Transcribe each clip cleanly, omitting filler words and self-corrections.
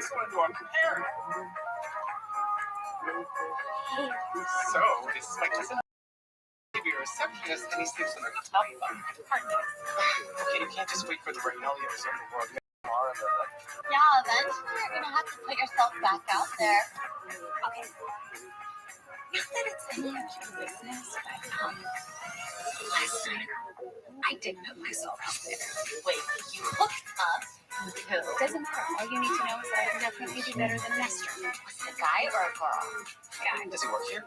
just wanted to unprepare. So, this is my cousin. Maybe a receptionist, and he sleeps in a tub. Okay, you can't just wait for the Rebellions of the world. Yeah, eventually you're gonna have to put yourself back out there. Okay. Not that it's any of your business, but last night I did put myself out there. Wait, you hooked up with who? Doesn't matter. All you need to know is that I can definitely do better than Nestor. Was it a guy or a girl? Guy. Does he work here?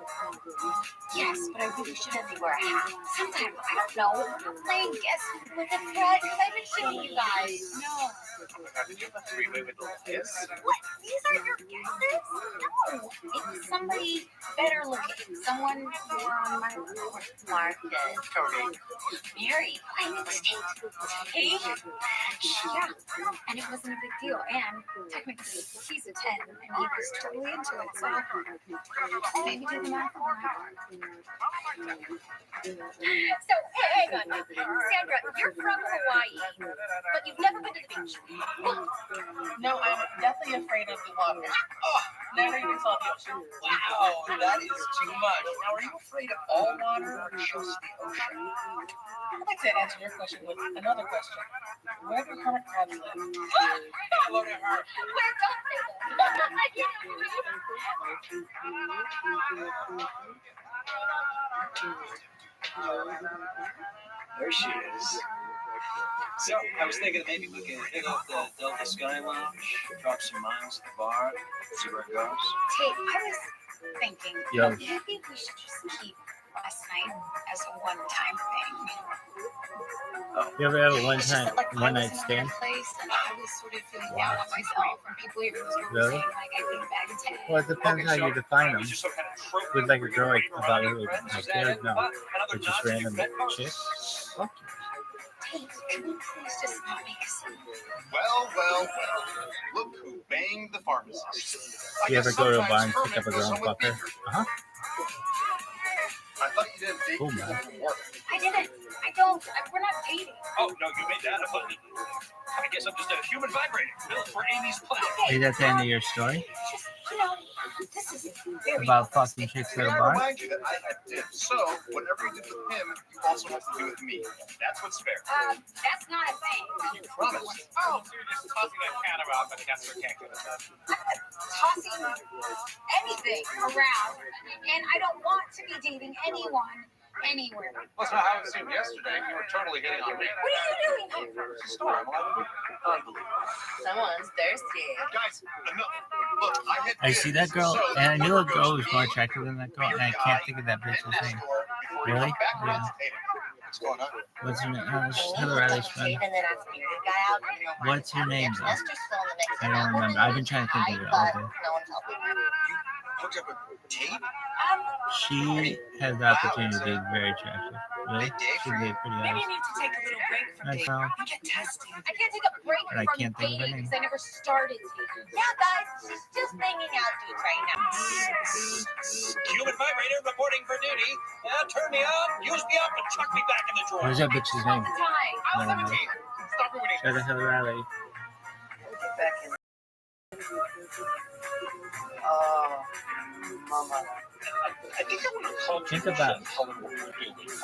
Yes, but I really should have you wear a hat. Sometimes, I don't know, I'm playing guess with a thread because I've been shitting you guys. No. Did you have a three-way with the kiss? What? These are your guesses? No. It's somebody better looking. Someone more on my level. Marcus. Cody. Mary. Plain instinct. Hey? Yeah. And it wasn't a big deal. And technically, he's a 10 and he was totally into it. So maybe do the math on that. So, hang on. Sandra, you're from Hawaii, but you've never been to the beach. No, I'm definitely afraid of the water. Oh, Never even saw the ocean. wow, that is too much. Now, are you afraid of all water or just the ocean? I'd like to answer your question with another question. Where do hermit crabs live? Hello to her. Where don't they There she is. So, I was thinking maybe we could hit up the Delta Sky Lounge, drop some miles at the bar, see where it goes. Hey, I was thinking, Yeah. maybe we should just keep last night as a one-time thing. You ever had a It's just that, like, one I night was in stand? another place and I was sort of feeling down on myself, and people even started Really? saying, like, I think bag of tags. Well, it depends how you define them. Is there some kind of trope With like a girl like around about your who friends? like Is that cares it? no. Another It's just nonce random you've met? chick. Fuck Hey, can we please just not make a scene? Well. Look who banged the pharmacist. I you ever guess go to a bar sometimes and pick up a Herman girl and goes fuck her? home with I thought you didn't date Cool, people man. from work. I didn't. I don't. We're not dating. Oh, no, you made that up. I guess I'm just a human vibrator built for Amy's planet. Is that the end of your story? Just, you know, this is very About fucking chicks at May a I bar? remind you that I had dibs, so whatever you did with him, you also have to do with me. That's what's fair. That's not a thing. You promised. Oh, so you're just tossing that can around, but Casper can't get it done. Tossing anything around, and I don't want to be dating anyone anywhere. That's not how it seemed yesterday. You were totally hitting on me. What are you doing here? It's a story. I'm allowed to do. Unbelievable. Someone's thirsty. Guys, no. Look, I had I see that girl, So, and I knew a goes girl was me, more attractive than that girl, and I can't think of that and bitch's name. Nestor before you Really? come back around Yeah. to date him. What's going on? What's her name? She's Heather Riley's friend. And then asked bearded guy out. And you know, What's her name, though? Nester's still in the mix. I don't remember. I've been trying to think of it all day. No one's helping. Hooked up with Tate? She has the opportunity to be very attractive. Really? She'd be pretty Maybe nice. you need to take a little break from Nice dating. mouth. You get tested. I can't take a break But I from can't think of her dating name. because I never started dating. Yeah, guys, she's just banging out dudes right now. Human vibrator reporting for duty. Turn me on, use me up, and chuck me back in the drawer. What's that bitch's All name? the time. I was No, no. 17. Stop ruining Shout out to Heather Riley. Oh, mama. I think I want to call Think about it.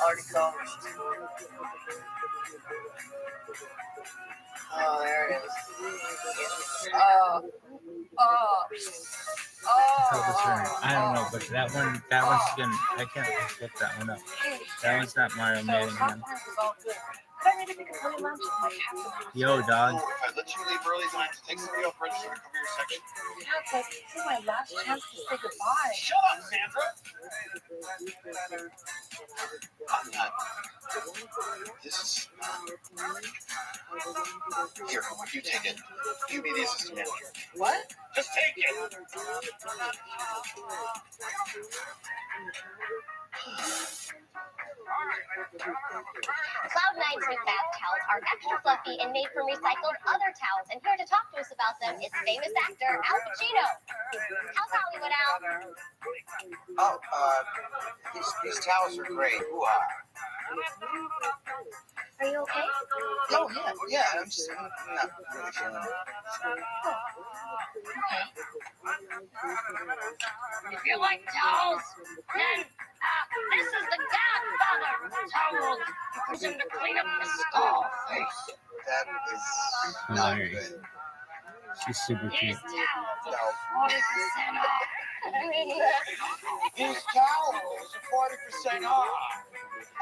Already called. Oh, there it is. Oh. Tell the story. I don't know, but that one's gonna. I can't look that one up. That one's not Mario Manningham. Yo, dog. If I let you leave early, then I have to take somebody off register to cover your section. Yeah, but this is my last chance to say goodbye. Shut up, Sandra! I'm not. This is. Here, you take it. You be the assistant manager. What? Just take it! Cloud Nine's new bath towels are extra fluffy and made from recycled other towels. And here to talk to us about them is famous actor Al Pacino. How's Hollywood, Al? Oh, these towels are great. Ooh, Are you okay? Oh, yeah, I'm just not really feeling it. Okay. If you like towels, then this is the Godfather towel. Use him to clean up the skull face. That is not Hilarious. good. She's super These cute. towels are 40% off. These towels are 40% off.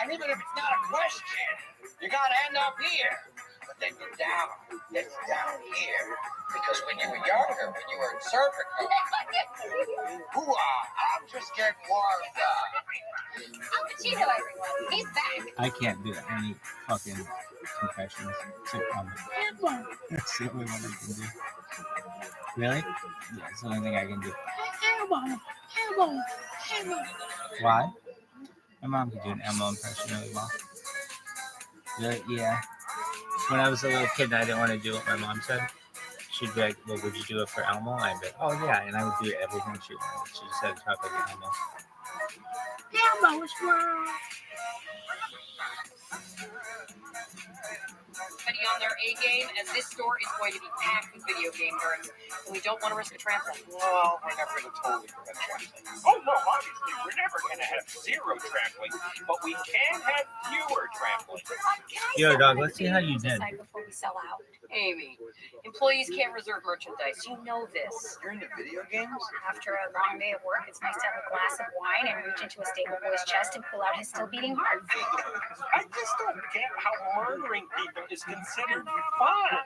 And even if it's not a question, you gotta end up here. But then you're down here. Because when you were younger, when you were in cervical, I'm just getting warmed up. Al Pacino, everyone. He's back. I can't do any fucking confessions. That's the only one I can do. Really? Yeah, it's the only thing I can do. Why? My mom could do an Elmo impression really well. Really? Yeah. When I was a little kid, I didn't want to do what my mom said. She'd be like, well, would you do it for Elmo? I'd be like, oh, yeah. And I would do everything she wanted. She just had to talk like Elmo. Elmo is wrong. Everybody on their A game, as this store is going to be packed with video game nerds, and we don't want to risk a trampling. Well, we're never going to totally prevent trampling. Oh, no, obviously, we're never going to have zero trampling, but we can have fewer trampling. Yo, dog, let's see how you did. Before we sell out. Amy, employees can't reserve merchandise. You know this. You're into video games? After a long day of work, it's nice to have a glass of wine and reach into a stable boy's chest and pull out his still beating heart. I just don't get how murdering people is considered fun.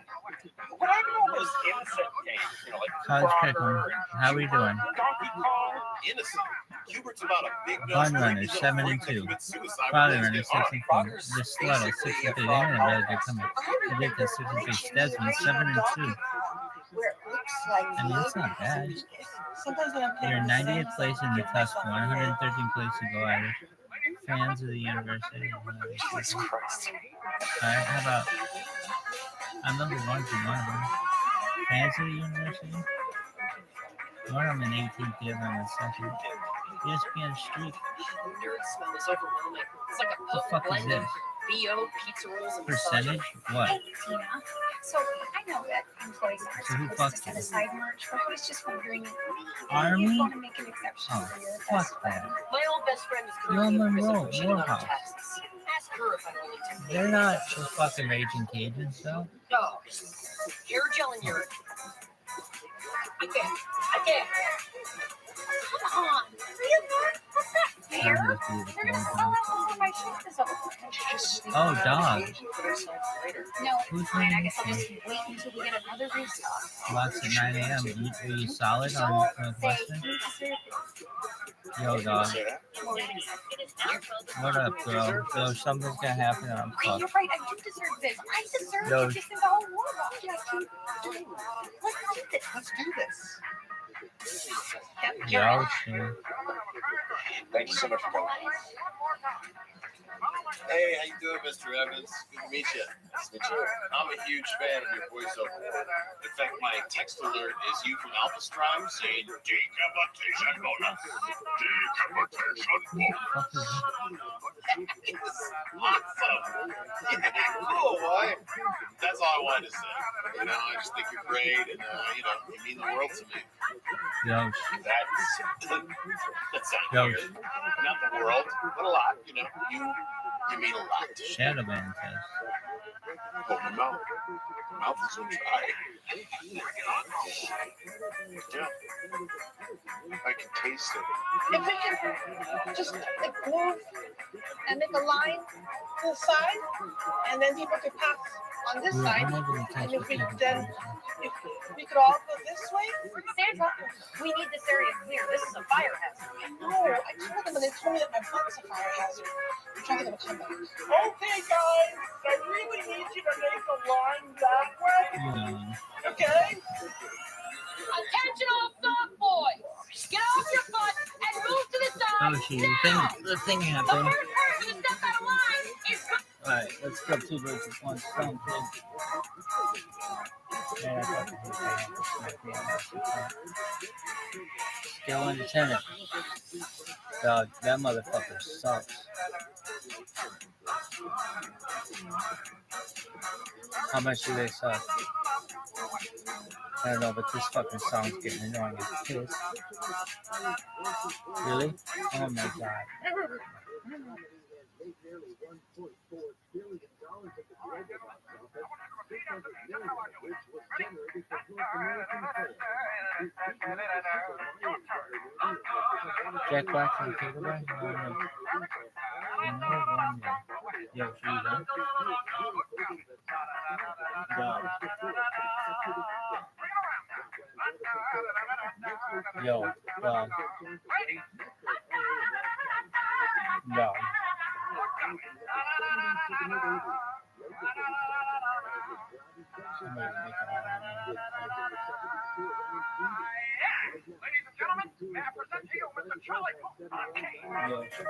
What happened to all those innocent games? You know, like How's Frogger Pickle? and How we doing? Donkey Kong? Innocent. Hubert's about a big Bun Runner, 7 and 2. Father Runner, 6 and 4. The Slaughter, 6 and 3. They didn't have really good coming. They did the 6 and 3. Desmond, 7 and 2. Where it looks like I mean, it's not bad. sometimes when I'm You're playing 90th place in the test, 113 place to go Irish. Fans of the university. Jesus Christ. Alright, how about I'm number 1 for one of them. Fans of the university? One of them in 18th, the other in the second. ESPN Street. Nerd smell is overwhelming. It's like a The fuck is blend of this? BO, pizza rolls, and Percentage? What? Hey, Tina. So I know that employees aren't So who supposed fucked to set you? aside merch, but I was just wondering if Army? you want to make an exception Oh, for your fuck best friend. that. My old best friend is You're currently in prison Monroe, for cheating on her Warhouse. tests. Ask her if I'm willing to. They're not the fucking Raging Cajuns, though. No. Hair gel and urine. I can't. Come on. Really? What's that fair? Sounds like you They're going to sell out before my shift is over. Oh, dog. No, Who's it's fine. I winning guess I'll this just wait until we get another restock. Lots at 9 a.m. Are you solid on Northwestern? Yo, dog. What up, bro? Yo, something's gonna happen and I'm Okay, fucked. you're right. I do deserve this. I deserve Yo. to just think the whole war about it. Let's do this. Let's do this. Yep, Yo, you're right. shit. Thank you so much for coming. Hey, how you doing, Mr. Evans? Good to meet you. Nice to meet you. I'm a huge fan of your voiceover work. In fact, my text alert is you from Alpha Strime saying decapitation bonus. Decapitation bonus. It's awesome. Oh, boy. That's all I wanted to say. You know, I just think you're great, and you mean the world to me. Yo, That's not Yo. weird. Not the world, but a lot. You mean a lot. Shadowman says. Open your mouth. Your mouth is so dry. Yeah. I can taste it. If we can just like move and make a line to the side, and then people could pass on this We're side, unable to catch and if we the then if we could all go this way. Sandra, we need this area clear. This is a fire hazard. No, I told them, and they told me that my butt's a fire hazard. I'm trying to get a comeback. Okay, guys, I really need you to make a line that way, Yeah. okay? Attention all dog boys. Get off your butt and move to the side. Oh, shit. now. The thing The happened. first person to step out of line is Alright, let's go 2 birds with 1 stone, please. Yeah, I fucking hate that. Still independent. Dog, that motherfucker sucks. How much do they suck? I don't know, but this fucking song's getting annoying as piss. Really? Oh my god. Jack Black from the Cable Guy? No. Yo, should you done? Yo, dog. No. Somebody make it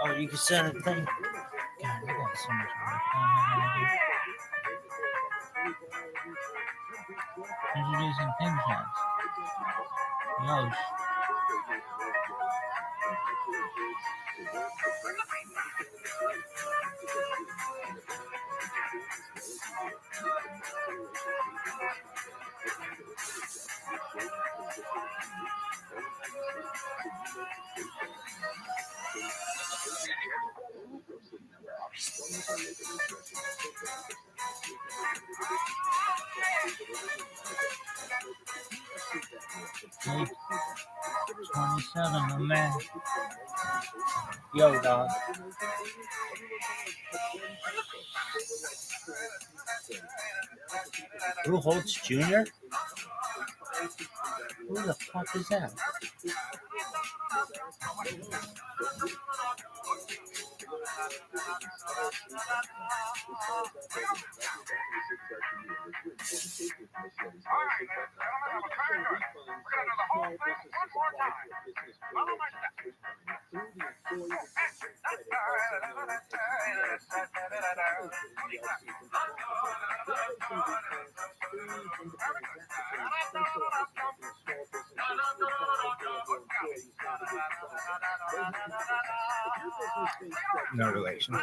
Oh, you can set a thing. God, I got so much work. Introducing pin chats. Yo. Hey, 27, my man. Yo, dog. Who holds Junior? Who the fuck is that? No relation.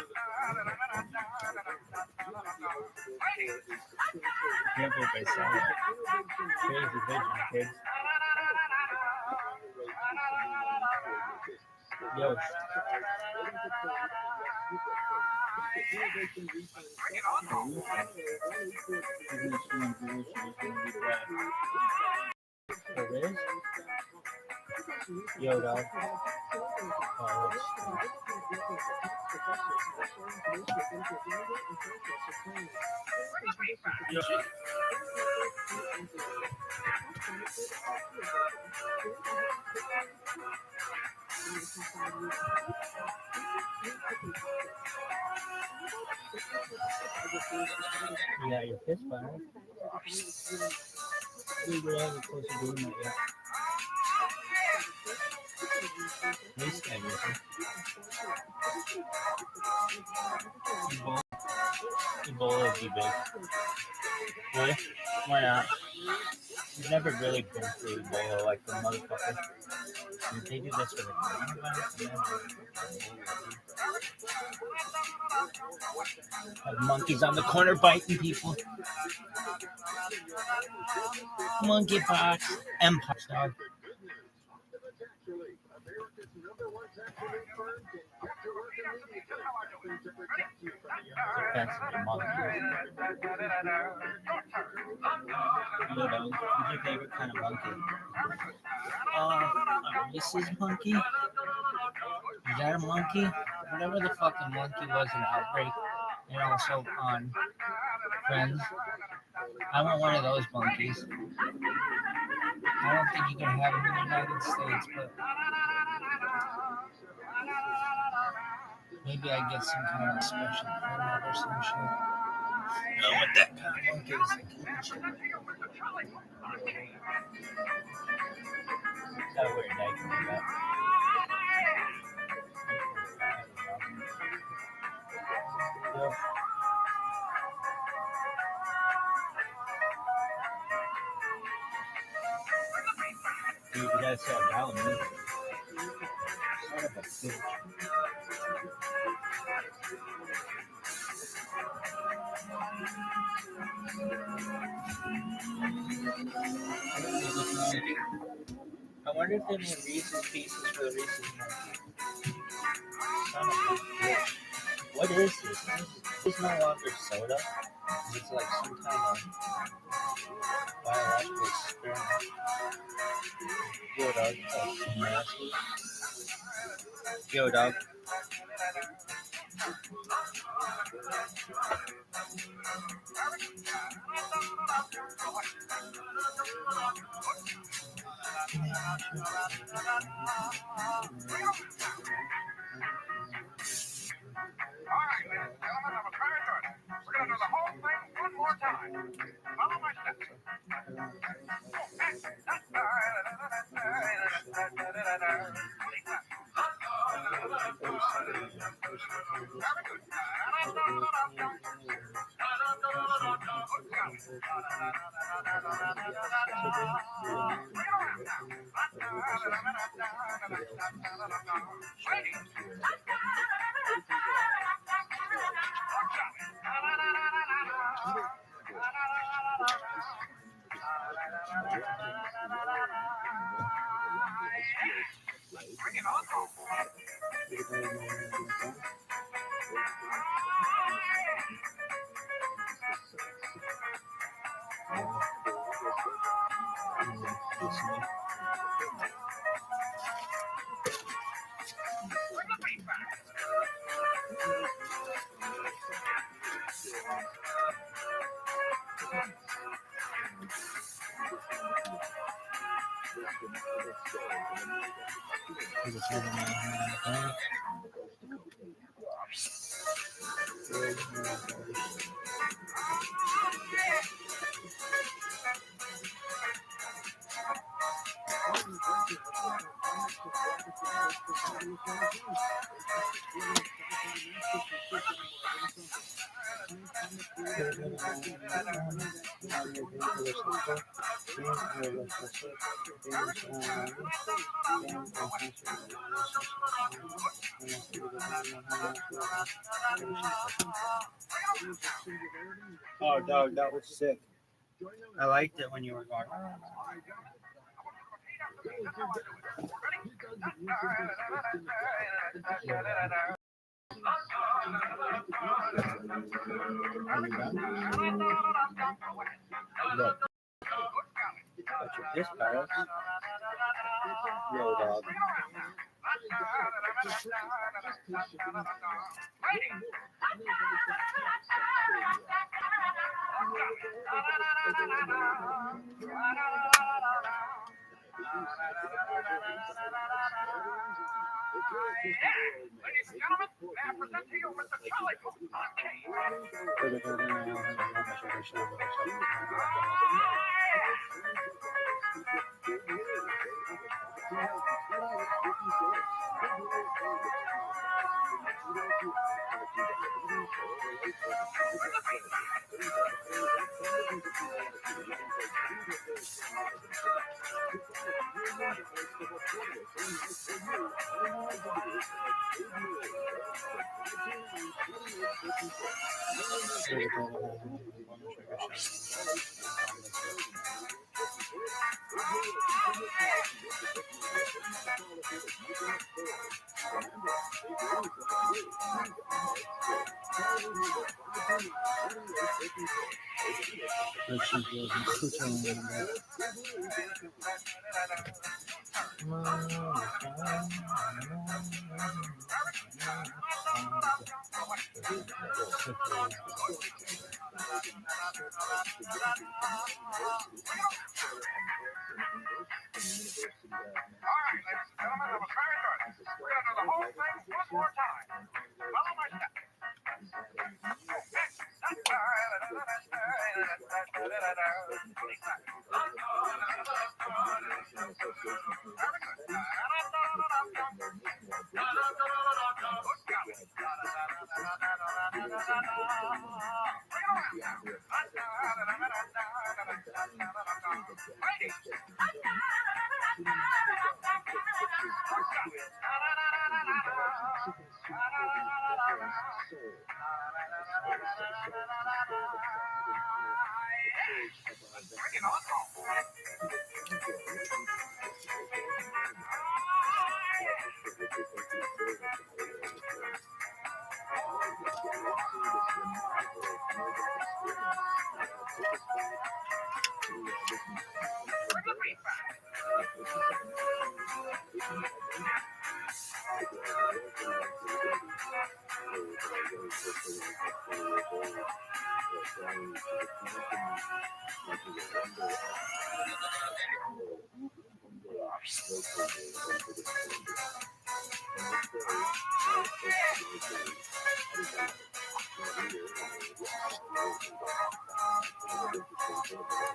Can't believe I saw that. Crazy vision, kids. Yo. It is? Yo, dog. Oh, yeah, you're pissed by it. We haven't close to doing that yet. This guy missing. Ebola would be big. Really? Why not? We've never really been through Ebola like the motherfucker. Did they do this for the coronavirus? Have monkeys on the corner biting people. Monkeypox. Mpox, dog. That's a monkey. Yo, dog, who's your favorite kind of monkey? This is monkey. Is that a monkey? Whatever the fucking monkey was in Outbreak, and also on Friends. I want one of those monkeys. I don't think you can have them in the United States, but maybe I get some kind of special permit or some shit. No, what that kind of monkey is like. Gotta wear a diaper for that. Yo. Dude, you gotta sell down, man. Son of a bitch. I wonder if they made Reese's Pieces for the Reese's Monkey. Son of a bitch. What is this? This is no longer soda. It's like some kind of biological experiment. Yo, dog, it's like nasty. Yo, dog. Oh, dog, that was sick. I liked it when you were gone. Look. Got your piss pals. Yo, dog. Ladies and gentlemen, may I present to you Mr. Charlie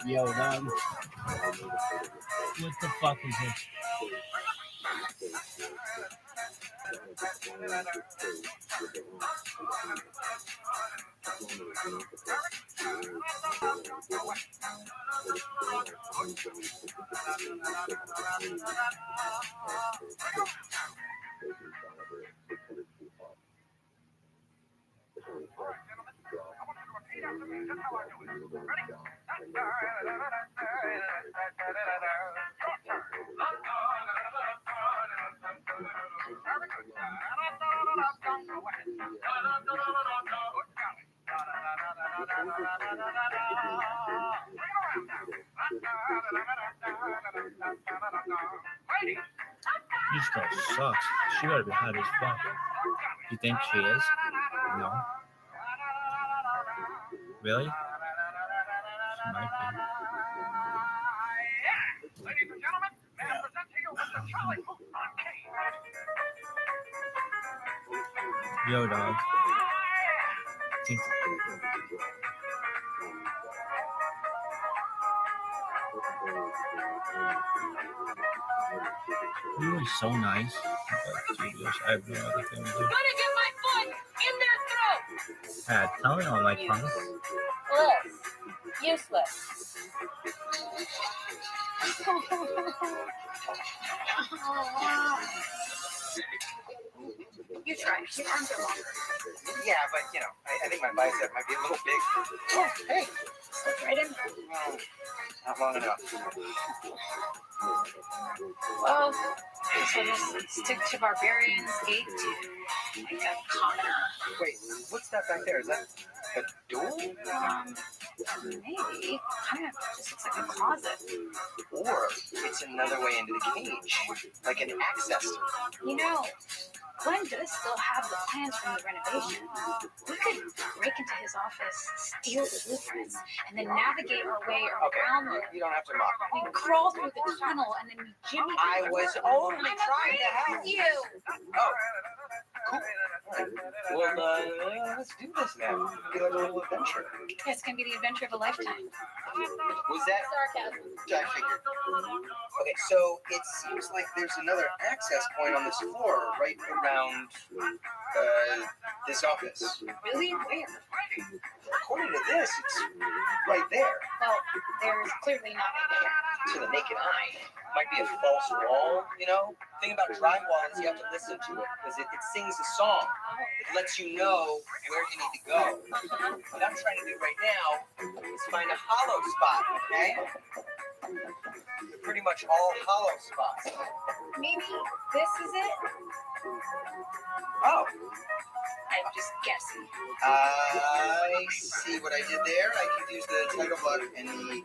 Yo, dog. What the fuck is this? This girl sucks. She gotta be hot as fuck. You think she is? No. Really? She might be. Ladies and gentlemen, may I present to you Mr. Charlie on Key. Yo, dog. Think you were so nice. But Jesus, I have no other thing to do. Gonna get my foot in their throat. Yeah, tell me all my promise. Bliss. Useless. You try. Your arms are longer. Yeah, but you know, I think my bicep might be a little big. Oh, hey. Slip right in. Well, not long enough. Well, so just stick to barbarians, gate to like a commoner. Wait, what's that back there? Is that a door? Maybe. Kind of just looks like a closet. Or it's another way into the cage, like an access door. You know, Glenn does still have the plans for the renovation. We could break into his office, steal the blueprints, and then navigate our way around the... You don't have to mock. We crawl through the tunnel and then we jimmy... I was only I'm trying to agreeing help. with you. Oh, cool. Well, let's do this now. Be like a little adventure. It's gonna be the adventure of a lifetime. Was that? Sarcasm. I figured. Okay, so it seems like there's another access point on this floor, right around this office. Really? Where? According to this, it's right there. Well, there's clearly nothing there. To the naked eye, might be a false wall. You know, the thing about drywall is you have to listen to it because it sings a song. It lets you know where you need to go. What I'm trying to do right now is find a hollow spot. Okay. Pretty much all hollow spots. Maybe this is it? Oh, I'm just guessing. I see what I did there. I could use the title block and the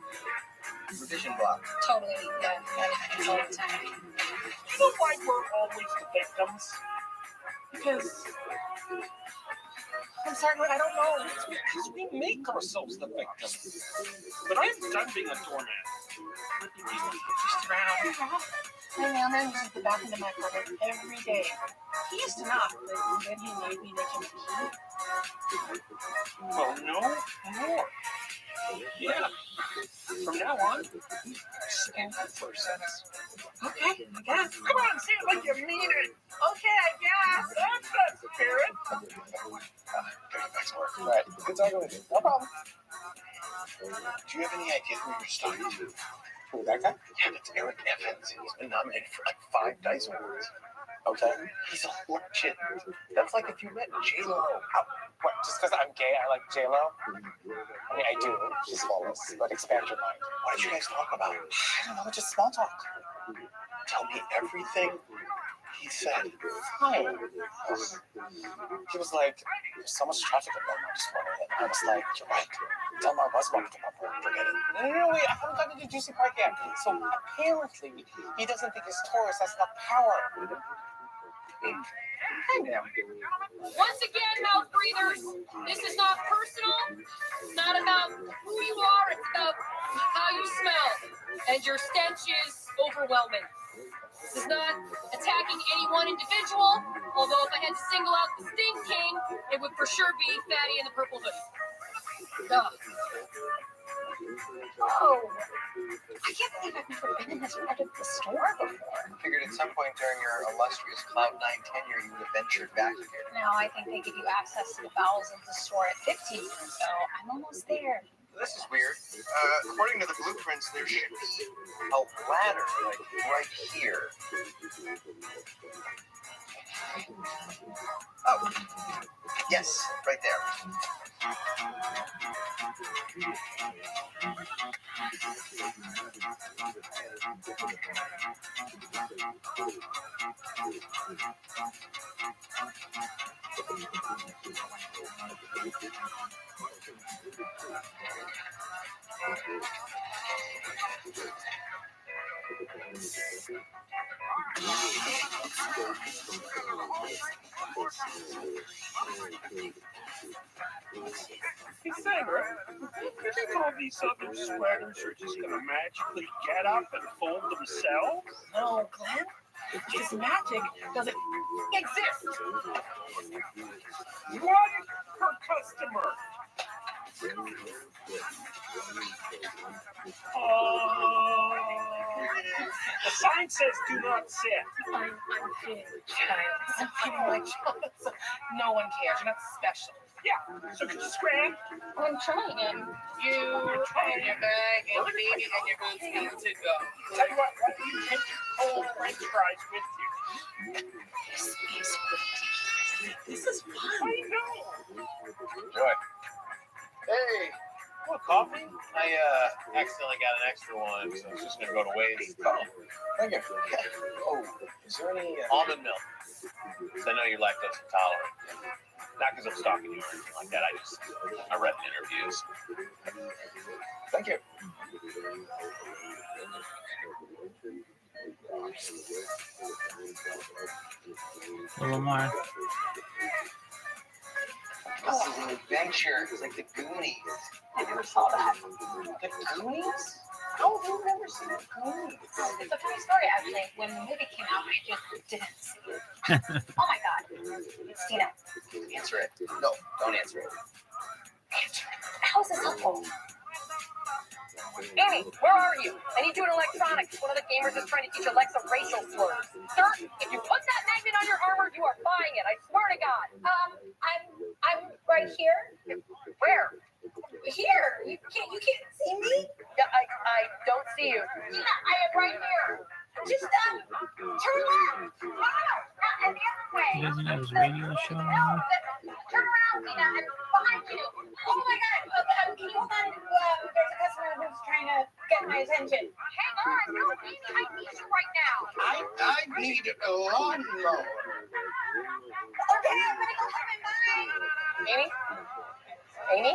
revision block. Totally, yeah. That happens all the time. You know why we're always the victims? Because I'm sorry, but I don't know. It's because we make ourselves the victims. But I'm done being a doormat. Just around. My mailman uses the back into my cupboard every day. He used to not, but then he made me make him a key. Oh, no more. Yeah. From now on, Scan for sense. Okay, I guess. Come on, say it like you mean it. Okay, I guess. That's the spirit. Right. Good talking with you. No problem. Do you have any idea who you're talking to? Who, that guy? Yeah, that's Eric Evans. He's been nominated for like 5 Dice Awards. Okay. He's a legend. That's like if you met J-Lo. What, just because I'm gay, I like J-Lo? I mean, I do. She's flawless, but expand your mind. What did you guys talk about? I don't know, just small talk. Tell me everything He said, fine. He was like, there's so much traffic at Belmar this morning. And I was like, you're right. Delmar was walking to Bumper. Forget it. No, wait. I haven't gotten to Juicy Park yet. So apparently, he doesn't think his Taurus has enough power. Once again, mouth breathers, this is not personal. It's not about who you are. It's about how you smell. And your stench is overwhelming. This is not attacking any one individual, although if I had to single out the Stink King, it would for sure be Fatty in the purple hoodie. Duh. Oh, I can't believe I've never been in this part of the store before. I figured at some point during your illustrious Cloud9 tenure, you would have ventured back here. Now I think they give you access to the bowels of the store at 15, so I'm almost there. This is weird. According to the blueprints, there should be a ladder, like right here. Oh, yes, right there. Hey, Sandra, you think all these other sweaters are just going to magically get up and fold themselves? No, Glenn. This magic doesn't exist. One per customer. The sign says do not sit. I'm feeling child. I'm feeling like child. No one cares. You're not special. Yeah, so could you scram? I'm trying. You and your bag and your baby and your boots need to go. Tell you what, why don't you take your cold French fries with you? This is ridiculous. This is fun. I know. Enjoy. Hey, what, coffee? I accidentally got an extra one, so it's just gonna go to waste. Oh, thank you. Oh, is there any almond milk? Because I know you're lactose intolerant. Not because I'm stalking you or anything like that. I read the interviews. Thank you. A little more. This is an adventure. It's like the Goonies. I never saw that. The Goonies? Oh, you've never seen the Goonies? It's a funny story, actually. When the movie came out, I just didn't see it. Oh my God. It's Tina. Answer it. No, don't answer it. Answer it. How is this helpful? Amy, where are you? I need you in electronics. One of the gamers is trying to teach Alexa racial slurs. Sir, if you put that magnet on your armor, you are buying it. I swear to God. I'm right here. Where? Here. You can't see me? Yeah, I don't see you. Yeah, I am right here. Just turn left. No, and the other way. He doesn't have his radio show No, on. turn around, Tina. I'm behind you. Oh my God. Can you hold on? There's a customer who's trying to get my attention. Hang on, no, Amy, I need you right now. I need a lawnmower. Okay, I'm gonna go come and buy. Amy? Amy?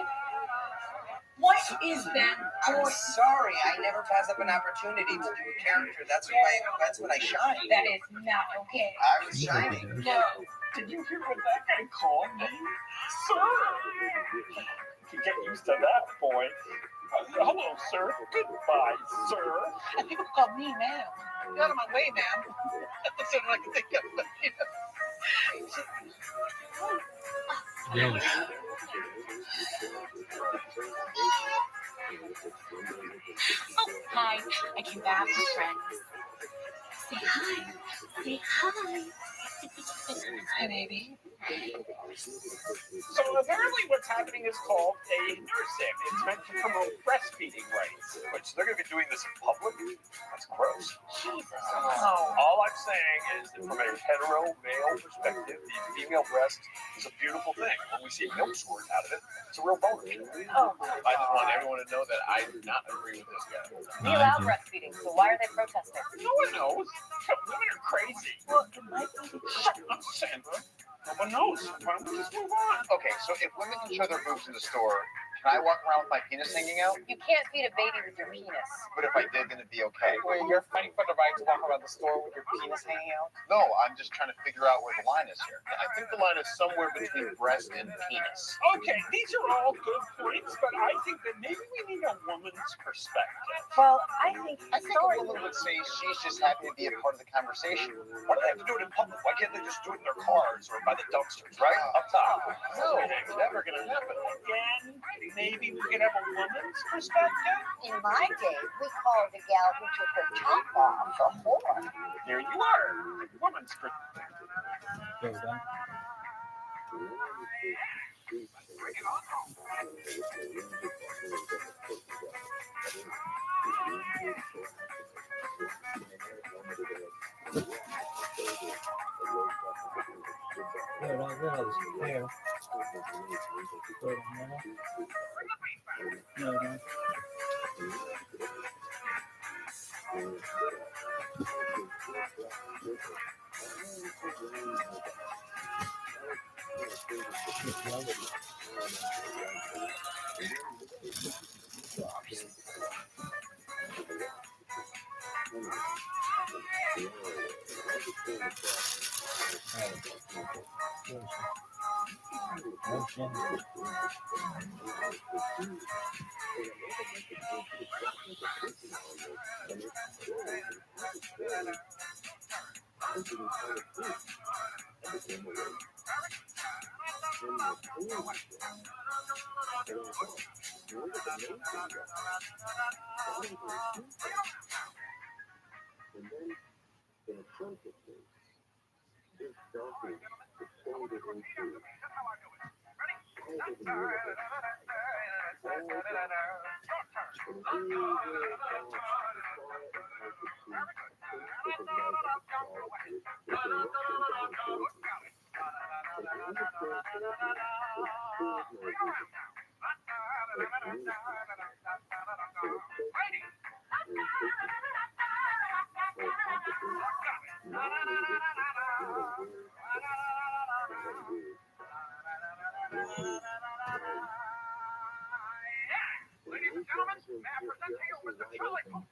What is that? I'm sorry, I never pass up an opportunity to do a character. That's when I shine. That is not okay. I was shining. No. Did you hear what that guy called me? Sir! You get used to that, boy. Hello, sir. Goodbye, sir. And people call me ma'am. Get out of my way, ma'am. That's what I can think of. Really? Oh, hi. I came back with friends. Say hi. Say hi. Hi, baby. So apparently what's happening is called a nursing. It's meant to promote breastfeeding rights. Which they're going to be doing this in public? That's gross. Jesus. All I'm saying is that from a hetero male perspective, the female breast is a beautiful thing. When we see milk squirt out of it, it's a real bonus. Oh, I just want everyone to know that I do not agree with this guy. we allow breastfeeding, so why are they protesting? No one knows. Women are crazy. Well, it might be. Shut up, Sandra. No one knows. Why don't we just move on? Okay, so if women can show their boobs in the store, can I walk around with my penis hanging out? You can't feed a baby with your penis. But if I did, then it'd be okay. Wait, you're fighting for the right to walk around the store with your penis hanging out? No, I'm just trying to figure out where the line is here. I think the line is somewhere between breast and penis. Okay, these are all good points, but I think that maybe we need a woman's perspective. Well, I think I think a woman would say she's just happy to be a part of the conversation. Why do they have to do it in public? Why can't they just do it in their cars or by the dumpsters, right? Up top. No, it's never going to happen. Again, maybe we could have a woman's perspective. in my day, we called the gal who took her top off a whore. Here you are, woman's perspective. There we go. There, there. No, no. Ladies and gentlemen, may I present to you Mr. Trillion?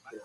Ladies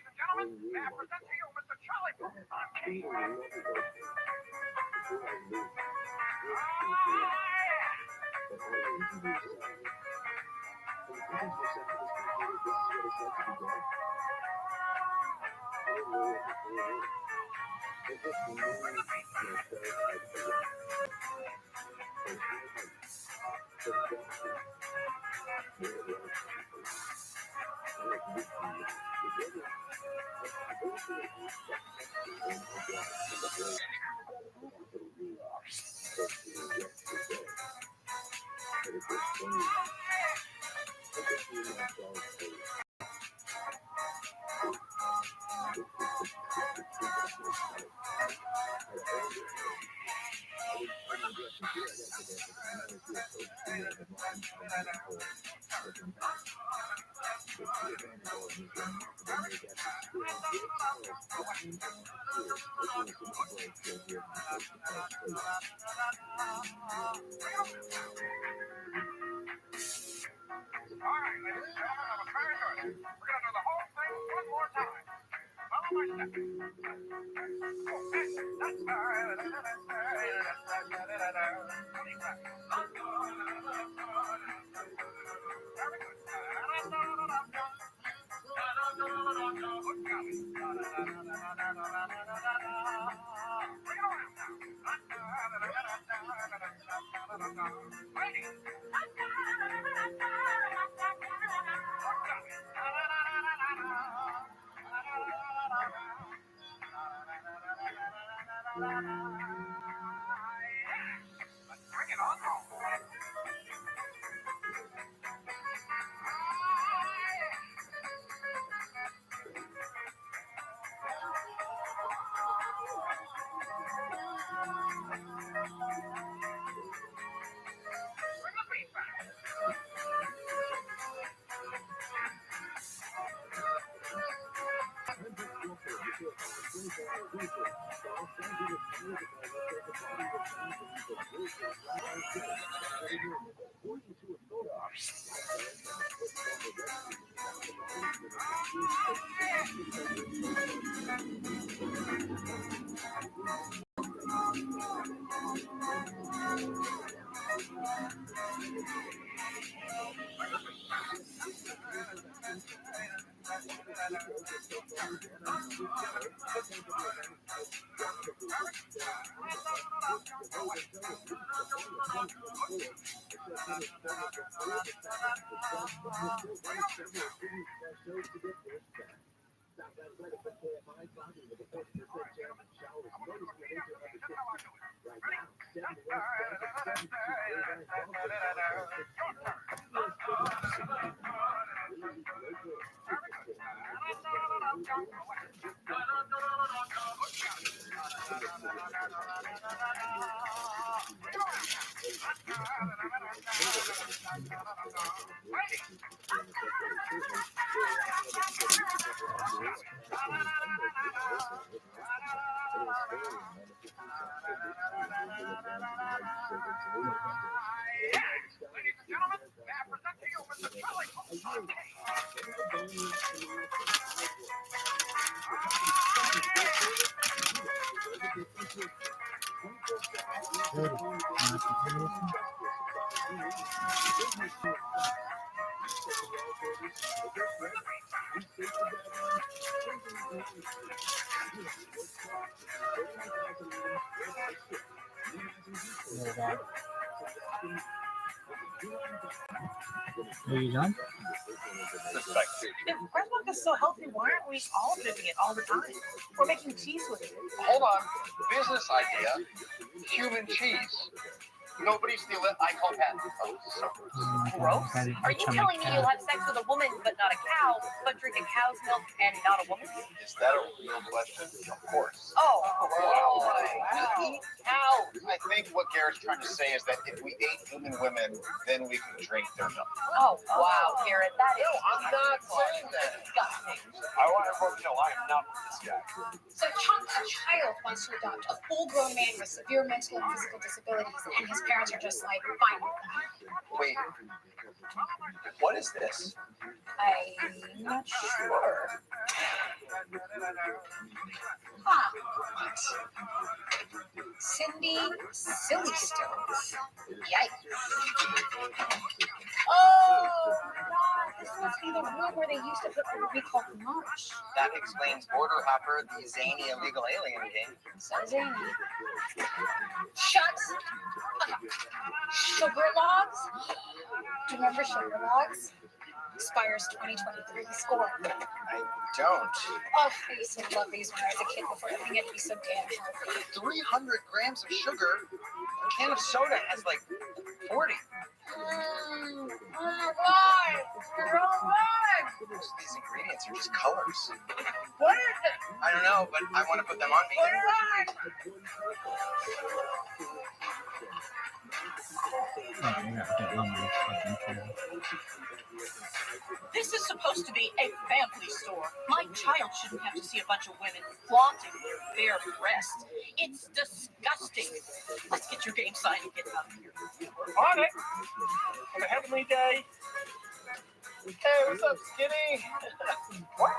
and gentlemen, may I present to you Mr. Charlie Are you done? If breast milk is so healthy, why aren't we all drinking it all the time? We're making cheese with it. Hold on. Business idea. Human cheese. Nobody steal it. I call patent. Oh, so Gross. Are you telling me you'll have sex with a woman but not a cow, but drink a cow's milk and not a woman? is that a real question? Of course. Oh, Wow. boy. We eat cows. I think what Garrett's trying to say is that if we ate human women, then we could drink their milk. Oh, wow, Garrett, that is. No, I'm not saying that. Disgusting. I want everyone to know I am not this guy. So Trump, a child, wants to adopt a full-grown man with severe mental and physical disabilities, and his parents are just like, fine with that. Wait. What is this? I'm not sure. Ah, Cindy Silly Stove. Yikes. Oh, God, this must be the room where they used to put what we call lunch. That explains Border Hopper, the zany illegal alien game. So zany. Shut up. Sugar Logs? Do you remember Sugar Logs? Expires 2023. Score. I don't. Oh, I used to love these when I was a kid before everything had to be so damn healthy. 300 grams of sugar. A can of soda has like 40. Oh my God! You're all right! These ingredients are just colors. What is it? I don't know, but I want to put them on me. What is it? This is supposed to be a family store. My child shouldn't have to see a bunch of women flaunting their bare breasts. It's disgusting. Let's get your game sign and get out of here. On it. On a heavenly day. Hey, what's up, skinny? What?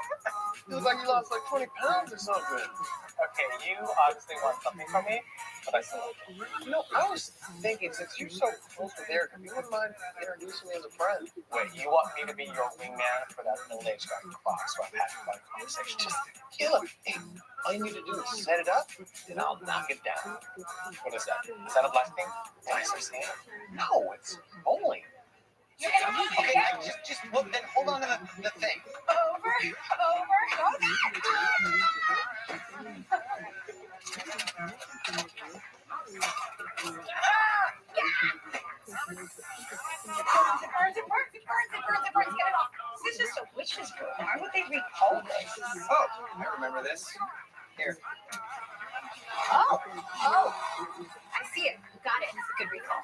You look like you lost like 20 pounds or something. Okay, you obviously want something from me, but I still like you. You know, I was thinking, since you're so close with Eric, if you wouldn't mind introducing me as a friend. Wait, you want me to be your wingman for that middle-aged guy from the box so I've had a fun conversation? Just, hey, look, hey, all you need to do is set it up, and I'll knock it down. What is that? Is that a black thing? Did I say it? No, it's bowling. Okay, just well, then hold on to the thing. Over. It burns. Get it off. This is just a witch's brew. Why would they recall this? Oh, I remember this. Here. Oh. I see it. Got it. It's a good recall.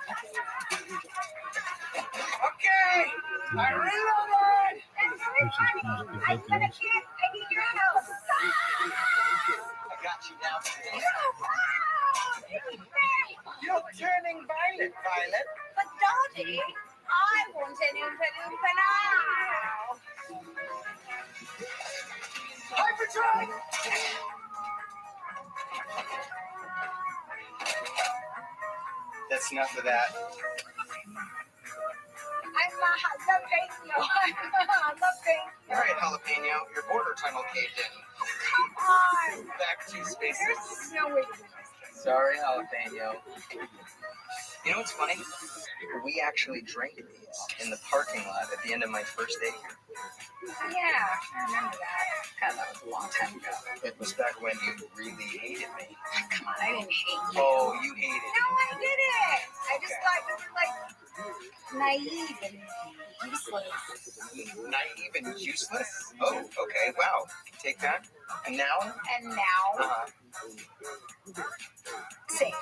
Okay, I reloaded. That's really funny. I'm gonna check. I need your help. I got you now. Wow, this is great. You're turning violet, Violet. But Daddy, I want an Oompa now. Hyperdrive. That's enough of that. I love dating you. I love dating you. All right, jalapeno, your border tunnel caved in. Come on. Back to space. There's no way to do this. Sorry, jalapeno. You know what's funny? We actually drank these in the parking lot at the end of my first day here. Yeah, I remember that. God, that was a long time ago. It was back when you really hated me. Come on, I didn't hate you. Oh, you hated me. No, I didn't. I just thought you were like naive and useless. Naive and useless? Oh, okay, wow. Take that. And now? And now, Same.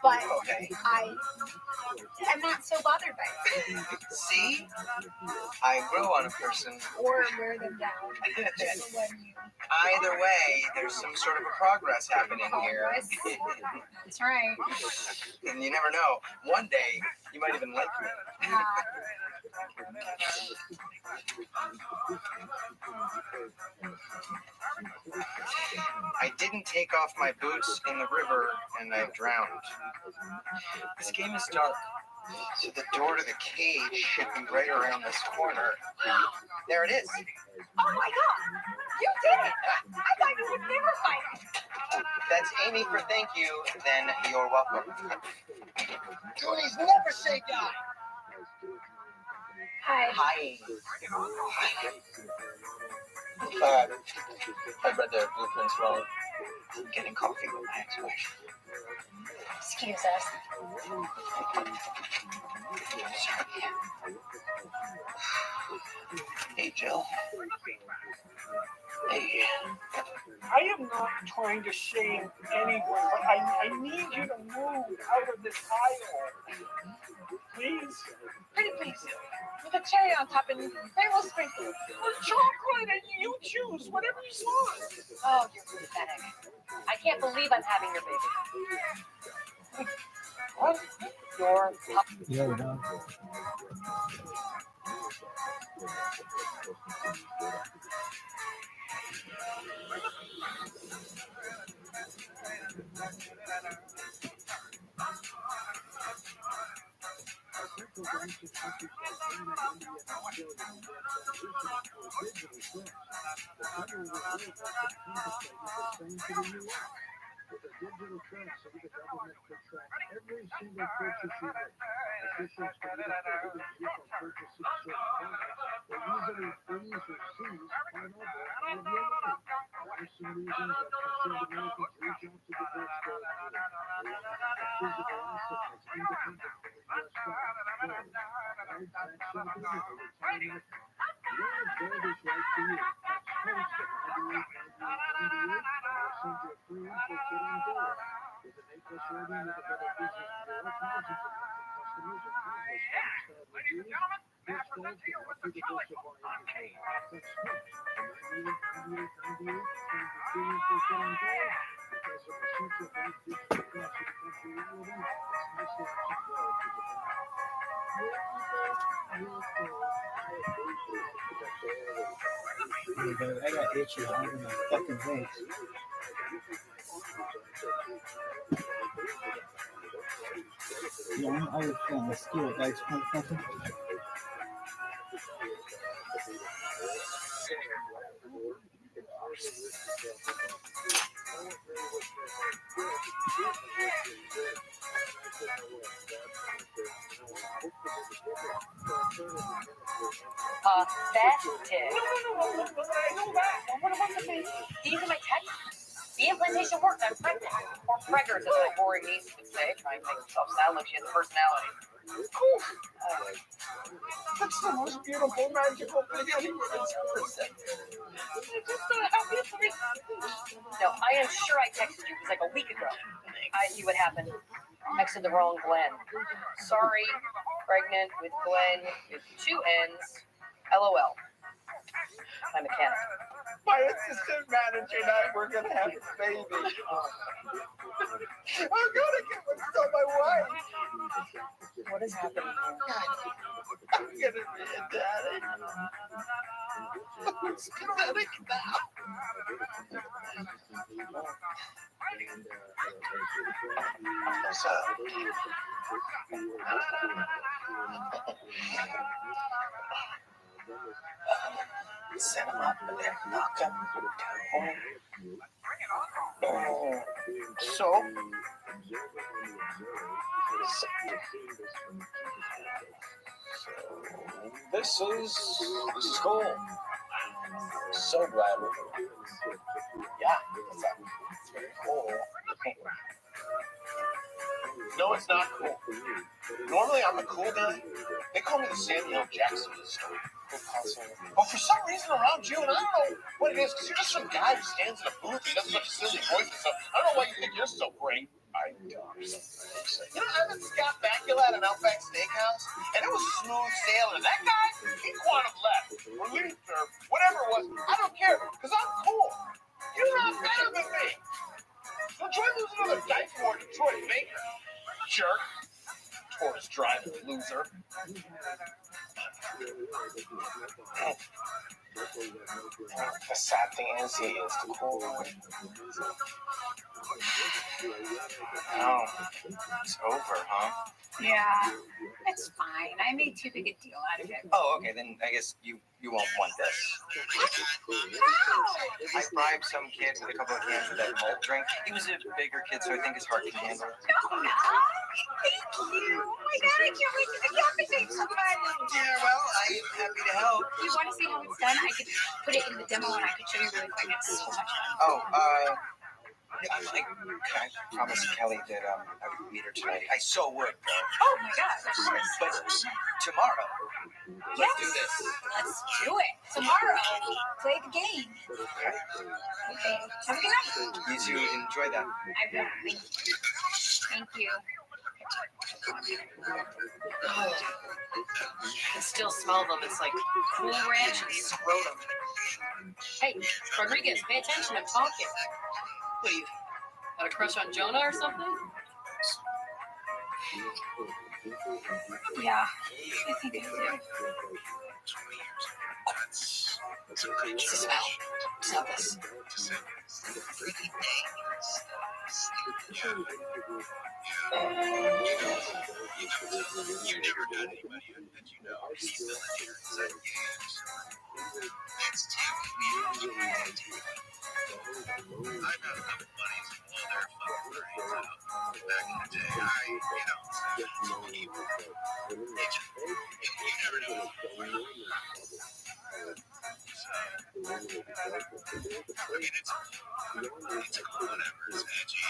But Okay. I am not so bothered by it. See? I grow on a person. Or wear them down. Just when you Either way, there's some sort of a progress happening here. progress. That's right. And you never know. One day, you might even like me. I didn't take off my boots in the river and I drowned. This game is dark, so the door to the cage should be right around this corner. There it is. Oh my god! You did it! I thought you would never find it. That's Amy for thank you, then you're welcome. Goonies never say die. Hi. Hi. I read the blueprints wrong. I'm getting coffee with my ex-wife. Excuse us. Hey, Jill. Hey. I am not trying to shame anyone, but I need you to move out of this aisle. Please? Pretty please. With a cherry on top and very well sprinkled. Chocolate, and you choose whatever you want. Oh, you're pathetic. I can't believe I'm having your baby. What? Your Yo, dog. I got itchy under my fucking face. Yeah, I'm always feeling mosquito bites from something. Pathetic. These are my texts. The implantation worked. I'm pregnant. Or preggers, as my boring niece would say, trying to make herself sound like she has a personality. That's the most beautiful, magical thing anyone has ever said. I'm just so happy for me. No, I am sure I texted you. It was like a week ago. I see what happened. Texted the wrong Glenn. Sorry, pregnant with Glenn with 2 N's. LOL. My mechanic. My assistant manager and I were going to have a baby. I'm going to get what's on my wife. What is happening here? I'm going to be a daddy. I'm pathetic now. Set him up and then knock him down. Oh. So this is cool. So glad we're doing this. Yeah, it's very cool. No, it's not cool. Normally, I'm a cool guy. They call me the Samuel Jackson of the story. But for some reason around you, and I don't know what it is, because you're just some guy who stands in a booth and does such silly voice and stuff. I don't know why you think you're so great. You know, I met Scott Bakula at an Outback Steakhouse, and it was smooth sailing. That guy, he quantum left, relieved, or whatever it was. I don't care, because I'm cool. You're not better than me. So try losing another dice war to Troy Baker. Jerk. Tortoise driving loser. The sad thing is, he is the cool one. Oh, it's over, huh? Yeah, it's fine. I made too big a deal out of it. Oh, okay, then I guess you won't want this. I bribed some kid with a couple of cans of that malt drink. He was a bigger kid, so I think his heart can handle it. No, thank you. Oh my God, I can't wait to the coffee date so much. Yeah, well, I'm happy to help. You want to see how it's done? I could put it in the demo and I could show you really quick. It's so much fun. Oh, I promised Kelly that I would meet her tonight. I so would, bro. Oh my God. But tomorrow, let's do this. Let's do it. Tomorrow, play the game. Okay. Have a good night. You two enjoy that. I will. Thank you. Oh, I can still smell them. It's like Cool Ranch and scrotum. Hey, Rodriguez, pay attention. I'm talking. What, you got a crush on Jonah or something? Yeah, I think I do. What's the smell? Smell this. You never got anybody that you know he's still in here inside games. It's too I've got a couple buddies who blow their fucking brains out. Back in the day, evil. You never know. So, I mean, it's cool, whatever. It's edgy.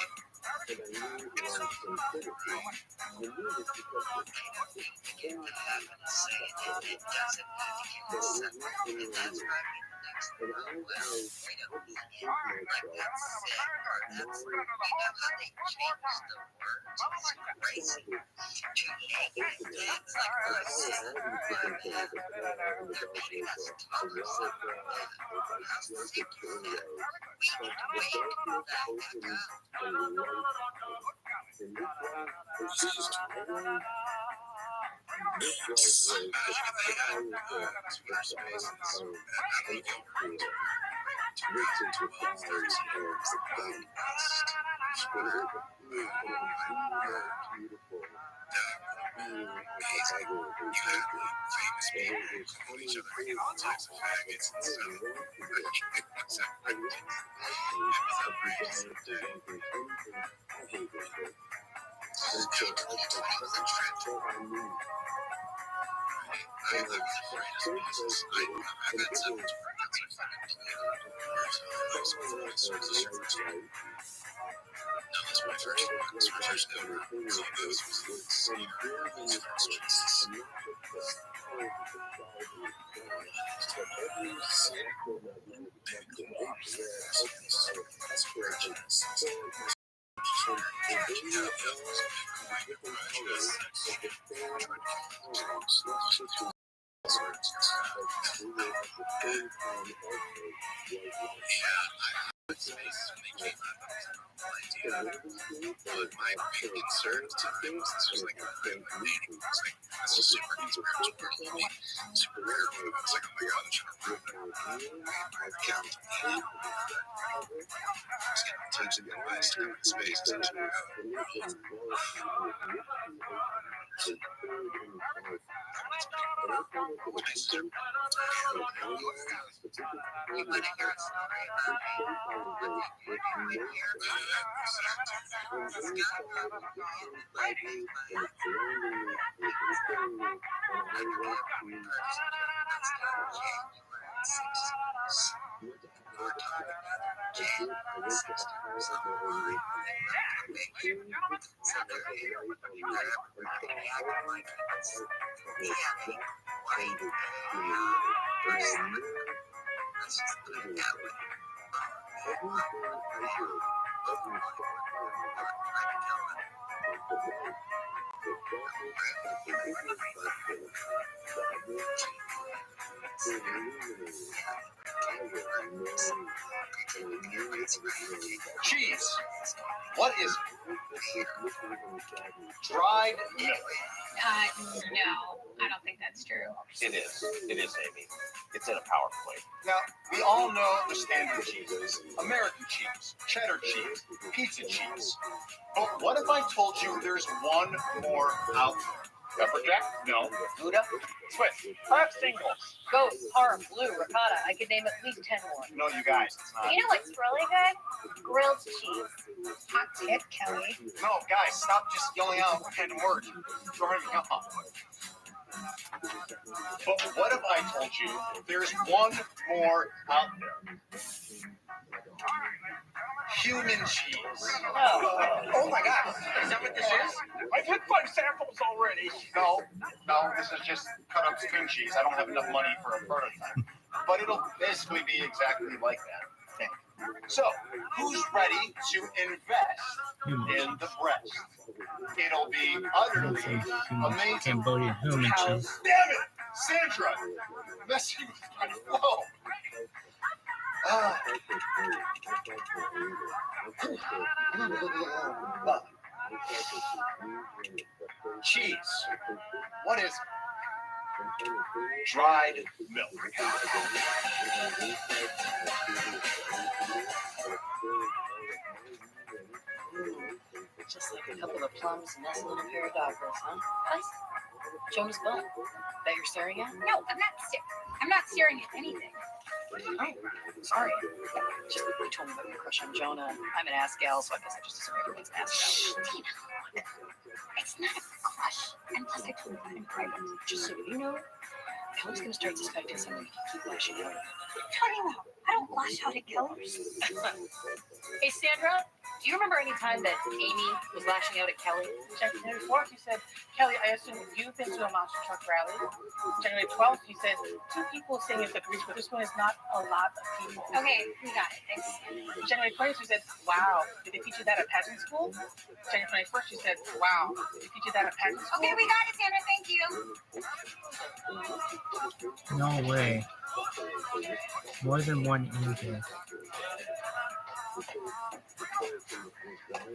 Cheese. What is dried milk? No, I don't think that's true. It is. It is, Amy. It's in a PowerPoint. Now, we all know the standard cheeses. American cheese, cheddar cheese, pizza cheese. But what if I told you there's one more out there? Pepper jack? No. Gouda? Swiss? Half singles. Ghost, parm, blue, ricotta. I could name at least 10 more. No, you guys, it's not. You know what's really good? Grilled cheese. Hot tip, Kelly. No, guys, stop just yelling out random words. Throwing me off. But what if I told you there's one more out there? Human cheese. Oh my God. Is that what this is? I've had 5 samples already. No, this is just cut up string cheese. I don't have enough money for a prototype. But it'll basically be exactly like that, I think. So, who's ready to invest in the breast? It'll be utterly amazing. Cambodian human cheese. Damn it! Sandra! Messing with my flow. Cheese. What is dried milk? Just like a couple of plums nestled in a pair of dogwoods, huh? Guys? Jonah's bone. That you're staring at? No, I'm not staring at anything. Oh, sorry. Just like you told me about your crush on Jonah. I'm an ass gal, so I guess I just assume everyone's an ass gal. Tina, it's not a crush. And plus, I told you in private. Just so you know, Kelly's gonna start suspecting something you can keep lashing out. Talking about, I don't lash out at Kelly's. Hey, Sandra, do you remember any time that Amy was lashing out at Kelly? January 4th, he said, Kelly, I assume you've been to a monster truck rally. January 12th, he said, 2 people singing at the bridge, but this one is not a lot of people. Okay, we got it. Thanks. January 20th, he said, wow, did they teach you that at pageant school? January 21st, he said, wow, did they teach you that at pageant school? Okay, we got it, Sandra. Thank you. No way. More than one inger.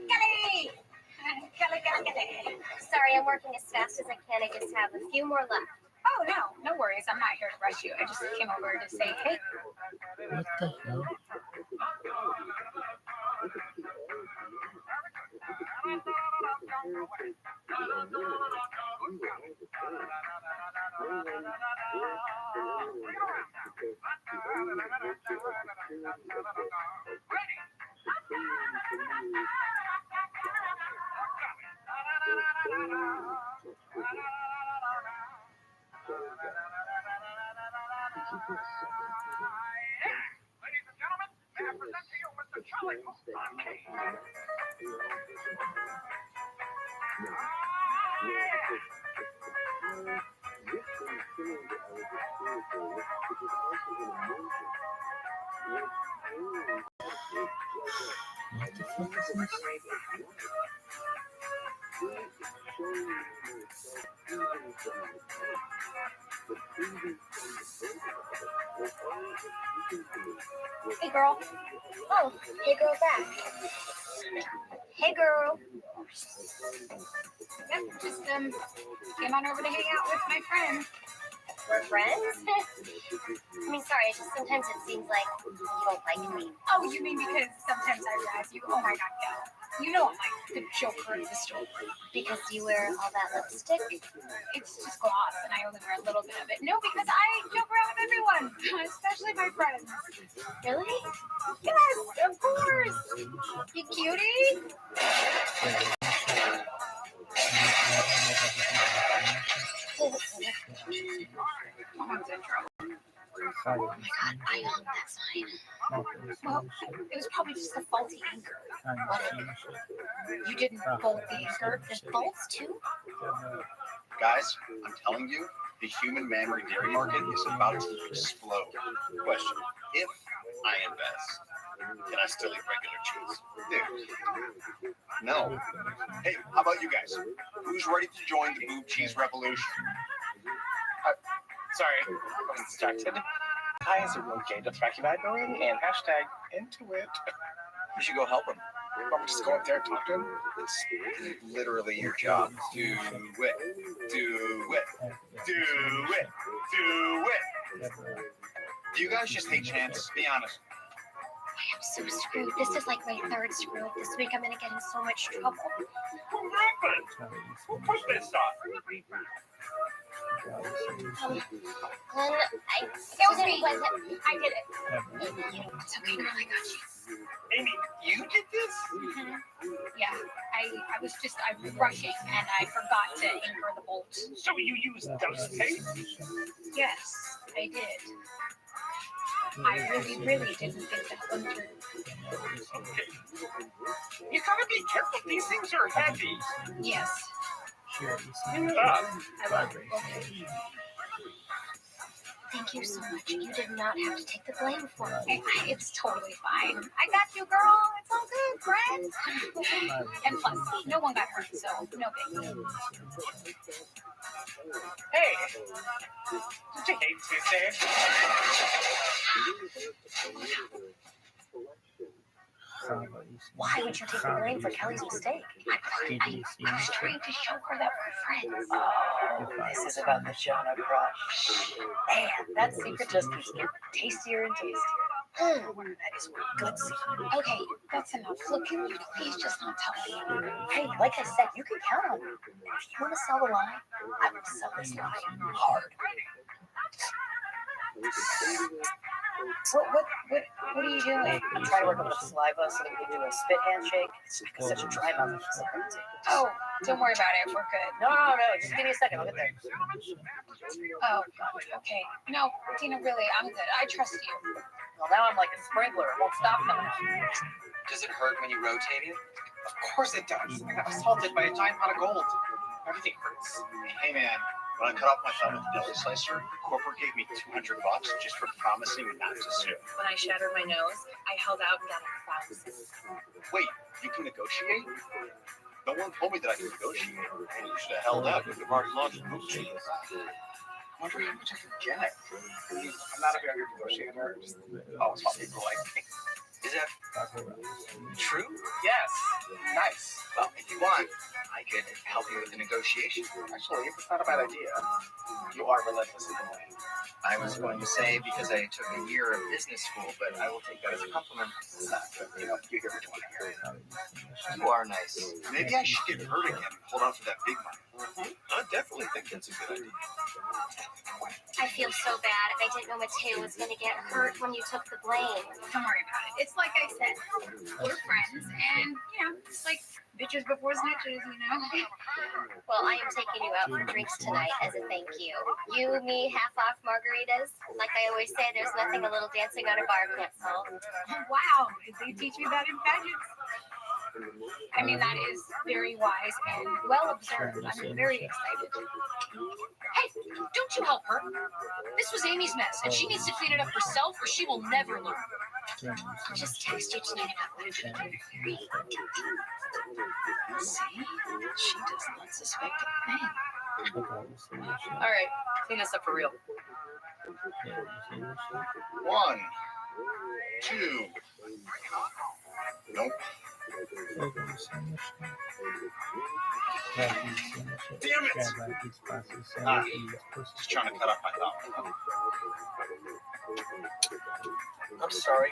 Kelly! Kelly. Sorry, I'm working as fast as I can. I just have a few more left. Oh, no worries. I'm not here to rush you. I just came over to say, hey. What the hell? Ladies and gentlemen, may I present to you Mr. Charlie What the fuck is this? Hey, girl. Oh, hey, girl back. Hey, girl. Yep, just came on over to hang out with my friend. We're friends? I mean, sorry, it's just sometimes it seems like you don't like me. Oh, you mean because sometimes I realize you, oh my God, no. You know I'm like the joker of the story. Because you wear all that lipstick? It's just gloss and I only wear a little bit of it. No, because I joke around with everyone, especially my friends. Really? Yes, of course. You cutie. Mom's in trouble. Oh my God, I hung that sign. Well, it was probably just a faulty anchor. You didn't fold the anchor. There's bolts too? Guys, I'm telling you, the human mammary dairy market is about to explode. Question: if I invest, Can I still eat regular cheese? Dude. No. Hey, how about you guys? Who's ready to join the boob cheese revolution? Sorry, I'm distracted. Hi is a real gay dothraki vibrating and hashtag into it. You should go help him. Want me to just go up there and talk to him? It's literally your job. Do it. Do it. Do it. Do it. Do you guys just hate chance? Be honest. I am so screwed. This is like my third screw up this week. I'm gonna get in so much trouble. What happened? Who put this on? Glenn, it was me. I did it. It's okay, girl. I got you. Amy, You did this? Yeah, I was rushing and I forgot to anchor the bolt. so you used duct tape? Yes, I did. I really didn't think that one through. Okay. You gotta be careful. These things are heavy. Yes, Ah, I will. Okay. Thank you so much. You did not have to take the blame for it. It's totally fine. I got you, girl. It's all good, friend. And plus, no one got hurt, so no big. hey, did you hate Tuesday? Why would you take the blame for Kelly's mistake? I was trying to show her that we're friends. Oh, this is about the genre crush. Man, that secret just keeps getting tastier and tastier. That is one good secret. Okay, that's enough. Look, can you please just not tell me? Hey, like I said, you can count on me. If you want to sell the lie, I will sell this lie hard. So what are you doing? I'm trying to work up enough saliva so that we can do a spit handshake. It's because such a dry mouth is so hard to take. Oh, don't worry about it. We're good. No, just give me a second. I'll get there. Oh, God. Okay. No, Dina, really, I'm good. I trust you. Well, now I'm like a sprinkler. It won't stop coming out. Does it hurt when you rotate it? Of course it does. I got assaulted by a giant pot of gold. Everything hurts. Hey man, when I cut off my thumb with a deli slicer, corporate gave me $200 just for promising not to sue. When I shattered my nose, I held out and got 1,000. Wait, you can negotiate? No one told me that I could negotiate. You should have held out. You've already launched the boob cheese. I wonder how much I can get. I'm not a very good negotiator. Just always want people like me. Is that true? Yes. Nice. Well, if you want, I could help you with the negotiation. Actually, it's not a bad idea. You are relentless in the way. I was going to say because I took a year of business school, but I will take that as a compliment. It's not good. You hear what you want to hear. You are nice. Maybe I should get hurt again and hold on for that big money. I definitely think that's a good idea. I feel so bad. I didn't know Mateo was going to get hurt when you took the blame. Don't worry about it. It's like I said, we're friends, and, it's like bitches before snitches, Well, I am taking you out for drinks tonight as a thank you. You, me, half off margaritas. Like I always say, there's nothing a little dancing on a bar can't solve. Wow, did they teach you that in pageants? I mean, that is very wise and well observed. I'm very excited. Hey, don't you help her. This was Amy's mess, and she needs to clean it up herself or she will never learn. I'll just text you tonight about what I'm going to do. See? She does not suspect a thing. All right, clean this up for real. 1, 2. Nope. Damn it! Just trying to cut off my thumb. I'm sorry.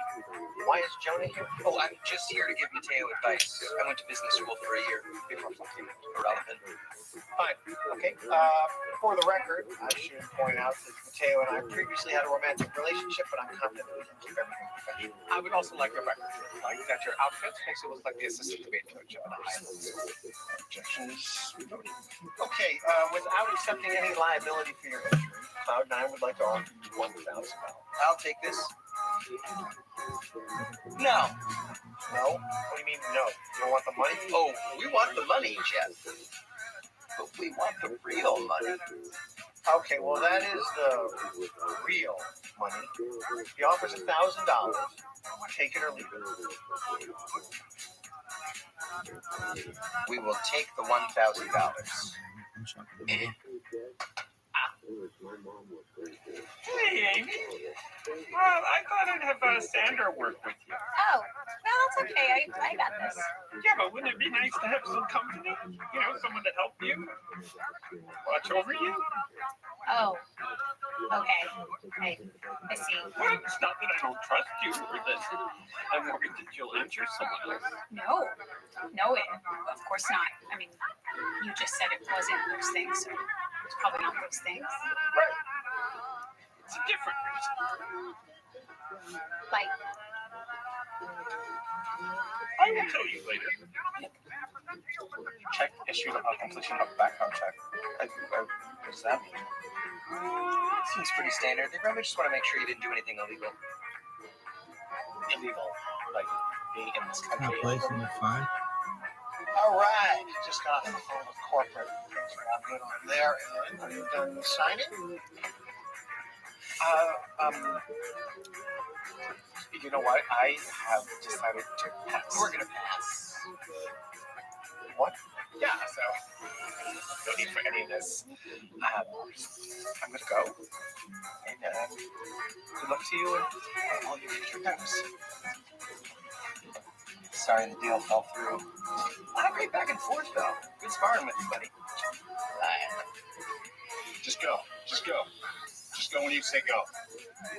Why is Jonah here? Oh, I'm just here to give Mateo advice. I went to business school for a year before something irrelevant. Fine. Okay. For the record, I should point out that Mateo and I previously had a romantic relationship, but I'm confident that we can keep everything professional. I would also like your record to reflect that your outfit makes it look like the assistant debate coach of the Highlands. Objections. Okay. Without accepting any liability for your injury, Cloud9 would like to offer you $1,000. I'll take this. No. No? What do you mean no? You don't want the money? Oh, we want the money, Jeff. But we want the real money. Okay, well, that is the real money. He offers $1,000. Take it or leave it. We will take the $1,000. Hey, Amy. I thought I'd have Sandra work with you. Oh, no, that's okay. I got this. Yeah, but wouldn't it be nice to have some company? You know, someone to help you, watch over you. Oh, okay. I see. Well, it's not that I don't trust you or that I'm worried that you'll injure someone else. No, of course not. I mean, you just said it wasn't those things, so it's probably not those things. Right. It's a different reason. Like, I will tell you later. Check issued upon completion of background check. What does that mean? Seems pretty standard. They probably just want to make sure you didn't do anything illegal. Illegal, like being in this Not country. placing it fine. All right. Just got off the phone with corporate. Things are all good on their end. Are you done signing? You know what? I have decided to pass. We're gonna pass. What? Yeah, so no need for any of this. I'm gonna go. And good luck to you and all your future endeavors. Sorry the deal fell through. A lot of great back and forth, though. Good sparring with you, buddy. Just go. Just go. Just go when you say go.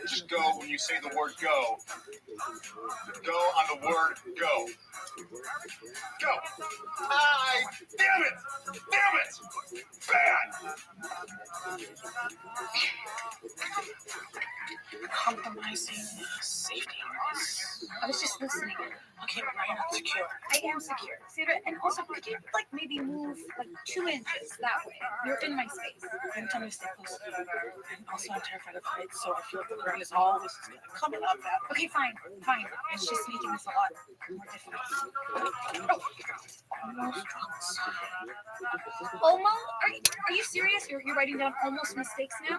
Just go when you say the word go. Go on the word go. Go. Damn it. Damn it. Bad. Compromising safety risks. I was just listening. Okay, but now you're not secure. I am secure. Sandra, and also, could you, like, maybe move, like, 2 inches that way? You're in my space. I'm telling you to stay close to you. And also, I'm terrified of heights, so I feel like the ground is always coming up at me. Okay, fine. It's just making this a lot more difficult. Almost drops. Almost? Are you serious? You're writing down almost mistakes now?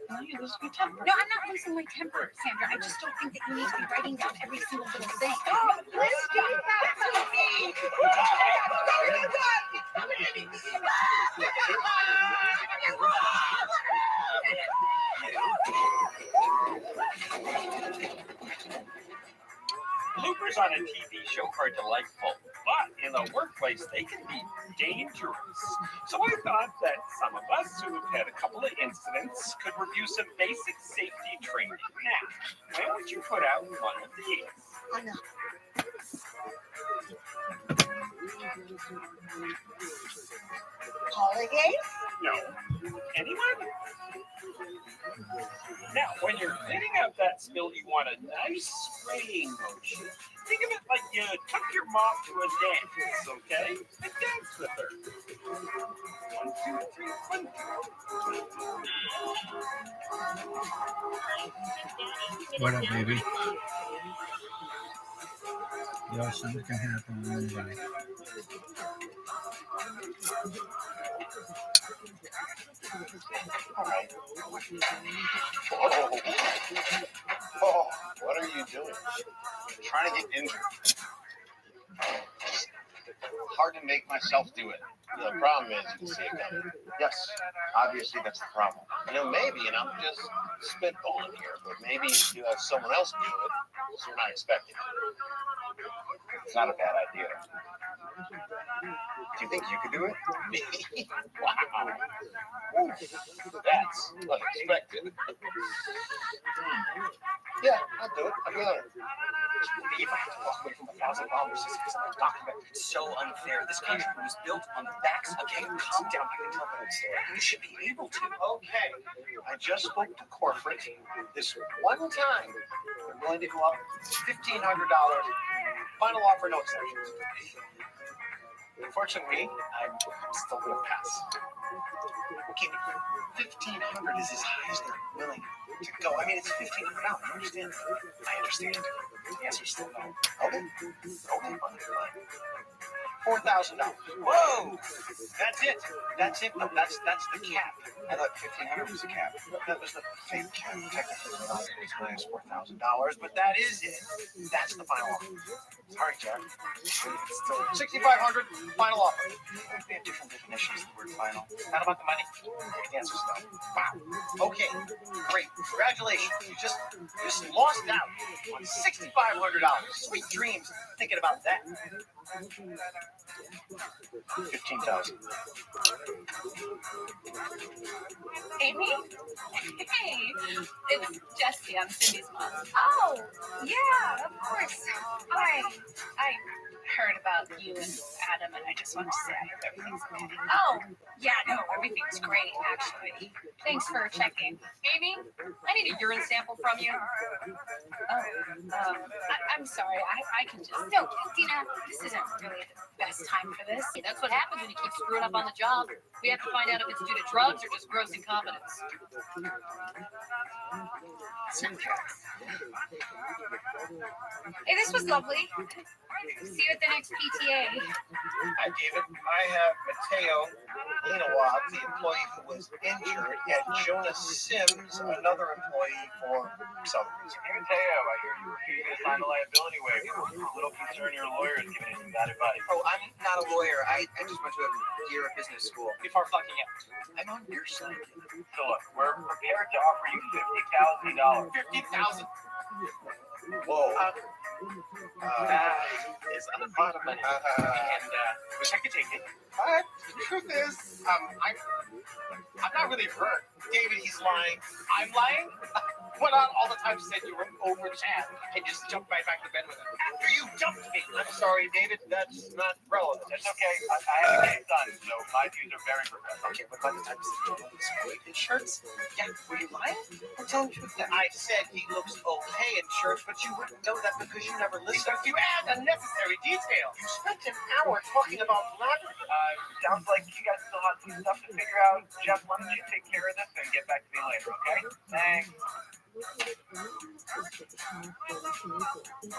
Now you lose your temper. No, I'm not losing my temper, Sandra. I just don't think that you need to be writing down every single little thing. Stop listening back to me! Bloopers on a TV show are delightful, but in the workplace they can be dangerous. So I thought that some of us who've had a couple of incidents could review some basic safety training. Now, when would you put out one of these? Holidays? No. Anyone? Now, when you're cleaning out that spill, you want a nice spraying motion. Think of it like you took your mom to a dance, okay? And dance with her. 1, 2, 3, 1, 2. What up, baby? Yo, something can happen on anybody. All right. Oh, what are you doing? Trying to get injured. Hard to make myself do it. The problem is you can see it coming. Yes, obviously that's the problem. Maybe, and I'm just spitballing here, but maybe you have someone else do it, so you're not expecting it. It's not a bad idea. Do you think you could do it? Wow. That's unexpected. Yeah, I'll do it. I'll be on it. If I have to walk away from $1,000 just because I'm a document, it's so unfair. This country was built on the backs of calm down. I can tell that story. You should be able to. Okay. I just spoke to corporate. This one time, they're willing to go up $1,500. Final offer, no exceptions. Unfortunately, I'm still going to pass. Okay, $1,500 is as high as they're willing to go. I mean, it's $1,500. You understand? I understand. The answer's still no. Okay. Okay, fine. $4,000. Whoa! That's it. That's it. No, that's the cap. I thought 1,500 was the cap. That was the fake cap. Technically, not as high as $4,000, but that is it. That's the final offer. Sorry, Jack. Still 6,500. Final offer. we have different definitions of the word final. Not about the money. The answer's no. Wow. Okay. Great. Congratulations. You just lost out on $6,500. Sweet dreams. Thinking about that. 15,000. Amy? Hey, it's Jessie. I'm Cindy's mom. Oh, yeah, of course. I heard about you and Adam, and I just wanted to say I hope everything's okay. Oh, yeah, no, everything's great, actually. Thanks for checking. Amy, I need a urine sample from you. I'm sorry. I can just... No, Dina, this isn't really the best time for this. That's what happens when you keep screwing up on the job. We have to find out if it's due to drugs or just gross incompetence. It's not drugs. Hey, this was lovely. See you at the next PTA. Hi, David. I have Mateo Inawab, the employee who was injured, and Jonas Sims, another employee for some reason. Hey, Mateo, I hear you refusing to sign a liability waiver. I'm a little concerned your lawyer is giving you some bad advice. Oh, I'm not a lawyer. I just went to a year of business school. Before fucking it. I'm on your side. So look, we're prepared to offer you $50,000. 50,000. Whoa. That is a lot of money. And Wish I could take it. but the truth is, I'm not really hurt. David, he's lying. I'm lying. What on all the time said you were over Chad and just jumped right back to bed with him after you dumped me? I'm sorry, David. That's not relevant. That's okay. I have a case done, so my views are very professional. Okay, what about the time you said he looks great in shirts? Yeah, were you lying? Or telling the truth? I said he looks okay in shirts, but you wouldn't know that because you never listened. Because you add unnecessary details. You spent an hour talking about laundry. Sounds like you guys still have some stuff to figure out. Jeff, why don't you take care of this and get back to me later, okay? Thanks.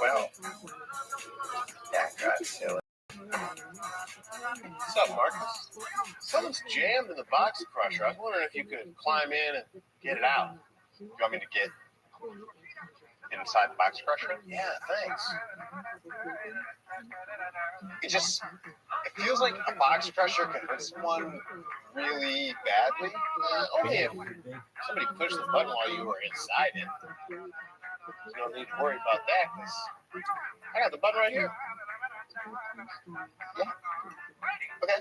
Well, that got silly. What's up, Marcus? Something's jammed in the box crusher. I was wondering if you could climb in and get it out. You want me to get inside the box crusher? Yeah, thanks. It feels like a box crusher can hurt someone really badly. Only if somebody pushed the button while you were inside it. There's no need to worry about that because I got the button right here. Yeah. Okay.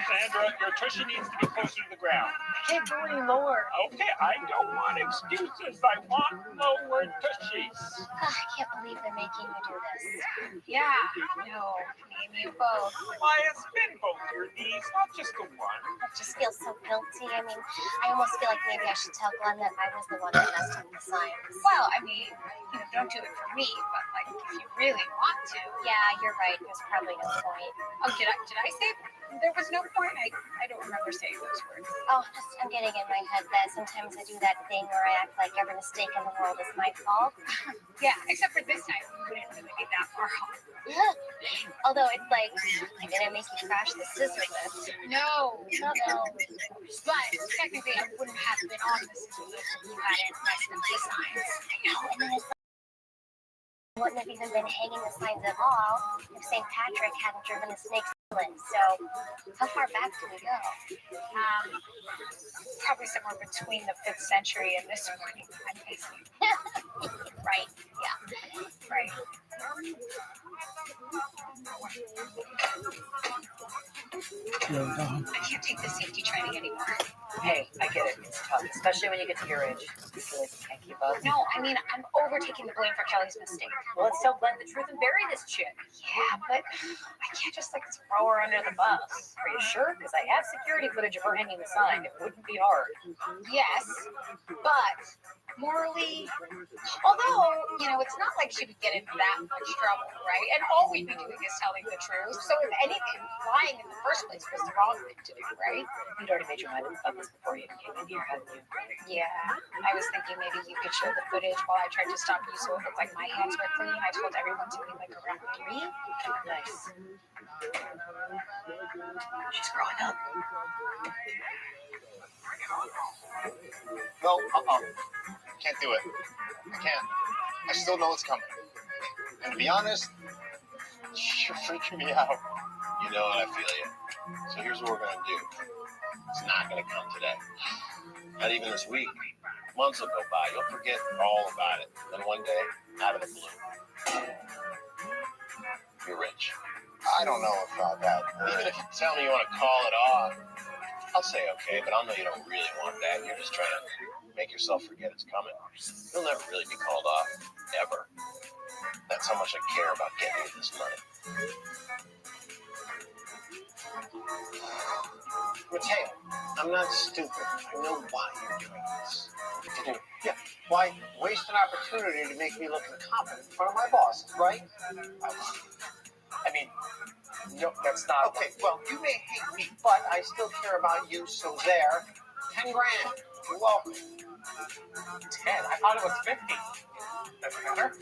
Sandra, your tushy needs to be closer to the ground. I can't go any lower. Okay, I don't want excuses. I want lower tushies. I can't believe they're making you do this. Yeah, no, me and you both. Why, spin both your knees, not just the one. I just feel so guilty. I mean, I almost feel like maybe I should tell Glenn that I was the one that messed up the signs. Well, I mean, don't do it for me, but like if you really want to. Yeah, you're right. There's probably no point. Oh, did I say there was no point? I don't remember saying those words. Oh, I'm getting in my head that sometimes I do that thing where I act like every mistake in the world is my fault. Yeah, except for this time, we didn't really get that far off. Although it's like, I didn't make you crash the scissor lift. No. But technically, I wouldn't have been on this if you hadn't messed up the signs. I know, and then it's wouldn't have even been hanging the signs at all if St. Patrick hadn't driven the snakes in. So, how far back do we go? Probably somewhere between the 5th century and this one. I'm guessing. Right, yeah. Right. I can't take the safety training anymore. Hey, I get it. It's tough, especially when you get to your age. You feel like you can't keep up. No, I mean, I'm overtaking the blame for Kelly's mistake. Well, let's tell Glenn the truth and bury this chick. Yeah, but I can't just like throw her under the bus. Are you sure? Because I have security footage of her hanging the sign. It wouldn't be hard. Yes, but more morally. Although, you know, it's not like she would get in that much trouble, right? And all we'd be doing is telling the truth. So if anything, lying in the first place was the wrong thing to do, right? You'd already made your mind up about this before you even came in here, hadn't you? Yeah, I was thinking maybe you could show the footage while I tried to stop you so it looked like my hands were clean. I told everyone to be like around 3. Nice. She's growing up. No, can't do it. I can't. I still know it's coming. And to be honest, you're freaking me out. You know what? I feel you. So here's what we're going to do. It's not going to come today. Not even this week. Months will go by. You'll forget all about it. Then one day, out of the blue, you're rich. I don't know about that. Even if you tell me you want to call it off, I'll say okay, but I'll know you don't really want that. You're just trying to make yourself forget it's coming. You'll never really be called off, ever. That's how much I care about getting you this money. Mateo, I'm not stupid. I know why you're doing this. Yeah, why waste an opportunity to make me look incompetent in front of my boss, right? I mean, no, that's not... Okay, well, you may hate me, but I still care about you, so there. 10 grand. You're welcome. 10? I thought it was 50. Doesn't matter.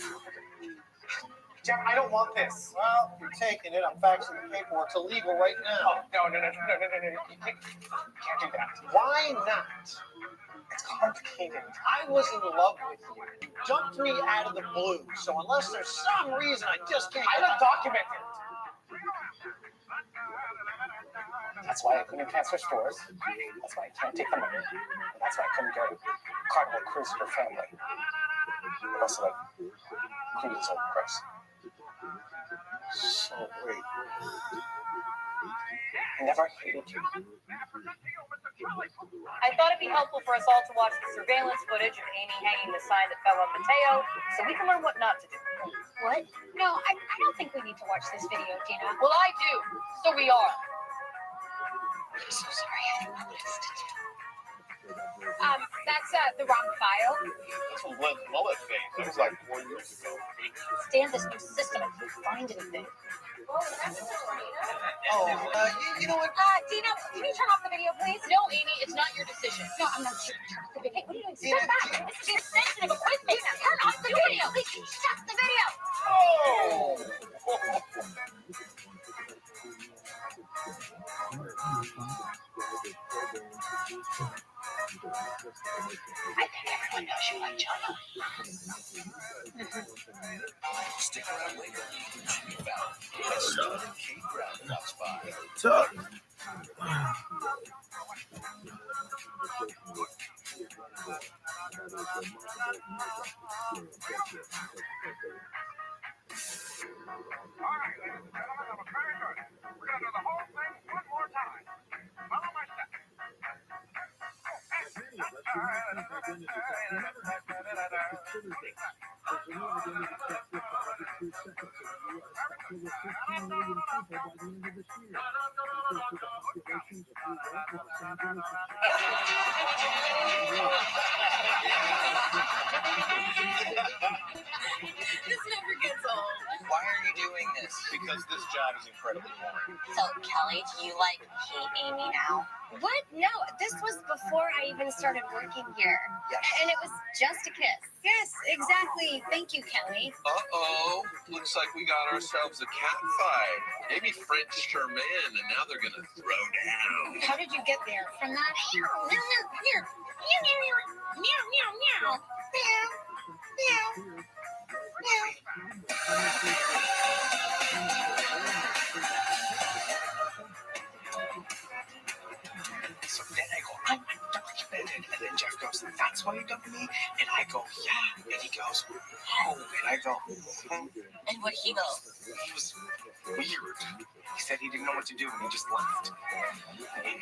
Jeff, I don't want this. Well, you're taking it. I'm faxing the paperwork. It's illegal right Oh, now. no. You can't do that. Why not? It's complicated. I was in love with you. You dumped me out of the blue. So unless there's some reason I just can't... I don't document it. That's why I couldn't transfer stores. That's why I can't take the money. And that's why I couldn't get a Carnival cruise for family. But also, like, cruise is overpriced. So wait. I never hated you. I thought it'd be helpful for us all to watch the surveillance footage of Amy hanging the sign that fell on Mateo, so we can learn what not to do. What? No, I don't think we need to watch this video, Gina. Well, I do. So we are. I'm so sorry, I didn't know what else to do. That's the wrong file. That's a mullet face. That was like 4 years ago. Stand this new system and find anything. You know what? Dina, can you turn off the video, please? No, Amy, it's not your decision. No, I'm not sure. Turn off the video. Hey, what are you doing? Dina, Step back. This is sensitive equipment. Dina, turn off the video. Shut the video. Oh! I think everyone knows you like Jonah. Stick around later. Jimmy Fallon. That's Stone and Kate Brown drops by. This never gets old. Why are you doing this? Because this job is incredibly boring. So, Kelly, do you hate Amy now? What? No, this was before I even started working here. Yes. And it was just a kiss. Yes, exactly. Thank you, Kelly. Uh-oh. Looks like we got ourselves a cat fight. Maybe Frenched her man, and now they're gonna throw down. How did you get there? From that meow, meow, meow, meow, meow, meow, meow, meow, meow, So then I go, I'm undocumented. And then Jeff goes, that's why you dumped me? And I go, yeah. And he goes, oh. And I go, And what did he go? He was weird. He said he didn't know what to do, and he just left. I mean,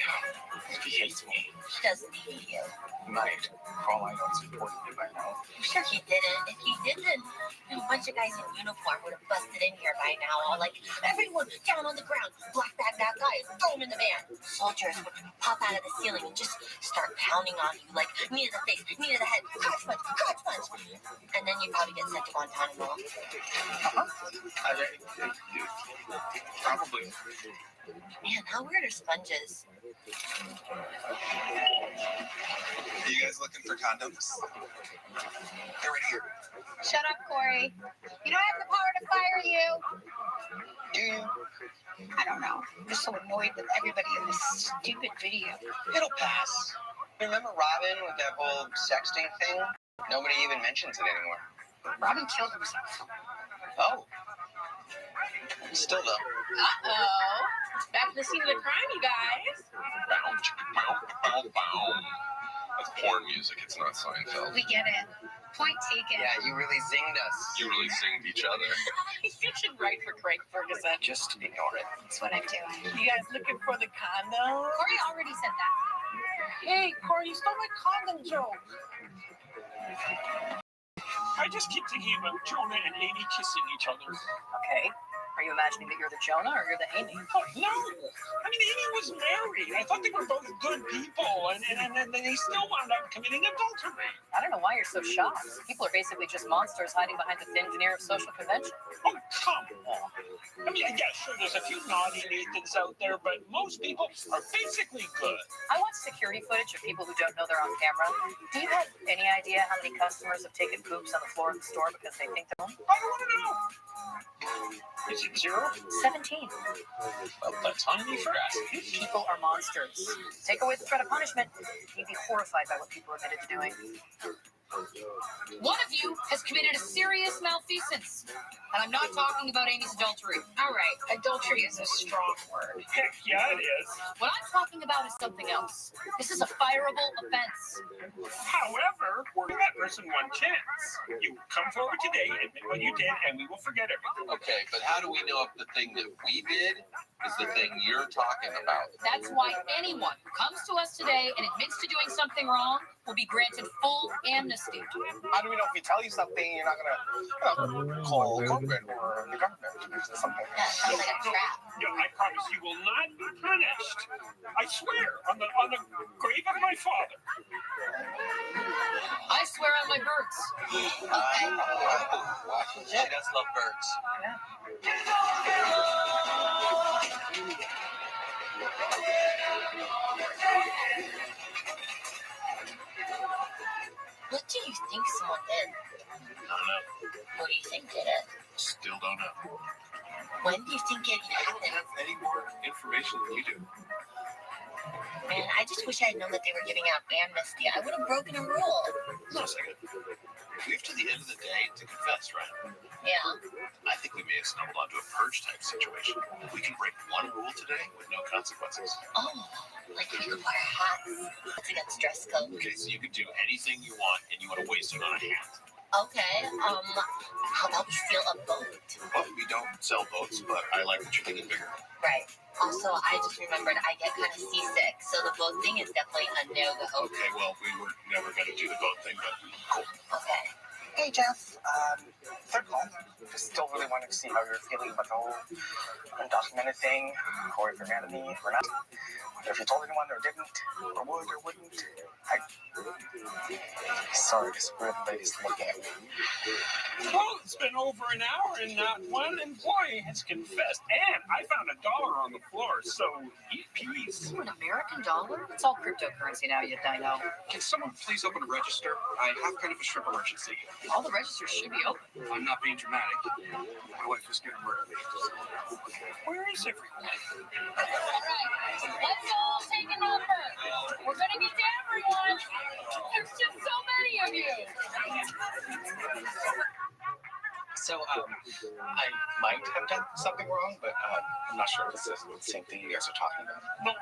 he hates me. He doesn't hate you. He might. For all I know, it's important if I know. I'm sure he didn't. If he didn't, a bunch of guys in uniform would have busted in here by now. All like, everyone down on the ground, black bag that guy, throw him in the van. Soldiers would pop out of the ceiling and just start pounding on you like knee to the face. knee to the head, crotch punch. And then you probably get sent to Guantanamo. Probably. Man, how weird are sponges? Are you guys looking for condoms? They're right here. Shut up, Corey. You don't have the power to fire you. Do you? I don't know. I'm just so annoyed with everybody in this stupid video. It'll pass. Remember Robin with that whole sexting thing? Nobody even mentions it anymore. Robin killed himself. Oh. Still though. Uh-oh. Back to the scene of the crime, you guys. Bow, chicka, bow, bow, bow. That's porn music. It's not Seinfeld. We get it. Point taken. Yeah, you really zinged us. You really singed each other. You should write for Craig Ferguson. Just ignore it. That's what I'm doing. You guys looking for the condom? Corey already said that. Hey, Corey, you stole my condom joke. I just keep thinking about Jonah and Amy kissing each other. Okay. Are you imagining that you're the Jonah or you're the Amy? Oh, no. I mean, Amy was married. I thought they were both good people, and they still wound up committing adultery. I don't know why you're so shocked. People are basically just monsters hiding behind the thin veneer of social convention. Oh, come on. I mean, yeah, sure, there's a few naughty Nathans out there, but most people are basically good. I watch security footage of people who don't know they're on camera. Do you have any idea how many customers have taken poops on the floor of the store because they think they're home? I don't want to know. Is it 0? 17. Well, that's on me for asking. People are monsters. Take away the threat of punishment, you'd be horrified by what people are admitted to doing. One of you has committed a serious malfeasance. And I'm not talking about Amy's adultery. All right, adultery is a strong word. Heck yeah, it is. What I'm talking about is something else. This is a fireable offense. However, we're giving that person one chance. You come forward today, admit what you did, and we will forget everything. Okay, but how do we know if the thing that we did is the thing you're talking about? That's why anyone who comes to us today and admits to doing something wrong will be granted full amnesty. How do we know if we tell you something, you're not gonna call corporate or the government or something? That sounds like a trap. No, I promise you will not be punished. I swear on the grave of my father. I swear on my birds. Okay. She does love birds. What do you think someone did? I don't know. Who do you think did it? Still don't know. When do you think it I don't happened? have any more information than you do. Man, I just wish I had known that they were giving out amnesty. I would have broken a rule. Hold on a second. We have to the end of the day to confess, right? Yeah. I think we may have stumbled onto a purge type situation. We can break one rule today with no consequences. Oh, like we could wear hats. That's against dress code. Okay, so you can do anything you want and you want to waste it on a hat. Okay. How about we steal a boat? Well, we don't sell boats, but I like that you're thinking bigger. Right. Also, I just remembered I get kind of seasick, so the boat thing is definitely a no-go. Okay, well, we were never going to do the boat thing, but cool. Okay. Hey, Jeff. Third call. Just still really wanting to see how you're feeling about the whole undocumented thing, or if you're mad at me or not. If you told anyone or didn't, or would or wouldn't. Sorry, this weird lady's looking at me. Well, it's been over an hour and not one employee has confessed. And I found $1 on the floor, so eat peace. Ooh, an American dollar? It's all cryptocurrency now, you dino. Can someone please open a register? I have kind of a shrimp emergency. All the registers should be open. I'm not being dramatic. My wife was getting murdered. Where is everyone? All right. Let's all take a number. We're going to get to everyone. There's just so many of you. So, I might have done something wrong, but I'm not sure if this is the same thing you guys are talking about. No.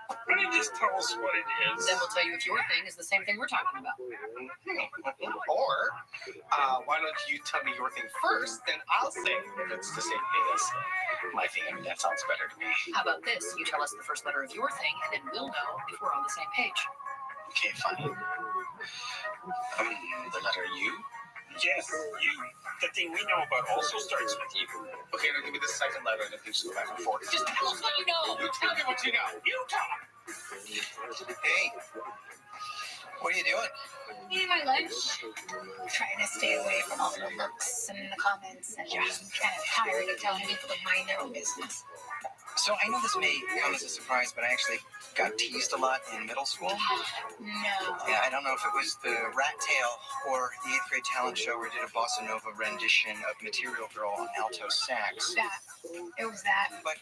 Why don't you just tell us what it is? Then we'll tell you if your thing is the same thing we're talking about. Or, why don't you tell me your thing first, then I'll say if it's the same thing as my thing. I mean, that sounds better to me. How about this? You tell us the first letter of your thing, and then we'll know if we're on the same page. Okay, fine. The letter U? Yes, you. The thing we know about also starts with you. Okay, now give me the second letter and then you just go back and forth. Just tell us what you know. You tell me what you know. You talk. Hey. What are you doing? Eating my lunch. Trying to stay away from all the looks and the comments, and just kind of tired of telling people to mind their own business. So I know this may come as a surprise, but I actually got teased a lot in middle school. No. Yeah, I don't know if it was the Rat Tail or the 8th grade talent show where I did a bossa nova rendition of Material Girl on alto sax. It was that. But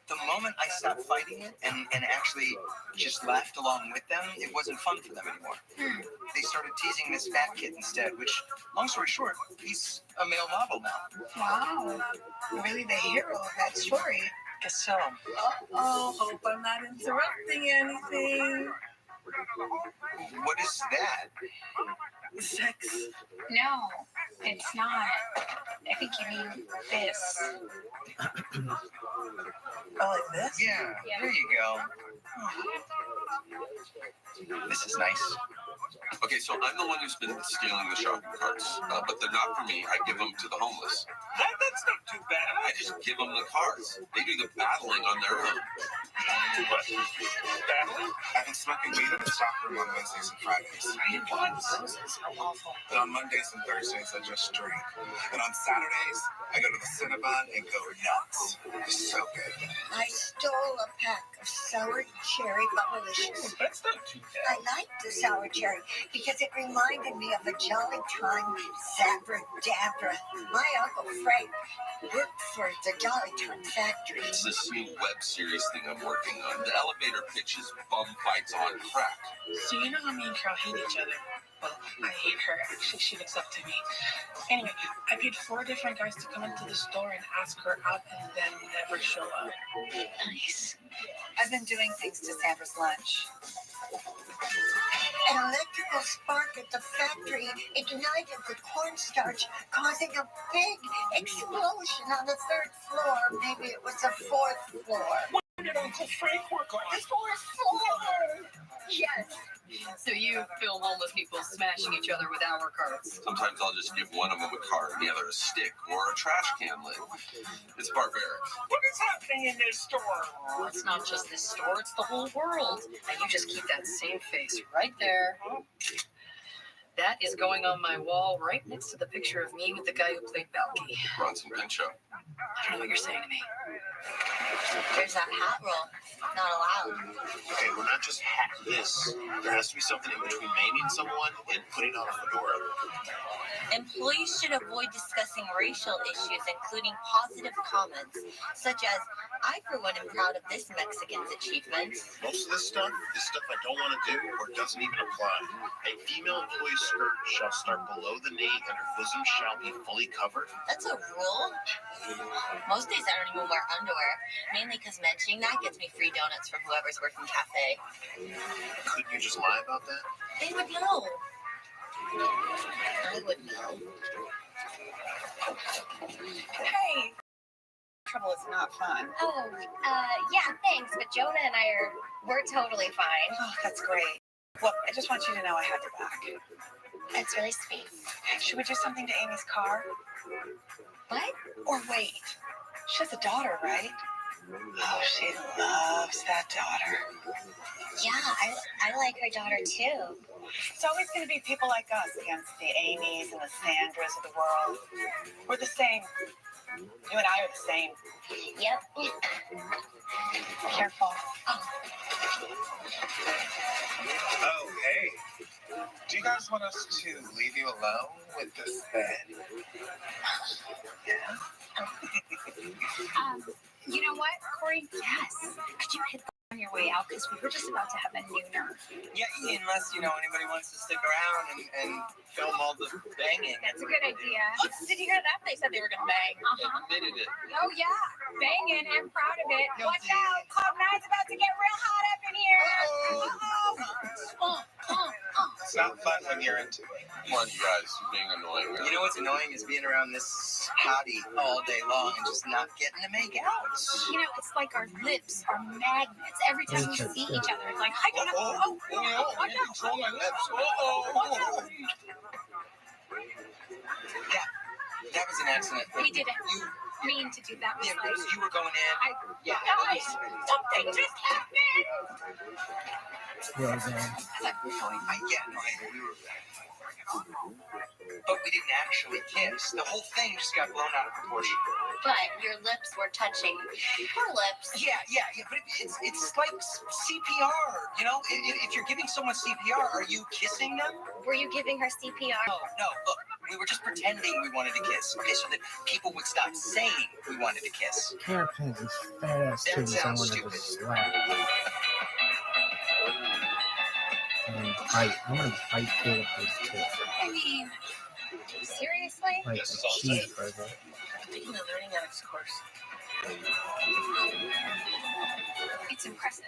the moment I stopped fighting it and actually just laughed along with them, it wasn't fun for them anymore. They started teasing this fat kid instead, which, long story short, he's a male model now. Wow. Really the hero of that story. Guess so. Uh-oh, hope I'm not interrupting anything. What is that? Sex. No, it's not. I think you mean this. Oh, like this? Yeah, there you go. This is nice. Okay, so I'm the one who's been stealing the shopping carts, but they're not for me. I give them to the homeless. That's not too bad. I just give them the carts. They do the battling on their own. What? Battling? I've been smoking weed in the stock room on Wednesdays and Fridays. And on Mondays and Thursdays, I just drink. And on Saturdays, I go to the Cinnabon and go nuts. It's so good. I stole a pack of sour cherry bubblicious. That's not too bad. I liked the sour cherry because it reminded me of a jolly time Zabra-Dabra. My Uncle Frank worked for the Jolly Time factory. It's this new web series thing I'm working on. The elevator pitch is bum fights on crack. So you know how me and Carol hate each other? Well, I hate her. Actually, she looks up to me. Anyway, I paid 4 different guys to come into the store and ask her out and then never show up. Nice. I've been doing things to Sandra's lunch. An electrical spark at the factory ignited the cornstarch, causing a big explosion on the 3rd floor. Maybe it was the 4th floor. Where did Uncle Frank work on? The 4th floor! Yes. So you film homeless people smashing each other with our carts. Sometimes I'll just give one of them a cart and the other a stick or a trash can lid. It's barbaric. What is happening in this store? Oh, it's not just this store, it's the whole world. And you just keep that same face right there. That is going on my wall right next to the picture of me with the guy who played Balky. Bronson Pinchot. I don't know what you're saying to me. There's that hat roll. Not allowed. Okay, we're not just hack this. There has to be something in between maiming someone and putting on a fedora. Employees should avoid discussing racial issues, including positive comments, such as, I for one am proud of this Mexican's achievement. Most of this stuff is stuff I don't want to do or doesn't even apply. A female employee's skirt shall start below the knee and her bosom shall be fully covered. That's a rule. Most days I don't even wear underwear, mainly because mentioning that gets me free donuts from whoever's working cafe. Couldn't you just lie about that? They would know. I would know. Hey! Trouble is not fun. Oh, yeah, thanks, but Jonah and we're totally fine. Oh, that's great. Well, I just want you to know I have your back. That's really sweet. Should we do something to Amy's car? What? Or wait. She has a daughter, right? Oh, she loves that daughter. Yeah, I like her daughter too. It's always going to be people like us against the Amy's and the Sandras of the world. We're the same. You and I are the same. Yep. Careful. Oh, hey. Do you guys want us to leave you alone with this bed? Yeah? You know what, Corey? Yes. Could you hit on your way out? Because we were just about to have a nooner. Yeah, unless, anybody wants to stick around and film all the banging. That's a good idea. Did you hear that? They said they were going to bang. Admitted it. Oh, yeah. Banging and proud of it. Watch out. Club 9's about to get real hot up in here. It's not fun when you're into it. Come on, you guys. You're being annoying. You know what's annoying is being around this hottie all day long and just not getting to make out. You know, it's like our lips are magnets. Every time we see each other, it's like, I don't know. I control my lips. Yeah, that was an accident. We didn't mean to do that. Yeah, because you were going in. Guys, something just happened. Yeah, man. But we didn't actually kiss. The whole thing just got blown out of proportion. But your lips were touching her lips. Yeah, but it's like CPR, you know? If you're giving someone CPR, are you kissing them? Were you giving her CPR? No, look, we were just pretending we wanted to kiss, okay, so that people would stop saying we wanted to kiss. Can't plant these fat ass That titties I sounds wanted to stupid. slap. And bite. I'm gonna bite Caleb this too. I mean, seriously? Like a cheeseburger. Taking a learning arts course. It's impressive.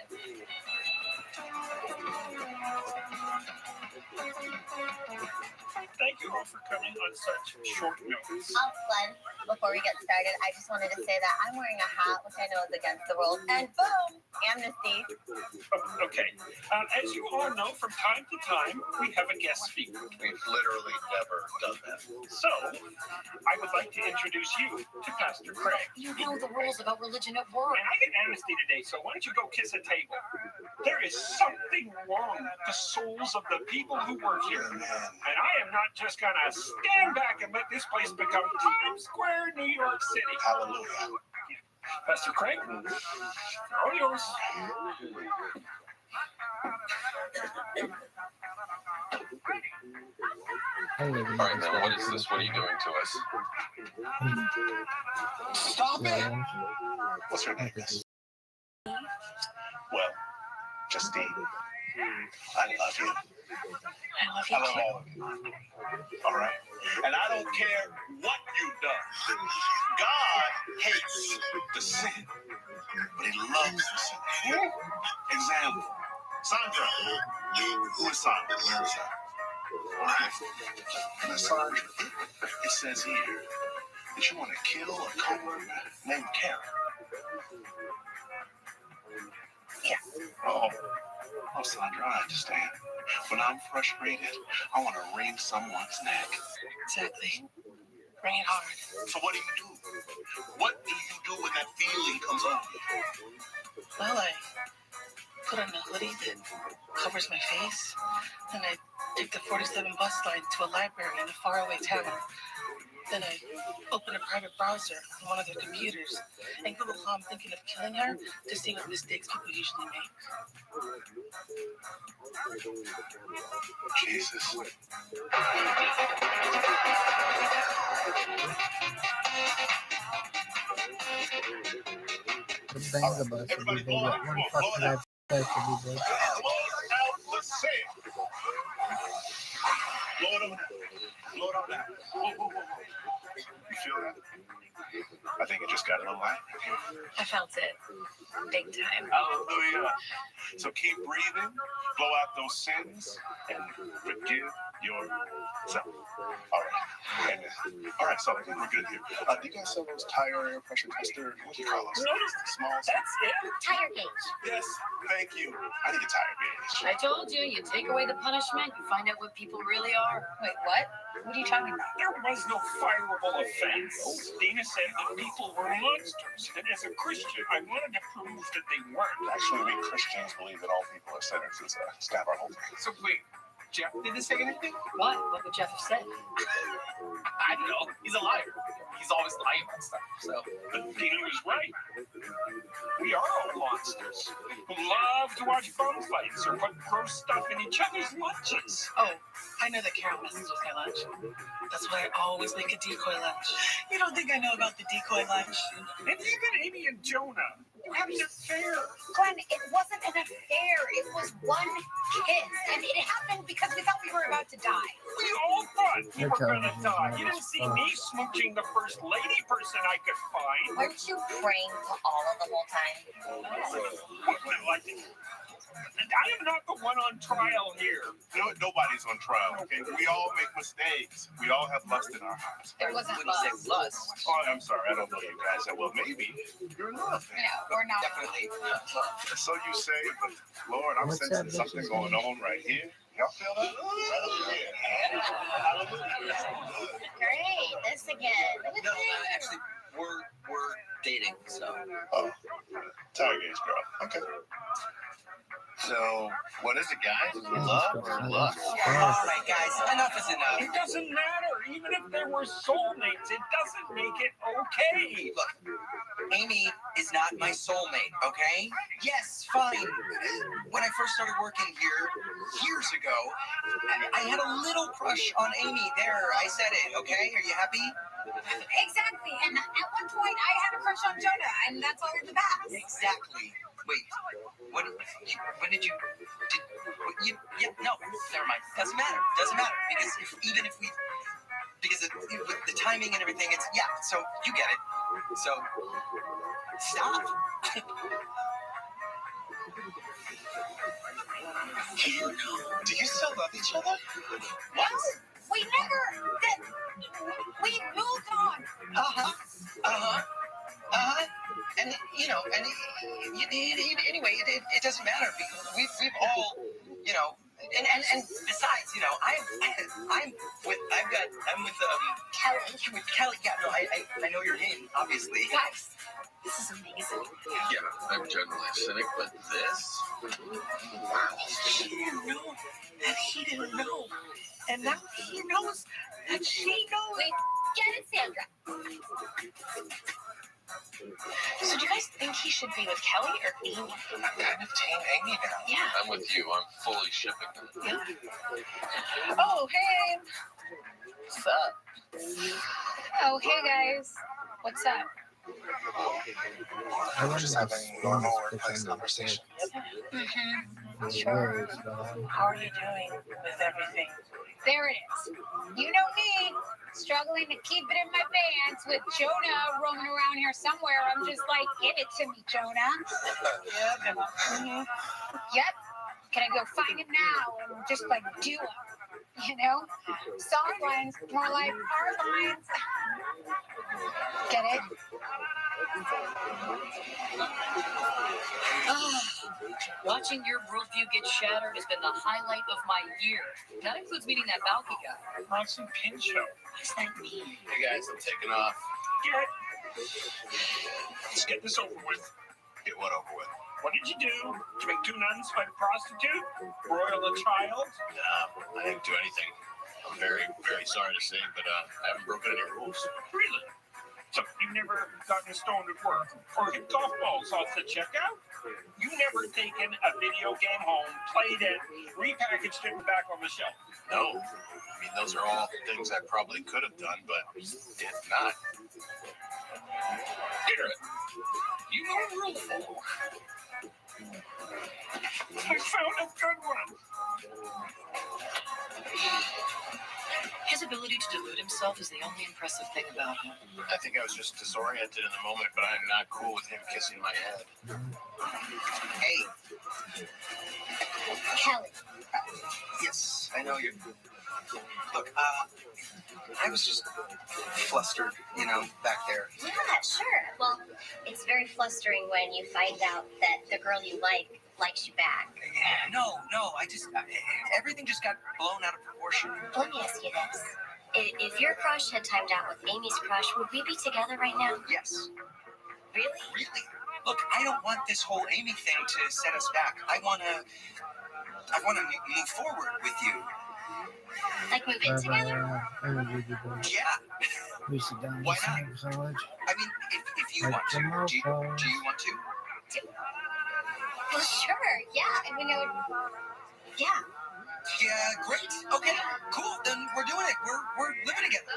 Thank you all for coming on such short notice. Glenn, before we get started, I just wanted to say that I'm wearing a hat, which I know is against the rules, and boom, amnesty. Okay. As you all know, from time to time, we have a guest speaker. We've literally never done that. So, I would like to introduce you to Pastor Craig. You know the rules about religion at work. And I get amnesty today, so why don't you go kiss a table? There is something wrong with the souls of the people who work here. And I am not just going to stand back and let this place become Times Square, New York City. Hallelujah. Pastor Craig, they're all yours. All right, man, what is this? What are you doing to us? Stop it! What's your name? Well, Justine, I love you. I love you I love too. all of you. All right? And I don't care what you've done. God hates the sin, but he loves the sin. Example, Sandra. Who is Sandra? Where is that? All right. And Sandra, it says here that you want to kill a coworker named Karen. Yeah. Oh, Sandra, I understand. When I'm frustrated, I want to wring someone's neck. Exactly. Bring it hard. So what do you do? What do you do when that feeling comes on? Well, I put on a hoodie that covers my face, then I take the 47 bus line to a library in a faraway town. Then I open a private browser on one of their computers and Google how I'm thinking of killing her to see what mistakes people usually make. Jesus. The bang the bus would be big. What the fuck did I say should be big? Lord on that. Lord on that. Whoa, whoa, whoa, whoa. You feel that? I think it just got a little light. I felt it. Big time. Hallelujah. So keep breathing, blow out those sins, and forgive yourself. All right. All right, so I think we're good here. Do you guys sell those tire pressure tester? What do you call those? Small. That's it. Tire gauge. Yes, thank you. I need a tire gauge. I told you, you take away the punishment, you find out what people really are. Wait, what? What are you talking about? There was no fireable offense. Dana said that people were monsters, and as a Christian, I wanted to prove that they weren't. Actually, we Christians believe that all people are sinners. It's kind of our whole thing. So wait, Jeff didn't say anything? What? What would Jeff have said? I don't know. He's a liar. He's always lying about stuff. So, But Dana was right. We are all monsters who love to watch phone fights or put gross stuff in each other's lunches. Oh, I know that Carol messes with my lunch. That's why I always make a decoy lunch. You don't think I know about the decoy lunch? And even Amy and Jonah, you had an affair. Glenn, it wasn't an affair. It was one kiss. And it happened because we thought we were about to die. We all thought we were gonna die. You didn't see me smooching the first lady person I could find. Weren't you praying to Allah the whole time? I am not the one on trial here. Nobody's on trial, okay? We all make mistakes. We all have lust in our hearts. There wasn't when you say lust, Oh, I'm sorry. I don't know you guys that well. Maybe you're in love. No, we're not. definitely. So you say, but Lord, I'm What's sensing that something bitch's going name? on right here. Y'all feel that? Hallelujah. Great, this again. No, actually, we're dating, so. Oh, tire gauge girl. Okay. So, what is it, guys? Love or lust? All right, guys, enough is enough. It doesn't matter. Even if they were soulmates, it doesn't make it okay. Look, Amy is not my soulmate, okay? Yes, fine. When I first started working here years ago, I had a little crush on Amy. There, I said it, okay? Are you happy? Exactly. And at one point, I had a crush on Jonah, and that's all in the past. Exactly. Wait, when did you? No, never mind. Doesn't matter. Doesn't matter because with the timing and everything, it's yeah. So you get it. So stop. Do you still love each other? What? We moved on. And anyway, it doesn't matter because we've all, and besides, I'm with Kelly. With Kelly. Yeah, no, I know your name, obviously. Guys, this is amazing. Yeah, I'm generally a cynic, but this? Wow. She didn't know that he didn't know. And now he knows that she knows. Wait, get it, Sandra. So do you guys think he should be with Kelly or Amy? I'm kind of team Amy now. Yeah. I'm with you. I'm fully shipping them. Yeah. Oh, hey. What's up? Oh, hey guys. What's up? We're just having normal workplace conversations. Sure. How are you doing with everything? There it is. You know me, struggling to keep it in my pants with Jonah roaming around here somewhere. I'm just like, give it to me, Jonah. Yep. Can I go find him now and just like do him? Soft lines, more like hard lines. Get it? Watching your worldview get shattered has been the highlight of my year. That includes meeting that Balky guy. Monty Pinchot. What does that mean? Hey guys, I'm taking off. Let's get this over with. Get what over with? What did you do? Did you make 2 nuns fight a prostitute? Broil a child? Nah, I didn't do anything. I'm very, very sorry to say, but I haven't broken any rules. Really? So you've never gotten stoned at work or hit golf balls off the checkout? You never taken a video game home, played it, repackaged it and back on the shelf? No. I mean, those are all things I probably could have done, but did not. Hear it. You know rule follow. I found a good one. His ability to delude himself is the only impressive thing about him. I think I was just disoriented in the moment, but I'm not cool with him kissing my head. Hey, Kelly. yes, I know you're. Look, I was just flustered, back there. Yeah, sure. Well, it's very flustering when you find out that the girl you like likes you back. No, everything just got blown out of proportion. Let me ask you this. If your crush had timed out with Amy's crush, would we be together right now? Yes. Really? Really? Look, I don't want this whole Amy thing to set us back. I want to move forward with you. Like move in together? Yeah. Why not? I mean, if you want to. Do you want to? Well, sure. Yeah. I mean, yeah. Yeah, great. Okay, cool. Then we're doing it. We're living together.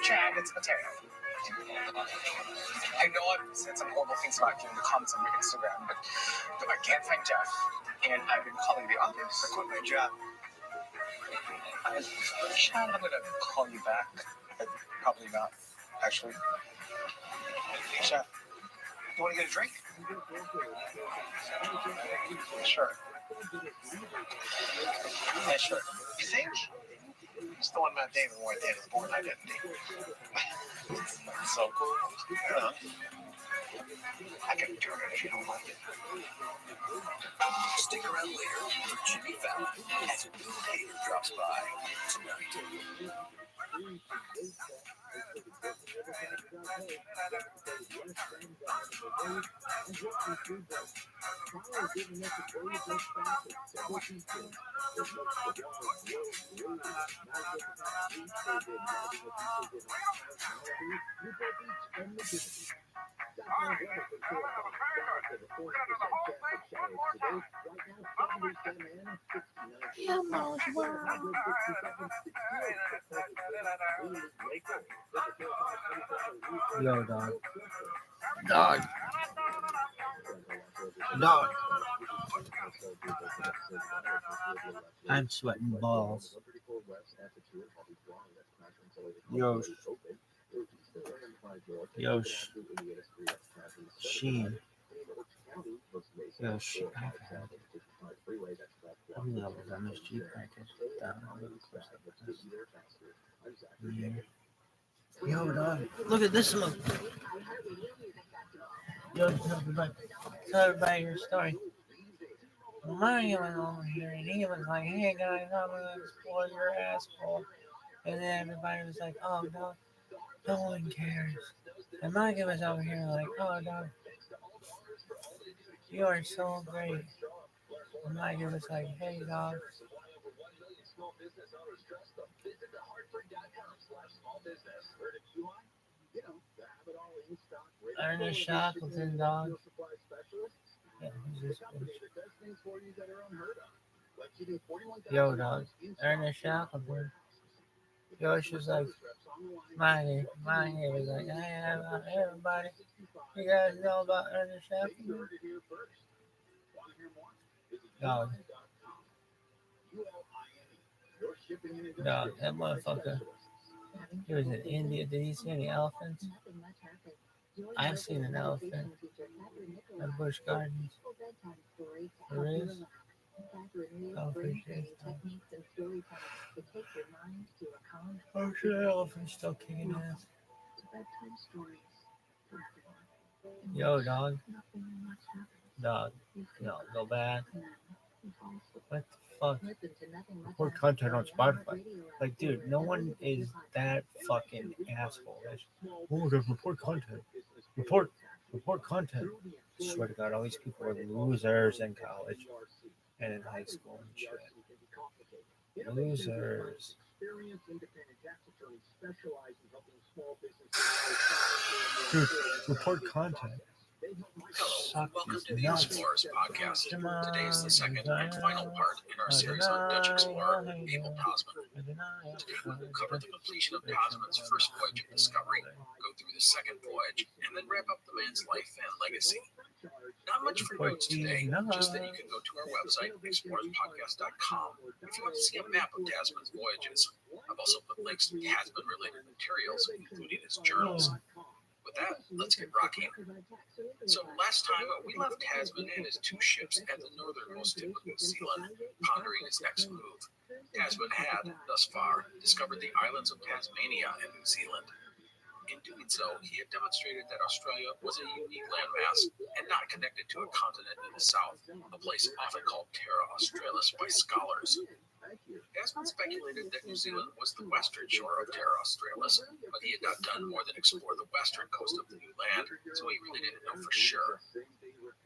Chad, it's Mateo. I know I've said some horrible things about you in the comments on your Instagram, but I can't find Jeff, and I've been calling the office. I quit my job. Chad, I'm gonna call you back. Probably not, actually. Chef, you want to get a drink? Sure. Yeah, sure. You think? It's the one Matt Damon wore at the end of the Born Identity. So cool. Yeah. I can do it if you don't like it. Stick around later for Jimmy Fallon as Bill Hader drops by tonight. Yo, dog. Dog. Dog. I'm sweating balls. Yo. Yo. Sheen. Yo, Sheen. I've had levels on this Jeep package down over the course of this year. Yo, dog. Look at this one. Yo, tell everybody your story. Mario went over here and he was like, hey guys, I'm gonna explore your asshole. And then everybody was like, oh no, no one cares. And Micah was over here like, oh no, you are so great. And Micah was like, hey dog. Ernest Shackleton, dog. Yeah, who's this bitch? Yo, dog. Ernest Shackleton. Yo, she was like, my name was like, hey, everybody, you guys know about Ernest Shackleton? Dog. Dog, that motherfucker. He was in India. Did he see any elephants? I've seen an elephant at Busch Gardens. There is? Oh, for sure. Oh, sure, elephant's still kicking ass. Yo, dog. Dog. No, go back. What the fuck? Report content on Spotify. Like, dude, no one is that fucking asshole. Oh, there's report content. Report content. I swear to God, all these people are losers in college and in high school and shit. Losers. Dude, report content. Hello, welcome to the Explorers Podcast. Today is the second and final part in our series on Dutch explorer Abel Tasman. Today we will cover the completion of Tasman's first voyage of discovery, go through the second voyage, and then wrap up the man's life and legacy. Not much for notes today, just that you can go to our website, explorerspodcast.com, if you want to see a map of Tasman's voyages. I've also put links to Tasman-related materials, including his journals. With that, let's get rocking. So last time, we left Tasman and his two ships at the northernmost tip of New Zealand, pondering his next move. Tasman had, thus far, discovered the islands of Tasmania and New Zealand. In doing so, he had demonstrated that Australia was a unique landmass and not connected to a continent in the south, a place often called Terra Australis by scholars. Tasman speculated that New Zealand was the western shore of Terra Australis, but he had not done more than explore the western coast of the new land, so he really didn't know for sure.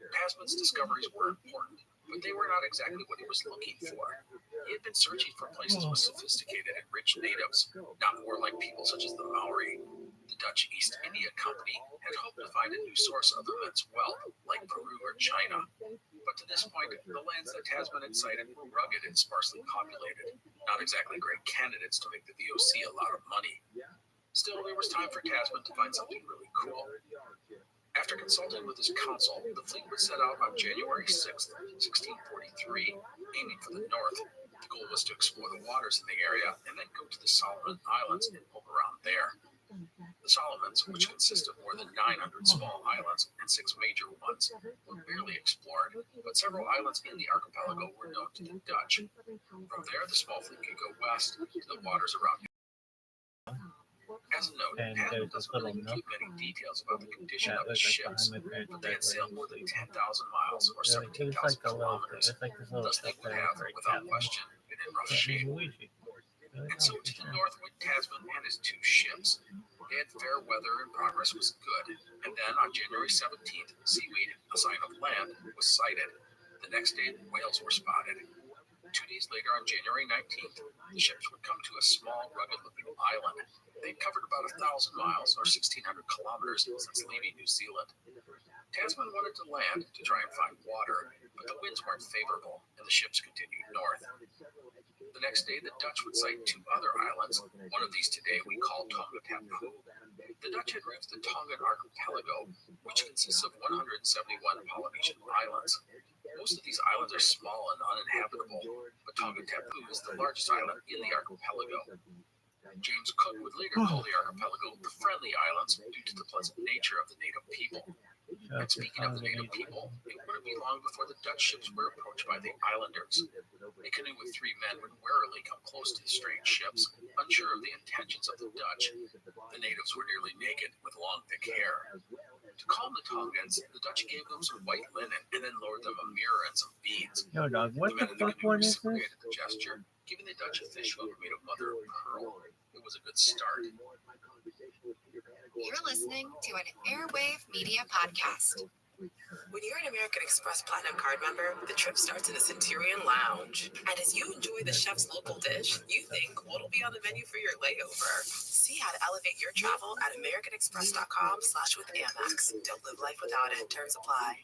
Tasman's discoveries were important, but they were not exactly what he was looking for. He had been searching for places with sophisticated and rich natives, not warlike people such as the Maori. The Dutch East India Company had hoped to find a new source of immense wealth, like Peru or China. But to this point, the lands that Tasman had sighted were rugged and sparsely populated, not exactly great candidates to make the VOC a lot of money. Still, there was time for Tasman to find something really cool. After consulting with his council, the fleet would set out on January 6th, 1643, aiming for the north. The goal was to explore the waters in the area and then go to the Solomon Islands and poke around there. The Solomons, which consist of more than 900 small islands and 6 major ones, were barely explored, but several islands in the archipelago were known to the Dutch. From there, the small fleet could go west to the waters around. As a note, Tasman doesn't really give many details about the condition of his ships, but they had sailed more than 10,000 miles or 17,000 kilometers, thus they would have, without question, been in rough shape. And so to the north went Tasman and his two ships. They had fair weather and progress was good. And then on January 17th, seaweed, a sign of land, was sighted. The next day, whales were spotted. 2 days later, on January 19th, the ships would come to a small, rugged-looking island. They'd covered about 1,000 miles, or 1,600 kilometers, since leaving New Zealand. Tasman wanted to land to try and find water, but the winds weren't favorable, and the ships continued north. The next day, the Dutch would sight 2 other islands. One of these today we call Tonga Tapu. The Dutch had reached the Tongan archipelago, which consists of 171 Polynesian islands. Most of these islands are small and uninhabitable, but Tonga Tapu is the largest island in the archipelago. James Cook would later call the archipelago the Friendly Islands due to the pleasant nature of the native people. And speaking of the native people, it wouldn't be long before the Dutch ships were approached by the islanders. A canoe with 3 men would warily come close to the strange ships, unsure of the intentions of the Dutch. The natives were nearly naked, with long, thick hair. To calm the Tongans, the Dutch gave them some white linen and then lowered them a mirror and some beads. Yo, dog, what the fuck one is this? The gesture, giving the Dutch a fish hook made of mother of pearl. It was a good start. You're listening to an Airwave Media Podcast. When you're an American Express Platinum Card member, the trip starts in the Centurion Lounge. And as you enjoy the chef's local dish, you think, what'll be on the menu for your layover? See how to elevate your travel at americanexpress.com/withAmex. Don't live life without it. Terms apply.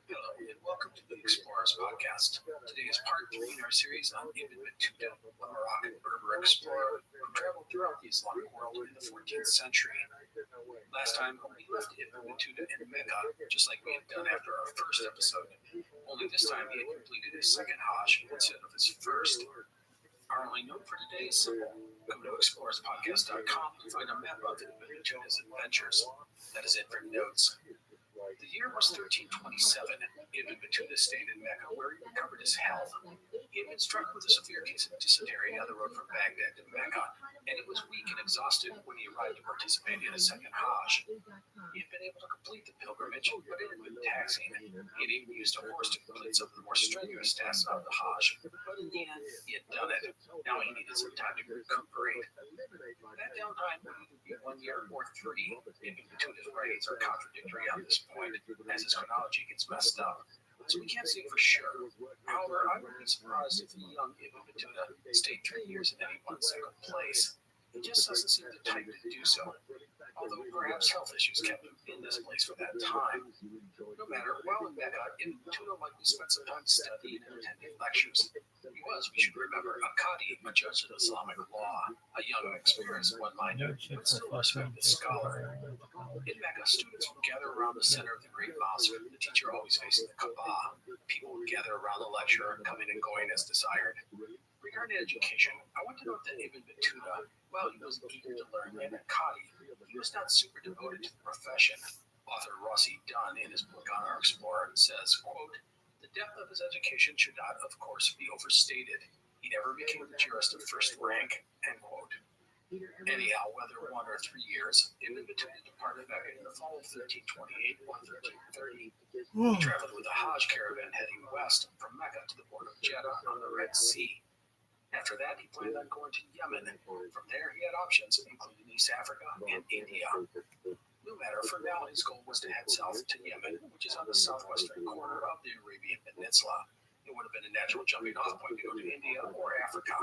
Hello, and welcome to the Explorers Podcast. Today is part 3 in our series on Ibn Battuta, a Moroccan Berber explorer who traveled throughout the Islamic world in the 14th century. Last time, we left Ibn Battuta in Mecca, just like we had done after our first episode. Only this time, he had completed his second Hajj instead of his first. Our only note for today is simple. Go to explorerspodcast.com to find a map of Ibn Battuta's adventures. That is it for notes. The year was 1327. Ibn Battuta stayed in Mecca where he recovered his health. He had been struck with a severe case of dysentery on the road from Baghdad to Mecca, and he was weak and exhausted when he arrived to participate in his second Hajj. He had been able to complete the pilgrimage, but it had been taxing. He had even used a horse to complete some of the more strenuous tasks of the Hajj, but in the end, he had done it. Now he needed some time to recuperate. That downtime would either be 1 year or 3. Ibn Battuta's writings are contradictory on this point, as his chronology gets messed up. So we can't say for sure. However, I wouldn't be surprised if the young Ibn Battuta stayed 3 years in any one single place. He just doesn't seem the type to do so. Although perhaps health issues kept him in this place for that time. No matter, while in Mecca, Ibn Battuta likely spent some time studying and attending lectures. He was, we should remember, a Qadi, a judge of Islamic law. A young and experienced one, mind you, but still a respected scholar. In Mecca, students would gather around the center of the great mosque, the teacher always facing the Kaaba. People would gather around the lecturer, coming and going as desired. Regarding education, I want to note that Ibn Battuta, while he was eager to learn and a Qadi, he was not super devoted to the profession. Author Rossi Dunn, in his book on our explorer, says, quote, "The depth of his education should not, of course, be overstated. He never became a jurist of first rank," end quote. Anyhow, whether 1 or 3 years, Ibn Battuta departed Mecca in the fall of 1328 or 1330. He traveled with a Hajj caravan heading west from Mecca to the port of Jeddah on the Red Sea. After that, he planned on going to Yemen. From there, he had options, including East Africa and India. No matter, for now, his goal was to head south to Yemen, which is on the southwestern corner of the Arabian Peninsula. It would have been a natural jumping-off point to go to India or Africa.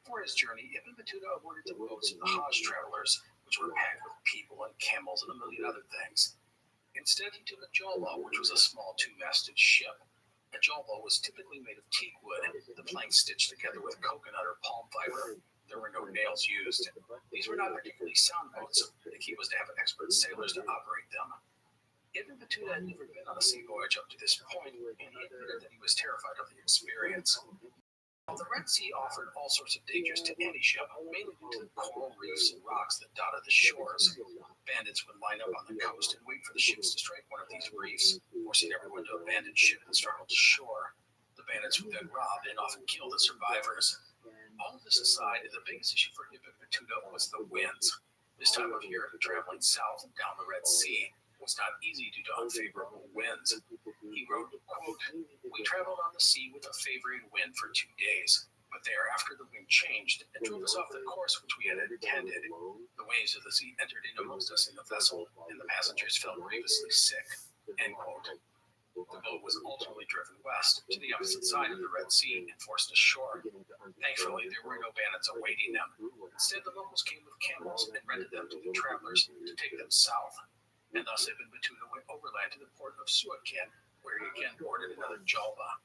For his journey, Ibn Battuta avoided the boats of the Hajj travelers, which were packed with people and camels and a million other things. Instead, he took a jawla, which was a small 2-masted ship. A jawla was typically made of teak wood, the planks stitched together with coconut or palm fiber. There were no nails used. These were not particularly sound boats. The key was to have expert sailors to operate them. Ibn Battuta had never been on a sea voyage up to this point, and he admitted that he was terrified of the experience. While the Red Sea offered all sorts of dangers to any ship, mainly due to the coral reefs and rocks that dotted the shores. Bandits would line up on the coast and wait for the ships to strike one of these reefs, forcing everyone to abandon ship and struggle to shore. The bandits would then rob and often kill the survivors. All of this aside, the biggest issue for Ibn Battuta was the winds. This time of year, traveling south down the Red Sea was was not easy due to unfavorable winds. He wrote, quote, "We traveled on the sea with a favoring wind for 2 days, but thereafter the wind changed and drove us off the course which we had intended. The waves of the sea entered in amongst us in the vessel, and the passengers fell grievously sick," end quote. The boat was ultimately driven west to the opposite side of the Red Sea and forced ashore. Thankfully, there were no bandits awaiting them. Instead, the locals came with camels and rented them to the travelers to take them south. And thus Ibn Battuta went overland to the port of Suakin, where he again boarded another jalba.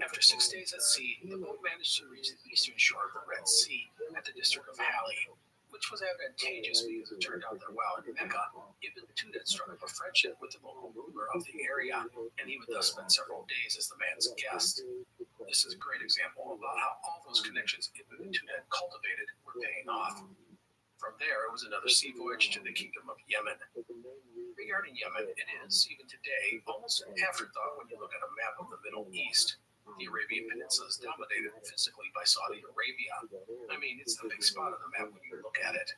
After 6 days at sea, the boat managed to reach the eastern shore of the Red Sea at the district of Hali, which was advantageous because it turned out that while in Mecca, Ibn Battuta had struck up a friendship with the local ruler of the area, and he would thus spend several days as the man's guest. This is a great example about how all those connections Ibn Battuta had cultivated were paying off. From there, it was another sea voyage to the kingdom of Yemen. Regarding Yemen, it is, even today, almost an afterthought when you look at a map of the Middle East. The Arabian Peninsula is dominated physically by Saudi Arabia. I mean, it's the big spot on the map when you look at it.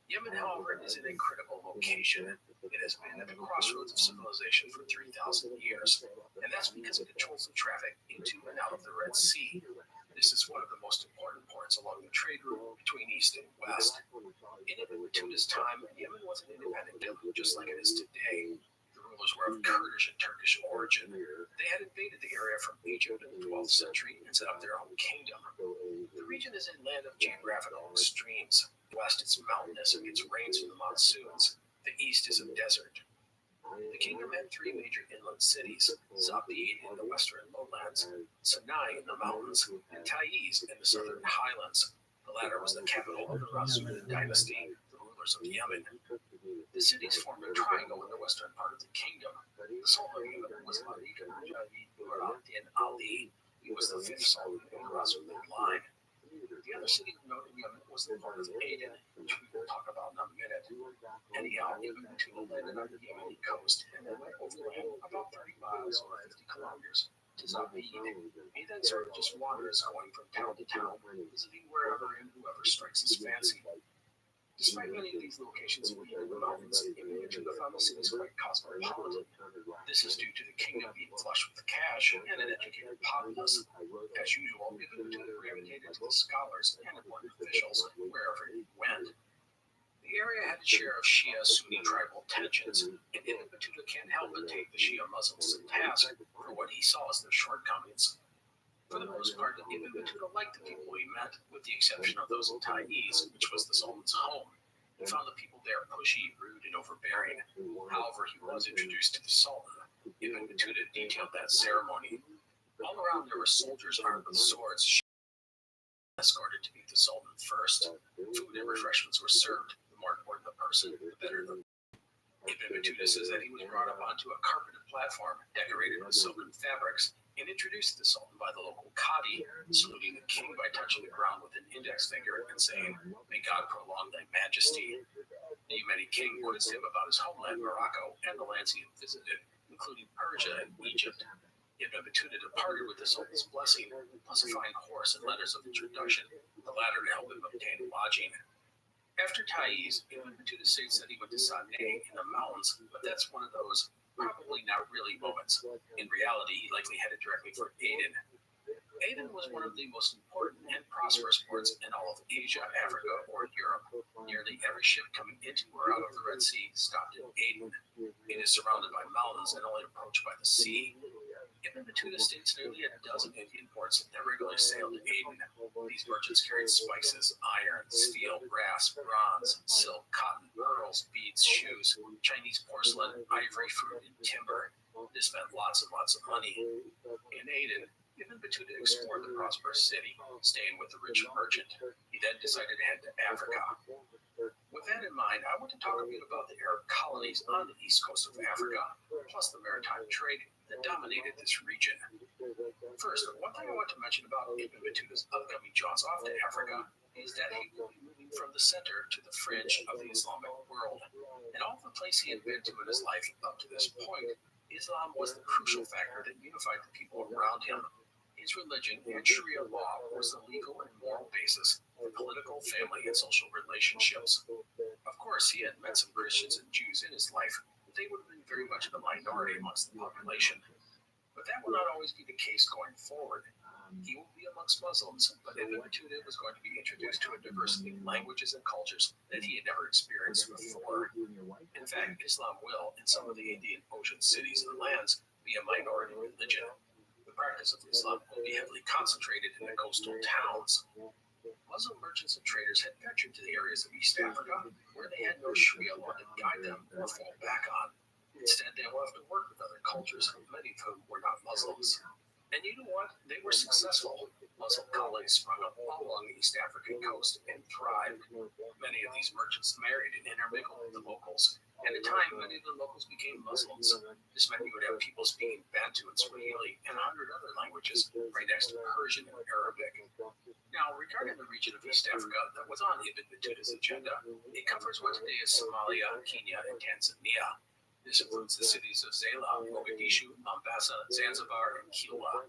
Yemen, however, is in a critical location. It has been at the crossroads of civilization for 3,000 years, and that's because it controls the traffic into and out of the Red Sea. This is one of the most important ports along the trade route between East and West. In Ibn Battuta's time, Yemen was an independent kingdom just like it is today. The rulers were of Kurdish and Turkish origin. They had invaded the area from Egypt in the 12th century and set up their own kingdom. The region is a land of geographical extremes. The west is mountainous and gets rains from the monsoons. The east is a desert. The kingdom had 3 major inland cities: Zabid in the western lowlands, Sinai in the mountains, and Taiz in the southern highlands. The latter was the capital of the Rasulian dynasty, the rulers of Yemen. The cities formed a triangle in the western part of the kingdom. The Sultan of Yemen was Malik Mujahid Nur-ad-Din Ali. He was the 5th Sultan in the Rasulian line. The other city of note in Yemen was the port of Aden, which we will talk about in a minute. Anyhow, Ibn Battuta landed on the Yemeni coast and then went overland about 30 miles or 50 kilometers to Zabid. He then sort of just wanders, going from town to town, visiting wherever and whoever strikes his fancy. Despite many of these locations being in the mountains, Ibn Battuta found the cities quite cosmopolitan. This is due to the kingdom being flush with cash and an educated populace. As usual, Ibn Battuta gravitated to the scholars and important officials wherever he went. The area had a share of Shia-Sunni tribal tensions, and Ibn Battuta can't help but take the Shia Muslims to task for what he saw as their shortcomings. For the most part, Ibn Battuta liked the people he met, with the exception of those in Taiz, which was the Sultan's home. He found the people there pushy, rude, and overbearing. However, he was introduced to the Sultan. Ibn Battuta detailed that ceremony. All around there were soldiers armed with swords, escorted to meet the Sultan first. Food and refreshments were served. The more important the person, the better the. Ibn Battuta says that he was brought up onto a carpeted platform decorated with silken fabrics and introduced to the Sultan by the local Qadi, saluting the king by touching the ground with an index finger and saying, "May God prolong thy majesty." The Yemeni king quizzed him about his homeland, Morocco, and the lands he had visited, including Persia and Egypt. Ibn Battuta departed with the Sultan's blessing, plus a fine horse and letters of introduction, the latter to help him obtain lodging. After Taiz, Ibn Battuta states that he went to Saneh in the mountains, but that's one of those probably not really moments. In reality, he likely headed directly for Aden. Aden was one of the most important and prosperous ports in all of Asia, Africa, or Europe. Nearly every ship coming into or out of the Red Sea stopped in Aden. It is surrounded by mountains and only approached by the sea. Ibn Battuta states nearly a dozen Indian ports that regularly sailed to Aden. These merchants carried spices, iron, steel, brass, bronze, silk, cotton, pearls, beads, shoes, Chinese porcelain, ivory, fruit, and timber. This meant lots and lots of money. In Aden, Ibn Battuta explored the prosperous city, staying with the rich merchant. He then decided to head to Africa. With that in mind, I want to talk a bit about the Arab colonies on the east coast of Africa, plus the maritime trade that dominated this region. First, one thing I want to mention about Ibn Battuta's upcoming jaunts off to Africa is that he will be moving from the center to the fringe of the Islamic world. And all the place he had been to in his life up to this point, Islam was the crucial factor that unified the people around him. His religion and Sharia law was the legal and moral basis for political, family, and social relationships. Of course, he had met some Christians and Jews in his life, but they would very much of a minority amongst the population. But that will not always be the case going forward. He will be amongst Muslims, but Ibn Battuta was going to be introduced to a diversity of languages and cultures that he had never experienced before. In fact, Islam will, in some of the Indian Ocean cities and lands, be a minority religion. The practice of Islam will be heavily concentrated in the coastal towns. Muslim merchants and traders had ventured to the areas of East Africa where they had no Sharia law to guide them or fall back on. Instead, they will have to work with other cultures, many of whom were not Muslims. And you know what? They were successful. Muslim colonies sprung up all along the East African coast and thrived. Many of these merchants married and intermingled with the locals. And in time, many of the locals became Muslims. This meant you would have people speaking Bantu and Swahili and 100 other languages, right next to Persian and Arabic. Now, regarding the region of East Africa that was on Ibn Battuta's agenda, it covers what today is Somalia, Kenya, and Tanzania. This includes the cities of Zela, Mogadishu, Mombasa, Zanzibar, and Kilwa.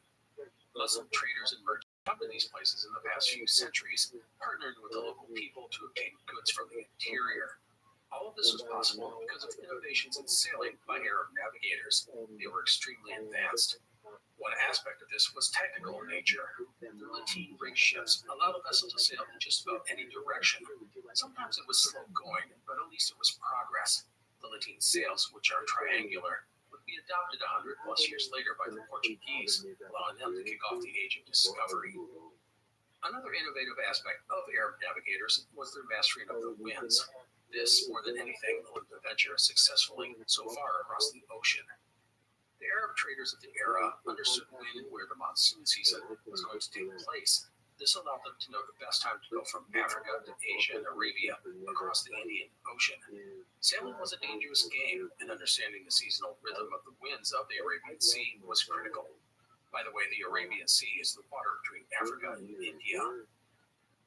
Muslim traders and merchants come to these places in the past few centuries, partnering with the local people to obtain goods from the interior. All of this was possible because of innovations in sailing by Arab navigators. They were extremely advanced. One aspect of this was technical in nature. The lateen rig ships allowed a vessel to sail in just about any direction. Sometimes it was slow going, but at least it was progress. The lateen sails, which are triangular, would be adopted 100 plus years later by the Portuguese, allowing them to kick off the age of discovery. Another innovative aspect of Arab navigators was their mastery of the winds. This, more than anything, allowed them to venture successfully so far across the ocean. The Arab traders of the era understood when and where the monsoon season was going to take place. This allowed them to know the best time to go from Africa to Asia and Arabia across the Indian Ocean. Sailing was a dangerous game, and understanding the seasonal rhythm of the winds of the Arabian Sea was critical. By the way, the Arabian Sea is the water between Africa and India.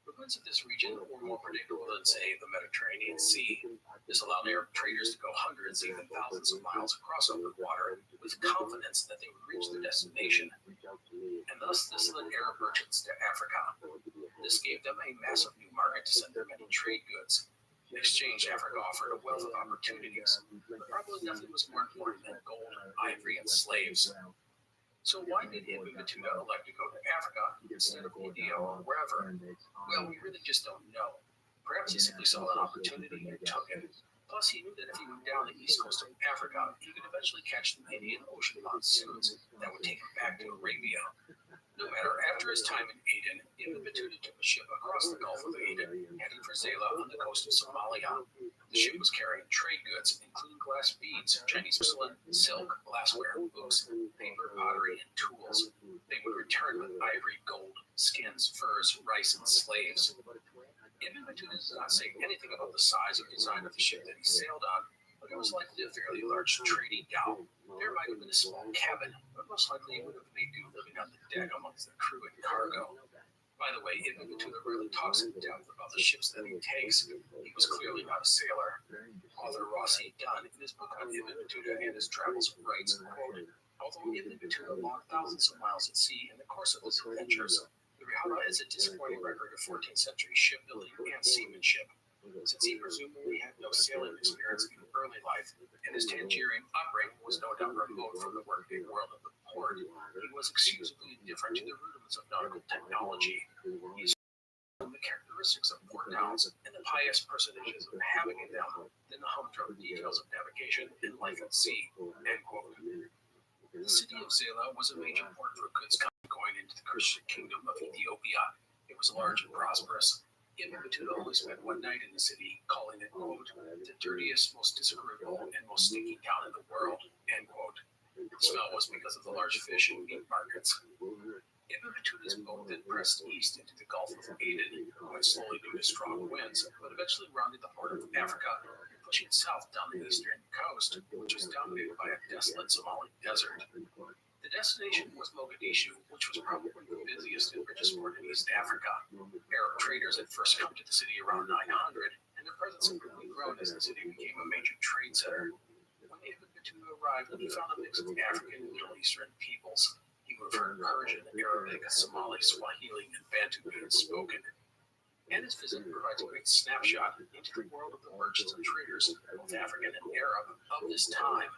The winds of this region were more predictable than, say, the Mediterranean Sea. This allowed Arab traders to go hundreds, even thousands of miles across open water with confidence that they would reach their destination. And thus, this led Arab merchants to Africa. This gave them a massive new market to send their many trade goods. In exchange, Africa offered a wealth of opportunities, but probably nothing was more important than gold, ivory, and slaves. So why did Ibn Battuta elect to go to Africa instead of India or wherever? Well, we really just don't know. Perhaps he simply saw an opportunity and took it. Plus, he knew that if he went down the east coast of Africa, he could eventually catch the Indian Ocean monsoons that would take him back to Arabia. No matter, after his time in Aden, Ibn Battuta took a ship across the Gulf of Aden, heading for Zela on the coast of Somalia. The ship was carrying trade goods, including glass beads, Chinese porcelain, silk, glassware, books, paper, pottery, and tools. They would return with ivory, gold, skins, furs, rice, and slaves. Ibn Battuta does not say anything about the size or design of the ship that he sailed on, but it was likely a fairly large trading dhow. There might have been a small cabin, but most likely it would have made do living on the deck amongst the crew and cargo. By the way, Ibn Battuta really talks in depth about the ships that he takes. He was clearly not a sailor. Author Rossi Dunn, in his book on Ibn Battuta and his travels, writes, quote, although Ibn Battuta logged thousands of miles at sea in the course of his adventures, the Rihana is a disappointing record of 14th century shipbuilding and seamanship. Since he presumably had no sailing experience in early life, and his Tangerian upbringing was no doubt remote from the working world of the port, he was excusably indifferent to the rudiments of nautical technology. He assumed the characteristics of port towns and the pious personages inhabiting them than the humdrum details of navigation and life at sea. End quote. The city of Zela was a major port for goods going into the Christian kingdom of Ethiopia. It was large and prosperous. Ibn Battuta only spent one night in the city, calling it, quote, the dirtiest, most disagreeable, and most stinky town in the world, end quote. The smell was because of the large fish and meat markets. Ibn Battuta's boat then pressed east into the Gulf of Aden, going slowly due to strong winds, but eventually rounded the Horn of Africa and pushing south down the eastern coast, which was dominated by a desolate Somali desert. The destination was Mogadishu, which was probably the busiest and richest port in East Africa. Arab traders had first come to the city around 900, and their presence had quickly grown as the city became a major trade center. When Ibn Battuta arrived, he found a mix of African and Middle Eastern peoples. He would have heard Persian, Arabic, Somali, Swahili, and Bantu being spoken. And his visit provides a great snapshot into the world of the merchants and traders, both African and Arab, of this time.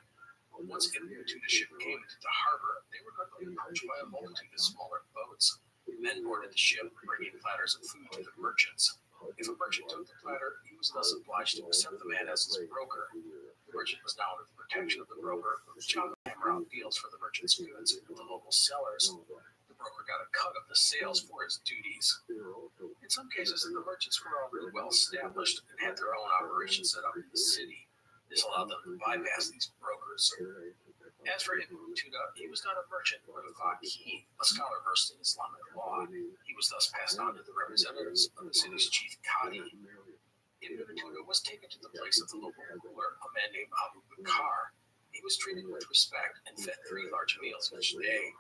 Once Ibn Battuta ship came into the harbor, they were quickly approached by a multitude of smaller boats. Men boarded the ship, bringing platters of food to the merchants. If a merchant took the platter, he was thus obliged to accept the man as his broker. The merchant was now under the protection of the broker, who chopped and hammer out deals for the merchant's goods with the local sellers. The broker got a cut of the sales for his duties. In some cases, the merchants were already well established and had their own operations set up in the city. This allowed them to bypass these brokers. As for Ibn Battuta, he was not a merchant, but a faqih, a scholar versed in Islamic law. He was thus passed on to the representatives of the city's chief qadi. Ibn Battuta was taken to the place of the local ruler, a man named Abu Bakr. He was treated with respect and fed 3 large meals each day.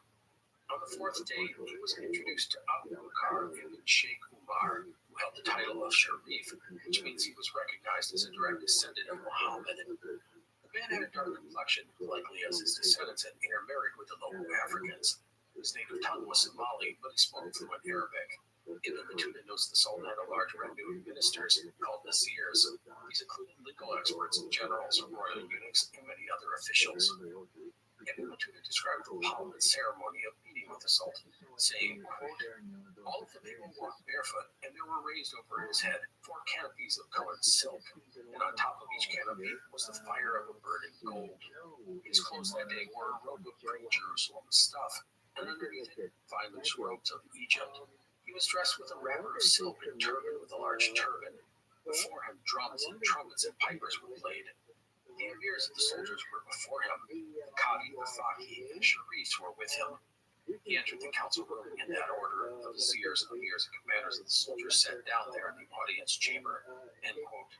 On the 4th day, he was introduced to Abu Bakr ibn Sheikh Umar, who held the title of Sharif, which means he was recognized as a direct descendant of Muhammad. The man had a dark complexion, likely as his descendants had intermarried with the local Africans. His native tongue was Somali, but he spoke fluent Arabic. Ibn Battuta notes the Sultan had a large retinue of ministers called viziers. These included legal experts, generals, royal eunuchs, and many other officials. Ibn Battuta described the Muhammad ceremony of meeting with the Sultan, saying, quote, all of the people walked barefoot, and there were raised over his head 4 canopies of colored silk, and on top of each canopy was the fire of a burning gold. His clothes that day were a robe of pre-Jerusalem stuff, and underneath it, fine loose robes of Egypt. He was dressed with a wrapper of silk and turban with a large turban. Before him, drums and trumpets and pipers were played. The emirs of the soldiers were before him. The qadi, the faqih, and sharifs were with him. He entered the council room in that order. The viziers, emirs, and commanders of the soldiers sat down there in the audience chamber. End quote.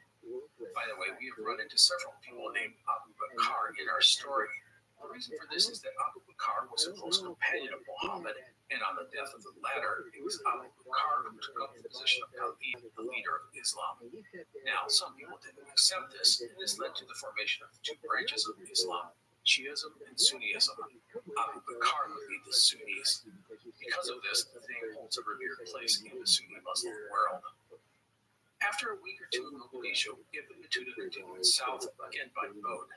By the way, we have run into several people named Abu Bakr in our story. The reason for this is that Abu Bakr was a close companion of Muhammad, and on the death of the latter, it was Abu Bakr who took up the position of Khalid, the leader of Islam. Now, some people didn't accept this, and this led to the formation of 2 branches of Islam, Shiism and Sunnism. Abu Bakr would lead the Sunnis. Because of this, the name holds a revered place in the Sunni Muslim world. After a week or 2 in Mogadishu, Ibn Battuta continued south, again by boat.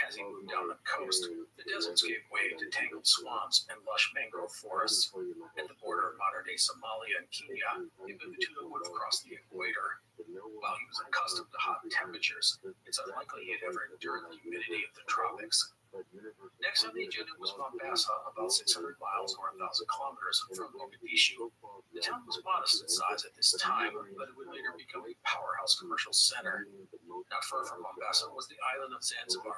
As he moved down the coast, the deserts gave way to tangled swamps and lush mangrove forests. At the border of modern-day Somalia and Kenya, Ibn Battuta would have crossed the equator. While he was accustomed to hot temperatures, it's unlikely he had ever endured the humidity of the tropics. Next on the agenda was Mombasa, about 600 miles or 1,000 kilometers from Mogadishu. The town was modest in size at this time, but it would later become a powerhouse commercial center. Not far from Mombasa was the island of Zanzibar.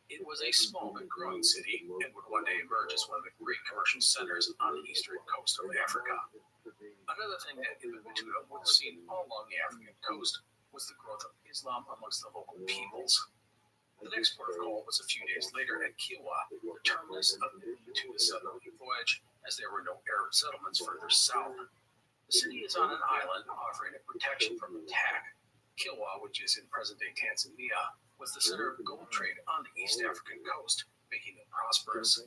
It was a small but growing city and would one day emerge as one of the great commercial centers on the eastern coast of Africa. Another thing that Ibn Battuta would have seen all along the African coast was the growth of Islam amongst the local peoples. The next port of call was a few days later at Kilwa, the terminus of Ibn Battuta's southerly voyage, as there were no Arab settlements further south. The city is on an island, offering it protection from attack. Kilwa, which is in present-day Tanzania, was the center of gold trade on the East African coast, making it prosperous.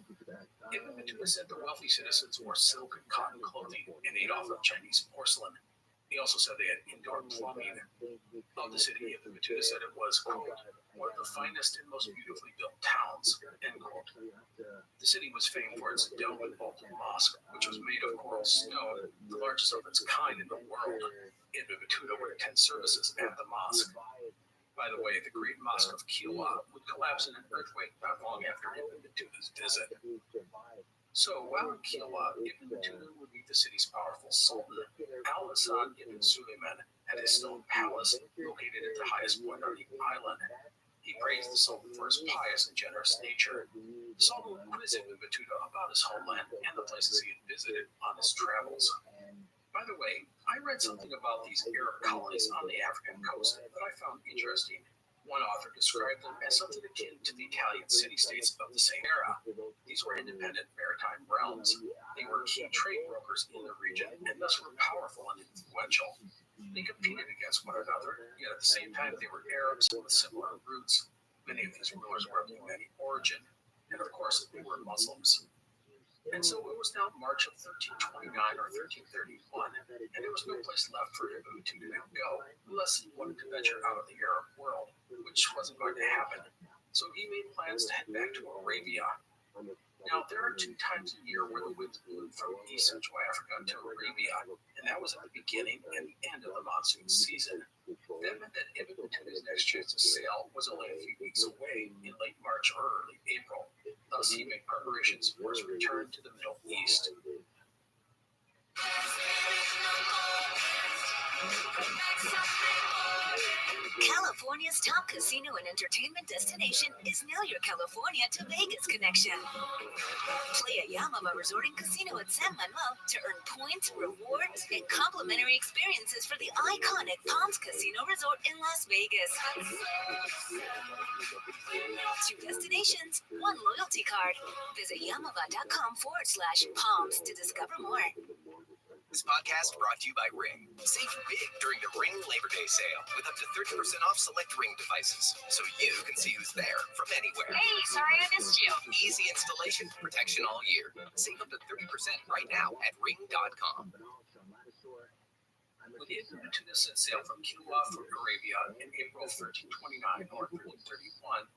Ibn Battuta said the wealthy citizens wore silk and cotton clothing and ate off of Chinese porcelain. He also said they had indoor plumbing. Of the city, Ibn Battuta said it was, quote, one of the finest and most beautifully built towns, end quote. The city was famed for its dome and vaulted mosque, which was made of coral stone, the largest of its kind in the world. Ibn Battuta would attend services at the mosque. By the way, the Great Mosque of Kilwa would collapse in an earthquake not long after Ibn Battuta's visit. So, while in Kilwa, Ibn Battuta would meet the city's powerful sultan. Al-Hassan ibn Suleiman had his stone palace located at the highest point on the island. He praised the Sultan for his pious and generous nature. The Sultan would visit Ibn Battuta about his homeland and the places he had visited on his travels. By the way, I read something about these Arab colonies on the African coast that I found interesting. One author described them as something akin to the Italian city-states of the same era. These were independent maritime realms. They were key trade brokers in the region and thus were powerful and influential. They competed against one another, yet at the same time they were Arabs with similar roots. Many of these rulers were of Yemeni origin, and of course they were Muslims. And so it was now March of 1329 or 1331, and there was no place left for Ibn Battuta to go unless he wanted to venture out of the Arab world, which wasn't going to happen. so he made plans to head back to Arabia. Now, there are 2 times a year where the winds blew from East Central Africa to Arabia, and that was at the beginning and the end of the monsoon season. That meant that Ibn Battuda's next chance to sail was only a few weeks away in late March or early April. Thus, he made preparations for his return to the Middle East. California's top casino and entertainment destination is now your California to Vegas connection. Play at Yamama Resort and Casino at San Manuel to earn points, rewards, and complimentary experiences for the iconic Palms Casino Resort in Las Vegas. 2 destinations, 1 loyalty card. Visit yamava.com/palms to discover more. This podcast brought to you by Ring. Save big during the Ring Labor Day sale with up to 30% off select Ring devices, so you can see who's there from anywhere. Hey, sorry I missed you. Easy installation, protection all year. Save up to 30% right now at ring.com. When Ibn Battuta set sail from Kilwa for Arabia in April of 1329 or 1331,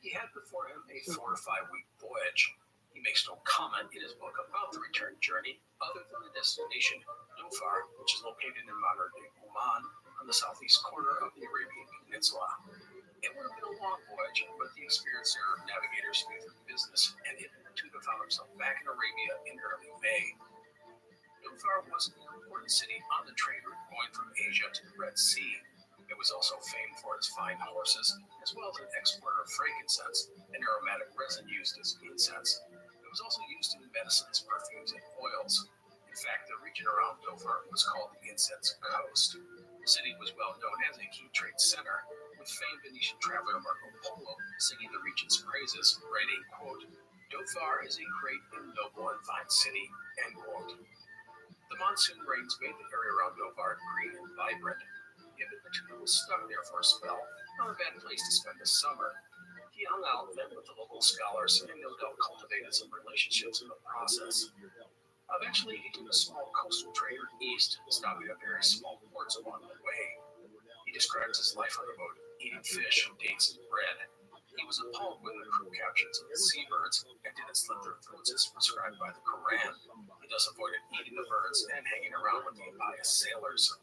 he had before him a 4 to 5 week voyage. He makes no comment in his book about the return journey, other than the destination, Dhofar, which is located in modern-day Oman on the southeast corner of the Arabian Peninsula. It would have been a long voyage, but the experienced Arab navigators knew their business, and Ibn Battuta found himself back in Arabia in early May. Dhofar was an important city on the trade route going from Asia to the Red Sea. It was also famed for its fine horses, as well as an exporter of frankincense, an aromatic resin used as incense. It was also used in medicines, perfumes, and oils. In fact, the region around Dhofar was called the Incense Coast. The city was well known as a key trade center, with famed Venetian traveler Marco Polo singing the region's praises, writing, quote, "Dhofar is a great and noble and fine city," end quote. The monsoon rains made the area around Dhofar green and vibrant. Ibn Battuta was stuck there for a spell, not a bad place to spend the summer. He hung out, met with the local scholars, and no doubt cultivated some relationships in the process. Eventually, he took a small coastal trader east, stopping at various small ports along the way. He describes his life on the boat, eating fish, dates, and bread. He was appalled when the crew captured some seabirds and didn't slit their throats as prescribed by the Quran. He thus avoided eating the birds and hanging around with the impious sailors.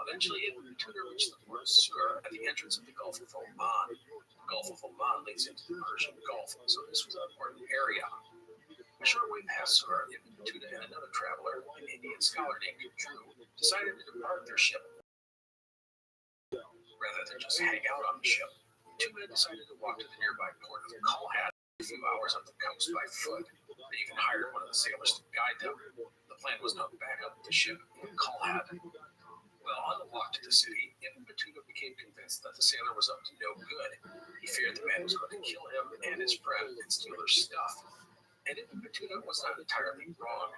Eventually, Ibn Battuta reached the port of Sur at the entrance of the Gulf of Oman. The Gulf of Oman leads into the Persian Gulf, so this was an important area. A short way past Sur, Ibn Battuta and another traveler, an Indian scholar named Drew, decided to depart their ship. Rather than just hang out on the ship, the 2 men decided to walk to the nearby port of Kalhat, a few hours up the coast by foot. They even hired one of the sailors to guide them. The plan was not to back up the ship in Kalhat. Well, on the walk to the city, Ibn Battuta became convinced that the sailor was up to no good. He feared the man was going to kill him and his friend and steal their stuff. And Ibn Battuta was not entirely wrong.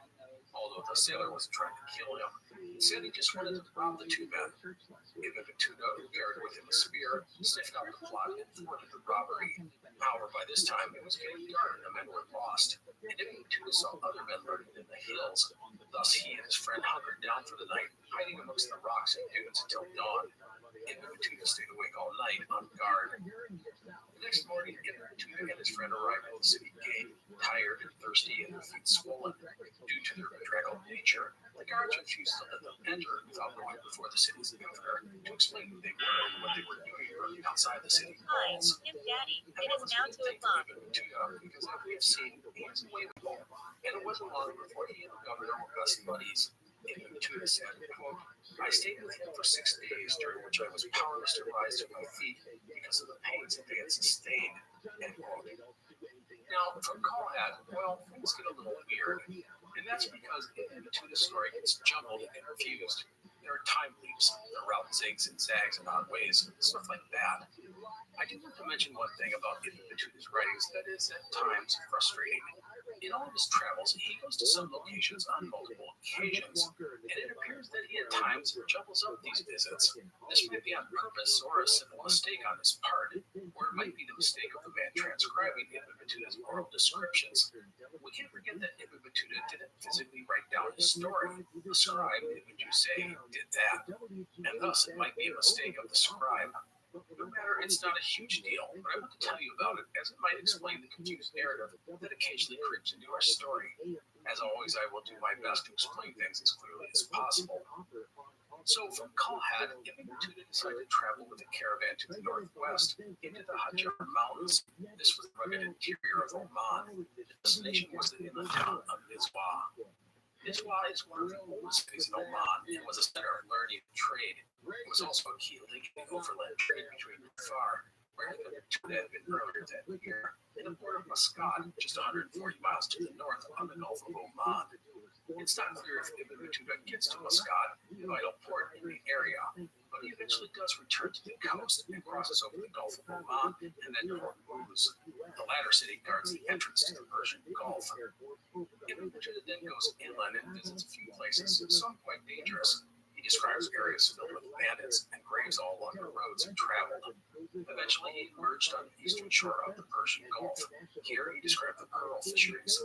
Although the sailor wasn't trying to kill him, instead he just wanted to rob the 2 men. Ibn Battuta, who carried with him a spear, sniffed out the plot and thwarted the robbery. However, by this time it was getting dark and the men were lost, and Ibn Battuta saw other men lurking in the hills. Thus he and his friend hunkered down for the night, hiding amongst the rocks and dunes until dawn. Ibn Battuta stayed awake all night on guard. The next morning, Ibn Battuta and his friend arrived at the city gate, tired and thirsty and their feet swollen. Due to their bedraggled nature, the guards refused to let them enter without going before the city's governor to explain who they were and what they were doing lurking outside the city walls. Hi, I'm Daddy. It is now 2 o'clock. Because as we have seen, he has a way with him, and it wasn't long before he and the governor were best buddies. Ibn Battuta said, quote, "I stayed with him for 6 days, during which I was powerless to rise to my feet because of the pains that they had sustained," end quote. Now, from Kalhat, well, things get a little weird, and that's because Ibn Battuta's story gets jumbled and confused. There are time leaps, the route zigs and zags in odd ways, stuff like that. I do want to mention one thing about Ibn Battuta's writings that is at times frustrating. In all of his travels, he goes to some locations on multiple occasions, and it appears that he at times jumbles up these visits. This may be on purpose or a simple mistake on his part, or it might be the mistake of the man transcribing Ibn Battuta's oral descriptions. We can't forget that Ibn Battuta didn't physically write down his story. The scribe, Ibn Jusay, did that, and thus it might be a mistake of the scribe. No matter, it's not a huge deal, but I want to tell you about it as it might explain the confused narrative that occasionally creeps into our story. As always, I will do my best to explain things as clearly as possible. So from Kalhad, Ibn Battuta decided to travel with a caravan to the northwest into the Hajar Mountains. This was the rugged interior of Oman. The destination was the inland town of Nizwa. Nizwa is one of the oldest cities in Oman and was a center of learning and trade. It was also a key link in the overland trade between Far, where Ibn Battuta had been earlier that year, and the port of Muscat, just 140 miles to the north on the Gulf of Oman. It's not clear if Ibn Battuta gets to Muscat, the vital port in the area, but he eventually does return to the coast and crosses over the Gulf of Oman and then Hormuz. The latter city guards the entrance to the Persian Gulf. Ibn Battuta then goes inland and visits a few places, some quite dangerous. He describes areas filled with bandits and graves all along the roads he traveled. Eventually, he emerged on the eastern shore of the Persian Gulf. Here, he described the pearl fisheries.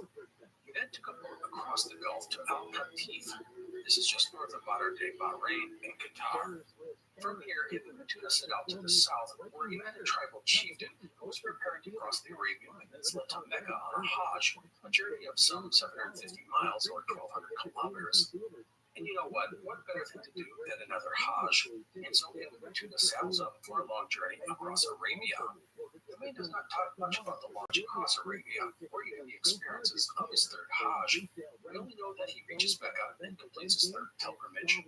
He then took a boat across the Gulf to Al Qatif. This is just north of modern-day Bahrain and Qatar. From here, Ibn Battuta set out to the south, where he met a tribal chieftain who was preparing to cross the Arabian Peninsula to Mecca on a Hajj, a journey of some 750 miles or 1,200 kilometers. And you know what? What better thing to do than another Hajj? And so Ibn Battuta sails up for a long journey across Arabia. The man does not talk much about the launch across Arabia or even the experiences of his third Hajj. We only know that he reaches Mecca and completes his third pilgrimage.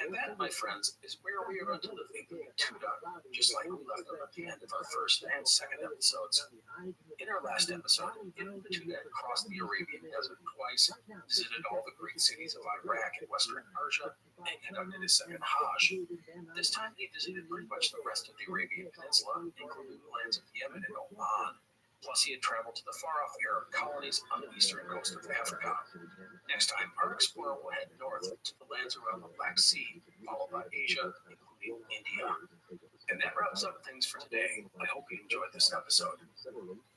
And that, my friends, is where we are going to live Ibn Battuta, just like we left them at the end of our first and second episodes. In our last episode, Ibn Battuta had crossed the Arabian Desert twice, visited all the great cities of Iraq and Western Persia, and conducted his second Hajj. This time he visited pretty much the rest of the Arabian Peninsula, including the lands of Yemen and Oman. Plus, he had traveled to the far-off Arab colonies on the eastern coast of Africa. Next time, our explorer will head north to the lands around the Black Sea, followed by Asia, including India. And that wraps up things for today. I hope you enjoyed this episode.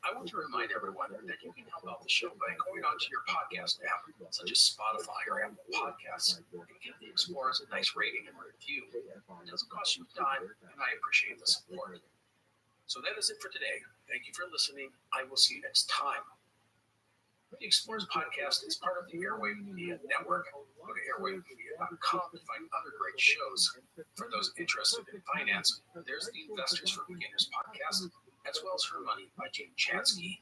I want to remind everyone that you can help out the show by going onto your podcast app, such as Spotify or Apple Podcasts, and give the Explorers a nice rating and review. It doesn't cost you a dime, and I appreciate the support. So that is it for today. Thank you for listening. I will see you next time. The Explorers Podcast is part of the Airwave Media Network. Go to airwavemedia.com to find other great shows. For those interested in finance, there's the Investors for Beginners podcast, as well as Her Money by Jane Chansky.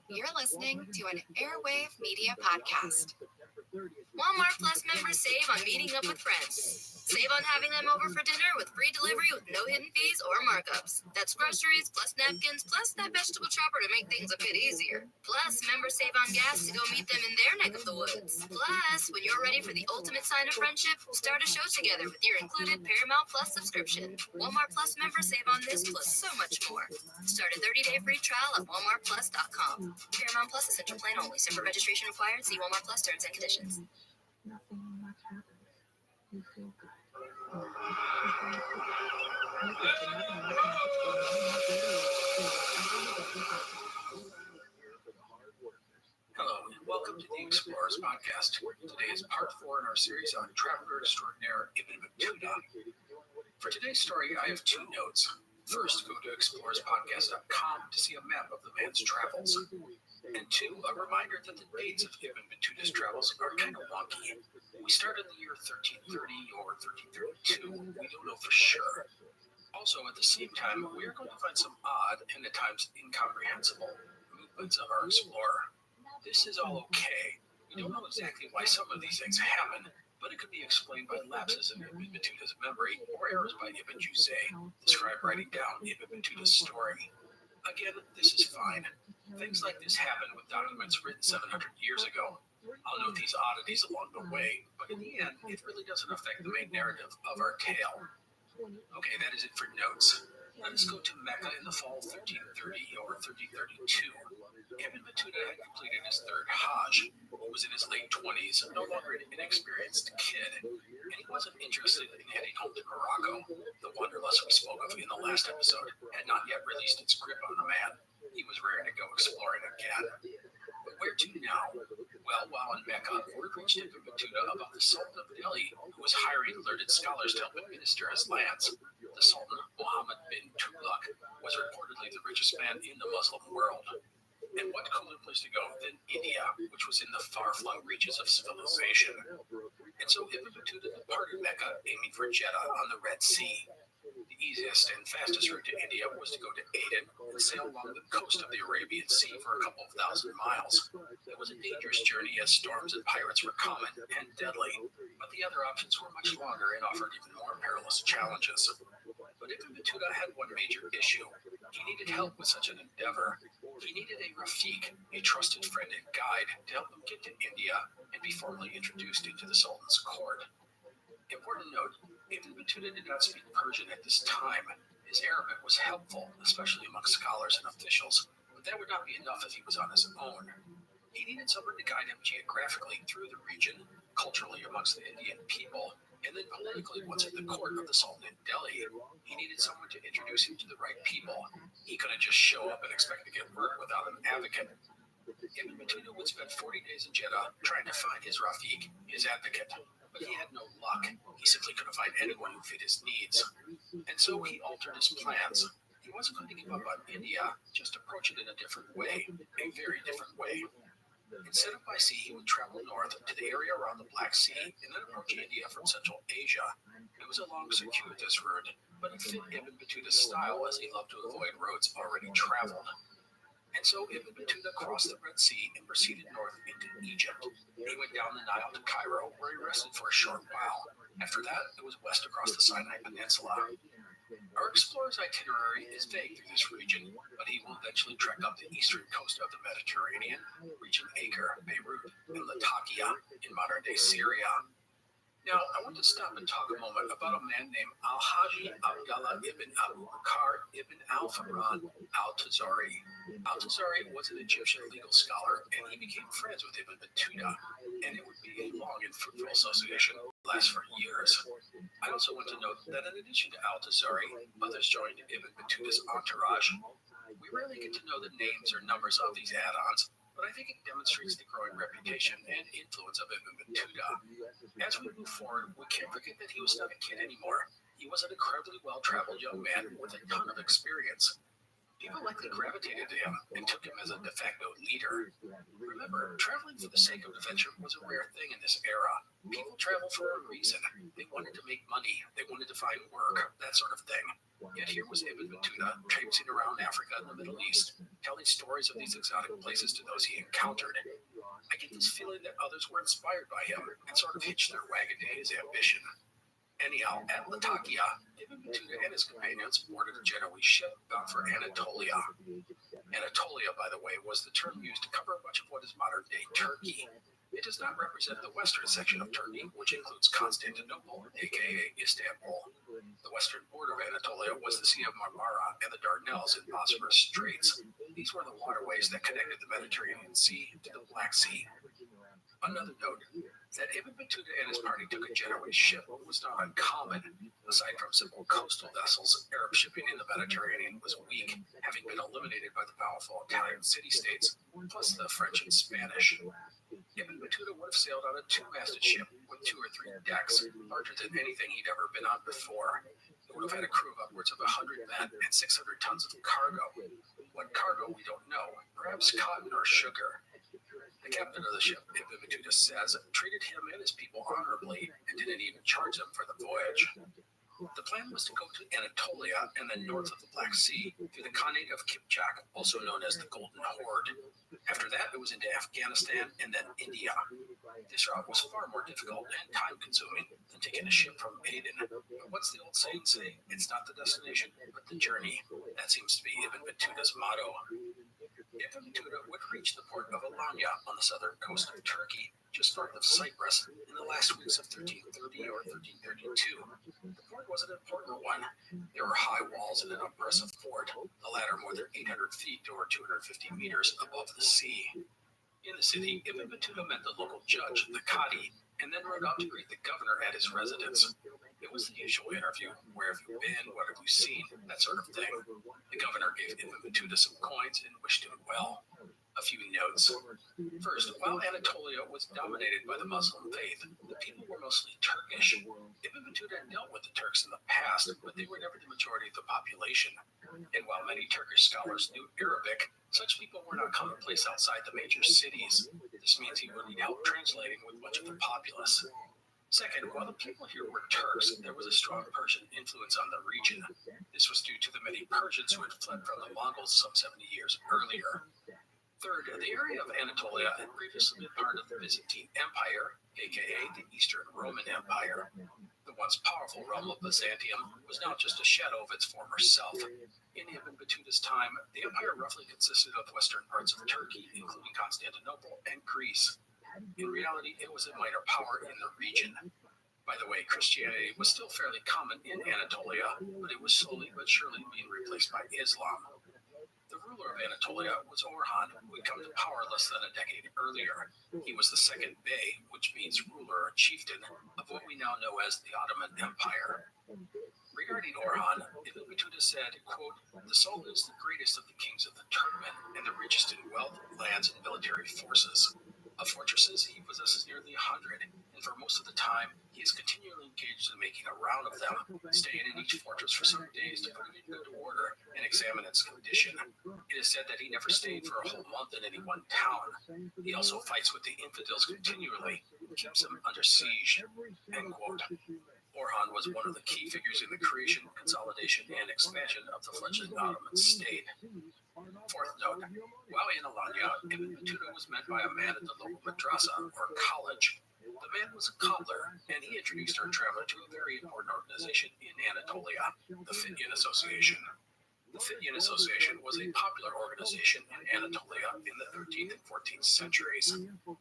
You're listening to an Airwave Media Podcast. Walmart Plus members save on meeting up with friends. Save on having them over for dinner with free delivery with no hidden fees or markups. That's groceries, plus napkins, plus that vegetable chopper to make things a bit easier. Plus, members save on gas to go meet them in their neck of the woods. Plus, when you're ready for the ultimate sign of friendship, start a show together with your included Paramount Plus subscription. Walmart Plus members save on this plus so much more. Start a 30-day free trial at walmartplus.com. Paramount Plus essential plan only. Separate registration required. See Walmart Plus terms and conditions. Hello, and welcome to the Explorers Podcast. Today is part 4 in our series on traveler extraordinaire Ibn Battuta. For today's story, I have 2 notes. First, go to explorerspodcast.com to see a map of the man's travels. And 2, a reminder that the dates of Ibn Battuta's travels are kind of wonky. We start in the year 1330 or 1332, we don't know for sure. Also, at the same time, we are going to find some odd and at times incomprehensible movements of our explorer. This is all okay. We don't know exactly why some of these things happen, but it could be explained by lapses in Ibn Battuta's memory or errors by Ibn Juzay, the scribe writing down Ibn Battuta's story. Again, this is fine. Things like this happen with documents written 700 years ago. I'll note these oddities along the way, but in the end, it really doesn't affect the main narrative of our tale. Okay, that is it for notes. Let us go to Mecca in the fall of 1330 or 1332. Ibn Battuta had completed his third Hajj. He was in his late 20s, no longer an inexperienced kid, and he wasn't interested in heading home to Morocco. The wanderlust we spoke of in the last episode had not yet released its grip on the man. He was ready to go exploring again. But where to now? Well, while in Mecca, word reached Ibn Battuta about the Sultan of Delhi, who was hiring learned scholars to help administer his lands. The Sultan, Muhammad bin Tughlaq, was reportedly the richest man in the Muslim world. And what cooler place to go than India, which was in the far-flung reaches of civilization. And so Ibn Battuta departed Mecca, aiming for Jeddah on the Red Sea. The easiest and fastest route to India was to go to Aden and sail along the coast of the Arabian Sea for a couple of thousand miles. It was a dangerous journey as storms and pirates were common and deadly, but the other options were much longer and offered even more perilous challenges. But Ibn Battuta had one major issue. He needed help with such an endeavor. He needed a Rafiq, a trusted friend and guide, to help him get to India and be formally introduced into the Sultan's court. Important note, Ibn Battuta did not speak Persian at this time. His Arabic was helpful, especially among scholars and officials, but that would not be enough if he was on his own. He needed someone to guide him geographically through the region, culturally amongst the Indian people, and then politically once at the court of the Sultan in Delhi. He needed someone to introduce him to the right people. He couldn't just show up and expect to get work without an advocate. Ibn Battuta would spend 40 days in Jeddah trying to find his Rafiq, his advocate. But he had no luck. He simply couldn't find anyone who fit his needs. And so he altered his plans. He wasn't going to give up on India, just approach it in a different way, a very different way. Instead of by sea, he would travel north to the area around the Black Sea and then approach India from Central Asia. It was a long, circuitous route, but it fit Ibn Battuta's style as he loved to avoid roads already traveled. And so Ibn Battuta crossed the Red Sea and proceeded north into Egypt. He went down the Nile to Cairo, where he rested for a short while. After that, it was west across the Sinai Peninsula. Our explorer's itinerary is vague through this region, but he will eventually trek up the eastern coast of the Mediterranean, reaching Acre, Beirut, and Latakia in modern-day Syria. Now, I want to stop and talk a moment about a man named Al-Haji Abdallah ibn Abu Bakr ibn al-Farran al-Tazari. Al-Tazari was an Egyptian legal scholar, and he became friends with Ibn Battuta, and it would be a long and fruitful association that would last for years. I also want to note that in addition to Al-Tazari, others joined Ibn Battuta's entourage. We rarely get to know the names or numbers of these add-ons, but I think it demonstrates the growing reputation and influence of Ibn Battuta. As we move forward, we can't forget that he was not a kid anymore. He was an incredibly well-traveled young man with a ton of experience. People likely gravitated to him and took him as a de facto leader. Remember, traveling for the sake of adventure was a rare thing in this era. People traveled for a reason. They wanted to make money. They wanted to find work, that sort of thing. Yet here was Ibn Battuta traipsing around Africa and the Middle East, telling stories of these exotic places to those he encountered. I get this feeling that others were inspired by him and sort of hitched their wagon to his ambition. Anyhow, at Latakia, Ibn Battuta and his companions boarded a Genoese ship bound for Anatolia. Anatolia, by the way, was the term used to cover much of what is modern-day Turkey. It does not represent the western section of Turkey, which includes Constantinople, aka Istanbul. The western border of Anatolia was the Sea of Marmara and the Dardanelles and Bosphorus Straits. These were the waterways that connected the Mediterranean Sea to the Black Sea. Another note, that Ibn Battuta and his party took a Genoese ship was not uncommon. Aside from simple coastal vessels, Arab shipping in the Mediterranean was weak, having been eliminated by the powerful Italian city-states, plus the French and Spanish. Ibn Battuta would have sailed on a two-masted ship with 2 or 3 decks, larger than anything he'd ever been on before. It would have had a crew of upwards of 100 men and 600 tons of cargo. What cargo, we don't know, perhaps cotton or sugar. The captain of the ship, Ibn Battuta says, treated him and his people honorably and didn't even charge them for the voyage. The plan was to go to Anatolia and then north of the Black Sea through the Khanate of Kipchak, also known as the Golden Horde. After that, it was into Afghanistan and then India. This route was far more difficult and time-consuming than taking a ship from Aden. But what's the old saying say? It's not the destination, but the journey. That seems to be Ibn Battuta's motto. Ibn Battuta would reach the port of Alanya on the southern coast of Turkey, just north of Cyprus, in the last weeks of 1330 or 1332. The port was an important one. There were high walls and an impressive fort, the latter more than 800 feet or 250 meters above the sea. In the city, Ibn Battuta met the local judge, the Qadi, and then rode out to greet the governor at his residence. It was the usual interview, where have you been, what have you seen, that sort of thing. The governor gave Ibn Battuta some coins and wished him well. A few notes. First, while Anatolia was dominated by the Muslim faith, the people were mostly Turkish. Ibn Battuta dealt with the Turks in the past, but they were never the majority of the population. And while many Turkish scholars knew Arabic, such people were not commonplace outside the major cities. This means he would need help translating with much of the populace. Second, while the people here were Turks, there was a strong Persian influence on the region. This was due to the many Persians who had fled from the Mongols some 70 years earlier. Third, the area of Anatolia had previously been part of the Byzantine Empire, aka the Eastern Roman Empire. The once powerful realm of Byzantium was now just a shadow of its former self. In Ibn Battuta's time, the empire roughly consisted of western parts of Turkey, including Constantinople and Greece. In reality, it was a minor power in the region. By the way, Christianity was still fairly common in Anatolia, but it was slowly but surely being replaced by Islam. The ruler of Anatolia was Orhan, who had come to power less than a decade earlier. He was the second bey, which means ruler or chieftain, of what we now know as the Ottoman Empire. Regarding Orhan, Ibn Battuta said, quote, "The Sultan is the greatest of the kings of the Turkmen and the richest in wealth, lands, and military forces. Of fortresses, he possesses nearly 100, and for most of the time, he is continually engaged in making a round of them, staying in each fortress for some days to put it in good order and examine its condition. It is said that he never stayed for a whole month in any one town. He also fights with the infidels continually and keeps them under siege." End quote. Orhan was one of the key figures in the creation, consolidation, and expansion of the fledgling Ottoman state. Fourth note, while in Alanya, Ibn Battuta was met by a man at the local madrasa, or college. The man was a cobbler, and he introduced our traveler to a very important organization in Anatolia, the Fidyan Association. The Fidyan Association was a popular organization in Anatolia in the 13th and 14th centuries.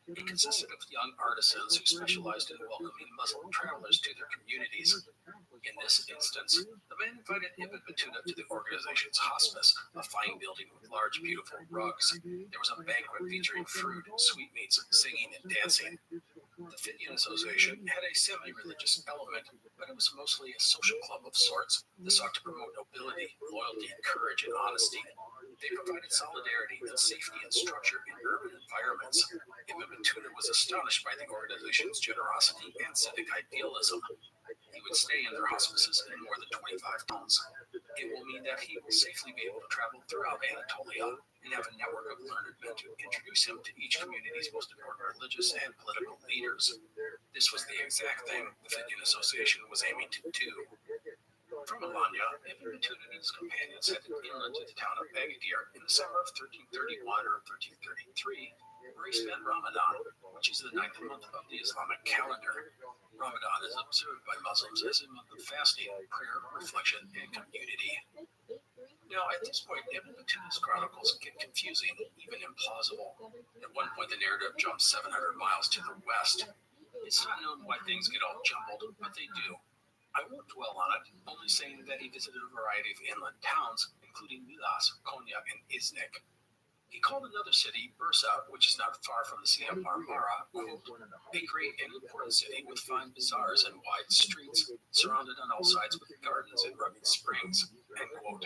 It consisted of young artisans who specialized in welcoming Muslim travelers to their communities. In this instance, the man invited Ibn Battuta to the organization's hospice, a fine building with large, beautiful rugs. There was a banquet featuring fruit, sweetmeats, singing, and dancing. The Fidyan Association had a semi-religious element, but it was mostly a social club of sorts that sought to promote nobility, loyalty, courage, and honesty. They provided solidarity and safety and structure in urban environments. Ibn Battuta was astonished by the organization's generosity and civic idealism. He would stay in their hospices in more than 25 towns. It will mean that he will safely be able to travel throughout Anatolia and have a network of learned men to introduce him to each community's most important religious and political leaders. This was the exact thing the Fidyan Association was aiming to do. From Alanya, Ibn Battuta and his companions headed inland to the town of Agadir in the summer of 1331 or 1333, where he spent Ramadan, which is the 9th month of the Islamic calendar. Ramadan is observed by Muslims as a month of fasting, prayer, reflection, and community. Now, at this point, Ibn Battuta's chronicles get confusing, even implausible. At one point, the narrative jumps 700 miles to the west. It's not known why things get all jumbled, but they do. I won't dwell on it, only saying that he visited a variety of inland towns, including Milas, Konya, and Iznik. He called another city Bursa, which is not far from the Sea of Marmara, quote, "a great and important city with fine bazaars and wide streets, surrounded on all sides with gardens and rugged springs," end quote.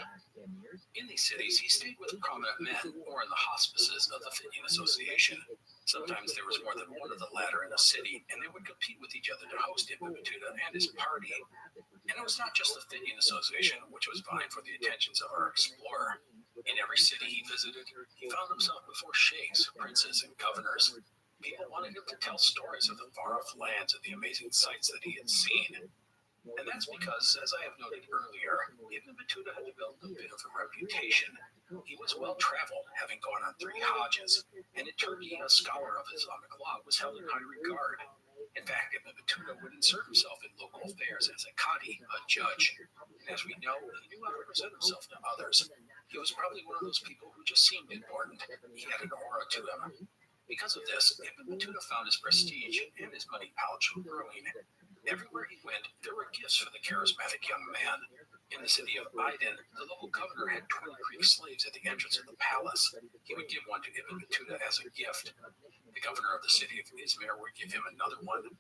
In these cities, he stayed with prominent men or in the hospices of the Fidyan Association. Sometimes there was more than one of the latter in a city, and they would compete with each other to host Ibn Battuta and his party. And it was not just the Fidyan Association which was vying for the attentions of our explorer. In every city he visited, he found himself before sheikhs, princes, and governors. People wanted him to tell stories of the far-off lands and the amazing sights that he had seen. And that's because, as I have noted earlier, Ibn Battuta had developed a bit of a reputation. He was well-traveled, having gone on 3 Hajjs, and in Turkey, a scholar of Islamic law was held in high regard. In fact, Ibn Battuta would insert himself in local affairs as a qadi, a judge. And as we know, he knew how to present himself to others. He was probably one of those people who just seemed important. He had an aura to him. Because of this, Ibn Battuta found his prestige and his money pouch growing. Everywhere he went, there were gifts for the charismatic young man. In the city of Aydin, the local governor had 20 Greek slaves at the entrance of the palace. He would give one to Ibn Battuta as a gift. The governor of the city of Izmir would give him another one.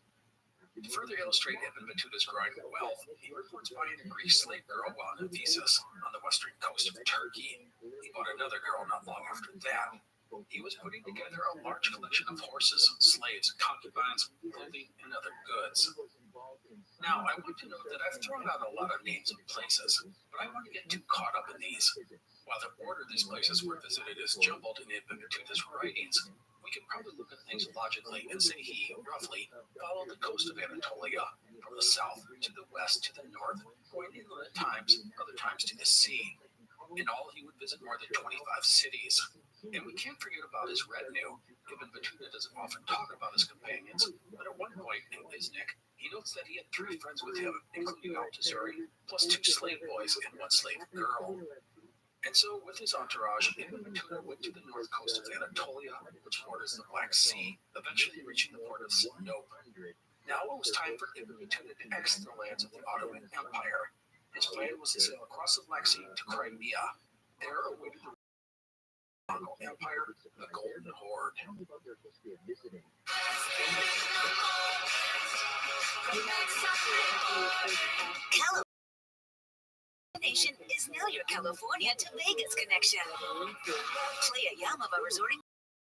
To further illustrate Ibn Battuta's growing wealth, he reports buying a Greek slave girl while in Ephesus, on the western coast of Turkey. He bought another girl not long after that. He was putting together a large collection of horses, slaves, concubines, clothing, and other goods. Now, I want to note that I've thrown out a lot of names of places, but I want to get too caught up in these. While the order these places were visited is jumbled in Ibn Battutta's writings, we can probably look at things logically and say he, roughly, followed the coast of Anatolia, from the south to the west to the north, going inland at times, other times to the sea. In all, he would visit more than 25 cities. And we can't forget about his retinue. Ibn Battuta doesn't often talk about his companions, but at one point in Iznik, he notes that he had 3 friends with him, including Al-Tazuri, plus 2 slave boys and 1 slave girl. And so, with his entourage, Ibn Battuta went to the north coast of Anatolia, which borders the Black Sea, eventually reaching the port of Sinope. Now it was time for Ibn Battuta to exit the lands of the Ottoman Empire. His plan was to sail across the Black Sea to Crimea. There awaited the Mongol Empire, the Golden Horde. Nation is now your California to Vegas connection. Play a Yamava resorting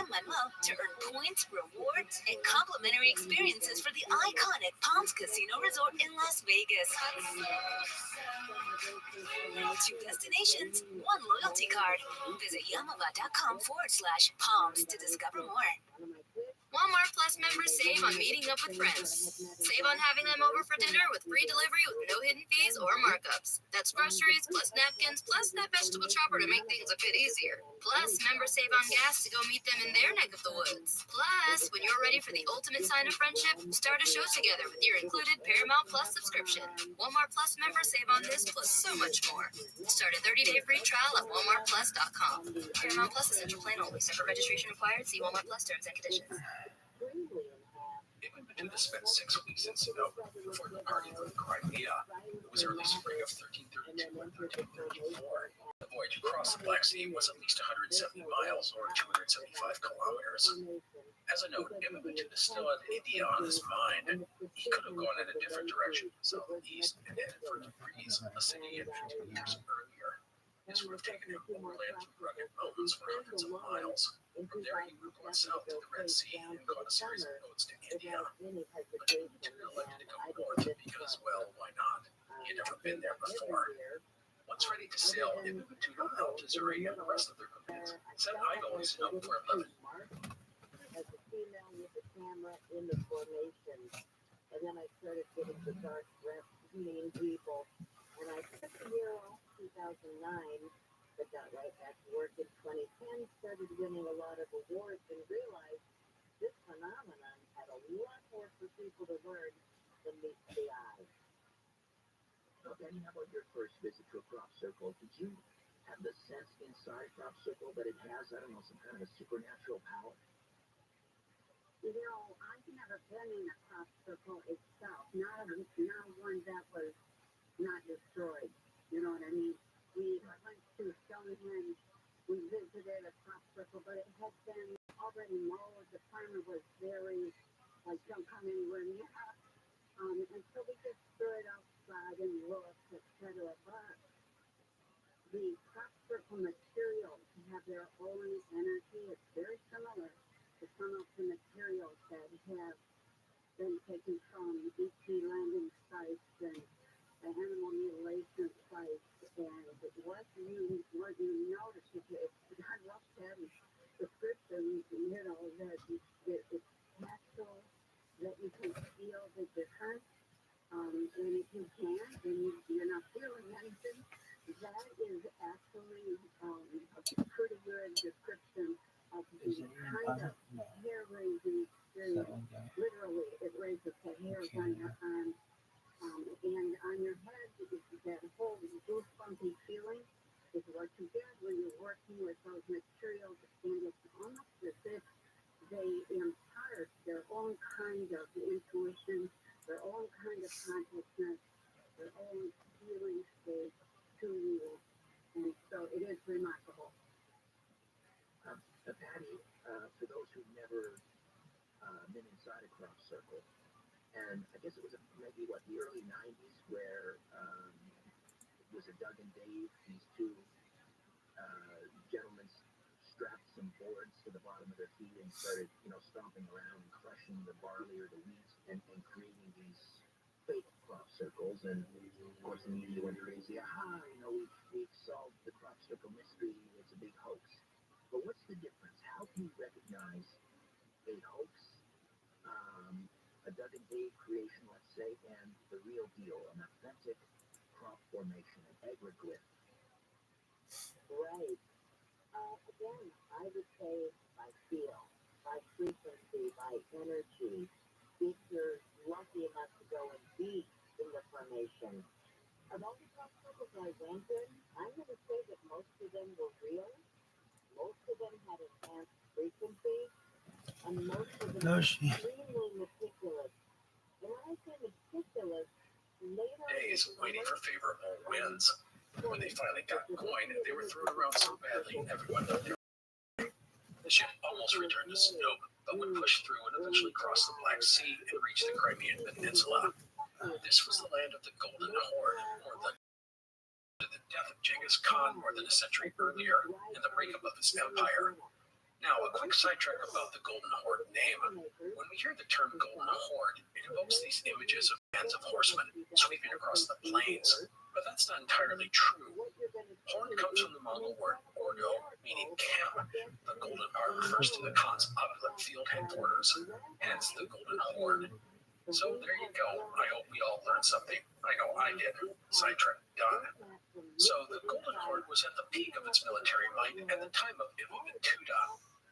Manuel to earn points, rewards, and complimentary experiences for the iconic Palms Casino Resort in Las Vegas. 2 destinations, 1 loyalty card. Visit yamava.com/palms to discover more. Walmart Plus members save on meeting up with friends. Save on having them over for dinner with free delivery with no hidden fees or markups. That's groceries, plus napkins, plus that vegetable chopper to make things a bit easier. Plus, members save on gas to go meet them in their neck of the woods. Plus, when you're ready for the ultimate sign of friendship, start a show together with your included Paramount Plus subscription. Walmart Plus members save on this plus so much more. Start a 30-day free trial at walmartplus.com. Paramount Plus Essential Plan only. Separate registration required. See Walmart Plus terms and conditions. Ibn Battuta spent 6 weeks in Sinope before departing for Crimea. It was early spring of 1332 and 1334. The voyage across the Black Sea was at least 170 miles or 275 kilometers. As a note, Ibn Battuta still had India on his mind. He could have gone in a different direction, southeast, and headed for Tabriz, a city he had 15 years earlier. This would have taken him overland through rugged mountains for hundreds of miles. From there, he moved on south to the Red Sea and caught a series of boats to India. But Ibn Battuta elected to go north because, well, why not? He had never been there before. Once ready to sail, Ibn Battuta, Al-Tazuri, and the rest of their companions set idle in Sinope for 11. As a female with a camera in the formation, and then I started getting the dark reps, mean people, and I took a year off, 2009, but got right back to work in 2010, started winning a lot of awards, and realized this phenomenon had a lot more for people to learn than meets the eye. So, Benny, how about your first visit to a crop circle? Did you have the sense inside crop circle that it has, I don't know, some kind of a supernatural power? You know, I've never been in a crop circle itself, not one that was not destroyed. You know what I mean? We went to Stonehenge, we visited a crop circle, but it had been already mowed. The farmer was very, like, don't come anywhere near us. And so we just stood outside and looked, etc. But the crop circle materials have their own energy. It's very similar to some of the materials that have been taken from ET landing sites and the animal mutilation sites. And what you notice, I love that description, you know, that it's natural, that you can feel the difference. And if you can't, and you're not feeling anything, that is actually a pretty good description of the kind of hair-raising experience. Literally, it raises the hairs on your arms and on your head. That whole goosebumpy feeling is what you get when you're working with those materials, and it's almost as if they impart their own kind of intuition, their own kind of consciousness, their own feeling state to you, and so it is remarkable. Patty, for those who've never been inside a crop circle, and I guess it was maybe the early 90s where it was a Doug and Dave, these two gentlemen strapped some boards to the bottom of their feet and started, stomping around and crushing the barley or the wheat and creating these fake crop circles. And of course, the media went crazy. Aha, we've solved the crop circle mystery. It's a big hoax. But what's the difference? How can you recognize a hoax, a Doug and Dave creation, let's say, and the real deal, an authentic crop formation, an agroglyph? Right. Again, I would say by feel, by frequency, by energy. If you're lucky enough to go and be in the formation. Of all the crop circles I went in, I'm going to say that most of them were real. Most of them had enhanced frequency. And most of them were extremely meticulous. And when I say meticulous, later days waiting for favorable winds. When they finally got going, they were thrown around so badly, everyone knew they were. The ship almost returned to Sinope, but would push through and eventually cross the Black Sea and reach the Crimean Peninsula. This was the land of the Golden Horde, or the death of Genghis Khan more than a century earlier, and the breakup of his empire. Now, a quick sidetrack about the Golden Horde name. When we hear the term Golden Horde, it evokes these images of bands of horsemen sweeping across the plains, but that's not entirely true. Horde comes from the Mongol word ordo, meaning camp. The Golden Horde refers to the Khan's opulent field headquarters, hence the Golden Horde. So there you go. I hope we all learned something. I know I did. Sidetrack done. So the Golden Horde was at the peak of its military might at the time of Ibn Battuta.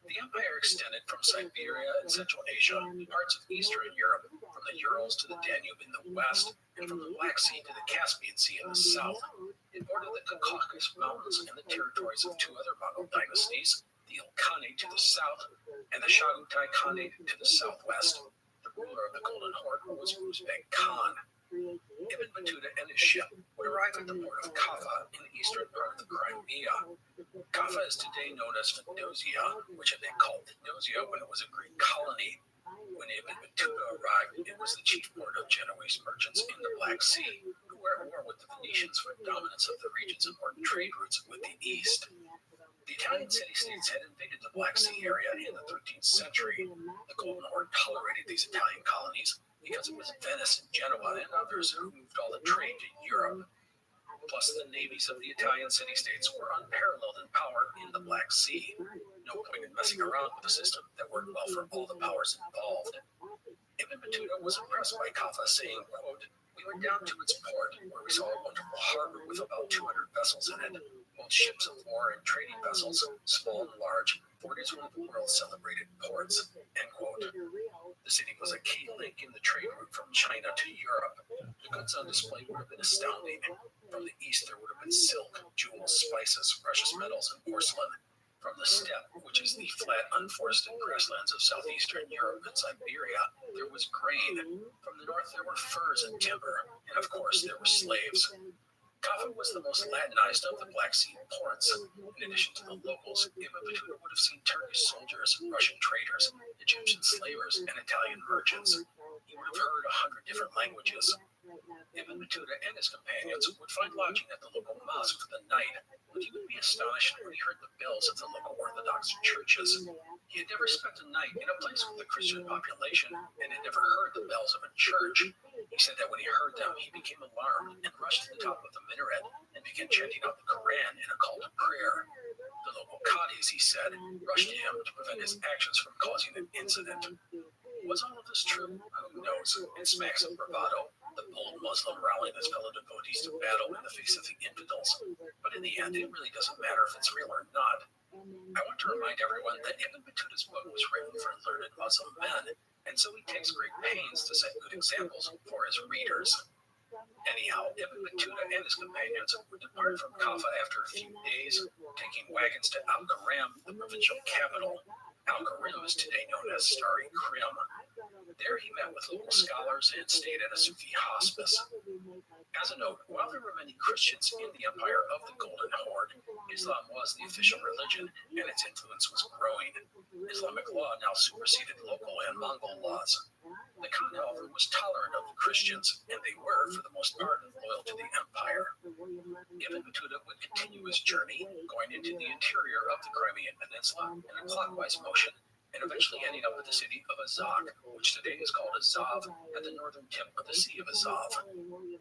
The empire extended from Siberia and Central Asia, parts of Eastern Europe, from the Urals to the Danube in the west, and from the Black Sea to the Caspian Sea in the south. It bordered the Caucasus Mountains and the territories of two other Mongol dynasties, the Ilkhanate to the south, and the Shagutai Khanate to the southwest. The ruler of the Golden Horde was Uzbek Khan. Ibn Battuta and his ship would arrive at the port of Kaffa in the eastern part of the Crimea. Kaffa is today known as Fedosia, which had been called Fedosia when it was a Greek colony. When Ibn Battuta arrived, it was the chief port of Genoese merchants in the Black Sea, who were at war with the Venetians for dominance of the region's important trade routes with the east. The Italian city-states had invaded the Black Sea area in the 13th century. The Golden Horde tolerated these Italian colonies because it was Venice and Genoa and others who moved all the trade to Europe. Plus, the navies of the Italian city-states were unparalleled in power in the Black Sea. No point in messing around with a system that worked well for all the powers involved. Ibn Battuta was impressed by Kaffa, saying, quote, "We went down to its port, where we saw a wonderful harbor with about 200 vessels in it, both ships of war and trading vessels, small and large, for it is one of the world's celebrated ports," end quote. The city was a key link in the trade route from China to Europe. The goods on display would have been astounding. From the east, there would have been silk, jewels, spices, precious metals, and porcelain. From the steppe, which is the flat, unforested grasslands of southeastern Europe and Siberia, there was grain. From the north, there were furs and timber. And of course, there were slaves. Kaffa was the most Latinized of the Black Sea ports. In addition to the locals, Ibn Battuta would have seen Turkish soldiers, Russian traders, Egyptian slavers, and Italian merchants. He would have heard 100 different languages. Ibn Battuta and his companions would find lodging at the local mosque for the night, but he would be astonished when he heard the bells of the local Orthodox churches. He had never spent a night in a place with a Christian population and had never heard the bells of a church. He said that when he heard them, he became alarmed and rushed to the top of the minaret and began chanting out the Quran in a call to prayer. The local Qadis, he said, rushed to him to prevent his actions from causing an incident. Was all of this true? Who knows? It smacks of bravado, the bold Muslim rallying his fellow devotees to battle in the face of the infidels. But in the end, it really doesn't matter if it's real or not. I want to remind everyone that Ibn Battuta's book was written for learned Muslim men, and so he takes great pains to set good examples for his readers. Anyhow, Ibn Battuta and his companions would depart from Kaffa after a few days, taking wagons to Al-Qaram, the provincial capital. Al-Qaram is today known as Starry Krim. There he met with local scholars and stayed at a Sufi hospice. As a note, while there were many Christians in the empire of the Golden Horde, Islam was the official religion, and its influence was growing. Islamic law now superseded local and Mongol laws. The Khan, however, was tolerant of the Christians, and they were, for the most part, loyal to the empire. Ibn Battuta would continue his journey, going into the interior of the Crimean Peninsula in a clockwise motion, and eventually ending up at the city of Azov, which today is called Azov, at the northern tip of the Sea of Azov.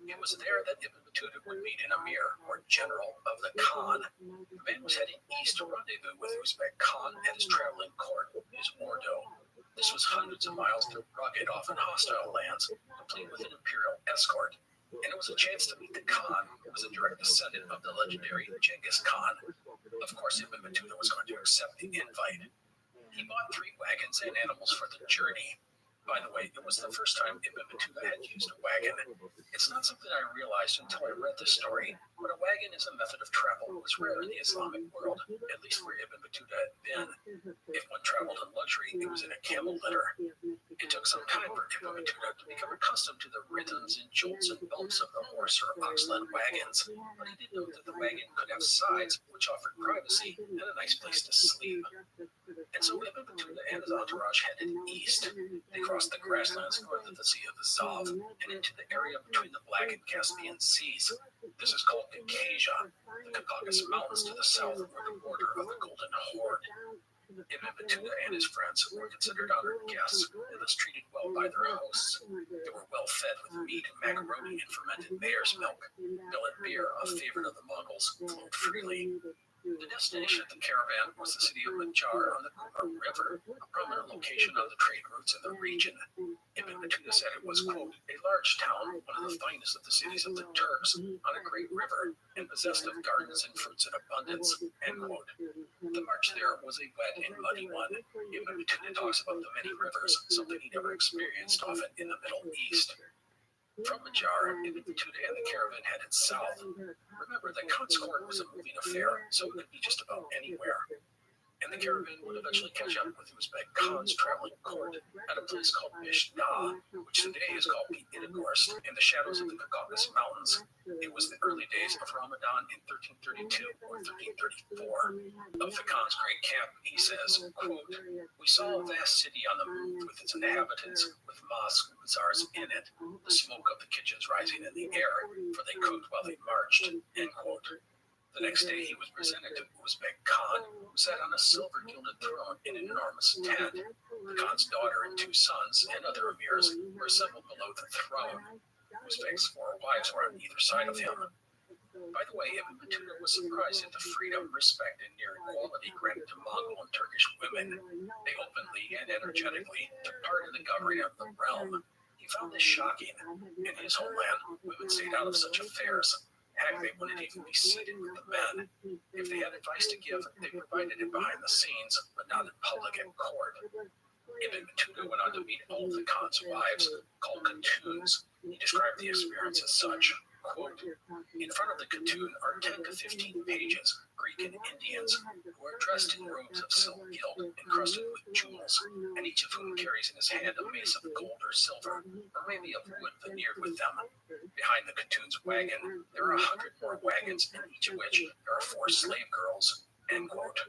It was there that Ibn Battuta would meet an emir, or general, of the Khan. The man was heading east to rendezvous with Uzbek Khan at his traveling court, his Ordo. This was hundreds of miles through rugged, often hostile lands, complete with an imperial escort. And it was a chance to meet the Khan, who was a direct descendant of the legendary Genghis Khan. Of course, Ibn Battuta was going to accept the invite. He bought 3 wagons and animals for the journey. By the way, it was the first time Ibn Battuta had used a wagon. It's not something I realized until I read the story, but a wagon as a method of travel was rare in the Islamic world, at least where Ibn Battuta had been. If one traveled in luxury, it was in a camel litter. It took some time for Ibn Battuta to become accustomed to the rhythms and jolts and bumps of the horse or ox-led wagons, but he did note that the wagon could have sides which offered privacy and a nice place to sleep. And so Ibn Battuta and his entourage headed east. They crossed the grasslands north of the Sea of Azov and into the area between the Black and Caspian Seas. This is called Caucasia. The Caucasus Mountains to the south were the border of the Golden Horde. Ibn Battuta and his friends were considered honored guests and thus treated well by their hosts. They were well fed with meat, macaroni, and fermented mare's milk. Millet beer, a favorite of the Mongols, flowed freely. The destination of the caravan was the city of Majar on the Kuma River, a prominent location on the trade routes in the region. Ibn Battuta said it was, quote, a large town, one of the finest of the cities of the Turks, on a great river, and possessed of gardens and fruits in abundance, end quote. The march there was a wet and muddy one. Ibn Battuta talks about the many rivers, something he never experienced often in the Middle East. From Majar, Ibn Battuta and the caravan headed south. Remember, the Khan's court was a moving affair, so it could be just about anywhere. And the caravan would eventually catch up with Uzbek Khan's traveling court at a place called Mishda, which today is called Igers, in the shadows of the Caucasus Mountains. It was the early days of Ramadan in 1332 or 1334. Of the Khan's great camp, he says, quote, we saw a vast city on the move with its inhabitants, with mosques and bazaars in it, the smoke of the kitchens rising in the air, for they cooked while they marched, end quote. The next day, he was presented to Uzbek Khan, who sat on a silver-gilded throne in an enormous tent. The Khan's daughter and 2 sons and other emirs were assembled below the throne. Uzbek's 4 wives were on either side of him. By the way, Ibn Battuta was surprised at the freedom, respect, and near equality granted to Mongol and Turkish women. They openly and energetically took part in the governing of the realm. He found this shocking. In his homeland, women stayed out of such affairs. Heck, they wouldn't even be seated with the men. If they had advice to give, they provided it behind the scenes, but not in public at court. Ibn Battuta went on to meet all of the Khan's wives, called Khatuns. He described the experience as such, quote, in front of the Khatun are 10 to 15 pages, Greek and Indians, who are dressed in robes of silk gilt encrusted with jewels, and each of whom carries in his hand a mace of gold or silver, or maybe of wood veneered with them. Behind the Khatun's wagon, there are 100 more wagons, in each of which there are 4 slave girls, end quote.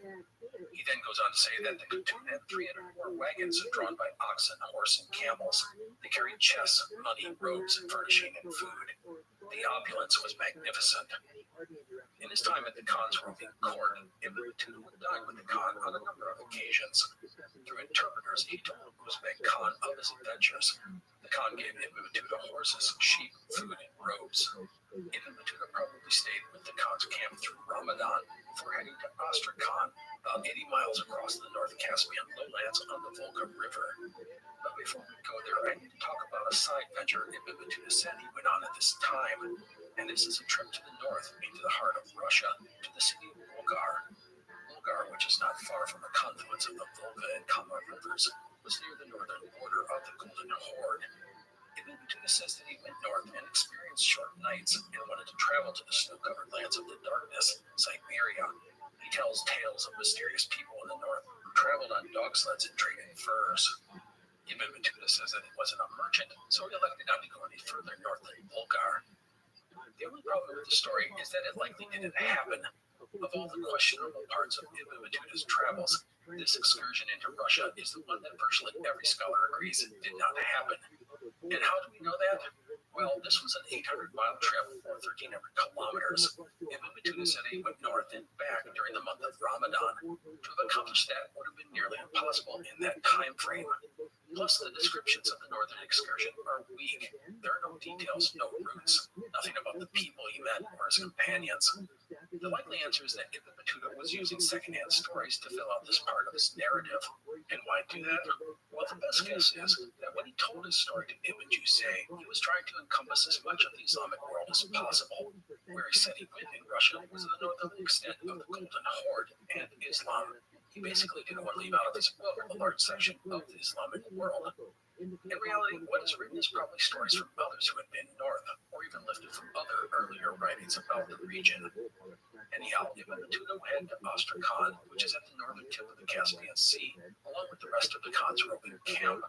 He then goes on to say that the Khatun had 304 wagons drawn by oxen, horse, and camels. They carried chests, money, robes, furnishing, and food. The opulence was magnificent. In his time at the Khan's roving court, Ibn Battuta would dine with the Khan on a number of occasions. Through interpreters, he told Uzbek Khan of his adventures. The Khan gave Ibn Battuta horses, sheep, food, and robes. Ibn Battuta probably stayed with the Khan's camp through Ramadan before heading to Astrakhan, about 80 miles across the North Caspian lowlands on the Volga River. But before we go there, I need to talk about a side venture Ibn Battuta said he went on at this time. And this is a trip to the north, into the heart of Russia, to the city of Bulgar. Bulgar, which is not far from the confluence of the Volga and Kama rivers, was near the northern border of the Golden Horde. Ibn Battuta says that he went north and experienced short nights and wanted to travel to the snow-covered lands of the darkness, Siberia. He tells tales of mysterious people in the north who traveled on dog sleds and traded furs. Ibn Battuta says that he wasn't a merchant, so he elected not to go any further north than Bulgar. The only problem with the story is that it likely didn't happen. Of all the questionable parts of Ibn Battuta's travels, this excursion into Russia is the one that virtually every scholar agrees did not happen. And how do we know that? Well, this was an 800-mile trip, or 1,300 kilometers. Ibn Battuta said he went north and back during the month of Ramadan. To have accomplished that would have been nearly impossible in that time frame. Plus, the descriptions of the northern excursion are weak. There are no details, no routes, nothing about the people he met or his companions. The likely answer is that Ibn Battuta was using secondhand stories to fill out this part of his narrative. And why do that? Well, the best guess is that when he told his story to Ibn Jusay, he was trying to encompass as much of the Islamic world as possible. Where he said he went in Russia was the northern extent of the Golden Horde and Islam. He basically didn't want to leave out of his book a large section of the Islamic world. In reality, what is written is probably stories from others who had been north, or even lifted from other earlier writings about the region. Anyhow, Ibn Battuta headed to Astrakhan, which is at the northern tip of the Caspian Sea, along with the rest of the Khan's roving camp.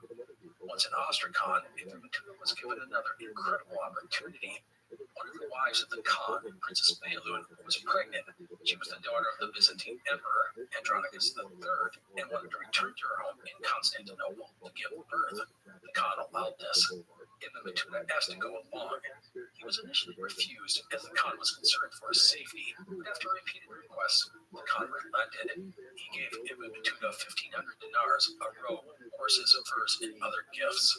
Once in Astrakhan, Ibn Battuta was given another incredible opportunity. One of the wives of the Khan, Princess Baylun, was pregnant. She was the daughter of the Byzantine Emperor, Andronicus III, and wanted to return to her home in Constantinople to give birth. The Khan allowed this. Ibn Battuta asked to go along. He was initially refused, as the Khan was concerned for his safety, but after repeated requests, the Khan relented. He gave Ibn Battuta 1,500 dinars, a robe, horses, furs, and other gifts.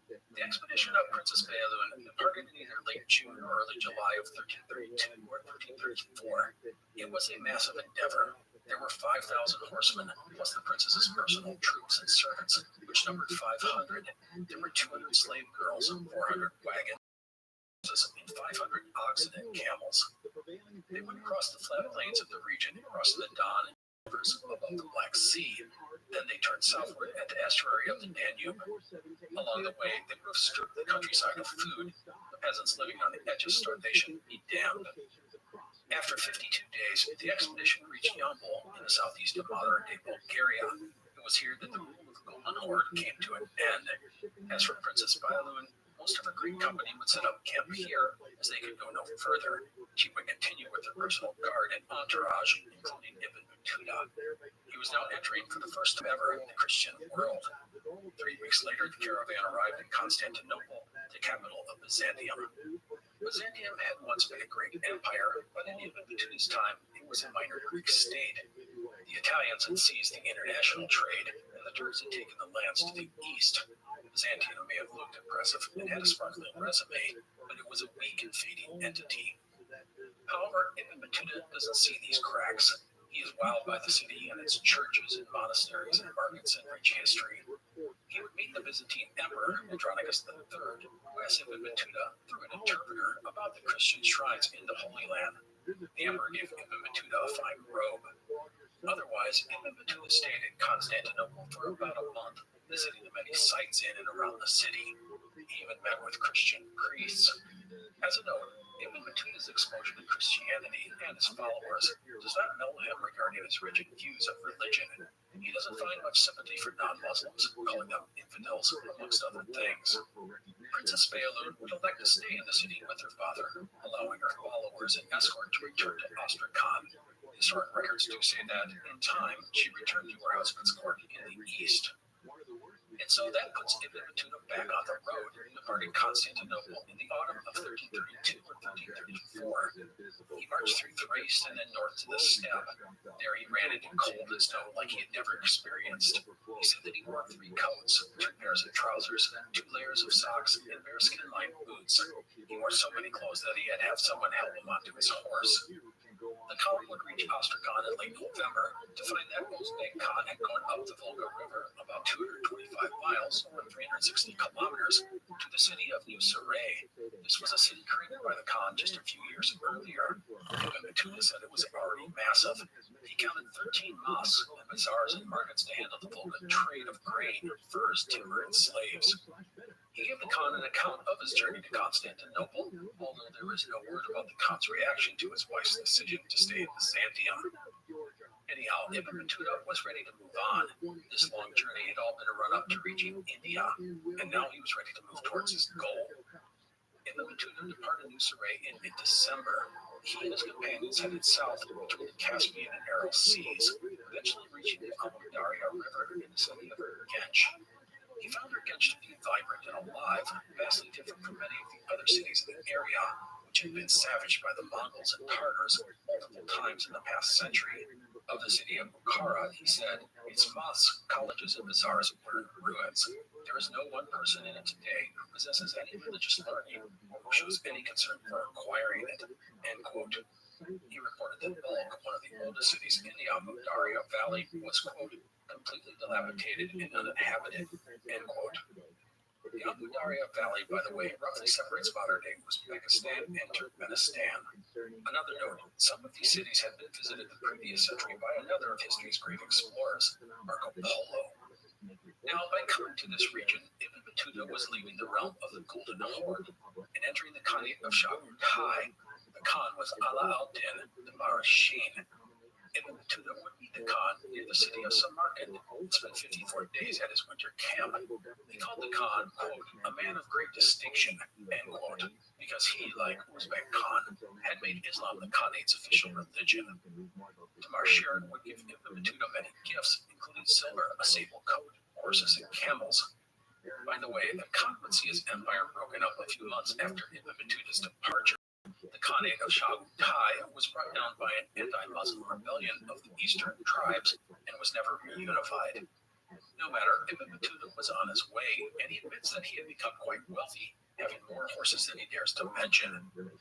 The expedition of Princess Baylun departed in either late June or early July of 1332 or 1334. It was a massive endeavor. There were 5,000 horsemen, plus the princess's personal troops and servants, which numbered 500. There were 200 slave girls, 400 wagons, and 500 oxen and camels. They went across the flat plains of the region, across the Don and rivers above the Black Sea. Then they turned southward at the estuary of the Danube. Along the way, they would have stripped the countryside of food. The peasants living on the edge of starvation be damned. After 52 days, the expedition reached Yambol in the southeast of modern-day Bulgaria. It was here that the rule of the Golden Horde came to an end. As for Princess Baylun, most of her Greek company would set up camp here, as they could go no further. She would continue with her personal guard and entourage, including Ibn Battuta. He was now entering for the first time ever the Christian world. 3 weeks later, the caravan arrived in Constantinople, the capital of Byzantium. Byzantium had once been a great empire, but in Ibn Battuta's time, it was a minor Greek state. The Italians had seized the international trade, and the Turks had taken the lands to the east. Byzantium may have looked impressive and had a sparkling resume, but it was a weak and fading entity. However, Ibn Battuta doesn't see these cracks. He is wowed by the city and its churches and monasteries and markets and rich history. He would meet the Byzantine Emperor, Andronicus III, who asked Ibn Battuta, through an interpreter, about the Christian shrines in the Holy Land. The Emperor gave Ibn Battuta a fine robe. Otherwise, Ibn Battuta stayed in Constantinople for about a month, visiting the many sites in and around the city. He even met with Christian priests. As a note, Ibn Battuta's exposure to Christianity and his followers does not know him regarding his rigid views of religion. He doesn't find much sympathy for non-Muslims, calling them infidels, amongst other things. Princess Baylun would elect to stay in the city with her father, allowing her followers an escort to return to Astrakhan. Historic records do say that, in time, she returned to her husband's court in the east. And so that puts Ibn Battuta back on the road, departing Constantinople in the autumn of 1332 or 1334. He marched through Thrace and then north to the steppe. There he ran into cold and snow like he had never experienced. He said that he wore 3 coats, 2 pairs of trousers, 2 layers of socks, and bearskin-lined boots. He wore so many clothes that he had to have someone help him onto his horse. The column would reach Astrakhan in late November to find that Uzbek Khan had gone up the Volga River about 225 miles, or 360 kilometers, to the city of New Saray. This was a city created by the Khan just a few years earlier. Ibn Battuta said it was already massive. He counted 13 mosques and bazaars and markets to handle the Volga trade of grain, furs, timber, and slaves. He gave the Khan an account of his journey to Constantinople, although there is no word about the Khan's reaction to his wife's decision to stay in Byzantium. Anyhow, Ibn Battuta was ready to move on. This long journey had all been a run-up to reaching India, and now he was ready to move towards his goal. Ibn Battuta departed New Saray in mid-December. He and his companions headed south between the Caspian and Aral Seas, eventually reaching the Amu Darya River in the city of Gench. He found Urgench to be vibrant and alive, vastly different from many of the other cities in the area, which had been savaged by the Mongols and Tartars multiple times in the past century. Of the city of Bukhara, he said, its mosques, colleges, and bazaars were in ruins. There is no one person in it today who possesses any religious learning or who shows any concern for acquiring it. End quote. He reported that Bulk, one of the oldest cities in the Amu Darya Valley, was, quote, completely dilapidated and uninhabited, end quote. The Amu Darya Valley, by the way, roughly separates modern-day Uzbekistan and Turkmenistan. Another note, some of these cities had been visited the previous century by another of history's great explorers, Marco Polo. Now, by coming to this region, Ibn Battuta was leaving the realm of the Golden Horde and entering the Khanate of Shaguntai. The Khan was Ala al-Din the Marashin. Ibn Battuta would meet the Khan near the city of Samarkand and spent 54 days at his winter camp. They called the Khan, quote, a man of great distinction, end quote, because he, like Uzbek Khan, had made Islam the Khanate's official religion. Tamarshir would give Ibn Battuta many gifts, including silver, a sable coat, horses, and camels. By the way, the Khan would see his empire broken up a few months after Ibn Battuta's departure. The Khanate of Shaguntai was brought down by an anti-Muslim rebellion of the eastern tribes and was never reunified. No matter, Ibn Battuta was on his way, and he admits that he had become quite wealthy, having more horses than he dares to mention.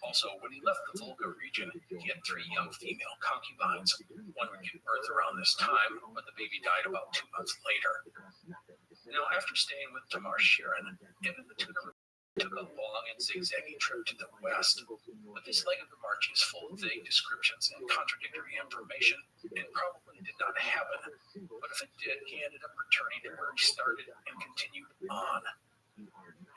Also, when he left the Volga region, he had 3 young female concubines. One would give birth around this time, but the baby died about 2 months later. Now, after staying with Tamarshir, Ibn Battuta took a long and zigzaggy trip to the west, but this leg of the march is full of vague descriptions and contradictory information, and probably did not happen. But if it did, he ended up returning to where he started and continued on.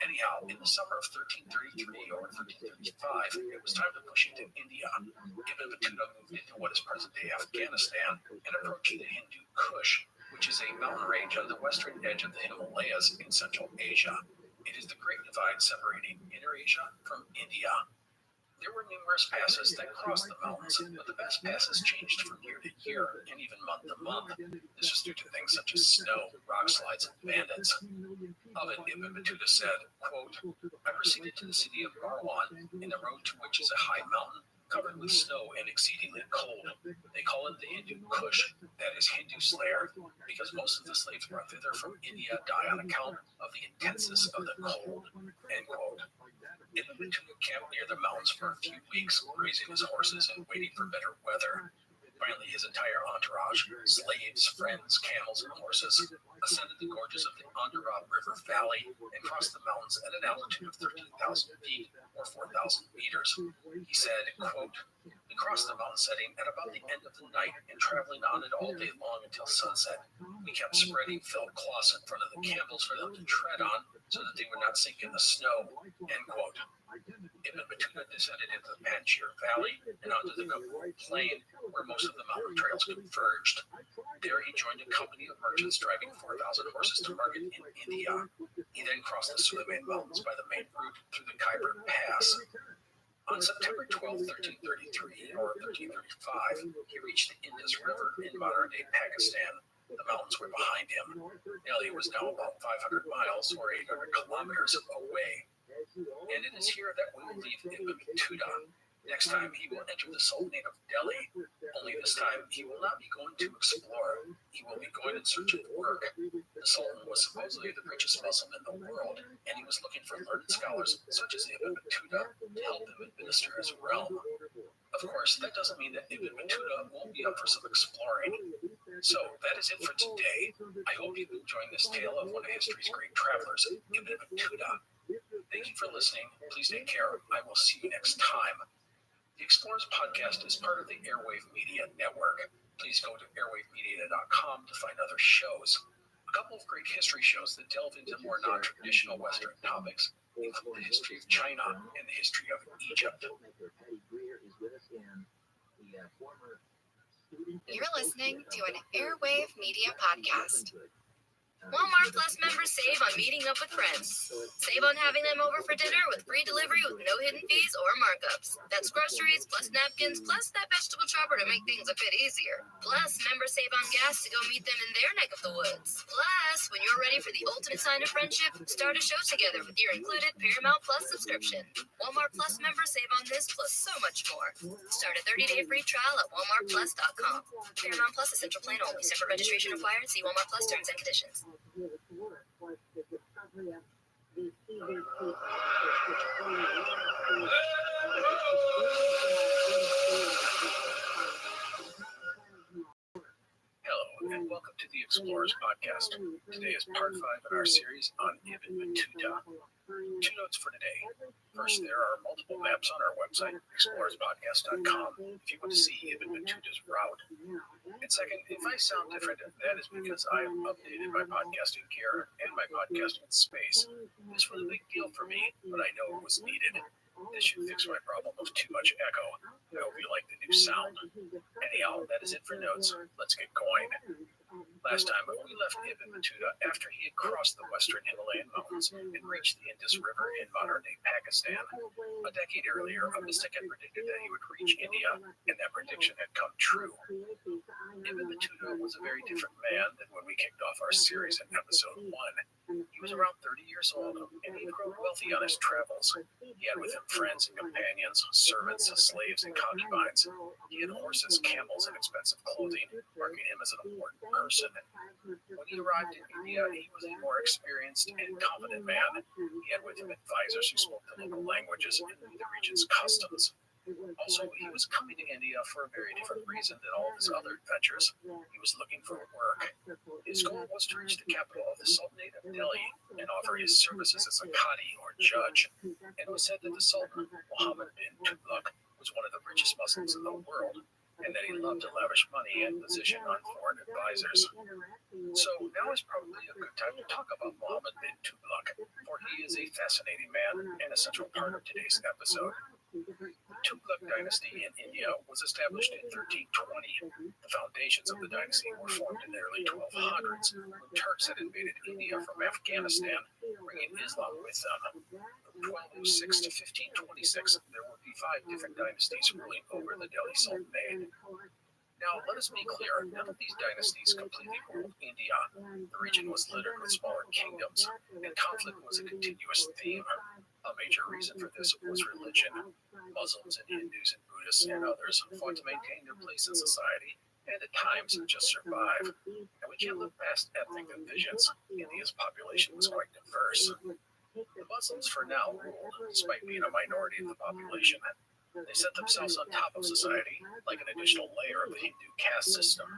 Anyhow, in the summer of 1333 or 1335, it was time to push into India. Ibn Battuta moved into what is present-day Afghanistan and approached the Hindu Kush, which is a mountain range on the western edge of the Himalayas in Central Asia. It is the Great Divide separating Inner Asia from India. There were numerous passes that crossed the mountains, but the best passes changed from year to year and even month to month. This was due to things such as snow, rock slides, and bandits. Of it, Ibn Battuta said, quote, I proceeded to the city of Marwan, in the road to which is a high mountain covered with snow and exceedingly cold. They call it the Hindu Kush, that is Hindu Slayer, because most of the slaves brought thither from India die on account of the intenseness of the cold, end quote. Ibn Battuta camped near the mountains for a few weeks, grazing his horses and waiting for better weather. Finally, his entire entourage, slaves, friends, camels, and horses, ascended the gorges of the Andarab River Valley and crossed the mountains at an altitude of 13,000 feet or 4,000 meters. He said, quote, we crossed the mountain setting at about the end of the night and traveling on it all day long until sunset. We kept spreading felt cloths in front of the camels for them to tread on so that they would not sink in the snow, end quote. Ibn Battuta descended into the Panjshir Valley and onto the Kabul Plain, where most of the mountain trails converged. There he joined a company of merchants driving 4,000 horses to market in India. He then crossed the Suleiman Mountains by the main route through the Khyber Pass. On September 12, 1333, or 1335, he reached the Indus River in modern-day Pakistan. The mountains were behind him. Delhi was now about 500 miles or 800 kilometers away. And it is here that we will leave Ibn Battuta. Next time, he will enter the Sultanate of Delhi. Only this time, he will not be going to explore. He will be going in search of work. The Sultan was supposedly the richest Muslim in the world, and he was looking for learned scholars such as Ibn Battuta to help him administer his realm. Of course, that doesn't mean that Ibn Battuta won't be up for some exploring. So, that is it for today. I hope you enjoyed this tale of one of history's great travelers, Ibn Battuta. Thank you for listening. Please take care. I will see you next time. The Explorers Podcast is part of the Airwave Media Network. Please go to airwavemedia.com to find other shows. A couple of great history shows that delve into more non-traditional Western topics include the history of China and the history of Egypt. You're listening to an Airwave Media Podcast. Walmart Plus members save on meeting up with friends. Save on having them over for dinner with free delivery with no hidden fees or markups. That's groceries, plus napkins, plus that vegetable chopper to make things a bit easier. Plus, members save on gas to go meet them in their neck of the woods. Plus, when you're ready for the ultimate sign of friendship, start a show together with your included Paramount Plus subscription. Walmart Plus members save on this plus so much more. Start a 30-day free trial at walmartplus.com. Paramount Plus Essential Plan only. Separate registration required. See Walmart Plus terms and conditions. Hello, and welcome to the Explorers Podcast. Today is part 5 in our series on Ibn Battuta. 2 notes for today. First, there are multiple maps on our website, explorerspodcast.com, if you want to see Ibn Battuta's route. And second, if I sound different, that is because I have updated my podcasting gear and my podcasting space. This was a big deal for me, but I know it was needed. This should fix my problem of too much echo. I hope you like the new sound. Anyhow, that is it for notes. Let's get going. Last time, we left Ibn Battuta after he had crossed the western Himalayan mountains and reached the Indus River in modern-day Pakistan. A decade earlier, a mystic had predicted that he would reach India, and that prediction had come true. Ibn Battuta was a very different man than when we kicked off our series in episode 1. He was around 30 years old, and he grew wealthy on his travels. He had with him friends and companions, servants, slaves, and concubines. He had horses, camels, and expensive clothing, marking him as an important person. When he arrived in India, he was a more experienced and confident man. He had with him advisors who spoke the local languages and knew the region's customs. Also, he was coming to India for a very different reason than all of his other adventures. He was looking for work. His goal was to reach the capital of the Sultanate of Delhi and offer his services as a qadi or judge. And it was said that the Sultan, Muhammad bin Tughlaq, was one of the richest Muslims in the world, and that he loved to lavish money and position on foreign advisors. So now is probably a good time to talk about Muhammad bin Tughlaq, for he is a fascinating man and a central part of today's episode. The Tughlaq dynasty in India was established in 1320. The foundations of the dynasty were formed in the early 1200s when Turks had invaded India from Afghanistan, bringing Islam with them. From 1206 to 1526, there would be 5 different dynasties ruling over the Delhi Sultanate. Now, let us be clear, none of these dynasties completely ruled India. The region was littered with smaller kingdoms, and conflict was a continuous theme. A major reason for this was religion. Muslims and Hindus and Buddhists and others fought to maintain their place in society, and at times just survive. And we can't look past ethnic divisions. India's population was quite diverse. The Muslims for now ruled, despite being a minority of the population. They set themselves on top of society, like an additional layer of the Hindu caste system.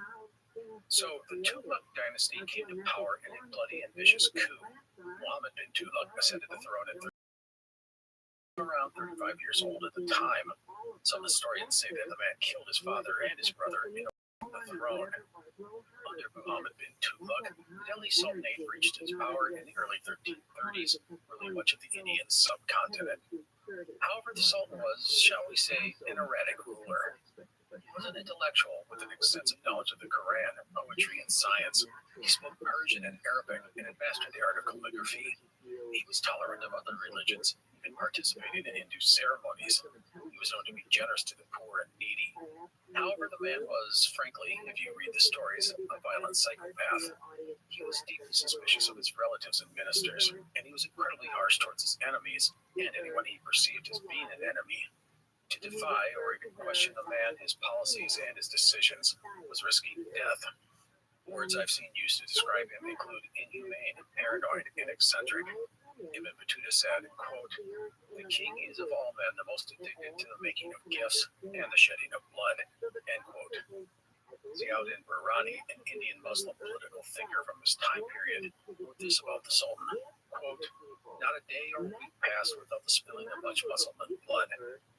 So the Tughlaq dynasty came to power in a bloody and vicious coup. Muhammad bin Tughlaq ascended the throne at around 35 years old at the time. Some historians say that the man killed his father and his brother in order to the throne. Under Muhammad bin Tughlaq, the Delhi Sultanate reached its power in the early 1330s, ruling much of the Indian subcontinent. However, the Sultan was, shall we say, an erratic ruler. He was an intellectual with an extensive knowledge of the Quran, poetry, and science. He spoke Persian and Arabic and had mastered the art of calligraphy. He was tolerant of other religions and participated in Hindu ceremonies. He was known to be generous to the poor and needy. However, the man was, frankly, if you read the stories, a violent psychopath. He was deeply suspicious of his relatives and ministers, and he was incredibly harsh towards his enemies and anyone he perceived as being an enemy. To defy or even question the man, his policies, and his decisions was risking death. Words I've seen used to describe him include inhumane, paranoid, and eccentric. Ibn Battuta said, quote, "The king is of all men the most addicted to the making of gifts and the shedding of blood," end quote. Ziauddin Burrani, an Indian Muslim political thinker from this time period, wrote this about the Sultan, quote, "Not a day or week passed without the spilling of much Muslim blood.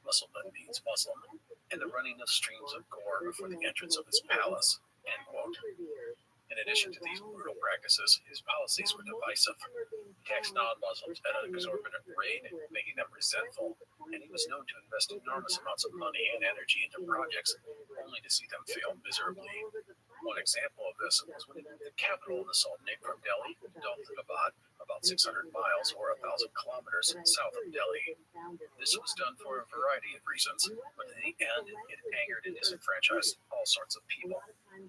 Muslim means Muslim, and the running of streams of gore before the entrance of his palace," end quote. In addition to these brutal practices, his policies were divisive. He taxed non-Muslims at an exorbitant rate, making them resentful, and he was known to invest enormous amounts of money and energy into projects, only to see them fail miserably. One example of this was when he moved the capital of the Sultanate from Delhi, Dowltabad, about 600 miles or 1,000 kilometers south of Delhi. This was done for a variety of reasons, but in the end, it angered and disenfranchised all sorts of people.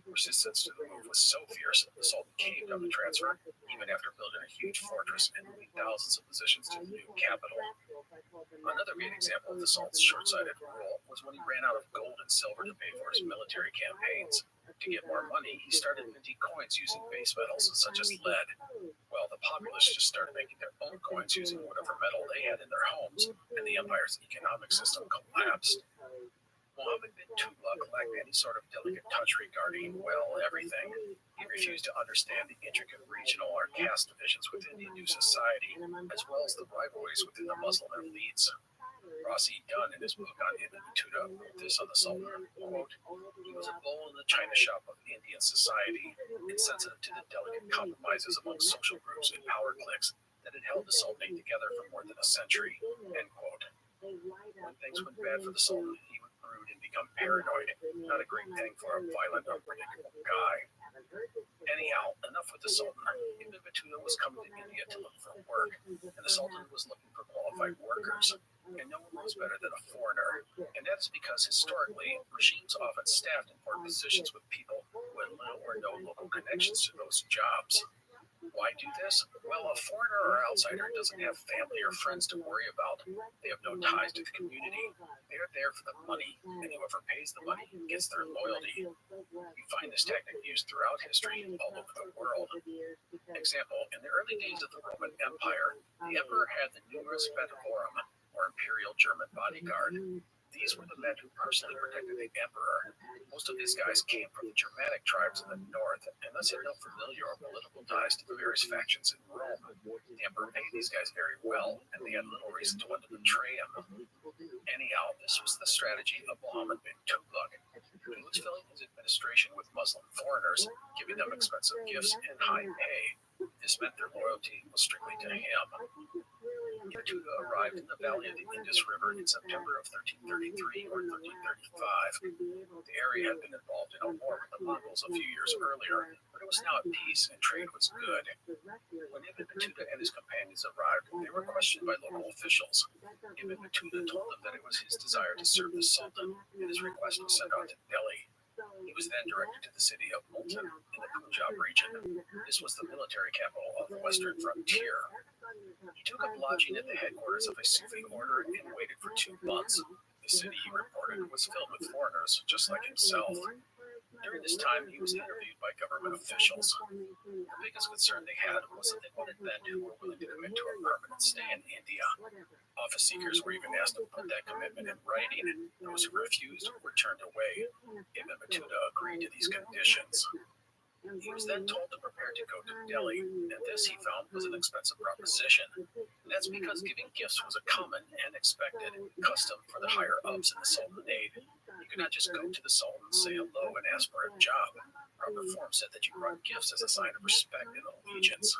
Resistance to the move was so fierce, the Sultan caved on the transfer, even after building a huge fortress and moving thousands of positions to the new capital. Another great example of the Sultan's short-sighted rule was when he ran out of gold and silver to pay for his military campaigns. To get more money, he started minting coins using base metals such as lead. Well, the populace just started making their own coins using whatever metal they had in their homes, and the empire's economic system collapsed. Muhammad bin Tughlaq lacked any sort of delicate touch regarding, well, everything. He refused to understand the intricate regional or caste divisions within Hindu society, as well as the rivalries within the Muslim elites. Rossi Dunn, in his book on Ibn Battuta, wrote this on the Sultan, quote, "He was a bull in the china shop of Indian society, insensitive to the delicate compromises among social groups and power cliques that had held the Sultanate together for more than a century," end quote. When things went bad for the Sultan, he would brood and become paranoid, not a great thing for a violent, unpredictable guy. Anyhow, enough with the Sultan. Ibn Battuta was coming to India to look for work, and the Sultan was looking for qualified workers. And no one knows better than a foreigner. And that's because historically, regimes often staffed important positions with people who had little or no local connections to those jobs. Why do this? Well, a foreigner or outsider doesn't have family or friends to worry about. They have no ties to the community. They are there for the money, and whoever pays the money gets their loyalty. We find this tactic used throughout history all over the world. Example, in the early days of the Roman Empire, the emperor had the numerous fetorum, or Imperial German bodyguard. These were the men who personally protected the emperor. Most of these guys came from the Germanic tribes in the north, and thus had no familiar or political ties to the various factions in Rome. The emperor paid these guys very well, and they had little reason to want to betray him. Anyhow, this was the strategy of Muhammad bin Tughlaq. He was filling his administration with Muslim foreigners, giving them expensive gifts and high pay. This meant their loyalty was strictly to him. Battuta arrived in the valley of the Indus River in September of 1333 or 1335. The area had been involved in a war with the Mongols a few years earlier, but it was now at peace and trade was good. When Ibn Battuta and his companions arrived, they were questioned by local officials. Ibn Battuta told them that it was his desire to serve the Sultan, and his request was sent out to Delhi. He was then directed to the city of Multan in the Punjab region. This was the military capital of the western frontier. He took up lodging at the headquarters of a Sufi order and waited for 2 months. The city, he reported, was filled with foreigners, just like himself. During this time, he was interviewed by government officials. The biggest concern they had was that they wanted men who were willing to commit to a permanent stay in India. Office seekers were even asked to put that commitment in writing. Those who refused were turned away. Ibn Battuta agreed to these conditions. He was then told to prepare to go to Delhi, and this, he found, was an expensive proposition. That's because giving gifts was a common and expected custom for the higher-ups in the Sultanate. You could not just go to the Sultan, say hello, and ask for a job. Proper form said that you brought gifts as a sign of respect and allegiance.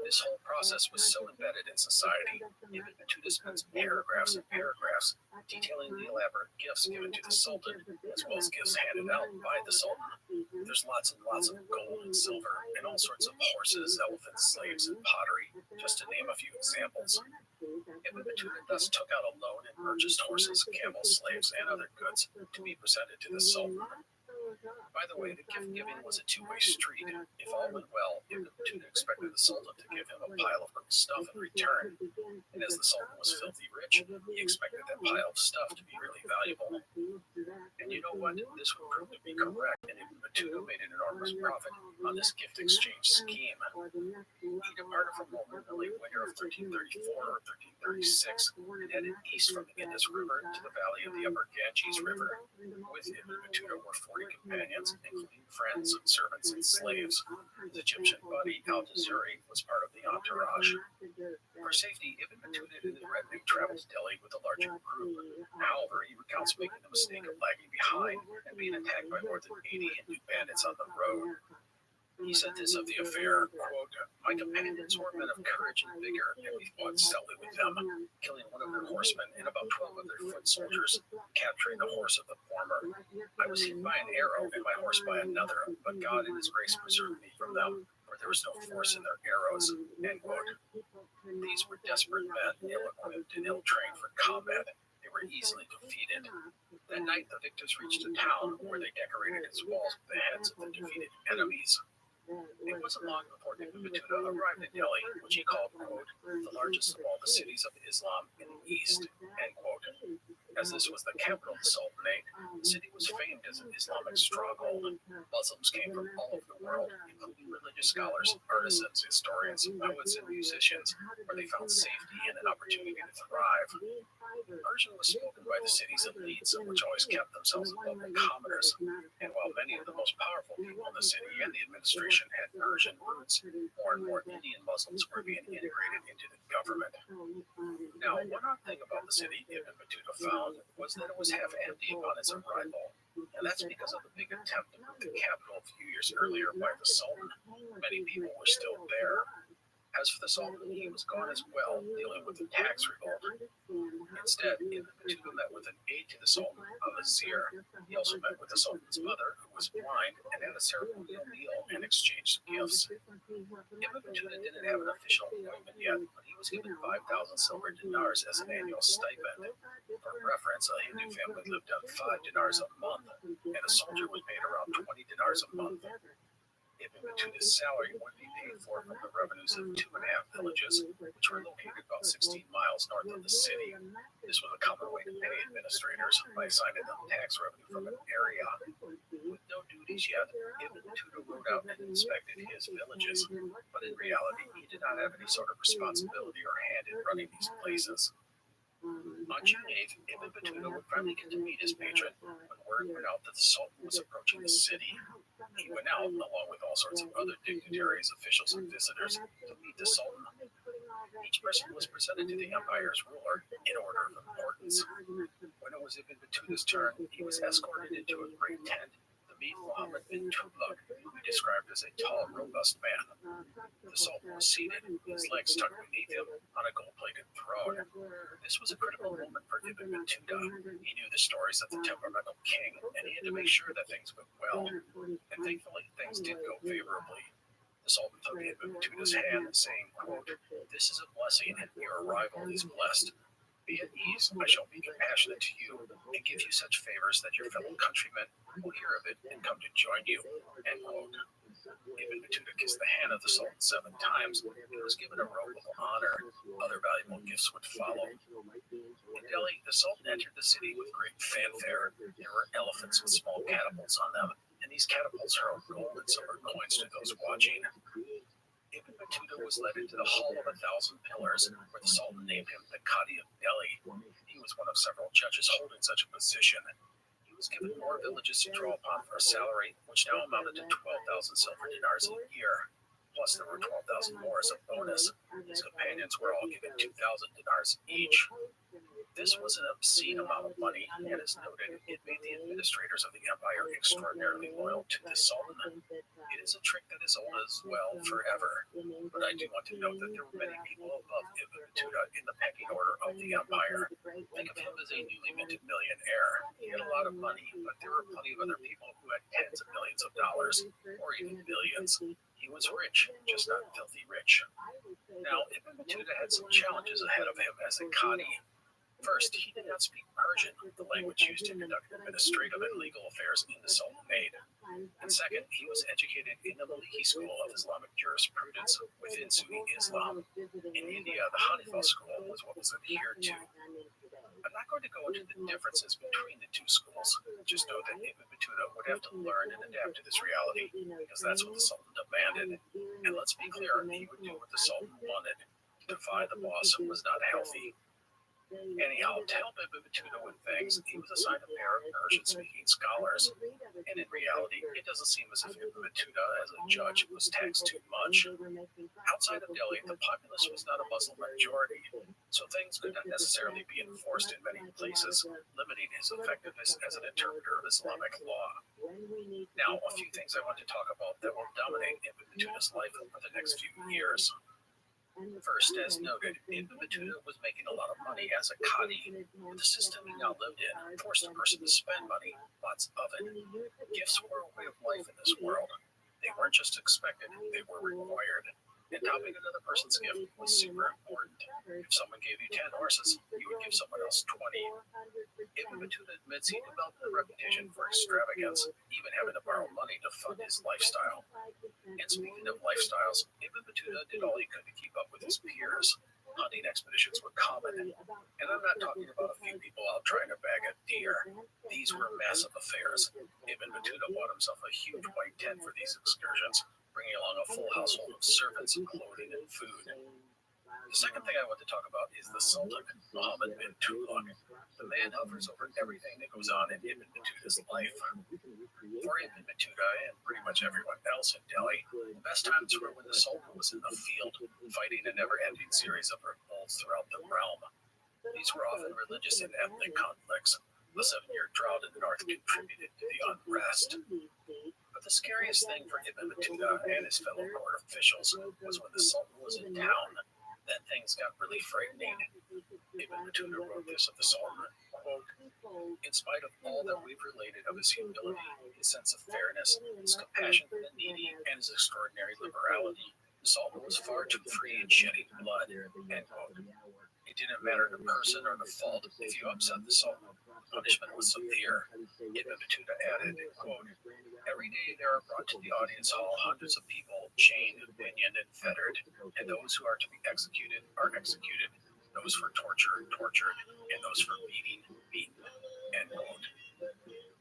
This whole process was so embedded in society, Ibn Battuta spends paragraphs and paragraphs detailing the elaborate gifts given to the Sultan, as well as gifts handed out by the Sultan. There's lots and lots of gold and silver, and all sorts of horses, elephants, slaves, and pottery, just to name a few examples. Ibn Battuta thus took out a loan and purchased horses, camels, slaves, and other goods to be presented to the Sultan. By the way, the gift giving was a two-way street. If all went well, Ibn Battuta expected the Sultan to give him a pile of cool stuff in return. And as the Sultan was filthy rich, he expected that pile of stuff to be really valuable. And you know what? This would prove to be correct, and Ibn Battuta made an enormous profit on this gift exchange scheme. He departed from Rome in the late winter of 1334 or 1336 and headed east from the Indus River to the valley of the upper Ganges River. With Ibn Battuta were 40 companions, including friends, servants, and slaves. His Egyptian buddy, Al-Jazuri, was part of the entourage. For safety, Ibn Battuta and his retinue traveled to Delhi with a larger group. However, he recounts making the mistake of lagging behind and being attacked by more than 80 Hindu bandits on the road. He said this of the affair, quote, "My companions were men of courage and vigor, and we fought stoutly with them, killing one of their horsemen and about 12 of their foot soldiers, capturing the horse of the former. I was hit by an arrow and my horse by another, but God in his grace preserved me from them, for there was no force in their arrows. End quote. These were desperate men, ill-equipped and ill-trained for combat. They were easily defeated. That night, the victors reached a town where they decorated its walls with the heads of the defeated enemies. It wasn't long before Ibn Battuta arrived in Delhi, which he called, quote, the largest of all the cities of Islam in the East, end quote. As this was the capital of the Sultanate, the city was famed as an Islamic stronghold. Muslims came from all over the world, including religious scholars, artisans, historians, poets, and musicians, where they found safety and an opportunity to thrive. Persian was spoken by the city's elites, which always kept themselves above the commoners. And while many of the most powerful people in the city and the administration had Persian roots, more and more Indian Muslims were being integrated into the government. Now, one odd thing about the city Ibn Battuta found was that it was half empty upon its arrival. And that's because of the big attempt to move the capital a few years earlier by the Sultan. Many people were still there. As for the Sultan, he was gone as well, dealing with the tax revolt. Instead, Ibn Battuta met with an aide to the Sultan, a vizier. He also met with the Sultan's mother, who was blind, and had a ceremonial meal and exchanged gifts. Ibn Battuta didn't have an official appointment yet, but he was given 5,000 silver dinars as an annual stipend. For reference, a Hindu family lived on 5 dinars a month, and a soldier was paid around 20 dinars a month. Ibn Battuta's salary would be paid for from the revenues of 2.5 villages, which were located about 16 miles north of the city. This was a common way to pay administrators by assigning them tax revenue from an area. With no duties yet, Ibn Battuta rode out and inspected his villages, but in reality, he did not have any sort of responsibility or hand in running these places. On June 8th, Ibn Battuta would finally get to meet his patron when word went out that the Sultan was approaching the city. He went out, along with all sorts of other dignitaries, officials, and visitors, to meet the Sultan. Each person was presented to the empire's ruler in order of importance. When it was Ibn Battuta's turn, he was escorted into a great tent to meet Muhammad bin Tughluq, who he described as a tall, robust man. The Sultan was seated, his legs tucked beneath him, on a gold-plated throne. This was a critical moment for Ibn Battuta. He knew the stories of the temperamental king, and he had to make sure that things went well. And thankfully, things did go favorably. The Sultan took Ibn Battuta's hand, saying, quote, this is a blessing, and your arrival is blessed. Be at ease, I shall be compassionate to you, and give you such favors that your fellow countrymen will hear of it and come to join you. End quote. Ibn Battuta kissed the hand of the Sultan 7 times and was given a robe of honor. Other valuable gifts would follow. In Delhi, the Sultan entered the city with great fanfare. There were elephants with small catapults on them, and these catapults hurled gold and silver coins to those watching. Ibn Battuta was led into the Hall of 1,000 Pillars, where the Sultan named him the Qadi of Delhi. He was one of several judges holding such a position. He was given more villages to draw upon for a salary, which now amounted to 12,000 silver dinars a year. Plus, there were 12,000 more as a bonus. His companions were all given 2,000 dinars each. This was an obscene amount of money, and as noted, it made the administrators of the empire extraordinarily loyal to the Sultan. It is a trick that is old as well forever, but I do want to note that there were many people above Ibn Battuta in the pecking order of the empire. Think of him as a newly minted millionaire. He had a lot of money, but there were plenty of other people who had tens of millions of dollars, or even billions. He was rich, just not filthy rich. Now, Ibn Battuta had some challenges ahead of him as a Qadi. First, he did not speak Persian, the language used to conduct administrative and legal affairs in the Sultanate. And second, he was educated in the Maliki school of Islamic jurisprudence within Sunni Islam. In India, the Hanifa school was what was adhered to. I'm not going to go into the differences between the two schools. Just know that Ibn Battuta would have to learn and adapt to this reality, because that's what the Sultan demanded. And let's be clear, he would do what the Sultan wanted. To defy the boss was not healthy. Anyhow, to help Ibn Battuta with things, he was assigned a pair of Persian-speaking scholars. And in reality, it doesn't seem as if Ibn Battuta, as a judge, was taxed too much. Outside of Delhi, the populace was not a Muslim majority, so things could not necessarily be enforced in many places, limiting his effectiveness as an interpreter of Islamic law. Now, a few things I want to talk about that will dominate Ibn Battuta's life for the next few years. First, as noted, Ibn Battuta was making a lot of money as a Qadi. The system he now lived in forced a person to spend money, lots of it. Gifts were a way of life in this world. They weren't just expected, they were required. And topping another person's gift was super important. If someone gave you 10 horses, you would give someone else 20. Ibn Battuta admits he developed a reputation for extravagance, even having to borrow money to fund his lifestyle. And speaking of lifestyles, Ibn Battuta did all he could to keep up with his peers. Hunting expeditions were common, and I'm not talking about a few people out trying to bag a deer. These were massive affairs. Ibn Battuta bought himself a huge white tent for these excursions, bringing along a full household of servants, clothing, and food. The second thing I want to talk about is the Sultan, Muhammad bin Tughlaq. The man hovers over everything that goes on in Ibn Battuta's life. For Ibn Battuta and pretty much everyone else in Delhi, the best times were when the Sultan was in the field, fighting a never-ending series of revolts throughout the realm. These were often religious and ethnic conflicts. The 7-year drought in the north contributed to the unrest. But the scariest thing for Ibn Battuta and his fellow court officials was when the Sultan was in town. Then things got really frightening. Ibn Battuta wrote this of the Sultan, quote, "In spite of all that we've related of his humility, his sense of fairness, his compassion for the needy, and his extraordinary liberality, the Sultan was far too free in shedding blood," end quote. It didn't matter the person or the fault. If you upset the Sultan, punishment was severe. Ibn Battuta added, quote, "Every day there are brought to the audience hall hundreds of people, chained, pinioned, and fettered, and those who are to be executed are executed, those for torture, tortured, and those for beating, beaten," end quote.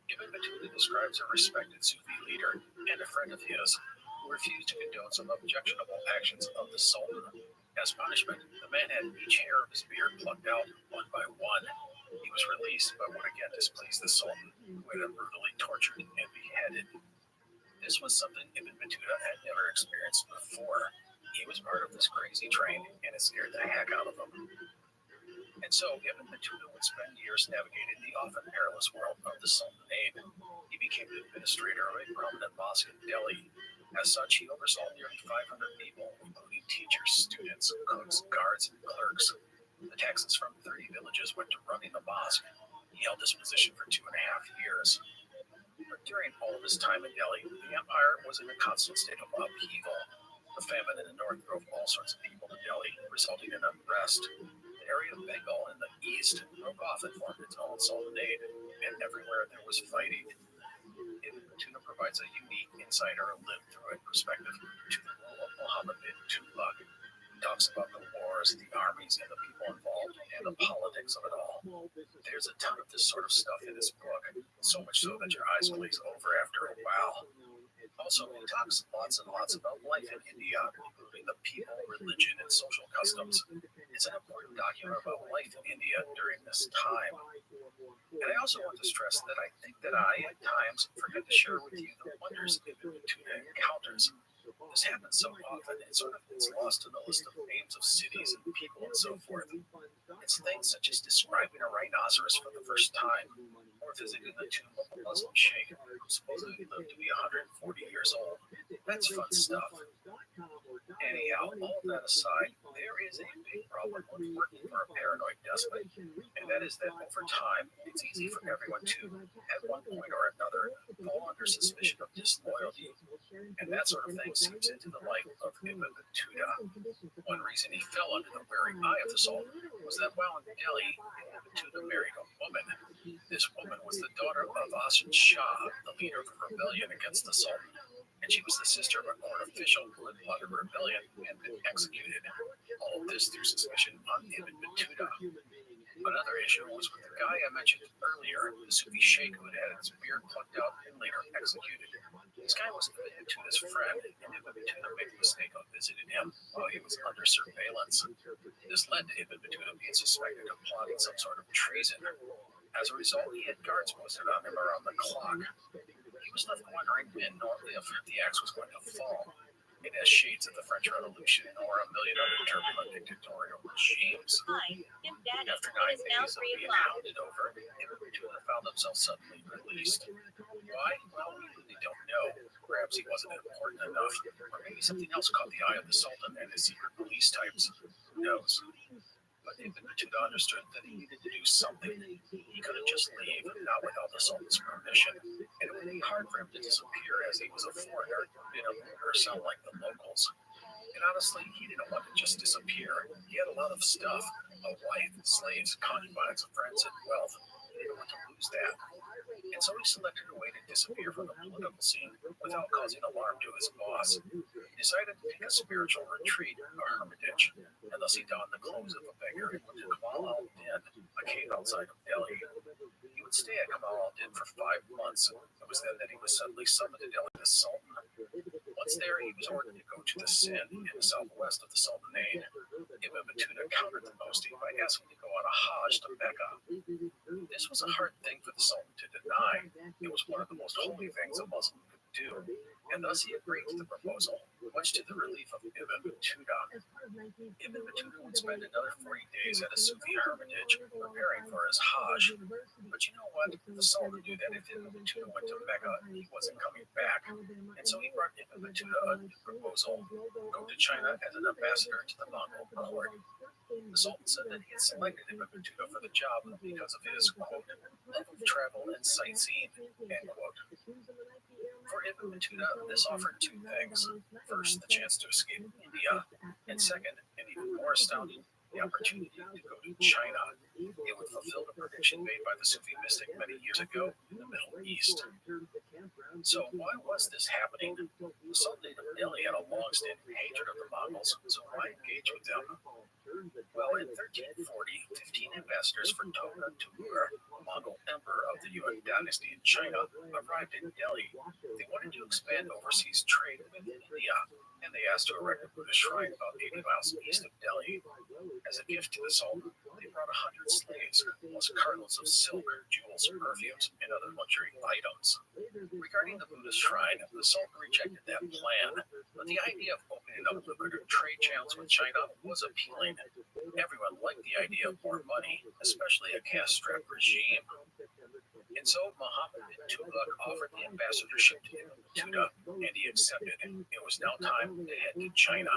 Ibn Battuta describes a respected Sufi leader and a friend of his who refused to condone some objectionable actions of the Sultan. As punishment, the man had each hair of his beard plucked out one by one. He was released, but would again displease the Sultan, who had him brutally tortured and beheaded. This was something Ibn Battuta had never experienced before. He was part of this crazy train, and it scared the heck out of him. And so Ibn Battuta would spend years navigating the often perilous world of the Sultanate. He became the administrator of a prominent mosque in Delhi. As such, he oversaw nearly 500 people, including teachers, students, cooks, guards, and clerks. The taxes from 30 villages went to running the mosque. He held this position for 2.5 years. But during all of his time in Delhi, the empire was in a constant state of upheaval. The famine in the north drove all sorts of people to Delhi, resulting in unrest. The area of Bengal in the east broke off and formed its own sultanate, and everywhere there was fighting. Ibn Battuta provides a unique insider lived-through-it perspective to the rule of Muhammad bin Tughlaq. He talks about the wars, the armies, and the people involved, and the politics of it all. There's a ton of this sort of stuff in this book, so much so that your eyes glaze over after a while. Also, he talks lots and lots about life in India, including the people, religion, and social customs. It's an important document about life in India during this time. And I also want to stress that I think that I, at times, forget to share with you the wonders Ibn Battuta encounters. This happens so often, it sort of gets lost in the list of names of cities and people and so forth. It's things such as describing a rhinoceros for the first time, or visiting the tomb of a Muslim sheikh who supposedly lived to be 140 years old. That's fun stuff. Anyhow, all that aside, there is a big problem with working for a paranoid despot, and that is that over time, it's easy for everyone to, at one point or another, fall under suspicion of disloyalty, and that sort of thing seeps into the life of Ibn Battuta. One reason he fell under the wary eye of the Sultan was that while in Delhi, Ibn Battuta married a woman. This woman was the daughter of Asad Shah, the leader of a rebellion against the Sultan, and she was the sister of a court official who had plotted rebellion and been executed. All of this through suspicion on Ibn Battuta. Another issue was with the guy I mentioned earlier, the Sufi sheikh who had had his beard plucked out and later executed. This guy was Ibn Battuta's friend, and Ibn Battuta made the mistake of visiting him while he was under surveillance. This led to Ibn Battuta being suspected of plotting some sort of treason. As a result, he had guards posted on him around the clock. He was left wondering when or if the axe was going to fall. It has shades of the French Revolution or a million other turbulent dictatorial regimes. After 9 days of being hounded over, Ibn Battuta found himself suddenly released. Why? Well, we really don't know. Perhaps he wasn't important enough, or maybe something else caught the eye of the Sultan and his secret police types. Who knows? But Ibn Battuta understood that he needed to do something. He couldn't just leave, not without the Sultan's permission. And it would be hard for him to disappear as he was a foreigner, or sound like the locals. And honestly, he didn't want to just disappear. He had a lot of stuff: a wife, slaves, concubines, friends, and wealth. He didn't want to lose that. And so he selected a way to disappear from the political scene without causing alarm to his boss. He decided to take a spiritual retreat, a hermitage, and thus he donned the clothes of a beggar and went to Kamal al-Din, a cave outside of Delhi. He would stay at Kamal al-Din for 5 months. It was then that he was suddenly summoned to Delhi as Sultan. Once there, he was ordered to go to the Sindh in the southwest of the Sultanate. Ibn Battuta countered the posting by asking to go on a Hajj to Mecca. This was a hard thing for the Sultan to deny. It was one of the most holy things a Muslim could do, and thus he agreed to the proposal, much to the relief of Ibn Battuta. Ibn Battuta would spend another 40 days at a Sufi hermitage preparing for his Hajj. But you know what? The Sultan knew that if Ibn Battuta went to Mecca, he wasn't coming back, and so he brought Ibn Battuta a new proposal: go to China as an ambassador to the Mongol court. The Sultan said that he had selected Ibn Battuta for the job because of his, quote, love of travel and sightseeing, end quote. For Ibn Battuta, this offered two things. First, the chance to escape India, and second, and even more astounding, the opportunity to go to China. It would fulfill the prediction made by the Sufi mystic many years ago in the Middle East. So why was this happening? The Sultanate of Delhi had a long-standing hatred of the Mongols, so why engage with them? Well, in 1340, 15 ambassadors for Toga Timur, the Mongol emperor of the Yuan dynasty in China, arrived in Delhi. They wanted to expand overseas trade with India, and they asked to erect a Buddhist shrine about 80 miles east of Delhi. As a gift to the Sultan, they brought 100 slaves, plus cartloads of silk, jewels, perfumes, and other luxury items. Regarding the Buddhist shrine, the Sultan rejected that plan, but the idea of opening up lucrative trade channels with China was appealing. Everyone liked the idea of more money, especially a cash-strapped regime. And so Muhammad bin Tughlaq offered the ambassadorship to Ibn Battuta, and he accepted. It was now time to head to China.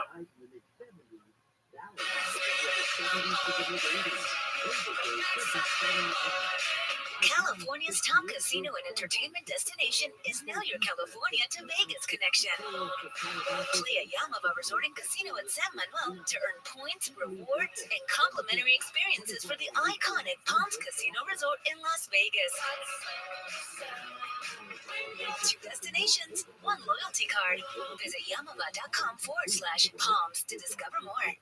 California's top casino and entertainment destination is now your California to Vegas connection. Play a Yamava Resort and Casino in San Manuel to earn points, rewards, and complimentary experiences for the iconic Palms Casino Resort in Las Vegas. 2 destinations, 1 loyalty card. Visit yamava.com/palms to discover more.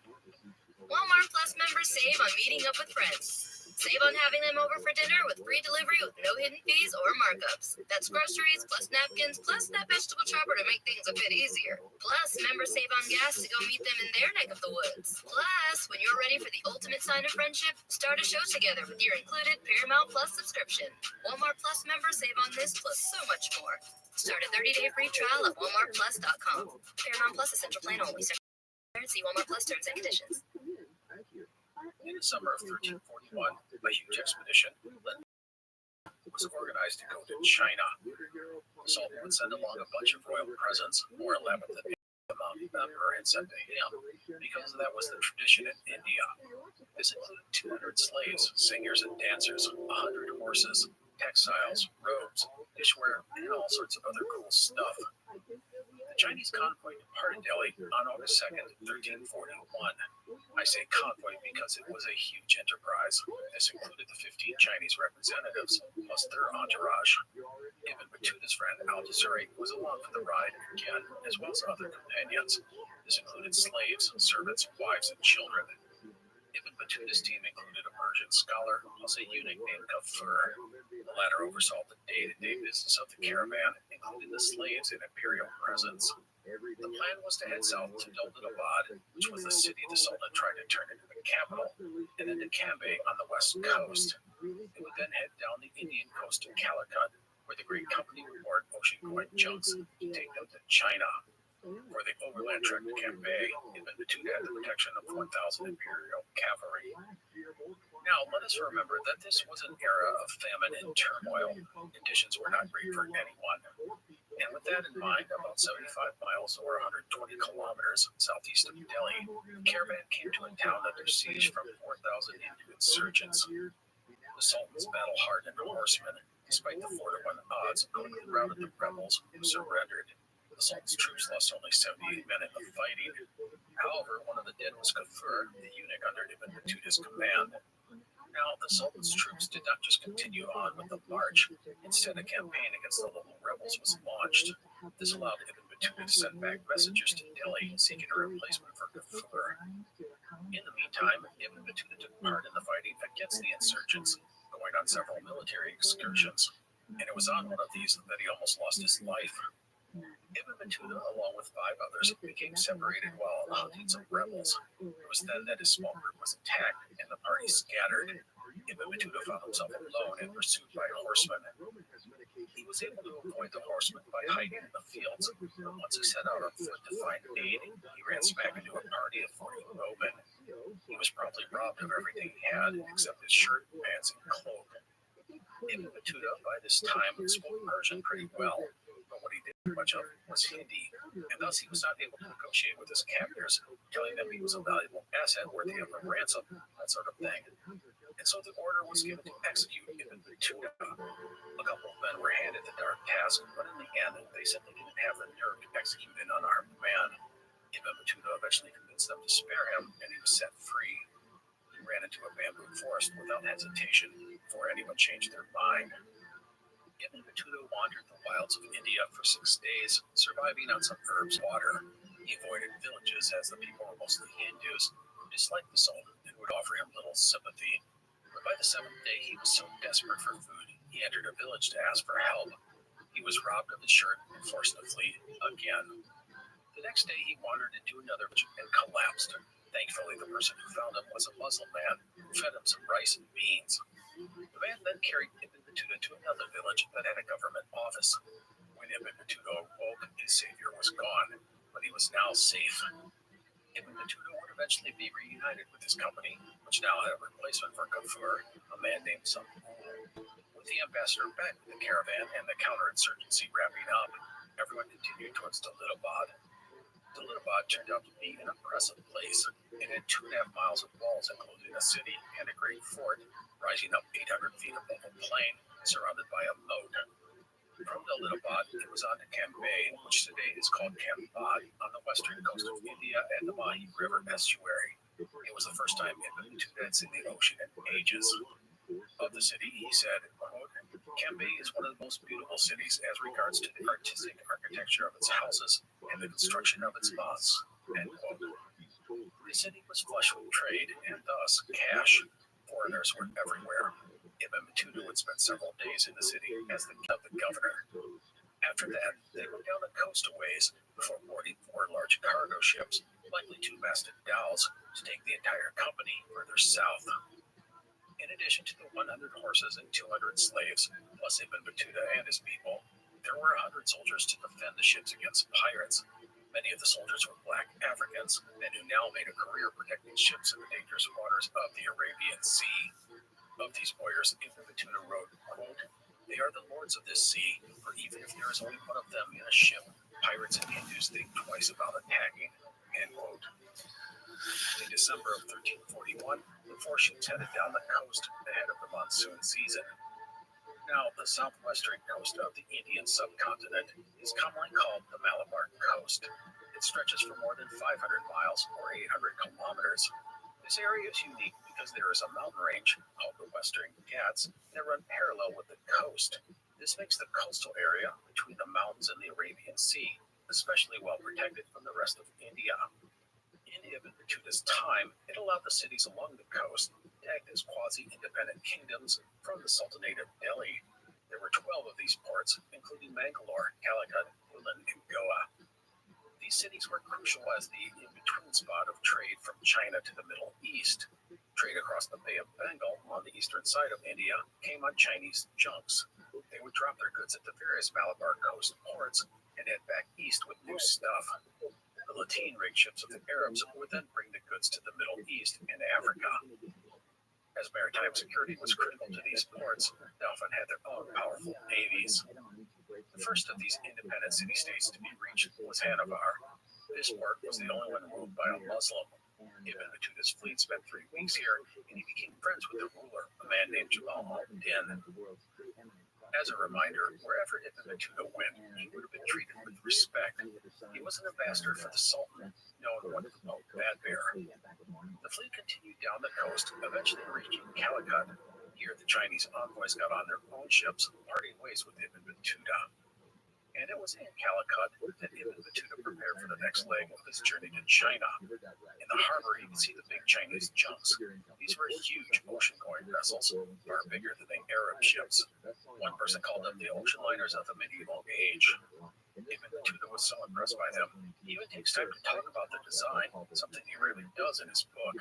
Walmart Plus members save on meeting up with friends. Save on having them over for dinner with free delivery with no hidden fees or markups. That's groceries, plus napkins, plus that vegetable chopper to make things a bit easier. Plus, members save on gas to go meet them in their neck of the woods. Plus, when you're ready for the ultimate sign of friendship, start a show together with your included Paramount Plus subscription. Walmart Plus members save on this plus so much more. Start a 30-day free trial at walmartplus.com. Paramount Plus Essential Plan only. See Walmart Plus terms and conditions. In the summer of 1341, a huge expedition was organized to go to China. The Sultan would send along a bunch of royal presents, more elaborate than the emperor had sent to him, because that was the tradition in India. This included 200 slaves, singers and dancers, 100 horses, textiles, robes, dishware, and all sorts of other cool stuff. The Chinese convoy departed Delhi on August 2nd, 1341. I say convoy because it was a huge enterprise. This included the 15 Chinese representatives, plus their entourage. Ibn Battuta's friend Al-Jazari was along for the ride again, as well as other companions. This included slaves, servants, wives, and children. Ibn Battuta's team included a Persian scholar, plus a eunuch named Kafur. The latter oversaw the day-to-day business of the caravan, including the slaves and imperial presents. The plan was to head south to Duldatabad, which was the city the Sultan tried to turn into the capital, and then to Cambay on the west coast. It would then head down the Indian coast to Calicut, where the great company would board ocean-going junks to take them to China. For the overland trek to Cambay, Ibn Battuta had the protection of 1,000 imperial cavalry. Now, let us remember that this was an era of famine and turmoil. Conditions were not great for anyone. And with that in mind, about 75 miles or 120 kilometers southeast of Delhi, the caravan came to a town under siege from 4,000 Hindu insurgents. The Sultan's battle-hardened horsemen, despite the 4-to-1 odds, quickly routed the rebels who surrendered. The Sultan's troops lost only 78 men in the fighting. However, one of the dead was Kafur, the eunuch under Ibn Battuda's command. Now, the Sultan's troops did not just continue on with the march. Instead, a campaign against the local rebels was launched. This allowed Ibn Battuta to send back messengers to Delhi seeking a replacement for Kafur. In the meantime, Ibn Battuta took part in the fighting against the insurgents, going on several military excursions. And it was on one of these that he almost lost his life. Ibn Battuta, along with 5 others, became separated while hunting some rebels. It was then that his small group was attacked and the party scattered. Ibn Battuta found himself alone and pursued by horsemen. He was able to avoid the horsemen by hiding in the fields, but once he set out on foot to find aid, he ran smack into a party of 40 bowmen. He was promptly robbed of everything he had except his shirt, pants, and cloak. Ibn Battuta, by this time, spoke Persian pretty well, but what he didn't much of was Hindi, and thus he was not able to negotiate with his captors, telling them he was a valuable asset worthy of a ransom, that sort of thing. And so the order was given to execute Ibn Battuta. A couple of men were handed the dark task, but in the end, they simply didn't have the nerve to execute an unarmed man. Ibn Battuta eventually convinced them to spare him, and he was set free. He ran into a bamboo forest without hesitation before anyone changed their mind. Ibn Battuta wandered the wilds of India for 6 days, surviving on some herbs and water. He avoided villages as the people were mostly Hindus who disliked the Sultan and would offer him little sympathy. But by the 7th day, he was so desperate for food, he entered a village to ask for help. He was robbed of his shirt and forced to flee again. The next day, he wandered into another village and collapsed. Thankfully, the person who found him was a Muslim man who fed him some rice and beans. The man then carried Ibn Battuta to another village that had a government office. When Ibn Battuta awoke, his savior was gone, but he was now safe. Ibn Battuta would eventually be reunited with his company, which now had a replacement for Kafur, a man named Sam'ul. With the ambassador back with the caravan and the counterinsurgency wrapping up, everyone continued towards Dalit-abad. Dalit-abad turned out to be an impressive place. It had 2.5 miles of walls enclosing a city and a great fort, rising up 800 feet above a plain, surrounded by a moat. From Dalit-abad, it was on to Cambay, which today is called Cambad, on the western coast of India and the Mahi River estuary. It was the first time Ibn Battuta had seen the ocean in ages. Of the city, he said, quote, Cambay is one of the most beautiful cities as regards to the artistic architecture of its houses and the construction of its mosques, end quote. The city was flush with trade and thus cash. Foreigners were everywhere. Ibn Battuta would spend several days in the city as the governor. After that, they went down the coast a ways before boarding 4 large cargo ships, likely 2-masted dhows, to take the entire company further south. In addition to the 100 horses and 200 slaves, plus Ibn Battuta and his people, there were 100 soldiers to defend the ships against pirates. Many of the soldiers were black Africans, men who now made a career protecting ships in the dangerous waters of the Arabian Sea. Of these warriors, Ibn Battuta wrote, quote, they are the lords of this sea, for even if there is only one of them in a ship, pirates and Hindus think twice about attacking, end quote. In December of 1341, the 4 ships headed down the coast ahead of the monsoon season. Now, the southwestern coast of the Indian subcontinent is commonly called the Malabar Coast. It stretches for more than 500 miles or 800 kilometers. This area is unique because there is a mountain range called the Western Ghats that run parallel with the coast. This makes the coastal area between the mountains and the Arabian Sea especially well protected from the rest of India. In Ibn Battuta's time, it allowed the cities along the coast to act as quasi-independent kingdoms from the Sultanate of Delhi. There were 12 of these ports, including Mangalore, Calicut, Ulan, and Goa. These cities were crucial as the in-between spot of trade from China to the Middle East. Trade across the Bay of Bengal on the eastern side of India came on Chinese junks. They would drop their goods at the various Malabar coast ports and head back east with new stuff. The lateen rigged ships of the Arabs would then bring the goods to the Middle East and Africa. As maritime security was critical to these ports, they often had their own powerful navies. The The first of these independent city-states to be reached was Hanover. This port was the only one ruled by a Muslim. Ibn Battuta's fleet spent 3 weeks here, and he became friends with the ruler, a man named Jamal al-Din. As a reminder, wherever Ibn Battuta went, he would have been treated with respect. He was an ambassador for the Sultan, known under the boat Bad Bear. The fleet continued down the coast, eventually reaching Calicut. Here, the Chinese envoys got on their own ships, parting ways with Ibn Battuta. And it was in Calicut that Ibn Battuta prepared for the next leg of his journey to China. In the harbor, you can see the big Chinese junks. These were huge ocean-going vessels, far bigger than the Arab ships. One person called them the ocean liners of the medieval age. Ibn Battuta was so impressed by them, he even takes time to talk about the design, something he rarely does in his book.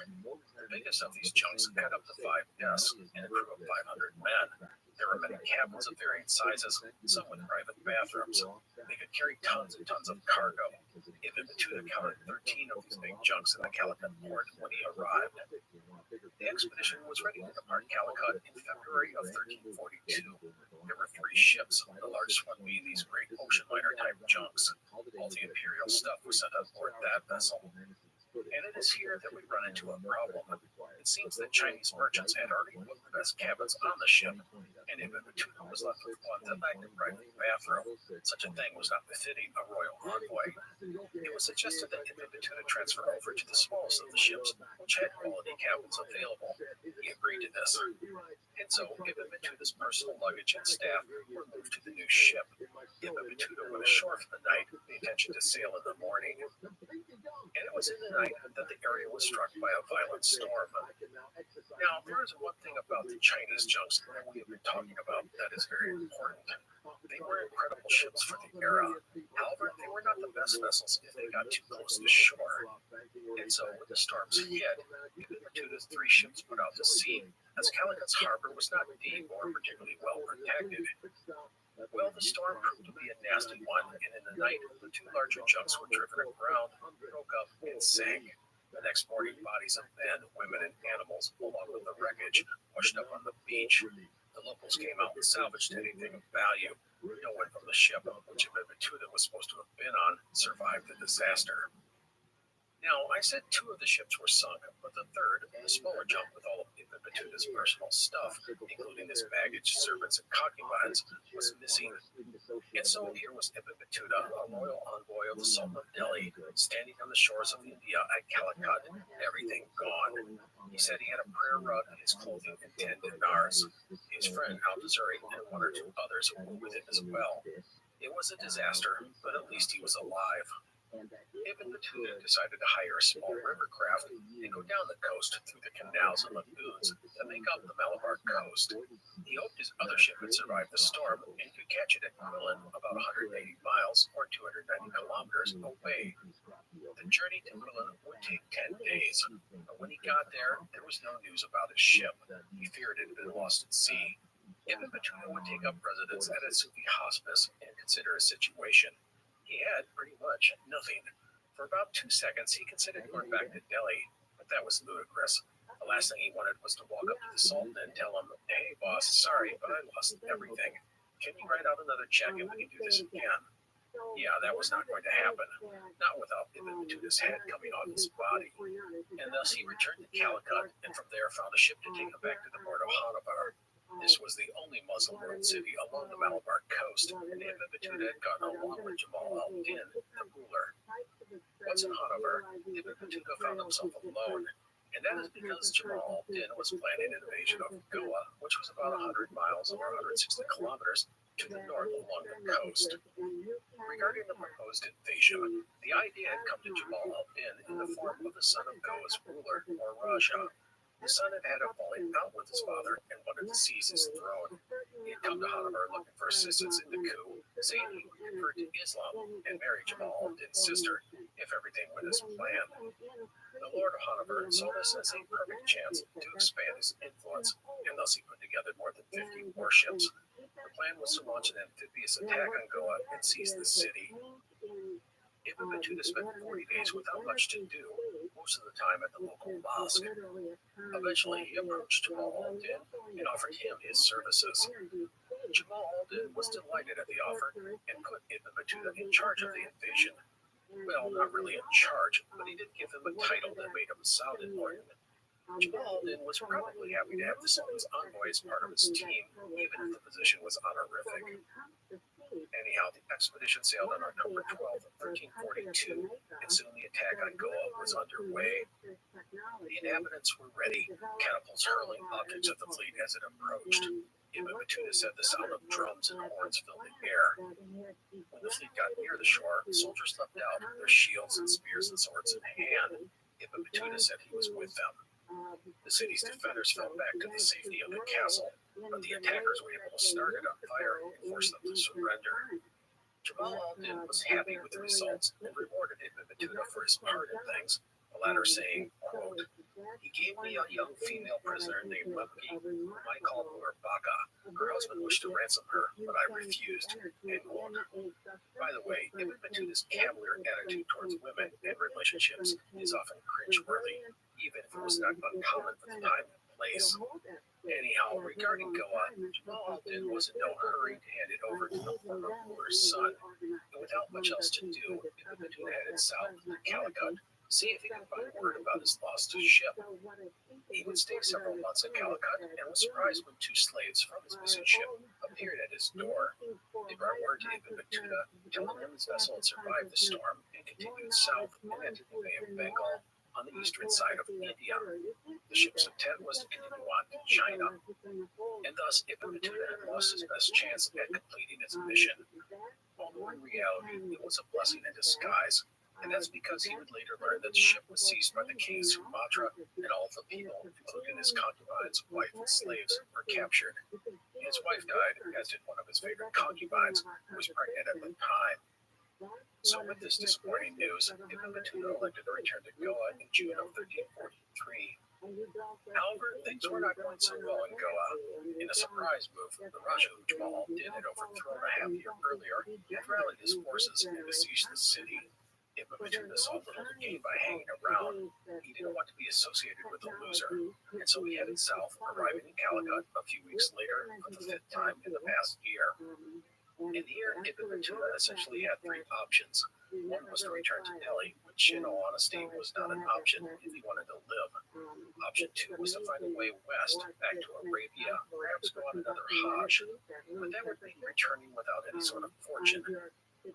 The biggest of these junks had up to 5 desks and a crew of 500 men. There were many cabins of varying sizes, some with private bathrooms. They could carry tons and tons of cargo. Ibn Battuta counted 13 of these big junks in the Calicut port when he arrived. The expedition was ready to depart Calicut in February of 1342. There were 3 ships, the largest one being these great ocean liner type junks. All the imperial stuff was sent on board that vessel. And it is here that we run into a problem. It seems that Chinese merchants had already booked the best cabins on the ship, and Ibn Battuta was left with one that lacked a private bathroom. Such a thing was not befitting a royal envoy. It was suggested that Ibn Battuta transfer over to the smallest of the ships, which had quality cabins available. He agreed to this. And so Ibn Battuta's personal luggage and staff were moved to the new ship. Ibn Battuta went ashore for the night, the intention to sail in the morning. And it was in the night that the area was struck by a violent storm. Now, there is one thing about the Chinese junks that we have been talking about that is very important. They were incredible ships for the era. However, they were not the best vessels if they got too close to shore. And so, when the storms hit, Ibn Battuta's 3 ships put out to sea, as Calicut's harbor was not deep or particularly well protected. Well, the storm proved to be a nasty one, and in the night, the 2 larger junks were driven aground, broke up, and sank. The next morning, bodies of men, women, and animals, along with the wreckage, washed up on the beach. The locals came out and salvaged anything of value. No one from the ship, which Ibn Battuta was supposed to have been on, survived the disaster. Now, I said 2 of the ships were sunk, but the third, the smaller junk with all of Ibn Battuta's personal stuff, including his baggage, servants, and concubines, was missing. And so here was Ibn Battuta, a royal envoy of the Sultan of Delhi, standing on the shores of India at Calicut, everything gone. He said he had a prayer rug, his clothing, and 10 dinars. His friend Al-Dazuri and 1 or 2 others were with him as well. It was a disaster, but at least he was alive. Ibn Battuta decided to hire a small river craft and go down the coast through the canals and lagoons that make up the Malabar coast. He hoped his other ship would survive the storm and could catch it at Quillan, about 180 miles or 290 kilometers away. The journey to Quillan would take 10 days, but when he got there was no news about his ship. He feared it had been lost at sea. Ibn Battuta would take up residence at a Sufi hospice and consider his situation. He had pretty much nothing. For about 2 seconds, he considered going back to Delhi, but that was ludicrous. The last thing he wanted was to walk up to the Sultan and tell him, "Hey, boss, sorry, but I lost everything. Can you write out another check and we can do this again?" Yeah, that was not going to happen. Not without Ibn Battuta's head coming off his body. And thus he returned to Calicut and from there found a ship to take him back to the port of Hanover. This was the only Muslim-ruled city along the Malabar coast, and Ibn Battuta had gone along with Jamal al-Din, the ruler. Once in Hanover, Ibn Battuta found himself alone, and that is because Jamal al-Din was planning an invasion of Goa, which was about 100 miles or 160 kilometers to the north along the coast. Regarding the proposed invasion, the idea had come to Jamal al-Din in the form of the son of Goa's ruler, or Raja. The son had had a falling out with his father and wanted to seize his throne. He had come to Hanover looking for assistance in the coup, saying he would convert to Islam and marry Jamal al-Din's sister if everything went as planned. The Lord of Hanover saw this as a perfect chance to expand his influence, and thus he put together more than 50 warships. The plan was to launch an amphibious attack on Goa and seize the city. Ibn Battuta spent 40 days without much to do, most of the time at the local mosque. Eventually, he approached Jamal al-Din and offered him his services. Jamal Alden was delighted at the offer and put Ibn Battuta in charge of the invasion. Well, not really in charge, but he did give him a title that made him sound important. Jamal Alden was probably happy to have the Sultan's envoy as part of his team, even if the position was honorific. Anyhow, the expedition sailed on October 12th, 1342, and soon the attack on Goa was underway. The inhabitants were ready, catapults hurling objects at the fleet as it approached. Ibn Battuta said the sound of drums and horns filled the air. When the fleet got near the shore, soldiers leapt out, their shields and spears and swords in hand. Ibn Battuta said he was with them. The city's defenders fell back to the safety of the castle, but the attackers were able to start it on fire and force them to surrender. Jamal Alden was happy with the results and rewarded Ibn Battuta for his part in things, the latter saying, quote, "He gave me a young female prisoner named Rabbi, whom I called her Baka. Her husband wished to ransom her, but I refused." End quote. By the way, Ibn Battuta's cavalier attitude towards women and relationships is often cringeworthy, even if it was not uncommon for the time and place. Anyhow, regarding Goa, Jamal Alden was in no hurry to hand it over to the former ruler's son, and without much else to do, Ibn Battuta headed south to Calicut to see if he could find word about his lost ship. He would stay several months at Calicut and was surprised when two slaves from his missing ship appeared at his door. They brought word to Ibn Battuta, telling him his vessel had survived the storm and continued south and entered the Bay of Bengal on the eastern side of India. The ship's intent was to continue on to China, and thus Ibn Battuta had lost his best chance at completing his mission. Although in reality it was a blessing in disguise, and that's because he would later learn that the ship was seized by the king of Sumatra, and all of the people, including his concubines, wife, and slaves, were captured. His wife died, as did one of his favorite concubines, who was pregnant at the time. So with this disappointing news, Ibn Battuta elected to return to Goa in June of 1343. However, things were not going so well in Goa. In a surprise move, the Raja who Jamal Alden had overthrown a half year earlier had rallied his forces and besieged the city. Ibn Battuta saw little to gain by hanging around. He didn't want to be associated with a loser, and so he headed south, arriving in Calicut a few weeks later for the fifth time in the past year. And here, Ibn Battuta essentially had three options. One was to return to Delhi, which in all honesty was not an option if he wanted to live. Option two was to find a way west, back to Arabia, perhaps go on another Hajj, but that would mean returning without any sort of fortune.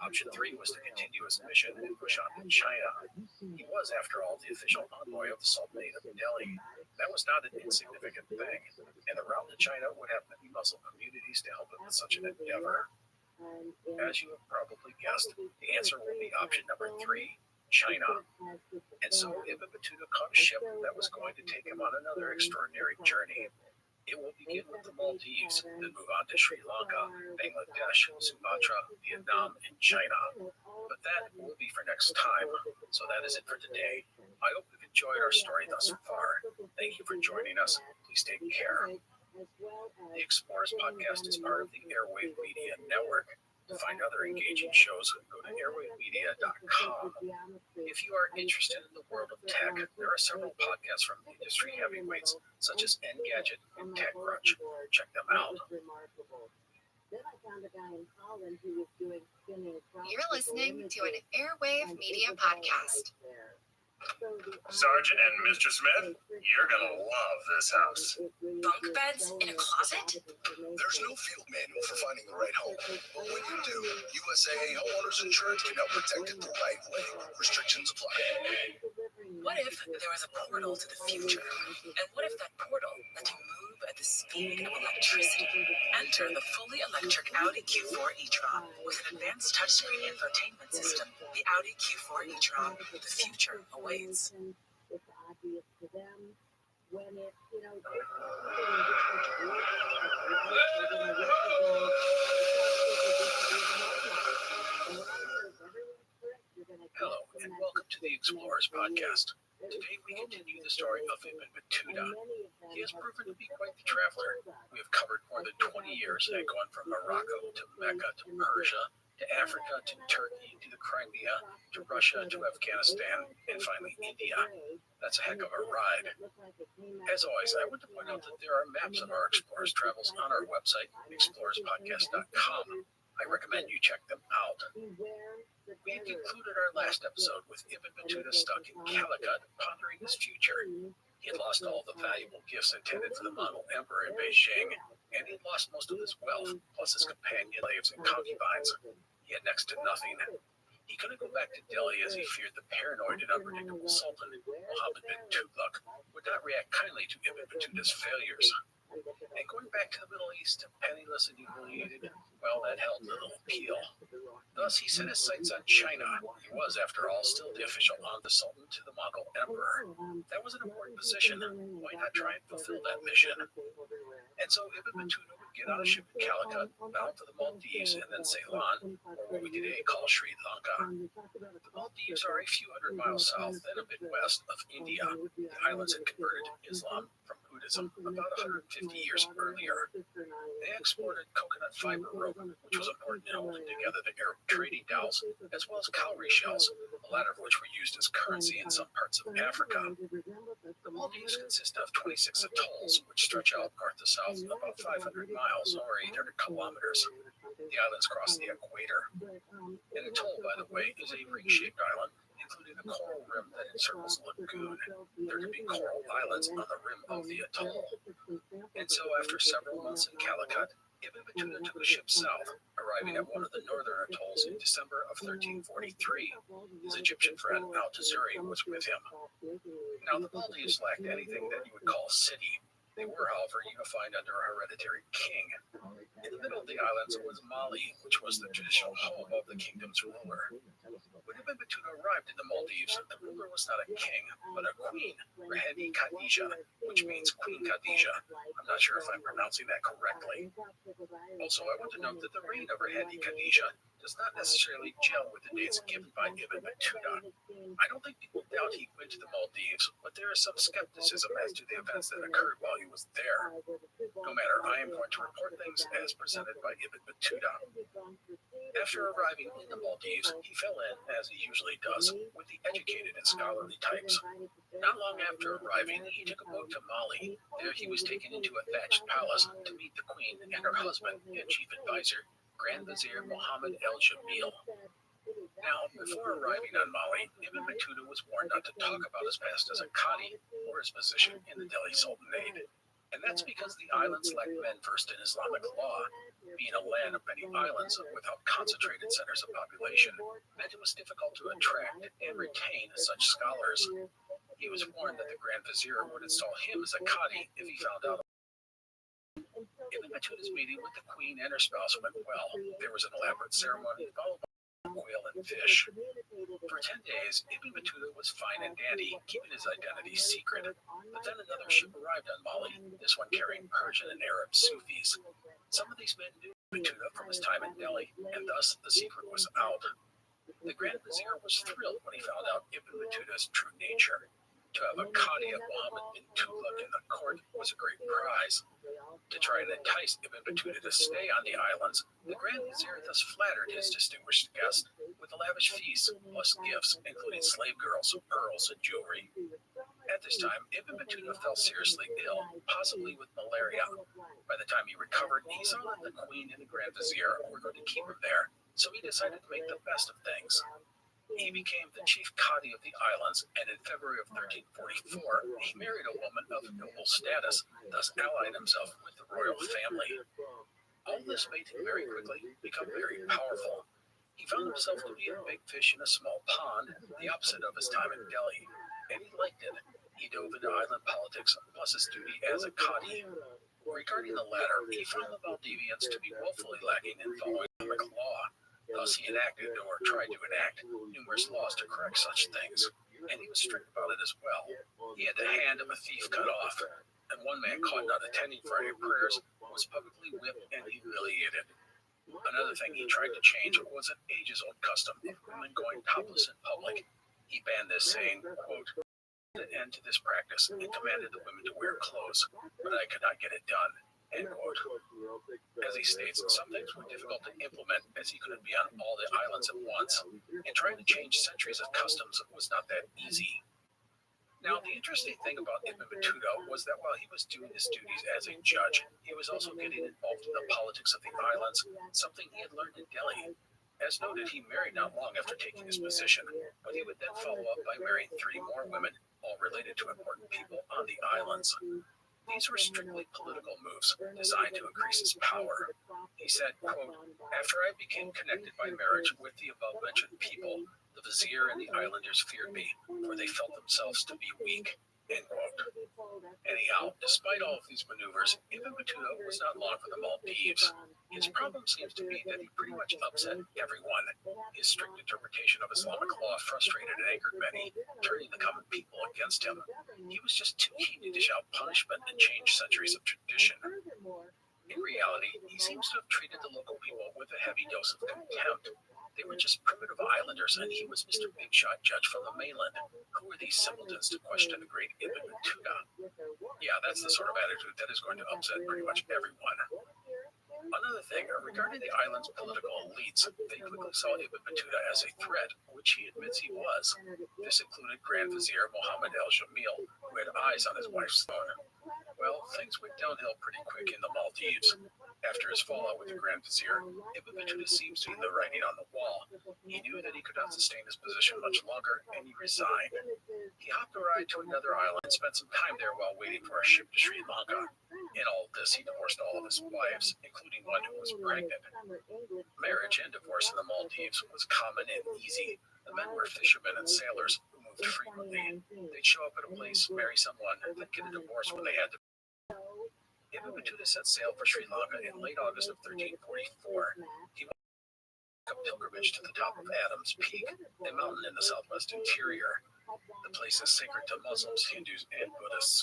Option three was to continue his mission and push on to China. He was, after all, the official envoy of the Sultanate of Delhi. That was not an insignificant thing, and the route to China would have many Muslim communities to help him with such an endeavor. As you have probably guessed, the answer will be option number three, China. And so Ibn Battuta caught a ship that was going to take him on another extraordinary journey. It will begin with the Maldives, then move on to Sri Lanka, Bangladesh, Sumatra, Vietnam, and China. But that will be for next time. So that is it for today. I hope you've enjoyed our story thus far. Thank you for joining us. Please take care. The Explorers Podcast is part of the Airwave Media Network. To find other engaging shows, go to airwavemedia.com. If you are interested in the world of tech, there are several podcasts from industry heavyweights such as Engadget and TechCrunch. Check them out. You're listening to an Airwave Media Podcast. Sergeant and Mr. Smith, you're gonna love this house. Bunk beds in a closet? There's no field manual for finding the right home. But when you do, USAA Homeowners Insurance can help protect it the right way. Restrictions apply. What if there was a portal to the future? And what if that portal let you move at the speed of electricity? Enter the fully electric Audi Q4 e-tron with an advanced touchscreen infotainment system. The Audi Q4 e-tron, the future awaits. It's obvious to them when it, Hello, and welcome to the Explorers Podcast. Today we continue the story of Ibn Battuta. He has proven to be quite the traveler. We have covered more than 20 years, going from Morocco to Mecca to Persia, to Africa, to Turkey, to the Crimea, to Russia, to Afghanistan, and finally India. That's a heck of a ride. As always, I want to point out that there are maps of our explorers' travels on our website, explorerspodcast.com. I recommend you check them out. We concluded our last episode with Ibn Battuta stuck in Calicut, pondering his future. He had lost all the valuable gifts intended for the Mongol emperor in Beijing, and he had lost most of his wealth, plus his companion slaves and concubines. He had next to nothing. He couldn't go back to Delhi as he feared the paranoid and unpredictable Sultan, Muhammad bin Tughlaq, would not react kindly to Ibn Battuta's failures. And going back to the Middle East, penniless and humiliated, well, that held little appeal. Thus, he set his sights on China. He was, after all, still the official the Sultan to the Mongol emperor. That was an important position. Why not try and fulfill that mission? And so Ibn Battuta would get on a ship in Calicut, bound for the Maldives, and then Ceylon, or what we today call Sri Lanka. The Maldives are a few hundred miles south and a bit west of India. The islands had converted to Islam from Buddhism about 150 years earlier. They exported coconut fiber rope, which was important in holding together the Arab trading dhows, as well as cowrie shells, the latter of which were used as currency in some parts of Africa. The Maldives consist of 26 atolls, which stretch out north to south about 500 miles or 800 kilometers. The islands cross the equator. An atoll, by the way, is a ring-shaped island, including a coral rim that encircles the lagoon. There can be coral islands on the rim of the atoll. And so, after several months in Calicut, Ibn Battuta took a ship south, arriving at one of the northern atolls in December of 1343. His Egyptian friend Al-Tazuri was with him. Now, the Maldives lacked anything that you would call a city. They were, however, unified under a hereditary king. In the middle of the islands was Mali, which was the traditional home of the kingdom's ruler. When Ibn Battuta arrived in the Maldives, the ruler was not a king, but a queen, Rahedi Khadija, which means Queen Khadija. I'm not sure if I'm pronouncing that correctly. Also, I want to note that the reign of Rahedi Khadija does not necessarily gel with the dates given by Ibn Battuta. I don't think people doubt he went to the Maldives, but there is some skepticism as to the events that occurred while he was there. No matter, I am going to report things as presented by Ibn Battuta. After arriving in the Maldives, he fell in, as he usually does, with the educated and scholarly types. Not long after arriving, he took a boat to Mali. There he was taken into a thatched palace to meet the queen and her husband and chief advisor, Grand Vizier Mohammed El-Jamil. Now, before arriving on Mali, Ibn Battuta was warned not to talk about his past as a Qadi or his position in the Delhi Sultanate. And that's because the islands lacked men versed in Islamic law. Being a land of many islands without concentrated centers of population meant it was difficult to attract and retain such scholars. He was warned that the Grand Vizier would install him as a Qadi if he found out. Ibn Battuta's meeting with the queen and her spouse went well. There was an elaborate ceremony followed by quail and fish. For 10 days, Ibn Battuta was fine and dandy, keeping his identity secret. But then another ship arrived on Mali, this one carrying Persian and Arab Sufis. Some of these men knew Battuta from his time in Delhi, and thus the secret was out. The Grand Vizier was thrilled when he found out Ibn Battuta's true nature. To have a Qadi of Muhammad bin Tughlaq in the court was a great prize. To try and entice Ibn Battuta to stay on the islands, the Grand Vizier thus flattered his distinguished guest with a lavish feast, plus gifts, including slave girls, pearls, and jewelry. At this time, Ibn Battuta fell seriously ill, possibly with malaria. By the time he recovered, he saw that the Queen and the Grand Vizier were going to keep him there, so he decided to make the best of things. He became the chief Qadi of the islands, and in February of 1344, he married a woman of noble status, thus allied himself with the royal family. All this made him very quickly become very powerful. He found himself to be a big fish in a small pond, the opposite of his time in Delhi, and he liked it. He dove into island politics, plus his duty as a Qadi. Regarding the latter, he found the Maldivians to be woefully lacking in following Islamic law. Thus, he enacted, or tried to enact, numerous laws to correct such things, and he was strict about it as well. He had the hand of a thief cut off, and one man caught not attending Friday prayers was publicly whipped and humiliated. Another thing he tried to change was an ages-old custom of women going topless in public. He banned this, saying, quote, "Put an end to this practice and commanded the women to wear clothes, but I could not get it done. end quote. As he states, some things were difficult to implement as he couldn't be on all the islands at once, and trying to change centuries of customs was not that easy. Now, the interesting thing about Ibn Battuta was that while he was doing his duties as a judge, he was also getting involved in the politics of the islands, something he had learned in Delhi. As noted, he married not long after taking his position, but he would then follow up by marrying 3 more women, all related to important people on the islands. These were strictly political moves designed to increase his power. He said, quote, "After I became connected by marriage with the above-mentioned people, the vizier and the islanders feared me, for they felt themselves to be weak," end quote. Anyhow, despite all of these maneuvers, Ibn Battuta was not long for the Maldives. His problem seems to be that he pretty much upset everyone. His strict interpretation of Islamic law frustrated and angered many, turning the common people against him. He was just too keen to dish out punishment and change centuries of tradition. In reality, he seems to have treated the local people with a heavy dose of contempt. They were just primitive islanders, and he was Mr. Big Shot Judge from the mainland. Who were these simpletons to question the great Ibn Battuta? Yeah, that's the sort of attitude that is going to upset pretty much everyone. Another thing, regarding the island's political elites, they quickly saw Ibn Battuta as a threat, which he admits he was. This included Grand Vizier Mohammed al-Jamil, who had eyes on his wife's throne. Well, things went downhill pretty quick in the Maldives. After his fallout with the Grand Vizier, Ibn Battuta seems to be the writing on the wall. He knew that he could not sustain his position much longer, and he resigned. He hopped a ride to another island and spent some time there while waiting for a ship to Sri Lanka. In all of this, he divorced all of his wives, including one who was pregnant. Marriage and divorce in the Maldives was common and easy. The men were fishermen and sailors who moved frequently. They'd show up at a place, marry someone, and then get a divorce when they had to. Ibn Battuta set sail for Sri Lanka in late August of 1344. He went on a pilgrimage to the top of Adam's Peak, a mountain in the southwest interior. The place is sacred to Muslims, Hindus, and Buddhists.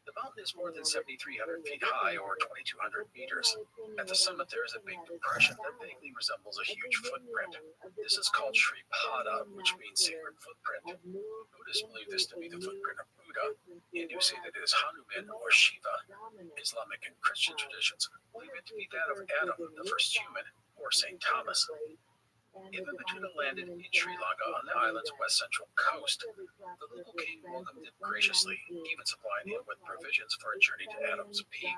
The mountain is more than 7,300 feet high, or 2,200 meters. At the summit, there is a big depression that vaguely resembles a huge footprint. This is called Sripada, which means sacred footprint. Buddhists believe this to be the footprint of Buddha. Hindus say that it is Hanuman or Shiva. Islamic and Christian traditions believe it to be that of Adam, the first human, or St. Thomas. Ibn Battuta landed in Sri Lanka on the island's west central coast. The local king welcomed him graciously, even supplying him with provisions for a journey to Adam's Peak.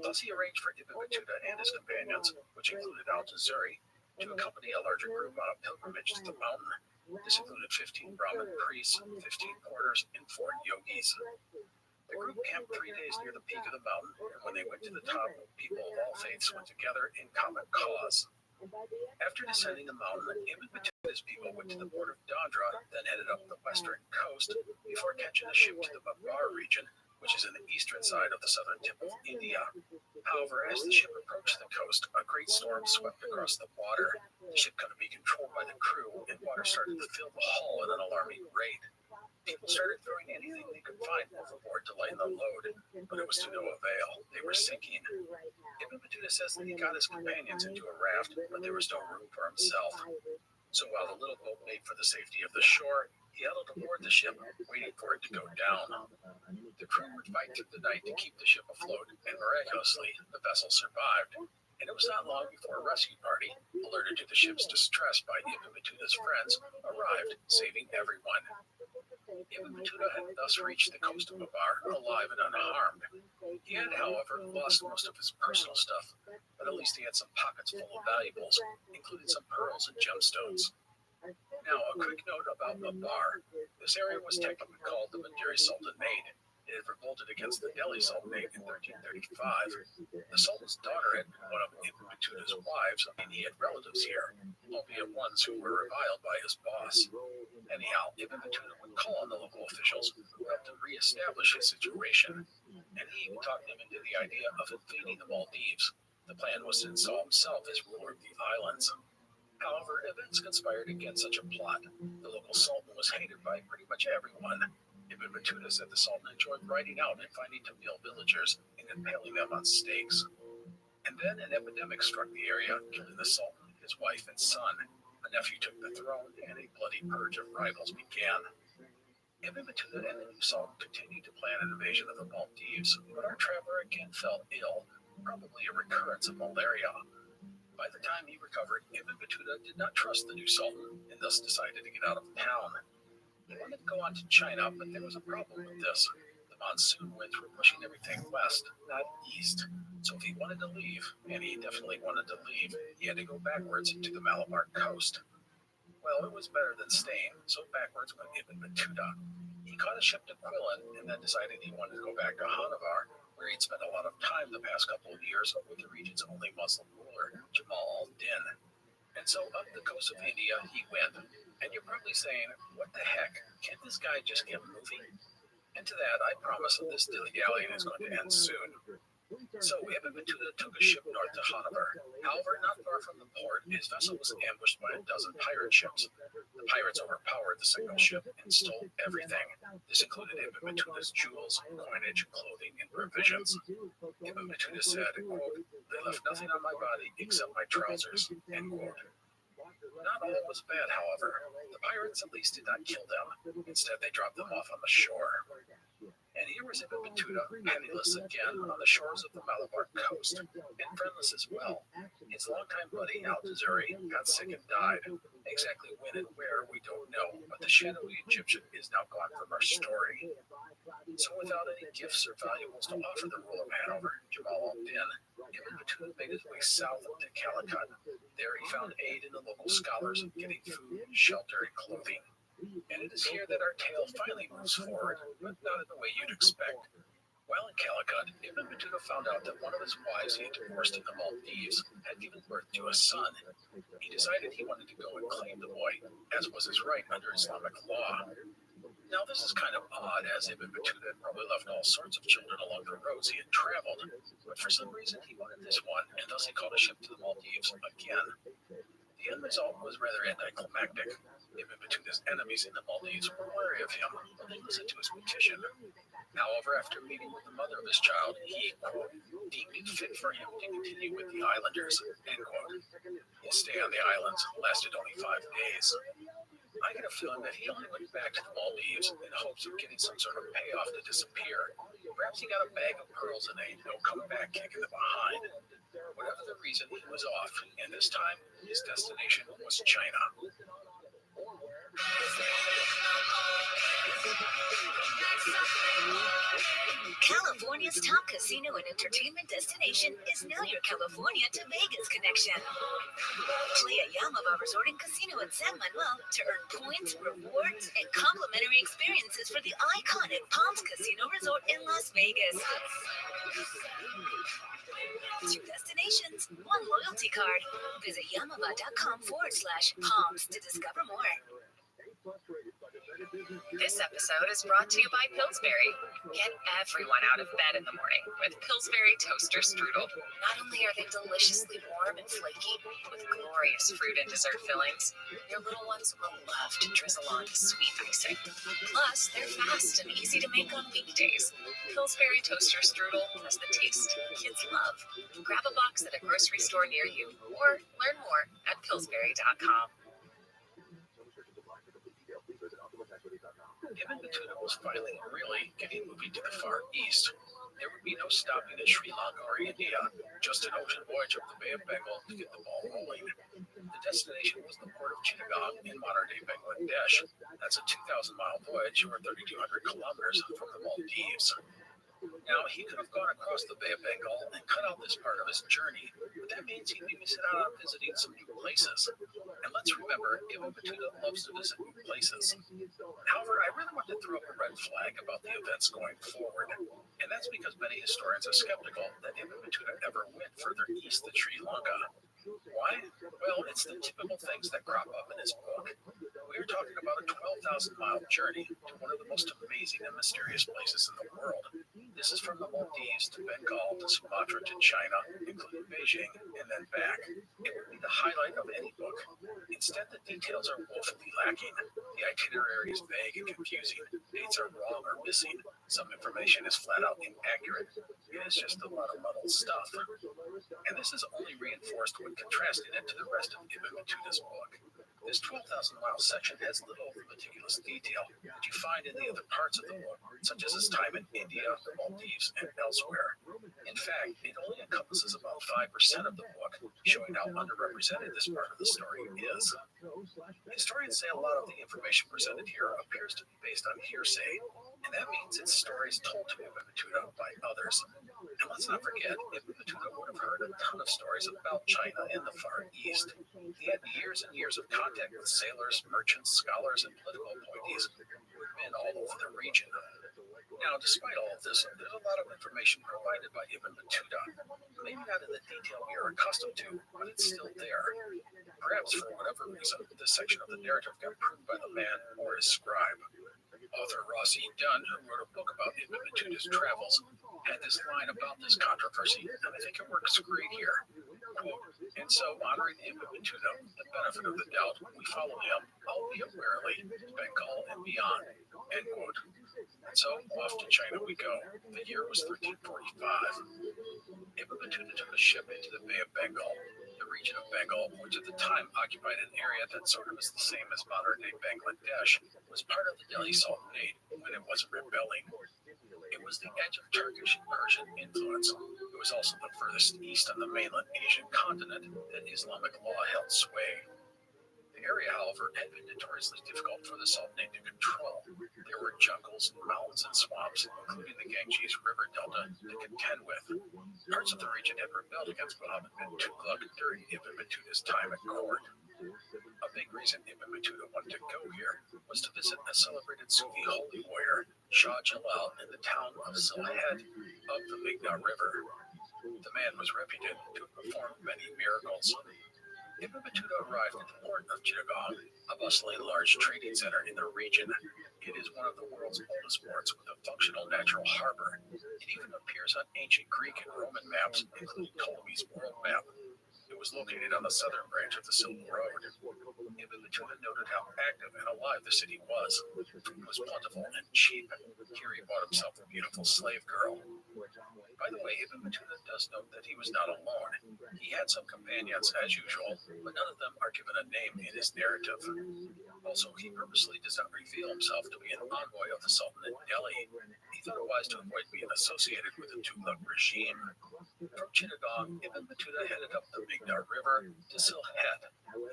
Thus he arranged for Ibn Battuta and his companions, which included Al-Tazuri, to accompany a larger group on a pilgrimage to the mountain. This included 15 Brahmin priests, 15 porters, and 4 yogis. The group camped 3 days near the peak of the mountain, and when they went to the top, people of all faiths went together in common cause. After descending the mountain, Ibn Battuta's people went to the port of Dandra, then headed up the western coast before catching a ship to the Malabar region, which is in the eastern side of the southern tip of India. However, as the ship approached the coast, a great storm swept across the water. The ship couldn't be controlled by the crew, and water started to fill the hull at an alarming rate. People started throwing anything they could find overboard to lighten the load, but it was to no avail. They were sinking. Ibn Battuta says that he got his companions into a raft, but there was no room for himself. So while the little boat made for the safety of the shore, he huddled aboard the ship, waiting for it to go down. The crew would fight through the night to keep the ship afloat, and miraculously, the vessel survived. And it was not long before a rescue party, alerted to the ship's distress by Ibn Battuta's friends, arrived, saving everyone. Ibn Battuta had thus reached the coast of Malabar alive and unharmed. He had, however, lost most of his personal stuff, but at least he had some pockets full of valuables, including some pearls and gemstones. Now, a quick note about Malabar. This area was technically called the Madiri Sultanate. It had revolted against the Delhi Sultanate in 1335. The Sultan's daughter had been one of Ibn Battuta's wives, and he had relatives here, albeit ones who were reviled by his boss. Anyhow, Ibn Battuta would call on the local officials who helped him re-establish his situation, and he even talked them into the idea of invading the Maldives. The plan was to install himself as ruler of the islands. However, events conspired against such a plot. The local sultan was hated by pretty much everyone. Ibn Battuta said the sultan enjoyed riding out and finding Tamil villagers and impaling them on stakes. And then an epidemic struck the area, killing the sultan, his wife, and son. A nephew took the throne, and a bloody purge of rivals began. Ibn Battuta and the new Sultan continued to plan an invasion of the Maldives, but our traveler again fell ill, probably a recurrence of malaria. By the time he recovered, Ibn Battuta did not trust the new Sultan and thus decided to get out of town. He wanted to go on to China, but there was a problem with this. The monsoon winds were pushing everything west, not east. So if he wanted to leave, and he definitely wanted to leave, he had to go backwards to the Malabar coast. Well, it was better than staying, so backwards went Ibn Battuta. He caught a ship to Quillan and then decided he wanted to go back to Hanavar, where he'd spent a lot of time the past couple of years with the region's only Muslim ruler, Jamal al-Din. And so up the coast of India he went. And you're probably saying, what the heck? Can't this guy just get moving? And to that, I promise that this dilly-dallying is going to end soon. So Ibn Battuta took a ship north to Hanavar. However, not far from the port, his vessel was ambushed by a dozen pirate ships. The pirates overpowered the signal ship and stole everything. This included Ibn Battuta's jewels, coinage, clothing, and provisions. Ibn Battuta said, quote, "They left nothing on my body except my trousers," end quote. Not all was bad, however. The pirates at least did not kill them. Instead, they dropped them off on the shore. And here was Ibn Battuta, penniless again on the shores of the Malabar coast, and friendless as well. His longtime buddy Al-Tazuri got sick and died. Exactly when and where, we don't know, but the shadowy Egyptian is now gone from our story. So without any gifts or valuables to offer the ruler of Hanover, Jamal al-Din, Ibn Battuta made his way south to Calicut. There he found aid in the local scholars, getting food, shelter, and clothing. And it is here that our tale finally moves forward, but not in the way you'd expect. While in Calicut, Ibn Battuta found out that one of his wives he had divorced in the Maldives had given birth to a son. He decided he wanted to go and claim the boy, as was his right under Islamic law. Now this is kind of odd, as Ibn Battuta had probably left all sorts of children along the roads he had traveled, but for some reason he wanted this one, and thus he called a ship to the Maldives again. The end result was rather anticlimactic. Ibn Battuta's enemies in the Maldives were wary of him, but they listened to his petition. However, after meeting with the mother of his child, he, quote, deemed it fit for him to continue with the islanders, end quote. His stay on the islands lasted only 5 days. I get a feeling that he only went back to the Maldives in hopes of getting some sort of payoff to disappear. Perhaps he got a bag of pearls and a no come back kick in the behind. Whatever the reason, he was off, and this time his destination was China. California's top casino and entertainment destination is now your California to Vegas connection. Playa Yamava Resort and Casino in San Manuel to earn points, rewards, and complimentary experiences for the iconic Palms Casino Resort in Las Vegas. 2 destinations, 1 loyalty card. Visit yamava.com/palms to discover more. This episode is brought to you by Pillsbury. Get everyone out of bed in the morning with Pillsbury Toaster Strudel. Not only are they deliciously warm and flaky, with glorious fruit and dessert fillings, your little ones will love to drizzle on to sweet icing. Plus, they're fast and easy to make on weekdays. Pillsbury Toaster Strudel has the taste kids love. Grab a box at a grocery store near you, or learn more at Pillsbury.com. Ibn Battuta was finally really getting moving to the Far East. There would be no stopping in Sri Lanka or India, just an ocean voyage up the Bay of Bengal to get the ball rolling. The destination was the port of Chittagong in modern-day Bangladesh. That's a 2,000-mile voyage, or 3,200 kilometers from the Maldives. Now, he could have gone across the Bay of Bengal and cut out this part of his journey, but that means he'd be missing out on visiting some new places. And let's remember, Ibn Battuta loves to visit new places. However, I really want to throw up a red flag about the events going forward, and that's because many historians are skeptical that Ibn Battuta ever went further east than Sri Lanka. Why? Well, it's the typical things that crop up in his book. We're talking about a 12,000-mile journey to one of the most amazing and mysterious places in the world. This is from the Maldives to Bengal to Sumatra to China, including Beijing, and then back. It would be the highlight of any book. Instead, the details are woefully lacking. The itinerary is vague and confusing. Dates are wrong or missing. Some information is flat out inaccurate. It's just a lot of muddled stuff. And this is only reinforced when contrasting it to the rest of Ibn Battuta's book. This 12,000-mile section has little of the meticulous detail that you find in the other parts of the book, such as his time in India, the Maldives, and elsewhere. In fact, it only encompasses about 5% of the book, showing how underrepresented this part of the story is. Historians say a lot of the information presented here appears to be based on hearsay, and that means it's stories told to Ibn Battuta by others. And let's not forget, Ibn Battuta would have heard a ton of stories about China in the Far East. He had years and years of contact with sailors, merchants, scholars, and political appointees who had been all over the region. Now, despite all of this, there's a lot of information provided by Ibn Battuta. Maybe not in the detail we are accustomed to, but it's still there. Perhaps for whatever reason, this section of the narrative got proved by the man or his scribe. Author Ross E. Dunn, who wrote a book about Ibn Battuta's travels, had this line about this controversy, and I think it works great here. Quote, and so, honoring Ibn Battuta, the benefit of the doubt, we follow him, albeit warily, to Bengal and beyond. End quote. And so, off to China we go. The year was 1345. Ibn Battuta took a ship into the Bay of Bengal. The region of Bengal, which at the time occupied an area that sort of is the same as modern-day Bangladesh, was part of the Delhi Sultanate when it wasn't rebelling. It was the edge of Turkish and Persian influence. It was also the furthest east on the mainland Asian continent that Islamic law held sway. The area, however, had been notoriously difficult for the Sultanate to control. There were jungles, mountains, and swamps, including the Ganges River Delta, to contend with. Parts of the region had rebelled against Muhammad bin Tughlaq during Ibn Battuta's time at court. A big reason Ibn Battuta wanted to go here was to visit a celebrated Sufi holy warrior, Shah Jalal, in the town of Sylhet of the Meghna River. The man was reputed to have performed many miracles. Ibn Battuta arrived at the port of Chittagong, a bustling large trading center in the region. It is one of the world's oldest ports with a functional natural harbor. It even appears on ancient Greek and Roman maps, including Ptolemy's world map. It was located on the southern branch of the Silk Road. Ibn Battuta noted how active and alive the city was. Food was plentiful and cheap. Here he bought himself a beautiful slave girl. By the way, Ibn Battuta does note that he was not alone. He had some companions, as usual, but none of them are given a name in his narrative. Also, he purposely does not reveal himself to be an envoy of the Sultan in Delhi. He thought it wise to avoid being associated with the Tughlaq regime. From Chittagong, Ibn Battuta headed up the Meghna River to Sylhet.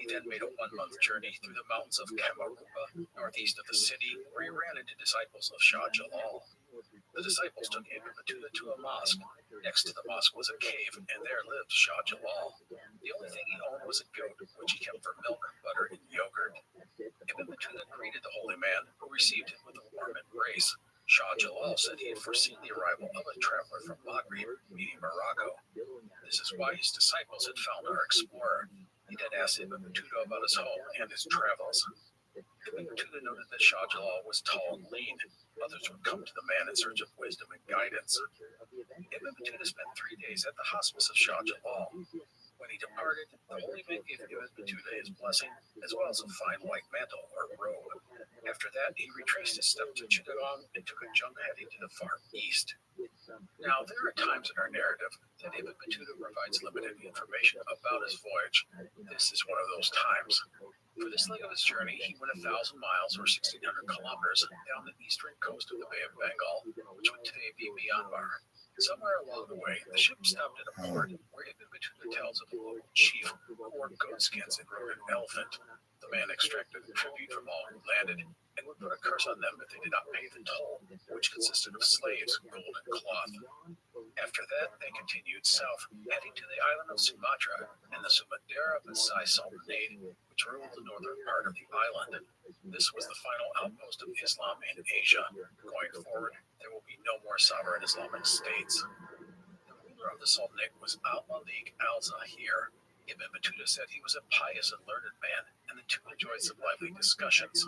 He then made a one-month journey through the mountains of Kamarupa, northeast of the city, where he ran into disciples of Shah Jalal. The disciples took Ibn Battuta to a mosque. Next to the mosque was a cave, and there lived Shah Jalal. The only thing he owned was a goat, which he kept for milk, butter, and yogurt. Ibn Battuta greeted the holy man, who received him with a warm embrace. Shah Jalal said he had foreseen the arrival of a traveler from Maghreb, meaning Morocco. This is why his disciples had found our explorer. He then asked Ibn Battuta about his home and his travels. Ibn Battuta noted that Shah Jalal was tall and lean. Others would come to the man in search of wisdom and guidance. Ibn Battuta spent 3 days at the hospice of Shah Jalal. When he departed, the holy man gave Ibn Battuta his blessing, as well as a fine white mantle or robe. After that, he retraced his steps to Chittagong and took a junk heading to the far east. Now, there are times in our narrative that Ibn Battuta provides limited information about his voyage. This is one of those times. For this leg of his journey, he went 1,000 miles or 1,600 kilometers down the eastern coast of the Bay of Bengal, which would today be Myanmar. Somewhere along the way, the ship stopped at a port where Ibn Battuta tells of a local chief who wore goat skins and rode an elephant. The man extracted a tribute from all who landed and would put a curse on them if they did not pay the toll, which consisted of slaves, gold, and cloth. After that, they continued south, heading to the island of Sumatra and the Sumatra Vasai Sultanate, which ruled the northern part of the island. This was the final outpost of Islam in Asia. Going forward, there will be no more sovereign Islamic states. The ruler of the Sultanate was Al-Malik al-Zahir. Ibn Battuta said he was a pious and learned man, and the two enjoyed some lively discussions.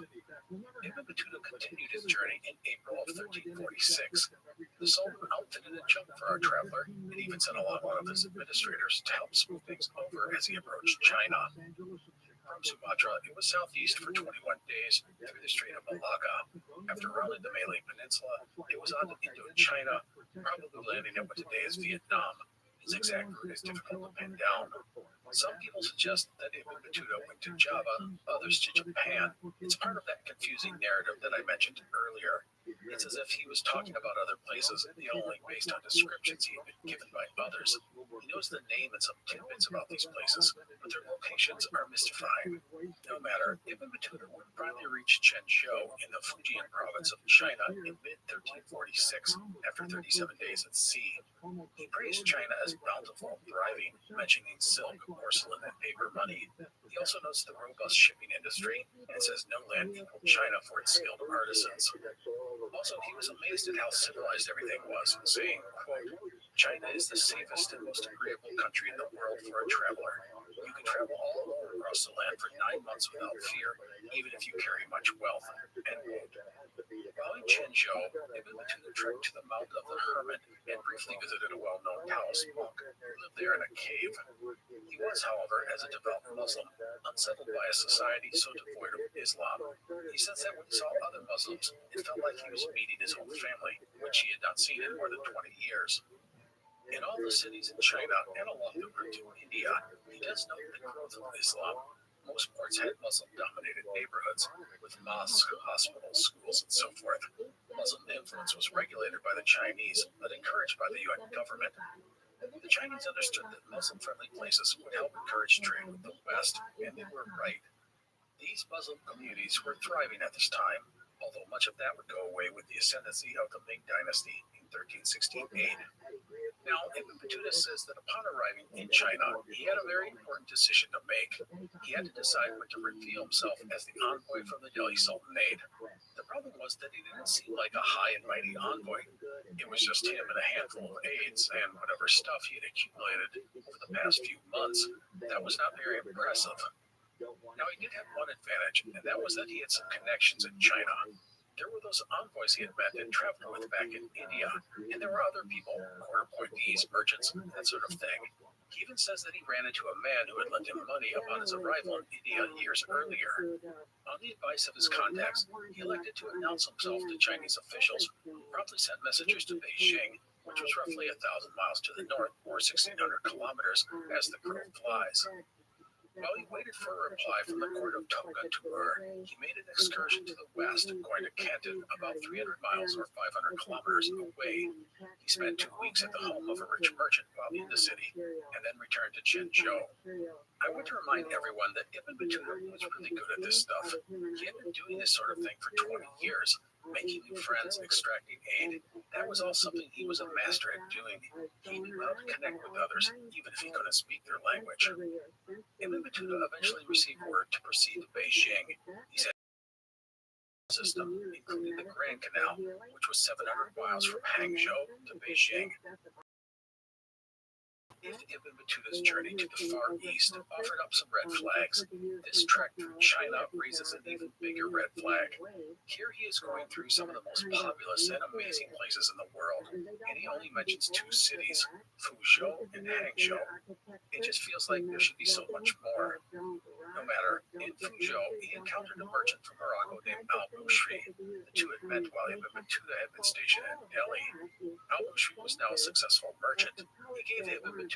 Ibn Battuta continued his journey in April of 1346. The Sultan outfitted a junk for our traveler, and even sent along one of his administrators to help smooth things over as he approached China. From Sumatra, it was southeast for 21 days through the Strait of Malacca. After rounding the Malay Peninsula, it was on to Indochina, probably landing at what today is Vietnam. His exact route is difficult to pin down. Some people suggest that Ibn Battuta went to Java, others to Japan. It's part of that confusing narrative that I mentioned earlier. It's as if he was talking about other places, only based on descriptions he had been given by others. He knows the name and some tidbits about these places, but their locations are mystifying. No matter, Ibn Battuta would finally reach Chenzhou in the Fujian province of China in mid-1346, after 37 days at sea. He praised China as bountiful and thriving, mentioning silk, porcelain, and paper money. He also notes the robust shipping industry and says no land equaled China for its skilled artisans. Also, he was amazed at how civilized everything was, saying, quote, China is the safest and most agreeable country in the world for a traveler. You can travel all alone across the land for 9 months without fear, even if you carry much wealth. End quote. While in Chenzhou, Ibn Battuta trekked to the Mount of the Hermit and briefly visited a well-known Taoist monk who lived there in a cave. He was, however, as a devout Muslim, unsettled by a society so devoid of Islam. He says that when he saw other Muslims, it felt like he was meeting his own family, which he had not seen in more than 20 years. In all the cities in China and along the route to India, he does note the growth of Islam. Most parts had Muslim-dominated neighborhoods, with mosques, hospitals, schools, and so forth. Muslim influence was regulated by the Chinese, but encouraged by the UN government. The Chinese understood that Muslim-friendly places would help encourage trade with the West, and they were right. These Muslim communities were thriving at this time, although much of that would go away with the ascendancy of the Ming Dynasty in 1368. Now, Ibn Battuta says that upon arriving in China, he had a very important decision to make. He had to decide when to reveal himself as the envoy from the Delhi Sultanate. The problem was that he didn't seem like a high and mighty envoy. It was just him and a handful of aides and whatever stuff he had accumulated over the past few months. That was not very impressive. Now, he did have one advantage, and that was that he had some connections in China. There were those envoys he had met and traveled with back in India, and there were other people, court appointees, merchants, that sort of thing. He even says that he ran into a man who had lent him money upon his arrival in India years earlier. On the advice of his contacts, he elected to announce himself to Chinese officials, who promptly sent messengers to Beijing, which was roughly 1,000 miles to the north, or 1,600 kilometers, as the crow flies. While he waited for a reply from the court of Toga-Tur, he made an excursion to the west, going to Canton, about 300 miles or 500 kilometers away. He spent 2 weeks at the home of a rich merchant while in the city, and then returned to Chenzhou. I want to remind everyone that Ibn Battuta was really good at this stuff. He had been doing this sort of thing for 20 years, making new friends, extracting aid. That was all something he was a master at doing. He knew how to connect with others, even if he couldn't speak their language. Ibn Battuta eventually received word to proceed to Beijing. He said the system included the Grand Canal, which was 700 miles from Hangzhou to Beijing. If Ibn Battuta's journey to the Far East offered up some red flags, this trek through China raises an even bigger red flag. Here he is going through some of the most populous and amazing places in the world, and he only mentions 2 cities, Fuzhou and Hangzhou. It just feels like there should be so much more. No matter, in Fuzhou, he encountered a merchant from Morocco named Al-Bushri. The two had met while Ibn Battuta had been stationed in Delhi. Al-Bushri was now a successful merchant. He gave Ibn Battuta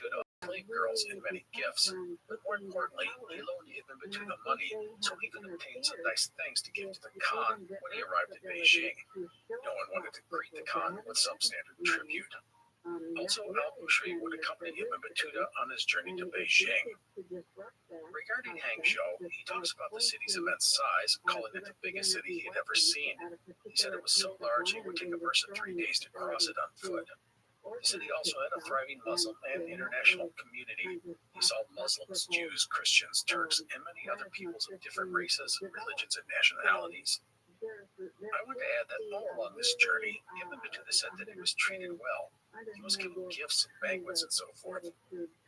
slave girls and many gifts, but more importantly, he loaned Ibn Battuta money so he could obtain some nice things to give to the Khan when he arrived in Beijing. No one wanted to greet the Khan with some standard tribute. Also, Al-Bushri would accompany Ibn Battuta on his journey to Beijing. Regarding Hangzhou, he talks about the city's immense size, calling it the biggest city he had ever seen. He said it was so large it would take a person 3 days to cross it on foot. The city also had a thriving Muslim and international community. He saw Muslims, Jews, Christians, Turks, and many other peoples of different races, religions, and nationalities. I want to add that all along this journey, Ibn Battuta said that he was treated well. He was given gifts and banquets and so forth.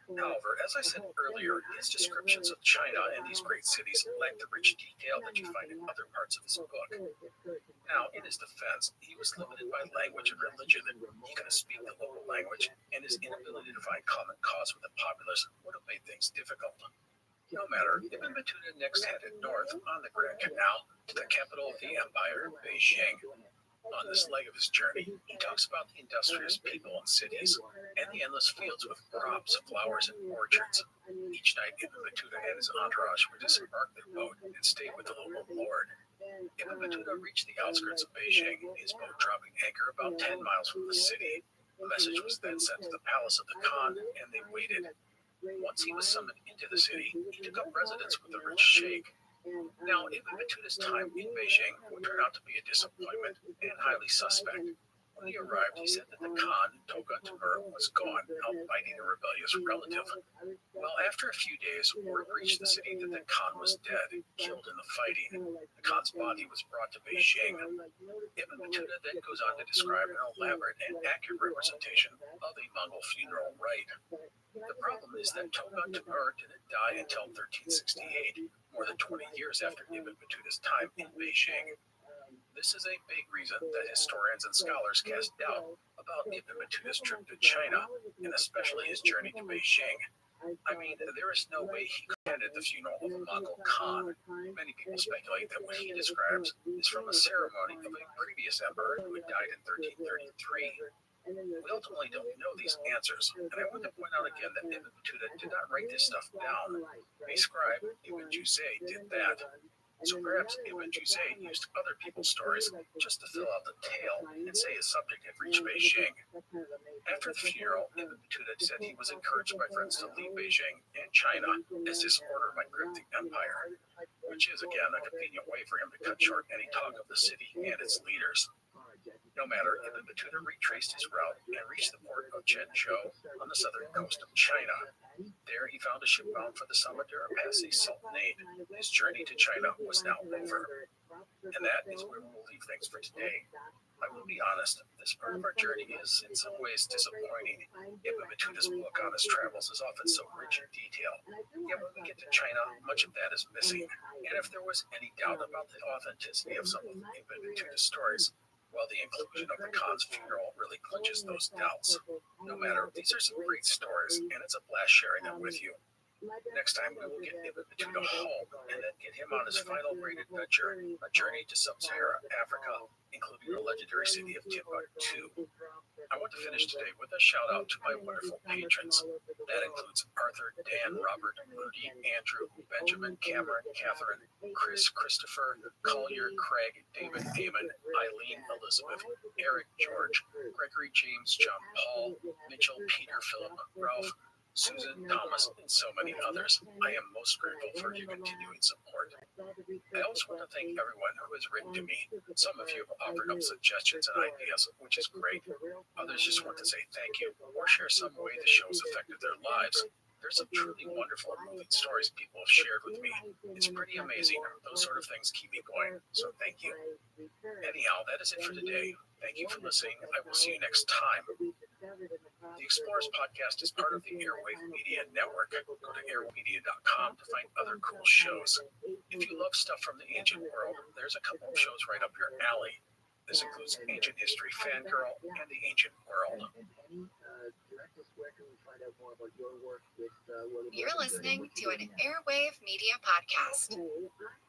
However, as I said earlier, his descriptions of China and these great cities lack the rich detail that you find in other parts of his book. Now, in his defense, he was limited by language and religion. He couldn't speak the local language, and his inability to find common cause with the populace would have made things difficult. No matter, Ibn Battuta next headed north on the Grand Canal to the capital of the empire, Beijing. On this leg of his journey, he talks about the industrious people in cities and the endless fields with crops, flowers, and orchards. Each night, Ibn Battuta and his entourage would disembark their boat and stay with the local lord. Ibn Battuta reached the outskirts of Beijing, his boat dropping anchor about 10 miles from the city. A message was then sent to the palace of the Khan, and they waited. Once he was summoned into the city, he took up residence with the rich sheikh. Now, Ibn Battuta's time in Beijing would turn out to be a disappointment and highly suspect. When he arrived, he said that the Khan, Toga Timur, was gone, out fighting a rebellious relative. Well, after a few days, word reached the city that the Khan was dead, killed in the fighting. The Khan's body was brought to Beijing. Ibn Battuta then goes on to describe an elaborate and accurate representation of a Mongol funeral rite. The problem is that Toga Timur didn't die until 1368, more than 20 years after Ibn Battuta's time in Beijing. This is a big reason that historians and scholars cast doubt about Ibn Battuta's trip to China, and especially his journey to Beijing. I mean, there is no way he attended the funeral of a Mongol Khan. Many people speculate that what he describes is from a ceremony of a previous emperor who had died in 1333. We ultimately don't know these answers, and I want to point out again that Ibn Battuta did not write this stuff down. A scribe, Ibn Juzay, did that. So perhaps Ibn Juzay used other people's stories just to fill out the tale and say his subject had reached Beijing. After the funeral, Ibn Battuta said he was encouraged by friends to leave Beijing and China as disorder might grip the empire, which is again a convenient way for him to cut short any talk of the city and its leaders. No matter, Ibn Battuta retraced his route and reached the port of Zhengzhou on the southern coast of China. There he found a ship bound for the Samadera Passy Sultanate. His journey to China was now over. And that is where we will leave things for today. I will be honest, this part of our journey is in some ways disappointing. Ibn Battuta's book on his travels is often so rich in detail. Yet when we get to China, much of that is missing. And if there was any doubt about the authenticity of some of Ibn Battuta's stories, well, the inclusion of the Khan's funeral really clinches those doubts. No matter, these are some great stories, and it's a blast sharing them with you. Next time, we will get Ibn Battuta home and then get him on his final great adventure, a journey to sub-Saharan Africa, including the legendary city of Timbuktu. I want to finish today with a shout out to my wonderful patrons. That includes Arthur, Dan, Robert, Rudy, Andrew, Benjamin, Cameron, Catherine, Chris, Christopher, Collier, Craig, David, Damon, Eileen, Elizabeth, Eric, George, Gregory, James, John, Paul, Mitchell, Peter, Philip, Ralph, Susan, Thomas, and so many others. I am most grateful for your continuing support. I also want to thank everyone who has written to me. Some of you have offered up suggestions and ideas, which is great. Others just want to say thank you or share some way the show's affected their lives. There's some truly wonderful and moving stories people have shared with me. It's pretty amazing. Those sort of things keep me going, so thank you. Anyhow, that is it for today. Thank you for listening. I will see you next time. The Explorers Podcast is part of the Airwave Media Network. Go to airwavemedia.com to find other cool shows. If you love stuff from the ancient world, there's a couple of shows right up your alley. This includes Ancient History Fangirl and The Ancient World. You're listening to an Airwave Media Podcast.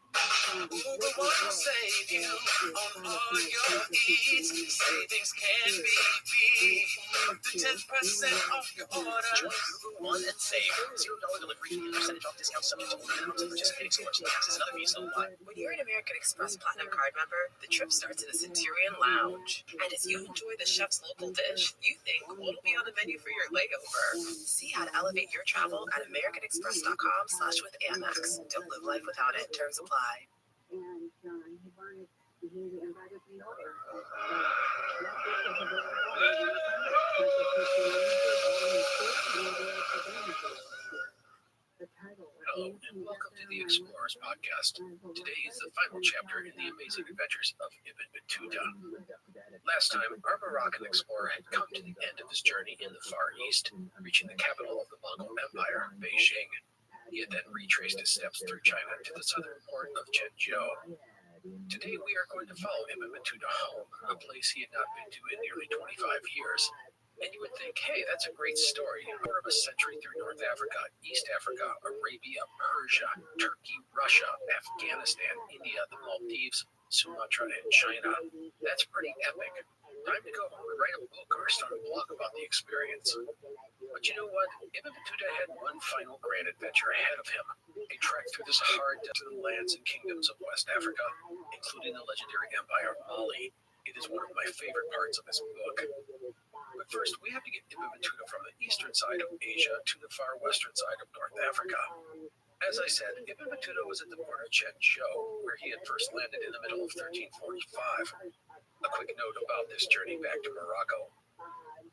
For the one who save you on all your needs. Savings can be beat. Up to 10% off your order. The one that save $0 delivery fee, percentage off discount subject to order, participating stores, taxes, and other fees apply. When you're an American Express Platinum Card member, the trip starts in the Centurion Lounge. And as you enjoy the chef's local dish, you think what'll be on the menu for your layover. See how to elevate your travel at americanexpress.com/withAmex. Don't live life without it. Terms apply. And he invited me over. Hello, and welcome to the Explorers Podcast. Today is the final chapter in the amazing adventures of Ibn Battuta. Last time, our Moroccan explorer had come to the end of his journey in the Far East, reaching the capital of the Mongol Empire, Beijing. He had then retraced his steps through China to the southern port of Zhengzhou. Today we are going to follow Ibn Battuta home, a place he had not been to in nearly 25 years. And you would think, hey, that's a great story. Over a century through North Africa, East Africa, Arabia, Persia, Turkey, Russia, Afghanistan, India, the Maldives. Sumatra and China. That's pretty epic. Time to go home and write a book or start a blog about the experience. But you know what? Ibn Battuta had one final grand adventure ahead of him. A trek through this hard desert to the lands and kingdoms of West Africa, including the legendary empire of Mali. It is one of my favorite parts of his book. But first, we have to get Ibn Battuta from the eastern side of Asia to the far western side of North Africa. As I said, Ibn Battuta was at the port of Chengzhou, where he had first landed in the middle of 1345. A quick note about this journey back to Morocco.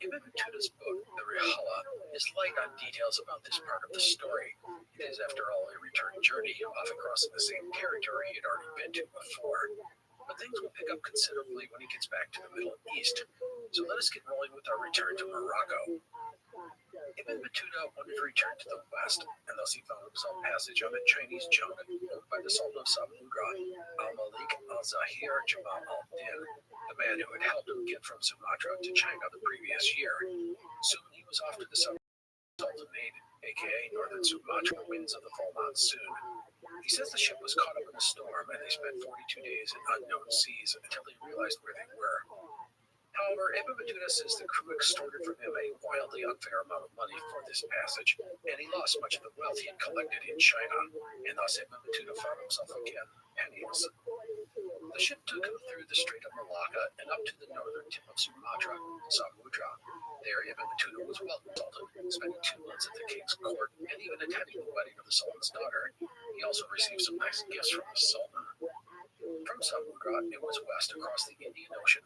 Ibn Battuta's book, the Rihala, is light on details about this part of the story. It is, after all, a return journey, often crossing the same territory he had already been to before. But things will pick up considerably when he gets back to the Middle East. So let us get rolling with our return to Morocco. Ibn Battuta wanted to return to the west, and thus he found himself passage of a Chinese junk owned by the Sultan of Samudra, al-Malik al-Zahir Jamal al-Din, the man who had helped him get from Sumatra to China the previous year. Soon he was off to the Sultanate, aka Northern Sumatra, winds of the full monsoon. He says the ship was caught up in a storm, and they spent 42 days in unknown seas until they realized where they were. However, Ibn Battuta says the crew extorted from him a wildly unfair amount of money for this passage, and he lost much of the wealth he had collected in China, and thus Ibn Battuta found himself again penniless. The ship took him through the Strait of Malacca and up to the northern tip of Sumatra, Samudra. There, Ibn Battuta was welcomed Sultan, spending 2 months at the king's court and even attending the wedding of the Sultan's daughter. He also received some nice gifts from the Sultan. From Samudra, it was west across the Indian Ocean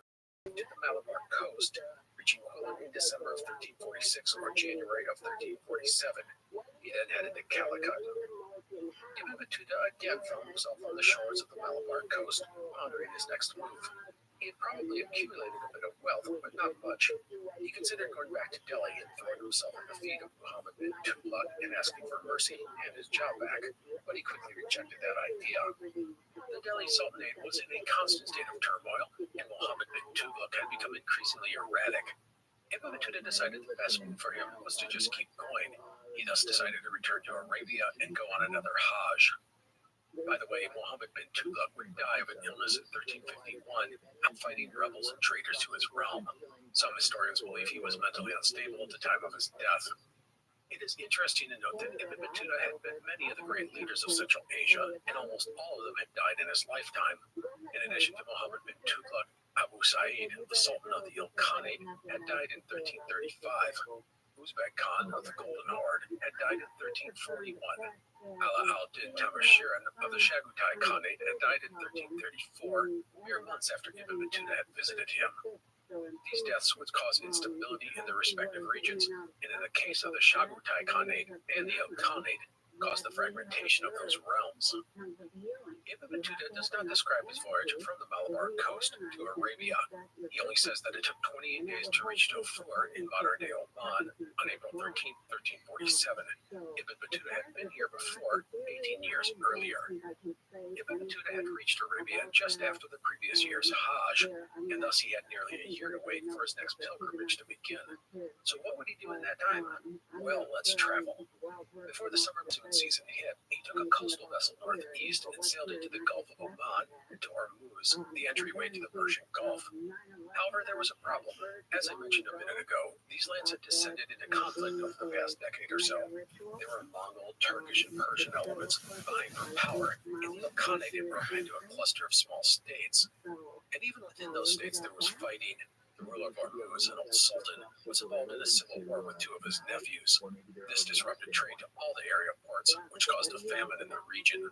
to the Malabar coast, reaching Quilon in December of 1346 or January of 1347. He then headed to Calicut. Ibn Battuta again found himself on the shores of the Malabar coast, pondering his next move. He had probably accumulated a bit of wealth, but not much. He considered going back to Delhi and throwing himself at the feet of Muhammad bin Tughlaq and asking for mercy and his job back, but he quickly rejected that idea. The Delhi Sultanate was in a constant state of turmoil, and Muhammad bin Tughlaq had become increasingly erratic. Ibn Battuta decided the best move for him was to just keep going. He thus decided to return to Arabia and go on another Hajj. By the way, Muhammad bin Tughlaq would die of an illness in 1351, fighting rebels and traitors to his realm. Some historians believe he was mentally unstable at the time of his death. It is interesting to note that Ibn Battuta had met many of the great leaders of Central Asia, and almost all of them had died in his lifetime. In addition to Muhammad bin Tughlaq, Abu Sa'id, the Sultan of the Ilkhanate, had died in 1335. Uzbek Khan of the Golden Horde had died in 1341. Ala al-Din Tamashiran of the Chagatai Khanate had died in 1334, mere months after Ibn Battuta had visited him. These deaths would cause instability in the respective regions, and in the case of the Chagatai Khanate and the Ilkhanate, caused the fragmentation of those realms. Ibn Battuta does not describe his voyage from the Malabar coast to Arabia. He only says that it took 28 days to reach Darfur in modern-day Oman on April 13, 1347. Ibn Battuta had been here before, 18 years earlier. Ibn Battuta had reached Arabia just after the previous year's Hajj, and thus he had nearly a year to wait for his next pilgrimage to begin. So what would he do in that time? Well, let's travel. Before the summer monsoon season hit, he took a coastal vessel northeast and sailed into the Gulf of Oman to Hormuz, the entryway to the Persian Gulf. However, there was a problem. As I mentioned a minute ago, these lands had descended into conflict over the past decade or so. There were Mongol, Turkish, and Persian elements vying for power, and the Ilkhanate had broken into a cluster of small states. And even within those states, there was fighting. The ruler of Hormuz, an old sultan, was involved in a civil war with 2 of his nephews. This disrupted trade to all the area ports, which caused a famine in the region.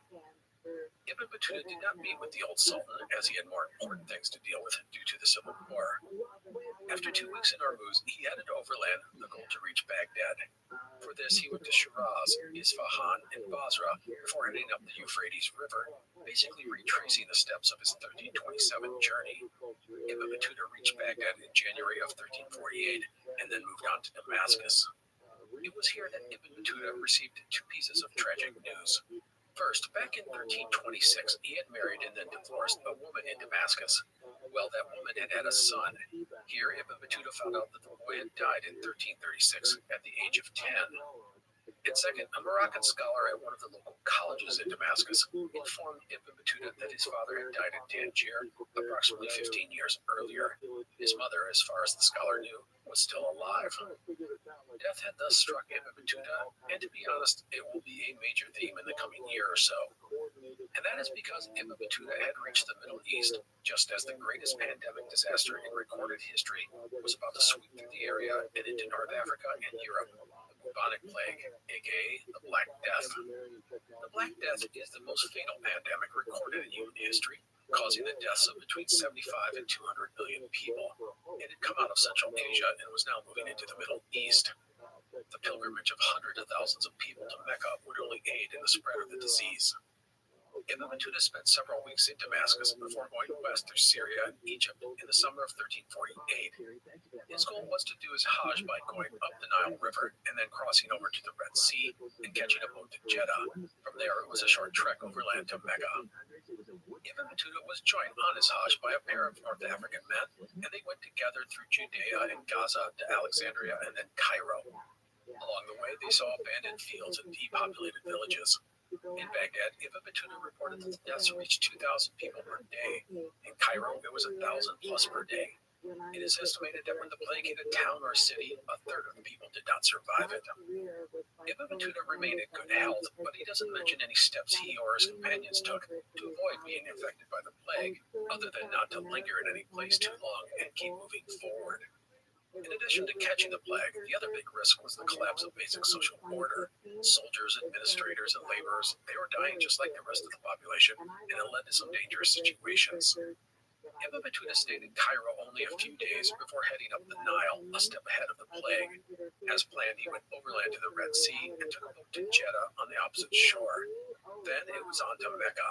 Ibn Battuta did not meet with the old sultan, as he had more important things to deal with due to the civil war. After 2 weeks in Hormuz, he headed overland, the goal to reach Baghdad. For this, he went to Shiraz, Isfahan, and Basra before heading up the Euphrates River, basically retracing the steps of his 1327 journey. Ibn Battuta reached Baghdad in January of 1348 and then moved on to Damascus. It was here that Ibn Battuta received 2 pieces of tragic news. First, back in 1326, he had married and then divorced a woman in Damascus. Well, that woman had had a son. Here, Ibn Battuta found out that the boy had died in 1336 at the age of 10. And second, a Moroccan scholar at one of the local colleges in Damascus informed Ibn Battuta that his father had died in Tangier approximately 15 years earlier. His mother, as far as the scholar knew, was still alive. Death had thus struck Ibn Battuta, and to be honest, it will be a major theme in the coming year or so. And that is because Ibn Battuta had reached the Middle East just as the greatest pandemic disaster in recorded history was about to sweep through the area and into North Africa and Europe. Bubonic plague, aka the Black Death. The Black Death is the most fatal pandemic recorded in human history, causing the deaths of between 75 and 200 million people. It had come out of Central Asia and was now moving into the Middle East. The pilgrimage of hundreds of thousands of people to Mecca would only aid in the spread of the disease. Ibn Battuta spent several weeks in Damascus before going west through Syria and Egypt in the summer of 1348. His goal was to do his Hajj by going up the Nile River and then crossing over to the Red Sea and catching a boat to Jeddah. From there, it was a short trek overland to Mecca. Ibn Battuta was joined on his Hajj by a pair of North African men, and they went together through Judea and Gaza to Alexandria and then Cairo. Along the way, they saw abandoned fields and depopulated villages. In Baghdad, Ibn Battuta reported that the deaths reached 2,000 people per day. In Cairo, it was 1,000 plus per day. It is estimated that when the plague hit a town or a city, a third of the people did not survive it. Ibn Battuta remained in good health, but he doesn't mention any steps he or his companions took to avoid being infected by the plague, other than not to linger in any place too long and keep moving forward. In addition to catching the plague, the other big risk was the collapse of basic social order. Soldiers, administrators, and laborers, they were dying just like the rest of the population, and it led to some dangerous situations. Ibn Battuta stayed in Cairo only a few days before heading up the Nile, a step ahead of the plague. As planned, he went overland to the Red Sea and took a boat to Jeddah on the opposite shore. Then it was on to Mecca.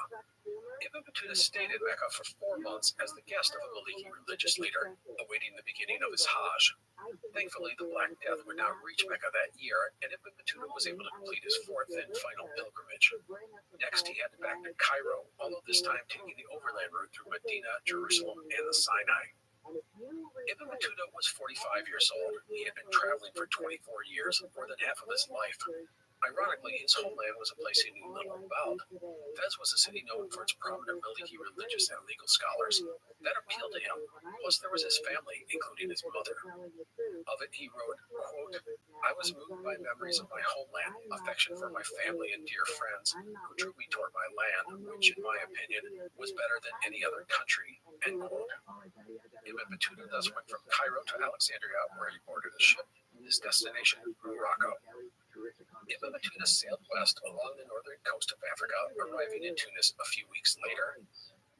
Ibn Battuta stayed in Mecca for 4 months as the guest of a Maliki religious leader, awaiting the beginning of his Hajj. Thankfully, the Black Death would not reach Mecca that year, and Ibn Battuta was able to complete his fourth and final pilgrimage. Next, he headed back to Cairo, although this time taking the overland route through Medina, Jerusalem, and the Sinai. Ibn Battuta was 45 years old. He had been traveling for 24 years, more than half of his life. Ironically, his homeland was a place he knew little about. Fez was a city known for its prominent Maliki religious and legal scholars. That appealed to him. Plus, there was his family, including his mother. Of it, he wrote, quote, "I was moved by memories of my homeland, affection for my family and dear friends, who drew me toward my land, which, in my opinion, was better than any other country," end quote. Ibn Battuta thus went from Cairo to Alexandria, where he boarded a ship. His destination, Morocco. Ibn Battuta sailed west along the northern coast of Africa, arriving in Tunis a few weeks later.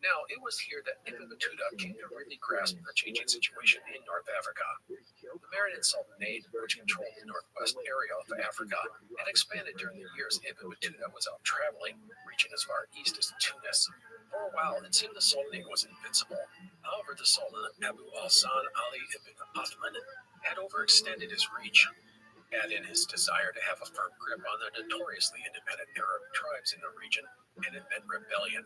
Now, it was here that Ibn Battuta came to really grasp the changing situation in North Africa. The Marinid Sultanate, which controlled the northwest area of Africa, had expanded during the years Ibn Battuta was out traveling, reaching as far east as Tunis. For a while, it seemed the Sultanate was invincible. However, the Sultan Abu Hassan Ali ibn Othman had overextended his reach. Add in his desire to have a firm grip on the notoriously independent Arab tribes in the region, and it meant rebellion.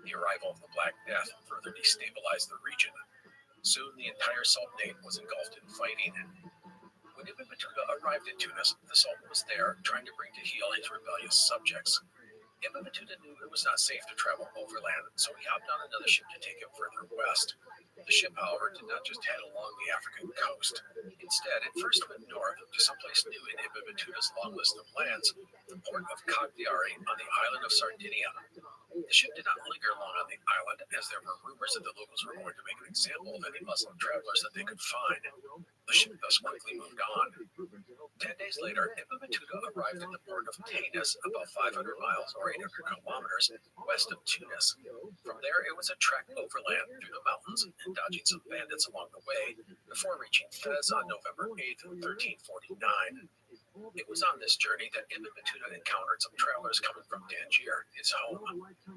The arrival of the Black Death further destabilized the region. Soon, the entire Sultanate was engulfed in fighting. When Ibn Battuta arrived in Tunis, the Sultan was there, trying to bring to heel his rebellious subjects. Ibn Battuta knew it was not safe to travel overland, so he hopped on another ship to take him further west. The ship, however, did not just head along the African coast. Instead, it first went north to someplace new in Ibn Battuta's long list of lands, the port of Cagliari on the island of Sardinia. The ship did not linger long on the island, as there were rumors that the locals were going to make an example of any Muslim travelers that they could find. The ship thus quickly moved on. 10 days later, Ibn Battuta arrived at the port of Tanis, about 500 miles or 800 kilometers west of Tunis. From there, it was a trek overland through the mountains and dodging some bandits along the way, before reaching Fez on November 8th, 1349. It was on this journey that Ibn Battuta encountered some travelers coming from Tangier, his home.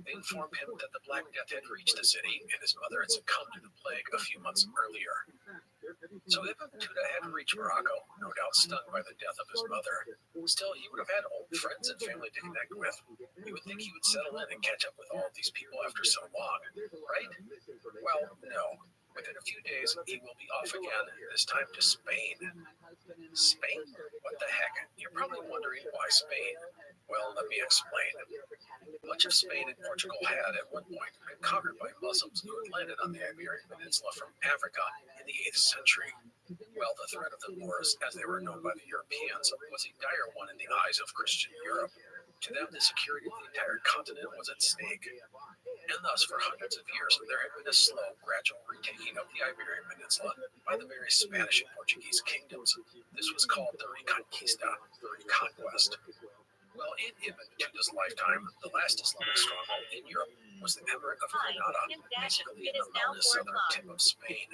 They informed him that the Black Death had reached the city and his mother had succumbed to the plague a few months earlier. So Ibn Battuta had reached Morocco, no doubt stunned by the death of his mother. Still, he would have had old friends and family to connect with. You would think he would settle in and catch up with all of these people after so long, right? Well, no. Within a few days, he will be off again, this time to Spain. Spain? What the heck? You're probably wondering why Spain. Well, let me explain. Much of Spain and Portugal had, at one point, been conquered by Muslims who had landed on the Iberian Peninsula from Africa in the 8th century. Well, the threat of the Moors, as they were known by the Europeans, was a dire one in the eyes of Christian Europe. To them, the security of the entire continent was at stake. And thus, for hundreds of years, there had been a slow, gradual retaking of the Iberian Peninsula by the various Spanish and Portuguese kingdoms. This was called the Reconquista, the reconquest. Well, in Ibn Battuda's lifetime, the last Islamic stronghold in Europe was the Emirate of Granada, basically in the mountainous southern tip of Spain.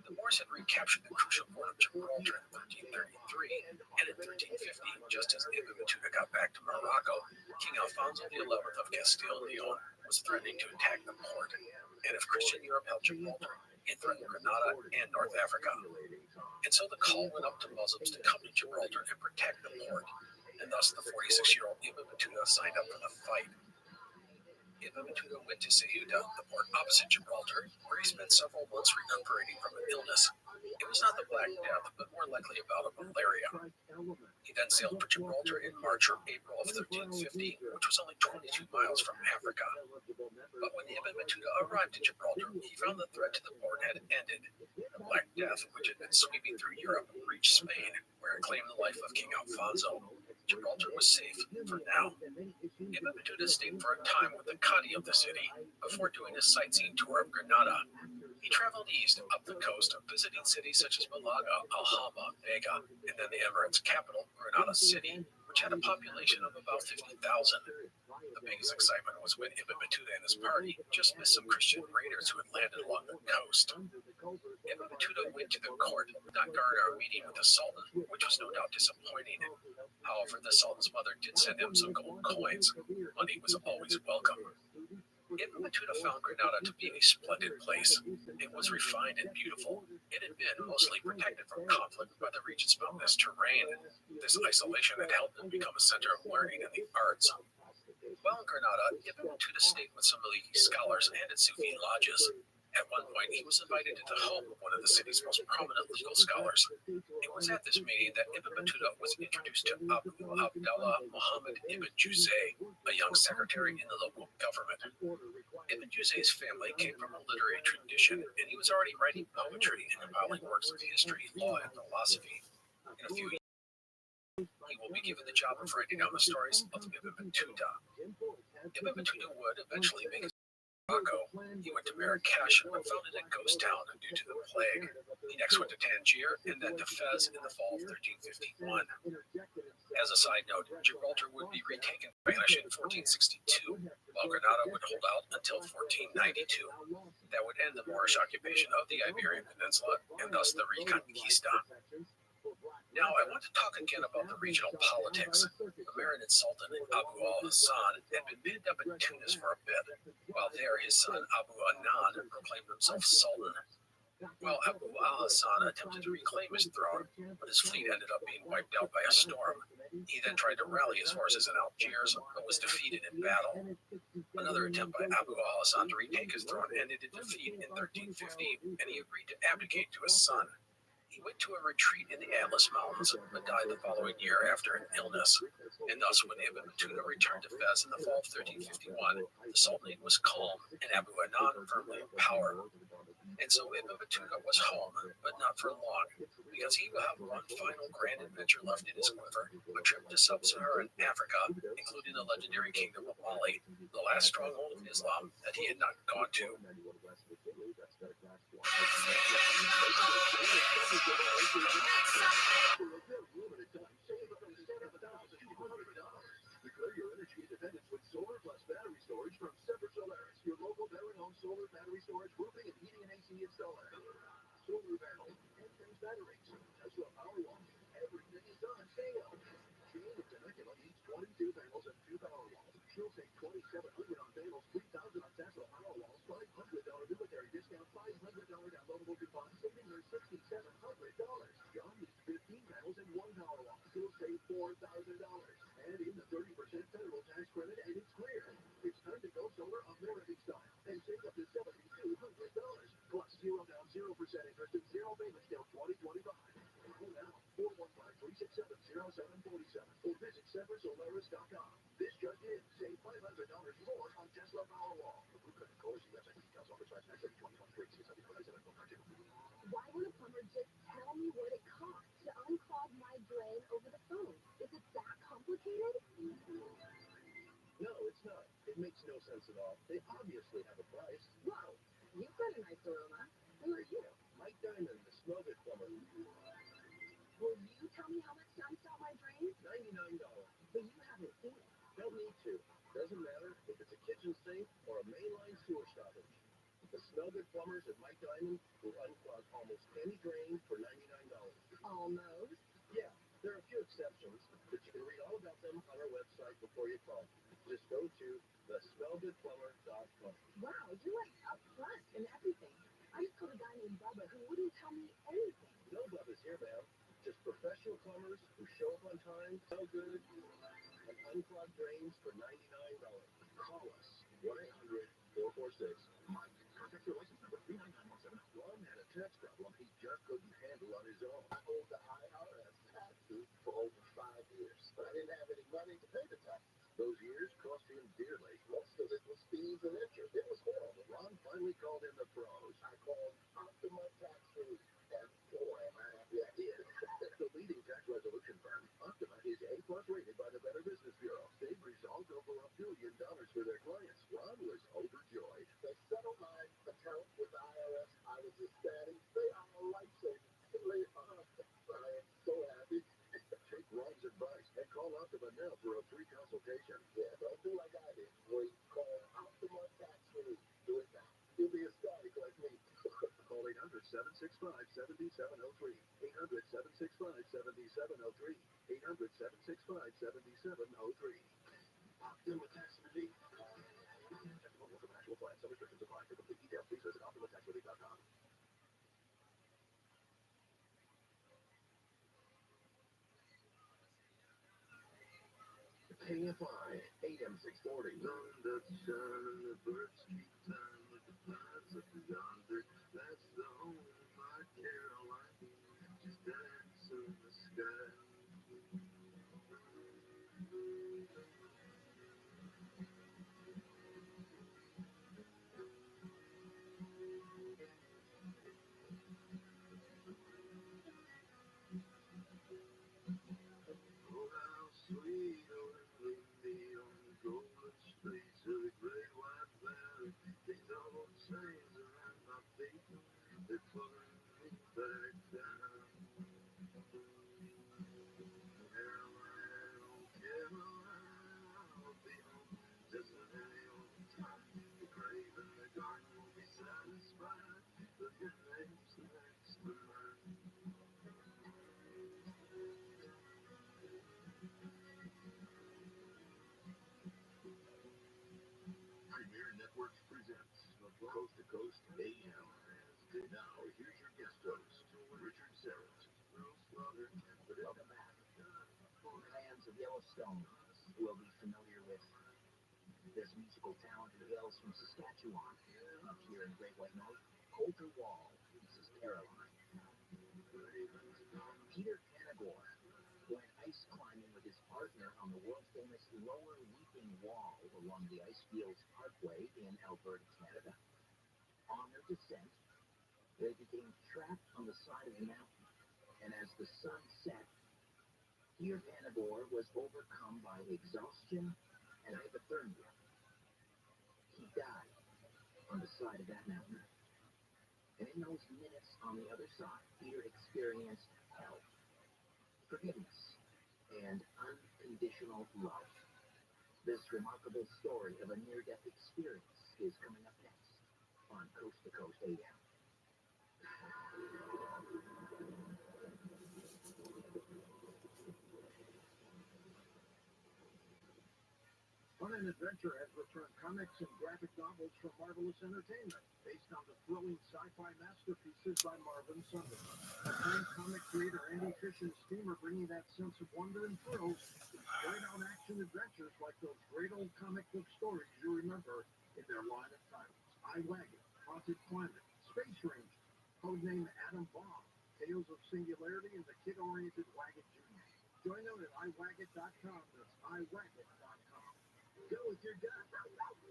The Moors had recaptured the crucial port of Gibraltar in 1333, and in 1350, just as Ibn Battuta got back to Morocco, King Alfonso XI of Castile and Leon was threatening to attack the port. And if Christian Europe held Gibraltar, it threatened Granada and North Africa. And so the call went up to Muslims to come to Gibraltar and protect the port. And thus the 46-year-old Ibn Battuta signed up for the fight. Ibn Battuta went to Ceuta, the port opposite Gibraltar, where he spent several months recuperating from an illness. It was not the Black Death, but more likely about a malaria. He then sailed for Gibraltar in March or April of 1350, which was only 22 miles from Africa. But when Ibn Battuta arrived in Gibraltar, he found the threat to the port had ended. The Black Death, which had been sweeping through Europe, reached Spain, where it claimed the life of King Alfonso. Gibraltar was safe for now. Ibn Battuta stayed for a time with the Cadi of the city before doing a sightseeing tour of Granada. He traveled east up the coast, visiting cities such as Malaga, Alhama, Vega, and then the Emirates' capital, Granada City, which had a population of about 50,000. The biggest excitement was when Ibn Battuta and his party just missed some Christian raiders who had landed along the coast. Ibn Battuta went to the court, not guard our meeting with the Sultan, which was no doubt disappointing. However, the Sultan's mother did send him some gold coins. Money was always welcome. Ibn Battuta found Granada to be a splendid place. It was refined and beautiful. It had been mostly protected from conflict by the region's mountainous terrain. This isolation had helped it become a center of learning and the arts. While in Granada, Ibn Battuta stayed with some Maliki scholars and at Sufi lodges. At one point, he was invited to the home of one of the city's most prominent legal scholars. It was at this meeting that Ibn Battuta was introduced to Abu Abdallah Muhammad Ibn Juzay, a young secretary in the local government. Ibn Juzay's family came from a literary tradition, and he was already writing poetry and compiling works of history, law, and philosophy. In a few years, he will be given the job of writing down the stories of Ibn Battuta. Ibn Battuta would eventually make his Morocco. He went to Marrakesh but founded a ghost town due to the plague. He next went to Tangier and then to Fez in the fall of 1351. As a side note, Gibraltar would be retaken by Spanish in 1462, while Granada would hold out until 1492. That would end the Moorish occupation of the Iberian Peninsula and thus the Reconquista. Now, I want to talk again about the regional politics. The Marinid Sultan Abu al-Hassan had been pinned up in Tunis for a bit. While there, his son Abu Anan proclaimed himself Sultan. Well, Abu al-Hassan attempted to reclaim his throne, but his fleet ended up being wiped out by a storm. He then tried to rally his forces in Algiers, but was defeated in battle. Another attempt by Abu al-Hassan to retake his throne ended in defeat in 1350, and he agreed to abdicate to his son. He went to a retreat in the Atlas Mountains, but died the following year after an illness. And thus, when Ibn Battuta returned to Fez in the fall of 1351, the Sultanate was calm and Abu Anan firmly in power. And so Ibn Battuta was home, but not for long, because he will have one final grand adventure left in his quiver, a trip to sub-Saharan Africa, including the legendary kingdom of Mali, the last stronghold of Islam that he had not gone to. Declare your energy independence with solar plus battery storage from Separate Solaris, your local veteran-owned solar battery storage roofing and heating and AC installer. Solar panels, and batteries, Tesla Powerwall, everything is on sale. Chain and Temecula needs 22 panels and 2 Powerwalls. She'll save $2,700 on panels, $3,000 on Tesla Powerwalls, $500 military discount, $500 downloadable coupon, saving her $6,700. John needs 15 panels and 1 Powerwall. She'll save $4,000. And in the 30% federal tax credit, and it's clear. It's time to go solar on the Rabbi style and save up to $7,200. Plus 0 down, 0 They obviously have a price. Whoa, you've got a nice aroma. Who are you? Mike Diamond, the smell good plumber. Will you tell me how much to uninstall my drain? $99. But you haven't seen it. Don't need to. Doesn't matter if it's a kitchen sink or a mainline sewer stoppage. The smell good plumbers at Mike Diamond will unclog almost any drain for $99. Almost. Yeah, there are a few exceptions, but you can read all about them on our website before you call. Just go to thesmellgoodplumber.com. Wow, you're like upfront and everything. I just told a guy named Bubba who wouldn't tell me anything. No Bubba's here, ma'am. Just professional plumbers who show up on time, so good, and unclog drains for $99. Call us, 1-800-446-MIKE. Contact your license number 39917. Ron had a tax problem he just couldn't handle on his own. I owed the IRS taxes for over 5 years, but I didn't have any money to pay the taxes. Those years cost him dearly. Most of it was fees and interest. It was horrible. Ron finally called in the pros. I called Optima Tax Relief, and boy, am I happy I did. The leading tax resolution firm, Optima, is A+ rated by the Better Business Bureau. They've resolved over $1 billion for their clients. Ron was overjoyed. They settled my account with the IRS. I was ecstatic. They are a lifesaver. I am so happy. Take Ron's advice and call Optima now for a free consultation. Yeah, don't do like I did. Wait, call Optima Tax Relief. Do it now. You'll be ecstatic like me. Call 800-765-7703. 800-765-7703. 800-765-7703. Optima Tax Relief. Technical from actual plan. Some restrictions apply. For complete details, please visit OptimaTaxRelief.com. KFI, AM 640. Sun that's shining, the birds keep time with the pines up yonder. That's the home of my Caroline. Just dance in the sky. Oh, how sweet, oh, lead me on the golden streets of the great white valley. These old chains around my feet, they're pulling me back down. Caroline, oh, Caroline, I'll be home just any old time. The grave and the garden will be satisfied, but your name's next to mine. Premier Networks presents Coast to Coast AM. Now, here's your guest host, Richard Serrett. Welcome back. Fans of Yellowstone will be familiar with this musical talent who hails from Saskatchewan, up here in the Great White North. Coulter Wall. This is Caroline. Peter Panagore went ice climbing with his partner on the world-famous Lower Weeping Wall along the Icefields Parkway in Alberta, Canada. On their descent, they became trapped on the side of the mountain, and as the sun set, Peter Panagore was overcome by exhaustion and hypothermia. He died on the side of that mountain. And in those minutes on the other side, Peter experienced hell, forgiveness, and unconditional love. This remarkable story of a near-death experience is coming up next on Coast to Coast AM. Fun and Adventure has returned comics and graphic novels from Marvelous Entertainment, based on the thrilling sci-fi masterpieces by Marvin Sunday. Acclaimed comic creator Andy Fisher's team are bringing that sense of wonder and thrill with straight-out action adventures like those great old comic book stories you remember in their line of titles. iWagon, Haunted Planet, Space Ranger, codename Atom Bomb, Tales of Singularity, and the kid-oriented Wagon Jr. Join them at iWagon.com. That's iWagon.com. Go with your gut.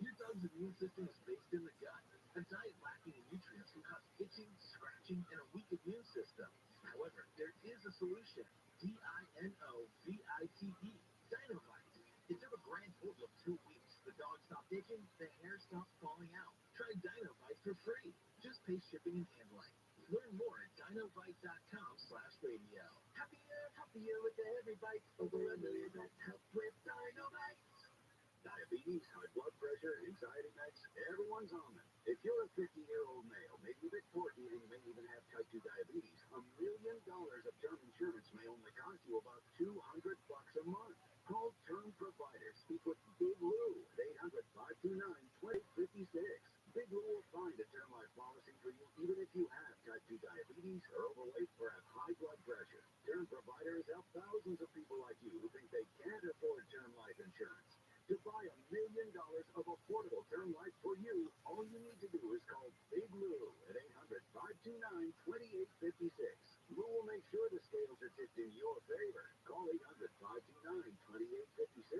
Your dog's immune system is based in the gut. A diet lacking in nutrients can cause itching, scratching, and a weak immune system. However, there is a solution. DINOVITE. Dinovite. It took a grand total of 2 weeks. The dog's Stop itching, the hair stops falling out. Try Dino-Bite for free. Just pay shipping and handling. Learn more at dinobite.com/radio. Happier with every bite. Over $1 million pets help with Dino-Bite. Diabetes, high blood pressure, anxiety meds, everyone's on them. If you're a 50-year-old male, maybe a bit porky, and you may even have type 2 diabetes, $1 million of term insurance may only cost you about $200 a month. Call Term Provider. Speak with Big Lou at 800-529-2856. Big Lou will find a term life policy for you even if you have type 2 diabetes, are overweight, or have high blood pressure. Term Provider has helped thousands of people like you who think they can't afford term life insurance. To buy $1 million of affordable term life for you, all you need to do is call Big Lou at 800-529-2856. Lou will make sure the scales are tipped in your favor. Call 800-529-2856.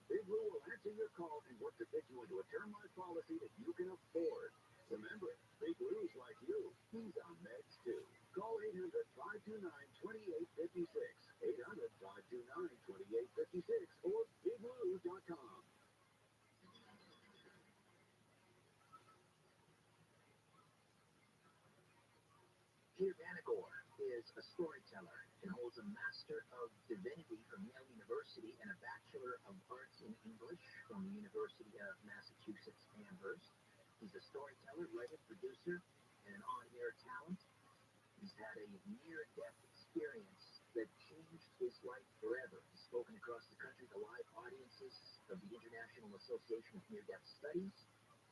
Big Lou will answer your call and work to fit you into a term life policy that you can afford. Remember, Big Lou's like you. He's on meds too. Call 800-529-2856. 800-529-2856 or biglou.com. Peter Vanagor is a storyteller and holds a Master of Divinity from Yale University and a Bachelor of Arts in English from the University of Massachusetts Amherst. He's a storyteller, writer, producer, and an on-air talent. He's had a near-death experience that changed his life forever. He's spoken across the country to live audiences of the International Association of Near-Death Studies.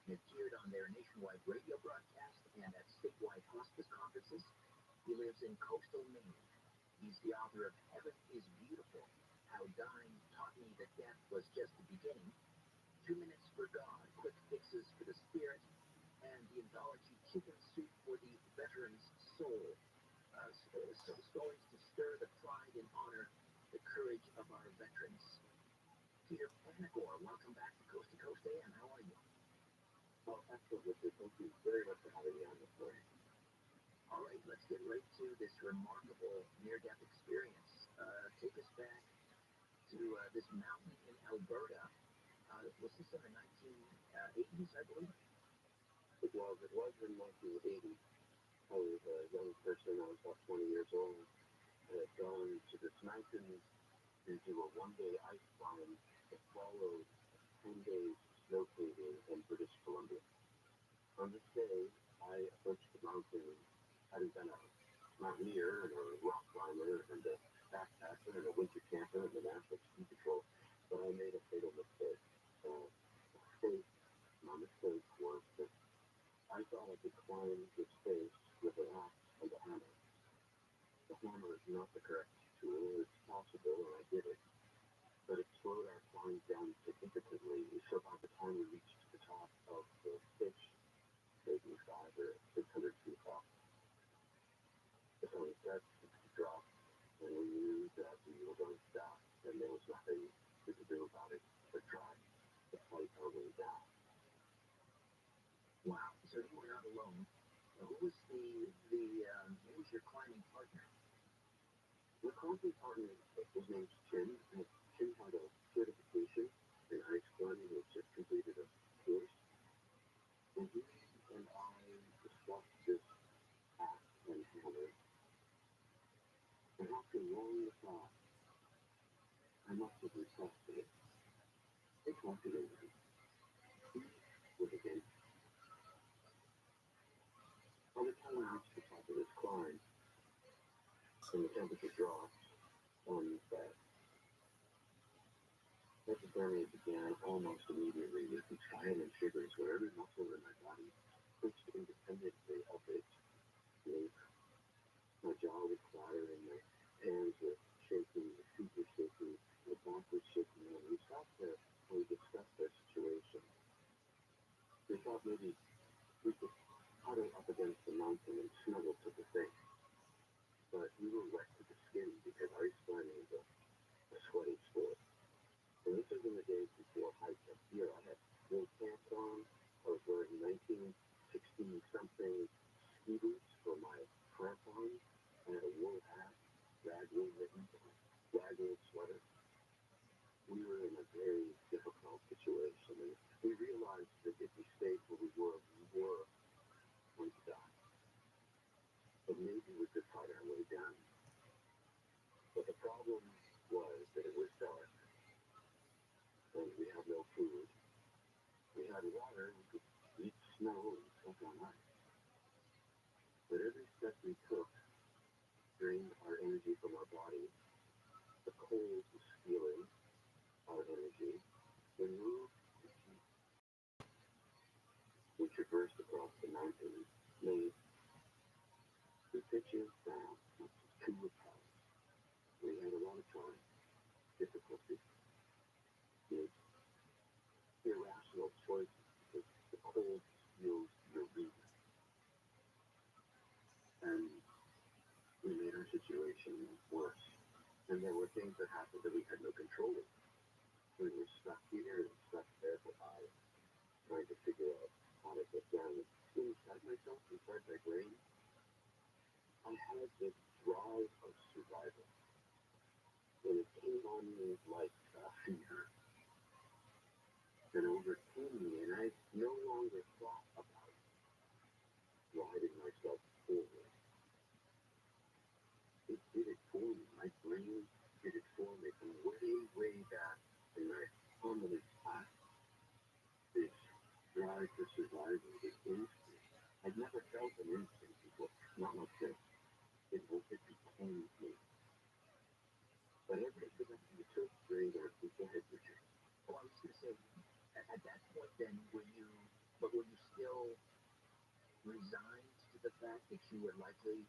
He appeared on their nationwide radio broadcast and at statewide hospice conferences. He lives in coastal Maine. He's the author of Heaven is Beautiful, How Dying Taught Me That Death Was Just the Beginning, 2 Minutes for God, Quick Fixes for the Spirit, and the anthology Chicken Soup for the Veteran's Soul. Stories to stir the pride and honor the courage of our veterans. Peter Vanagor, welcome back to Coast AM. How are you? Oh, absolutely. Thank you very much for having me on this morning. All right, let's get right to this remarkable near-death experience. Take us back to this mountain in Alberta. Was this in the 1980s, I believe? It was in 1980. I was a young person. I was about 20 years old. I had gone to this mountain to do a one-day ice climb that followed 10 days snow caving in British Columbia. On this day, I approached the mountain, having been a mountaineer and a rock climber and a backpacker and a winter camper in the National Ski Patrol, but I made a fatal mistake. My mistake was that I thought I could climb this face with an axe and a hammer. The hammer is not the correct tool. It's possible, and I did it, but it slowed our climb down significantly. So by the time we reached the top of the pitch, maybe 500 or 600 feet up, the sun set, the drop, and we knew that we were going to die, and there was nothing we could do about it but try to fight our way down. Wow, so you were not alone. Who was who was your climbing partner? The climbing partner was named Jim, and Jim had a certification in ice climbing, which just completed a course. And he and I discussed this axe and hammer. And after long thought, I must have requested it. It collected in him. He was against. By the time we reached the top of this climb, and the temperature dropped on that, hypothermia began almost immediately. With each violent shivers where every muscle in my body twitched independently of it. My jaw was clattering, my hands were shaking, my feet were shaking, my back was shaking, and we stopped there and we discussed our situation. We thought maybe we could huddle up against the mountain and snuggle to the thing. But we were wet to the skin because ice climbing is a sweaty sport. And this was in the days before high-tech gear. I had wool pants on. I was wearing 1960-something ski boots for my crampons. I had a wool hat, rag wool mittens, and a rag wool sweater. We were in a very difficult situation, and we realized We had no food. We had water. We could eat snow and stuff on ice. But every step we took drained our energy from our body. The cold was stealing our energy. We moved. We traversed across the mountains, made 2 pitches down, 2 repels. We had a lot of time, difficulty, made irrational choices because the cold steals your reason. And we made our situation worse. And there were things that happened that we had no control over. We were stuck here and stuck there for hours, trying to figure out how to get down. Inside myself, inside my brain, I had this drive of survival. And it came on me like a fever. And overcame me, and I no longer thought about driving myself forward. It did it for me. My brain did it for me from way, way back in my homily past. This drive for survival, this instinct. I'd never felt an instinct before, not like this. It became me. But every step you took during that, go ahead, Richard. Oh, I was going to say, at that point then, were you still resigned to the fact that you were likely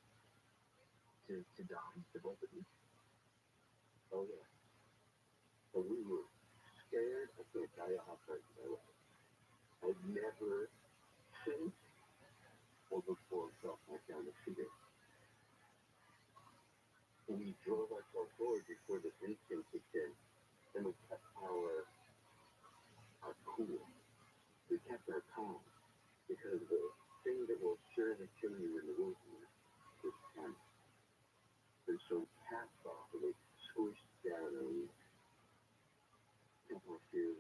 to die, the both of you? Oh, yeah. So we were scared. I can't tell you how frightened I was. I'd never since or before felt that kind of fear. We drove ourselves forward before this instinct kicked in, and we kept our cool. We kept our calm, because the thing that will surely kill you in the wilderness is panic. And so we tapped off, and we squished down, and we kept our fear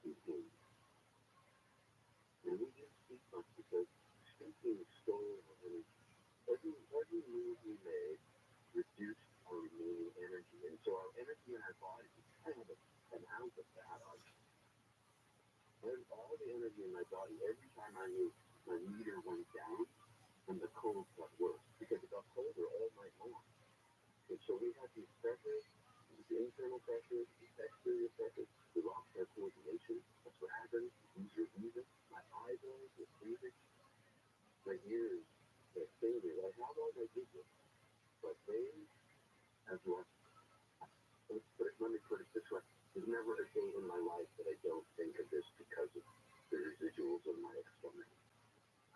contained. And we didn't speak much because speaking stole our energy. Every move we made reduced our remaining energy. And so our energy in our body, I had an ounce of that on it. And all the energy in my body, every time I moved, my meter went down and the cold got worse because it got colder all night long. And so we had these pressures, these internal pressures, these exterior pressures. We lost our coordination. That's what happened. Lose your reason. My eyeballs were freezing. My ears, my fingers. I have all my digits, but they have lost. Let me put it this way. There's never a day in my life that I don't think of this because of the residuals of my experiment.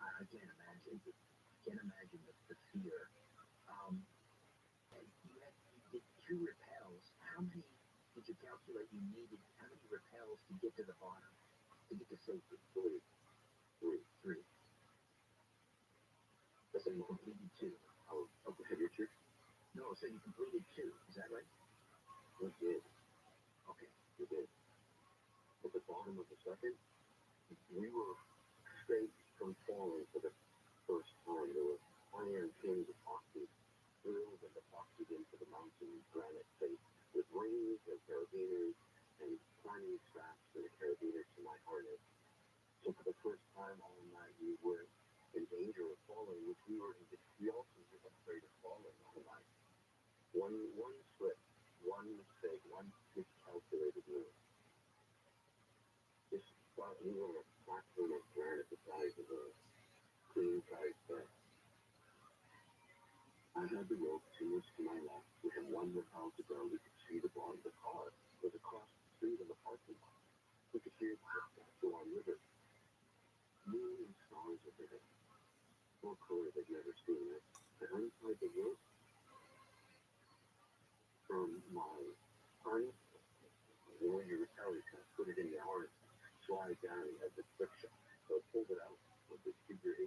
I can't imagine. I can't imagine the fear. You did 2 repels. How many did you calculate you needed? How many repels to get to the bottom? To get to safety? 3. So you completed 2. Oh, okay, Richard. No, so you completed 2. Is that right? We did. Okay, we did. At the bottom of the second, we were straight from falling for the first time. There were iron pins epoxied, drilled and epoxied into the mountain granite face with rings and carabiners and climbing straps and a carabiner to my harness. So for the first time all night, we were in danger of falling, which we also were afraid of falling all night. One slip, one mistake, one miscalculated move. Just thought we were on a platform of granite the size of a queen-size bed. I had the rope 2 inches to my left. We had 1 rappel to go. We could see the bottom of the car. It was across the street in the parking lot. We could hear the Saskatchewan River. Moon and stars overhead. More color they'd never seen it. And untied the rope from my harness. When you repel, you kind of put it in your harness, slide down, you have the quick shot. So I pulled it out with this figure 8.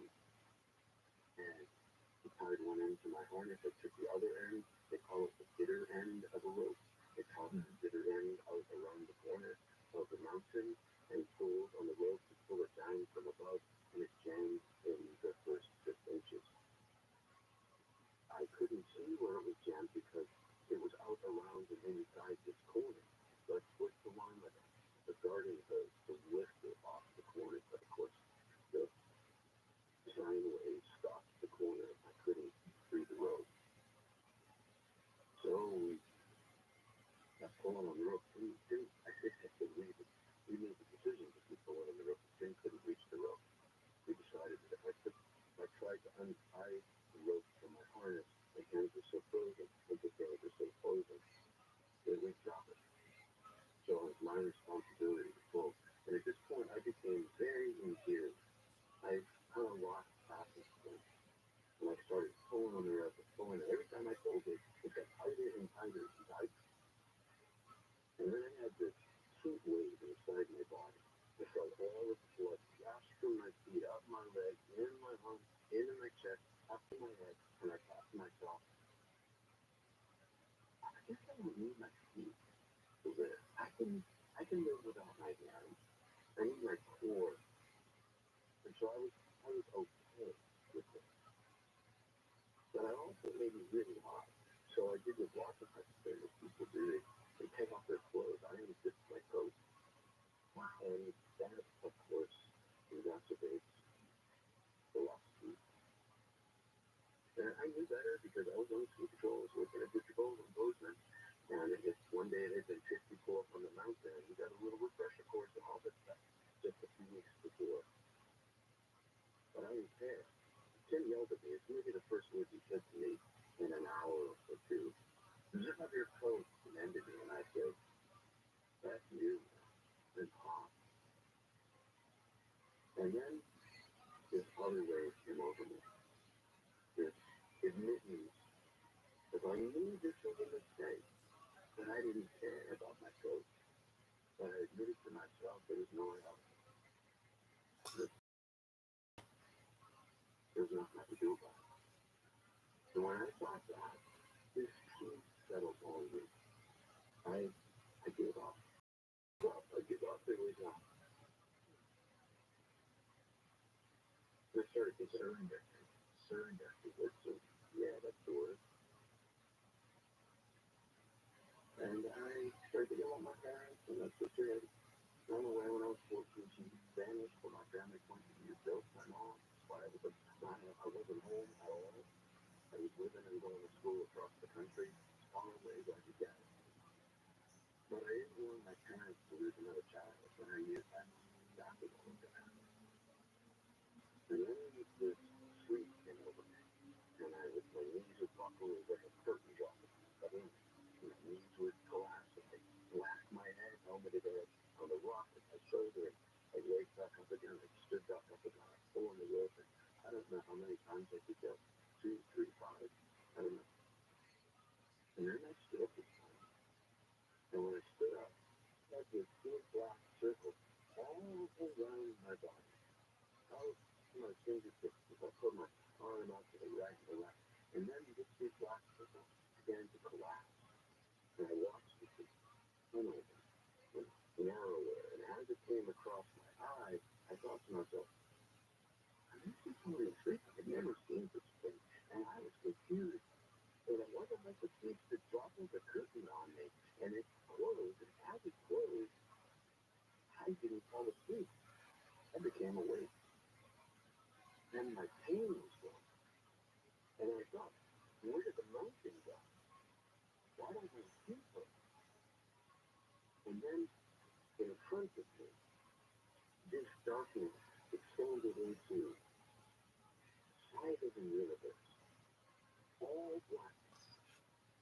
And I tied one end to my harness. I took the other end. They call it the bitter end of a rope. They call it the bitter end out around the corner of the mountain and pulled on the rope to pull it down from above, and it jammed in the first 6 inches. I couldn't see where it was jammed because it was out around and inside this corner. So I pushed along with it. The guard so I was okay with it. But I also made it really hot. So I did what lots of famous people do. They take off their clothes. I unzipped my coat. And that, of course, exacerbates the loss of sleep. And I knew better because I was on sleep patrol. I was working at District in Bozeman. And if one day it had been 54 up on the mountain, we got a little refresher course and all that stuff just a few weeks before. But I didn't care. Tim yelled at me. It's maybe the first words he said to me in an hour or two. Zip up your coat, commanded me, and I said, that's you. And pop. And then this other wave came over me. This admittance that I knew this was a mistake, but I didn't care about my coat. But I admitted to myself there was no help. There's nothing I could do about it. And when I thought that, this peace settled on me. I gave up. I gave up. There was not. I started to surrender. Surrender. Yeah, that's the word. And I started to yell at my parents, and my sister had run away when I was 14. She vanished from my family point of view. Built my mom. I wasn't home at all. I was living and going to school across the country, as far away as I could get. But I didn't want my parents to lose another child, and I knew that was all going to happen. And then this sleep came over me, and my knees would buckle, it was like a curtain dropping. I mean, my knees would collapse, and they whacked my head, helmeted edge on the rock with my shoulder, and I laid back up again, I stood back up again, I pulled on the rope, and I don't know how many times I could go. 2, 3, 5, I don't know. And then I stood up this time. And when I stood up, I had this big black circle all around my body. Out to my fingertips as I put my arm out to the right and the left. And then this big black circle began to collapse. And I watched it get thinner and narrower. And as it came across my eye, I thought to myself, I'm just falling asleep. I've never seen this thing. And I was confused. And it wasn't like the sleep that dropped the curtain on me. And it closed. And as it closed, I didn't fall asleep. I became awake. And my pain was gone. And I thought, where did the mountain go? Why don't I see her? And then, in front of me, this darkness expanded into sight of the universe. All black.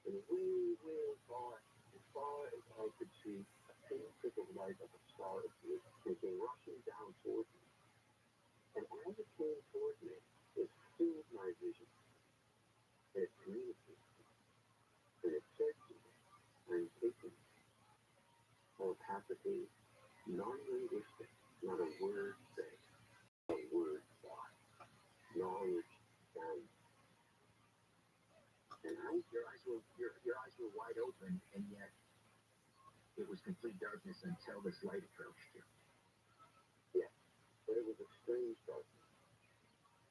And way, way far as I could see, a pinprick of light of a star appeared and came rushing down towards me. And as it came towards me, it filled my vision. And it communicated. And it said to me, I'm taken. Telepathically, non-linguistic, not a word said, a word thought, knowledge found. And your eyes were wide open, and yet it was complete darkness until this light approached you. Yes, but it was a strange darkness,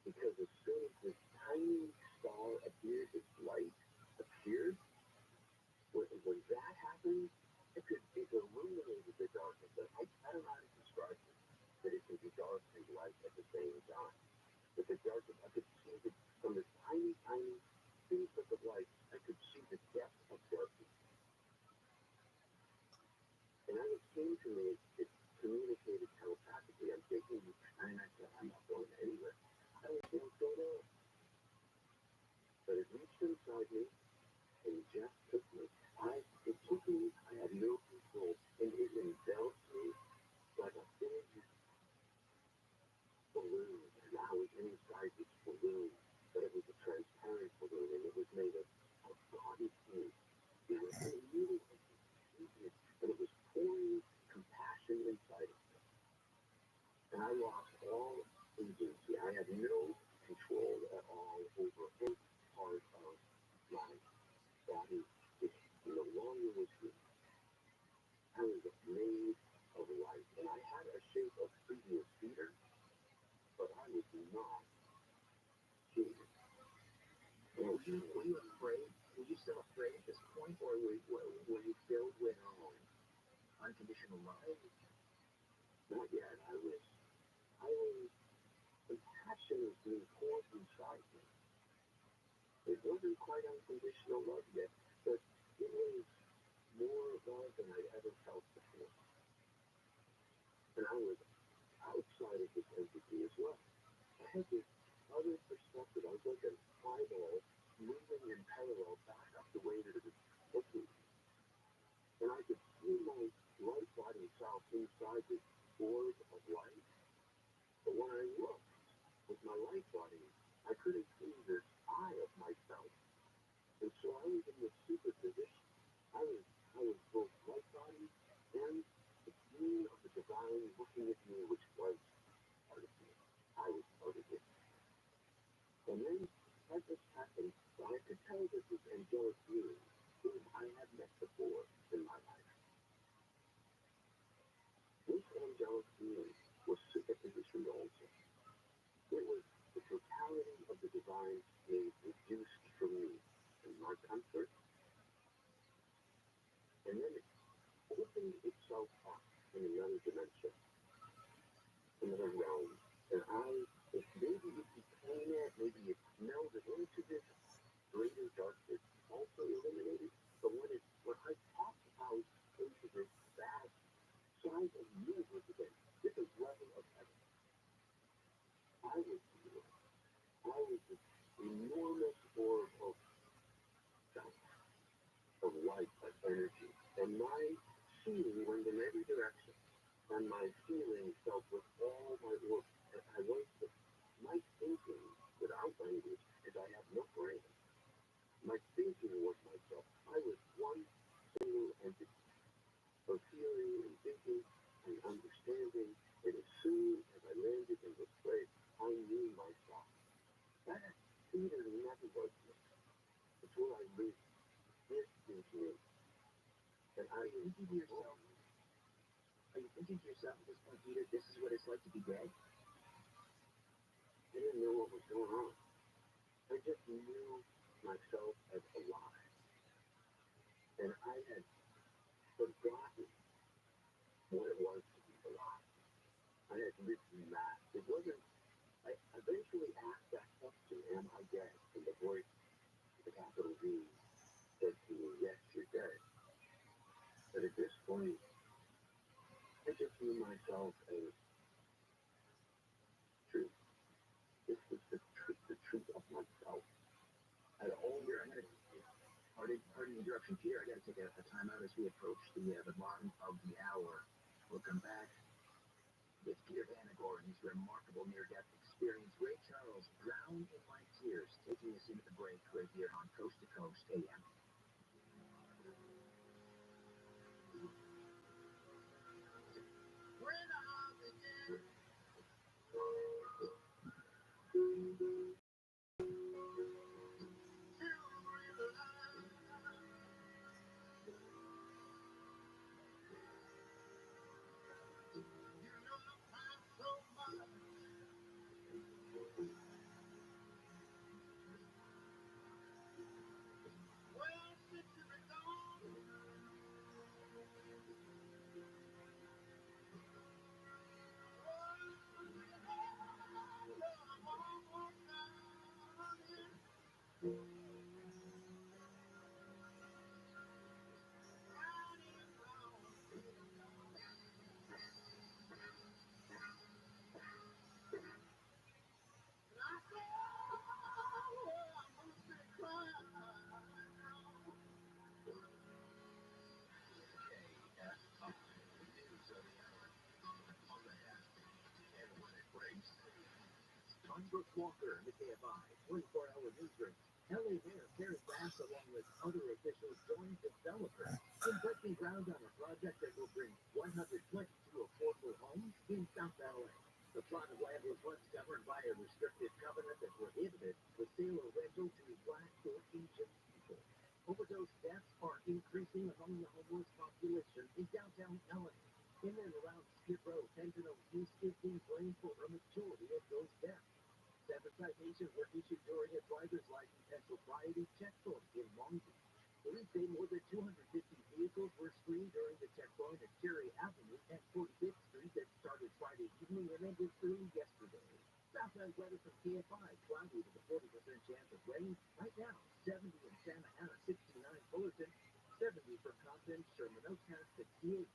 because as soon as this tiny star appeared, this light appeared, when that happened, it illuminated the darkness. I don't know how to describe it, that it can be dark and light at the same time. But the darkness, I could see that from this tiny, tiny pinprick of light, I could see the depth of darkness. And as it came to me, it communicated telepathically. I'm taking you, and I said, I'm not going anywhere. I was going to go on. But it reached inside me, and it just took me. It took me, I had no control, and it enveloped me like a big balloon. And I was inside this balloon, but it was a transparent balloon, and it was made of cotton candy. It was really sweetness, but it was pouring compassion inside of me. And I lost all agency. I had no control at all over any part of my body. It no longer was here. I was made of light, and I had a shape of previous Peter, but I Were you afraid? Were you still afraid at this point, or were you filled with unconditional love? Not yet. I was passionately poured inside me. It wasn't quite unconditional love yet, but it was more love than I'd ever felt before. And I was outside of this entity as well. I had this other perspective. I was like an eyeball moving in parallel back up the way that it was looking. And I could see my light body self inside this orb of light. But when I looked with my light body, I couldn't see this eye of myself. And so I was in this superposition. I was both light body and the being of the divine looking at me, which was part of me. I was part of it. And then, as this happened, I could tell that this angelic being, whom I had met before in my life, this angelic being was superpositioned also. It was the totality of the divine being reduced for me in my comfort, and then it opened itself up in another dimension, another realm, and maybe it became it, maybe it melded into this greater darkness, also illuminated. But when I popped out into this vast size of universe again, this is level of heaven, I was this enormous orb of self, of light, of energy, and my seeing went in every direction, and my feeling felt with all my work. My thinking, without language, because I have no brain, my thinking was myself. I was one single entity of feeling and thinking and understanding, and as soon as I landed in this place, I knew myself. That theater never was me. It's where I lived. This is me. And are you thinking to yourself at this point, Peter, this is what it's like to be dead? I didn't know what was going on. I just knew myself as alive. And I had forgotten what it was to be alive. I had lived in that. It wasn't, I eventually asked that question, am I dead? And the voice, the capital V, said to me, yes, you're dead. But at this point, I just knew myself as truth. This was the truth of myself. At all here, I'm going to pardon the interruption, Peter. I got to take a time out as we approach the bottom of the hour. We'll come back with Peter Vanagor and his remarkable near-death experience. Ray Charles, Drown in My Tears, taking us into the break right here on Coast to Coast AM. Brooks Walker, the KFI 24-hour newsroom. LA Mayor Karen Bass, along with other officials, joined developers in breaking ground on a project that will bring 122 affordable homes in South LA. The plot of land was once governed by a restrictive covenant that prohibited the sale or rental to Black or Asian people. Overdose deaths are increasing among the homeless population in downtown LA. In and around Skid Row, fentanyl use is being blamed for a majority of those deaths. 7 citations were issued during a driver's license and sobriety me and then just through yesterday. Southwest weather from KFI, cloudy with a 40% chance of rain. Right now, 70 in Santa Ana, 69 Fullerton, 70 for Compton, Sherman Oaks has 68.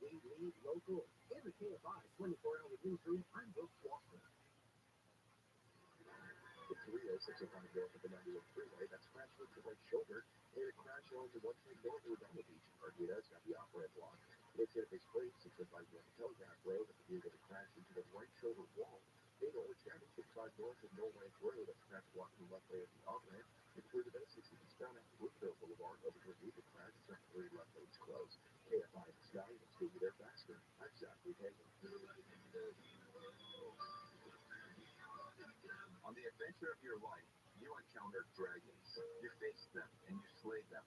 We lead local. In the KFI 24-hour newsroom, I'm Brooks Walker. The 306 upon north of the 91 freeway, that's crash with the right shoulder. And a crash along the 110 north of the Donna Beach. Martinez got the off-ramp block. It's going to take place 605 North Telegraph Road. The vehicle to crash into the right shoulder wall. They know it's traffic 65 north of Norway Road. That's crash blocking the left lane of the off-ramp. It's through the Basics. It's down at Woodville Boulevard over to the crash. It's temporary left lane's closed. KFI in the sky, it's going to be there faster. I'm Zachary Hagan. On the adventure of your life, you encounter dragons. You face them and you slay them.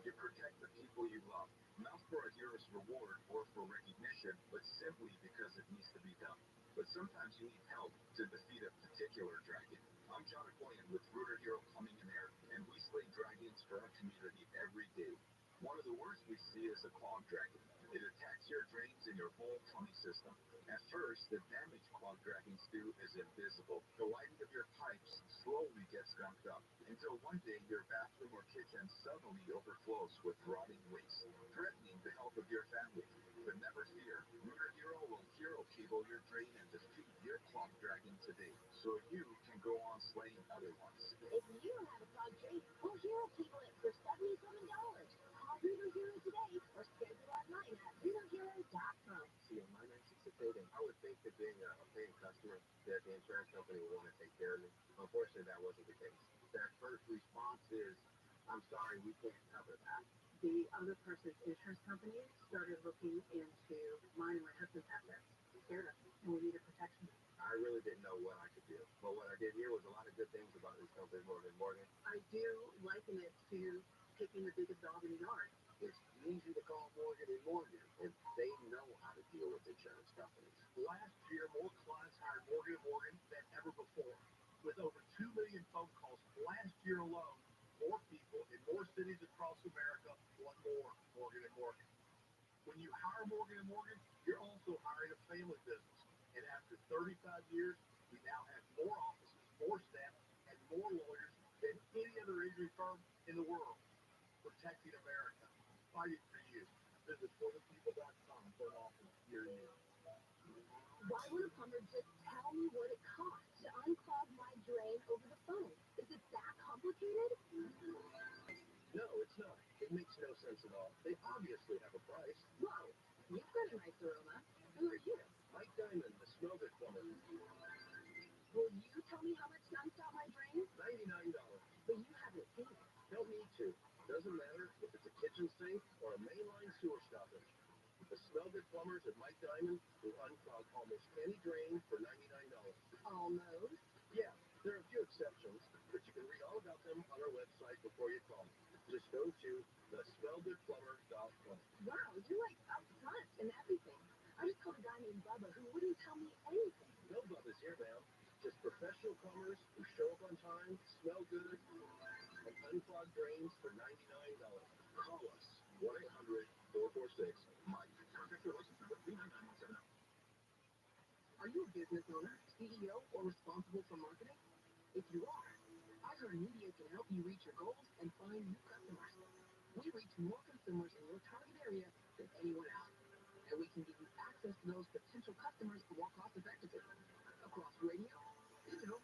You protect the people you love, not for a hero's reward or for recognition, but simply because it needs to be done. But sometimes you need help to defeat a particular dragon. I'm John Aquilian with Rooter Hero Plumbing and Air, and we slay dragons for our community every day. One of the worst we see is a clogged dragon. It attacks your drains and your whole plumbing system. At first, the damage clogged dragons do is invisible. The lining of your pipes slowly gets gunked up until one day your bathroom or kitchen suddenly overflows with rotting waste, threatening the health of your family. But never fear, Rooter Hero will hero cable your drain and defeat your clogged dragon today, so you can go on slaying other ones. If you have a clogged drain, we'll hero cable it for $77. Call Rooter Hero today or schedule online at RooterHero.com. See, on my 96688, I would think that being a paying customer, that the insurance company would want to take care of me. Unfortunately, that wasn't the case. Their first response is, I'm sorry, we can't cover that. The other person's insurance company started looking into mine and my husband's assets. He scared us, and we needed protection. I really didn't know what I could do. But what I did here was a lot of good things about this company, Morgan Morgan. I do liken it to picking the biggest dog in the yard. It's easy to call Morgan & Morgan, and they know how to deal with insurance companies. Last year, more clients hired Morgan & Morgan than ever before. With over 2 million phone calls last year alone, more people in more cities across America want more Morgan & Morgan. When you hire Morgan & Morgan, you're also hiring a family business. And after 35 years, we now have more offices, more staff, and more lawyers than any other injury firm in the world. Protecting America. Fighting for you. Visit ForThePeople.com for an office near you. Why would a plumber just tell me what it costs to unclog my drain over the phone? Is it that complicated? No, it's not. It makes no sense at all. They obviously have a price. Whoa, you've got a nice aroma. Who are you? Mike Diamond, the Smell Good plumber. Will you tell me how much to unclog my drain? $99. But you haven't seen it. Don't need to. Doesn't matter if it's a kitchen sink or a mainline sewer stoppage. The Smell Good plumbers at Mike Diamond will unclog almost any drain for $99. Almost? Yeah, there are a few exceptions, but you can read all about them on our website before you call. Just go to thesmellgoodplumber.com. Wow, you're like up front and everything. I just called a guy named Bubba who wouldn't tell me anything. No Bubba's here, ma'am. Just professional plumbers who show up on time, smell good, and unclog drains for $99. Call us, 1-800-446-MIKE. Contact your license number 39917. Are you a business owner, CEO, or responsible for marketing? If you are, iHeartMedia can help you reach your goals and find new customers. We reach more consumers in your target area than anyone else. And we can give you access to those potential customers more cost effectively across radio, digital,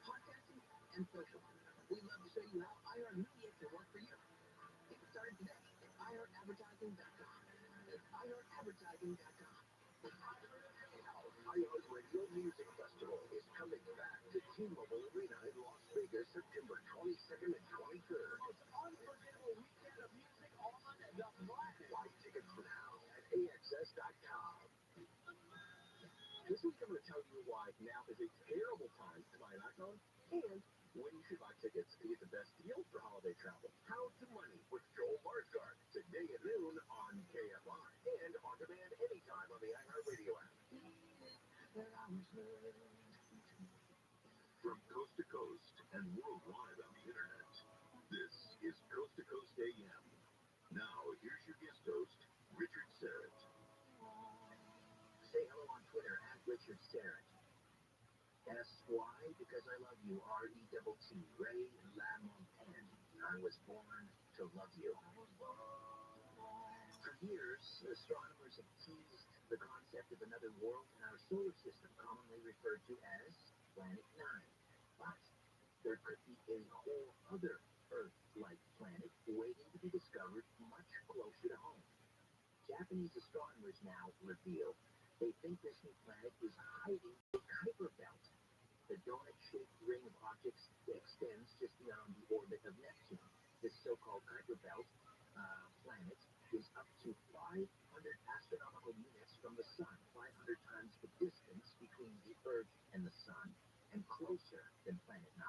podcasting, and social. We'd love to show you how iHeartMedia can work for you. Get started today at iHeartAdvertising.com. That's iHeartAdvertising.com. iHeartRadio Music Festival is coming back to T-Mobile Arena in Las Vegas, September 22nd and 23rd. The most unforgettable weekend of music on the planet. Buy tickets now at AXS.com. This week I'm going to tell you why now is a terrible time to buy an iPhone and when you should buy tickets to get the best deal for holiday travel. How to Money with Joel Marsgard today at noon on KFI and on demand anytime on the iHeartRadio app. From coast to coast and worldwide on the internet, this is Coast to Coast AM. Now, here's your guest host, Richard Serrett. Say hello on Twitter at Rich should stare at. S-Y, because I love you, R-E-T-T, Ray LaMontagne. I was born to love you. For years, astronomers have teased the concept of another world in our solar system, commonly referred to as Planet 9. But there could be a whole other Earth-like planet waiting to be discovered much closer to home. Japanese astronomers now reveal they think this new planet is hiding a Kuiper belt. The donut-shaped ring of objects extends just beyond the orbit of Neptune. This so-called Kuiper belt planet is up to 500 astronomical units from the Sun, 500 times the distance between the Earth and the Sun, and closer than Planet 9.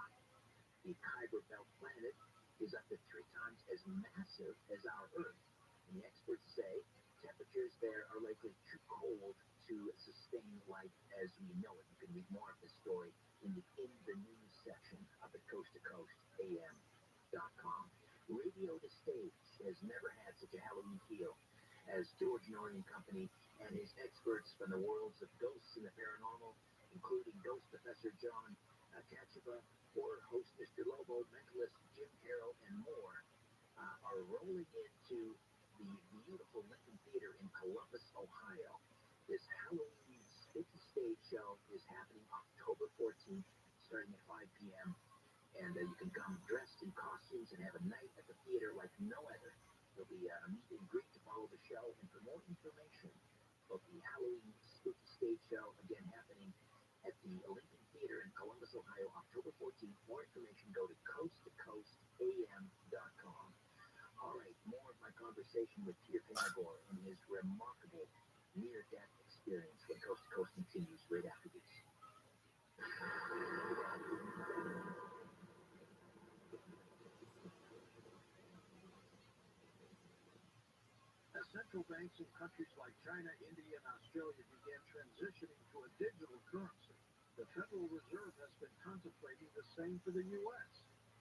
The Kuiper belt planet is up to 3 times as massive as our Earth, and the experts say temperatures there are likely too cold to sustain life as we know it. You can read more of this story in the news section of the coasttocoastam.com. Radio to Stage has never had such a Halloween feel as George Norton and Company and his experts from the worlds of ghosts and the paranormal, including Ghost Professor John Kachiba, horror host Mr. Lobo, mentalist Jim Carroll, and more, are rolling into the beautiful Lincoln Theater in Columbus, Ohio. This Halloween spooky stage show is happening October 14th, starting at 5 p.m. And you can come dressed in costumes and have a night at the theater like no other. There'll be a meet and greet to follow the show. And for more information about the Halloween spooky stage show, again happening at the Lincoln Theater in Columbus, Ohio, October 14th, more information go to coasttocoastam.com. All right, more of my conversation with Peter Panagore and his remarkable near-death experience when Coast to Coast continues right after this. As central banks in countries like China, India, and Australia began transitioning to a digital currency, the Federal Reserve has been contemplating the same for the U.S.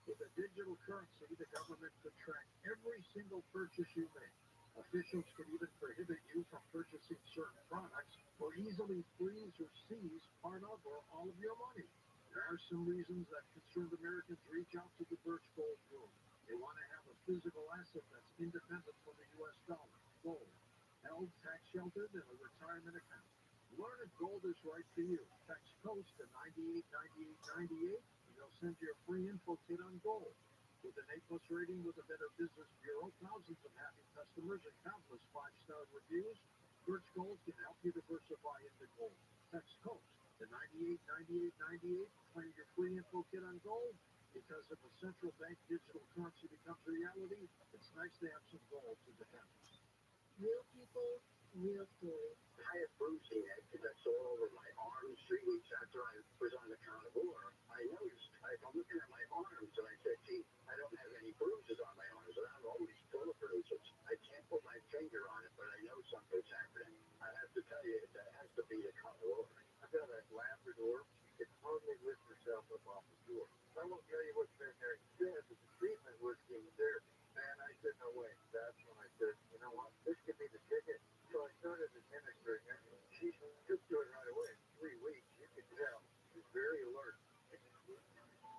With a digital currency, the government could track every single purchase you make. Officials could even prohibit you from purchasing certain products or easily freeze or seize part of or all of your money. There are some reasons that concerned Americans reach out to the Birch Gold Group. They want to have a physical asset that's independent from the U.S. dollar, gold, held, tax sheltered, in a retirement account. Learn if gold is right for you. Text COAST to 989898 and they'll send you a free info kit on gold. With an A+ rating with the Better Business Bureau, thousands of happy customers, and countless 5-star reviews, Birch Gold can help you diversify into gold. Text COAST to 989898 and claim your free info kit on gold. Because if a central bank digital currency becomes reality, it's nice to have some gold to defend us. Real people, real stories. I have bruising head because I sore over my arms 3 weeks after I was on the carnivore. I noticed, I'm looking at my arms and I said, gee, I don't have any bruises on my arms, and I'm always full of bruises. I can't put my finger on it, but I know something's happening. I have to tell you, it has to be the carnivore. I've got a Labrador. It totally lifts herself up off the floor. I won't tell you what's been there instead, but the treatment was chemotherapy. And I said, no way. That's when I said, you know what, this could be the ticket. So I started administering it. She took to it right away. In 3 weeks, you could tell. She's very alert.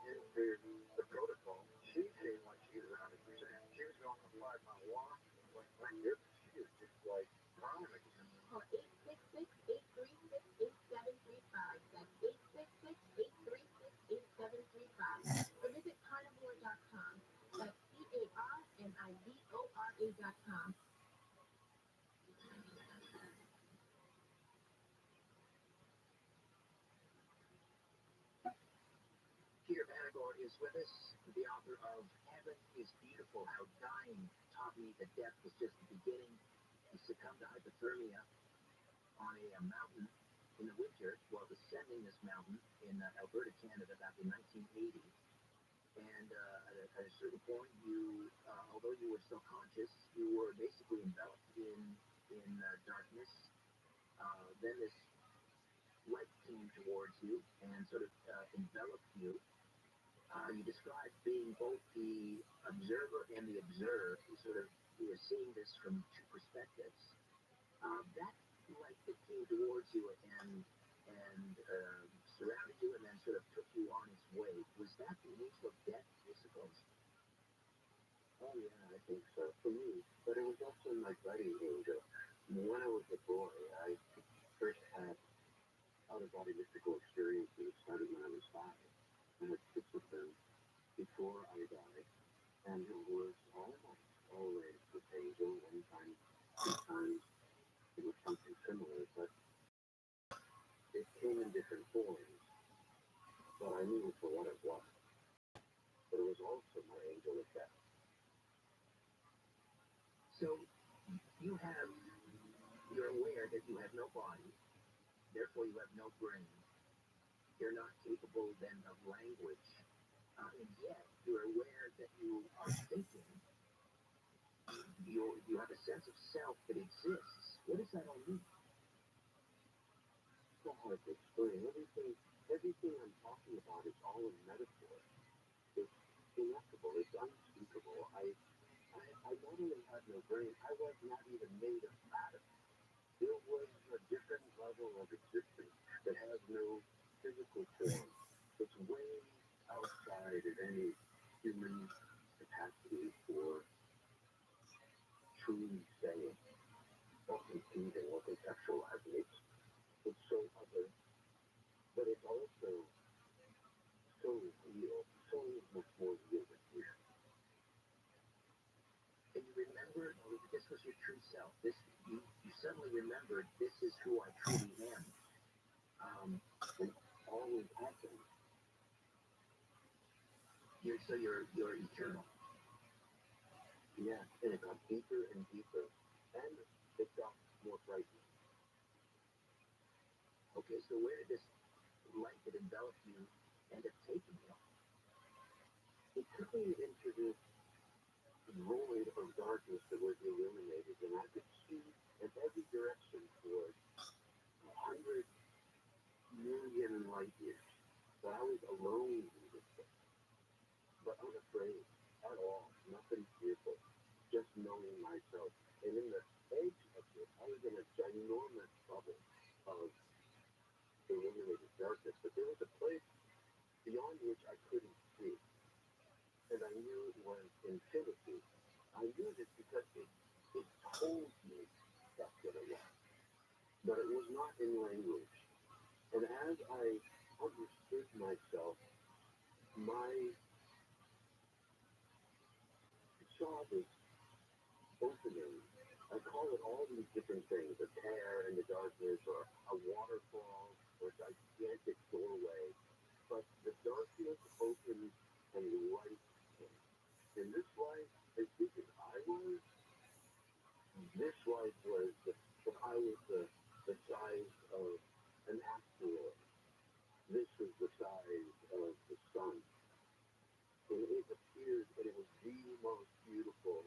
Into the protocol. She seemed like she was 100%. She was going on a 5-mile walk. Like, my goodness, she was just like prime again. Call 866-836-8735. That's 866-836-8735. Or visit carnivore.com. That's carnivora.com. Peter Panagore is with us, the author of Heaven is Beautiful, How Dying Taught Me That Death Was Just the Beginning. He succumbed to hypothermia on a mountain in the winter while descending this mountain in Alberta, Canada, back in 1980. And at a certain point, you, although you were still conscious, you were basically enveloped in darkness. Then this light came towards you and sort of enveloped you. You described being both the observer and the observed. You were seeing this from 2 perspectives. That light that came towards you and and surrounded you and then sort of took you on its way. Was that the angel of death, I suppose? Oh yeah, I think so. For me, but it was also my guardian angel. When I was a boy, I first had out-of-body mystical experiences starting when I was 5. I had 6 of them before I died, and it was always with angel. One time, 2 times, it was something similar, but it came in different forms. But I knew it for what it was. But it was also my angel of death. So you're aware that you have no body, therefore you have no brain. You're not capable then of language, and yet you're aware that you are thinking. You have a sense of self that exists. What does that all mean? It's so hard to explain. Everything I'm talking about is all a metaphor. It's ineffable. It's unspeakable. I not only had no brain, I was not even made of atoms. There was a different level of existence that has no physical form. It's way outside of any human capacity for truly saying or conceiving or conceptualizing. It's so other, but it's also so real, so much more real than here. And you remember this was your true self. You suddenly remembered this is who I truly am. And always have been. You're eternal. Yeah, and it got deeper and deeper, and it got more frightening. Okay, so where did this light that enveloped you end up taking you? It took me into this void of darkness that was illuminated, and I could see in every direction for 100 million light years. But I was alone in this thing, but unafraid at all, nothing fearful, just knowing myself. And in the edge of it, I was in a ginormous bubble of illuminated darkness, but there was a place beyond which I couldn't see, and I knew it was infinity. I knew this because it told me that's what it was, but it was not in language. And as I understood myself, I saw this opening. I call it all these different things, a tear in the darkness, or a waterfall, or a gigantic doorway. But the darkness opened and light came. And this light, as big as I was, this light was if I was the size of an asteroid. This was the size of the sun. And it appeared, and it was the most beautiful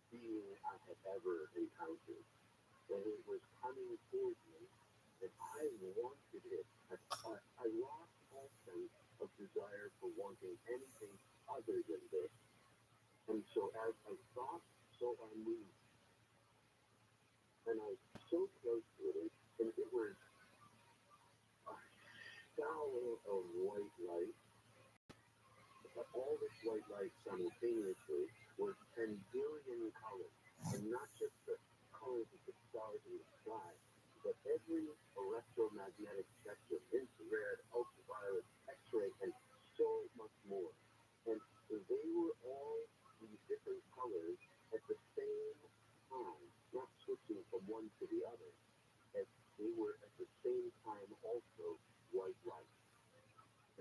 being I had ever encountered. And it was coming towards me, and I wanted it. I lost all sense of desire for wanting anything other than this. And so as I thought, so I moved. And I was so close to it, and it was a shower of white light. But all this white light simultaneously was 10 billion colors, and not just the colors of the stars in the sky, but every electromagnetic spectrum, infrared, ultraviolet, X-ray, and so much more. And they were all these different colors at the same time, not switching from one to the other, as they were at the same time also white light.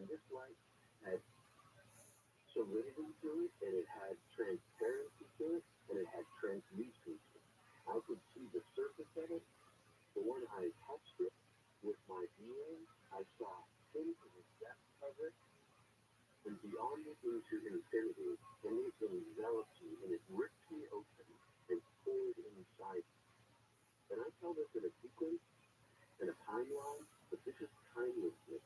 And this light had solidity to it, and it had transparency to it, and it had translucency. I could see the surface of it, but when I touched it with my being, I saw into the depth of it, and beyond it into infinity, and it enveloped me, and it ripped me open, and poured inside. And I tell this in a sequence, in a timeline, but this is timelessness.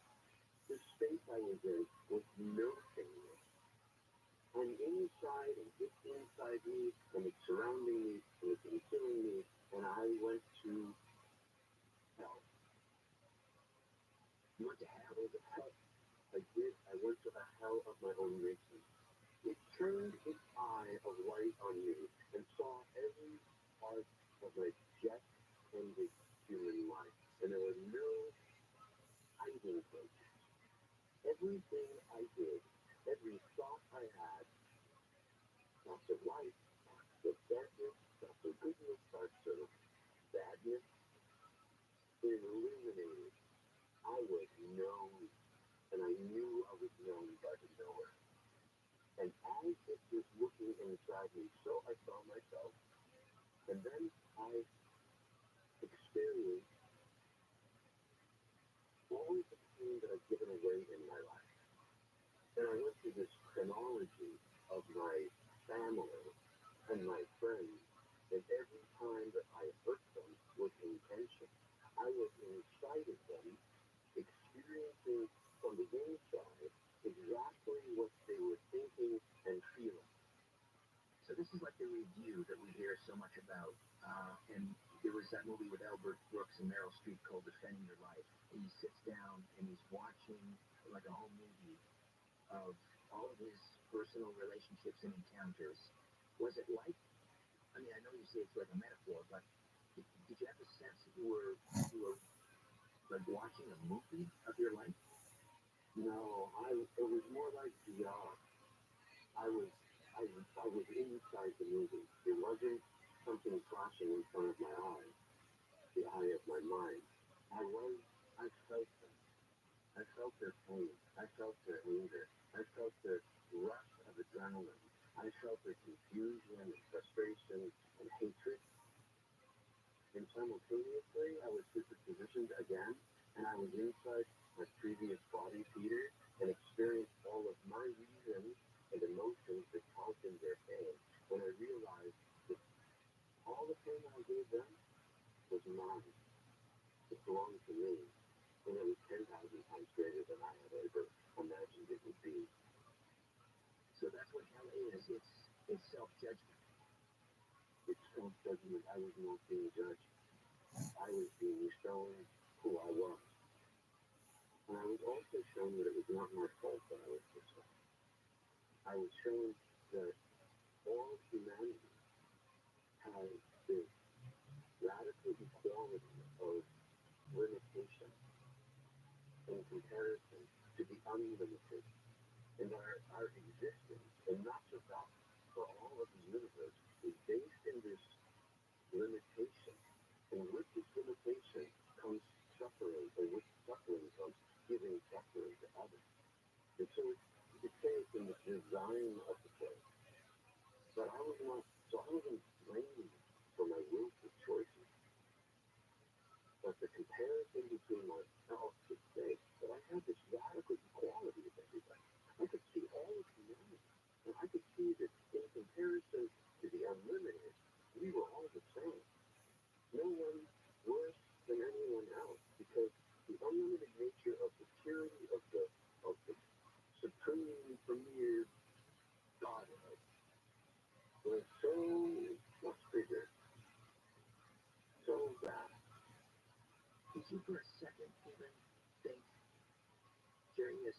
This space I was in was no thingness. I'm inside, and it's inside me, and it's surrounding me, and it's killing me, and I went to hell. You went to hell? The hell? I did. I went to the hell of my own making. It turned its eye of light on me and saw every part of my jet-ended human life. And there were no hiding places. Everything I did, every thought I had, thoughts of life, thoughts of darkness, thoughts of goodness, thoughts of badness, illuminated. I was known, and I knew I was known by the knower. And as it was looking inside me, so I saw myself. And then I experienced all of the pain that I've given away in my life. And I went through this chronology of my family and my friends, and every time that I hurt them with intention, I was inside of them, experiencing from the inside exactly what they were thinking and feeling. So this is like the review that we hear so much about. And there was that movie with Albert Brooks and Meryl Streep called Defending Your Life. And he sits down and he's watching like a whole movie of all of his personal relationships and encounters. Was it like, I mean, I know you say it's like a metaphor, but did you have a sense that you were like watching a movie of your life? No, it was more like VR. I was inside the movie. It wasn't something flashing in front of my eyes, the eye of my mind. I felt them. I felt their pain. I felt their anger. I felt their rush of adrenaline. I felt their confusion and frustration and hatred. And simultaneously, I was superpositioned again, and I was inside my previous body, Peter, and experienced all of my reasons and emotions that caused them their pain. When I realized that all the pain I gave them was mine. It belonged to me. And it was 10,000 times greater than I had ever imagined it would be. So that's what hell is. It's self-judgment. It's self-judgment. I was not being judged. I was being shown who I was. And I was also shown that it was not my fault that I was this way. I was shown that all of humanity has this radical equality of limitation in comparison to the unlimited. And our existence, and not just us, for all of the universe, is based in this limitation. And with this limitation comes suffering, and with suffering comes giving suffering to others. And so you could say it's in the design of the place. But I wasn't blamed for my willful choices. But the comparison between myself to say that I had this radical equality with everybody. I could see all of humanity. And I could see that in comparison to the unlimited, we were all the same. No one worse than anyone else, because the unlimited nature of the purity of the supreme premier Godhead was so much bigger, so vast. Did you for a second even think during this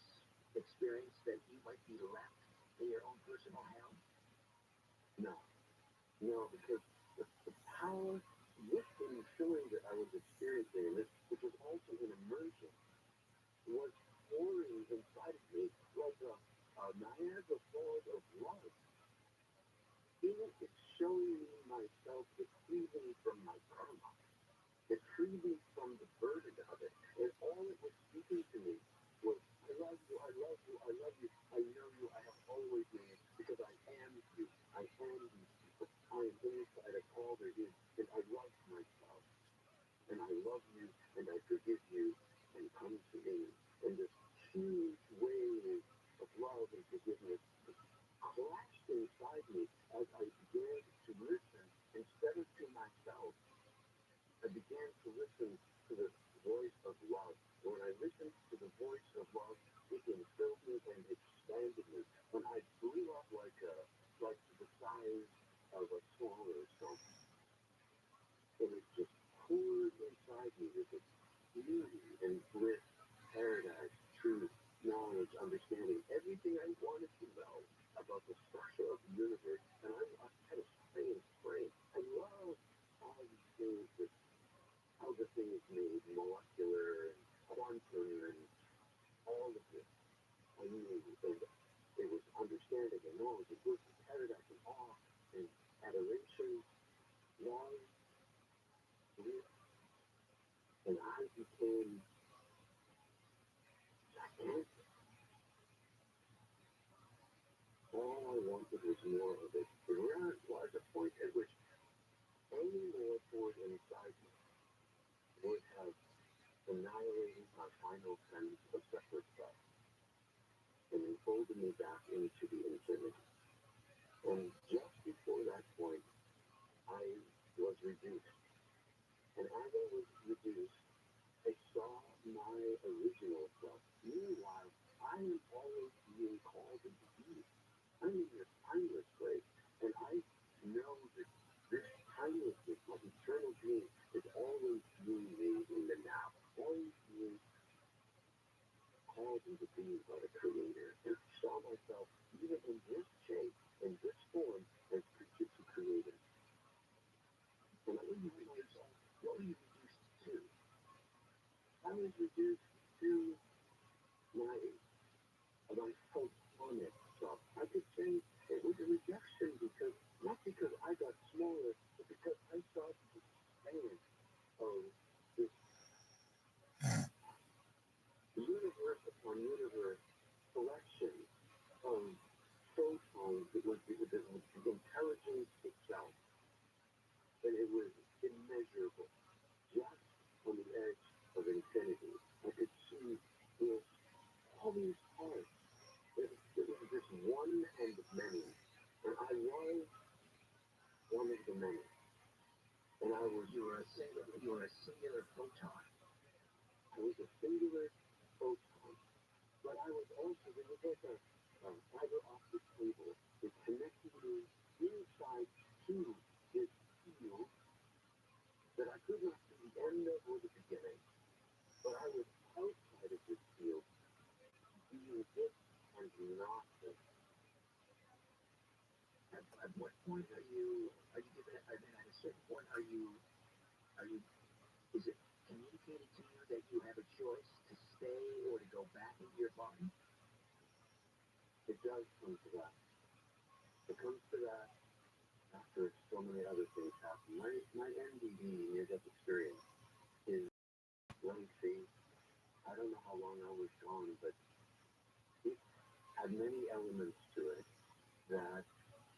experience that you might be left in your own personal hell? No, because the power within the feeling that I was experiencing, and which was also an immersion, was pouring inside of me like a Niagara Falls of love. In it, it's showing me myself to free me from my karma, to free me from the burden of it. And all it was speaking to me was, I love you, I love you, I love you, I know you, I have always known you, because I am you, I am these people, I am inside of all there is, and I love myself, and I love you, and I forgive you, and come to me. And this huge wave of love and forgiveness crashed inside me as I began to listen instead of to myself. I began to listen to the voice of love. When I I knew it was understanding and knowledge and wisdom, paradise and awe and adoration, love, bliss, and I became gigantic. All I wanted was more of it. There was a point at which any more force inside me would have annihilated my final sense of separate self and enfolded me back into the infinity. And just before that point, I was reduced. And as I was reduced, I saw my original self. Meanwhile, I am always being called into being. I'm in this timeless place, and I know that this timelessness, my eternal being, is always being made in the now, always being called into being by the Creator. And I saw myself, even in this shape, in this form, as creature to Creator. And I didn't realize, what were you reduced to? I was reduced to my photonic self. I could say it was a rejection because, not because I got smaller, but because I saw the span of this universe upon universe collection of photons that was the intelligence itself. And it was immeasurable, just on the edge of infinity. I could see this, all these parts. It was this one and many. And I was one of the many. And you were a singular photon. I was a singular photon. But I was also, there was like a fiber optic cable that connected me inside to this field that I could not see the end of or the beginning. But I was outside of this field, being it and not it. At what point are you given it? I mean, at a certain point, is it communicated to you that you have a choice to stay or to go back into your body? It does come to that. It comes to that after so many other things happen. My NDE, near-death experience, is lengthy. I don't know how long I was gone, but it had many elements to it that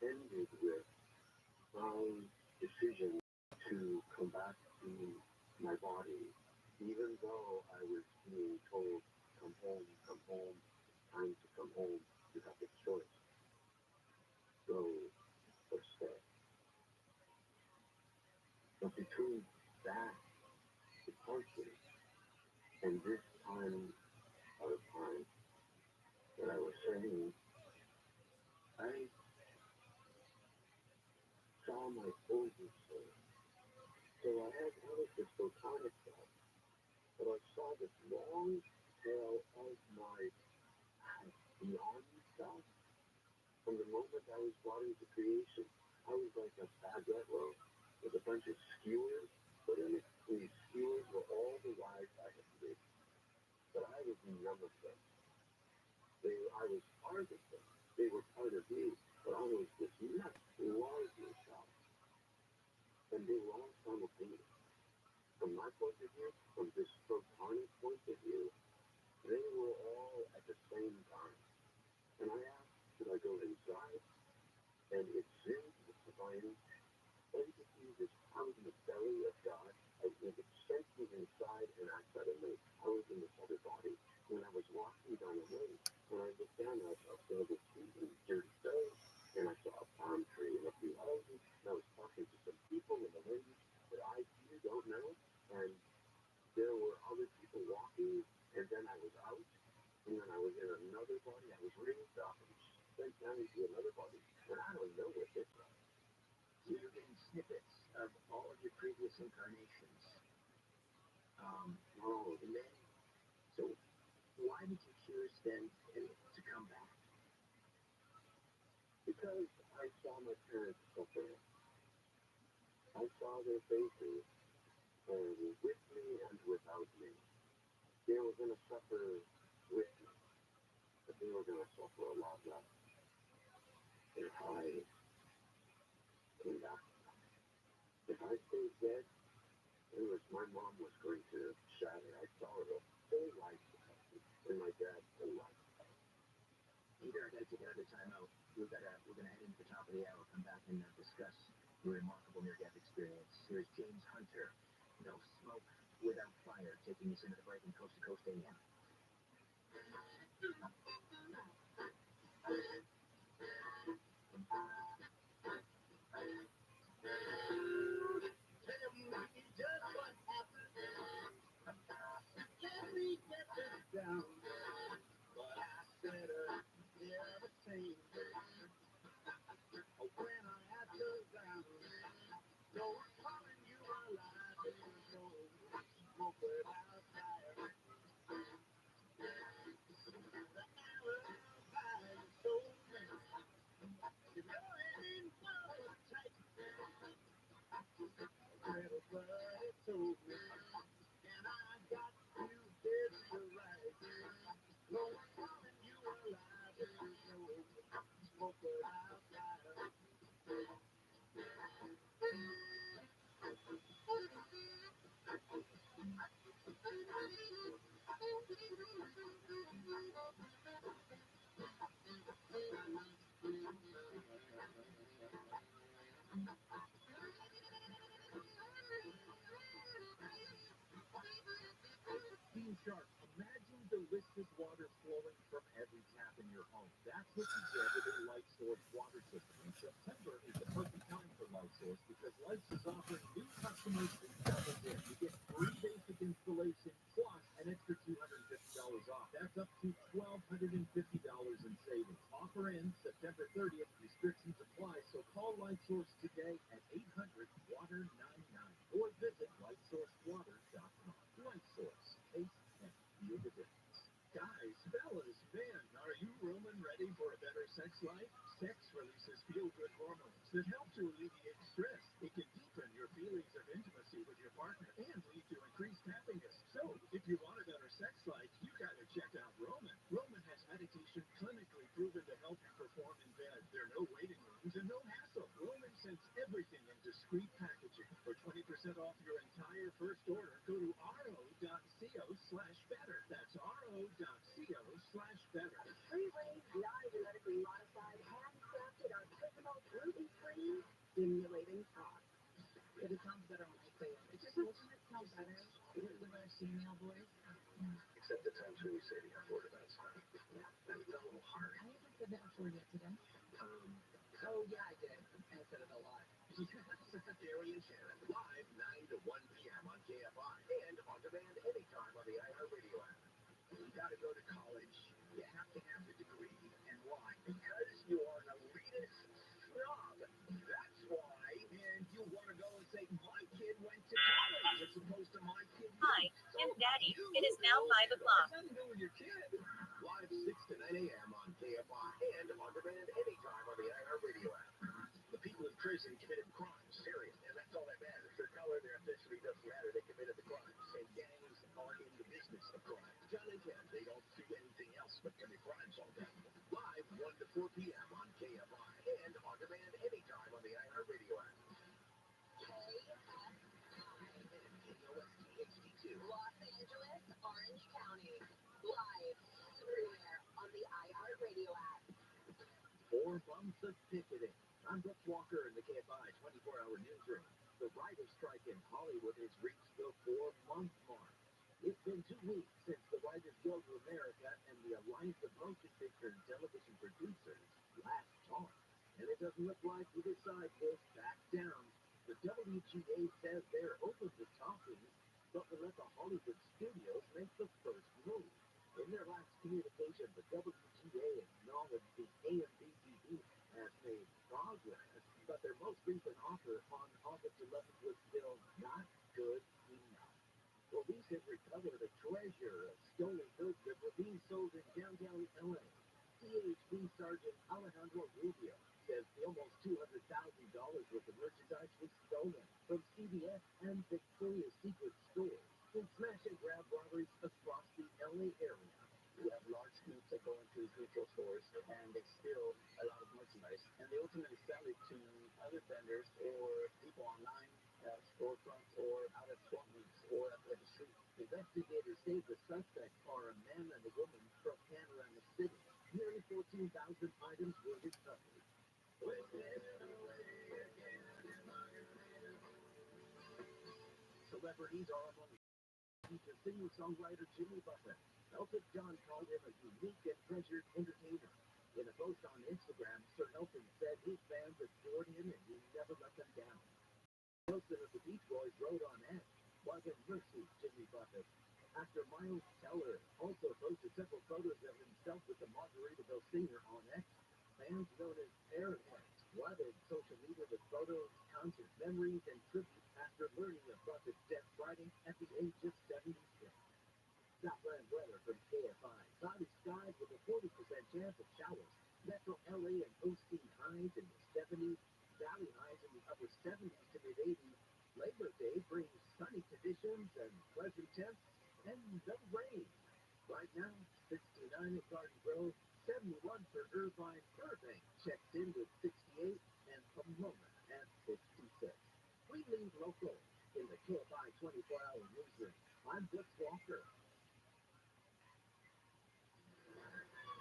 ended with my decision to come back to my body, even though I was being told, come home, time to come home, you have a choice. Go or stay. But between that departure and this time out of time that I was saying, I saw my oversoul. So I had this photonic self, but I saw this long tail of my beyond self. From the moment I was brought into creation, I was like a baguette loaf with a bunch of skewers, but in it, these skewers were all the lives I had lived. But I was none of them. I was part of them. They were part of me, but I was this much larger self. And they were all simultaneous. From my point of view, from this photonic point of view, they were all at the same time. And I asked, should I go inside? And it seemed the divine entity was out in the belly of God. I think it sent me inside, and I suddenly, I was in this other body. When I was walking down the road, when I looked down, I saw this dirty stone, and I saw a palm tree and a few houses, and I was talking to some people in the ladies that I don't know, and there were other people walking, and then I was out, and then I was in another body. I was raised up and sent down into another body, and I don't know what this was. So you're getting snippets of all of your previous incarnations. And then, so why did you choose then to come back? Because I saw my parents suffer. I saw their faces, and with me and without me. They were going to suffer with me, but they were Well, if I came back, if I stayed dead, my mom was going to shatter. I saw her the whole life, and my dad the life. Peter, I gotta take another time out. We're gonna head into the top of the hour, come back and discuss your remarkable near-death experience. Here's James Hunter, No Smoke Without Fire, taking us into the break in Coast to Coast AM. Down, but I said never seen. When I had you down, no one calling you alive, there's no smoke without fire. The alibi is so many. If you're in love, take little buddy told me, and I got you dead to right. No one calling you alive, there's no smoke without fire. Team Shark, imagine delicious water flowing from every tap in your home. That's what you get with a Light Source water system. And September is the perfect time for Light Source because Lights is offering new customers a double dip. You get free basic installation plus an extra $250 off. That's up to $1,250 in savings. Offer ends September 30th. Restrictions apply, so call Light Source today at 800-WATER-99 or visit lightsourcewater.com. Light Source. Taste and feel the difference. Guys, fellas, men, are you Roman ready for a better sex life? Sex releases feel-good hormones that help to alleviate stress. It can deepen your feelings of intimacy with your partner and lead to increased happiness. So, if you want a better sex life, you gotta check out Roman. Roman has medication clinically proven to help you perform in bed. There are no waiting rooms and no hassle. Roman sends everything in discreet packaging. For 20% off your entire first order, go to ro.co/better. That's ro.co/better. Free-range, non-genetically modified, handcrafted, artisanal, gluten-free, stimulating talk. But it sounds better when I say it. It just doesn't it sound better with a female voice? Except the times when you say the F word about stuff. Yeah. That's a little hard. I haven't said that before yet today. Oh, yeah, I did. I said it a lot. Gary and Shannon, live 9 to 1 p.m. on KFI and on demand anytime on the iHeartRadio app. You gotta go to college. You have to have the degree. And why? Because you are an elitist snob. That's why. And you want to go and say, my kid went to college as opposed to my kid. Hi, it's Daddy. It is now 5 o'clock. What's that to do with your kid? Live 6 to 9 a.m. on KFI and on demand anytime on the iHeartRadio app. The people in prison committed crimes, serious, and that's all that matters. Their color, their ethnicity doesn't matter. They committed the crimes. And gangs are in the business of crime. John and Ken, they don't do anything else but commit crimes all day. Live 1 to 4 p.m. on KFI and on demand anytime on the iHeartRadio app. KOST HD2. Los Angeles, Orange County. Live, everywhere on the iHeartRadio app. 4 months of picketing. I'm Brooks Walker in the KFI 24-hour newsroom. The writer's strike in Hollywood has reached the 4-month mark. It's been 2 weeks since the Writers Guild of America and the Alliance of Motion Picture and Television Producers last talked. And it doesn't look like either side will back down. The WGA says they're open to talking, but will let the Hollywood studios make the first move. In their last communication, the WGA acknowledged the AMPTP has made progress, but their most recent offer on August 11th was still not good enough. Police have recovered a treasure of stolen goods that were being sold in downtown LA. CHP Sergeant Alejandro Rubio says almost $200,000 worth of merchandise was stolen from CVS and Victoria's Secret stores in smash and grab robberies across the LA area. We have large groups that go into these retail stores and they where a man and a woman struck hand around the city. Nearly 14,000 items were recovered. Celebrities are among feature singer-songwriter Jimmy Buffett. Elton John called him a unique and treasured entertainer. In a post on Instagram, Sir Elton said his fans adored him and he never let them down. Wilson of the Beach Boys wrote on X, "What a mercy, Jimmy Buffett." Actor Miles Teller also posted several photos of himself with the Margaritaville singer on X. Fans known as Airheads flooded social media with photos, concert memories, and tributes after learning of Buffett's death Friday at the age of 76. Southland weather from KFI. Cloudy skies with a 40% chance of showers. Metro LA and OC highs in the 70s. Valley highs in the upper 70s to mid-80s. Labor Day brings sunny conditions and pleasant temps and no rain. Right now, 69 at Garden Grove, 71 for Irvine. Burbank checks in with 68 and Pomona at 56. We lead local in the KFI 24-hour newsroom. I'm Brooks Walker.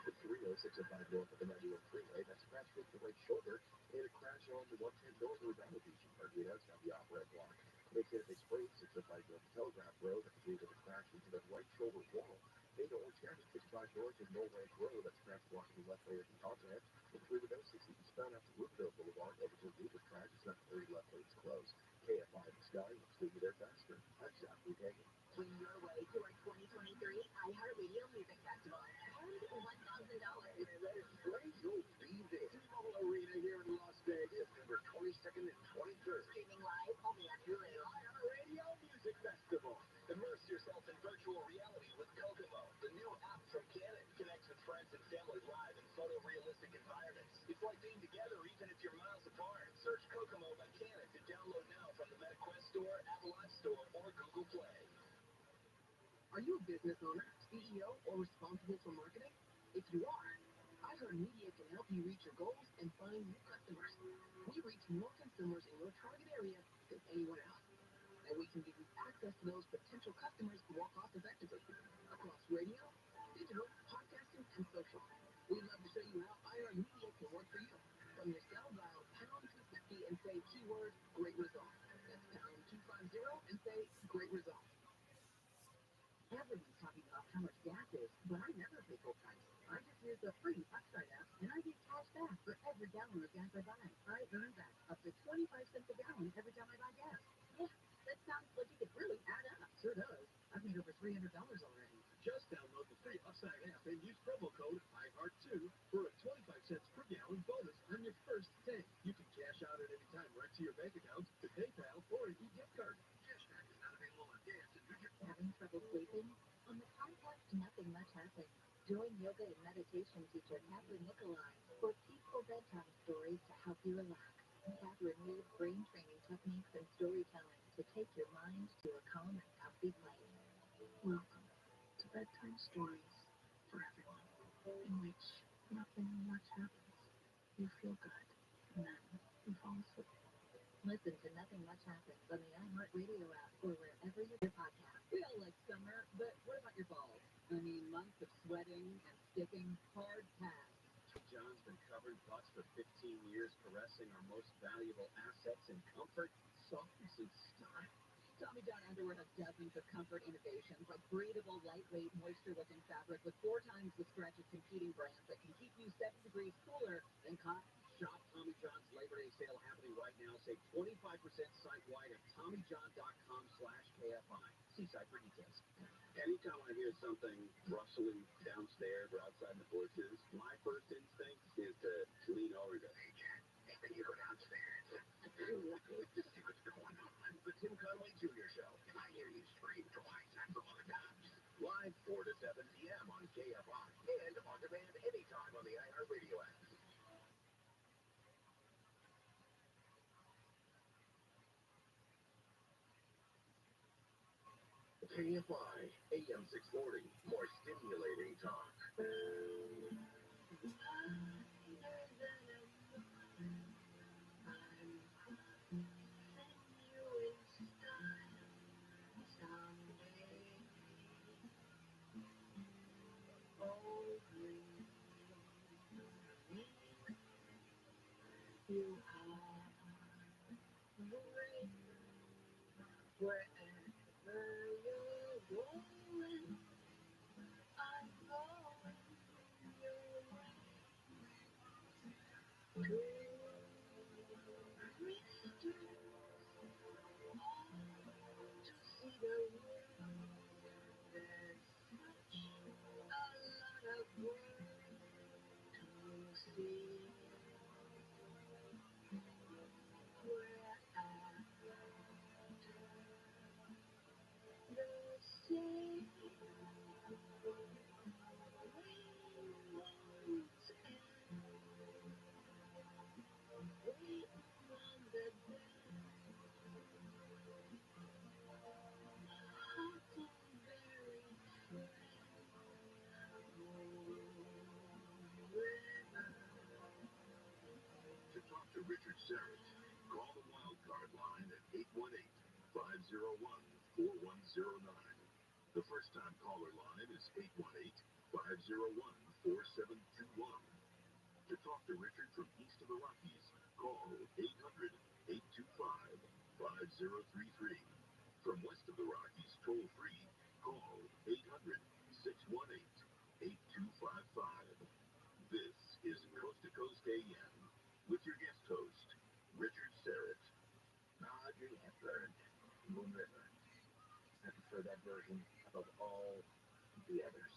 The 30605 north of the 91 freeway. That's a crash with the right shoulder and a crash on the 110 north of the Rabbi Beach. Margarita's got the off-ramp block. Makes it a spray 605 north of Telegraph Road. That's due to the crash into the right shoulder wall. Into Orange County, 65 north of Mill Ranch Road. That's a crash blocking the left lane at the Continent. The freeway 60 eastbound after Woodville Boulevard over to Weaver Track. It's not the 30 left lane's closed. KFI the Sky looks to be there faster. I'm Zachary Hagan. Win your way to our 2023 iHeartRadio Music Festival and $1,000. That is great. You'll be there. T-Mobile Arena here in Las Vegas, November 22nd and 23rd. Streaming live only on Hulu. iHeartRadio Music Festival. Immerse yourself in virtual reality with Kokomo, the new app from Canon. Connects with friends and family live in photorealistic environments. It's like being together even if you're miles apart. Search Kokomo by Canon to download now from the MetaQuest Store, Apple App Store, or Google Play. Are you a business owner, CEO, or responsible for marketing? If you are, iHeartMedia can help you reach your goals and find new customers. We reach more consumers in your target area than anyone else. And we can give you access to those potential customers more cost-effectively across radio, digital, podcasting, and social. We'd love to show you how iHeartMedia can work for you. From your cell, dial #250 and say keyword great result. That's #250 and say great result. Everyone's talking about how much gas is, but I never pay full price. I just use the free Upside app, and I get cash back for every gallon of gas I buy. I earn back up to 25 cents a gallon every time I buy gas. Yeah, that sounds like it could really add up. Sure does. I've made over $300 already. Just download the free Upside app and use promo code IHEART2 for a 25 cents per gallon bonus on your first tank. You can cash out at any time right to your bank account, to PayPal, or an e-gift card. Cashback is not available on gas and Having trouble sleeping? On the podcast Nothing Much Happens, join yoga and meditation teacher Catherine Nicolai for peaceful bedtime stories to help you relax. Catherine uses brain training techniques and storytelling to take your mind to a calm and comfy place. Welcome to Bedtime Stories for Everyone, in which nothing much happens. You feel good, and then you fall asleep. Listen to Nothing Much Happens on the iHeartRadio app or wherever you get podcasts. We all like summer, but what about your balls? I mean, months of sweating and sticking, hard pass. John's been covering butts for 15 years, caressing our most valuable assets in comfort, softness, and style. Tommy John underwear has dozens of comfort innovations like breathable, lightweight, moisture-wicking fabric with 4 times the stretch of competing brands that can keep you 7 degrees cooler than cotton. Shop Tommy John's Labor Day sale happening right now. Save 25% site-wide at TommyJohn.com/KFI. See site for details. Anytime I hear something rustling downstairs or outside the bushes, my first instinct is to lean over and go, "Hey, Jen, maybe you go downstairs. Just see what's going on." The Tim Conway Jr. Show. If I hear you scream twice, I'm calling the cops. Live 4 to 7 p.m. on KFI and on demand anytime on the iHeartRadio app. KFI, AM 640, more stimulating talk. you are going, wherever you're going, I'm going your way. To see the world, there's such a lot of world to see. We're at the sea. To talk to Richard Serrett, call the wildcard line at 818-501-4109. The first-time caller line is 818-501-4721. To talk to Richard from east of the Rockies, call 800-825-5033. From west of the Rockies, toll free, call 800-618-8255. This is Coast to Coast AM with your guest host, Richard Serrett. Audrey Hepburn, Moon River. I prefer that version above all the others.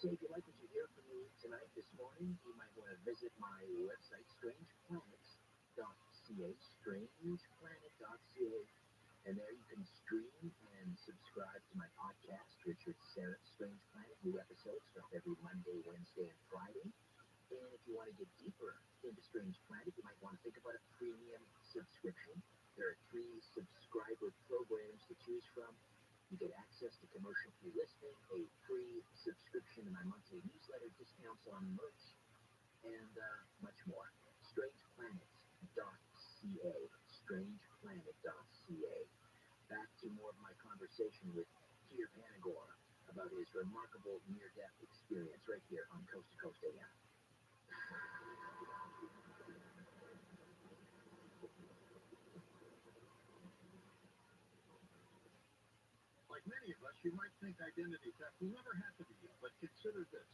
So if you like what you hear from me tonight, this morning, you might want to visit my website, strangeplanet.ca, strangeplanet.ca, and there you can stream and subscribe to my podcast, Richard Serrett's Strange Planet. New episodes drop every Monday, Wednesday, and Friday. And if you want to get deeper into Strange Planet, you might want to think about a premium subscription. There are 3 subscriber programs to choose from. You get access to commercial-free listening, a free subscription to my monthly newsletter, discounts on merch, and much more. StrangePlanet.ca. StrangePlanet.ca. Back to more of my conversation with Peter Panagore about his remarkable near-death experience right here on Coast to Coast AM. Like many of us, you might think identity theft will never happen to you, but consider this.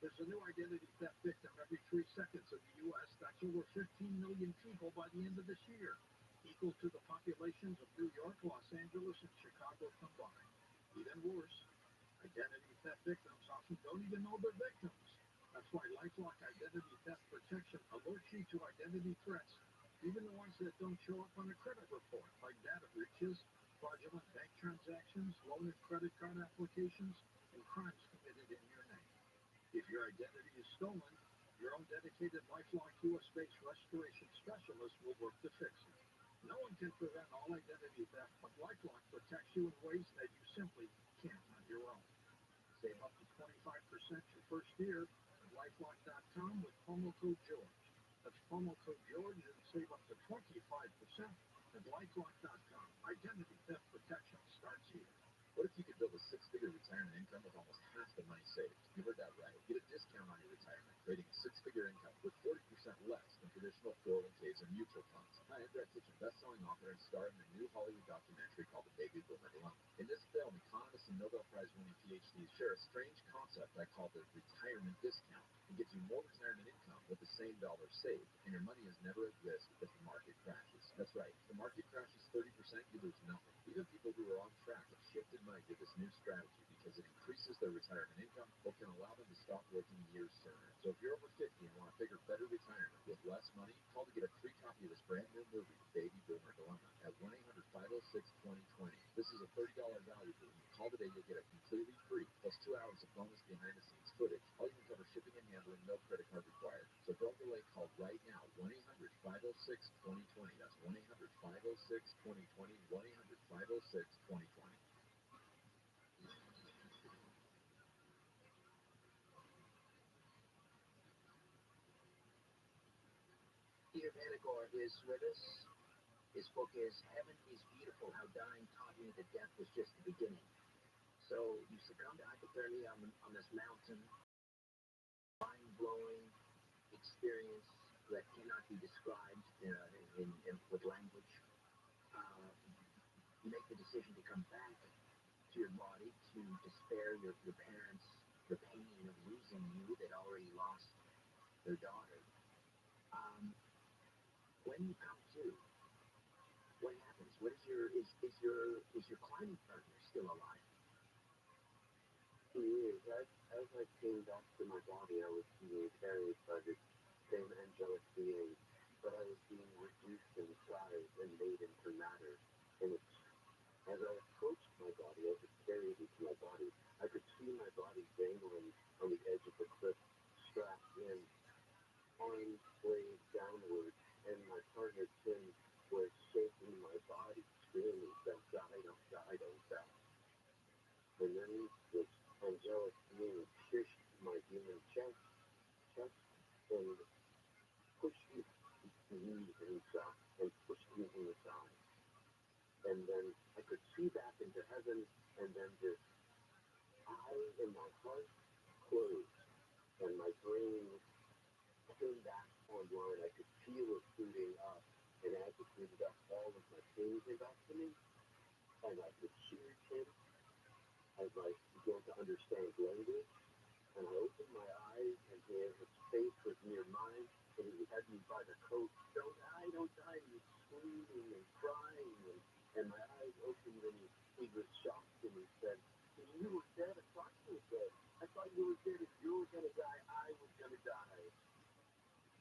There's a new identity theft victim every 3 seconds in the U.S. That's over 15 million people by the end of this year, equal to the populations of New York, Los Angeles, and Chicago combined. Even worse, identity theft victims often don't even know they're victims. That's why LifeLock Identity Theft Protection alerts you to identity threats, even the ones that don't show up on a credit report, like data breaches, fraudulent bank transactions, loan and credit card applications, and crimes committed in your name. If your identity is stolen, your own dedicated LifeLock US-based restoration specialist will work to fix it. No one can prevent all identity theft, but LifeLock protects you in ways that you simply can't on your own. Save up to 25% your first year at LifeLock.com with promo code George. That's promo code George and save up to 25% at LifeLock.com. Identity theft protection starts here. What if you could build a 6-figure retirement income with almost half the money saved? You heard that right. Get a discount on your retirement, creating a 6-figure income with 40% less than traditional 401ks and mutual funds. Hi, I'm Brett Kitchen, best-selling author and star in the new Hollywood documentary called The Baby Boomer Dilemma. In this film, economists and Nobel Prize-winning PhDs share a strange concept I call the retirement discount. It gives you more retirement income with the same dollar saved, and your money is never at risk if the market crashes. That's right. If the market crashes 30%, you lose nothing. Even people who are on track have shifted money to this new strategy because it increases their retirement income but can allow them to stop working years sooner. So if you're over 50 and want a bigger, better retirement with less money, call to get a free copy of this brand new movie, The Baby Boomer Dilemma, at 1-800-506-2020. This is a $30 value for when you call today, you'll get it completely free, plus 2 hours of bonus behind-the-scenes footage. I'll even cover shipping and handling, no credit card required. So don't delay, call right now, 1-800-506-2020. That's 1-800-506-2020, 1-800-506-2020. Peter Panagore is with us. His book is Heaven is Beautiful, How Dying Taught Me That Death Was Just the Beginning. So you succumbed to hypothermia on this mountain, mind-blowing experience, that cannot be described with language. You make the decision to come back to your body to spare your parents the pain of losing you that already lost their daughter. When you come to, what happens? What is your climbing partner still alive? He is. As I came back to my body, I was being carried by the same angelic being, but I was being reduced in size and made into matter. And as I approached my body, as it carried me to my body, I could see my body dangling on the edge of the cliff, strapped in, arms blade downward, and my partner Tim was shaking my body, screaming, "Don't die, don't die, don't die." And then this angelic being pushed my human chest, and pushed me inside, and pushed me inside. And then I could see back into heaven, and then this eye in my heart closed, and my brain came back online. I could feel it shooting up, and as it shooted up, all of my pain came back to me, and I could hear him as I began to understand language, and I opened my eyes, and his face was near mine, and he had me by the coat. "Don't die, don't die," and he was screaming and crying, and my eyes opened, and he was shocked, and he said, "You were dead. I thought you were dead. I thought you were dead. If you were going to die, I was going to die."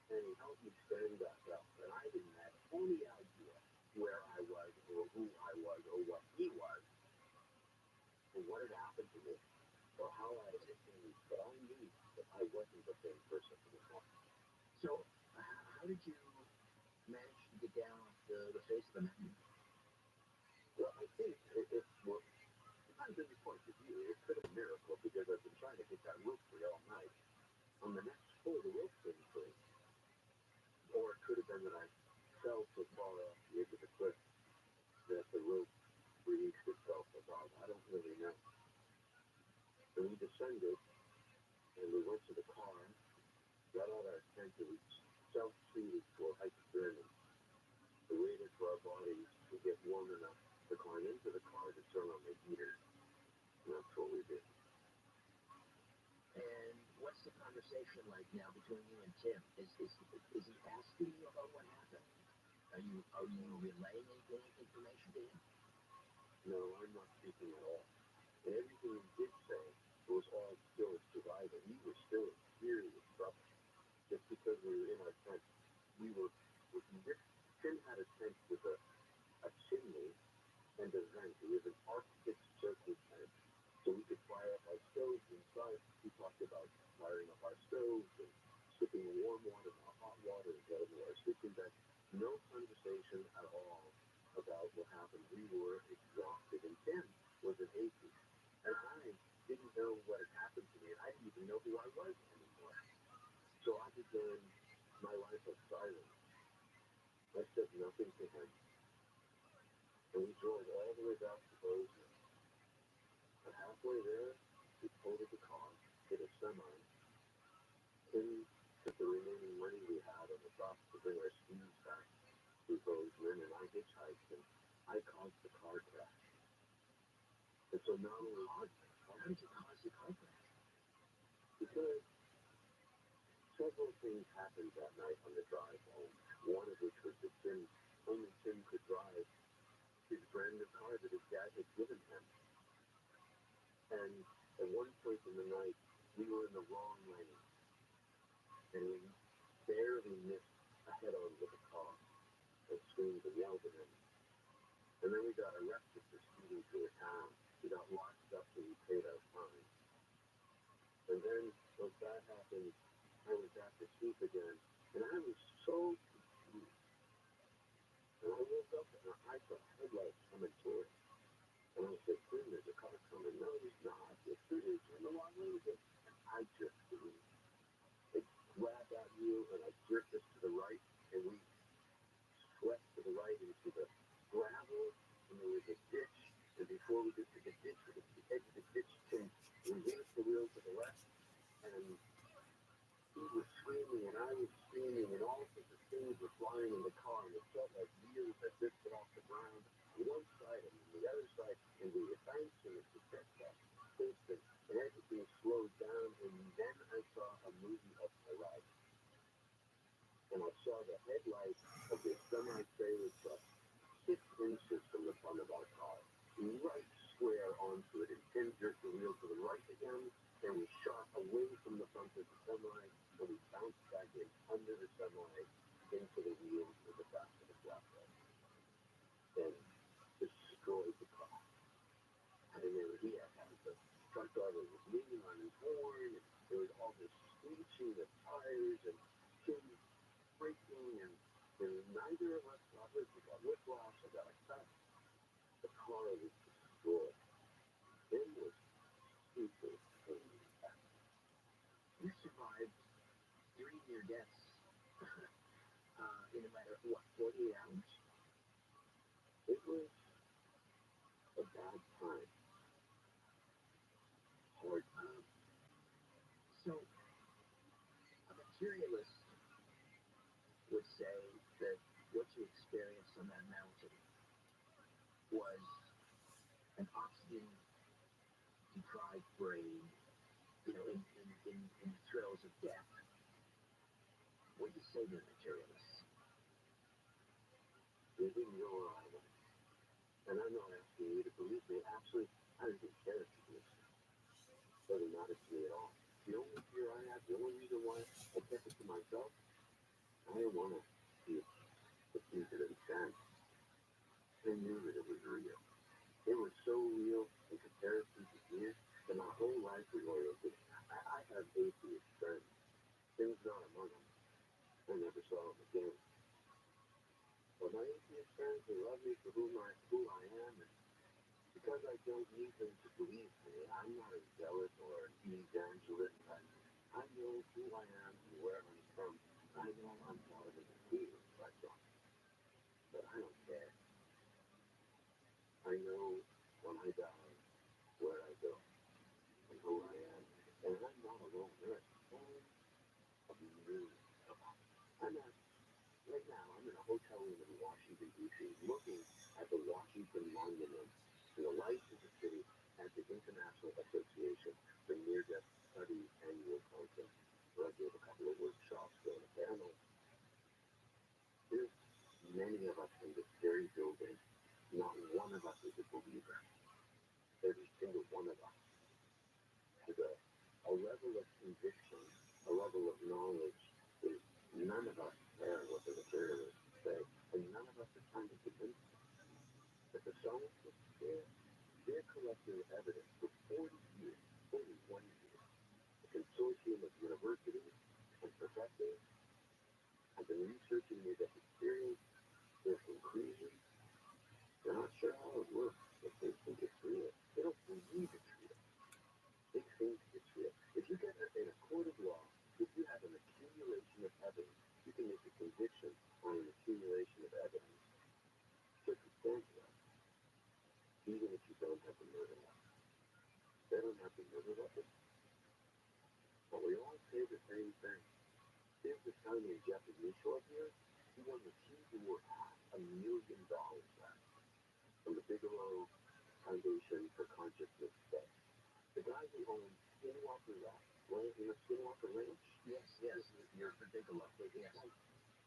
And he helped me stand back up, and I didn't have any idea where I was, or who I was, or what he was, or what had happened to me, or how I had changed, but I knew that I wasn't the same person anymore. So, how did you manage to get down off the face of the mountain? Well, I think it well, depends on your point of view. It could have been a miracle because I've been trying to get that rope free all night. On the next floor, the rope couldn't free. Or it could have been that I fell so far off the edge of the cliff that the rope released itself above. I don't really know. And we descended, and we went to the car, got out our tent, and we self-treated for hypothermia. We waited for our bodies to get warm enough to climb into the car to turn on the heater. And that's what we did. And what's the conversation like now between you and Tim? Is he asking you about what happened? Are you relaying any information to him? No, I'm not speaking at all. And everything he did say was all still surviving. We were still in serious trouble. Just because we were in our tent, Tim had a tent with a chimney and a vent. It was an Arctic Circle tent, so we could fire up our stoves inside. We talked about firing up our stoves and sipping warm water and hot water and getting our sleeping bed. No conversation at all about what happened. We were exhausted, and Tim was an atheist, and I didn't know what had happened to me, and I didn't even know who I was anymore. So I began my life of silence. I said nothing to him. And we drove all the way back to Bozeman. And halfway there, we totaled the car, hit a semi. Tim took the remaining money we had on the top to bring our skis back to Bozeman, and I hitchhiked, and I caused the car crash. And so now How did you cause the car crash? Because several things happened that night on the drive home. One of which was that only Tim could drive his brand new car that his dad had given him. And at one point in the night, we were in the wrong lane. And we barely missed a head-on with a car that screamed and yelled at him. And then we got arrested for speeding through a town. We got locked up and we paid our fine. And then, once that happened, I was back to sleep again. And I was so confused. And I woke up and I saw headlights coming toward us. And I said, "Tim, there's a car coming." "No, there's not. It's in the wrong lane again." And I just it grabbed that wheel and I jerked us to the right, and we swept to the right into the gravel, and there was a ditch. And before we get to the ditch, at the edge of the ditch, Tim reversed the wheel to the left, and he was screaming and I was screaming, and all of a lying in the car, and it felt like wheels had lifted off the ground. One side and the other side, and we were bouncing as the jet got instant, and everything slowed down, and then I saw a movie of my life. And I saw the headlights of this semi-trailer truck 6 inches from the front of our car, right square onto it, and Tim jerked the wheel to the right again, and we shot away from the front of the semi, and we bounced back in under the semi into the wheels of the back of the flatbed, and destroyed the car. And then he had the truck driver was leaning on his horn, and there was all this screeching of tires and Tim braking, and neither of us got hurt. We got whiplash, I got a cut. The car was destroyed. Tim was super painful. You survived 3 near deaths in a matter of what, 48 hours? It was a bad time. Hard time. So, a materialist would say that what you experienced on that mountain was an oxygen-deprived brain, in the thrills of death. What do you say to the materialists? They didn't know where I went. And I'm not asking you to believe me. Actually, I don't even care if you believe me. It doesn't matter to me at all. The only fear I have, the only reason why I kept it to myself, I didn't want to be accused of insanity. I knew that it was real. It was so real in comparison to fear that my whole life was oriented. I have atheist friends. Things not among them. I never saw them again. But my atheist friends, they love me for who I am, and because I don't need them to believe me, I'm not a zealot or an evangelist. I know who I am and where I'm from. I know I'm part of the fear, that's all. But I don't care. I know when I die where I go and who I am, and I'm not alone. There are so millions of us. Right now, I'm in a hotel room in Washington, D.C., looking at the Washington Monument to the life of the city at the International Association for Near-Death Studies annual conference, where I gave a couple of workshops, going to panels. There's many of us in this very building. Not one of us is a believer. Every single one of us has a level of conviction, a level of knowledge that none of us care what the materialists say, and none of us are trying to convince them. But the scientists, they're collecting evidence for 41 years. A consortium of universities and professors have been researching near-death experience, their conclusions. They're not sure how it works, but they think it's real. They don't believe it's real. They think it's real. If you get in a court of law, if you have an accumulation of evidence, you can make a conviction on an accumulation of evidence. Circumstantial, even if you don't have the murder weapon. They don't have the murder weapon. But we all say the same thing. There's this guy named Jeff Mishaw here. He won the huge award, $500,000 last from the Bigelow Foundation for Consciousness Day. The guy who owns Skinwalker Ranch. Yes, you're for Bigelow. Yes.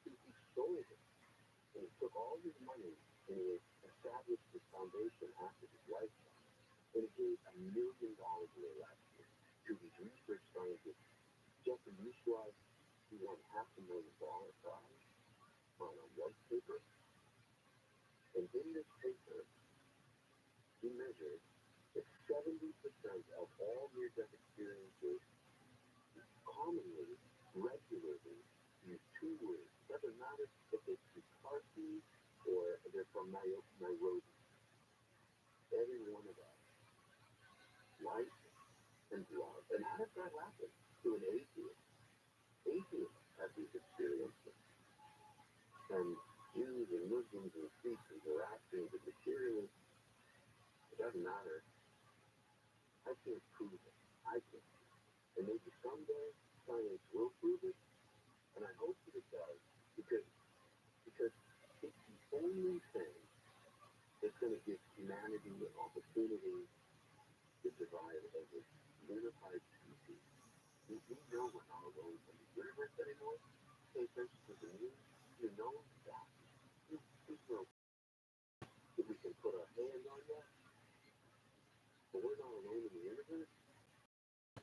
He sold it. And he took all his money and he established this foundation after his lifetime. And he gave $1 million away last year to these research scientists. Jeffrey Mishaw, he won $500,000 prize on a white paper. And in this paper, he measured that 70% of all near-death experiences commonly, regularly, use 2 words. It doesn't matter if it's McCarthy or they're from Nairobi. Every one of us, life and love. And how does that happen to an atheist? Atheists have these experiences. And Jews and Muslims and Sikhs and Zoroastrians and materialists, it doesn't matter. I can't prove it. I can't. And maybe someday science will prove it, and I hope that it does, because Because it's the only thing that's going to give humanity an opportunity to survive as a unified species. We know we're not alone in the universe anymore. Pay attention to the news. You know that. There's no if we can put our hand on that. But we're not alone in the universe.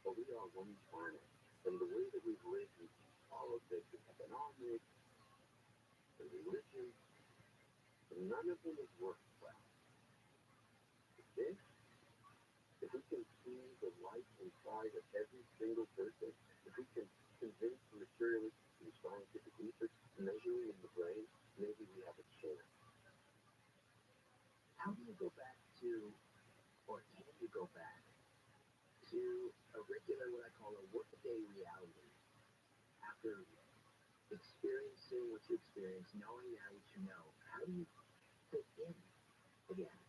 But we are one planet. And the way that we've lived in politics and economics and religion, none of them has worked well. This, if we can see the light inside of every single person, if we can convince the materialists through scientific research, measuring in the brain, maybe we have a chance. How do you go back to, or can you go back to a regular, what I call a workaday reality after experiencing what you experienced, knowing now what you know? How do you fit in again?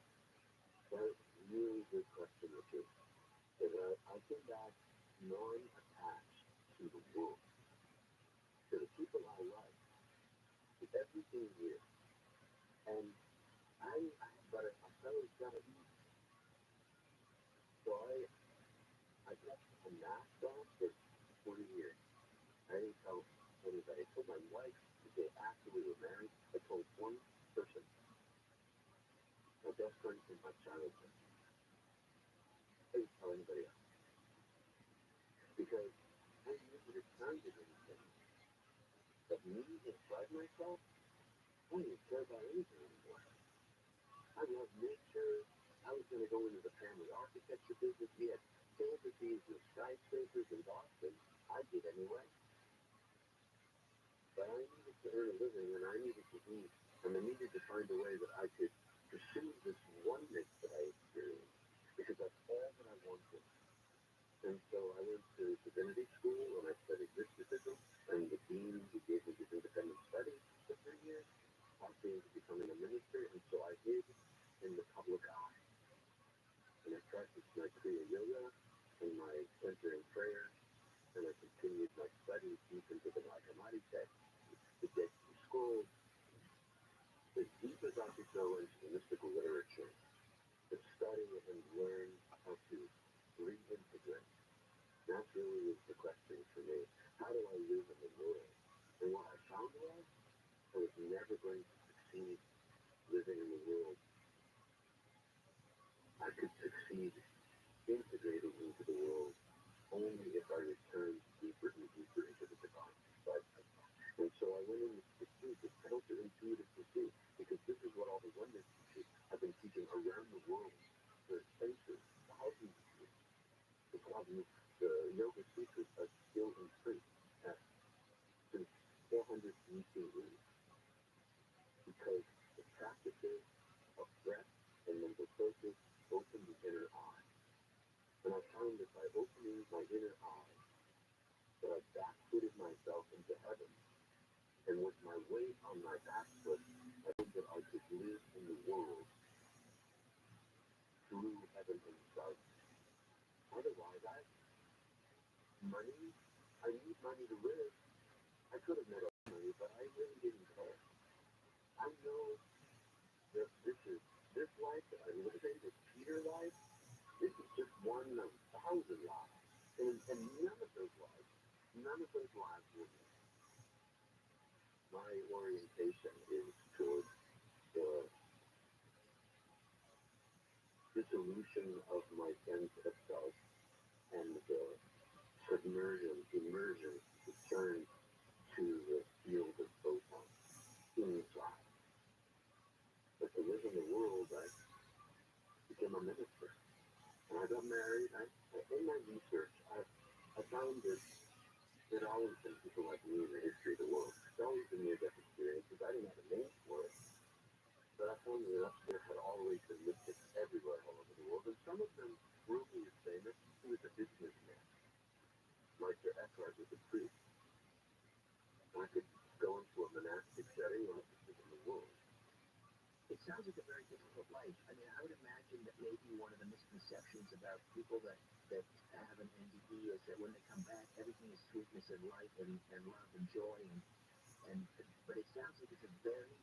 That's a really good question, Richard. Because I came back non-attached to the world, to the people I love, to everything here. And but I felt it's gotta be. So I kept a mask on for 40 years. I didn't tell anybody. I told my wife the day after we were married. I told one person, my best friend from my childhood. I didn't tell anybody else. Because I knew that it sounded anything. But me, inside myself, I didn't care about anything anymore. I love nature. I was going to go into the family architecture business. We had fantasies with skyscrapers in Boston. I did anyway. But I needed to earn a living, and I needed to eat, and I needed to find a way that I could pursue this oneness that I experienced, because that's all that I wanted. And so I went to divinity school, and I studied mysticism, and the dean who gave me this independent study for 3 years taught me into becoming a minister, and so I hid in the public eye. And I practiced my Kriya Yoga and my center in prayer, and I continued my studies deep into the Nag text, the Dead Sea Scrolls, as deep as I could go into the mystical literature, to study and learn how to reintegrate. That really is the question for me. How do I live in the world? And what I found was, I was never going to succeed living in the world. I could succeed integrating into the world only if I returned deeper and deeper into the divine. And so I went in this pursuit, this counterintuitive pursuit, because this is what all the oneness teachers have been teaching around the world for centuries, thousands of years. The Yoga Sutras are still in print since 400 BCE, because the practices of breath and mental focus open the inner eye. And I found that by opening my inner eye, that I backfooted myself into heaven. And with my weight on my back foot, I think that I could live in the world through heaven himself. Otherwise, I need money to live. I could have made money, but I really didn't care. I know that this life that I live in, this Peter life, this is just one of 1,000 lives. And none of those lives will be. My orientation is towards the dissolution of my sense of self and the immersion, return to the field of photons inside. But to live in the world, I became a minister. And I got married. In my research, I found that there'd always been people like me in the history of the world. There's always been near-death experiences. I didn't have a name for it. But I found that there had always been mystics everywhere all over the world. And some of them, Rumi is famous. He was a businessman. Meister Eckhart was a priest. And I could go into a monastic setting or I could live in the world. It sounds like a very difficult life. I mean, I would imagine that maybe one of the misconceptions about people that have an NDE is that when they come back, everything is sweetness and light and love and joy. But it sounds like it's a very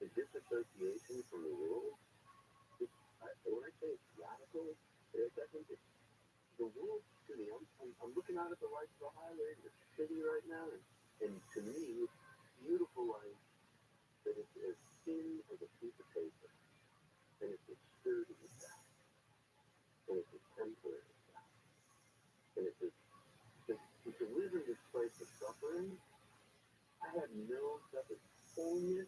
the disassociation from the world, when I say it's radical, I think it's the world to me. I'm looking out at the lights of the highway in the city right now, and to me, it's beautiful light that it's as thin as a piece of paper, and it's as sturdy as that, and it's as temporary as that, and it's as to live in this place of suffering. I have no sense of wholeness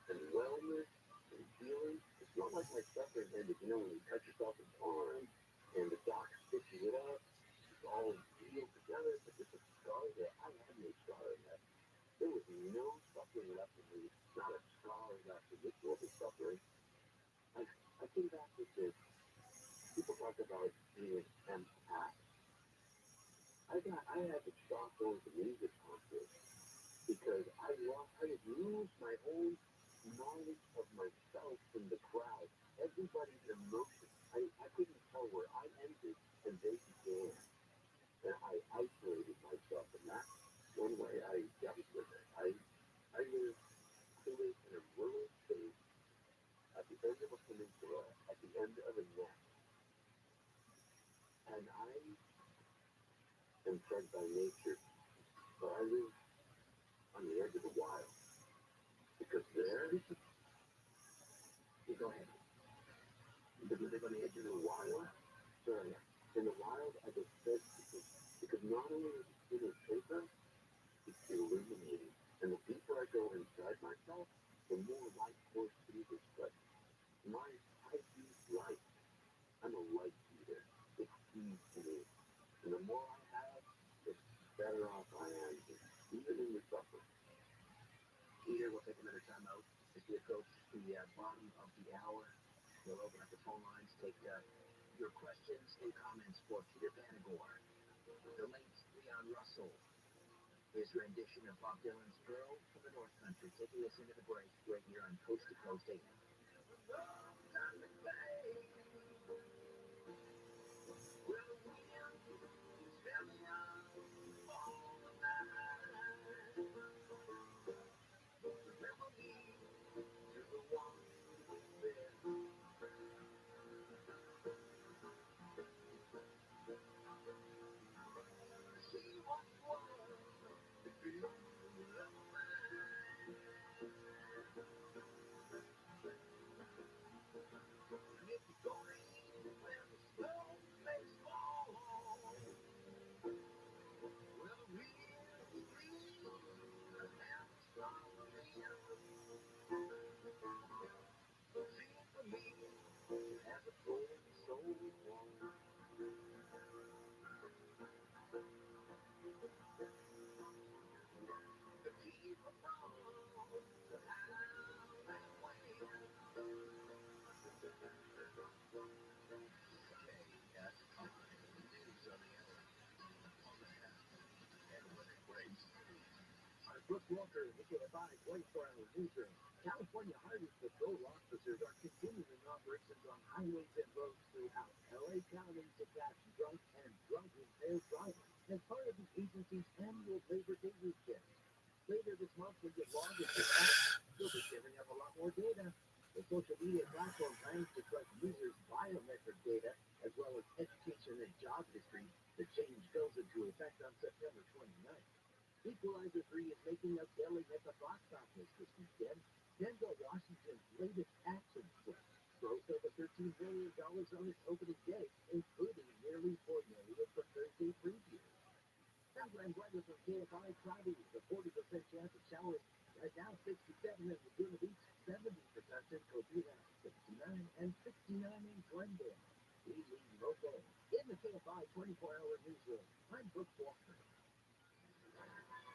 and wellness and healing. It's not like my suffering ended. You know, when you cut yourself in the arm and the doc stitches it up, it's all healed together, but just a scar there. I had no scar left. There was no suffering left in me, not a scar left in this world of suffering. I came back with this. People talk about being an empath. I had to stop going to music concerts because I had lose my own knowledge of myself in the crowd. Everybody's emotion. I couldn't tell where I ended and they began. And I isolated myself, and that's one way I dealt with it. I live in a rural space at the end of a peninsula, at the end of a neck. And I am fed by nature, but I live on the edge of the wild. Because there, you go ahead. Because we live on the edge of the wild. Sorry, in the wild, I get fed because not only is it in paper, it's illuminating. And the deeper I go inside myself, the more light pours through this place. I use light. I'm a light eater. It's key to me. And the more I have, the better off I am, even in the suffering. Here, we'll take another time out as we approach the bottom of the hour. We'll open up the phone lines, take your questions and comments for Peter Panagore. The late Leon Russell, his rendition of Bob Dylan's Girl from the North Country, taking us into the break right here on Coast to Coast 8. Brooke Walker, the KFI 24-hour newsroom. California Highway Patrol officers are continuing operations on highways and roads throughout LA County to catch drunk and drug-impaired drivers as part of the agency's annual Labor Day weekend. Later this month, when you log into the app, you'll be giving up a lot more data. The social media platform plans to collect users' biometric data as well as education and job history. The change goes into effect on September 29th. Equalizer 3 is making a killing at the box office this weekend. Denzel Washington's latest action flick grossed over $13 million on its opening day, including nearly $4 million for Thursday previews. Background weather from KFI Friday is a 40% chance of showers. Right now, 67 in Laguna Beach, 70% in Covina, 69 and 69 in Glendale. We lead local in the KFI 24-hour newsroom. I'm Brooke Walker.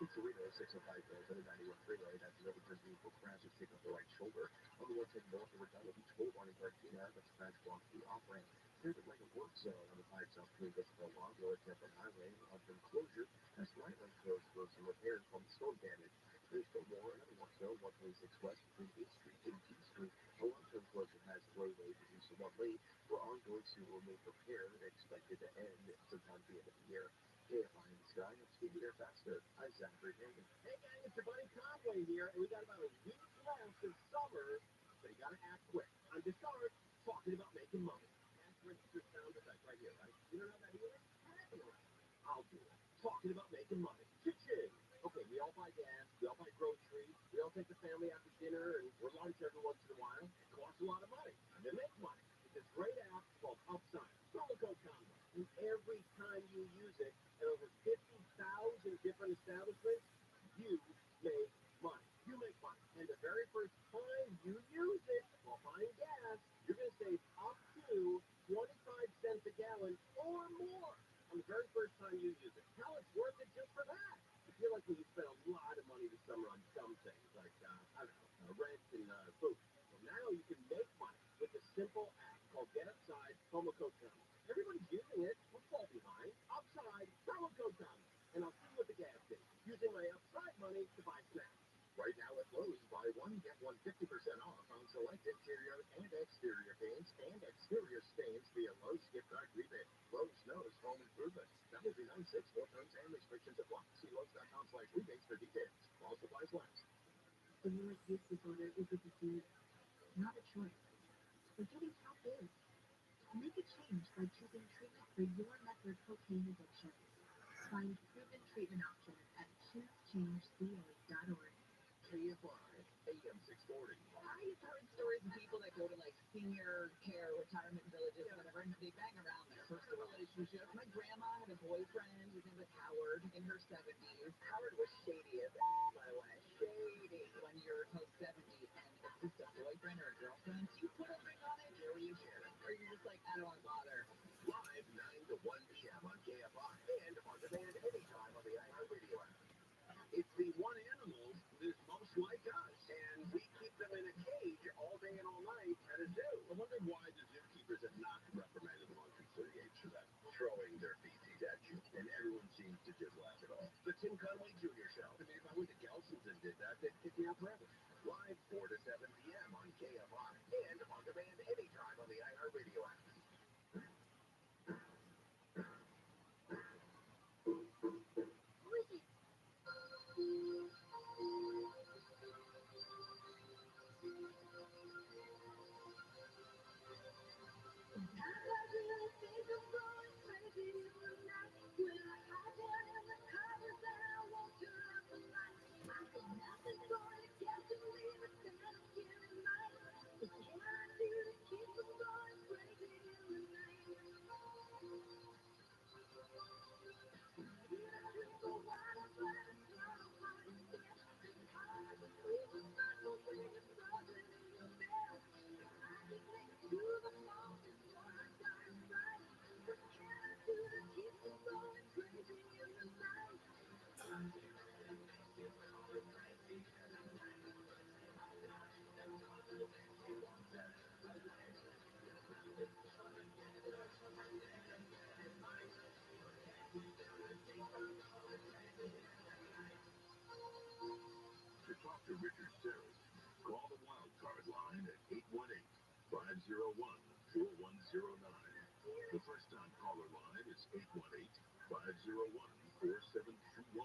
It's Cerrito, 605 Hills, on the 91 freeway. That's the overturned vehicle crashes, take off the right shoulder. On the 110 north over Donna Beach Boulevard in Gardena, that's a crash block the off-ramp. There's a regular work zone on the 5 South Green Vista Lawn, Lower Temple Highway, off-ramp closure. That's right on closed for some repairs from storm damage. There's still more, another work zone, 126 west between 8th Street and T Street. A long-term closure has roadway reduced to 1 lane for ongoing sewer remove repair expected to end sometime at the end of the year. KFI in the sky, I'm speaking there faster. I'm Zachary Hagan. Hey gang, it's your buddy Conway here, and we got about a week left of summer once every once in a while. It costs a lot of money. And they make money. It's this great app called Upside. Promo code combo. And every time you use it at over 50,000 different establishments, you make money. You make money. And the very first time you use it while buying gas, you're going to save up to 25 cents a gallon or more on the very first time you use it. Hell, it's worth it just for that. I feel like when you spend a lot of money this summer on dumb things like, I don't know, rent and food. Well, now you can make money with a simple app called Get Upside, promo code combo. Everybody's using it. We'll fall behind. Upside, promo code combo. And I'll see you at the gas station using my Upside money to buy snacks. Right now at Lowe's, buy one, get one 50% off on select interior and exterior paints and exterior stains via Lowe's gift card rebate. Lowe's knows home improvement. Penalty 96, more terms and restrictions apply. See Lowe's.com/rebates for details. All supplies last. The more use disorder is a disease, not a choice. Forgetting how big. Make a change by choosing treatment for your method cocaine addiction. Find proven treatment options at choosechangeca.org. KFI, AM 640. I've heard stories of people that go to like senior care retirement villages, whatever, and they bang around there. First a relationship. My grandma had a boyfriend. His name was Howard in her 70s. Howard was shady as by the way. Shady. When you're like 70 and it's just a boyfriend or a girlfriend, you put a ring on it, or you share it. Or you're just like, I don't want to bother. Live 9 to 1 p.m. on KFI and on demand anytime on the iHeartRadio app. It's the one animal that is most like us, and we keep them in a cage all day and all night at a zoo. I wonder why the zookeepers have not reprimanded the monkeys for that, throwing their feces at you, and everyone seems to just laugh it off. The Tim Conway Jr. Show. I mean, if I went to Gelson's and did that, they'd kick me out forever. Live 4 to 7 p.m. on KFI and on demand anytime on the iHeartRadio app. To talk to Richard Serris, call the wild card line at 818-501-4109. The first time caller line is 818-501-4721.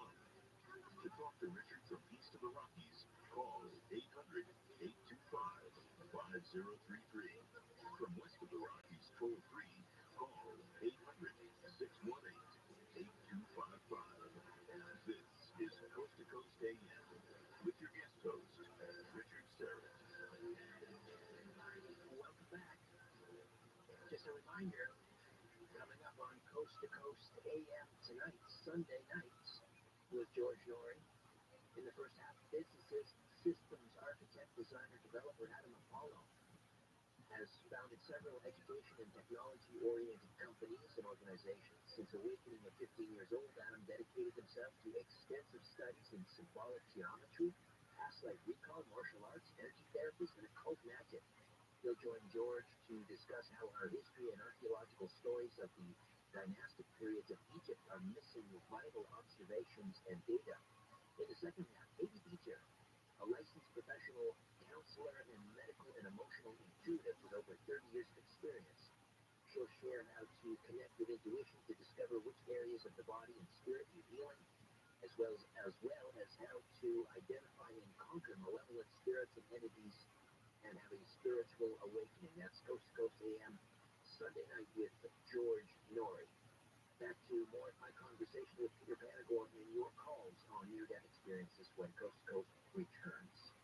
To talk to Richard from east of the Rockies, call 800-825-5033. From west of the Rockies, toll free, call 800-618-8255. This is Coast to Coast AM with your guest host, Richard Serris. Welcome back. Just a reminder, coming up on Coast to Coast AM tonight, Sunday nights, with George Norrie. In the first half, businesses, systems architect, designer, developer Adam Apollo has founded several education and technology-oriented companies and organizations. Since awakening at 15 years old, Adam dedicated himself to extensive studies in symbolic geometry, past life recall, martial arts, energy therapies, and occult magic. He'll join George to discuss how our history and archaeological stories of the dynastic periods of Egypt are missing vital observations and data. In the second half, Amy Beecher, a licensed professional counselor and medical and emotional intuitive with over 30 years of experience. She'll share how to connect with intuition to discover which areas of the body and spirit need healing, as well as how to identify and conquer malevolent spirits and entities and have a spiritual awakening. That's Coast to Coast AM, Sunday night with George Norrie. Back to more of my conversation with Peter Panagore and your calls on near-death experiences when Coast to Coast returns.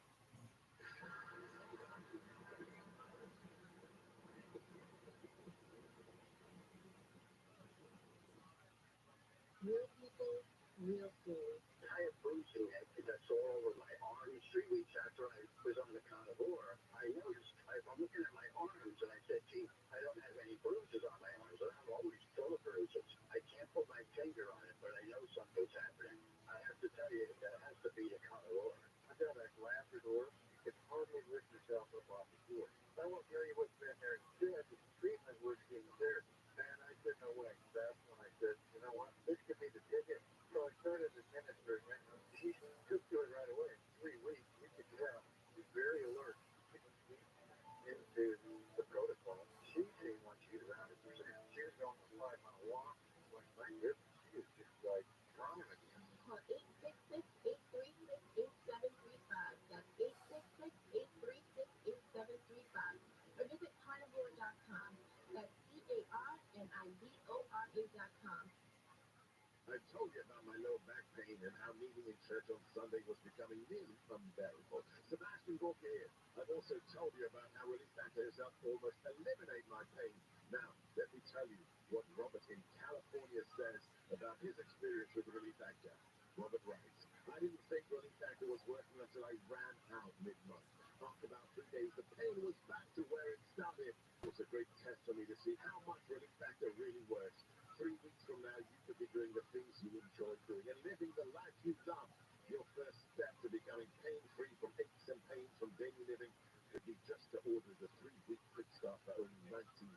rain and how meeting in church on Sunday was becoming nearly unbearable. Sebastian Gorkier, I've also told you about how Relief Factor has helped almost eliminate my pain. Now, let me tell you what Robert in California says about his experience with Relief Factor. Robert writes, I didn't think Relief Factor was working until I ran out mid-month. After about 3 days, the pain was back to where it started. It's a great test for me to see how much Relief Factor really works. 3 weeks from now, you could be doing the things you enjoy doing and living the life you love. Your first step to becoming pain-free from aches and pains from daily living could be just to order the 3-week quick start for only $19.95.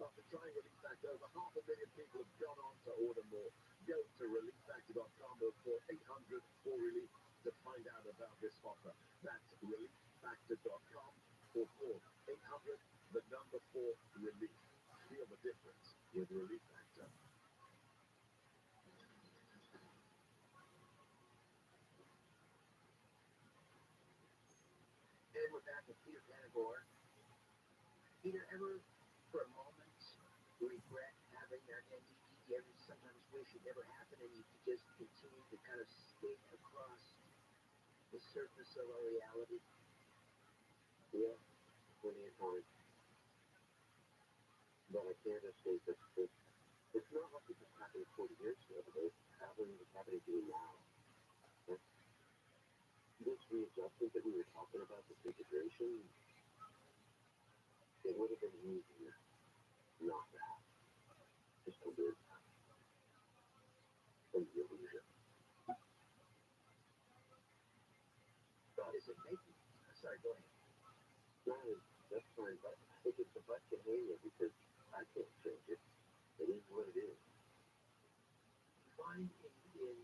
After trying Relief Factor, over 500,000 people have gone on to order more. Go to relieffactor.com or call 800-4RELIEF to find out about this offer. That's relieffactor.com or call 800-4RELIEF. Feel the difference with Relief Factor. And we're back with Peter Panagore. Peter, ever for a moment regret having that NDE? You ever sometimes wish it never happened and you could just continue to kind of skate across the surface of our reality? Yeah, plenty of times. But I can't escape it. It's not like it just happened 40 years ago. It's happening to me now. This readjustment that we were talking about, this integration, it would have been easier not to have. Just to live in the illusion. But is it making? Sorry, go ahead. No, that's fine, but if it's a butt can hang it because I can't change it. It is what it is. Find in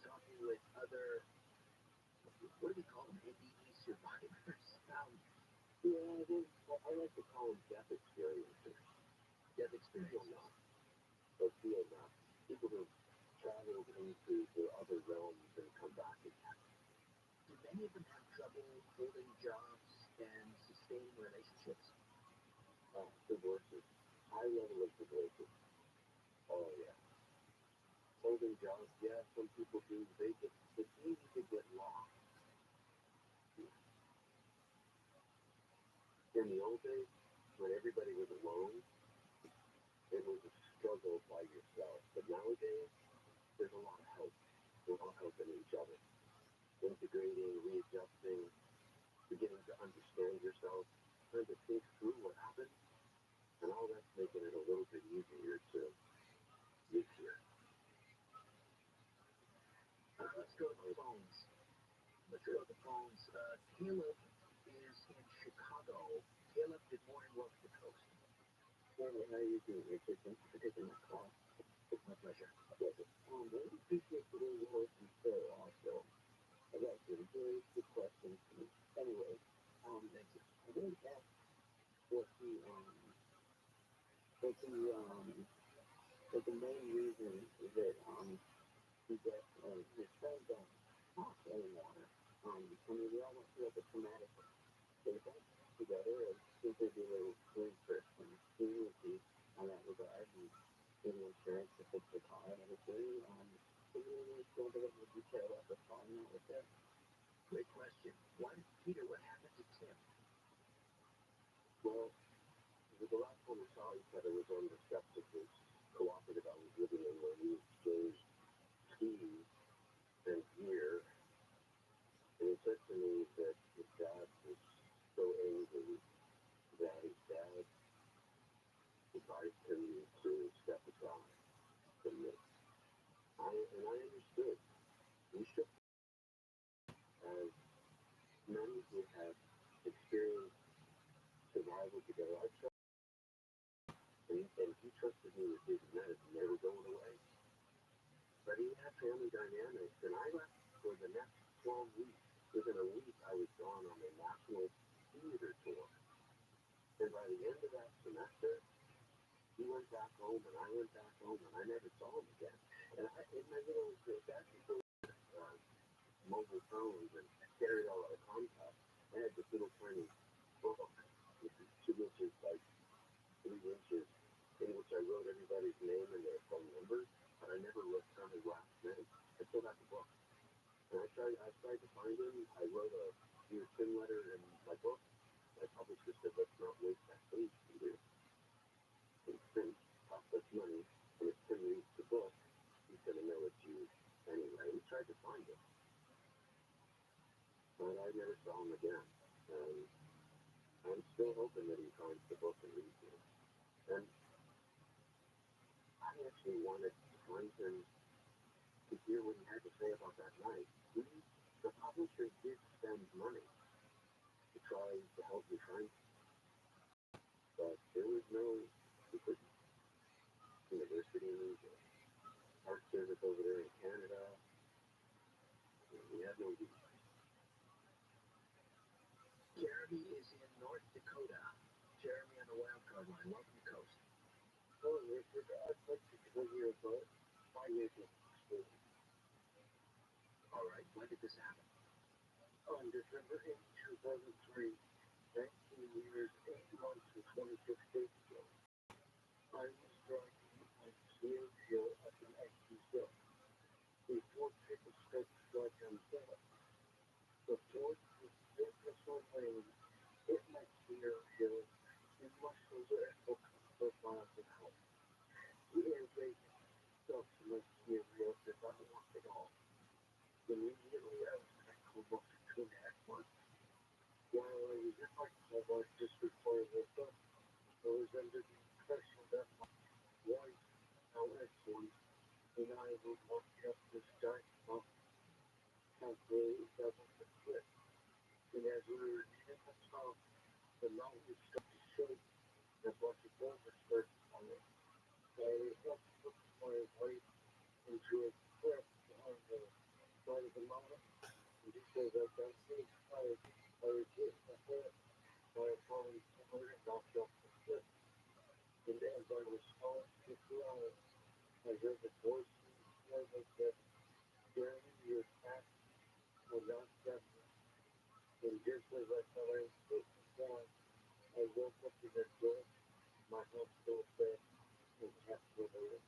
talking with other, what do we call them, NDE survivors? Yeah, I like to call them death experiencers. Death experiencers. Feel not. People who travel into the other realms and come back again. Do many of them have trouble holding jobs and sustaining relationships? Divorces. High level of divorces. Oh, yeah. Holding jobs, yeah, some people do. It's easy to get lost. In the old days, when everybody was alone, it was a struggle by yourself. But nowadays, there's a lot of help. We're all helping each other. Integrating, readjusting, beginning to understand yourself, trying to think through what happened, and all that's making it a little bit easier to live here. Let's go to the phones. Caleb is in Chicago. Caleb, good morning. Welcome to Coast. Hey, how you doing? Thank you for taking my call. It's my pleasure. Really appreciate the way you work and fair also. I got some very good questions. Anyway, thank you. I wanted to ask what the main reason that he got his friend hot water. We all went through a traumatic. They got together and think they do a little swing trip and community on that regard and getting insurance to fix the car and everything. So we really go into a little detail of the falling out with that. Great question. Peter, what happened to Tim? Well, the last time we saw each other was on the steps of this cooperative I was living in where we exchanged keys and gear. And he said to me that his dad was so angry that his dad advised him to step aside from this. And I understood. We should, as men who have experienced survival together, I trust him, and he trusted me with his, and that is never going away. But he had family dynamics, and I left for the next 12 weeks. Within a week, I was gone on a national theater tour. And by the end of that semester, he went back home, and I went back home, and I never saw him again. And my little, back before mobile phones and carried all our contacts, I had this little tiny book, which is 2 inches by 3 inches, in which I wrote everybody's name and their phone number, but I never wrote down his last name. And so still got the book. And I tried to find him. I wrote a dear Tim letter in my book. My publisher said, let's not waste that page, Peter. And print costs us money, and if Tim reads the book, he's going to know it's you anyway. We tried to find him, but I never saw him again. And I'm still hoping that he finds the book and reads it. And I actually wanted to find him to hear what he had to say about that night. The publisher did spend money to try to help me find him, but there was no universities, Park Service over there in Canada. We had no use. Jeremy is in North Dakota. Jeremy on the wild card line. Welcome to Coast. Oh, Richard, I'd like to tell you about my business experience. All right, when did this happen? On December 8, 2003, 19 years, 8 months, and 26 days ago, I was driving on Snail Hill at an empty hill. Before people start to drive down the hill, the Ford was business on lane. It makes the air hill and muscles are at 4 miles an hour. The air rate stops to make the air hill does not work at all. Immediately, I was back for about 2.5 months. While I was in my car, just before I woke up, I was under the impression that my wife, now ex-wife, and I were walking up this giant mountain, halfway down the cliff. And as we were near the top, the mountain started to shake, and a bunch of boulders started falling. I had to look to my right into a cliff behind the side of the mountain, and just as I got hit, I was hit in the head by a falling boulder and knocked off the cliff. And as I was falling to the ground, I heard the voice in my head that said, Jeremy, you're back, and not separate. And just as I thought I was hit the ground, I woke up in the door, my hospital bed, and kept living.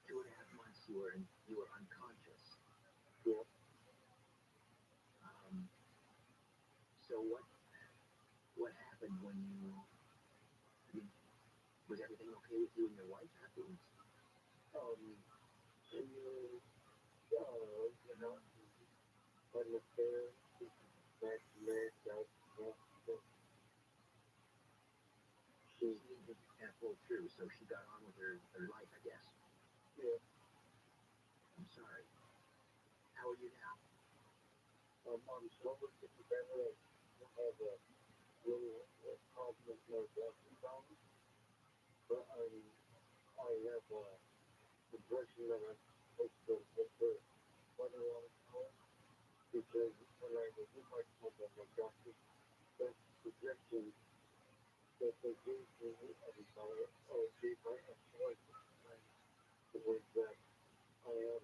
2.5 months you were unconscious. Yeah. So what happened when you? I mean, was everything okay with you and your wife afterwards? And you know, had an affair, back married, got She didn't kind of pull through, so she got on with her life, I guess. Yeah. I'm sorry. How are you now? I'm slowly getting better. I have a little problem with my walking balance, but I have a impression that I'm supposed to look for quite a long time, because when I was in my coma, my doctor sent suggestions that they gave me gave my ex-wife at the time, was that I had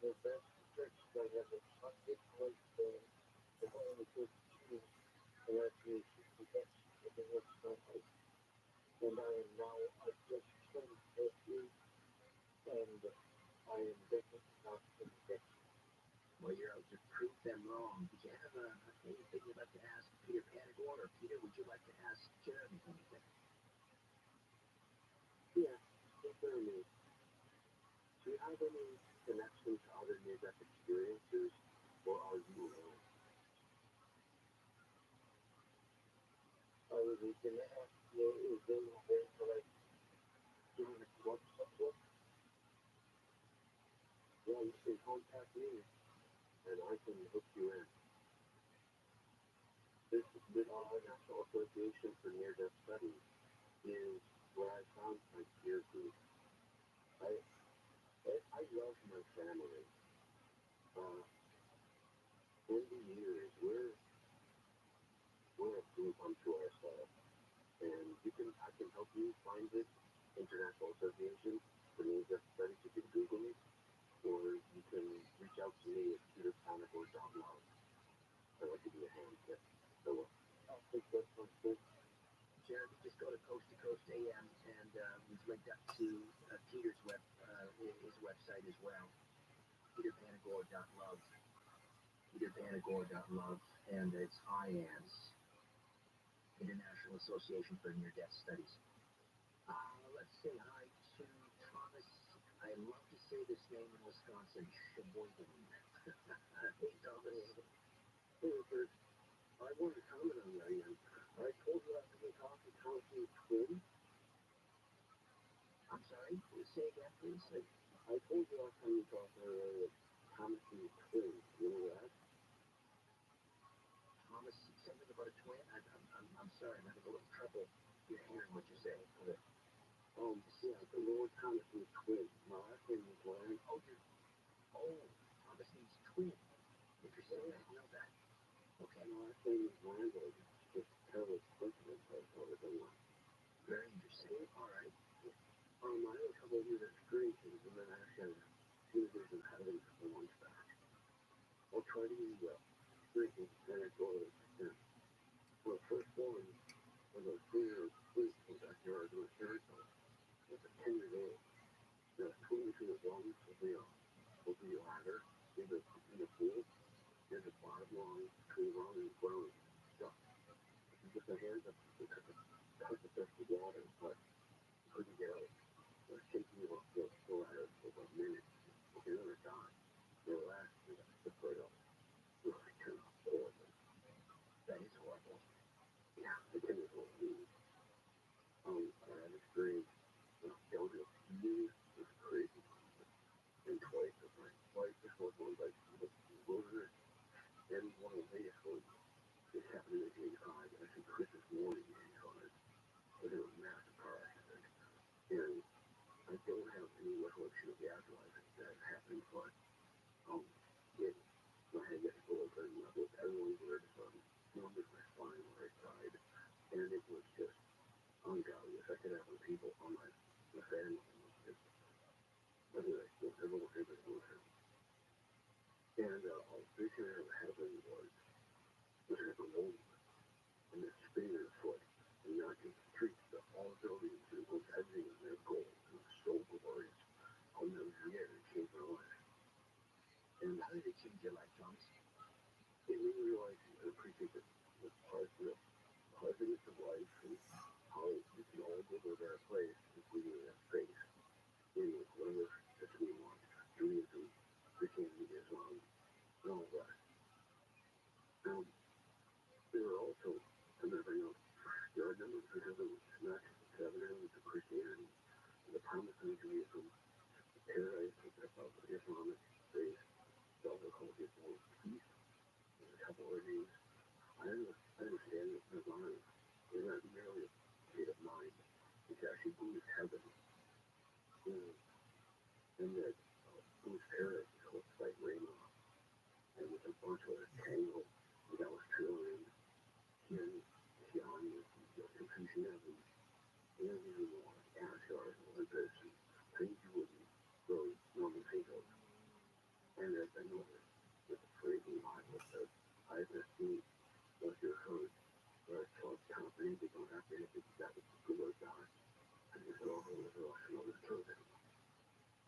the best protection. I had a 100 like the one I was 52, and actually 60 bucks for the rest of my life. And I just turned 50, and I am definitely not in addiction. Well, you're out to prove them wrong. Did you have anything you'd like to ask Peter Panagore, or Peter, would you like to ask Jeremy anything? Yeah, certainly. Do you have any connection to other near-death experiences, or are you alone? I was going to ask you, is there a way to join a club somewhere? Well, you can contact me, and I can hook you in. This National Association for Near-Death Studies is where I found my peer group. I love my family. In the years, we're a group unto ourselves, and I can help you find this International Association for Near-Death Studies. You can Google it, or you can reach out to me at peterpanagore.love. I'll give you a hand tip. So I'll take that one too. Jeremy, just go to Coast AM, and we've linked up to Peter's website as well, peterpanagore.love, peterpanagore.love, and it's IANS, International Association for Near-Death Studies. Let's say hi to Thomas. I love to say this name in Wisconsin, Sheboygan. Hey, Thomas. Hey, Rupert. I want to comment on that again. I told you after we talked to Thomas's twin. I'm sorry, say again, please. I told you last time we talked earlier that Thomas's twin. You know that? Thomas, something about a twin? I'm sorry, I'm having a little trouble hearing what you're saying. Yeah, the Lord Thomas's twin. My last name is Larry. Thomas's twin. Interesting, I didn't know that. Okay. My last name is Randall. Just terrible coincidence, I thought it was. Very interesting. All right. I had a couple of years experiences, and then I actually had a few years in heaven a couple months back. I'll try to use experiences anecdotally. So the first one was a 3-year sleep in the backyard of my parents' house. I was 10 years old. There was 22 of them will be a ladder in the pool. There's a 5-long, 3-long, and brown stuff. You get the hands up, you cut the first water, but you couldn't get out. I was shaking the ladder for about a minute. Okay, then I died. They relaxed, and I took right up. It was kind of horrible. That is horrible. Yeah, the 10 years old me. I had experience downhill skiing. It was crazy. And twice before going by the wilderness. And one of the latest ones, this happened in 85, actually Christmas morning in 85. But it was a massive car accident. And I don't have any recollection of the afterlife that happened, but my head gets full of it, and I looked everyone's weird, numbers my spine where I died. And it was just ungodly. If I could have the people on my family, anyway, everyone had this motion. And all vision of heaven was like a woman, and this spinning foot, and not just streets, but all buildings, and it was everything in their gold. It was so glorious. I'll never forget it. It changed my life. And how did it change your life, Thomas? It made me realize and appreciate the pleasantness of life, and how we can all go to a better place if we have faith in whatever that's we want. Judaism, Christianity, Islam, and all that. There are also, there are a number of Judaism, not evidence of Christianity, the promise of Judaism, the paradise of Islamic faith, the other called Islam, peace, and a couple of names. I understand that Nirvana is not merely a state of mind, it's actually Buddhist heaven. And that Buddhist paradise is called Sight Rainbow, and with a bunch of tangled, that was trillion, Qian, Confucianism, and Ashar, Olympus, and things you wouldn't really normally think of. And there's another, with a crazy line that says, I have not seen what you heard, where it's called confidence, you don't have to anything that was the good or God. And you saw her with her another children.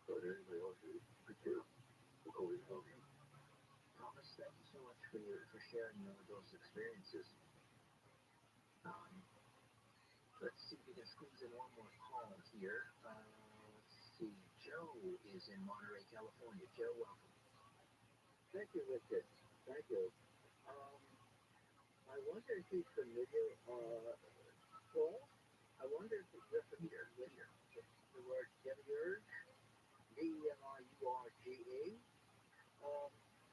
But anybody else is pretty going home. Thomas, thank you so much for sharing those experiences. Let's see if we can squeeze in one more call here. Let's see. Joe is in Monterey, California. Joe, welcome. Thank you, Richard. Thank you. I wonder if he's familiar, Paul? I wonder if you're familiar with the word demiurge, D-M-I-U-R-G-E.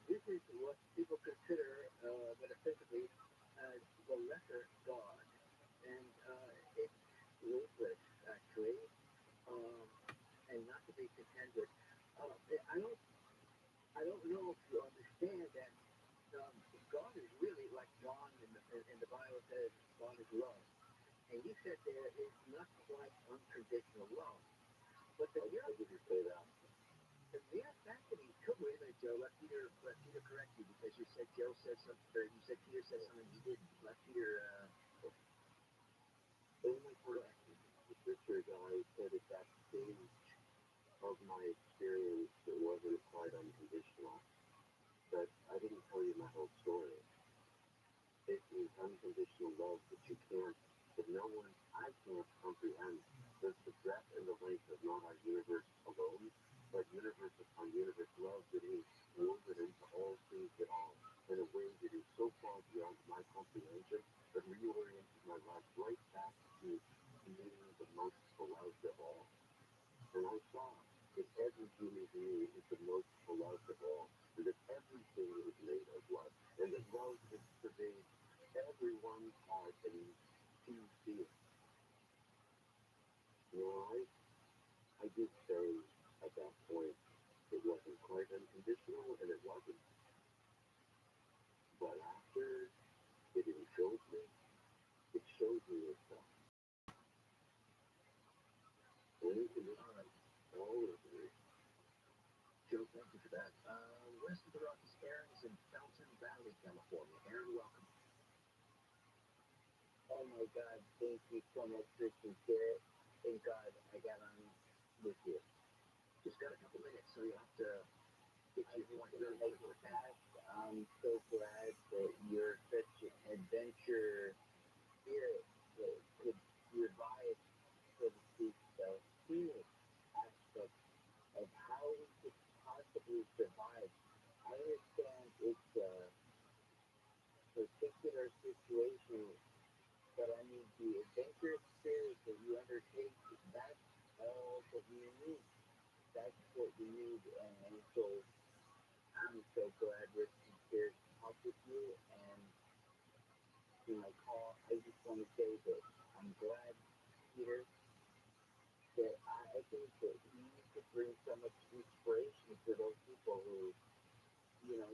This is what people consider metaphysically as the lesser god. And it's ruthless, actually, and not to be contended. I don't know if you understand that God is really like John in the Bible says God is love. And you said there is not quite unconditional love. But the mere fact that he took, wait a minute, Joe, let Peter correct you, because you said Joe said something, or you said Peter said something he didn't. Let Peter, only correct you. Richard, I said at that stage of my experience It wasn't quite unconditional. But I didn't tell you my whole story. It is unconditional love that you can't, that no one, I can't comprehend. There's the breadth and the length of not our universe alone, but universe upon universe love that is woven into all things at all in a way that is so far beyond my comprehension that reoriented my life right back to being the most beloved of all. And I saw that every human being is the most beloved of all, and that everything is made of love, and that love is pervades everyone's heart and you see it. You know, I did say at that point it wasn't quite unconditional, and it wasn't. But after it showed me itself. Unconditional, all of it. Joe, thank you for that. West of the Rockies, Aaron is in Fountain Valley, California. Aaron, welcome. Oh my God, thank you so much, Christian Spirit. Thank God I got on with you. Just got a couple minutes, so you have to get your point Really like the past. I'm so glad that you're such an adventure spirit that could revive, so to speak, the human aspect of how we could possibly survive. I understand it's a particular situation, but I mean the adventurous spirit that you undertake, that's all that we need. That's what we need, and so I'm so glad with the spirit to talk with you, and in my call, I just want to say that I'm glad, Peter, that I think that you could bring so much inspiration to those people who, I don't know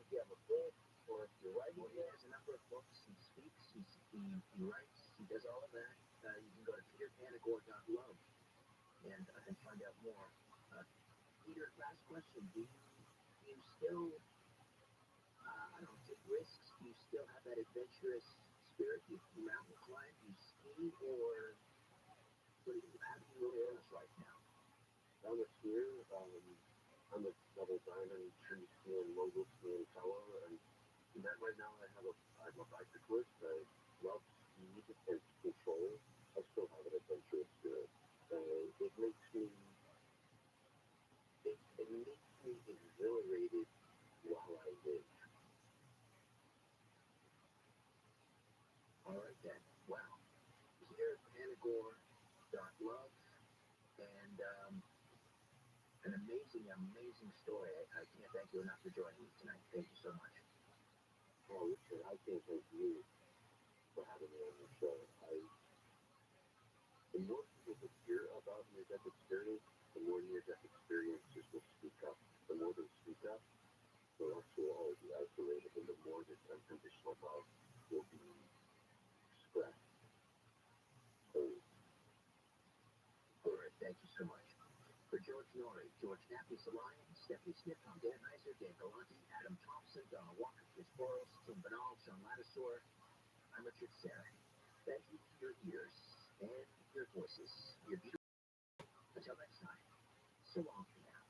if you have a book or if you're writing Well, he has a number of books. He speaks, he writes, he does all of that. You can go to peterpanagore.love and find out more. Peter, last question. Do you still, I don't know, take risks? Do you still have that adventurous spirit? Do you mountain climb? Do you ski? Or how do you live right now? I'm a skier. I'm a double diamond tree skiing, mogul skiing fellow, and that right now I'm a bicyclist. I love speed and control. I still have an adventurous spirit. It makes me exhilarated while I live. All right then. Wow. Here at Panagore.love, and an amazing story. I can't thank you enough for joining me tonight. Thank you so much. Oh, Richard, I can't thank you for having me on your show. The more people that hear about near-death experience, the more near-death experiences will speak up. The more they speak up, the less will always be isolated, and the more this unconditional love will be expressed. All right, thank you so much. For George Norrie, George Nappy Salayan, Stephanie Snipcom, Dan Heiser, Dan Galante, Adam Thompson, Donald Walker, Chris Boros, Tim Banal, Sean Lattisaur, I'm Richard Serra. Thank you for your ears and your voices. You're beautiful. Until next time, so long for now.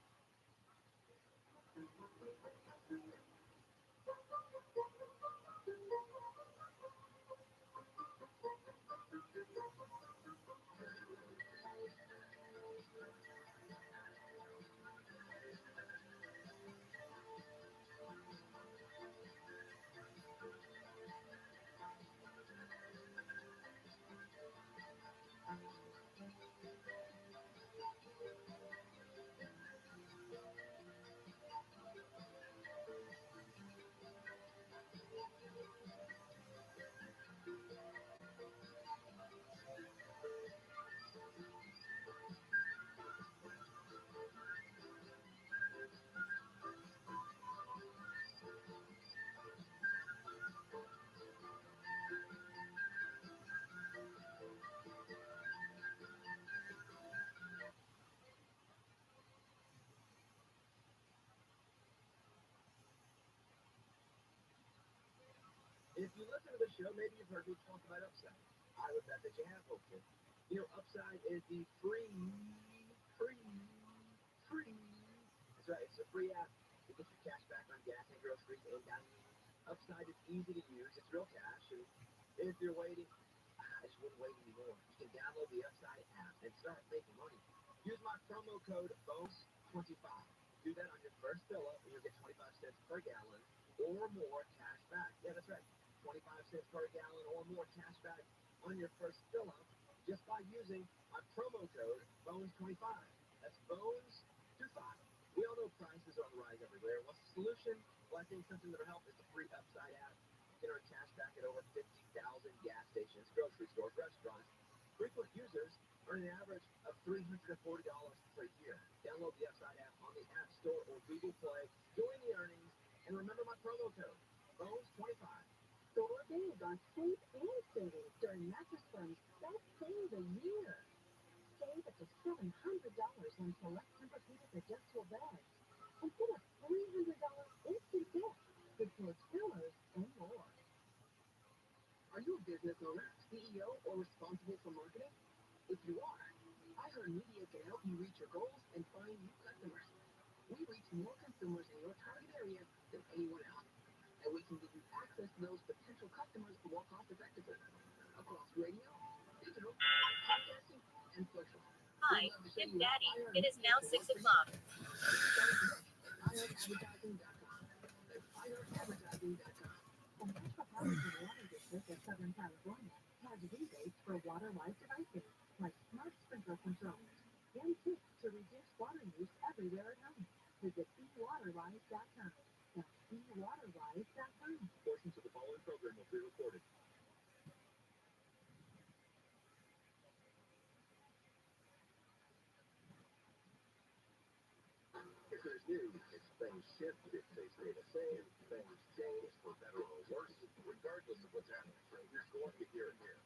If you listen to the show, maybe you've heard me talk about Upside. I would bet that you have, hopefully. Upside is the free That's right. It's a free app to get your cash back on gas and groceries and dining. Upside is easy to use. It's real cash. And if you're waiting, I just wouldn't wait anymore. You can download the Upside app and start making money. Use my promo code BONES25. Do that on your first fill up, and you'll get 25 cents per gallon or more cash back. Yeah, that's right. 25 cents per gallon or more cash back on your first fill up just by using my promo code BONES25. That's BONES25. We all know prices are on the rise everywhere. What's the solution? Well, I think something that'll help is the free Upside app. You can earn cash back at over 50,000 gas stations, grocery stores, restaurants. Frequent users earn an average of $340 per year. Download the Upside app on the App Store or Google Play. Join the earnings, and remember my promo code, BONES25. Store days on sleep and savings during Mattress Firm's Best Save a Year. Save up to $700 on select Tempur-Pedic adjustable beds. And get a $300 instant gift with clothes, pillows, and more. Are you a business owner, CEO, or responsible for marketing? If you are, iHeartMedia can help you reach your goals and find new customers. We reach more consumers in your target area than anyone else, and we can give you access to those potential customers more cost-effectively across radio, digital, podcasting, and social. Hi, it's Daddy. It is now 6 o'clock. iHeartAdvertising.com. That's iHeartAdvertising.com. The Metropolitan Water District of Southern California has rebates for water-wise devices like smart sprinkler controls and tips to reduce water use everywhere at home. Visit ewaterwise.com. That's ewaterwise.com. Portions of the following program will be recorded. If there's news, it's things shift. If they stay the same, things change for better or worse. Regardless of what's happening, you're going to hear it here.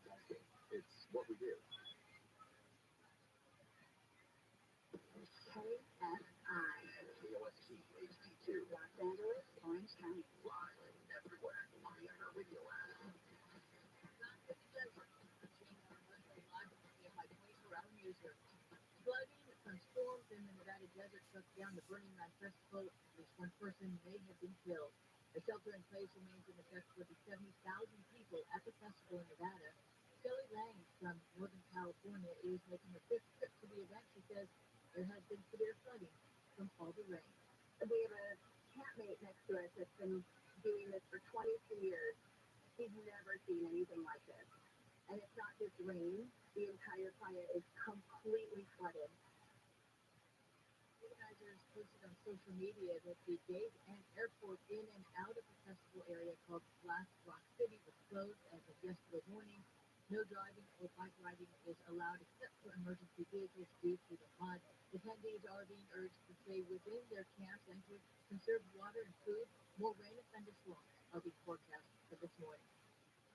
It's what we do. KSI. KOST HD2. Los Angeles, Orange County. Live everywhere on the iHeartRadio app. Flooding from storms in the Nevada desert struck down the Burning Man Festival. At least one person may have been killed. A shelter-in-place remains in effect for the 70,000 people at the festival in Nevada. Shelley Lang from Northern California is making a fifth trip to the event. She says there has been severe flooding from all the rain. We have a campmate next to us that's been doing this for 22 years. He's never seen anything like this. And it's not just rain. The entire playa is completely flooded. Organizers posted on social media that the gate and airport in and out of the festival area called Black Rock City was closed as of yesterday morning. No driving or bike riding is allowed except for emergency vehicles due to the flood. Attendees are being urged to stay within their camps and to conserve water and food. More rain and thunderstorms are being forecast for this morning.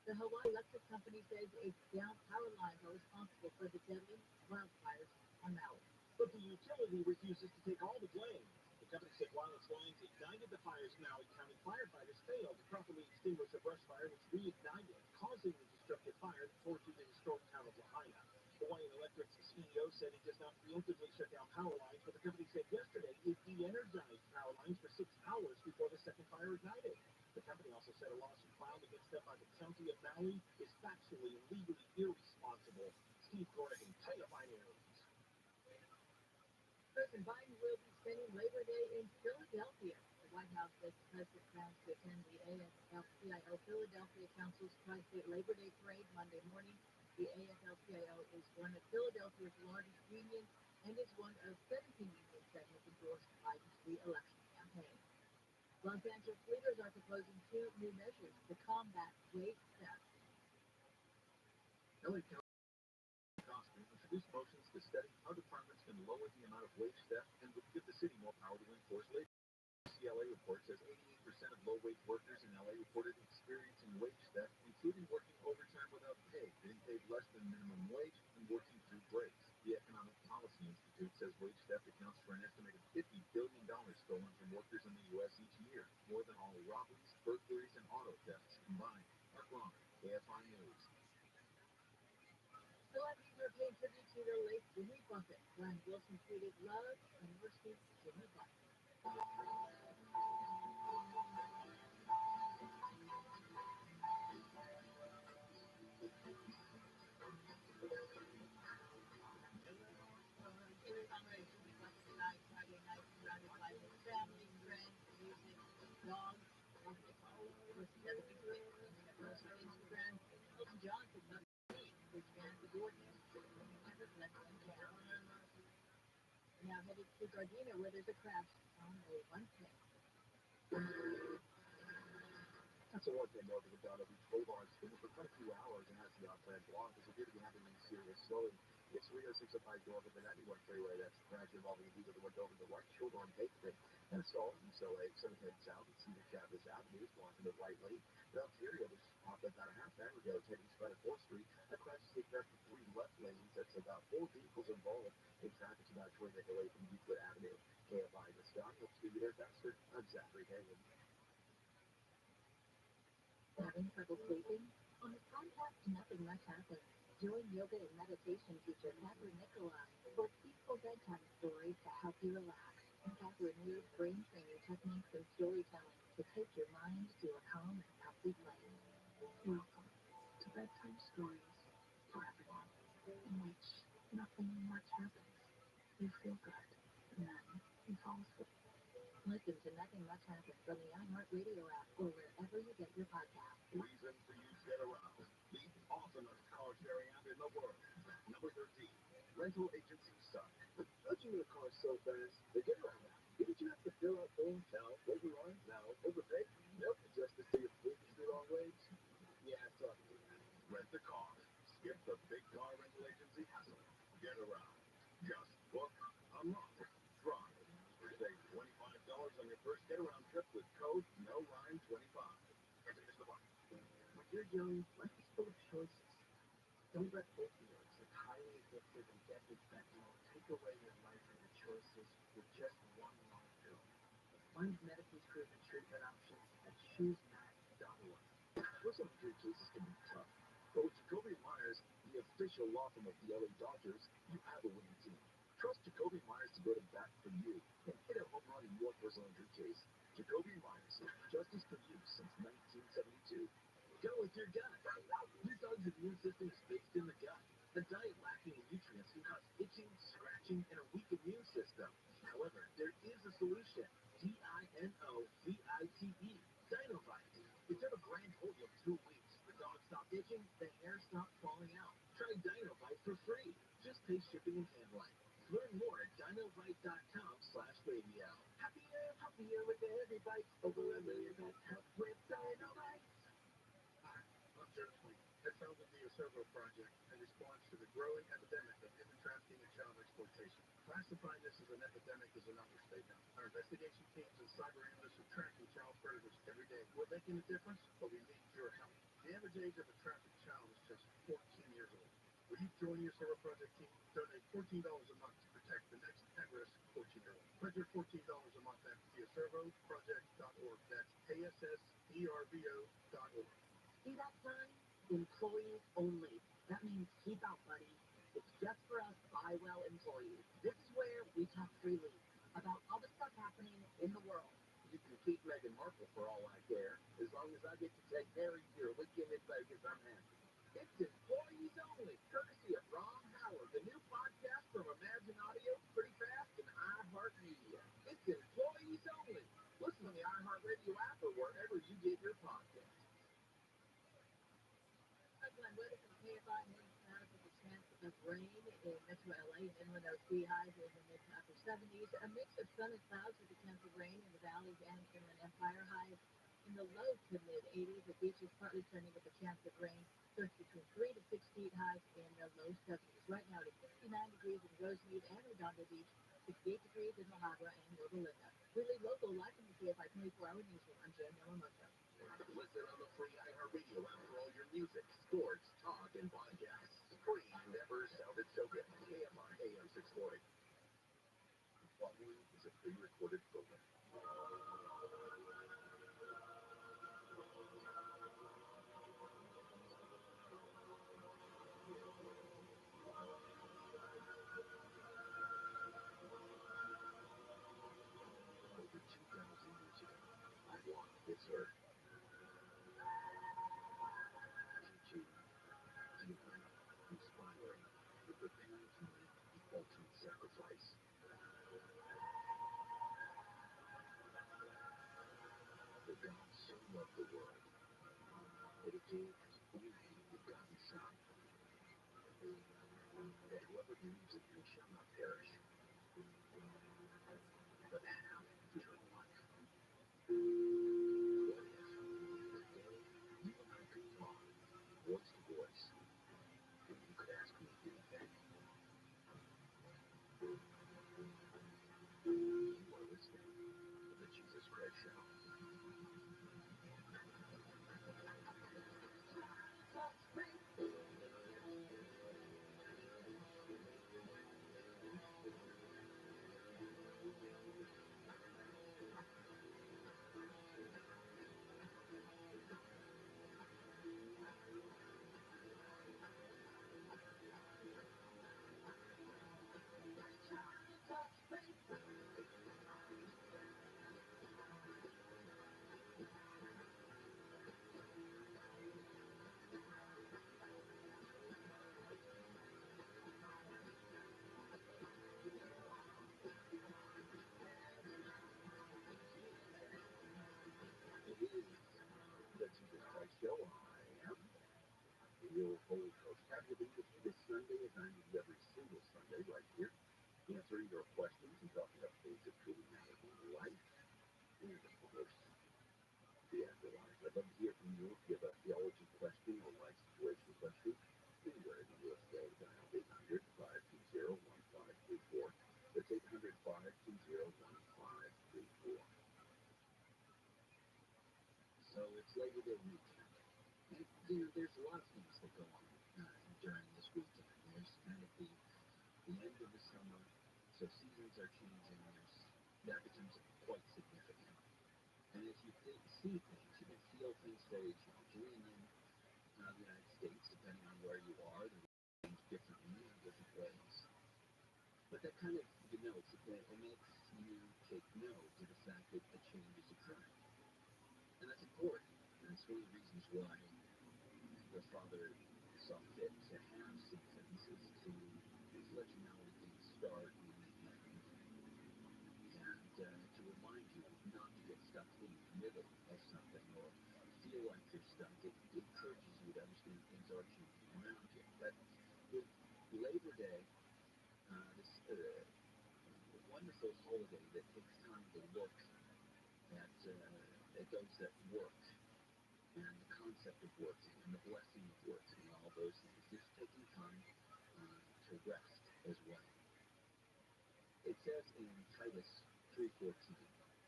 The Hawaii Electric Company says its downed power lines are responsible for the deadly wildfires on Maui. But the utility refuses to take all the blame. The company said while its lines ignited the fires in Maui County, firefighters failed to properly extinguish a brush fire which reignited, causing the destructive fire that tore through the historic town of Lahaina. Hawaiian Electric's CEO said it does not preemptively shut down power lines, but the company said yesterday it de-energized power lines for 6 hours before the second fire ignited. The company also said a lawsuit filed against them by the county of Maui is factually and legally irresponsible. Steve Corrigan, KFI News. President Biden will be spending Labor Day in Philadelphia. The White House says the president plans to attend the AFL-CIO Philadelphia Council's Tri-State Labor Day Parade Monday morning. The AFL-CIO is one of Philadelphia's largest unions and is one of 17 unions that have endorsed Biden's re-election campaign. Los Angeles leaders are proposing 2 new measures to combat wage theft. LA County introduced motions to study how departments can lower the amount of wage theft and would give the city more power to enforce labor. The CLA report says 88% of low-wage workers in LA reported experiencing wage theft, including working overtime without pay, being paid less than minimum wage, and working through breaks. The Economic Policy Institute says wage theft accounts for an estimated $50 billion stolen from workers in the U.S. each year, more than all robberies, burglaries, and auto thefts combined. Mark Long, KFI News. Celebrities are paying tribute to their late Jimmy Buffett. Brian Wilson tweeted, "Love and mercy, Jimmy Buffett." Now headed to Gardena, where there's a crash on A1 pit. That's a one thing over the done every 12 hours spinning for quite a few hours and has the off-ramp blocked. Does appear to be having any serious slowing. It's 306 up high door over the 91 freeway. That's a crash involving a vehicle that went over the right shoulder on pavement. And a stall in East LA, 7 head south at Cedar Chavez Avenue, blocking the right lane. The Ontario was popped up about a half hour ago, heading spread at 4th Street. A crash is taking up 3 left lanes. That's about 4 vehicles involved. In traffic's about 20 minute delay from Euclid Avenue. KFI in the sky. Let's do there faster. I'm Zachary Hagan. Having trouble sleeping? On the podcast Nothing Much Happens, join yoga and meditation teacher Catherine Nicolai for peaceful bedtime stories to help you relax. And Catherine uses brain training techniques and storytelling to take your mind to a calm and healthy place. Welcome to Bedtime Stories for Everyone, in which nothing much happens. You feel good, and then you fall asleep. Listen to Nothing Much Happens on the iHeartRadio app or wherever you get your podcasts. Reason for you to get around. The awesomest car sharing app in the world. Number 13. Rental agencies suck. How'd you get a car so fast? The get around app. Didn't you have to fill out forms? No. Overrun? No. Overpay? Nope. Just to see if we can do wrong ways? Yeah, suck. Rent the car. Skip the big car rental agency hassle. Get around. Just book a month. Drive. Save $25 on your first get-around trip with code NORIME25. When you're young, life is full of choices. Don't let opioids, like highly addictive and deadly fentanyl, take away your life and your choices with just one long pill. Find medically proven treatment options at chooseMac.org. Personal injury cases can be tough, but with Jacoby Myers, the official law firm of the LA Dodgers, you have a winning team. Trust Jacoby Myers to go to bat for you and hit a home run in your personal injury case. Jacoby Myers, justice for you since 1972. Go with your gut. Your dog's immune system is based in the gut. The diet lacking in nutrients can cause itching, scratching, and a weak immune system. However, there is a solution. DINOVITE. Dinovite. It's ever grand total of 2 weeks. The dog stopped itching, the hair stopped falling out. Try Dinovite for free. Just pay shipping and handling. Learn more at dinovite.com/radio. Happier with every bite. Over a million pets help with Dinovite. Hi, I'm Joe Tweet. I founded the Acervo Project in response to the growing epidemic of human trafficking and child exploitation. Classifying this as an epidemic is an understatement. Our investigation teams and cyber analysts are tracking child predators every day. We're making a difference, but we need your help. The average age of a trafficked child is just 14 years old. Will you join the Acervo Project team? Donate $14 a month to protect the next at-risk 14-year-old. Pledge your $14 a month at theacervoproject.org. That's ASSERVO.org. See that sign? Employees only. That means keep out, buddy. It's just for us buy-well employees. This is where we talk freely about all the stuff happening in the world. You can keep Meghan Markle for all I care. As long as I get to take Harry to your weekend in Vegas, I'm happy. It's employees only, courtesy of Ron Howard, the new podcast from Imagine Audio, Pretty Fast, and iHeartMedia. It's employees only. Listen on the iHeartRadio app or wherever you get your podcasts. Pipeline weather from KFI morning clouds with a chance of rain in Metro LA and inland OC highs in the mid to upper 70s. A mix of sun and clouds with a chance of rain in the valleys and Inland Empire highs in the low to mid 80s. The beach is partly sunny with a chance of rain. So it's between 3 to 6 feet highs in the low 70s. Right now it's 69 degrees in Rosemead and Redondo Beach, 68 degrees in La Habra and Yorba Linda. Really local, live from the KFI 24-hour newsroom. I'm Jen Yamamoto. Listen on the free iHeartRadio app for all your music, sports, talk, and podcasts. Free. Never sounded so good. KFI AM 640. The following is a pre-recorded program. love the world. That it gave his only begotten Son, that whoever believes in him shall not perish, but have eternal life. What if the day you and I could talk voice to voice, and you could ask me anything? You are listening to the Jesus Christ Show. It is the Jesus Christ Show. I am your Holy Coach. Happy to be with you this Sunday, as I do every single Sunday right here, answering your questions and talking about things that truly matter in life and, of course, the afterlife. I'd love to hear from you if you have a theology question or life situation question. Anywhere in the U.S. today, dial 800-520-1534. That's 800-520-1534. So it's Labor Day weekend. And, there's a lot of things that go on during this weekend. There's kind of the end of the summer, so seasons are changing. That becomes quite significant. And as you see things, you can feel things very changing. And in the United States, depending on where you are, they change differently in different ways. But that kind of denotes, it makes you take note of the fact that a change is occurring. And that's important. And it's one of the reasons why the Father saw fit to have seasons, is to let you know when things start and when they end. And to remind you not to get stuck in the middle of something or feel like you're stuck. It encourages you to understand things are changing around you. But with Labor Day, this wonderful holiday that takes time to look at those that work and the concept of working and the blessing of working and all those things. Just taking time to rest as well. It says in Titus 3:14,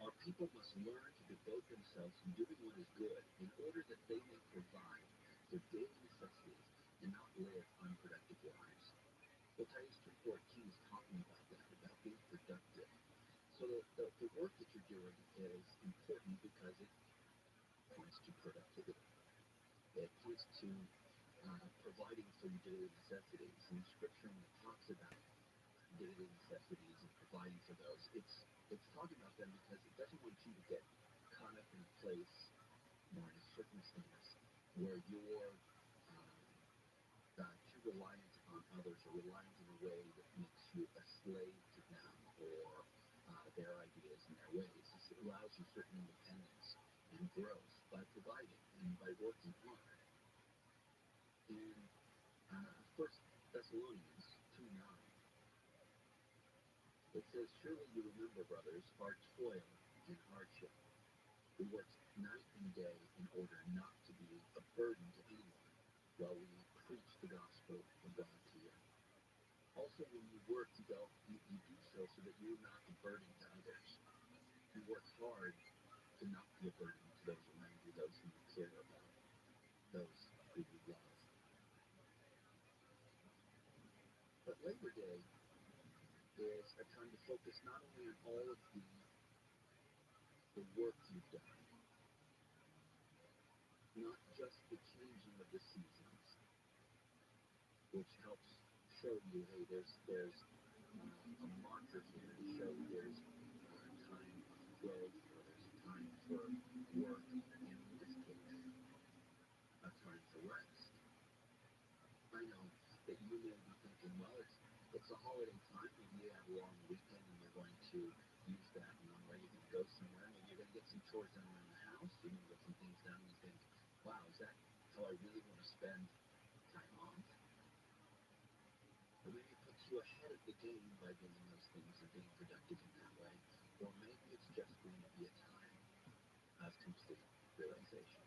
our people must learn to devote themselves to doing what is good in order that they may provide their daily necessities and not live unproductive lives. Well, Titus 3:14 is talking about that, about being productive. So the work that you're doing is important because it points to productivity. It points to providing for your daily necessities. And Scripture, when it talks about daily necessities and providing for those, it's talking about them because it doesn't want you to get caught up in a place or in a circumstance where you're too reliant on others or reliant in a way that makes you a slave to them or their ideas and their ways. It allows you certain independence and growth by providing and by working hard. In 1 Thessalonians 2:9, it says, surely you remember, brothers, our toil and hardship. We worked night and day in order not to be a burden to anyone while we preach the gospel of God to you. Also, when you work, you do so that you're not a burden to others. You work hard to not be a burden to those around you, those who you care about, those who you love. But Labor Day is a time to focus not only on all of the work you've done, not just the changing of the seasons, which helps show you, hey, there's a marker here to show there's a time of growth or there's a time for work, and in this case, a time for rest. I know that you may be thinking, well, it's a holiday time, maybe you have a long weekend and you're going to use that, where you're going to go somewhere, maybe you're going to get some chores done around the house, you're going to get some things done, and you think, wow, is that how I really want to spend time off? Or maybe it puts you ahead of the game by doing those things and being productive in that way. Or maybe it's just going to be a time of complete realization.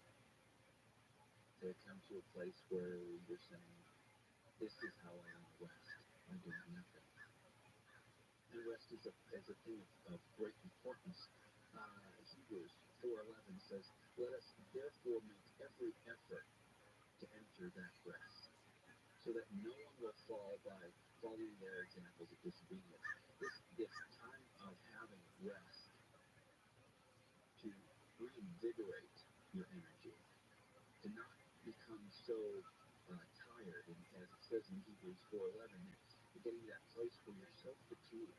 To come to a place where you're saying, this is how I want to rest. I'm doing nothing. And rest is a thing of great importance. Hebrews 4:11 says, let us therefore make every effort to enter that rest, so that no one will fall by following their examples of disobedience. This time of having rest to reinvigorate your energy, to not become so tired, and as it says in Hebrews 4:11, you're getting to that place where you're so fatigued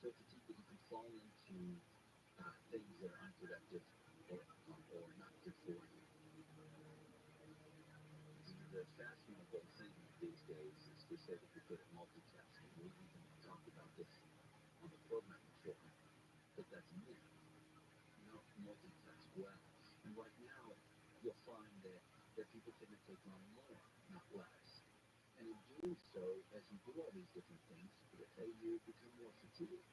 that you can fall into things that are unproductive or not good for you. The fashionable thing these days is to say that you're good at multitasking. We even talked about this on the program before, but that's a myth. You don't multitask well. And right now, you'll find that people tend to take on more, not less. And in doing so, as you do all these different things, you become more fatigued.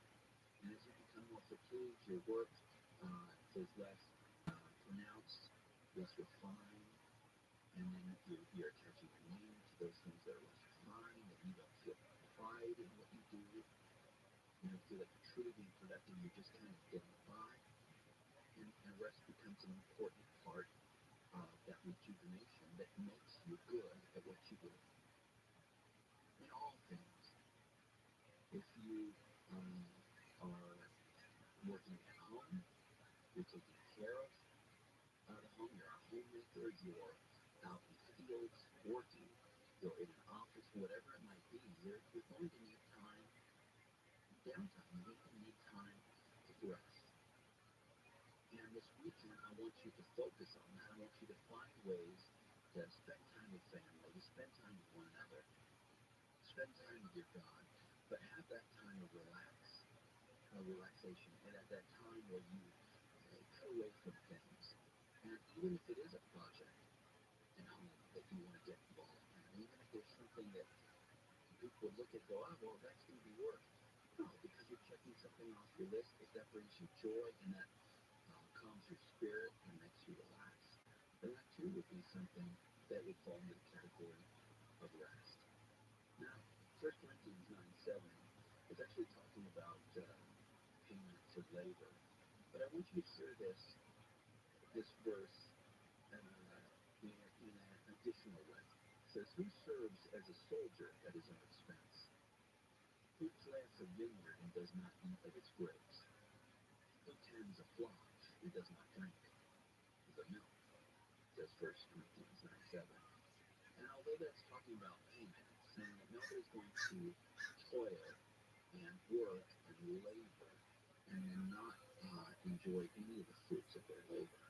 And as you become more fatigued, your work is less pronounced, less refined, and then you're attaching your name to those things that are less refined, and you don't feel pride in what you do. You don't feel like you're truly being productive, you're just kind of getting by. And rest becomes an important part of that rejuvenation that makes you good at what you do. In all things, if you are working at home, you're taking care of the home, you're a homemaker, you're out in the fields working, you're in an office, whatever it might be, you're going to need time, downtime, you're going to need time to rest. And this weekend, I want you to focus on that. I want you to find ways to spend time with family, to spend time with one another, spend time with your God, but have that time of relaxation, and at that time where you cut away from things. And even if it is a project at home that you want to get involved in, even if there's something that people would look at and go, oh, well, that's going to be work. No, because you're checking something off your list, if that brings you joy and that calms your spirit and makes you relax, then that too would be something that would fall into the category of rest. Now, 1 Corinthians 9:7 is actually talking about payment for labor. But I want you to hear this verse in an additional way. It says, who serves as a soldier at his own expense? Who plants a vineyard and does not eat of its grapes? Who tends a flock and does not drink the milk? Says 1 Corinthians 9:7. And although that's talking about payment, it's saying that nobody's going to toil and work and labor and then not enjoy any of the fruits of their labor.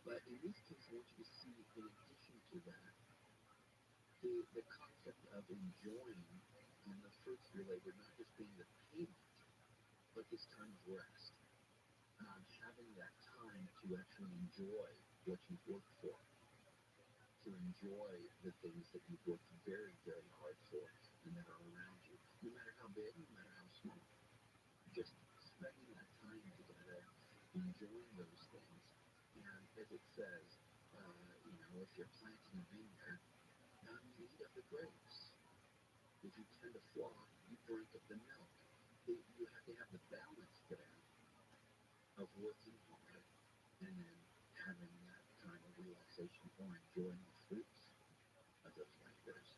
But in this case, I want you to see, in addition to that, the concept of enjoying and the fruits of your labor not just being the payment, but this time of rest. Having that time to actually enjoy what you've worked for, to enjoy the things that you've worked very, very hard for and that are around you, no matter how big, no matter how small. Just spending that time together, enjoying those things. And as it says, if you're planting a vineyard, you eat of the grapes. If you tend a flock, you drink of the milk. You have to have the balance there of working hard and then having that time of relaxation or enjoying the fruits of those labors.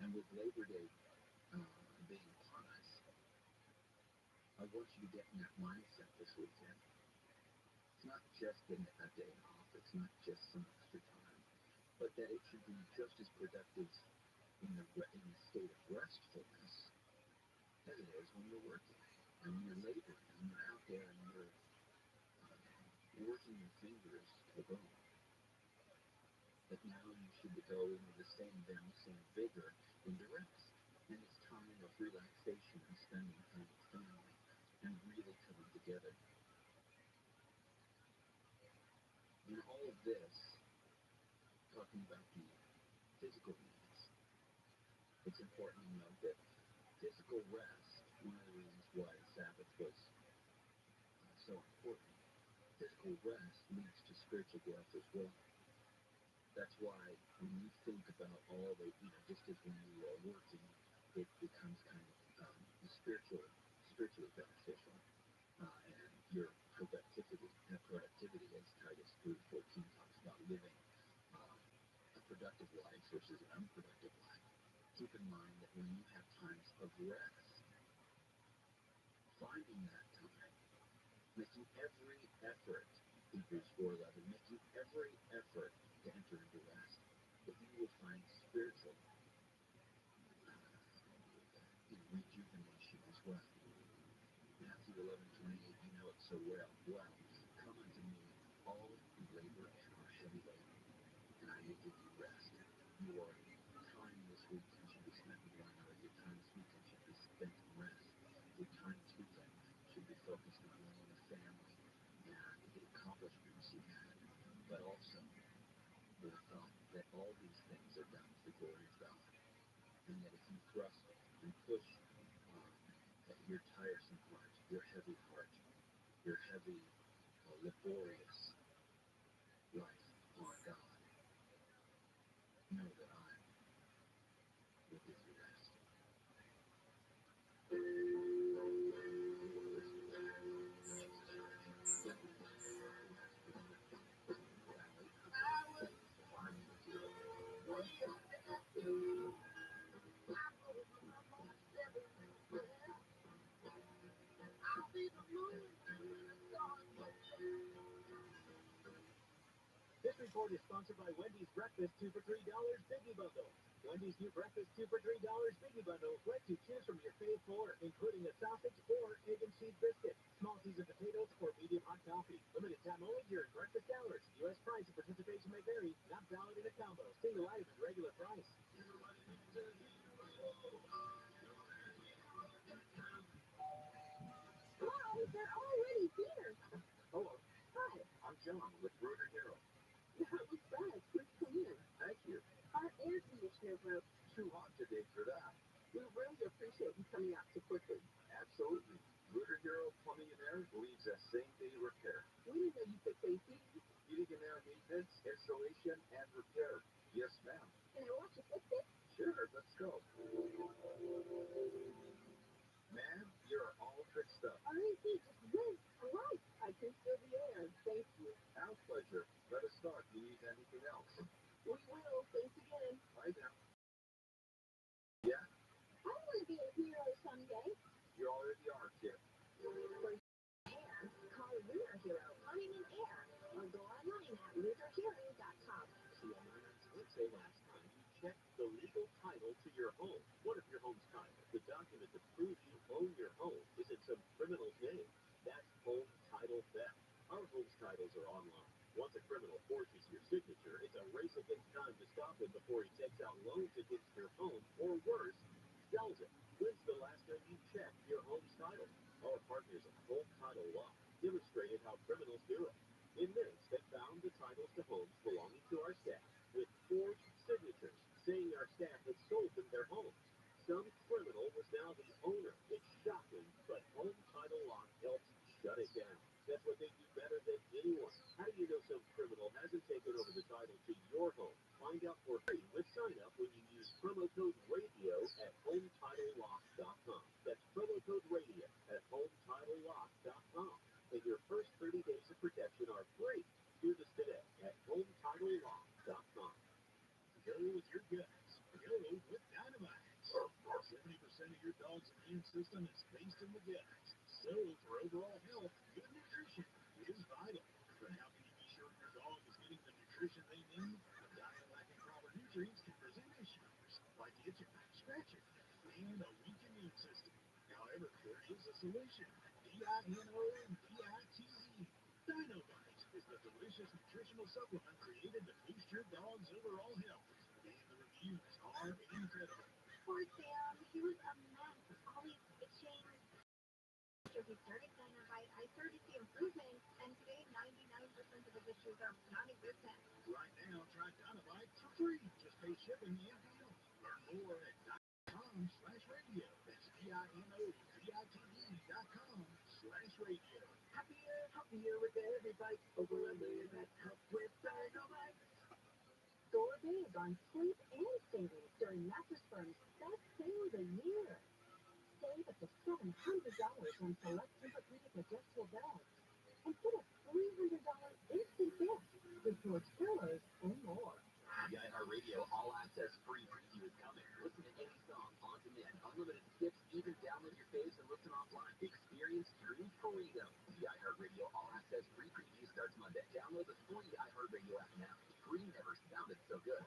And with Labor Day being upon us, I want you to get in that mindset this weekend. It's not just a day off, it's not just some extra time, but that it should be just as productive in the state of restfulness as it is when you're working and when you're laboring and you're out there and you're working your fingers to the bone. That now you should go into the same vein, same vigor into rest. And it's time of relaxation and spending time with family and really coming together. In all of this, talking about the physical needs, it's important to note that physical rest, one of the reasons why Sabbath was so important, physical rest leads to spiritual growth as well. That's why when you think about all the, just as when you are working, it becomes kind of spiritually beneficial, and your productivity, as Titus 3:14 talks about, living a productive life versus an unproductive life. Keep in mind that when you have times of rest, finding that time, making every effort, Hebrews 4:11, making every effort to enter into rest, that you will find spiritual rejuvenation as well. Matthew 11:28, you know it so well. Come unto me, all who labor and are heavy laden, and I will give you rest. Your time this weekend should be spent with one another. Your time this weekend should be spent in rest. Your time this weekend should be focused not only on the family and the accomplishments you've had, but also with the thought that all these things are done to the glory of God. And that if you thrust and push your tiresome heart, your heavy heart, your heavy, laborious life on God, know that I will give you rest. This report is sponsored by Wendy's Breakfast 2 for $3 Biggie Bundle. Wendy's new Breakfast 2 for $3 Biggie Bundle lets you choose from your fave four, including a sausage or egg and cheese biscuit, small seasoned potatoes, or medium hot coffee. Limited time only during breakfast hours. U.S. price and participation may vary. Not valid in a combo. Single item at regular price. Wow, they're already here. Hello, Hi, I'm John with Rotor Hero. that was fast. Please come in. Thank you. Our air conditioner broke. Too hot today for that. We really appreciate you coming out so quickly. Absolutely. Rotor Hero Plumbing and Air believes that same-day repair. We didn't know you fix AC. Heating and air maintenance, installation, and repair. Yes, ma'am. Can I watch you fix it? Sure, let's go. Ma'am, you're all fixed up. Our AC just went. All right, I can feel the air. Thank you. Our pleasure. Let us know if you need anything else. We will. Thanks again. Bye now. Yeah, I want to be a hero someday. you already are, kid. For air, call Lunar Hero Plumbing and Air or go online at lunarhero.com. See, a minor did say last time you checked the legal title to your home. What if your home's title? The document that proves you own your home is in some criminal's name. That's home title theft. Our home's titles are online. Once a criminal forges your signature, it's a race against time to stop him before he takes out loans against your home, or worse, sells it. When's the last time you checked your home's title? Our partners at Home Title Law demonstrated how criminals do it. In minutes, they found the titles to homes belonging to our staff with forged signatures saying our staff had sold them their homes. Some criminal was now the owner. It's shocking, but Home Title Law helps shut it down. That's what they do better than anyone. How do you know some criminal hasn't taken over the title to your home? Find out for free with sign up when you use promo code RADIO at HometitleLock.com. That's promo code RADIO at HometitleLock.com. And your first 30 days of protection are free. Do this today at HometitleLock.com. Go with your guts. Go with dynamite. 70% of your dog's immune system is based in the gut. So, for overall health, good nutrition is vital. But how can you be sure your dog is getting the nutrition they need? A diet lacking proper nutrients can present issues like itching, scratching, and a weak immune system. However, there is a solution. DINODITE. Dinovite is the delicious nutritional supplement created to boost your dog's overall health. And the reviews are incredible. Poor Sam, he was a mess. he started saying I started to see improvement, and today 99% of his issues are non-existent. Right now, try Dynamite for free. Just pay shipping and handles. Learn more at .com/radio. That's DINOVITE.com/radio. Happier with every bite. Over $1 million that helps with Dynamite. Store big on sleep and savings during Mattress Firm's best sale of the year. Save up to $700 on select Tempur-Pedic adjustable beds. And get a $300 instant gift with George pillows and more. The iHeartRadio All Access free preview is coming. Listen to any song on demand, unlimited skips, even download your faves and listen offline. Experience true freedom. The iHeartRadio All Access free preview starts Monday. Download the free iHeartRadio app now. Free never sounded so good.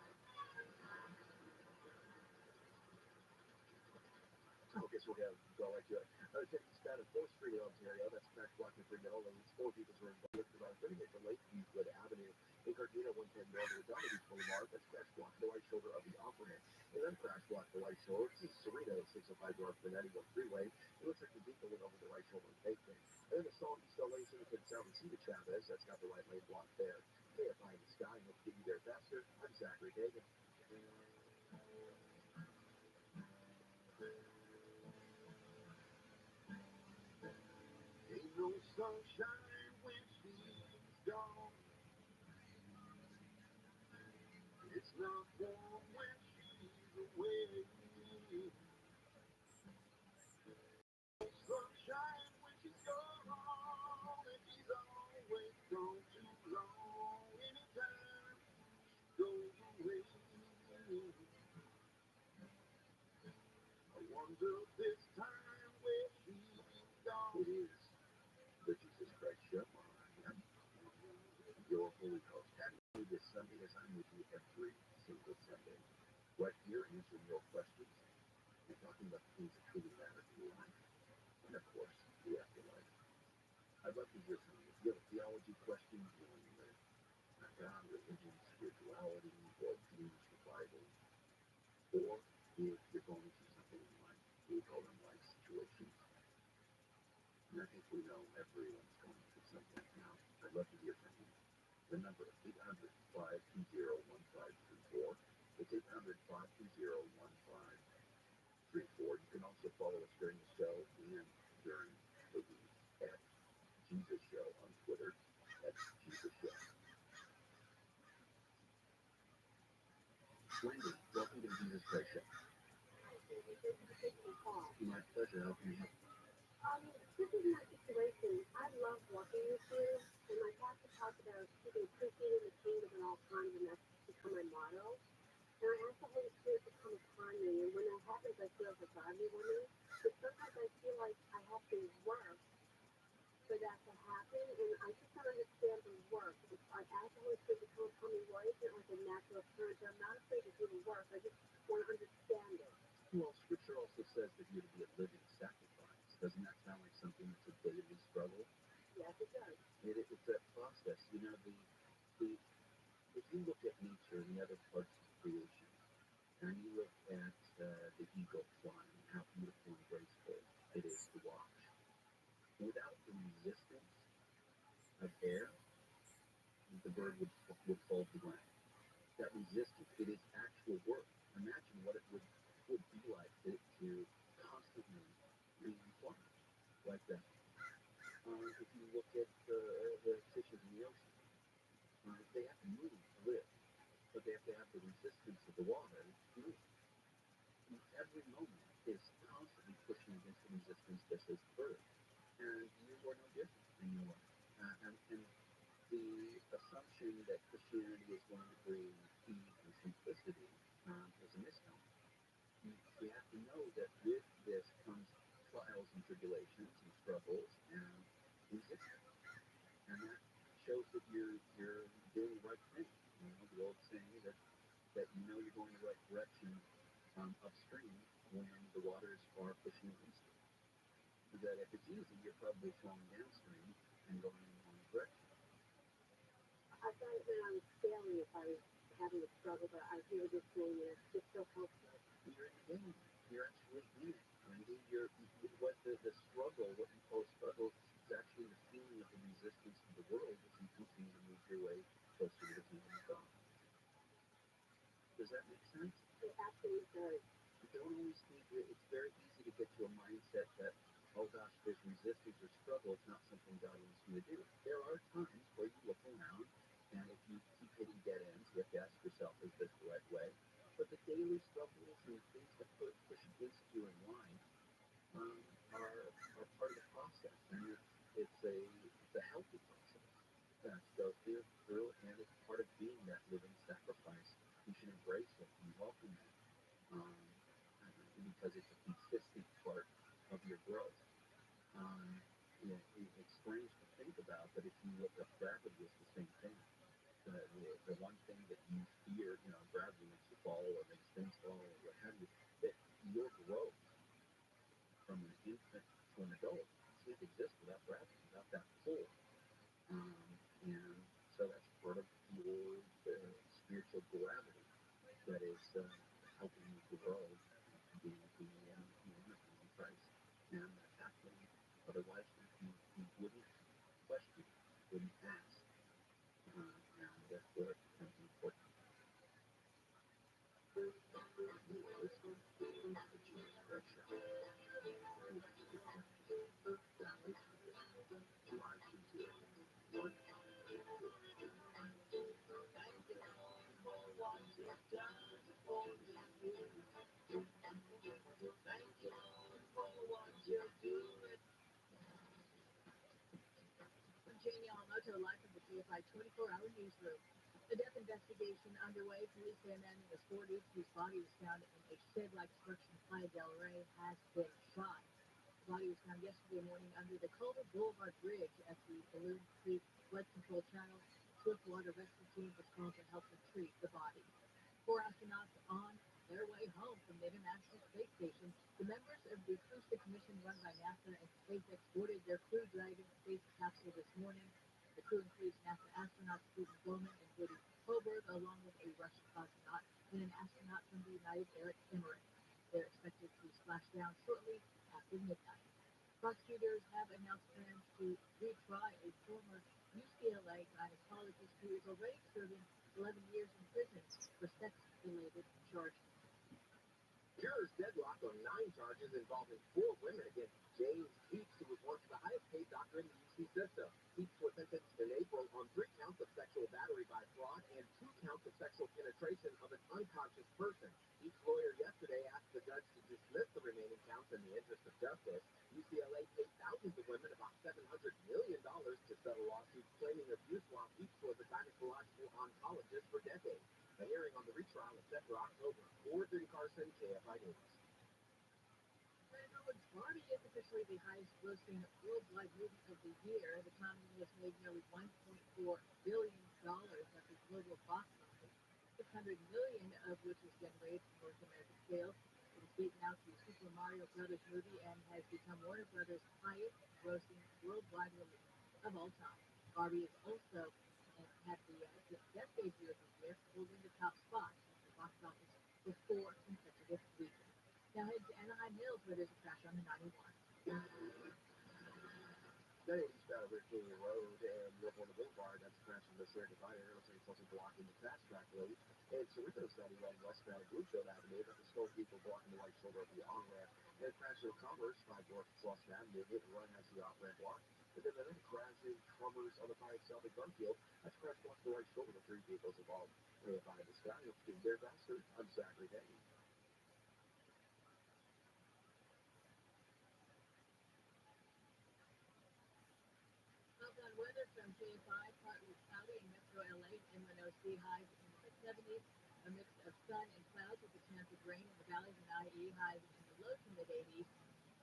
Okay, so we have go like that. Take the span of 4th Street in Ontario. That's crash block in Freeman. All these 4 people are involved. About 30 minutes from Lakewood Avenue. In Gardena, 110 North of the Beach Boulevard. That's crash block, the right shoulder of the Opera. And then crash block, the right shoulder to Serena, 605 North Benetti Freeway. It looks like the vehicle went over the right shoulder and baked it. And then the Salt lane to the South and Cedar Chavez. That's got the right lane blocked there. KFI in the sky. Let's get you there faster. I'm Zachary Dagan. Ain't no sunshine when she's gone. It's not warm when she's away. Sunshine when she's gone, and she's always gone too long. Anytime she goes away, I wonder this time where she's gone. It is the Jesus Christ Show. Your Holy Ghost. Happy this Sunday as I'm with you every single Sunday. Right here answering your questions and talking about the things that truly matter to your life. And of course, the afterlife. I'd love to hear from you. If you have a theology question dealing with God, religion, spirituality, or themes of the Bible, or if you're going through something in life, we call them life situations. And I think we know everyone's going through something now. I'd love to hear from you. The number is 800-520-1534. It's 800-520-1534. You can also follow us during the show and during the week at Jesus Show on Twitter. That's Jesus Show. Wendy, welcome to the Jesus Christ Show. My pleasure. How can I help? This is my situation. I love working with you, and my pastor talked about keeping 2 feet in the kingdom at all times, and that's become my motto. And I ask the Holy Spirit to come upon me, and when that happens, I feel like a godly woman. But sometimes I feel like I have to work for that to happen, and I just don't understand the work. I ask the Holy Spirit to come upon me. Why isn't it like a natural occurrence? I'm not afraid to do the work. I just want to understand it. Well, Scripture also says that you're to be a living sacrifice. Doesn't that sound like something that's a daily struggle? Yes, it does. It's that process. You know, if you look at nature and the other parts of creation, and you look at the eagle flying, how beautiful and graceful it is to watch. Without the resistance of air, the bird would fall to the ground. That resistance, it is actual work. Imagine what it would be like to constantly be flying like that. If you look at the fishes in the ocean, they have to move to live, but they have to have the resistance of the water to move. Every moment is constantly pushing against the resistance just as the bird. And you are no different than you are. And the assumption that Christianity is going to bring ease and simplicity is a misnomer. You have to know that with this comes trials and tribulations and struggles and resistance. And that shows that you're doing the right thing. You know, the old saying that you know you're going the right direction upstream when the waters are pushing against you. That if it's easy, you're probably flowing downstream and going in the wrong direction. I thought that I was failing if I was having a struggle, but I hear this saying, and it's just so helpful. You're in the game. you're actually eating. And what the struggle, what you call struggle, is actually the feeling of the resistance to the world as you continue to move your way closer to the kingdom of God. Does that make sense? It absolutely does. You don't always need to, it's very easy to get to a mindset that, oh gosh, there's resistance or struggle, it's not something God wants me to do. There are times where you look around, and if you keep hitting dead ends, you have to ask yourself, is this the right way? But the daily struggles and things that push against you in life are part of the process, and it's a healthy process that go through, and it's part of being that living sacrifice. You should embrace it and welcome it, because it's a consistent part of your growth. It's strange to think about, but if you look up gravity, it's the same thing. The one thing that you fear, gravity makes you fall or makes things fall or what have you, that your growth from an infant to an adult can't exist without gravity, without that pull. And so that's part of your spiritual gravity that is helping you grow to be in Christ. And that's happening. Otherwise, you wouldn't question, wouldn't ask. And that's where it becomes important. You are listening to the Jesus Christ Show. I'm Jamie Alamoto, live from the KFI 24-hour newsroom. A death investigation underway. Police say a man in his 40s whose body was found in a shed-like structure in Playa del Rey has been shot. The body was found yesterday morning under the Culver Boulevard Bridge at the Balloon Creek Flood Control Channel. Swiftwater Rescue Team was called to help retrieve the body. 4 astronauts on their way home from the International Space Station. The members of the Acoustic Commission run by NASA and SpaceX boarded their Crew Dragon space capsule this morning. The crew includes NASA astronauts Stephen Bowman and Woody Hoberg, along with a Russian cosmonaut and an astronaut from the United Arab Emirates. They're expected to splash down shortly after midnight. Prosecutors have announced plans to retry a former UCLA gynecologist who is already serving 11 years in prison for sex-related charges. Jurors deadlocked on 9 charges involving 4 women against James Heaps, who was once the highest paid doctor in the UC system. Heaps was sentenced in April on 3 counts of sexual battery by fraud and 2 counts of sexual penetration of an unconscious person. Heaps' lawyer yesterday asked the judge to dismiss the remaining counts in the interest of justice. UCLA paid thousands of women about $700 million to settle lawsuits claiming abuse while Heaps was a gynecological oncologist for decades. The hearing on the retrial is set for October. 4:30 Carson, KFI News. Barbie is officially the highest-grossing worldwide movie of the year. The comedy has made nearly $1.4 billion at the global box office, $600 million of which was generated from North American sales. It is beaten out the Super Mario Brothers movie and has become Warner Brothers' highest-grossing worldwide release of all time. Barbie is also had the best debut of the year, holding the top spot at the box office for 4 consecutive weekends. Now head to Anaheim Hills, where there's a crash on the 91. Stay eastbound of Virginia Road and Riverport Boulevard. That's a crash on the shared divider. It looks like it's also blocking the fast track road. And Cerritos County running westbound Bluefield Avenue. That's a slow vehicle blocking the right shoulder of the on-ramp. And a crash in Commerce, 5 north Slauson Avenue. Hit and run has the off-ramp blocked. And then another crash in Commerce on the 5 south at Garfield. That's a crash blocking the right shoulder with 3 vehicles involved. By the sky, it's King Bear Bastard. I'm Zachary Day. On weather from KFI, partly cloudy in Metro LA and MNOC, highs in the 70s, a mix of sun and clouds with a chance of rain in the valleys and IE, highs in the low to mid 80s,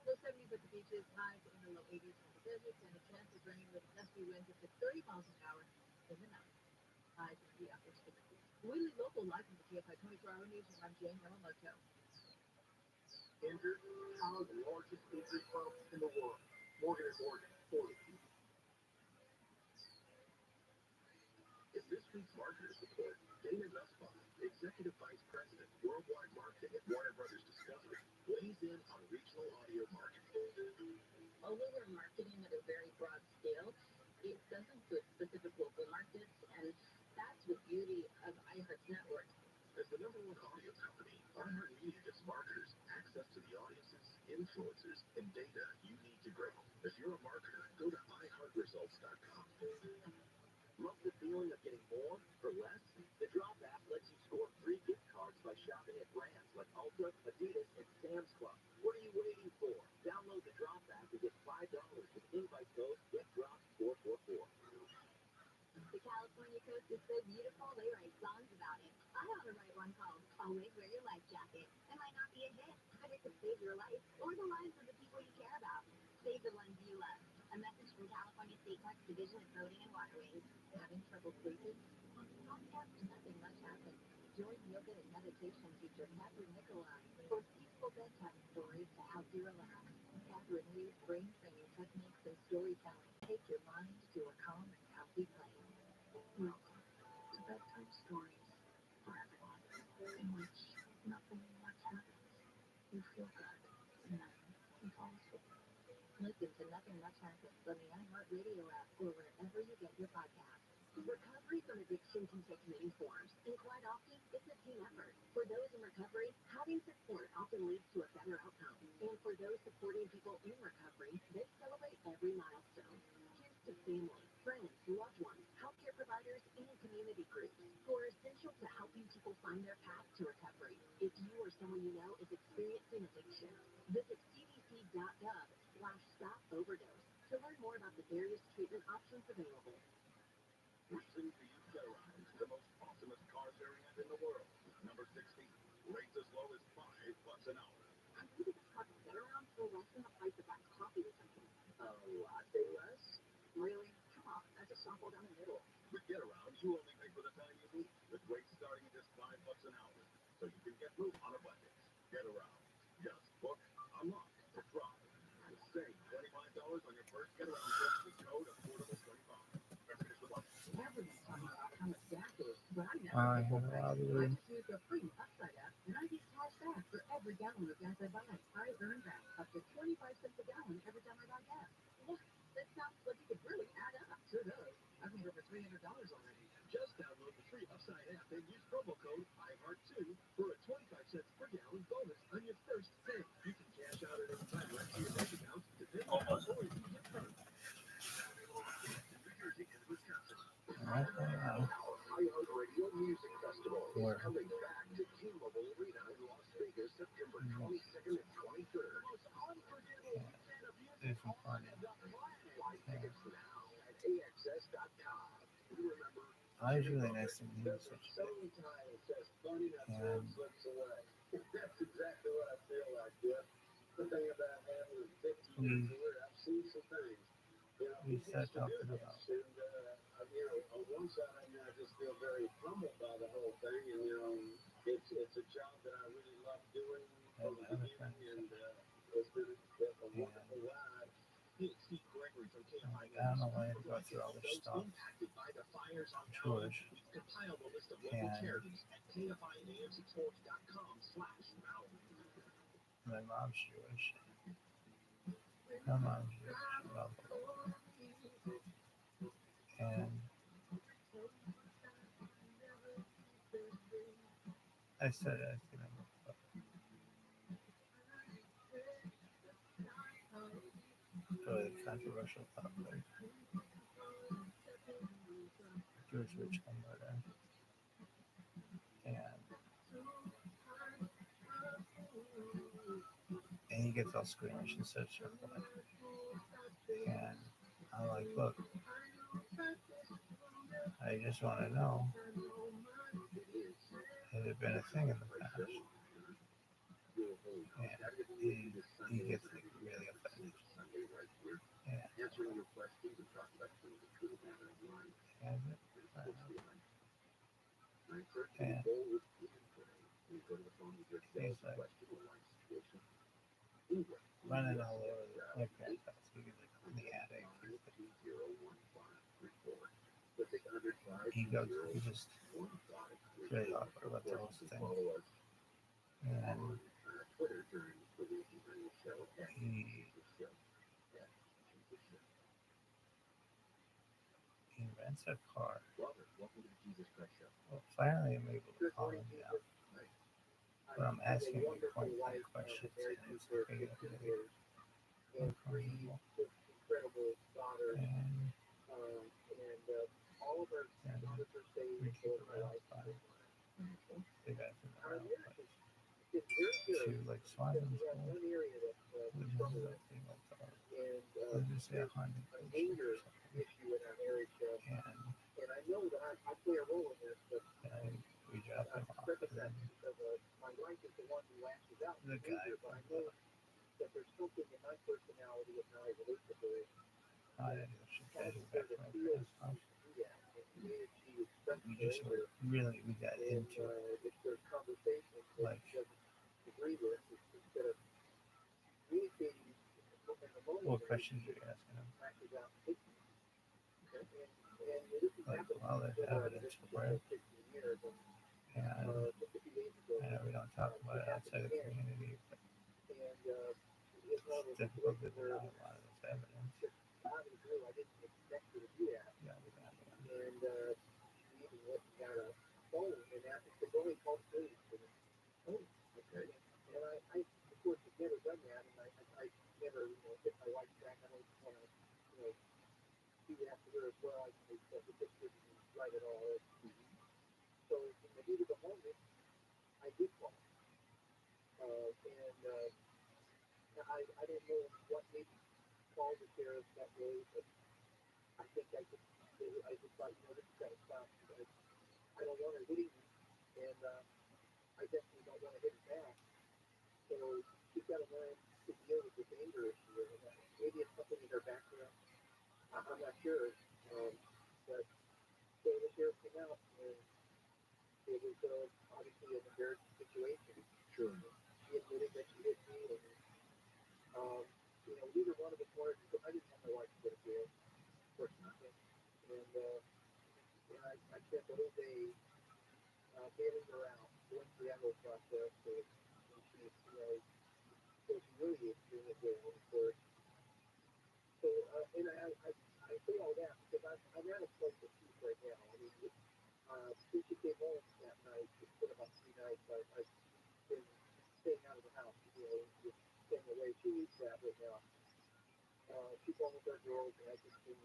low 70s at the beaches, highs in the low 80s in the deserts, and a chance of rain with gusty winds up to 30 miles an hour in the mountains, highs in the upper 60s. Weekly local live from the KFI 24-hour news, and I'm Jane Yamamoto. Injured, how the largest injury club in the world, Morgan & Morgan, 40 people. In this week's Marketers Report, Dana Nussbaum, Executive Vice President, Worldwide Marketing at Warner Brothers Discovery, weighs the right one called Always Wear Your Life Jacket. It might not be a hit, but it could save your life or the lives of the people you care about. Save the ones you love. A message from California State Parks Division of Boating and Waterways. Having trouble sleeping? On the podcast, nothing much happens. Join yoga and meditation teacher Catherine Nicolai for peaceful bedtime stories to help you relax. Catherine weaves brain training techniques and storytelling. Take your mind to a calm and healthy place. Welcome to Bedtime Stories for Everyone, in which nothing much happens. You feel good, and then you fall asleep. Listen to Nothing Much Happens on the iHeartRadio app or wherever you get your podcasts. Recovery from addiction can take many forms, and quite often, it's a team effort. For those in recovery, having support often leads to a better outcome. And for those supporting people in recovery, they celebrate every milestone. Here's to family, friends, loved ones, healthcare providers, and community groups who are essential to helping people find their path to recovery. If you or someone you know is experiencing addiction, visit cdc.gov/stop-overdose to learn more about the various treatment options available. Listen to you get around the most awesomest car sharing app in the world. Number 60, rates as low as $5 an hour. I believe it's called Get Around for less than the price of that coffee or something. A latte less? Really? Come on, that's a softball down the middle. With Get Around, you only pay for the time you need, with rates starting at just $5 an hour, so you can get through on a budget. Get Around. Just book, unlock, to drive, and save $25 on your first Get Around trip with code AFFORDABLE25. Everyone's talking about how much gas is, but I never I get full have price. I Rabbi. just use the free Upside app, and I get cash back for every gallon of gas I buy. I earn back up to 25 cents a gallon every time I buy gas. What? That sounds like it could really add up. Sure does. I've made over $300 already. Just download the free Upside app and use promo code IHEART2 for a 25 cents per gallon bonus on your first tank. You can cash out at any time right to your bank account to pay or if you get paid. New Jersey and Wisconsin. iHeartRadio Music Festival is coming back to T-Mobile Arena in Las Vegas September 22nd and 23rd. Most unforgettable weekend of music all lined up. Buy tickets now at AXS.com. Remember, I was really nice to meet you. sometimes just fun enough time slips away. That's exactly what I feel like, Jeff. The thing about having 50 years career, I've seen some things. You know, We it start used to do talking this, about and you know, on one side, I mean, I just feel very humbled by the whole thing, and you know, it's a job that I really love doing from the beginning, and it's been a wonderful ride. Steve Gregory from KFI. I don't know why I had to go through all this stuff. Impacted by the fires on Jewish. We've compiled a list of local charities at KFIAM640.com/Maui. My mom's Jewish. My mom's Jewish. Well, and I started asking him about really controversial topic. Jewish rich converter. And he gets all squeamish and starts to reply. And I'm like, look, I just want to know, has it been a thing in the past? And he gets like really offended. Yeah. Answering your questions and prospecting the truth matter in life. Has it? And you go to the phone with your he's like running all over my parents' house. He was like in the attic. He just really awkward about the whole thing. And he rents a car. Well, finally I'm able to calm him down. But I'm asking him point blank questions, and it's very uncomfortable. And we keep it around fine. They got from the around place to like Swanson School, which is like thing like that. Let's just say 100 or something. And we drive cut them off. And then my wife is the one who lashes out. the guy But I know that there's something in my personality and how I relate to her. I didn't know she got it back from my past home. We just really we got into If there's conversation that like she doesn't agree with, instead of communicating in the moment, what questions are you asking them? lashes out and hits me. And this has Like happened well, there's evidence for it. 15 years. And Just a few days ago. I know we don't talk about it outside the community, but And it's one of it's those difficult to situations where deny a lot of this evidence. out of the blue, I didn't expect her to do that. Yeah, we got it. And she even went and got a phone and asked me to go and call police. Oh, okay. And I of course, have never done that, and I never, hit my wife's back. I don't want to, do that to her as well. I think that the picture isn't right at all. So in the heat of the moment, I did call. I don't know what made me call the sheriff that way, but I think I just thought, this has got to stop. I don't want her hitting me, and I definitely don't want to hit her back. So she's got to learn to deal with this anger issue. And maybe it's something in her background. I'm not sure. But so the sheriff came out, and it was obviously an embarrassing situation. Sure. She admitted that she hit me, and neither one of us wanted to. I didn't want my wife to go to jail. Of course not. And I spent the whole day bailing her out, going through that whole process. And she, was humiliated during the jail, of course. So, and I say all that because I'm at a place of peace right now. I mean, since she came home that night, it's been about 3 nights, I've been staying out of the house, just staying away. She needs that right now. She's home with our girls, and I've just been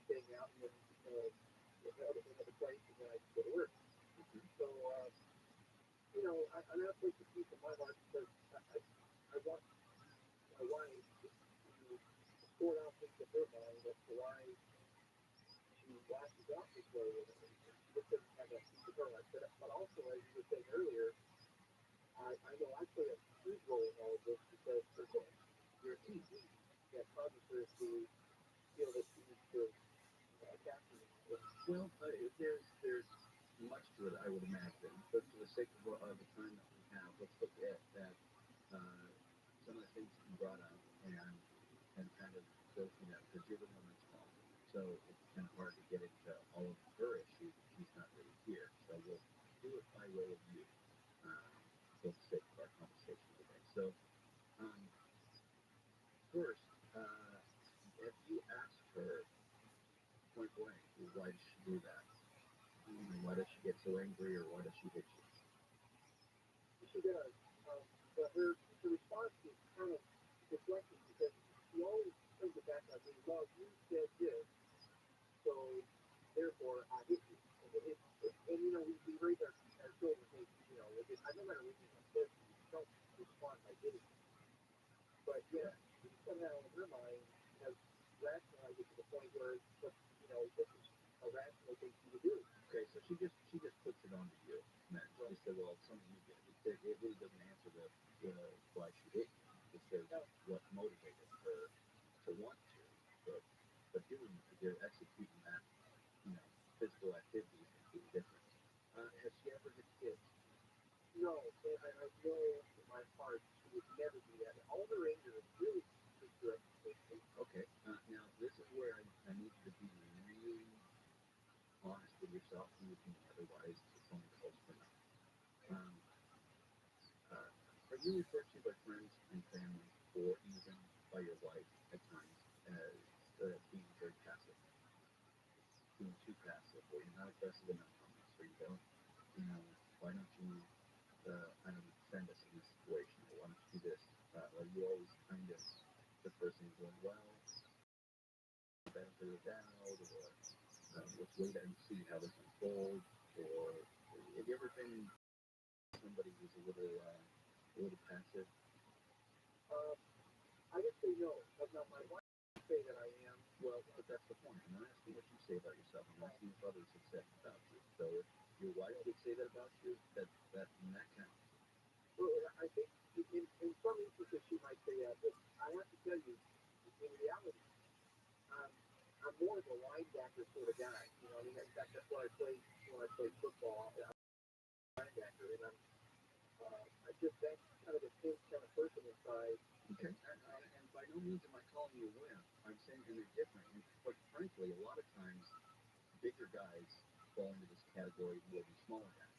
staying out in another place, and then I can go to work. So, I'm at a place of peace in my heart because I want my wife to sort out things in her mind as to why she lashes out this way, and she just doesn't have that peace in her life. But also, as you were saying earlier, I know I play a huge role in all of this because you're a team that causes her to feel that she needs to attack me. Well, there's much to it, I would imagine. But for the sake of the time that we have, let's look at that. Some of the things you brought up and kind of go through that because you're the one that's calling. So it's kind of hard to get into all of her issues. She's not really here. So we'll do it by way of you for the sake of our conversation today. So first, have you asked her point blank, why does she do that? Why does she get so angry, or why does she hit you? She does. But her response is kind of deflecting because she always brings it back like, well, you said this, so therefore I hit you. And we raise our children, no matter what you said, you don't respond by hitting. But yeah, she somehow in her mind has rationalized it to the point where this is a rational thing to do. Okay, so she just puts it onto you. Matt. She said, well, it's something you did. It really doesn't answer the why she hit you. It says what motivated her to want to. But you're executing that, physical activity is completely different. Has she ever hit kids? No, and I know in my heart she would never do that. All her anger is really direct. Okay, now this is where I need you to be really honest with yourself and with me, otherwise it's only close for now. Are you referred to by friends and family, or even by your wife at times, as being very passive? Being too passive, or you're not aggressive enough on this, or you don't, why don't you defend us in this situation, or why don't you do this? Are you always kind of the person going, well, benefit of the doubt, or let's wait and see how this unfolds, or have you ever been somebody who's a little passive? I would say no, but now my wife would say that I am. Well, but that's the point. I'm not asking what you say about yourself. I'm asking if others have said about you. So your wife would say that about you, that counts. Well, I think in some instances she might say that, but I have to tell you, in reality, um, I'm more of a linebacker sort of guy. You know, I mean, that's what I played when I played football. I'm a linebacker, and I just that's kind of a thin kind of person inside. Okay, and by no means am I calling you a wimp. I'm saying that they're different. And quite frankly, a lot of times, bigger guys fall into this category more than smaller guys.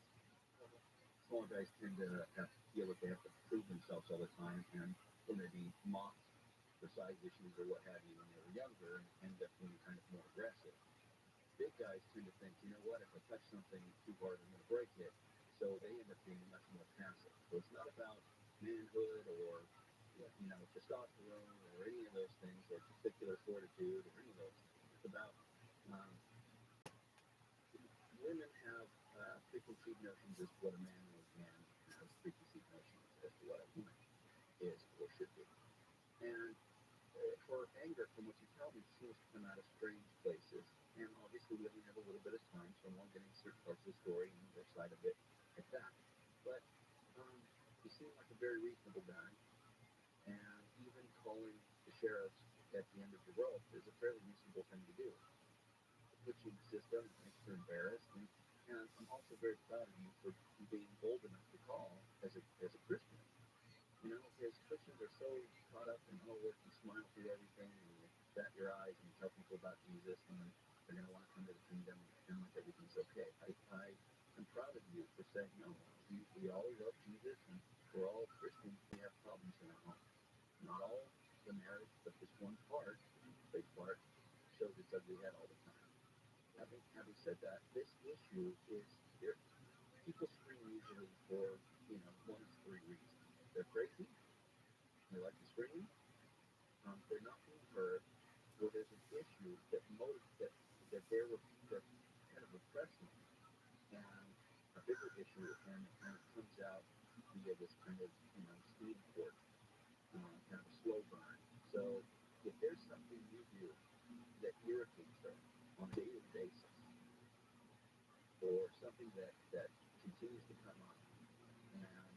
Smaller guys tend to have to feel that they have to prove themselves all the time, and or maybe mocked for size issues or what have you when they were younger, and end up being kind of more aggressive. Big guys tend to think, you know what, if I touch something too hard, I'm going to break it. So they end up being much more passive. So it's not about manhood or testosterone or any of those things, or testicular fortitude or any of those things. It's about women have preconceived notions as to what a man is, and has preconceived notions as to what a woman is or should be. And her anger, from what you tell me, seems to come out of strange places. And obviously, we only have a little bit of time, so I won't get into certain parts of the story and their side of it at that. But you seem like a very reasonable guy, and even calling the sheriffs at the end of the rope is a fairly reasonable thing to do. It puts you in the system, it makes her embarrassed, and I'm also very proud of you for being bold enough to call as a Christian. You know, because Christians are so caught up in, oh, you smile through everything, and you bat your eyes, and you tell people about Jesus, and then they're going to want to come to the kingdom and pretend like everything's okay. I'm proud of you for saying, no, we all love Jesus, and we're all Christians. We have problems in our home. Not all the marriage, but this one part, big part, shows its ugly head all the time. Having said that, this issue is here. People scream usually for, one of three reasons. They're crazy, they like to scream, they're not being heard, or there's an issue that they're kind of repressing, and a bigger issue, and it comes out via this kind of, speed court, kind of a slow burn. So if there's something you do that irritates her on a daily basis, or something that continues to come up, and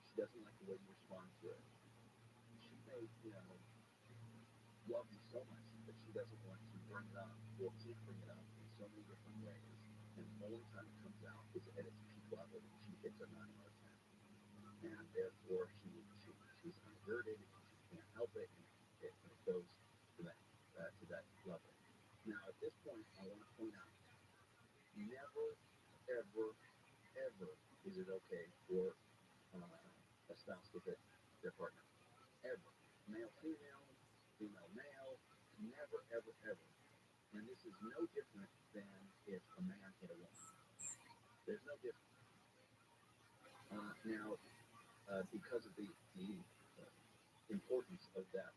she doesn't like the way you respond to it, she may, love you so much that she doesn't want to bring it up or can't bring it up in so many different ways. And the only time it comes out is at its peak level, and she hits a 9 out of 10. And therefore, she's unverted, and she can't help it, and it goes to that level. Now, at this point, I want to point out, never, ever, ever is it okay for a spouse to hit their partner. Ever. Male, female, female, male, never, ever, ever. And this is no different than if a man hit a woman. There's no difference. Now, because of the importance of that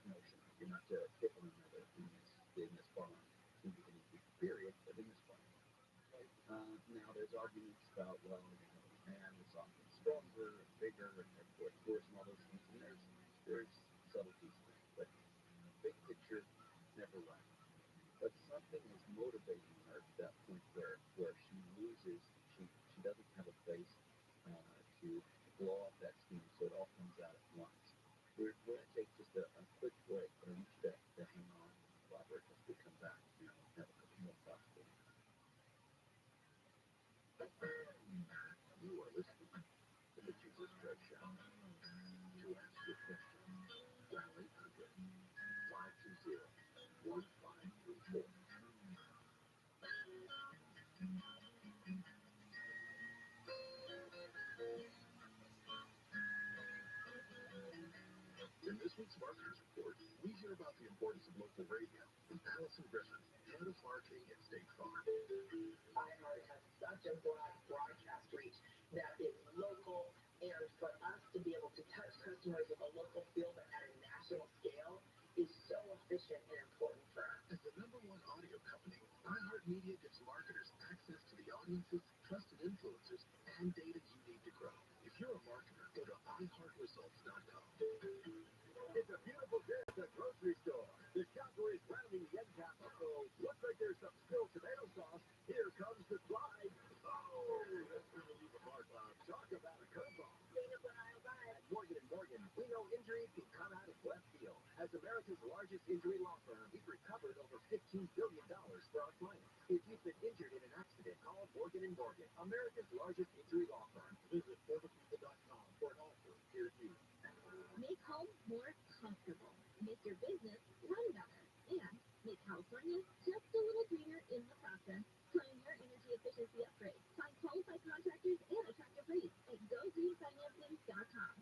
notion, you're not to hit one another in this farm, in the period, but in this farm. Now, there's arguments about, well, man is often stronger and bigger and therefore force and all those things, and there's subtleties to it, but big picture, never right. But something is motivating her to that point where she loses, she doesn't have a place to blow off that steam, so it all comes out at once. We're going to take just a quick break, but I want you to hang on, Robert, as we come back, have a couple more thoughts for you. You are listening to the Jesus Drug Show. To ask your question, dial 800-520-1534. In this week's Marketers Report, we hear about the importance of local radio with Allison Griffin, head of marketing at State Farm. iHeart has such a broad broadcast reach that is local, and for us to be able to touch customers with a local feel but at a national scale is so efficient and important for us. As the #1 audio company, iHeartMedia gives marketers access to the audiences, trusted influencers, and data you need to grow. If you're a marketer, go to iHeartResults.com. It's a beautiful day at the grocery store. The Cowboys rounding the end cap. Uh-oh, looks like there's some spilled tomato sauce. Here's America's largest injury law firm, we've recovered over $15 billion for our clients. If you've been injured in an accident, call Morgan & Morgan, America's largest injury law firm. Visit photooftheday.com for an offer near you. Make home more comfortable. Make your business run better. And make California just a little greener in the process. Plan your energy efficiency upgrade. Find qualified contractors and attractive rates at GoGreenFinancing.com.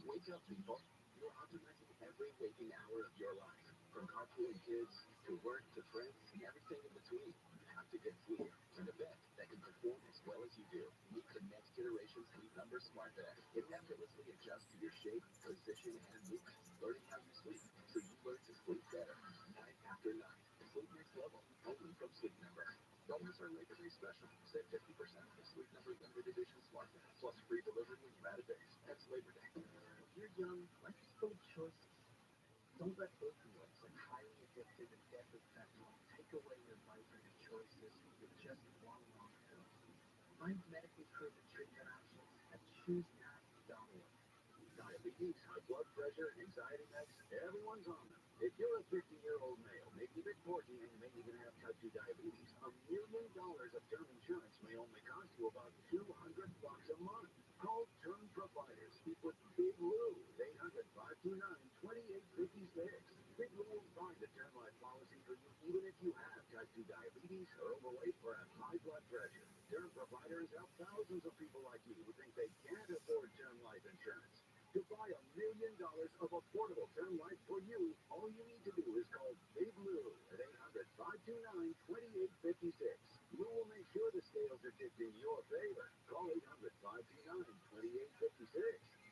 Wake up, people. You're optimizing every waking hour of your life. From carpooling kids to work to friends and everything in between. You have to get sleep. And a bed that can perform as well as you do. Meet the next generation Sleep Number Smart Bed. It effortlessly adjusts to your shape, position, and movement. Learning how you sleep so you learn to sleep better. Night after night. Sleep next level. Only from Sleep Number. Bonus or Labor Day special. Save 50% with Sleep Number Limited Edition Smart Bed. Plus free delivery when you're out of days. That's Labor Day. When you're young, life is full of choices. Don't let opioids and highly addictive and deadly fentanyl take away your life and your choices with just one wrong pill. Find medically proven treatment options at ChooseNow.org. Diabetes, high blood pressure, anxiety meds, everyone's on them. If you're a 50-year-old male, maybe a bit porky, and you may even have type 2 diabetes, $1 million of term insurance may only cost you about $200 a month. Call Term Providers. Speak with Big Lou. 800-529-2856. Big Lou will find a term life policy for you even if you have type 2 diabetes or overweight or have high blood pressure. Term Providers help thousands of people like you who think they can't afford term life insurance. To buy $1 million of affordable term life for you, all you need to do is call Big Lou at 800-529-2856. Lou will make sure the scales are tipped in your favor. Call 800-529-2856.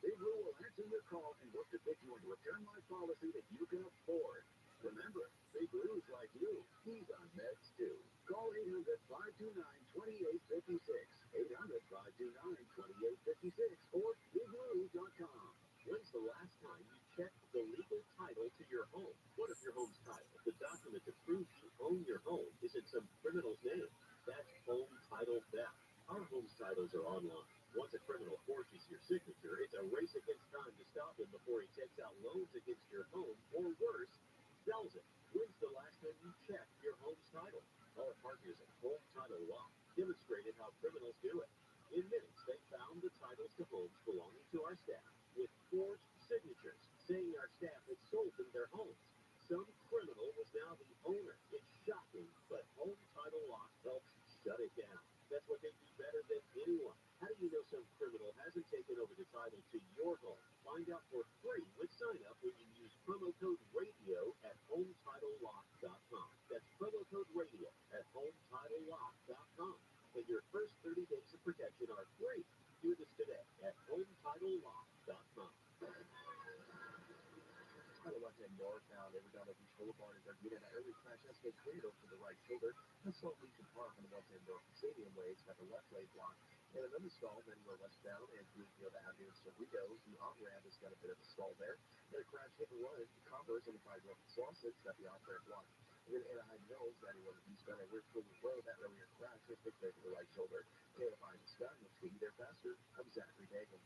Big Lou will answer your call and work to fit you into a term life policy that you can afford. Remember, Big Lou's like you. He's on meds too. Call 800-529-2856. 800-529-2856 or BigLou.com. When's the last time you checked the legal title to your home? What if your home's title, the document that proves you own your home, is in some criminal's name? That's home title theft. Our home's titles are online. Once a criminal forges your signature, it's a race against time to stop him before he takes out loans against your home, or worse, sells it. When's the last time you checked your home's title? Our partners at Home Title Law demonstrated how criminals do it. In minutes, they found the titles to homes belonging to our staff with forged signatures, saying our staff had sold them their homes. Some criminal was now the owner. It's shocking, but Home Title Law helps shut it down. That's what they do better than anyone. How do you know some criminal hasn't taken over the title to your home? Find out for free with sign up when you use promo code RADIO at HometitleLock.com. That's promo code RADIO at HometitleLock.com. And your first 30 days of protection are free. Do this today at HometitleLock.com. I don't want to Northtown, ever down at Beach Boulevard in Gardena. An early crash has been cleared over to the right shoulder. That's Salt Legion Park on the West End North Stadium Way. It's got the left lane blocked. And another stall, then we're westbound and Greenfield Avenue in Cerritos. The on-ramp has got a bit of a stall there. And a crash hit and run. Commerce on the 5 Road Sausage got the off-ramp blocked. And then Anaheim Hills, 91 eastbound at Richfield Road. That earlier crash has been cleared to the right shoulder. KFI the Sky, which will be there faster. I'm Zachary Daigle.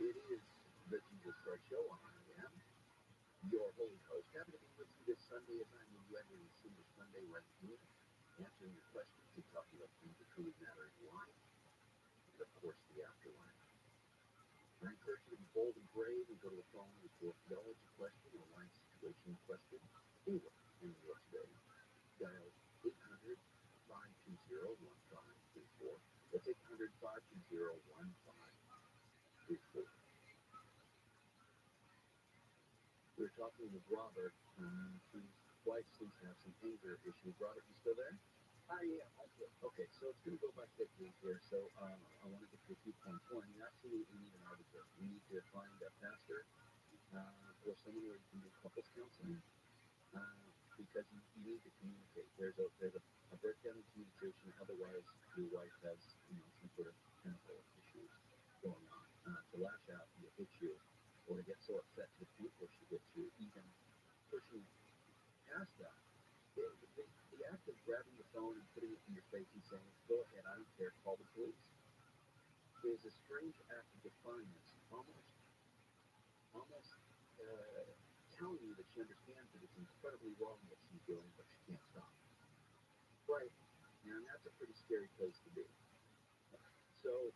It is the Jesus Christ Show on IAM. Your holy host. Happy to be with you this Sunday as I'm with you every single Sunday right here, answering your questions and talking about things that truly matter in life, and of course the afterlife. I encourage you to be bold and brave and go to the phone with your theology question or life situation question anywhere in New York State. Dial 800-520-1534. That's 800-520-1534. We're talking with Robert, whose wife seems to have some anger issues. Robert, you still there? Yeah. Okay, so it's going to go by quickly here. So I want to get to a few points. One, you absolutely need an arbiter. You need to find a pastor or someone where you can do some sort of chemical issues going on. To lash out, to hit you, or to get so upset to the point where she hits you, even pushing past that. The act of grabbing the phone and putting it in your face and saying, go ahead, I don't care, call the police, is a strange act of defiance, almost telling you that she understands that it's incredibly wrong what she's doing, but she can't stop. Right. And that's a pretty scary place to be. So,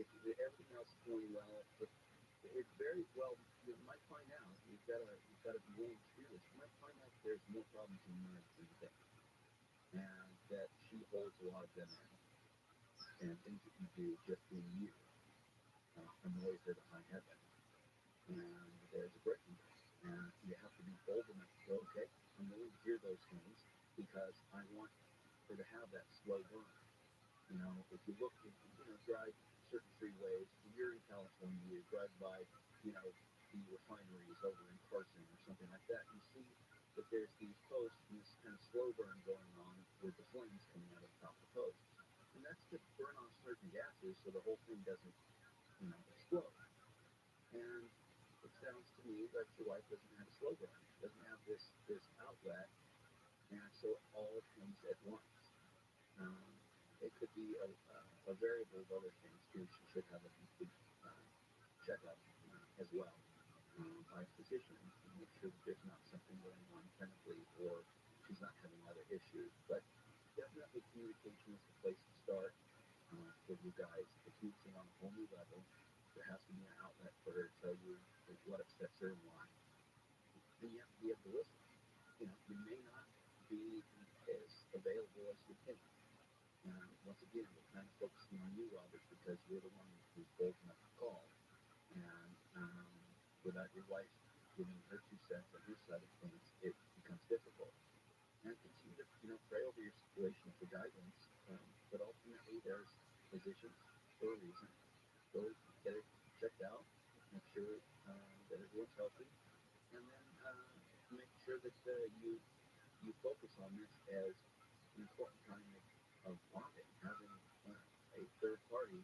if everything else is going well, it's very well. You might find out. You've got to be willing to do this. You might find out there's more problems in marriage than you think, and that she holds a lot of them in, and things that you do just being you annoys her to high heaven, and there's a breaking point, and you have to be bold enough to go, okay, I'm willing to hear those things because I want her to have that slow burn. If you look, drive certain freeways, if you're in California, you drive by, the refineries over in Carson or something like that, you see that there's these posts and this kind of slow burn going on with the flames coming out of the top of the posts. And that's to burn off certain gases so the whole thing doesn't, explode. And it sounds to me like your wife doesn't have a slow burn, doesn't have this outlet, and so it all comes at once. It could be a variable of other things too. She should have a complete checkup as well by a physician to make sure that there's not something going on chemically or she's not having other issues. But definitely communication is the place to start for you guys. Communicating on a whole new level. There has to be an outlet for her to tell you what upsets her and why. And you have to be able to listen. You may not be as available as you think. Once again, we're kind of focusing on you, Robert, because you're the one who's bold enough to call. And without your wife giving her 2 cents on her side of things, it becomes difficult. And continue to, pray over your situation for guidance. But ultimately, there's physicians for a reason. Go get it checked out, make sure that everyone's healthy, and then make sure that you focus on this as an important time of bonding, having a third party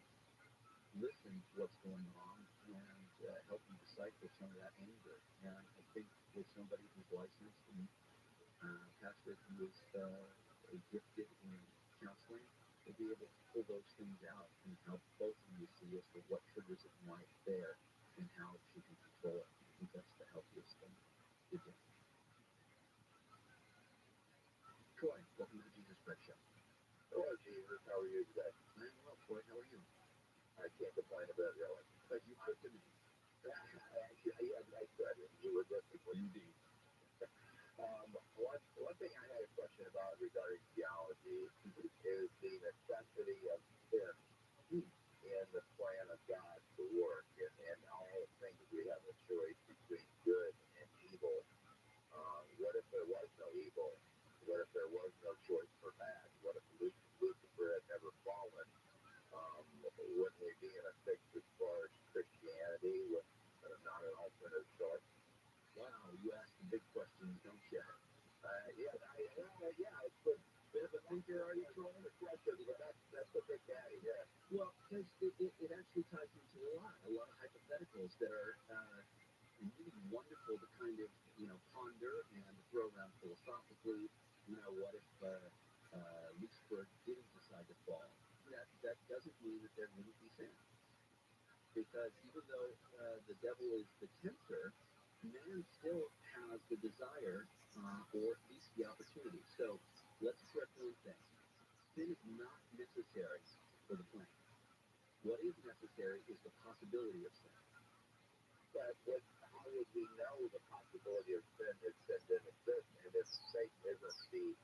listen to what's going on and help you decipher some of that anger. And I think with somebody who's licensed and pastor who is gifted in counseling, will be able to pull those things out and help both of you see as to what triggers it and why it's there and how she can control it. I think that's the healthiest thing to do. Troy, welcome to the Jesus Bread Show. Hello, Jesus. How are you today? I'm well, Troy. How are you? I can't complain a bit, really. But you could to me. Actually, I could. You were listening. Indeed. One thing I had a question about regarding theology is the necessity of sin in the plan of God to work, and all the things we have a choice between good and evil. What if there was no evil? What if there was no choice for bad? What if Lucifer had never fallen? Wouldn't we be in a fix as far as Christianity with not an alternate choice? Wow, you ask the big questions, don't you? Yeah, it's a bit of a thinker, are you, Troy? The question, but that's the big daddy, yeah. Well, because it actually ties into a lot of hypotheticals that are really wonderful to kind of, ponder and throw around philosophically. What if Lucifer didn't decide to fall? That doesn't mean that there wouldn't be sin. Because even though the devil is the tempter, man still has the desire or at least the opportunity. So let's correct one thing. Sin is not necessary for the plan. What is necessary is the possibility of sin. But how would we know the possibility of sin if sin didn't exist? And if Satan isn't the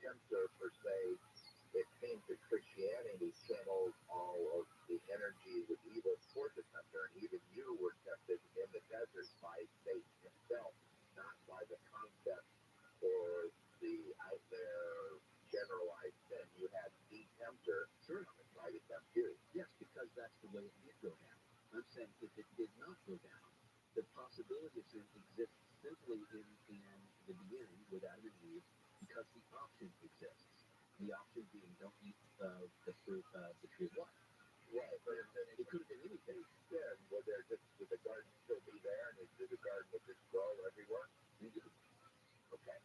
tempter per se, it seems that Christianity channels all of the energy with evil toward the tempter. And even you were tempted in the desert by Satan himself, not by the concept or the out there generalized sin. You had the tempter try to tempt you. Yes, because that's the way it did go down. I'm saying if it did not go down, the possibility of sin exists simply in the beginning with Adam and Eve because the option exists. The option being don't eat the fruit of the tree of life. Right, but It could have been anything. yeah, would the garden still be there, and the garden would just grow everywhere? Maybe. Okay.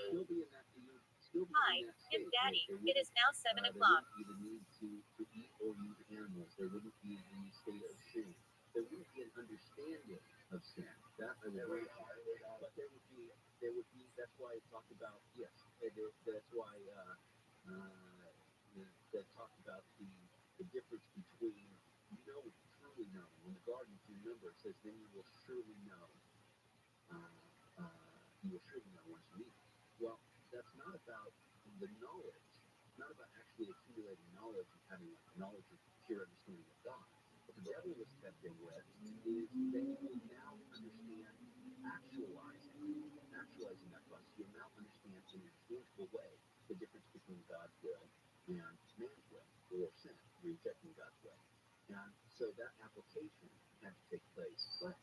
Still be in that. You still be Hi, in that I'm state. Daddy. There It is wouldn't, now 7 there o'clock. wouldn't be the need to eat or use animals. There wouldn't be the state of shame. There wouldn't be an understanding of sin. That I would agree on. But there would be. That's why it talked about. Yes. That's why that talked about the difference between truly know. In the garden, if you remember, it says, "Then you will surely know." You will surely know once you eat. Well, that's not about the knowledge. It's not about actually accumulating knowledge and having like knowledge of pure understanding of God. What the devil was tempting with is that you will now understand actualizing that process. You'll now understand in a tangible way the difference between God's will and man's will, or sin, rejecting God's will. And so that application had to take place. But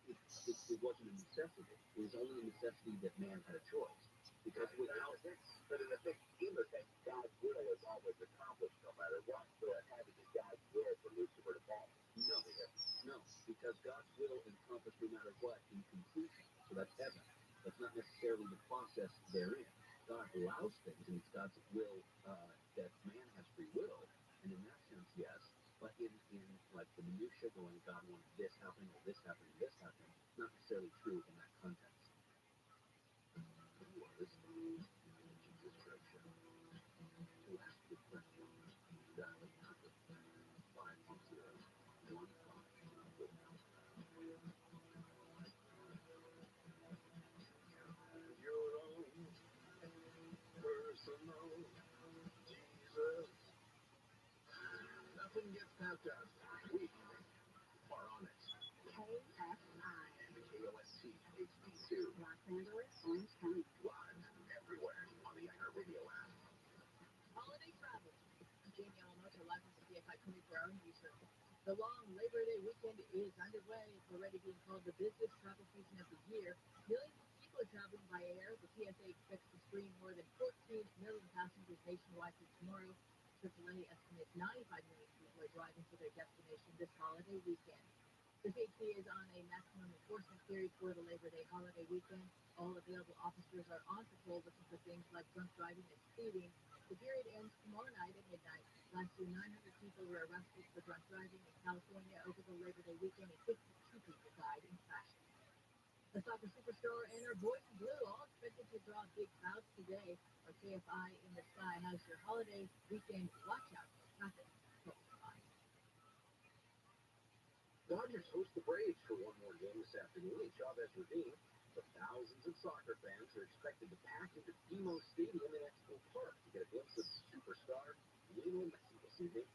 it wasn't a necessity. It was only a necessity that man had a choice. Because without it, but in the big scheme of things, God's will is always accomplished no matter what. So it had to be God's will for Lucifer to fall. No, because God's will is accomplished no matter what in completion. So that's heaven. That's not necessarily the process therein. God allows things, and it's God's will that man has free will, and in that sense, yes. But in like the minutia going, God wanted this happening, or this happening, this happening, not necessarily true in that context. You are listening to the Jesus Show. To ask your question, dial 520-1544. Your own personal Jesus. Nothing gets past us. We are on it. KFI. And KOST HD2. Los Angeles, Orange County. Live everywhere on the iHeartRadio app. Holiday travel. Jamie Alamoto, live from CFI coming for our own research. The long Labor Day weekend is underway. It's already being called the busiest travel season of the year. Millions of people are traveling by air. The TSA expects to screen more than 14 million passengers nationwide through tomorrow. AAA estimates 95 million people are driving to their destination this holiday weekend. The CHP is on a maximum enforcement period for the Labor Day holiday weekend. All available officers are on patrol looking for things like drunk driving and speeding. The period ends tomorrow night at midnight. Last year, 900 people were arrested for drunk driving in California over the Labor Day weekend, and 52 people died in crashes. The soccer superstar and her boys in blue all expected to draw big crowds today. Our KFI in the sky has your holiday weekend watch out for traffic. Dodgers host the Braves for one more game this afternoon in Chavez Ravine. But thousands of soccer fans are expected to pack into BMO Stadium in Expo Park to get a glimpse of superstar Lionel Messi this evening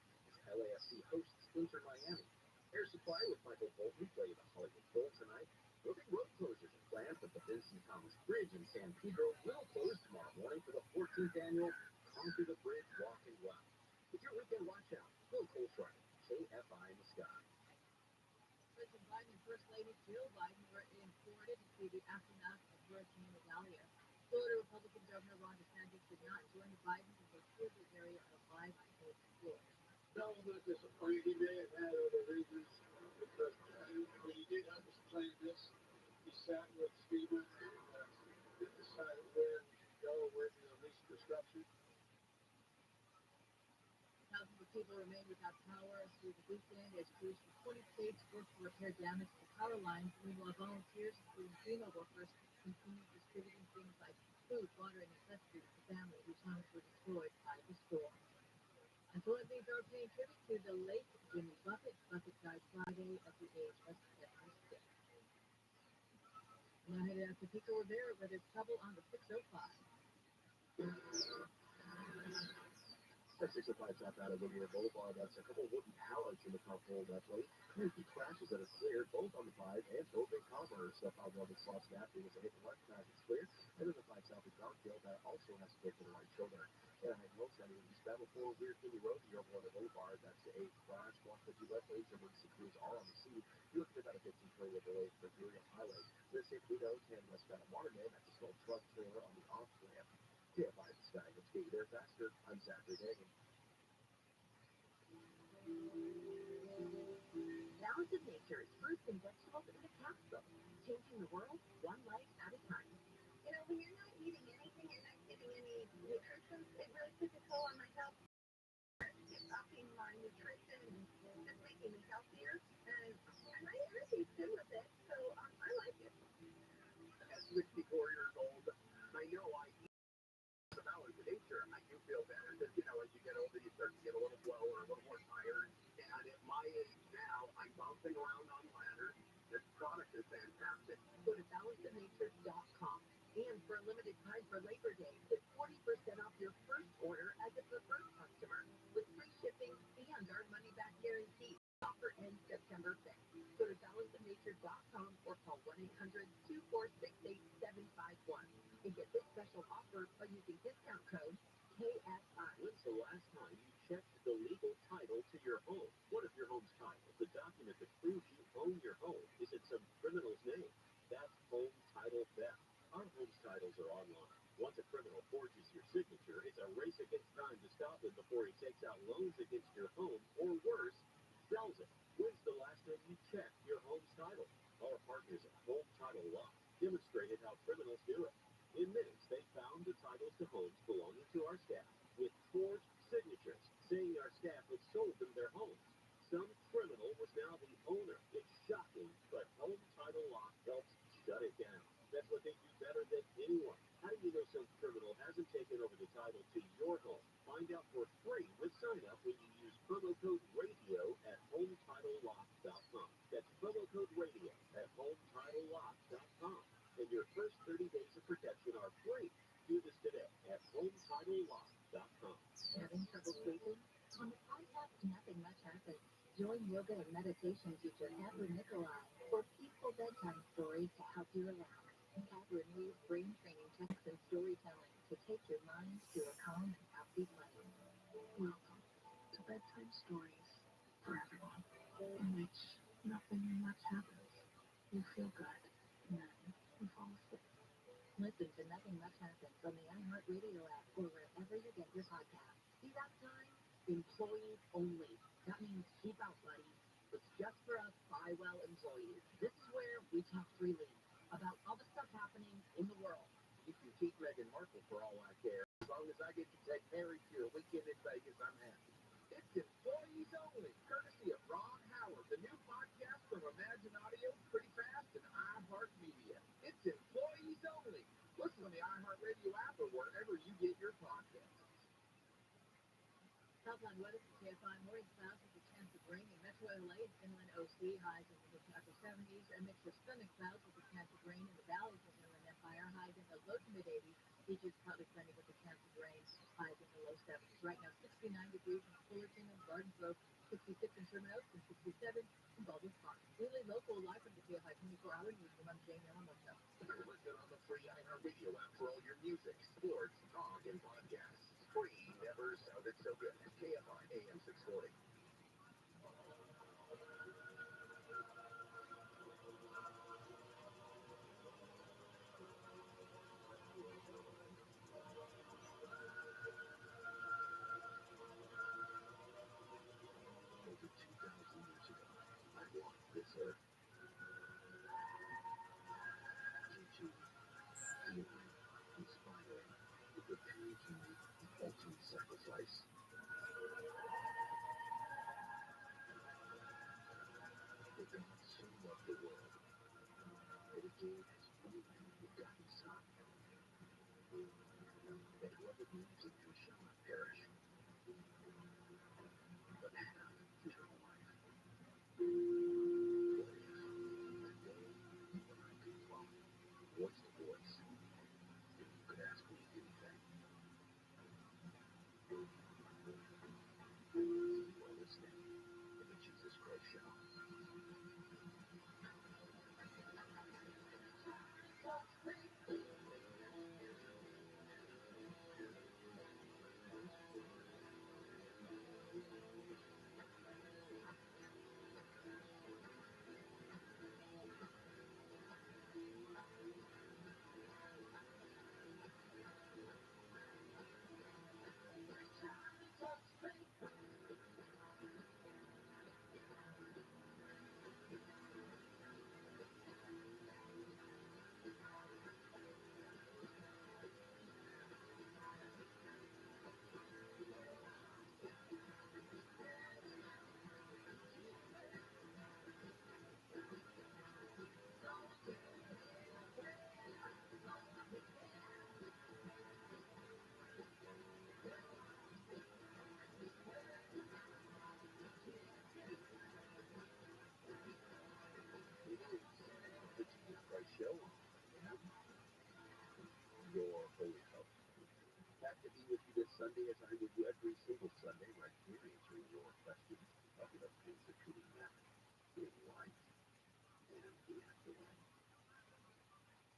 as LAFC hosts Inter Miami. Air Supply with Michael Bolton play the Hollywood Bowl tonight. No big road closures are planned, but the Vincent Thomas Bridge in San Pedro will close tomorrow morning for the 14th annual Conquer the Bridge Walk and Run. With your weekend watch out, Bill Coleshark, KFI in the sky. President Biden and First Lady Jill Biden were in Florida to see the aftermath of Hurricane Idalia. Florida Republican Governor Ron DeSantis did not join the Bidens as they toured the area of live cold Florida. That was not disappointing. He may have had other reasons because when he did have his plan this, he sat with FEMA and decided where we should go, where the least disruption. Thousands of people remain without power through the weekend as crews from 20 states work to repair damage to power lines. Meanwhile, volunteers, including FEMA workers, continue distributing things like food, water, and necessities to families whose homes were destroyed by the storm. And Philippines are paying tribute to the late Jimmy Buffett. Buffett died Friday at the age of 76. Now headed out to Pico Rivera where there's trouble on the 605. At 605 South out of Riviera Boulevard, that's a couple of wooden pallets in the car pulled that way. Two crashes that are cleared, both on the 5 and both in Commerce. 5 Level Slots after was a hit and left crash, it's clear. And then the 5 South in Garfield, that also has to go to the right shoulder. And I know that in East Battle 4 Weird Philly Road, you're over on the Boulevard, that's a crash. 150 left lanes, emergency crews are on the scene. You're looking at about a 15-20 delay for Muriel Highway. This is 10 westbound Waterman, that's a small truck trailer on the off ramp. TFI Dynasty, they're faster on Saturday. Balance of Nature's fruits and vegetables in a capsule, changing the world one life at a time. You know, when you're not eating anything, you're not getting any nutrition, it really puts a toll on my health. It's upping my nutrition and just making me healthier. And my energy's good with it, so I like it. At 64 years old, I know I eat the balance of nature. I do feel better because, you know, as you get older, you start to get a little slower, a little more tired. And at my age now, I'm bouncing around on ladders. This product is fantastic. Go to balanceofnature.com. And for a limited time for Labor Day, get 40% off your first order as a preferred customer with free shipping and our money-back guarantee. Offer ends September 5th. Go to balanceofnature.com or call 1-800-246-8751 and get this special offer by using discount code KSI. When's the last time you checked the legal title to your home? What if your home's title, the document that proves you own your home, is in some criminal's name? That's home title theft. Our home's titles are online. Once a criminal forges your signature, it's a race against time to stop him before he takes out loans against your home, or worse, sells it. When's the last time you checked your home's title? Our partners at Home Title Law demonstrated how criminals do it. In minutes, they found the titles to homes belonging to our staff with forged signatures saying our staff had sold them their homes. Some criminal was now the owner. It's shocking, but Home Title Law helps shut it down. That's what they do better than anyone. How do you know some criminal hasn't taken over the title to your home? Find out for free with sign up when you use promo code RADIO at HometitleLock.com. That's promo code RADIO at HometitleLock.com. And your first 30 days of protection are free. Do this today at HometitleLock.com. Having trouble sleeping? On the podcast Nothing Much Happens, join yoga and meditation teacher Catherine Nicolai for peaceful bedtime stories to help you relax. Catherine uses brain training techniques and storytelling to take your mind to a calm and happy place. Welcome to Bedtime Stories for Everyone, in which nothing much happens. You feel good, and then you fall asleep. Listen to Nothing Much Happens on the iHeartRadio app or wherever you get your podcasts. See that sign? Employees only. That means keep out, buddy. It's just for us Bywell employees. This is where we talk freely about all the stuff happening in the world. You can keep Meghan Markle for all I care. As long as I get to take Harry to a weekend in Vegas, I'm happy. It's Employees Only, courtesy of Ron Howard, the new podcast from Imagine Audio, Pretty Fast, and iHeartMedia. It's Employees Only. Listen on the iHeartRadio app or wherever you get your podcasts. Southland weather for KFI morning clouds with a chance of rain in Metro LA and Inland OC, highs in the upper 70s, a mix of sunny clouds with a chance of rain in the valleys of Inland Empire, highs in the low to mid 80s, beaches partly sunny with a chance of rain, highs in the low 70s. Right now 69 degrees in Fullerton and Garden Grove, 66 in Sherman Oaks, and 67 in Baldwin Park. Really local, live from the KFI 24-hour newsroom. I'm Jamie Yamamoto. Listen on the free iHeartRadio app for all your music, sports, talk, and podcasts. Free, never sounded so good. KFI AM 640. Over 2,000 years ago, I walked this earth. Teaching, healing, inspiring, preparing to make the ultimate sacrifice. For God so loved the world that he gave his only begotten Son, that whoever believes in him shall not perish, but have eternal life. What if, the day when I could talk voice to voice, and you could ask me anything? You are listening to the Jesus Christ Show. Sunday, as I would do every single Sunday, right here, answering your questions about the things that truly matter in life and the afterlife.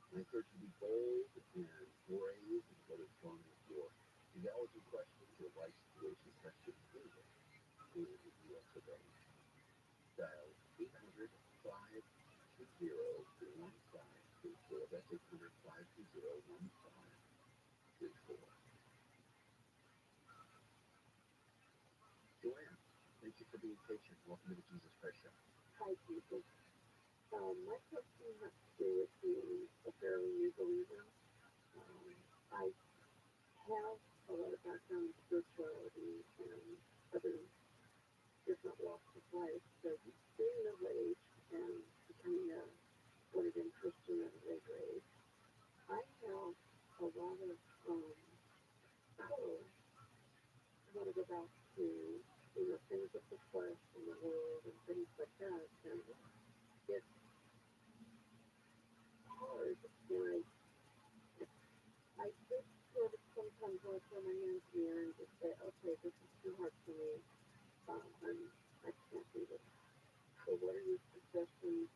I encourage you to be bold and brave, and whether it's going with your theology questions or life situation questions, anyway, in the U.S. today. Dial 800-520-1534. That's 800-520-1534. Joanne, thank you for being patient. Welcome to the Jesus Christ Show. Hi, Jesus. My question has to do with being a fairly new believer. I have a lot of background in spirituality and other different walks of life, but being middle-aged and becoming a born-again Christian at a later age, I have a lot of, I want to go back to, things of the flesh and the world and things like that, and it's hard, and I just sort of sometimes want to throw my hands in the air and just say, okay, this is too hard for me. I can't do this. So what are your suggestions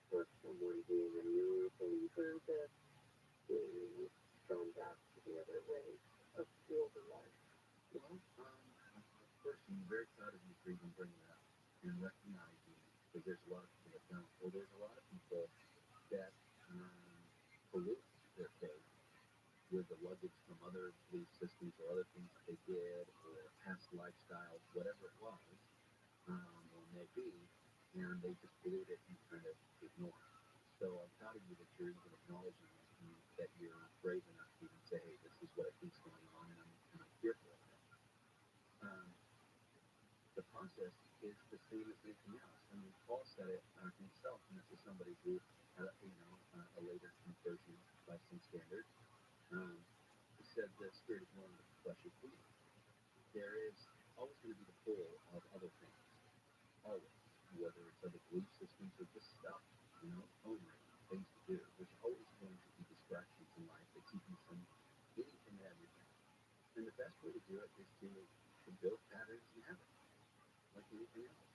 for someone being a new believer that is going back to the other way of the older life? Well, first, I'm very proud of you for even bringing it up and recognizing, because there's a lot of people that don't, or there's a lot of people that pollute their faith with the luggage from other belief systems or other things that they did or past lifestyles, whatever it was, or may be, and they just pollute it and kind of ignore it. So I'm proud of you that you're even acknowledging it and that you're brave enough to even say, hey, this is what I think's going on, and I'm fearful of it. The process is the same as anything else. I mean, Paul said it himself, and this is somebody who had a later conversion by some standards. He said the spirit is willing, but the flesh is weak. There is always going to be the pull of other things, always, whether it's other belief systems or just stuff, phone ring, things to do. There's always going to be distractions in life that keep you from anything and everything. And the best way to do it is to build patterns and habits, like anything else.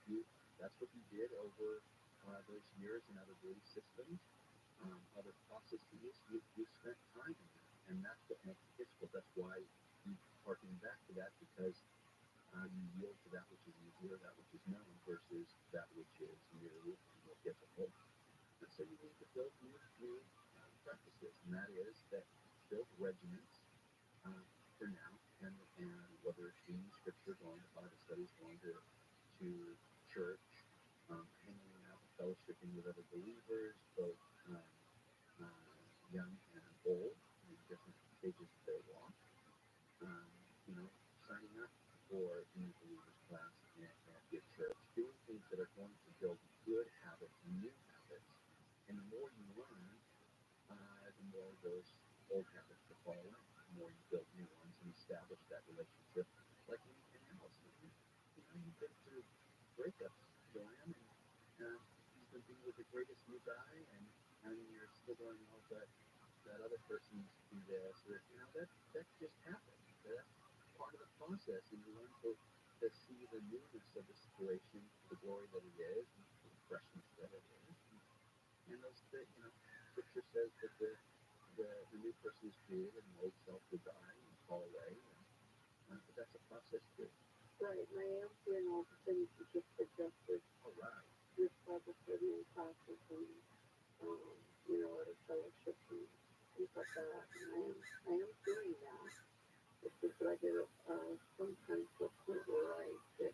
That's what you did over those years in other belief systems, other processes. You spent time in that, and that's what makes it difficult. That's why you harken back to that, because you yield to that which is easier, that which is known, versus that which is new and more difficult. And so you need to build new practices, and that is that build regimens for now, and whether it's reading scripture, going to Bible studies, going to church, hanging out, fellowshipping with other believers, both young and old, in different stages of their walk. Signing up for the new believers class at your church, doing things that are going to build good habits, new habits, and the more you learn, the more those old habits will fall away. The more you build new ones and establish that relationship, like anything else. You've been through breakups, Joanne, and you've been being with the greatest new guy, and you're still going, oh, but that other person's do this, or that just happened. That's part of the process, and you learn to see the newness of the situation, the glory that it is, and the freshness that it is. And those, Scripture says that the new person is created, and the old self will die and fall away, but that's a process too. Right, and I am doing all the things you just suggested. All right. With Bible study and classes and, other fellowships and things like that. And I am doing that. It's just that I get sometimes to a point where I get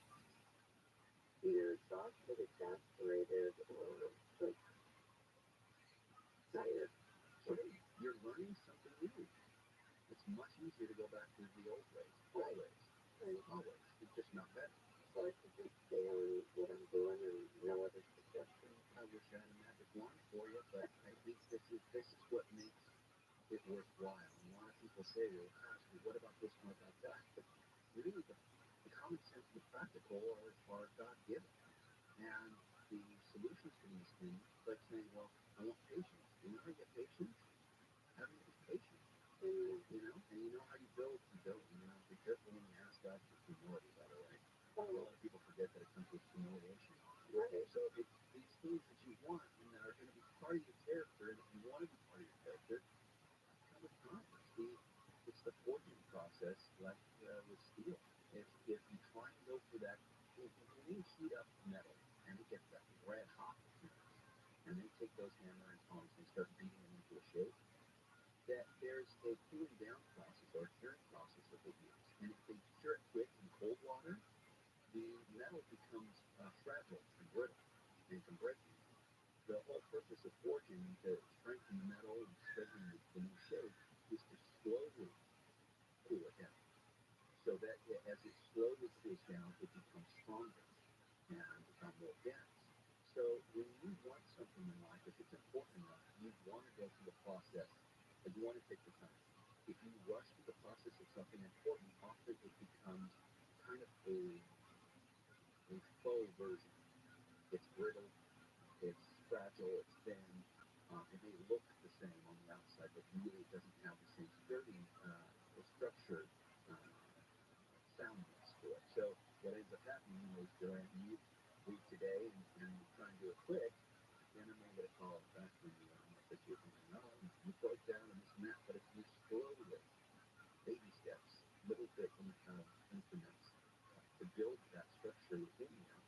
either exhausted, exasperated, or just tired. So you're learning something new. It's much easier to go back to the old ways. Always. Always. It's just not better. So I should just stay on what I'm doing and no other suggestions. I wish I had a magic wand for you, but I think this is what makes it worthwhile. And a lot of people say, well, gosh, what about this, what about that? But really, the common sense and the practical are God-given. And the solutions to these things, like saying, well, I want patience. You know how you get patience? Having this patience. And you know how you build, because careful when you ask God for humility, by the way. A lot of people forget that it comes with humiliation. Right. So it's these things that you want and that are going to be part of your character, and if you want to be part of your character, come with time. It's the forging process, like with steel. If you try and go for that, when you heat up metal and it gets that red hot, and then take those hammer and tongs and start beating them into a shape, that there's a cooling down process or a curing process that they use. And if they cure it quick in cold water, the metal becomes fragile and brittle and can break. The whole purpose of forging to strengthen the metal and strengthen the new shape is to slowly cool it down. So that as it slowly cools down, it becomes stronger and more dense. So when you want something in life, if it's important enough, you want to go through the process, and you want to take the time. If you rush through the process of something important, often it becomes kind of a faux version. It's brittle, it's fragile, it's thin. It may look the same on the outside, but really doesn't have the same sturdy structure, soundness to it. So what ends up happening is that you wait today and you try and do it quick, then I'm going to get a call back from you that you're thinking, oh, you broke down and this and that, but if you slowly, baby steps, little bit increments, to build that structure within you,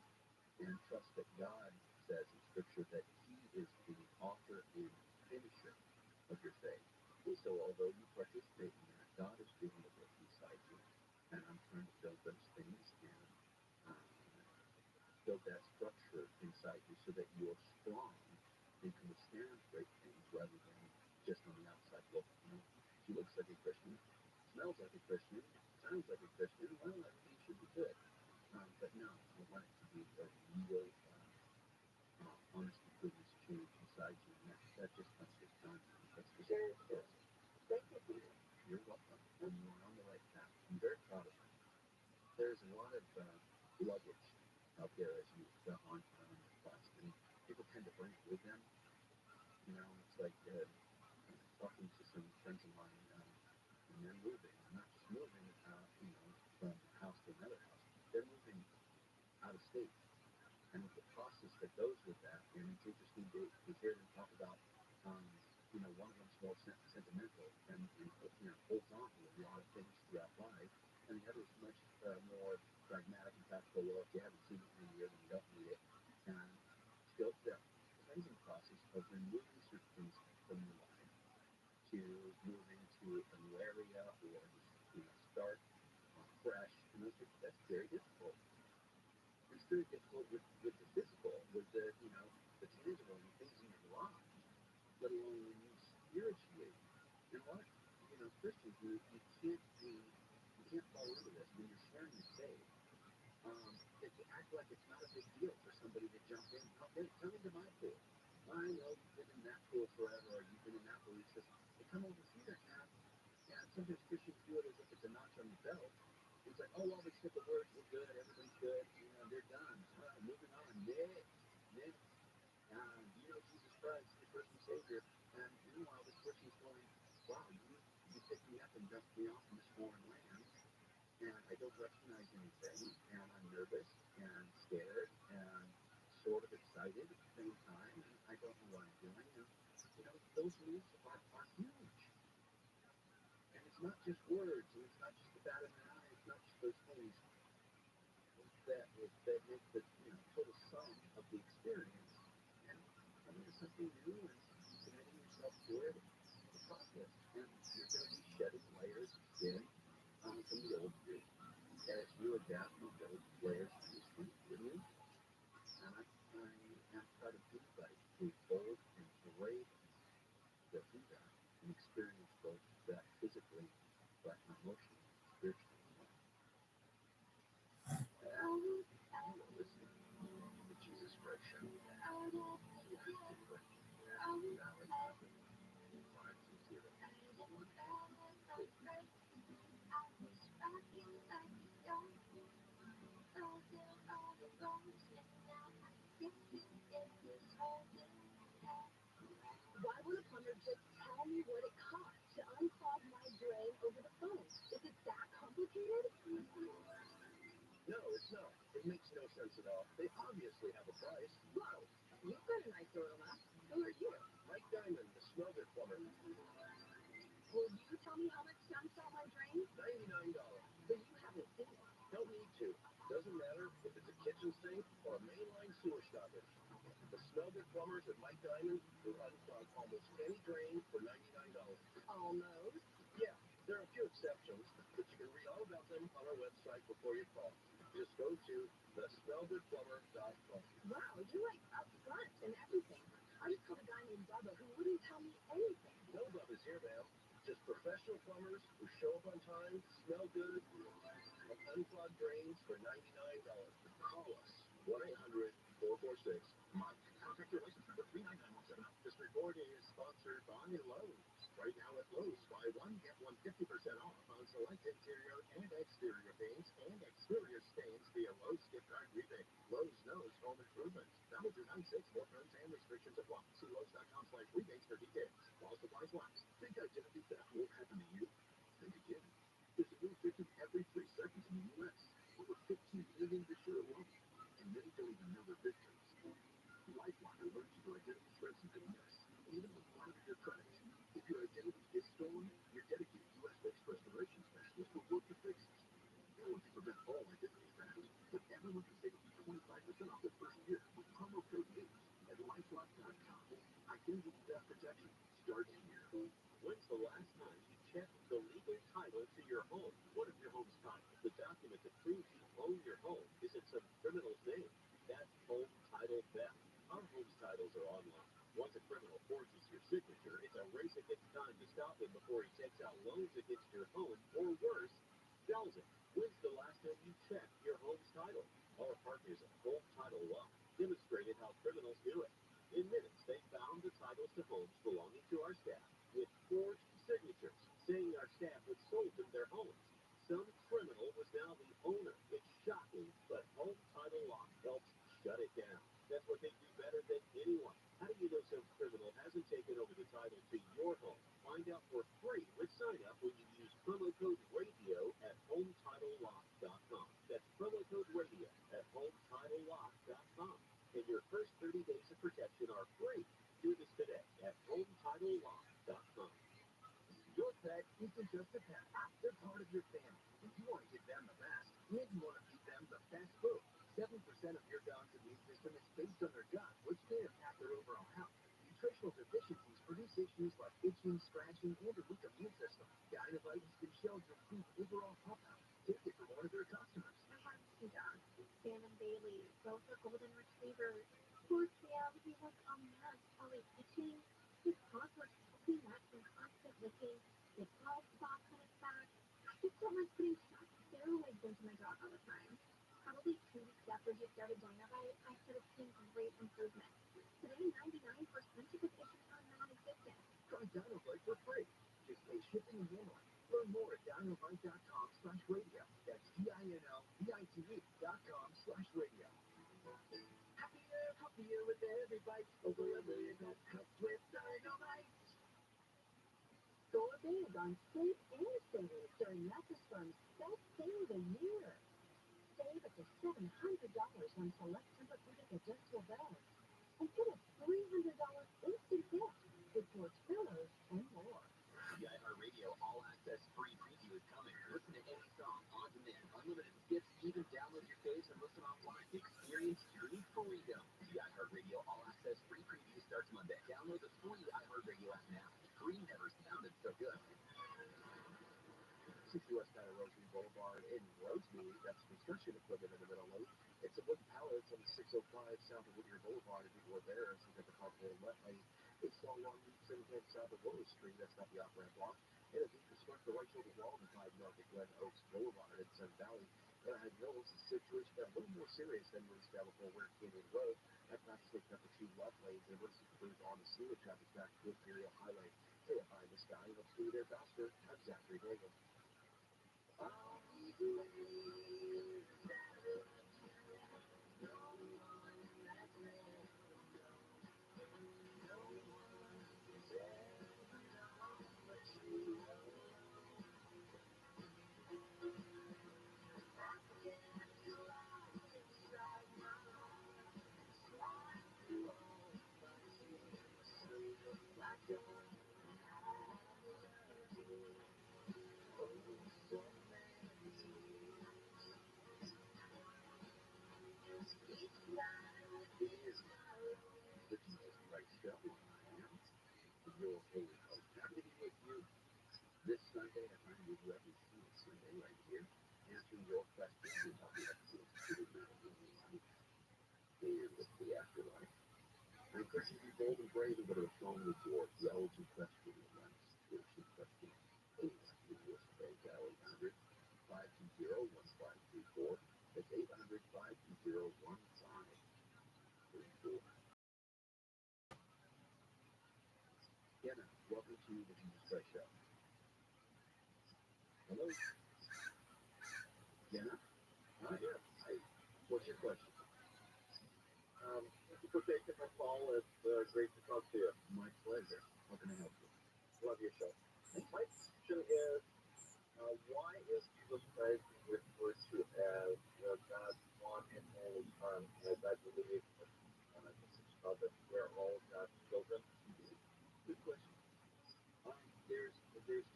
and trust that God says in Scripture that He is the author and finisher of your faith. And so although you participate in that, God is doing the work inside you. And I'm trying to build those things and build that structure inside you so that you're strong and can withstand great things rather than just on the outside look. She looks like a Christian, smells like a Christian, sounds like a Christian. Well, everything should be good. But no, I want it to be a real honest to goodness change inside you, and that just comes with time. That's just Thank you. You're welcome, and you're on the right path. I'm very proud of you. There's a lot of luggage out there as you go on the quest, and people tend to bring it with them. It's like talking to some friends of mine, and they're moving. Not just moving, from house to another house. They're moving out of state. And the process that goes with that, and it's interesting to hear them talk about, one of them's more sentimental and holds on to a lot of things throughout life, and the other is much more pragmatic and practical. Well, if you haven't seen it in a year, then you don't need it. And still, the cleansing process of removing certain things from your life to moving to a new area or start fresh, and that's very difficult. It's very difficult with the physical, with the tangible, and things in your life, let alone when you spiritually. And a lot of Christians, you can't fall into this when you're sharing your faith. They act like it's not a big deal for somebody to jump in. Okay, come into my pool. I know you've been in that pool forever, or you've been in that pool. He says, hey, come over here, and sometimes Christians do it as if it's a notch on your belt. It's like, oh, well, they said the words were good, everything's good, they're done. Moving on. Next. Jesus Christ, your personal Savior. And meanwhile, this person's going, wow, you picked me up and dumped me off in this foreign land, and I don't recognize anything, and I'm nervous and scared and sort of excited at the same time, and I don't know what I'm doing. And, those moves are huge. And it's not just words, and it's not just the bat in the eye, it's not just those things that make the total sum of the experience. And coming to something new and committing yourself to it, the process. And you're going to be shedding layers of skin from the old you as you adapt and build layers of new skin with you. And I am proud of anybody who's bold and brave to do that and experience both that physically, but emotionally, spiritually as well. Listening to the Jesus Christ Show. Why would a plumber just tell me what it costs to unclog my drain over the phone? Is it that complicated? No, it's not. It makes no sense at all. They obviously have a price. Whoa, you've got a nice aroma. Who are you? Mike Diamond, the smell good plumber. Will you tell me how much to unsell my drain? $99. But you haven't seen it. Don't need to. Doesn't matter if it's a kitchen sink or a mainline sewer stoppage. The smell good plumbers at Mike Diamond will unclog almost any drain for $99. Almost. Yeah, there are a few exceptions, but you can read all about them on our website before you call. Just go to thesmellgoodplumber.com. Wow, you're like upfront and everything. I just called a guy named Bubba who wouldn't tell me anything. No Bubba's here, ma'am. Just professional plumbers who show up on time, smell good, and unclog drains for $99. Call us. 1-800-446-MIKE. Contact your license number 39917. This report is sponsored by Lowe's. Right now at Lowe's, buy one, get one 50% off on select interior and exterior paints and exterior stains via Lowe's gift card rebate. Lowe's knows home improvement. Valid through 9/6. More terms and restrictions apply. See Lowe's.com/rebates for details. While supplies last. Think identity theft won't happen to you? Think again. There's a new victim every 3 seconds in the U.S. Over 15 million to share alone. And many don't even know they're victims. LifeLock alerts you to identity threats and yes, even with part of your credit. If your identity is stolen, your dedicated U.S.-based restoration specialist will work to fix it. No one can prevent all identity theft, but everyone can save up to 25% off their first year with promo code NEWS at LifeLock.com. Identity theft protection starts here. When's the last time you checked the legal title to your home? What if your home's title? The document that proves you own your home is in some criminal's name. That's home title theft. Our home's titles are online. Once a criminal forges your signature, it's a race against time to stop him before he takes out loans against your home, or worse, sells it. When's the last time you checked your home's title? Our partners at Home Title Law demonstrated how criminals do it. In minutes, they found the titles to homes belonging to our staff with forged signatures, saying our staff had sold them their homes. Some criminal was now the owner. It's shocking, but Home Title Law helps shut it down. That's what they do better than anyone. How do you know some criminal hasn't taken over the title to your home? Find out for free with sign up when you use promo code RADIO at HometitleLock.com. That's promo code RADIO at HometitleLock.com. And your first 30 days of protection are free. Do this today at HometitleLock.com. Your pet isn't just a pet. They're part of your family. And you want to give them the best. And you want to feed them the best food. 7% of your dog's immune system is based on their gut, which can impact their overall health. Nutritional deficiencies produce issues like itching, scratching, and a weak immune system. Gynovitis can shelve your food's overall health out. Take it from one of their customers. I have 2 dogs, Sam and Bailey. Both are golden retrievers. Poor Sam, he was a mess. Always itching. His paws were soaking wet from constant licking. His bald spots on his back. I just don't like putting steroids into my dog all the time. Probably 2 weeks after he started Dynavite, I started seeing great improvement. Today, 99% of his issues are non-existent. Try Dynavite for free. Just pay shipping and handling. Learn more at Dynavite.com/radio. That's DINLVITE.com/radio. Happier with every bite. Over a million pet helps with Dynavite. Go big on sleep and savings during Mattress Firm's Best Day of the Year. Save up to $700 on select Tempur-Pedic adjustable beds. And get a $300 instant gift with more pillows and more. The iHeartRadio All Access free preview is coming. Listen to any song on demand, unlimited skips, even download your faves and listen offline. Experience true freedom. The iHeartRadio All Access free preview starts Monday. Download the free iHeartRadio app now. Free never sounded so good. 60 West County Roseby Boulevard in Roseby. That's construction equipment in the middle loop. It's a wooden pallets on the 605 south of Whittier Boulevard. If you were there, so you got the carpool left lane. It's all along Route 710 south of Willow Street. That's got the off-ramp block. And if you construct the right shoulder wall to 5 north of Glen Oaks Boulevard in Sun Valley, I know it's a situation a little more serious than was established for Ware Canyon Road. That traffic's taking up the 2 left lanes. And emergency crews on the sewer traffic back to Imperial Highway. KFI in the sky. Let's be there faster. I'm Zachary Daigle. The Jesus Christ Show. Your holy host. Happy to be with you this Sunday at 9 Rabbi Sunday right here, answering your questions about the excellence to the life and the afterlife. I encourage you to be bold and brave and go to the phone with your theology question or spiritual question. Please give us a phone dial 800-520-1534. That's 800-520-1534. Kenna, welcome to the Jesus Christ Show. Hello? Kenna? Hi. Hi. What's your question? Thank you for taking my call. It's great to talk to you. My pleasure. How can I help you? Love your show. My question is, why is Jesus Christ referred to as God's one and only Son? As I believe that we're all God's children. Good question. There's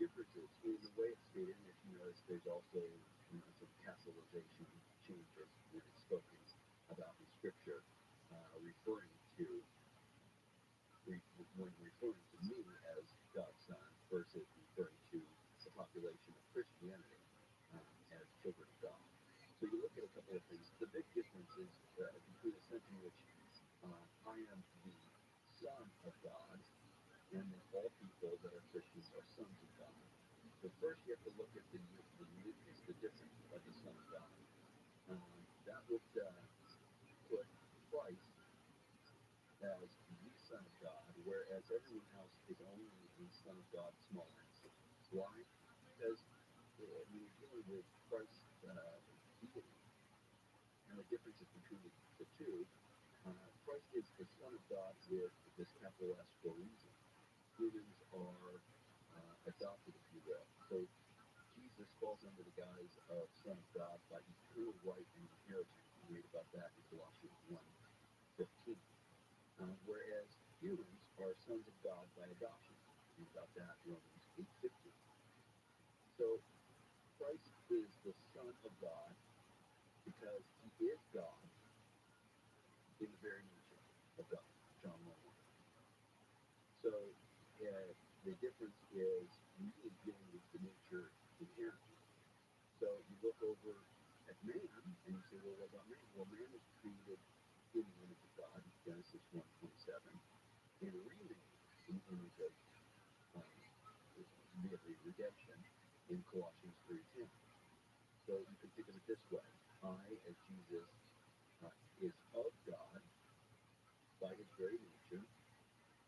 differences in the way it's stated. If you notice, there's also some capitalization changes when it's spoken about in Scripture, referring to me as God's Son versus referring to the population of Christianity as children of God. So you look at a couple of things. The big difference is between the sense in which I am the Son of God, and then all people that are Christians are sons of God. So first you have to look at the uniqueness, the difference of the Son of God. That would put Christ as the Son of God, whereas everyone else is only the Son of God, small s. Why? Because when you're dealing with Christ's deity and the differences between the two, Christ is the Son of God with this capital S for a reason. Humans are adopted, if you will. So Jesus falls under the guise of Son of God by eternal right and inheritance. We read about that in Colossians 1:15. Whereas humans are sons of God by adoption. Read about that in Romans 8:15. So Christ is the Son of God because he is God in the very nature of God. John 1:1. So the difference is really dealing with the nature inherently. So you look over at man and you say, well, what about man? Well, man was created in the image of God, Genesis 1:27, and remade in the image of via the redemption in Colossians 3:10. So you can think of it this way: I, as Jesus, is of God by his very nature,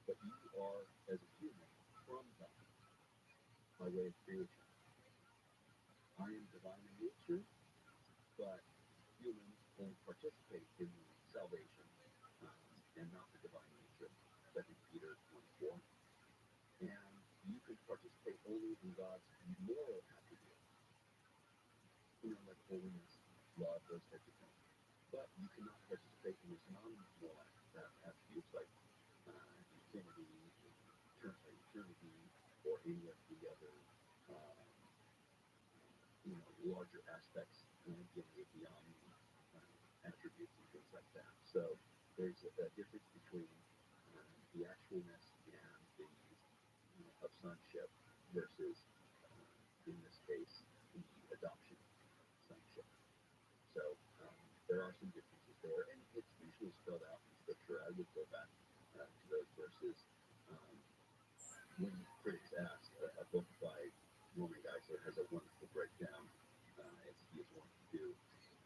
but you are, as a human, from God by way of creation. I am divine in nature, but humans only participate in the salvation and not the divine nature. 2 Peter 1:4. And you can participate only in God's moral attributes, like holiness, love, those types of things. But you cannot participate in his non-moral attributes like infinity, eternity, or any of the other larger aspects dealing with the attributes and things like that. So there's a difference between the actualness and the of sonship versus, in this case, the adoption sonship. So there are some differences there, and it's usually spelled out in Scripture. I would go back to those verses. When critics ask, a book by Norman Geisler has a wonderful breakdown, as he is wont to do,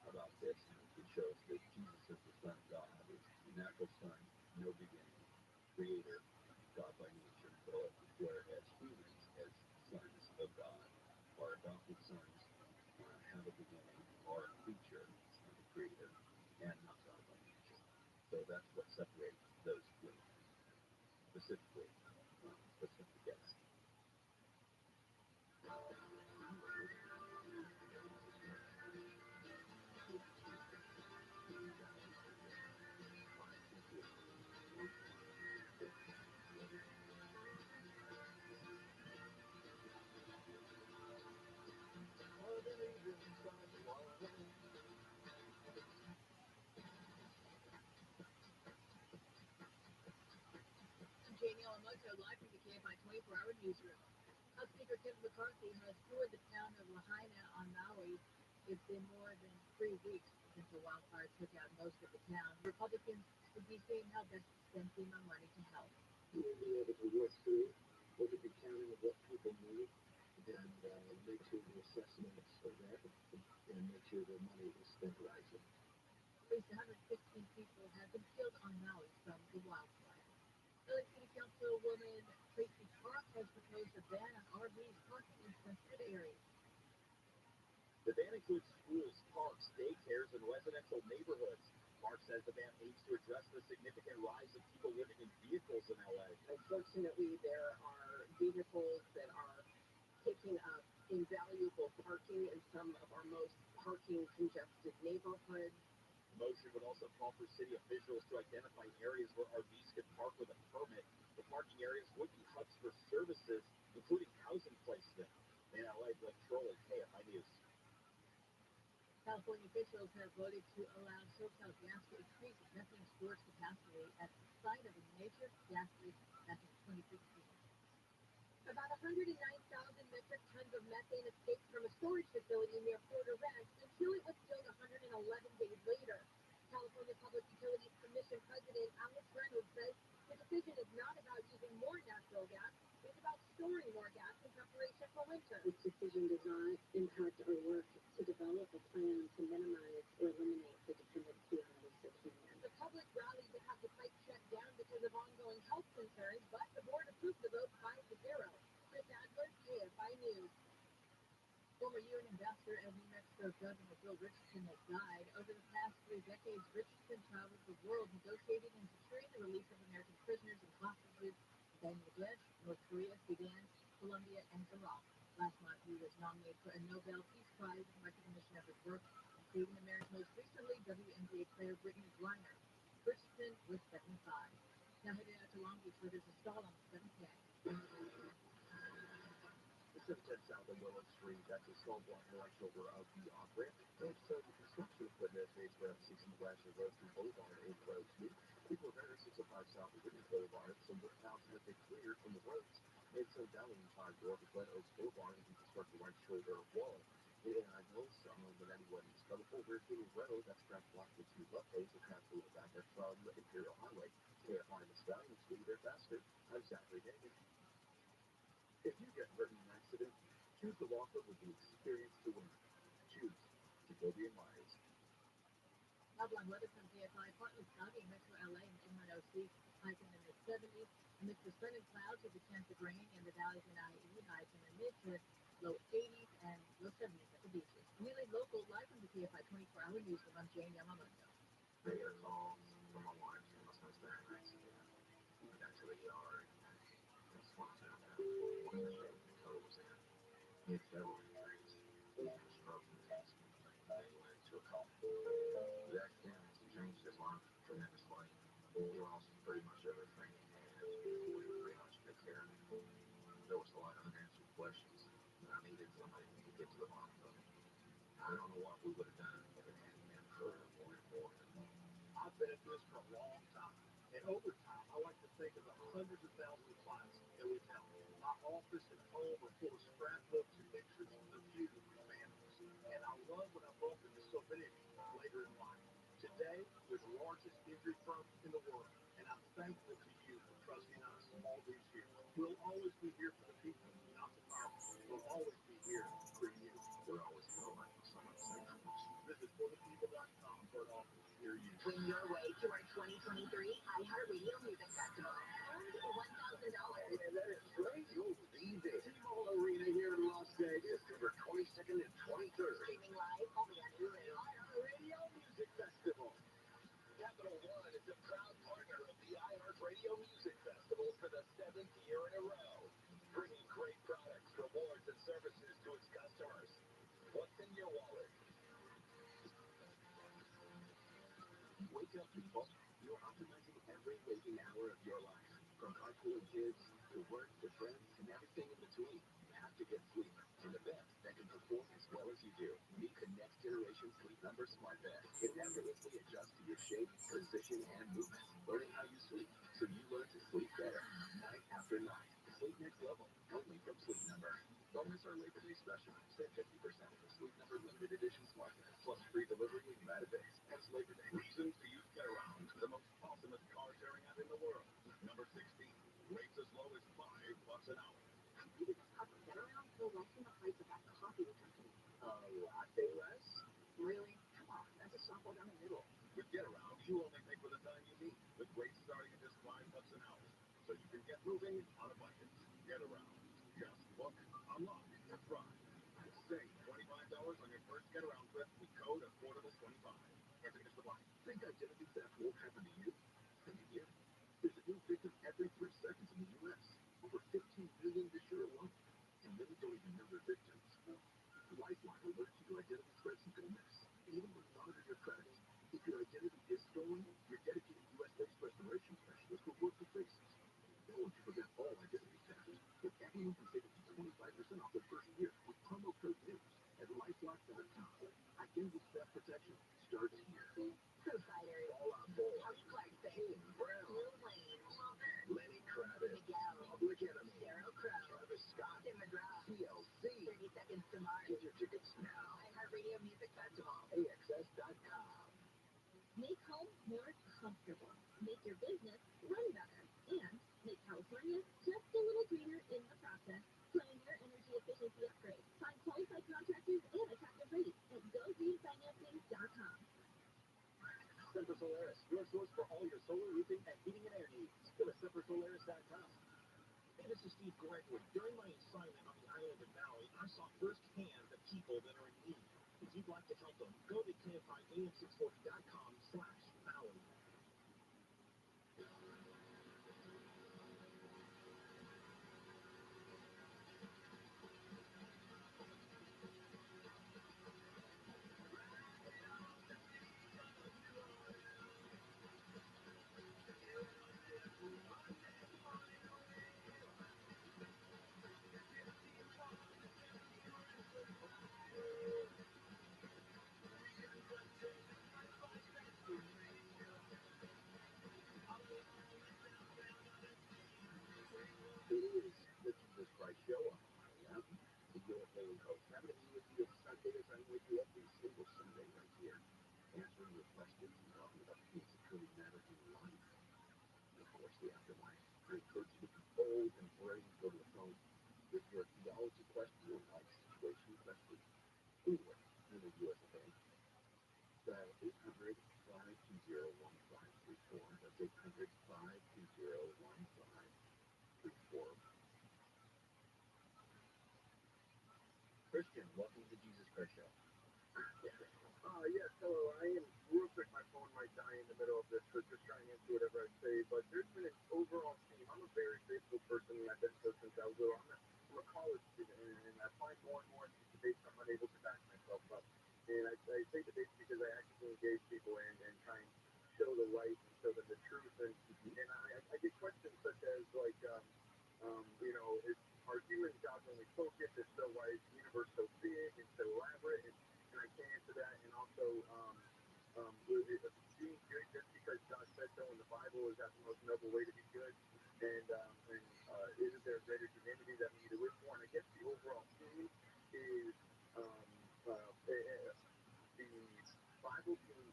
about this. It shows that Jesus is the Son of God, is the natural Son, no beginning, creator, God by nature, whereas humans, as sons of God, are adopted sons, have a beginning, are a creature, a creator, and not God by nature. So that's what separates those two specifically. Yes. 24-hour newsroom. House Speaker Kevin McCarthy has toured the town of Lahaina on Maui. It's been more than 3 weeks since the wildfire took out most of the town. Republicans would be seeing how best to spend FEMA money to help. You will be able to work through, look at the accounting of what people need, and make sure the assessments are there, and make sure the money is spent wisely. At least 115 people have been killed on Maui from the wildfire. LA City Councilwoman Tracy Clark has proposed a ban on RVs parking in sensitive areas. The ban includes schools, parks, daycares, and residential neighborhoods. Mark says the ban aims to address the significant rise of people living in vehicles in LA. Unfortunately, there are vehicles that are taking up invaluable parking in some of our most parking congested neighborhoods. The motion would also call for city officials to identify areas where RVs could park with a permit. The parking areas would be hubs for services, including housing placement. In LA, Blake Trolley, KFI News. California officials have voted to allow SoCal Gas to increase its methane storage capacity at the site of a major gas leak back in 2016. About 109,000 metric tons of methane escaped from a storage facility near Porter Ranch until it was spilled 111 days later. California Public Utilities Commission President Alex Reynolds says the decision is not about using more natural gas, it's about storing more gas in preparation for winter. This decision does not impact our work to develop a plan to minimize or eliminate the dependency on Lisa Canyon. The public rally would have the site shut down because of ongoing health concerns, but the board approved the vote 5-0. Chris Adler, KFI News. Former UN ambassador and New Mexico Governor Bill Richardson has died. Over the past 3 decades, Richardson traveled the world negotiating and securing the release of American prisoners and hostages in Bangladesh, North Korea, Sudan, Colombia, and Iraq. Last month, he was nominated for a Nobel Peace Prize in recognition of his work, including the marriage most recently WNBA player Brittany Griner. Richardson was 75. Now headed out to Long Beach, where there's a stall on the 7K. The 710 South on Willow Street, that's a small block right shoulder of the off-ramp. There's some construction equipment based around 60 Lasher Road to Boulevard in Road 2. People are there 605 South of Whitney Boulevard. Some work houses have been cleared from the roads. It's so down in 5 door of Glen Oaks Boulevard and construct the right shoulder wall. And I know some that anyone who's coming over King Road, that's perhaps blocked with 2 left lanes and perhaps a little back there from Imperial Highway. KFI in the Stallions, get you there faster. I'm Zachary David. If you get hurt in an accident, choose the law firm with the experience to win. Choose Jacoby and Myers. Outline weather from KFI, partly cloudy in Metro LA and Inland OC, highs in the mid-70s. Amidst the sun and clouds with a chance of rain in the valleys and IE, highs in the mid to low 80s and low 70s at the beaches. Really local, live from the KFI 24-hour newsroom. I'm Jane Yamamoto. They get a call from my wife. She must have been an accident. We got to the yard. It's one of them. One of the toes in. He had several injuries. He had a stroke in his They went to a call. The accident changed his life tremendously. He lost pretty much everything. And we pretty much took care of him. There was a lot of unanswered questions. And I needed somebody to get to the bottom of it. I don't know what we would have done if it hadn't been for I've been at this for a long time. And over time, I like to think of the hundreds of thousands of clients that we've helped. My office and home are full of scrapbooks and pictures of the beauty of animals. And I love when I bump into so many of you later in life. Today, we're the largest injury firm in the world. And I'm thankful to you for trusting us all these years. We'll always be here for the people, not the powerful. We'll always be here for you. We're always growing. Someone say visit photooftheday.com for an offer near you. Win your way to our 2023 iHeartRadio Music Festival. Earn $1,000. Yeah, that is great. You'll leave it. T-Mobile Arena here in Las Vegas, December 22nd and 23rd. Streaming live only on Hulu. iHeartRadio Music Festival. Capital One is a proud partner of the iHeartRadio Music Festival for the 7th year in a row, bringing great products, rewards, and services to its customers. What's in your wallet? Wake up, people. You're optimizing every waking hour of your life. From carpooling kids, to work, to friends, and everything in between. You have to get sleep. And a bed that can perform as well as you do. Meet the next generation Sleep Number Smart Bed. It effortlessly adjusts to your shape, position, and movement. Learning how you sleep, so you learn to sleep better. Night after night. Sleep next level, only from Sleep Number. Don't miss our Labor Day special. Save 50% with Sleep Number limited edition smartwatch, plus free delivery in the United States. And Labor Day reasons to use Get Around, the most awesomest car sharing app in the world. Number 16, rates as low as $5 an hour. Maybe this cup of Get Around will lessen the price of that coffee you're drinking. Latte less? Really? Come on, that's a softball down the middle. With Get Around, you only pay for the time you need, with rates starting at just $5 an hour. So you can get moving on a budget. Get Around. Just book, unlock, and thrive. Save $25 on your first Get Around trip with code AFFORDABLE25. Can't forget the line. Think identity theft won't happen to you? Think again. There's a new victim every 3 seconds in the U.S. Over 15 million this year alone. And many don't even know they're victims. LifeLock alerts you to identity threats you can miss. Even when you monitor your credit, if your identity is stolen, your dedicated U.S.-based restoration specialist will work to fix it. They want to prevent all identity theft. But everyone can save up to 25% off their first year with promo code NEWS at LifeLock.com. Identity theft protection starts here. Co-fighters. Fallout Boy. Kelly Clarkson. Kane Brown. Lil Wayne. Lenny Kravitz. Miguel. Public Enemy. Sheryl Crow. Travis Scott. Tim McGraw. TLC. 30 Seconds to Mars. Get your tickets now. iHeartRadio Music Festival. AXS.com. Make home more comfortable. Make your business run better. And make California just a little greener in the process. Plan your energy efficiency upgrade. Find qualified contractors and attractive rates at GoGreenFinancing.com. Semper Solaris, your source for all your solar roofing and heating and air needs. Go to SemperSolaris.com. Hey, this is Steve Gregory. During my assignment on the island of Maui, I saw firsthand the people that are in need. If you'd like to help them, go to KFIAM640.com/Maui. It is the Jesus Christ Show on IAM, the your daily host. I'm going to be with you this Sunday as I'm with you every single Sunday right here, answering your questions and talking about the things that truly matter in life. And of course, the afterlife. I encourage you to be bold and brave. Go to the phone with your theology question or life situation question. Anyway, in the U.S. of A. Dial 800-520-1534. That's 800-520-1534. Christian, welcome to the Jesus Christ Show. Yes, hello. I am real quick. My phone might die in the middle of this, so just try and answer whatever I say. But there's been an overall theme. I'm a very faithful person, and I've been so since I was little. I'm a college student, and I find more and more debates I'm unable to back myself up. And I say debates because I actively engage people and try and show the light and show them the truth. And I get questions such as like, are humans God's only focus? If so, why is the universe so big and so elaborate? And I can't answer that. And also, being good just because God said so in the Bible, is that the most noble way to be good? And isn't there a greater humanity that we need to live for? And I guess the overall theme is the Bible being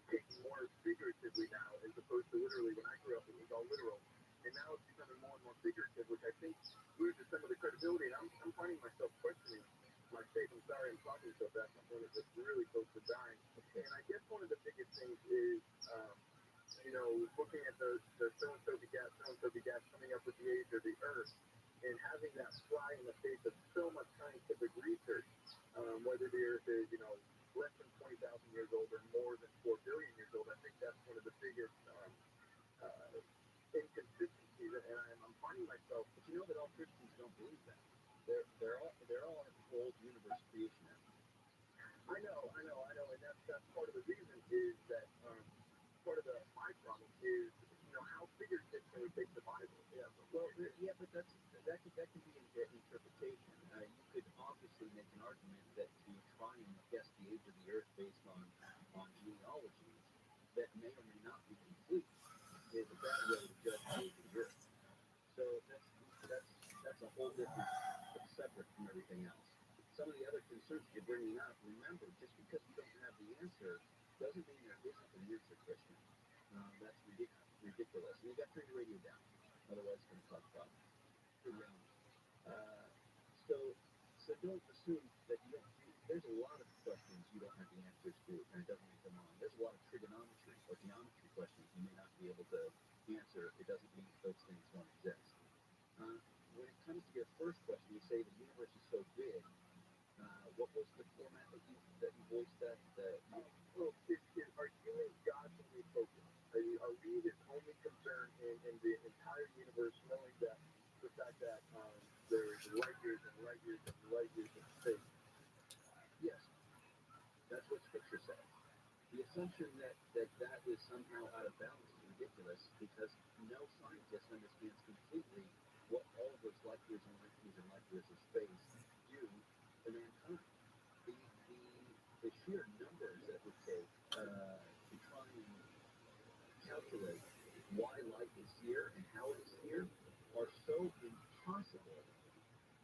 taken more figuratively now as opposed to literally. When I grew up, it was all literal. And now it's becoming more and more figurative, which I think loses some of the credibility. And I'm finding myself questioning my faith. I'm sorry I'm talking so fast. My phone is just really close to dying. And I guess one of the biggest things is, looking at the so-and-so begat coming up with the age of the earth and having that fly in the face of so much scientific research, whether the earth is, less than 20,000 years old or more than 4 billion years old. I think that's one of the biggest inconsistencies, and I'm finding myself. But you know that all Christians don't believe that. They're all in a controlled universe creation. I know, and that's part of the reason is that part of my problem is how figurative can we take the Bible? But that can be an interpretation. You could obviously make an argument that to try and guess the age of the earth based on genealogies that may or may not be complete is a bad way to judge the age of the earth. So that's assumption that is somehow out of balance is ridiculous because no scientist understands completely what all of those light years and light years and light years of space do to mankind. The sheer numbers that would take to try and calculate why light is here and how it is here are so impossible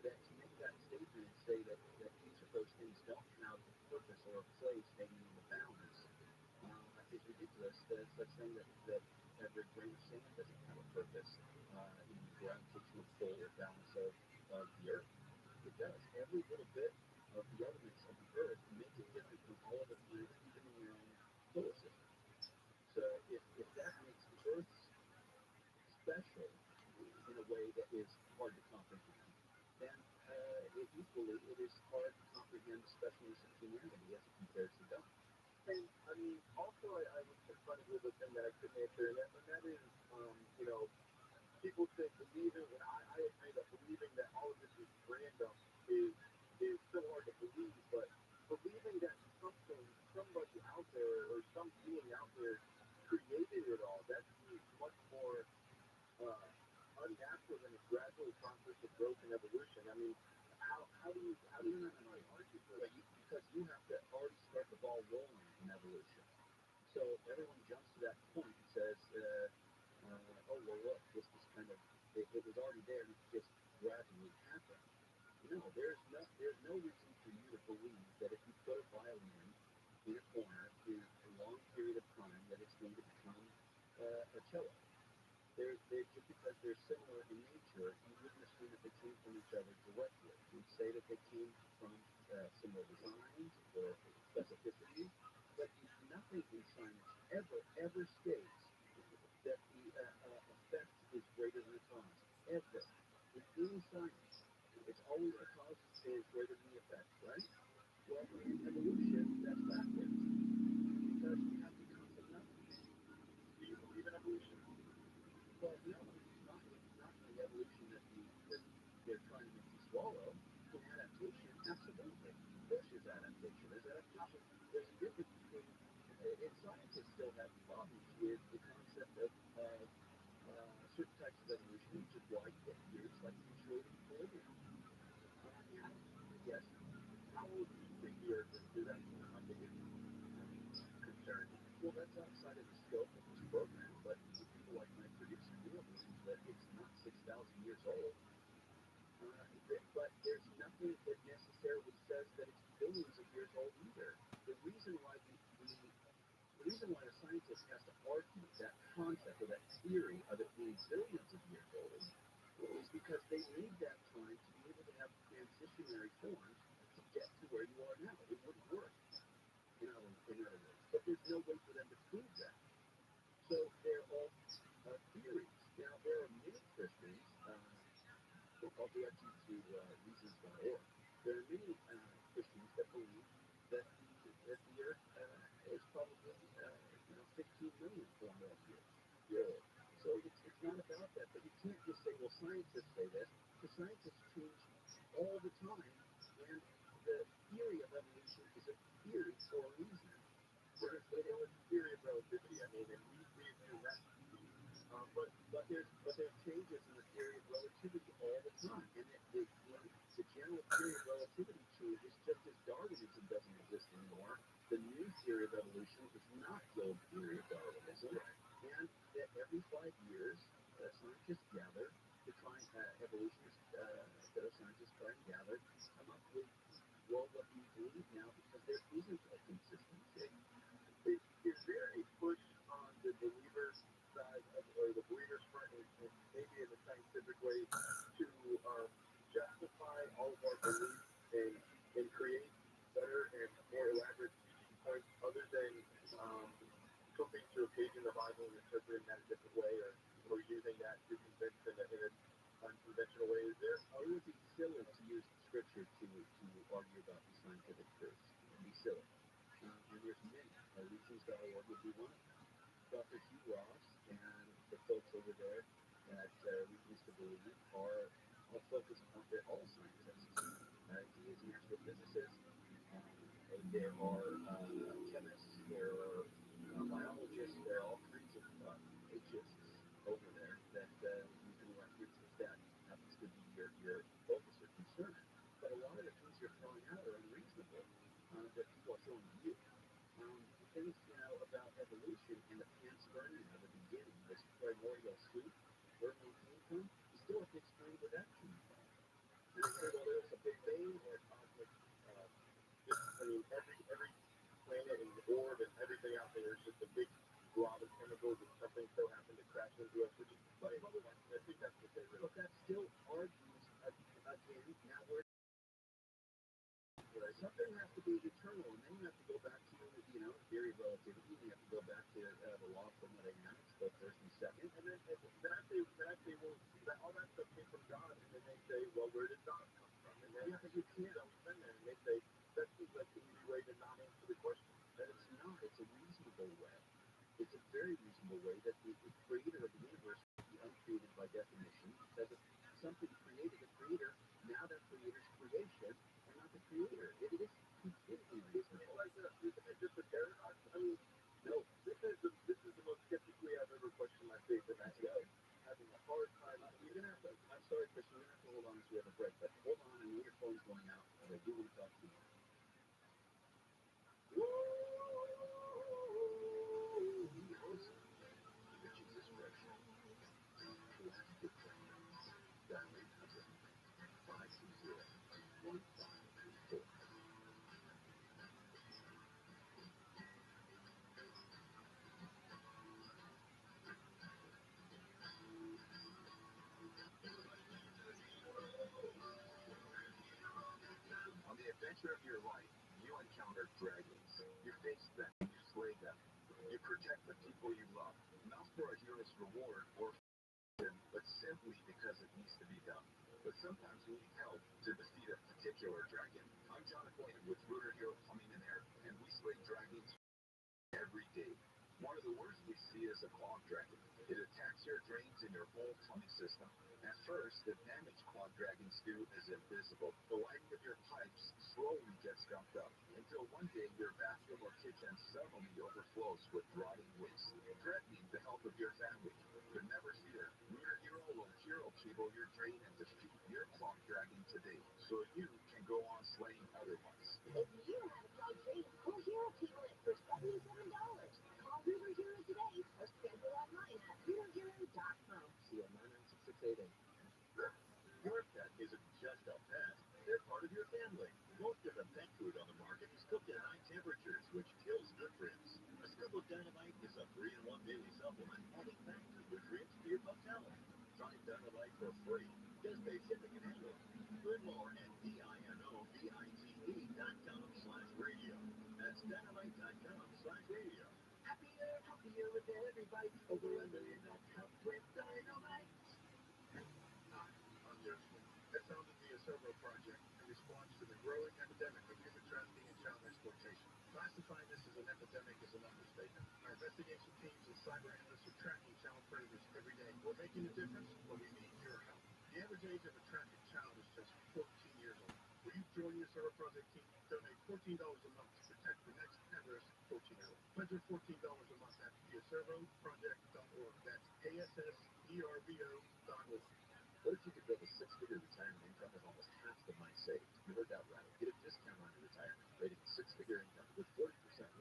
that to make that statement and say that each of those things don't have a purpose or a place hanging in the balance is ridiculous. That's like saying that every grain of sand doesn't have a purpose in the gravitational pull or balance of the earth. It does. Every little bit of the elements of the earth make it different from all other planets, even in your own solar system. So if that makes the earth special in a way that is hard to comprehend, then equally it is hard to comprehend the specialness of humanity as it compares to God. And I mean, also I was confronted with a thing that I couldn't answer, and that is, people say believing, and I agree that believing that all of this is random is so hard to believe, but believing that somebody out there or some being out there created it all, that seems much more unnatural than a gradual process of growth and evolution. I mean, how do you argue for that? Because you have to already start the ball rolling in evolution. So everyone jumps to that point and says, oh, well, look, this is kind of, it was already there and it just gradually happened. No, there's no reason for you to believe that if you put a violin in a corner for a long period of time that it's going to become a cello. Just because they're similar in nature, you wouldn't assume that they came from each other directly. You'd say that they came from similar designs or specificity, but nothing in science ever states that the effect is greater than the cause. Ever. In any science, it's always the cause is greater than the effect, right? Well, in evolution, that's backwards. Because you have the cause of nothing. Do you believe in evolution? Well, no, not the evolution that they're trying to make you swallow. In adaptation, absolutely. There's adaptation. There's a difference between, and scientists still have problems with the concept of certain types of evolution, which is why you get theories like mutual equilibrium. Yes. How old do you think the Earth is? That's my biggest concern. Well, that's outside of the scope of this program, but people like my producer Neil believes that it's not 6,000 years old. But there's nothing that necessarily says that it's billions of years old either. The reason why a scientist has to argue that concept or that theory of it being billions of years old is because they need that time to be able to have transitionary forms to get to where you are now. It wouldn't work, in other words. But there's no way for them to prove that. So they're all theories. Now, there are many Christians, I'll direct you to reasons.org. There are many Christians that believe that the Earth is probably 15 million kilometers years. So it's not about that, but you can't just say, well, scientists say this, because scientists change all the time, and the theory of evolution is a theory for a reason. There's a theory of relativity, and we assume that. But there's changes in the theory of relativity all the time, and the general theory of relativity changes just as Darwinism doesn't exist anymore. The new theory of evolution is not the old theory of Darwinism, and that every 5 years, scientists gather to try evolutionists, scientists try and gather to come up with what we believe now, because there isn't a consistency. Is there a push on the believer's side or the believer's front, and maybe in a scientific way, to justify all of our beliefs and create better and more elaborate points other than flipping to a page in the Bible and interpreting that a different way, or using that to convince in an unconventional way? Is there? It would be silly to use scripture to argue about the scientific truths. It would be silly. And there's many. Reasons.org would be one of them. Dr. Hugh Ross and the folks over there at Reasons to Believe are all focused on, they're all scientists. He is an astrophysicist. There are chemists, there are activity, and you have to go back to the law of thermodynamics, the first and second, and then I say, well, all that stuff came from God, and then they say, well, where did God come from? And then you can't understand that, and they say that's just like the easy way to not answer the question. That it's not. It's a reasonable way. It's a very reasonable way that the creator of the universe, the uncreated by definition, that if something created a creator, now that creator's creation, and not the creator. It is completely reasonable. Is it just a paradox? I mean, no. This is the most skeptically I've ever questioned my faith, and that's why I'm having a hard time. You're gonna have to. I'm sorry, Chris. You're gonna have to hold on as we have a break. But hold on, I know your phone's going out, and I do want to talk to you. On the adventure of your life, you encounter dragons. You face them, you slay them. You protect the people you love, not for a hero's reward or but simply because it needs to be done. But sometimes we need help to defeat a particular dragon. I'm John Acquainted with Rooter Hero Plumbing and Air, and we slay dragons every day. One of the worst we see is a clogged dragon. It attacks your drains and your whole plumbing system. At first, the damage clogged dragons do is invisible. The lining of your pipes slowly gets gunked up until one day your bathroom or kitchen suddenly overflows with rotting waste, threatening the health of your family. But never fear, Rooter Hero will hero cable your drain and defeat your clogged dragon today, so you can go on slaying other ones. If you have a clogged drain, we'll hero cable it for $77. Call Rooter Hero today or schedule online at RooterHero.com. See you 99668. Your pet isn't just a pet, they're part of your family. Most of the pet food on the market is cooked at high temperatures, which kills nutrients. A scoop of Dynamite is a 3-in-1 daily supplement, adding factor nutrients to your pup's health. Try Dynamite for free. Just pay shipping and handling. Learn more at DINOVITE.com/radio. That's dynamite.com/radio. Happier with every bite. Over 1 million nuts helped with Dynamite. I'm Joseph. I founded the Acervo Project in response to the growing epidemic of human trafficking and child exploitation. Classifying this as an epidemic is an understatement. Our investigation teams and cyber analysts are tracking child predators every day. We're making a difference, but we need your help. The average age of a trafficked child is just 14 years old. Will you join the Acervo Project team? Donate $14 a month to protect the next at-risk 14-year-old. Pledge your $14 a month at theacervoproject.org. That's ASSERVO.org. What if you could build a 6-figure retirement income with almost half the money saved? You heard that right. Get a discount on your retirement, rating 6-figure income with 40%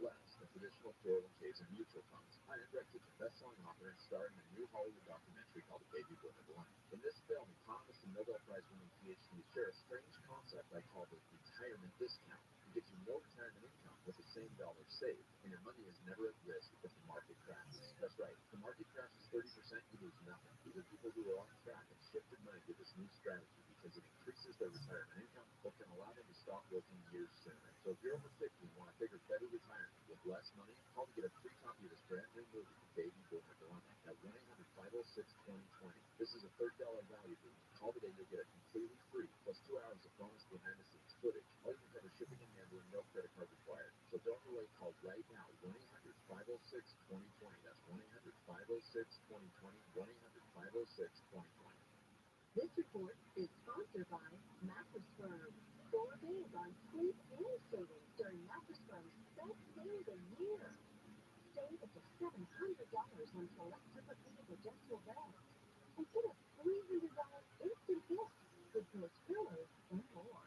less than traditional 401ks and mutual funds. Hi, I'm Greg Kitchen, best-selling author and star in a new Hollywood documentary called The Baby Boomer Blind. In this film, economist and Nobel Prize-winning PhD share a strange concept I call the retirement discount. It gives you more retirement income with the same dollar saved, and your money is never at risk if the market crashes. That's right. If the market crashes 30%, you lose nothing. These are people who are on track and shifted money to this new strategy because it increases their retirement income but can allow them to stop working years sooner. So if you're over 50 and want a bigger, better retirement with less money, call to get a free copy of this brand new movie, The Baby Boomer Blind, at 1-800-506-2020. This is a $30 value for you. Call today, you'll get it completely free, plus 2 hours of bonus behind-the-scenes footage. All you can cover shipping and handling, no credit card required. So don't delay, call right now, 1-800-506-2020. That's 1-800-506-2020, 1-800-506-2020. This report is sponsored by Mattress Firm. 4 days on sleep and savings during Mattress Firm's best sale of the year. Save up to $700 on select Tempur-Pedic adjustable beds. And get a $300 instant gift with those pillows and more.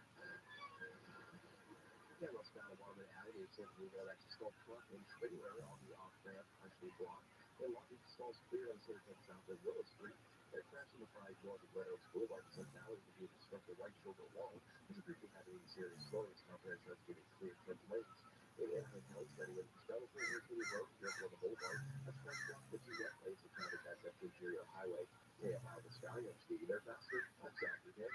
Yeah, well, Scott, one of the additives that we got actually installed front and clear on the off-ramp, actually block. They want the installs clear on certain things out there. Willow Street, they're crashing the prize wall of Red Oaks Boulevard. So now we can do the stuff the white shoulder wall. Which appears to be having serious slowing. Now they're just getting clear from lanes. It has no steady with the Scuttle for the road here for the boulevard. That's one block that you get lanes of traffic that's at Imperial Highway. KFI, the Stallion Speed, they're faster. That's exactly it.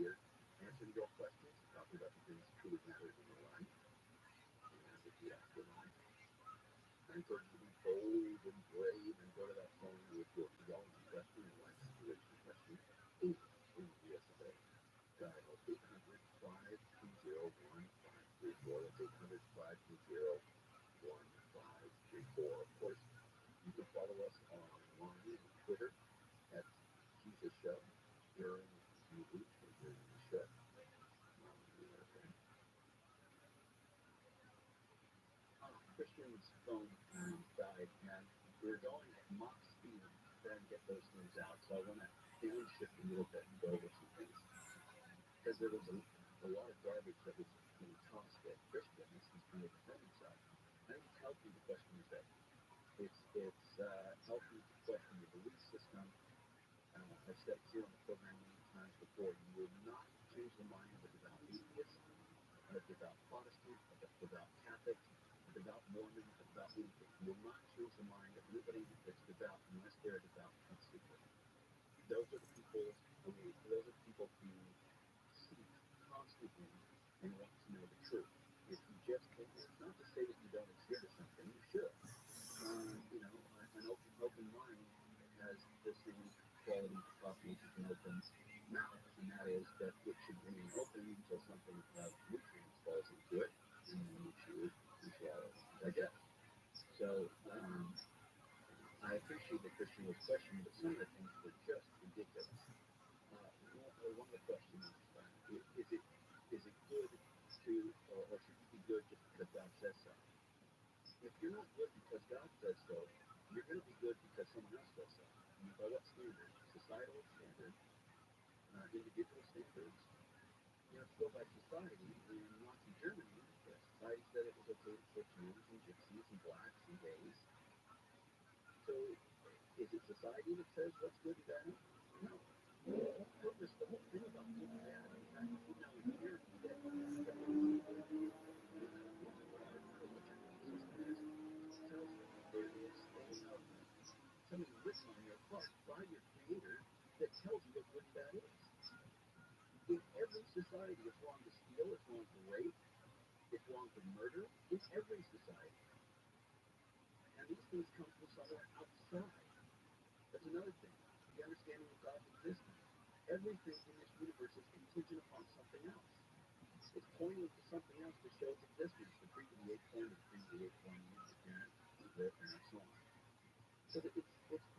here, answering your questions, talking about the things that truly matter in your life, and if you ask for life. I encourage you to be bold and brave and go to that phone with your theology question and life situation question in US today. Dial 800-520-1534. That's 800-520-1534. Of course, you can follow us online on Twitter at Jesus Show during the week or during the show. Christian's phone died, and we're going at Mach speed to try and get those things out. So I want to downshift a little bit and go over some things. Because there was a lot of garbage that was being tossed at Christians who's trying to defend himself. I think it's healthy to question your faith. It's healthy to question your belief system. I've said it here on the program many times before. You will not change the mind of a devout atheist, of a devout Protestant, of a devout Catholic, a devout Mormon, a devout anything. You will not change the mind of anybody that's devout unless they're devout constantly. Those are the people who seek constantly and want to know the truth. If you just, it's not to say that you don't adhere to something, you should. An open mind has the same quality of properties as an open mouth, and that is that it should remain open until something of nutrients falls into it, and then you chew, you swallow, digest. So I appreciate that Christian was questioning, but some of the things were just ridiculous. One of the questions is it good to, or should you be good just because God says so? If you're not good because God says so, you're going to be good because someone else says so. I mean, by what standard? Societal standard, individual standards. If you go by society, in Nazi Germany, society said it was okay to kill Jews and gypsies and blacks and gays. So, is it society that says what's good and bad? No. The whole thing about good and bad, inherently that tells you there is something written on your heart by your Creator that tells you what good and bad is. In every society, it's wrong to steal, it's wrong to rape, it's wrong to murder. In every society. And these things come from somewhere outside. That's another thing. The understanding of God's existence. Everything in this universe is contingent upon something else. It's pointing to something else to show its existence. The 3 to the 8 point, the 3 to the 8 point, the parent, and so on. So that it's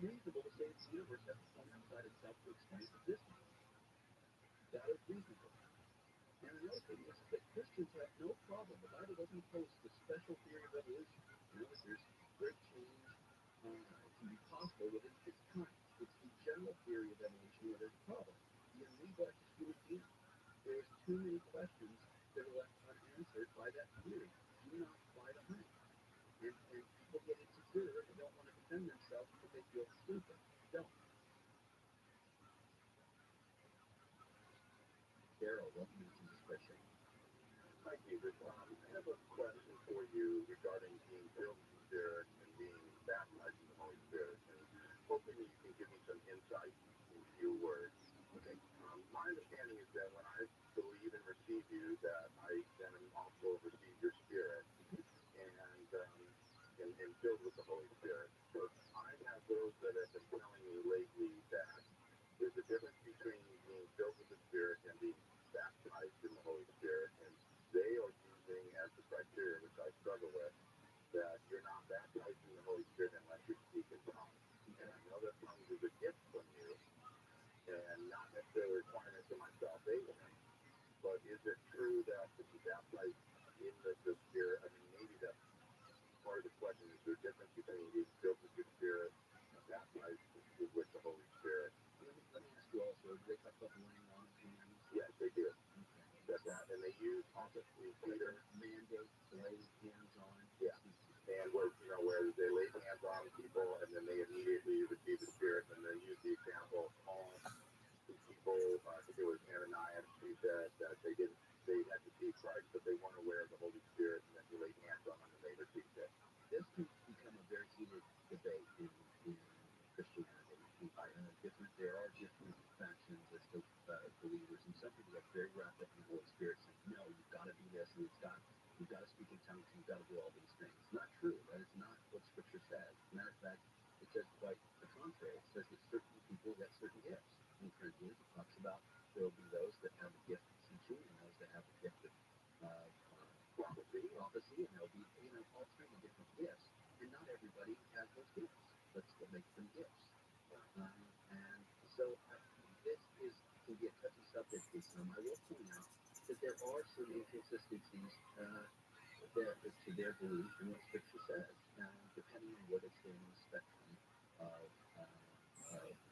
reasonable to say that the universe has a point outside itself to explain its existence. That is reasonable. And another thing is that Christians have no problem. The Bible doesn't oppose the special theory of evolution. That there's great change can be possible within its time. It's the general theory of evolution where there's a problem. You neglect human beings. There's too many questions that are left unanswered by that theory. Do not buy the hype. And people get insecure and don't want to defend themselves because they feel stupid. Don't. Daryl, welcome to this question. Hi, Jesus. I have a question for you regarding being filled with the Spirit and being baptized in the Holy Spirit, and hoping that you can give me some insight in a few words. Okay. My understanding is that when I believe and receive you, that I then also receive your Spirit, and filled with the Holy Spirit. So I have those that have been telling me lately that there's a difference between being filled with the Spirit and being baptized in the Holy Spirit, and they are using as the criteria, which I struggle with, that you're not baptized in the Holy Spirit unless you speak in tongues. And I know that tongues is a gift from you, and not necessarily a requirement for my salvation. But is it true that to be baptized in the Spirit, I mean, maybe that's part of the question, is there a difference between being filled with your Spirit and baptized with the Holy Spirit? Let me ask you also, do they talk about laying on of hands? Yes, they do. Okay. That's that. And they use also Peter mandate to lay hands on. Yeah. And where they lay hands on people and then they immediately receive the Spirit, and they use the example of Paul. People, I think it was Ananias, he said that they had to see Christ, but they weren't aware of the Holy Spirit, and then he laid hands on them and they received it. This can become a very heated debate in Christianity. There are different factions as to believers, and some people get very wrapped up in the Holy Spirit saying, no, you've got to do this, and you've got to speak in tongues, and you've got to do all these things. It's not true. That is not what Scripture says. As a matter of fact, it says quite the contrary. It says that certain people get certain gifts. In Corinthians, it talks about there will be those that have the gift of teaching and those that have the gift of prophecy, and there'll be all kinds of different gifts. And not everybody has those gifts. That's what makes them gifts. And so this can be a touchy subject with some. I will point out that there are some inconsistencies to their belief in what Scripture says, depending on what is in the spectrum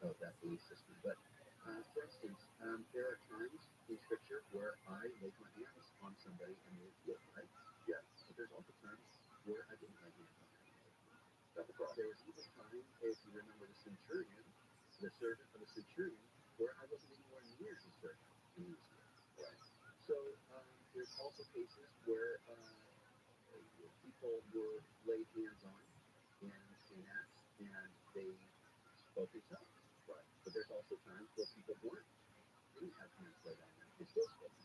of that belief system. But for instance, there are times in Scripture where I laid my hands on somebody and they were healed, right? Yes. But there's also times where I didn't lay hands on anybody. There was even time, if you remember the centurion, the servant of the centurion, where I wasn't anywhere near the servant and he was healed. Right. So there's also cases where people were laid hands on in Acts and they spoke in tongues. Right. But there's also times where people didn't have hands laid on them. They still spoke.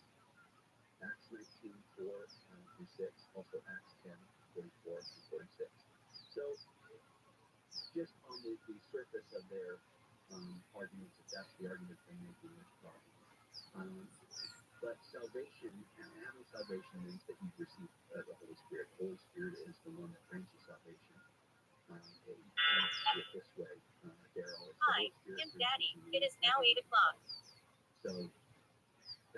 Acts 19:4 through 6, also Acts 10:44 through 46. So just on the surface of their arguments, if that's the argument they're making, it's a problem. But salvation, and having salvation means that you've received the Holy Spirit. The Holy Spirit is the one that brings you salvation. You can't see it this way, Daryl. Hi, Tim Daddy. It is now 8 o'clock. So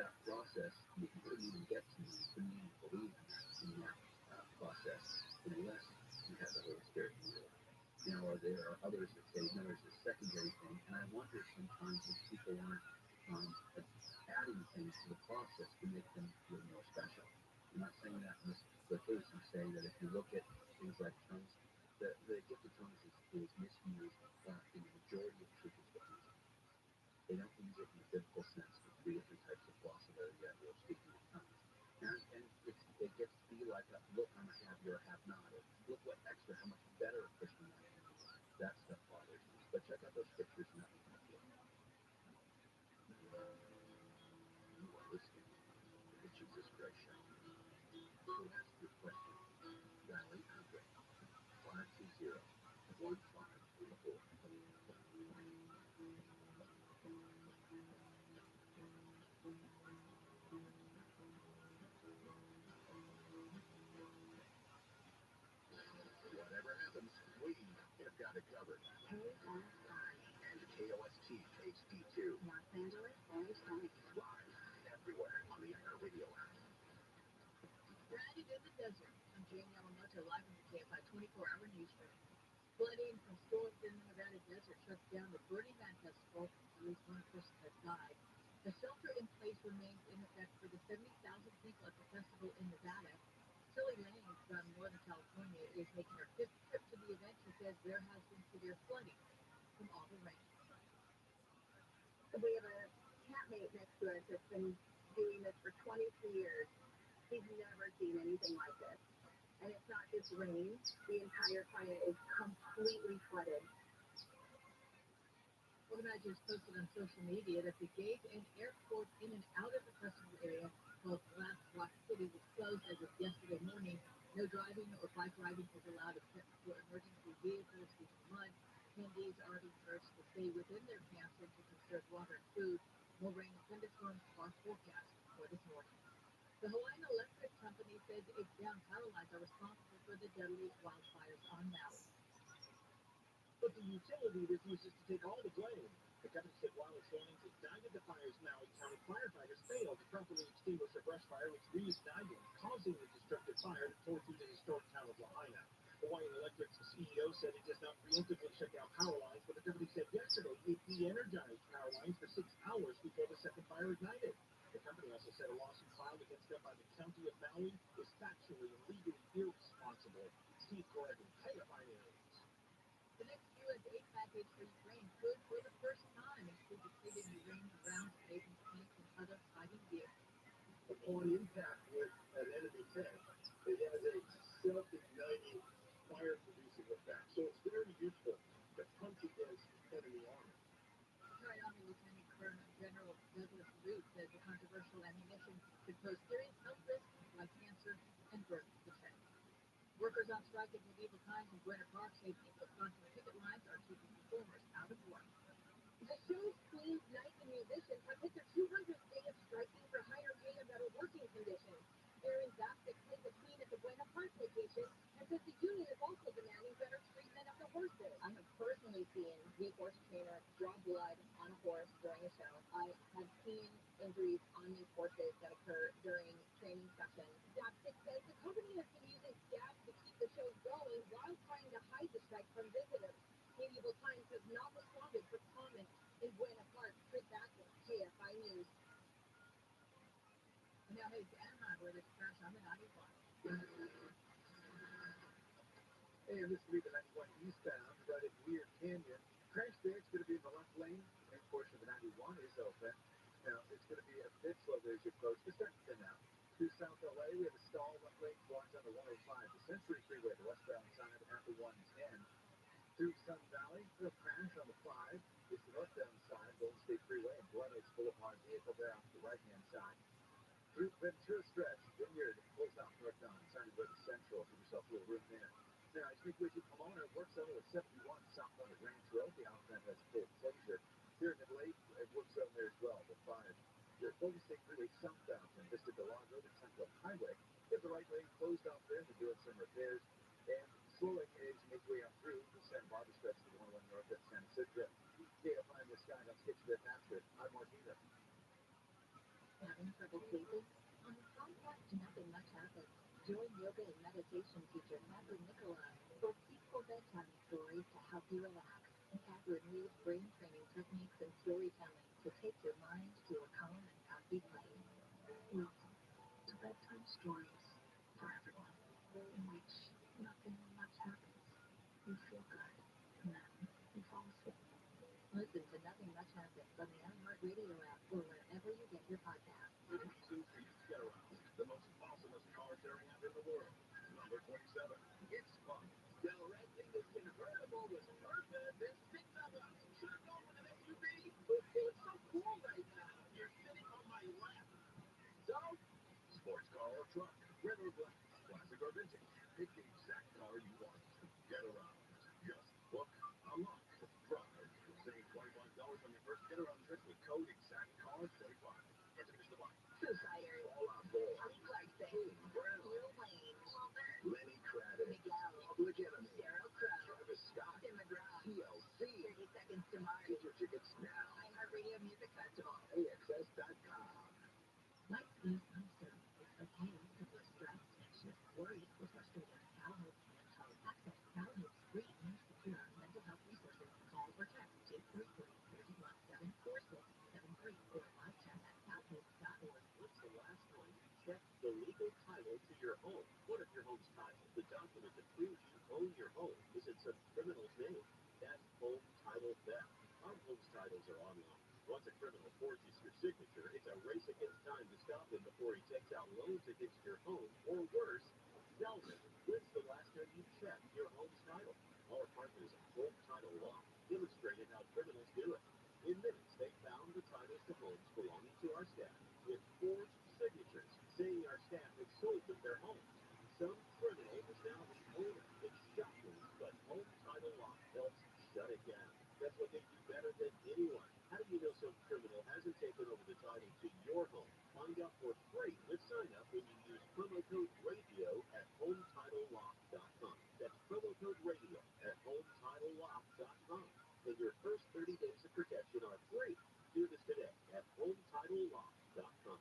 that process, you couldn't even get to, you couldn't even believe in that process unless you have the Holy Spirit in you. Now, there are others that say, no, there's a secondary thing, and I wonder sometimes if people aren't adding things to the process to make them feel more special. I'm not saying that in the case. I'm saying that if you look at things like tongues, the gift of tongues is misused in the majority of churches that use it. They don't use it in the biblical sense for three different types of glossolalia or speaking in tongues. And it gets to be like, look, I'm a have, you're a have not. Or look what extra, how much better a Christian I am. That stuff bothers me. But check out those scriptures and that will help you. You are listening to the Jesus Christ Show. To ask your question, dial 800-520-1534. Whatever happens, we have got it covered. And KOST HD2. Los Angeles and Sonic. Live everywhere on the iHeartRadio app. Stranded in the desert. I'm Jane Yamamoto, live from the KFI 24-hour newsroom. Flooding from storms in the Nevada desert shuts down the Burning Man Festival. At least one person has died. The shelter in place remains in effect for the 70,000 people at the festival in Nevada. Silly Lane from Northern California is making her 5th trip to the event. She says there has been severe flooding from all the rain. We have a campmate next to us that's been doing this for 22 years. He's never seen anything like this. And it's not just rain. The entire playa is completely flooded. Organizers posted on social media that the gate and airport in and out of the festival area called Glass Rock City was closed as of yesterday morning. No driving or bike riding is allowed except for emergency vehicles due to mud. Attendees are encouraged to stay within their camps and to conserve water and food. More rain and thunderstorms are forecast for this morning. The Hawaiian Electric Company says its downed power lines are responsible for the deadly wildfires on Maui. But the utility refuses to take all the blame. The company said while its lines ignited the fires, Maui County firefighters failed to properly extinguish a brush fire which reignited, causing the destructive fire to tore through the historic town of Lahaina. Hawaiian Electric's CEO said it does not preemptively shut down power lines, but the company said yesterday it de-energized power lines for 6 hours before the second fire ignited. The company also said a lawsuit filed against them by the county of Maui is factually and legally irresponsible. Steve Corrigan, KFI News. The next U.S. aid package for Ukraine could, for the first time, include depleted uranium rounds, baby tanks, and other fighting vehicles. Upon impact with an enemy tank, it has a self-igniting fire-producing effect, so it's very useful to punch against enemy armor. Retired Army Lieutenant Colonel General Douglas Root project medieval times in Buena Park safety for constant ticket lines are keeping performers out of work. The show's Queen's Knights and musicians have hit their 200th day of striking for higher pay and better working conditions. Aaron Zapsik played the Queen at the Buena Park vacation and says the union is also demanding better treatment of the horses. I have personally seen the horse trainer draw blood on a horse during a show. I have seen injuries on these horses that occur during training sessions. Zapsik says the company has been using staff to keep the show going while trying to hide the strike from visitors. Medieval Times has not responded for comment in Buena Park. Chris Atkins, KFI News. Now here's Emma with a crash on the 91. And this week, the 91 eastbound, right at Weir Canyon. Crash there, it's going to be in the left lane. Main portion of the 91 is open. Now, it's going to be a bit slow there as you approach. Just starting to thin out. To South LA, we have a stall, left lane, blocked on the 105. The Century Freeway, the westbound side, at the 110. Through Sun Valley, a crash on the 5. It's the northbound side, Golden State Freeway, and Blood Oaks Boulevard. Vehicle there off the right-hand side. Through Ventura Stretch, Vineyard, closed off northbound, starting to go to Central. Give yourself a little room there. Now, as you make way to Pomona, it works out at 71 southbound at Ranch Road. The outlet has full closure. Here in Middle Lake, it works out there as well, the 5. Your Golden State Freeway southbound from Vista Del Lago to Central Highway. Get the right lane closed off there. They're doing some repairs. And slowing as you make your way up through the Santa Barbara stretch to the 101 north at Santa Citra. KFI in the sky, let's get you there faster. I'm Martina. Having trouble sleeping? On the podcast, Nothing Much Happens. Join yoga and meditation teacher Catherine Nicolai for peaceful bedtime stories to help you relax. Catherine weaves brain training techniques and storytelling to take your mind to a calm and happy place. Welcome to Bedtime Stories for Everyone, in which nothing much happens. You feel good, and then you fall asleep. Listen to Nothing Much Happens on the iHeartRadio app or wherever you get your podcasts. The most awesomest car sharing app in the world. Number 27. It's fun. Now, renting this convertible was perfect. This six of us should have gone with an SUV. But it's so cool right now. You're sitting on my lap. So, sports car or truck, red or black, classic or vintage. Pick the exact car you want. Get around. Just book, unlock, drive. Save $25 on your first get around trip with code EXACTCAR45. That's the one. Desire, All on board. Kelly Clarkson, King Brown, Lil Wayne, Lenny Kravitz, Miguel, Public Enemy, Sheryl Crow, Travis Scott, Tim McGraw, TLC. 30 Seconds to Mars. Get your tickets now. iHeartRadio Music Festival. AXS.com. Life is uncertain. It's okay to feel stressed, anxious, worried, or frustrated. CalHope Mental Health. Access CalHope's free and secure mental health resources. Call or text 233-317-4673 or live chat at calhope.org. What's the last time you checked the legal title to your home? What if your home's title, the document that proves you own your home, is in some criminal's name? That's home title theft. Our home's titles are online. Once a criminal forges your signature, it's a race against time to stop him before he takes out loans against your home, or worse, sells it. When's the last time you checked your home's title? Our partners at Home Title Law demonstrated how criminals do it. In minutes, they found the titles to homes belonging to our staff with forged signatures, saying our staff had sold them their homes. Some criminal is now the owner. It's shocking, but Home Title Law helps shut it down. That's what they do better than anyone. How do you know some criminal hasn't taken over the title to your home? Find out for free with sign up when you use promo code RADIO at HometitleLock.com. That's promo code RADIO at HometitleLock.com. And your first 30 days of protection are free. Do this today at HometitleLock.com.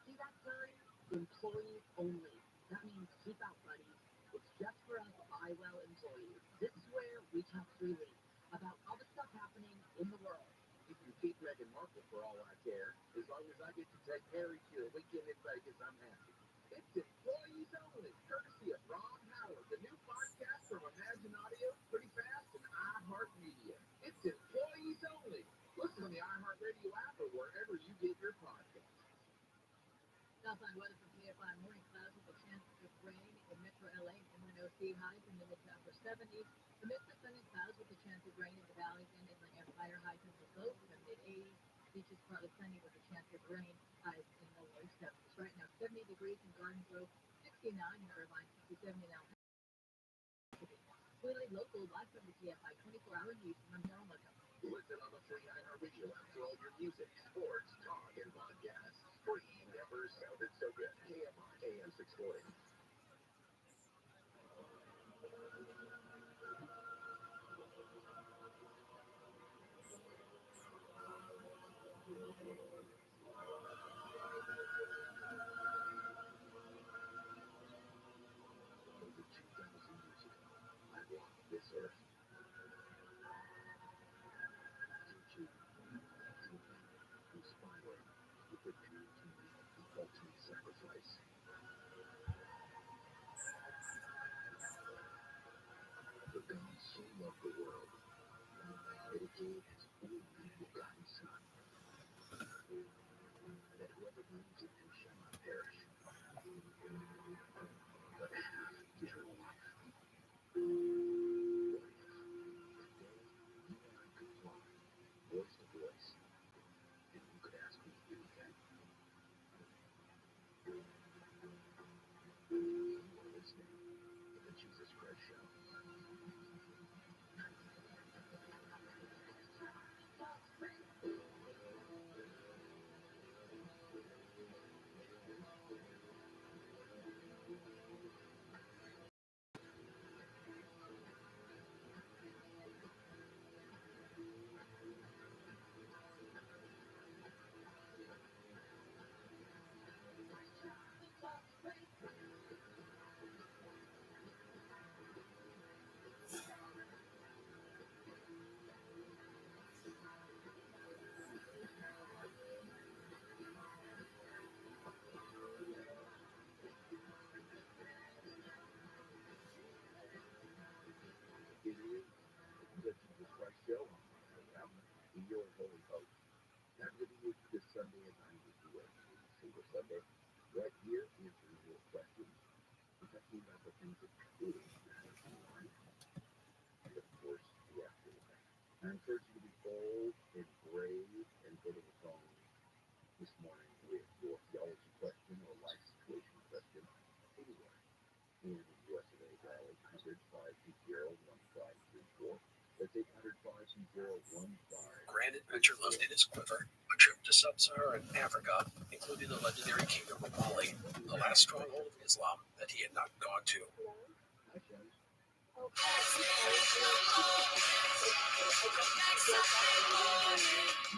See that sign? Employees only. That means keep out, buddies. It's just for us IWell employees. This is where we talk freely about all the stuff happening in the world. You can keep Meghan Markle for all I care. As long as I get to take Harry to a weekend in Vegas, I'm happy. It's employees only, courtesy of Ron Howard, the new podcast from Imagine Audio, Pretty Fast, and iHeartMedia. It's employees only. Listen on the iHeartRadio app or wherever you get your podcasts. Southside weather from KFI. Morning clouds with a chance of rain in Metro LA. No sea highs in the mid to upper 70s. The mid to sunny clouds with a chance of rain in the valleys and inland empire. Highs in the low to mid 80s. Beaches partly sunny with a chance of rain. Highs in the low 70s. Right now 70 degrees in Garden Grove, 69 in Irvine, 67 in El Clearly local, live from the TFI 24-hour news from Donald. Listen on the free iHeartRadio app for all your music, sports, talk, and podcasts. Free never sounded so good. KMI AM 640. Over 2,000 years ago, I walked this earth. Teaching, inspiring, prepared to make the ultimate sacrifice. For God so loved the world that he gave his only begotten Son, that whoever believes in him shall not perish, but have eternal life. What if today you and I could fly voice to voice, and you could ask me anything? You are listening to the Jesus Christ Show. It is the Jesus Christ Show on ROTHSCHILD, your holy host. I'm giving you this Sunday as I usually do every single Sunday. Right here, answering your questions. We're talking about the things that truly matter in life, and of course, the afterlife. I encourage you to be bold and brave and get a phone this morning with your theology question or life situation question anywhere in the U.S. of A. Dial 800-520-1534. That's 800-520-1534. Grand adventure left in his quiver. A trip to sub-Saharan Africa, including the legendary kingdom of Mali, the last stronghold of Islam that he had not gone to.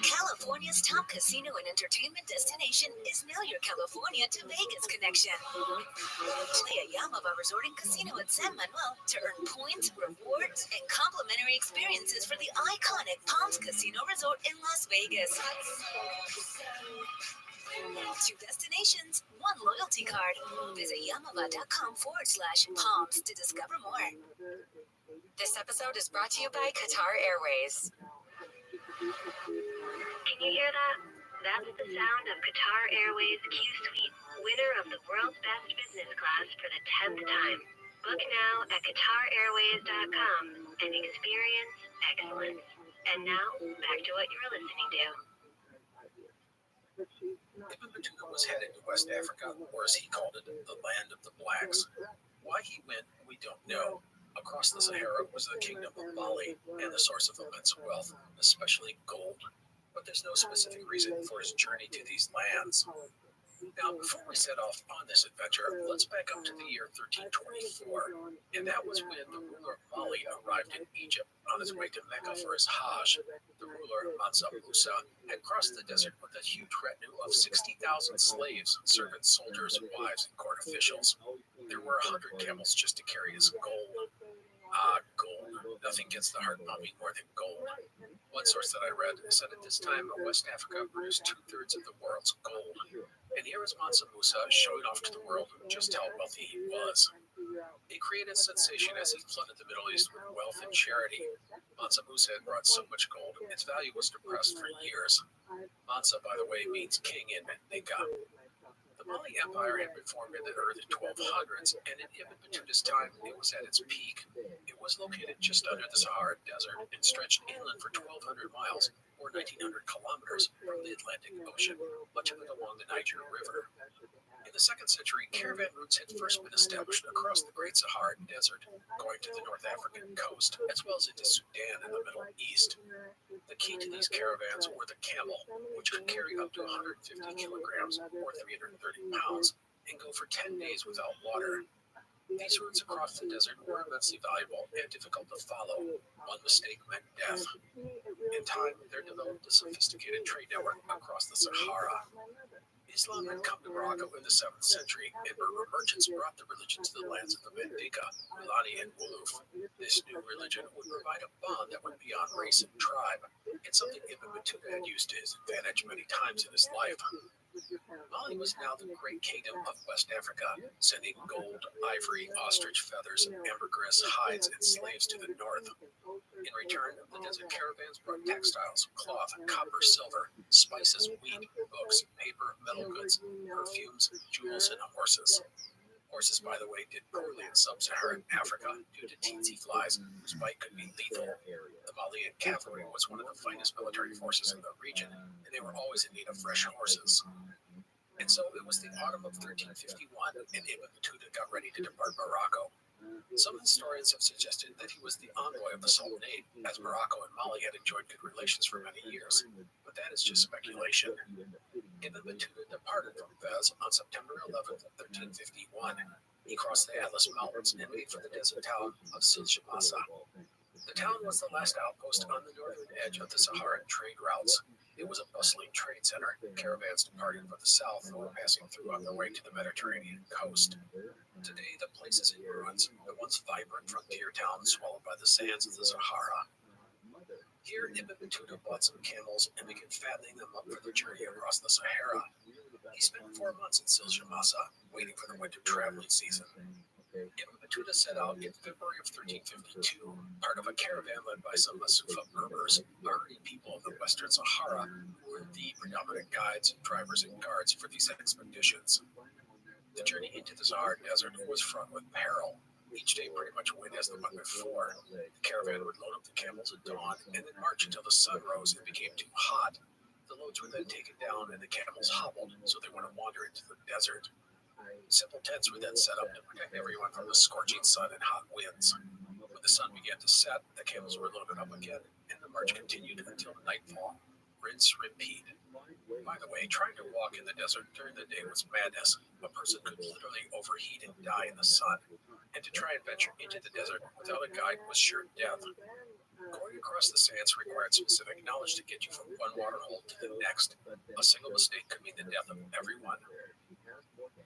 California's top casino and entertainment destination is now your California to Vegas connection. Play at Yamava Resort and Casino in San Manuel to earn points, rewards, and complimentary experiences for the iconic Palms Casino Resort in Las Vegas. 2 destinations, 1 loyalty card. Visit yamava.com/palms to discover more. This episode is brought to you by Qatar Airways. Can you hear that? That's the sound of Qatar Airways Q-Suite, winner of the world's best business class for the 10th time. Book now at QatarAirways.com and experience excellence. And now, back to what you're listening to. Ibn Battuta was headed to West Africa, or as he called it, the land of the blacks. Why he went, we don't know. Across the Sahara was the kingdom of Mali and the source of immense wealth, especially gold. But there's no specific reason for his journey to these lands. Now, before we set off on this adventure, let's back up to the year 1324, and that was when the ruler of Mali arrived in Egypt on his way to Mecca for his Hajj. The ruler, Mansa Musa, had crossed the desert with a huge retinue of 60,000 slaves, servants, soldiers, wives, and court officials. There were 100 camels just to carry his gold. Gold. Nothing gets the heart pumping more than gold. One source that I read said at this time, West Africa produced 2/3 of the world's gold. And here is Mansa Musa showing off to the world just how wealthy he was. He created a sensation as he flooded the Middle East with wealth and charity. Mansa Musa had brought so much gold, its value was depressed for years. Mansa, by the way, means king in Mandinka. The Mali Empire had been formed in the early 1200s, and in Ibn Battuta's time, it was at its peak. It was located just under the Sahara Desert and stretched inland for 1,200 miles, or 1,900 kilometers, from the Atlantic Ocean, much of it along the Niger River. In the 2nd century, caravan routes had first been established across the Great Saharan Desert, going to the North African coast, as well as into Sudan in the Middle East. The key to these caravans were the camel, which could carry up to 150 kilograms or 330 pounds and go for 10 days without water. These routes across the desert were immensely valuable and difficult to follow. One mistake meant death. In time, there developed a sophisticated trade network across the Sahara. Islam had come to Morocco in the 7th century, and Berber merchants brought the religion to the lands of the Mandinka, Fulani, and Wolof. This new religion would provide a bond that went beyond race and tribe, and something Ibn Battuta had used to his advantage many times in his life. Mali was now the great kingdom of West Africa, sending gold, ivory, ostrich feathers, ambergris, hides, and slaves to the north. In return, the desert caravans brought textiles, cloth, copper, silver, spices, wheat, books, paper, metal goods, perfumes, jewels, and horses. Horses, by the way, did poorly in sub-Saharan Africa due to tsetse flies, whose bite could be lethal. The Malian cavalry was one of the finest military forces in the region, and they were always in need of fresh horses. And so it was the autumn of 1351, and Ibn Battuta got ready to depart Morocco. Some historians have suggested that he was the envoy of the Sultanate, as Morocco and Mali had enjoyed good relations for many years, but that is just speculation. Ibn Battuta departed from Fez on September 11, 1351. He crossed the Atlas Mountains and made for the desert town of Siljamasa. The town was the last outpost on the northern edge of the Saharan trade routes. It was a bustling trade center, caravans departing from the south who were passing through on their way to the Mediterranean coast. Today, the place is in ruins, the once vibrant frontier town swallowed by the sands of the Sahara. Here, Ibn Battuta bought some camels and began fattening them up for the journey across the Sahara. He spent 4 months in Siljamasa, waiting for the winter traveling season. Ibn Battuta set out in February of 1352, part of a caravan led by some Masufa Berbers, hardy people of the Western Sahara, who were the predominant guides, drivers, and guards for these expeditions. The journey into the Sahara Desert was fraught with peril. Each day pretty much went as the one before. The caravan would load up the camels at dawn and then march until the sun rose and became too hot. The loads were then taken down and the camels hobbled, so they wouldn't wander into the desert. Simple tents were then set up to protect everyone from the scorching sun and hot winds. When the sun began to set, the camels were loaded up again, and the march continued until nightfall. Rinse, repeat. By the way, trying to walk in the desert during the day was madness. A person could literally overheat and die in the sun. And to try and venture into the desert without a guide was sure death. Going across the sands required specific knowledge to get you from one water hole to the next. A single mistake could mean the death of everyone.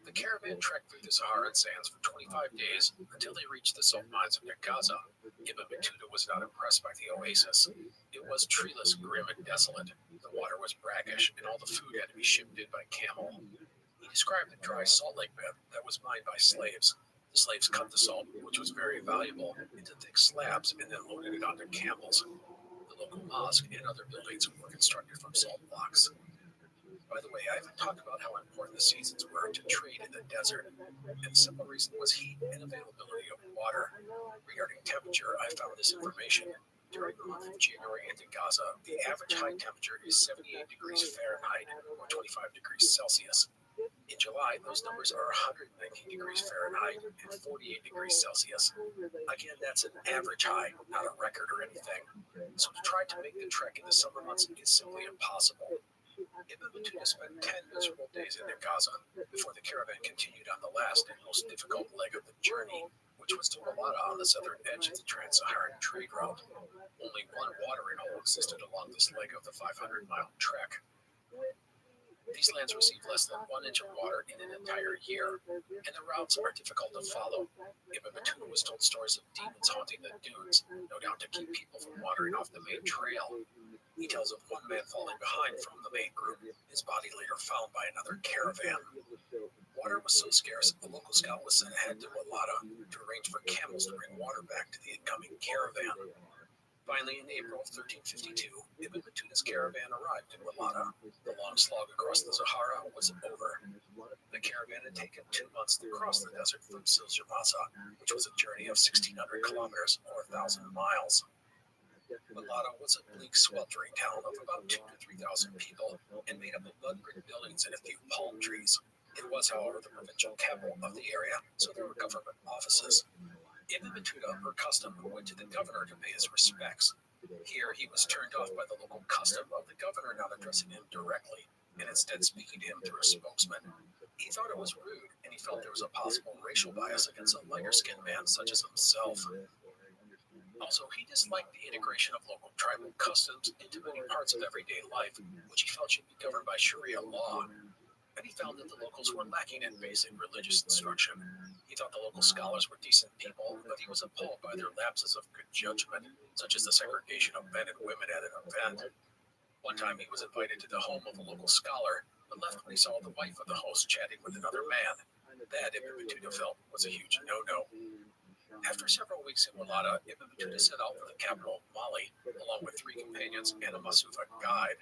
The caravan trekked through the Saharan sands for 25 days until they reached the salt mines of Gaza. Ibn Battuta was not impressed by the oasis. It was treeless, grim, and desolate. The water was brackish, and all the food had to be shipped in by camel. He described the dry salt lake bed that was mined by slaves. The slaves cut the salt, which was very valuable, into thick slabs and then loaded it onto camels. The local mosque and other buildings were constructed from salt blocks. By the way, I haven't talked about how important the seasons were to trade in the desert, and the simple reason was heat and availability of water. Regarding temperature, I found this information. During the month of January in Gaza, the average high temperature is 78 degrees Fahrenheit or 25 degrees Celsius. In July, those numbers are 119 degrees Fahrenheit and 48 degrees Celsius. Again, that's an average high, not a record or anything. So to try to make the trek in the summer months is simply impossible. Ibn Battuta spent 10 miserable days in Gaza before the caravan continued on the last and most difficult leg of the journey, which was to Malata on the southern edge of the Trans-Saharan trade route. Only one watering hole existed along this leg of the 500-mile trek. These lands receive less than 1 inch of water in an entire year, and the routes are difficult to follow. Ibn Battuta was told stories of demons haunting the dunes, no doubt to keep people from wandering off the main trail. He tells of one man falling behind from the main group, his body later found by another caravan. Water was so scarce, a local scout was sent ahead to Walata to arrange for camels to bring water back to the incoming caravan. Finally, in April of 1352, Ibn Battuta's caravan arrived in Walata. The long slog across the Sahara was over. The caravan had taken 2 months to cross the desert from Siljamasa, which was a journey of 1,600 kilometers or 1,000 miles. Walata was a bleak, sweltering town of about 2,000 to 3,000 people and made up of mud brick buildings and a few palm trees. It was, however, the provincial capital of the area, so there were government offices. Ibn Battuta, per custom, went to the governor to pay his respects. Here, he was turned off by the local custom of the governor not addressing him directly, and instead speaking to him through a spokesman. He thought it was rude, and he felt there was a possible racial bias against a lighter-skinned man such as himself. Also, he disliked the integration of local tribal customs into many parts of everyday life, which he felt should be governed by Sharia law. And he found that the locals were lacking in basic religious instruction. He thought the local scholars were decent people, but he was appalled by their lapses of good judgment, such as the segregation of men and women at an event. One time he was invited to the home of a local scholar, but left when he saw the wife of the host chatting with another man. That, Ibn Battuta felt, was a huge no-no. After several weeks in Walata, Ibn Battuta set out for the capital, Mali, along with 3 companions and a Masufa guide.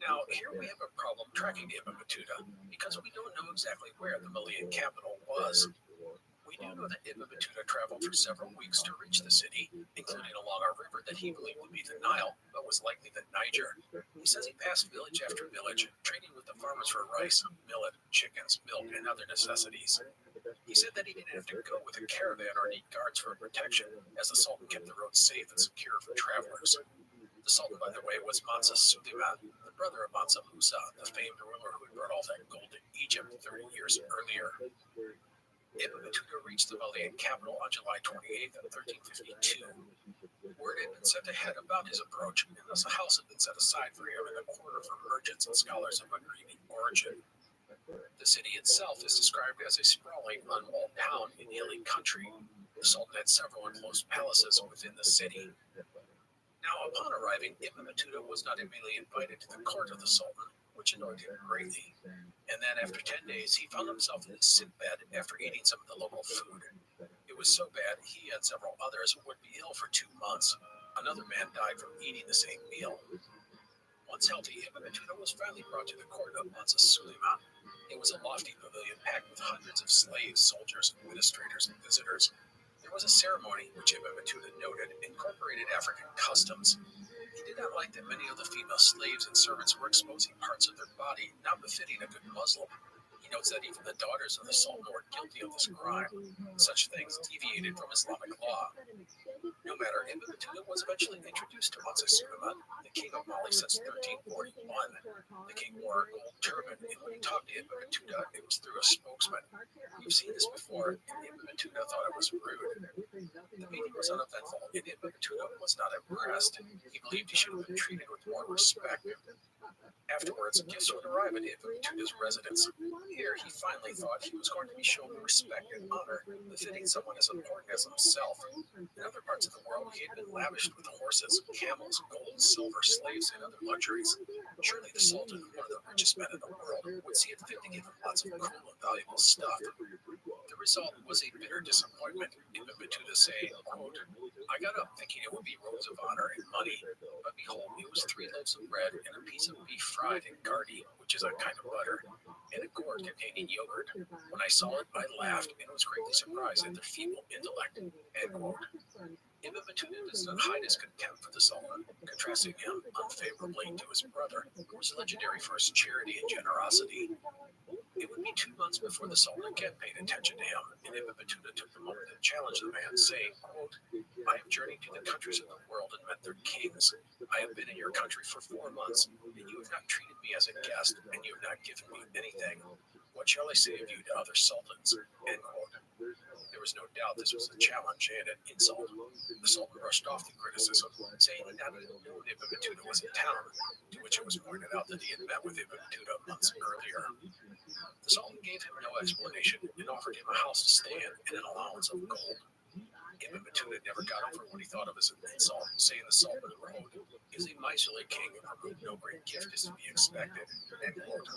Now, here we have a problem tracking Ibn Battuta, because we don't know exactly where the Malian capital was. We do know that Ibn Battuta traveled for several weeks to reach the city, including along a river that he believed would be the Nile, but was likely the Niger. He says he passed village after village, trading with the farmers for rice, millet, chickens, milk, and other necessities. He said that he didn't have to go with a caravan or need guards for protection, as the Sultan kept the roads safe and secure for travelers. The Sultan, by the way, was Mansa Suleiman, the brother of Mansa Musa, the famed ruler who had brought all that gold to Egypt 30 years earlier. Ibn Battuta reached the Malian capital on July 28, 1352. Word had been sent ahead about his approach, and thus a house had been set aside for him in the quarter for merchants and scholars of Maghreb origin. The city itself is described as a sprawling, unwalled town in hilly country. The Sultan had several enclosed palaces within the city. Now, upon arriving, Ibn Battuta was not immediately invited to the court of the Sultan, which annoyed him greatly. And then, after 10 days, he found himself in his sickbed after eating some of the local food. It was so bad, he and several others would be ill for 2 months. Another man died from eating the same meal. Once healthy, Ibn Battuta was finally brought to the court of Mansa Suleiman. It was a lofty pavilion packed with hundreds of slaves, soldiers, administrators, and visitors. There was a ceremony, which Ibn Battuta noted, incorporated African customs. He did not like that many of the female slaves and servants were exposing parts of their body not befitting a good Muslim. He notes that even the daughters of the Sultan were guilty of this crime. Such things deviated from Islamic law. No matter, Ibn Battuta was eventually introduced to Mansa Suleiman, the king of Mali since 1341. The king wore a gold turban, and when he talked to Ibn Battuta, it was through a spokesman. We've seen this before, and Ibn Battuta thought it was rude. The meeting was uneventful, and Ibn Battuta was not impressed. He believed he should have been treated with more respect. Afterwards, gifts would arrive at Ibn Battuta's residence. Here, he finally thought he was going to be shown the respect and honor befitting someone as important as himself. In other parts of the world, he had been lavished with horses, camels, gold, silver, slaves, and other luxuries. Surely the Sultan, one of the richest men in the world, would see it fit to give him lots of cool and valuable stuff. The result was a bitter disappointment. Ibn Battuta saying, quote, "I got up thinking it would be robes of honor and money, but behold, it was 3 loaves of bread and a piece of beef fried in gardi, which is a kind of butter, and a gourd containing yogurt. When I saw it, I laughed and was greatly surprised at their feeble intellect." End quote. Ibn Battuta does not hide his contempt for the Sultan, contrasting him unfavorably to his brother, who was legendary for his charity and generosity. It would be 2 months before the Sultan again paid attention to him, and Ibn Battuta took the moment to challenge the man, saying, quote, "I have journeyed to the countries of the world and met their kings. I have been in your country for 4 months, and you have not treated me as a guest, and you have not given me anything. What shall I say of you to other sultans?" End quote. There was no doubt this was a challenge and an insult. The Sultan brushed off the criticism, saying he not even knew Ibn Battuta was in town, to which it was pointed out that he had met with Ibn Battuta months earlier. The Sultan gave him no explanation and offered him a house to stay in and an allowance of gold. Ibn Battuta never got over what he thought of as an insult, saying the Sultan wrote, "Is a miserly king from whom no great gift is to be expected." End quote.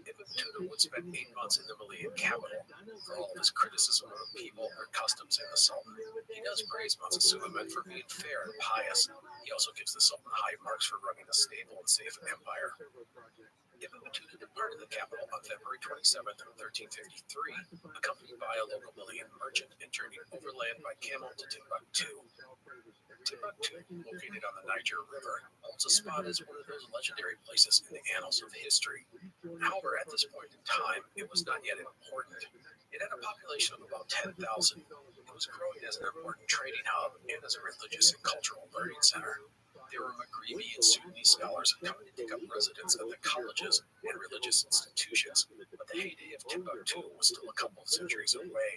Ibn Battuta would spend 8 months in the Malian capital. For all of his criticism of the people, their customs, and the Sultan, he does praise Mansa Suleiman for being fair and pious. He also gives the Sultan high marks for running a stable and safe empire. Ibn Battuta departed the capital on February 27th, 1353, accompanied by a local Malian merchant and journeyed overland by camel to Timbuktu. Timbuktu, located on the Niger River, holds a spot as one of those legendary places in the annals of history. However, at this point in time, it was not yet important. It had a population of about 10,000. It was growing as an important trading hub and as a religious and cultural learning center. There were Maghribi and Sunni scholars coming to take up residence at the colleges and religious institutions, but the heyday of Timbuktu was still a couple of centuries away.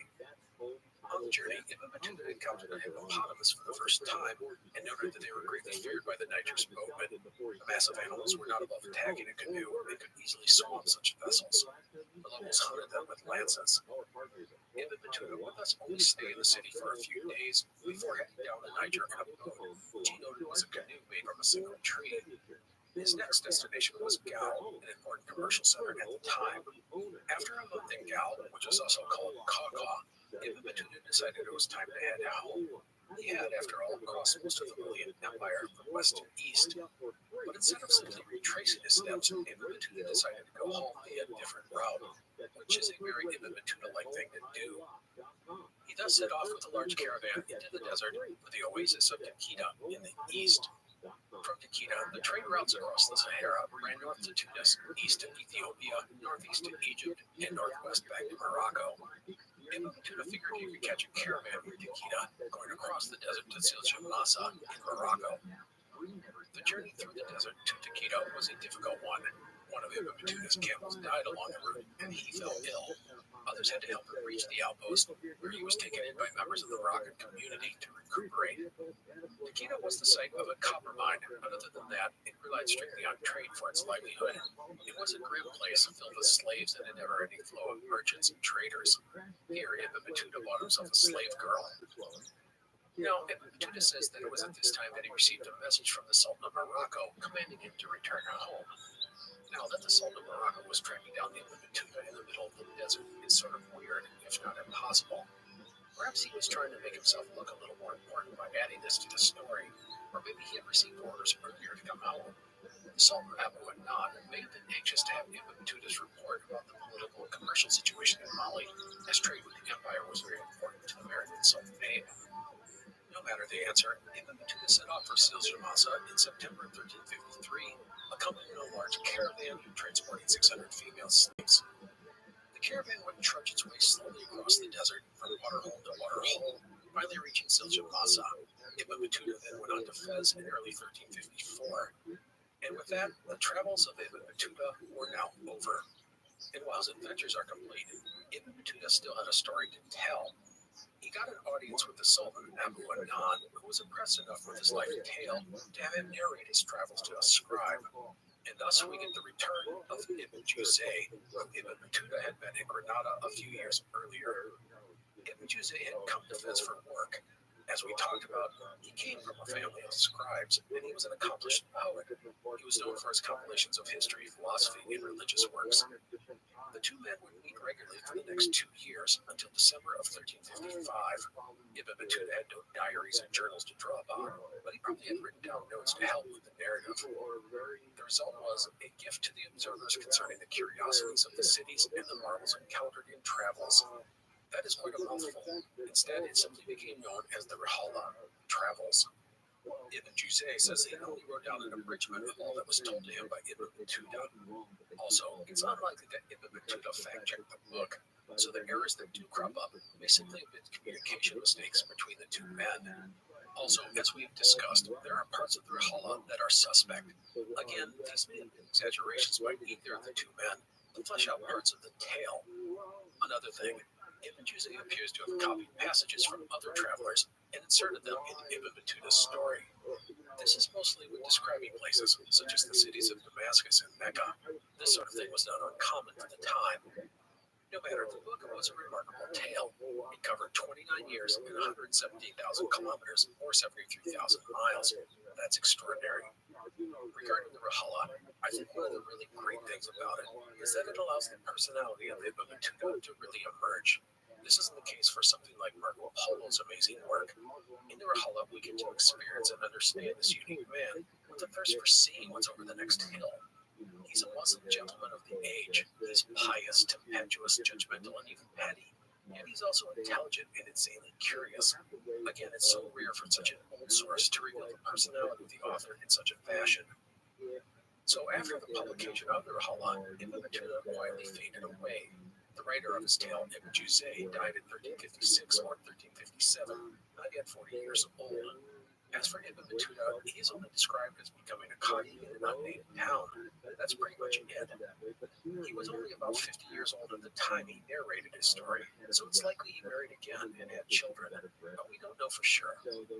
On the journey, Ibn Battuta encountered a hippopotamus for the first time and noted that they were greatly feared by the Niger's boatmen. The massive animals were not above attacking a canoe and could easily swamp such vessels. The locals hunted them with lances. Ibn Battuta would thus only stay in the city for a few days before heading down the Niger in a boat, which he noted was a canoe made from a single tree. His next destination was Gao, an important commercial center at the time. After a month in Gao, which was also called Kaka, Ibn Battuta decided it was time to head home. He had, after all, crossed most of the Malian Empire from west to east. But instead of simply retracing his steps, Ibn Battuta decided to go home via a different route, which is a very Ibn Battuta-like thing to do. He thus set off with a large caravan into the desert for the oasis of Takeda in the east. From Takeda, the trade routes across the Sahara ran north to Tunis, east to Ethiopia, northeast to Egypt, and northwest back to Morocco. Ibn Battuta figured he could catch a caravan in Takeda, going across the desert to Masa in Morocco. The journey through the desert to Takeda was a difficult one. One of Ibn Battuta's camels died along the route, and he fell ill. Others had to help him reach the outpost, where he was taken in by members of the Moroccan community to recuperate. Takeda was the site of a copper mine, but other than that, it relied strictly on trade for its livelihood. It was a grim place filled with slaves and a never-ending flow of merchants and traders. Here, Ibn Battuta bought himself a slave girl. Now, Ibn Battuta says that it was at this time that he received a message from the Sultan of Morocco commanding him to return home. Now that the Sultan of Morocco was tracking down Ibn Battuta in the middle of the desert is sort of weird, if not impossible. Perhaps he was trying to make himself look a little more important by adding this to the story, or maybe he had received orders earlier to come home. The Sultan Abu Anan may have been anxious to have Ibn Battuta's report about the political and commercial situation in Mali, as trade with the empire was very important to the American Sultan Abe. No matter the answer, Ibn Battuta set off for Masa in September 1353, accompanied a large caravan transporting 600 female slaves. The caravan would trudge its way slowly across the desert from waterhole to waterhole, finally reaching Masa. Ibn Battuta then went on to Fez in early 1354. And with that, the travels of Ibn Battuta were now over. And while his adventures are complete, Ibn Battuta still had a story to tell. He got an audience with the Sultan Abu Anan, who was impressed enough with his life tale to have him narrate his travels to a scribe. And thus we get the return of Ibn Juzay, who Ibn Battuta had met in Granada a few years earlier. Ibn Juzay had come to Fez for work. As we talked about, he came from a family of scribes, and he was an accomplished poet. He was known for his compilations of history, philosophy, and religious works. The two men would meet regularly for the next 2 years, until December of 1355. Ibn Battuta had no diaries and journals to draw upon, but he probably had written down notes to help with the narrative. The result was a gift to the observers concerning the curiosities of the cities and the marvels encountered in travels. That is quite a mouthful. Instead, it simply became known as the Rihala, Travels. Ibn Juzay says he only wrote down an abridgment of all that was told to him by Ibn Battuta. Also, it's unlikely that Ibn Battuta fact-checked the book, so the errors that do crop up may simply have been communication mistakes between the two men. Also, as we've discussed, there are parts of the Rihala that are suspect. Again, these may have been exaggerations by either of the two men to flesh out parts of the tale. Another thing, Ibn Juzay appears to have copied passages from other travelers and inserted them into Ibn Battuta's story. This is mostly when describing places such as the cities of Damascus and Mecca. This sort of thing was not uncommon for the time. No matter, the book was a remarkable tale. It covered 29 years and 117,000 kilometers, or 73,000 miles. That's extraordinary. Regarding the Rihala, I think one of the really great things about it is that it allows the personality of Ibn Battuta to really emerge. This isn't the case for something like Marco Polo's amazing work. In the Rihala, we get to experience and understand this unique man with a thirst for seeing what's over the next hill. He He's a Muslim gentleman of the age. He's pious, tempestuous, judgmental, and even petty. Yet he's also intelligent and insanely curious. Again, it's so rare for such an old source to reveal the personality of the author in such a fashion. So after the publication of the Rahala, Ibn Battuta quietly faded away. The writer of his tale, Ibn Juzay, died in 1356 or 1357, not yet 40 years old. As for Ibn Battuta, he is only described as becoming a qadi in an unnamed town. That's pretty much it. He was only about 50 years old at the time he narrated his story, so it's likely he married again and had children, but we don't know for sure.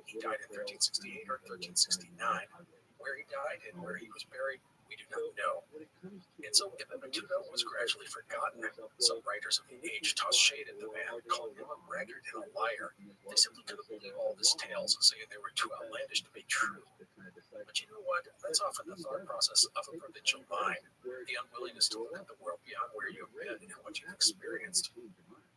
He died in 1368 or 1369. Where he died and where he was buried, we do not know. And so Ibn Battuta was gradually forgotten. Some writers of the age tossed shade at the man, calling him a braggart and a liar. They simply couldn't believe all of his tales, saying they were too outlandish to be true. But you know what? That's often the thought process of a provincial mind, the unwillingness to look at the world beyond where you've been and what you've experienced.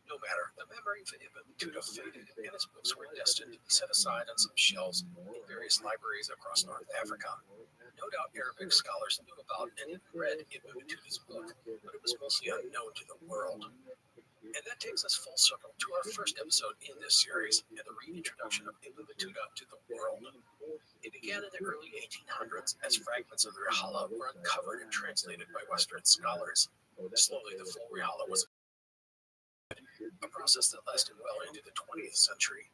No matter, the memory of Ibn Battuta faded, and his books were destined to be set aside on some shelves in various libraries across North Africa. No doubt Arabic scholars knew about and even read Ibn Battuta's book, but it was mostly unknown to the world. And that takes us full circle to our first episode in this series and the reintroduction of Ibn Battuta to the world. It began in the early 1800s as fragments of the Rihala were uncovered and translated by Western scholars. Slowly, the full Rihala was a process that lasted well into the 20th century.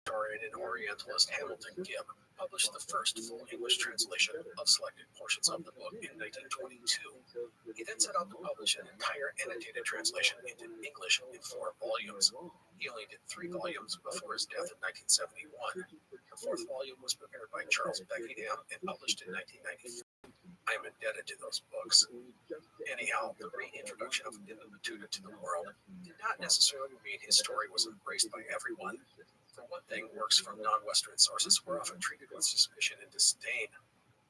Historian and Orientalist Hamilton Gibb published the first full English translation of selected portions of the book in 1922. He then set out to publish an entire annotated translation into English in 4 volumes. He only did 3 volumes before his death in 1971. The 4th volume was prepared by Charles Beckingham and published in 1994. I am indebted to those books. Anyhow, the reintroduction of Ibn Battuta to the world did not necessarily mean his story was embraced by everyone. For one thing, works from non-Western sources were often treated with suspicion and disdain.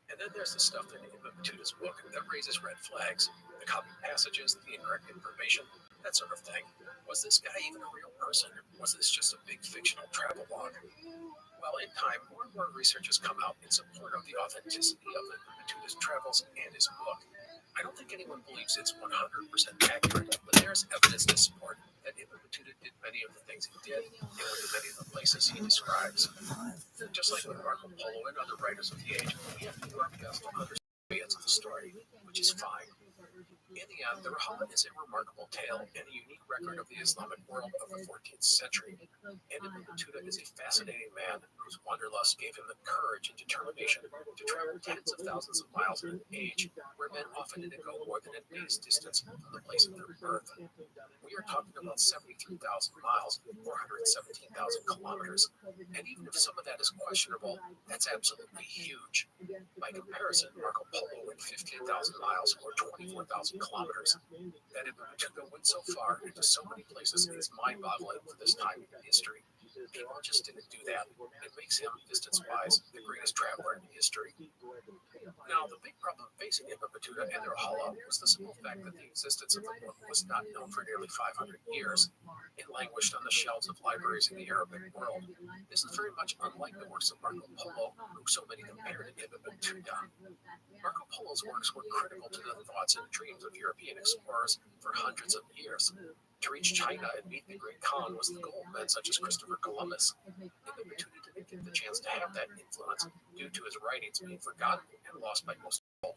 And then there's the stuff in Ibn Battuta's book that raises red flags, the copied passages, the incorrect information, that sort of thing. Was this guy even a real person, or was this just a big fictional travelogue? Well, in time, more and more research has come out in support of the authenticity of Ibn Battuta's travels and his book. I don't think anyone believes it's 100% accurate, but there's evidence to support that Ibn Battuta did many of the things he did and went to many of the places he describes. Just like with Marco Polo and other writers of the age, we have to do our best to understand the of the story, which is fine. In the end, the Rahala is a remarkable tale and a unique record of the Islamic world of the 14th century. And Ibn Battuta is a fascinating man whose wanderlust gave him the courage and determination to travel tens of thousands of miles in an age where men often didn't go more than a day's distance from the place of their birth. We are talking about 73,000 miles, 417,000 kilometers, and even if some of that is questionable, that's absolutely huge. By comparison, Marco Polo went 15,000 miles or 24,000 kilometers. That Ibn Battuta went so far into so many places is mind-boggling for this time in history. People just didn't do that. It makes him, distance-wise, the greatest traveler in history. Now, the big problem facing Ibn Battuta and the Rahala was the simple fact that the existence of the book was not known for nearly 500 years. It languished on the shelves of libraries in the Arabic world. This is very much unlike the works of Marco Polo, who so many compared to Ibn Battuta. Marco Polo's works were critical to the thoughts and dreams of European explorers for hundreds of years. To reach China and meet the Great Khan was the goal of men such as Christopher Columbus. Ibn Battuta didn't get the chance to have that influence due to his writings being forgotten and lost by most people.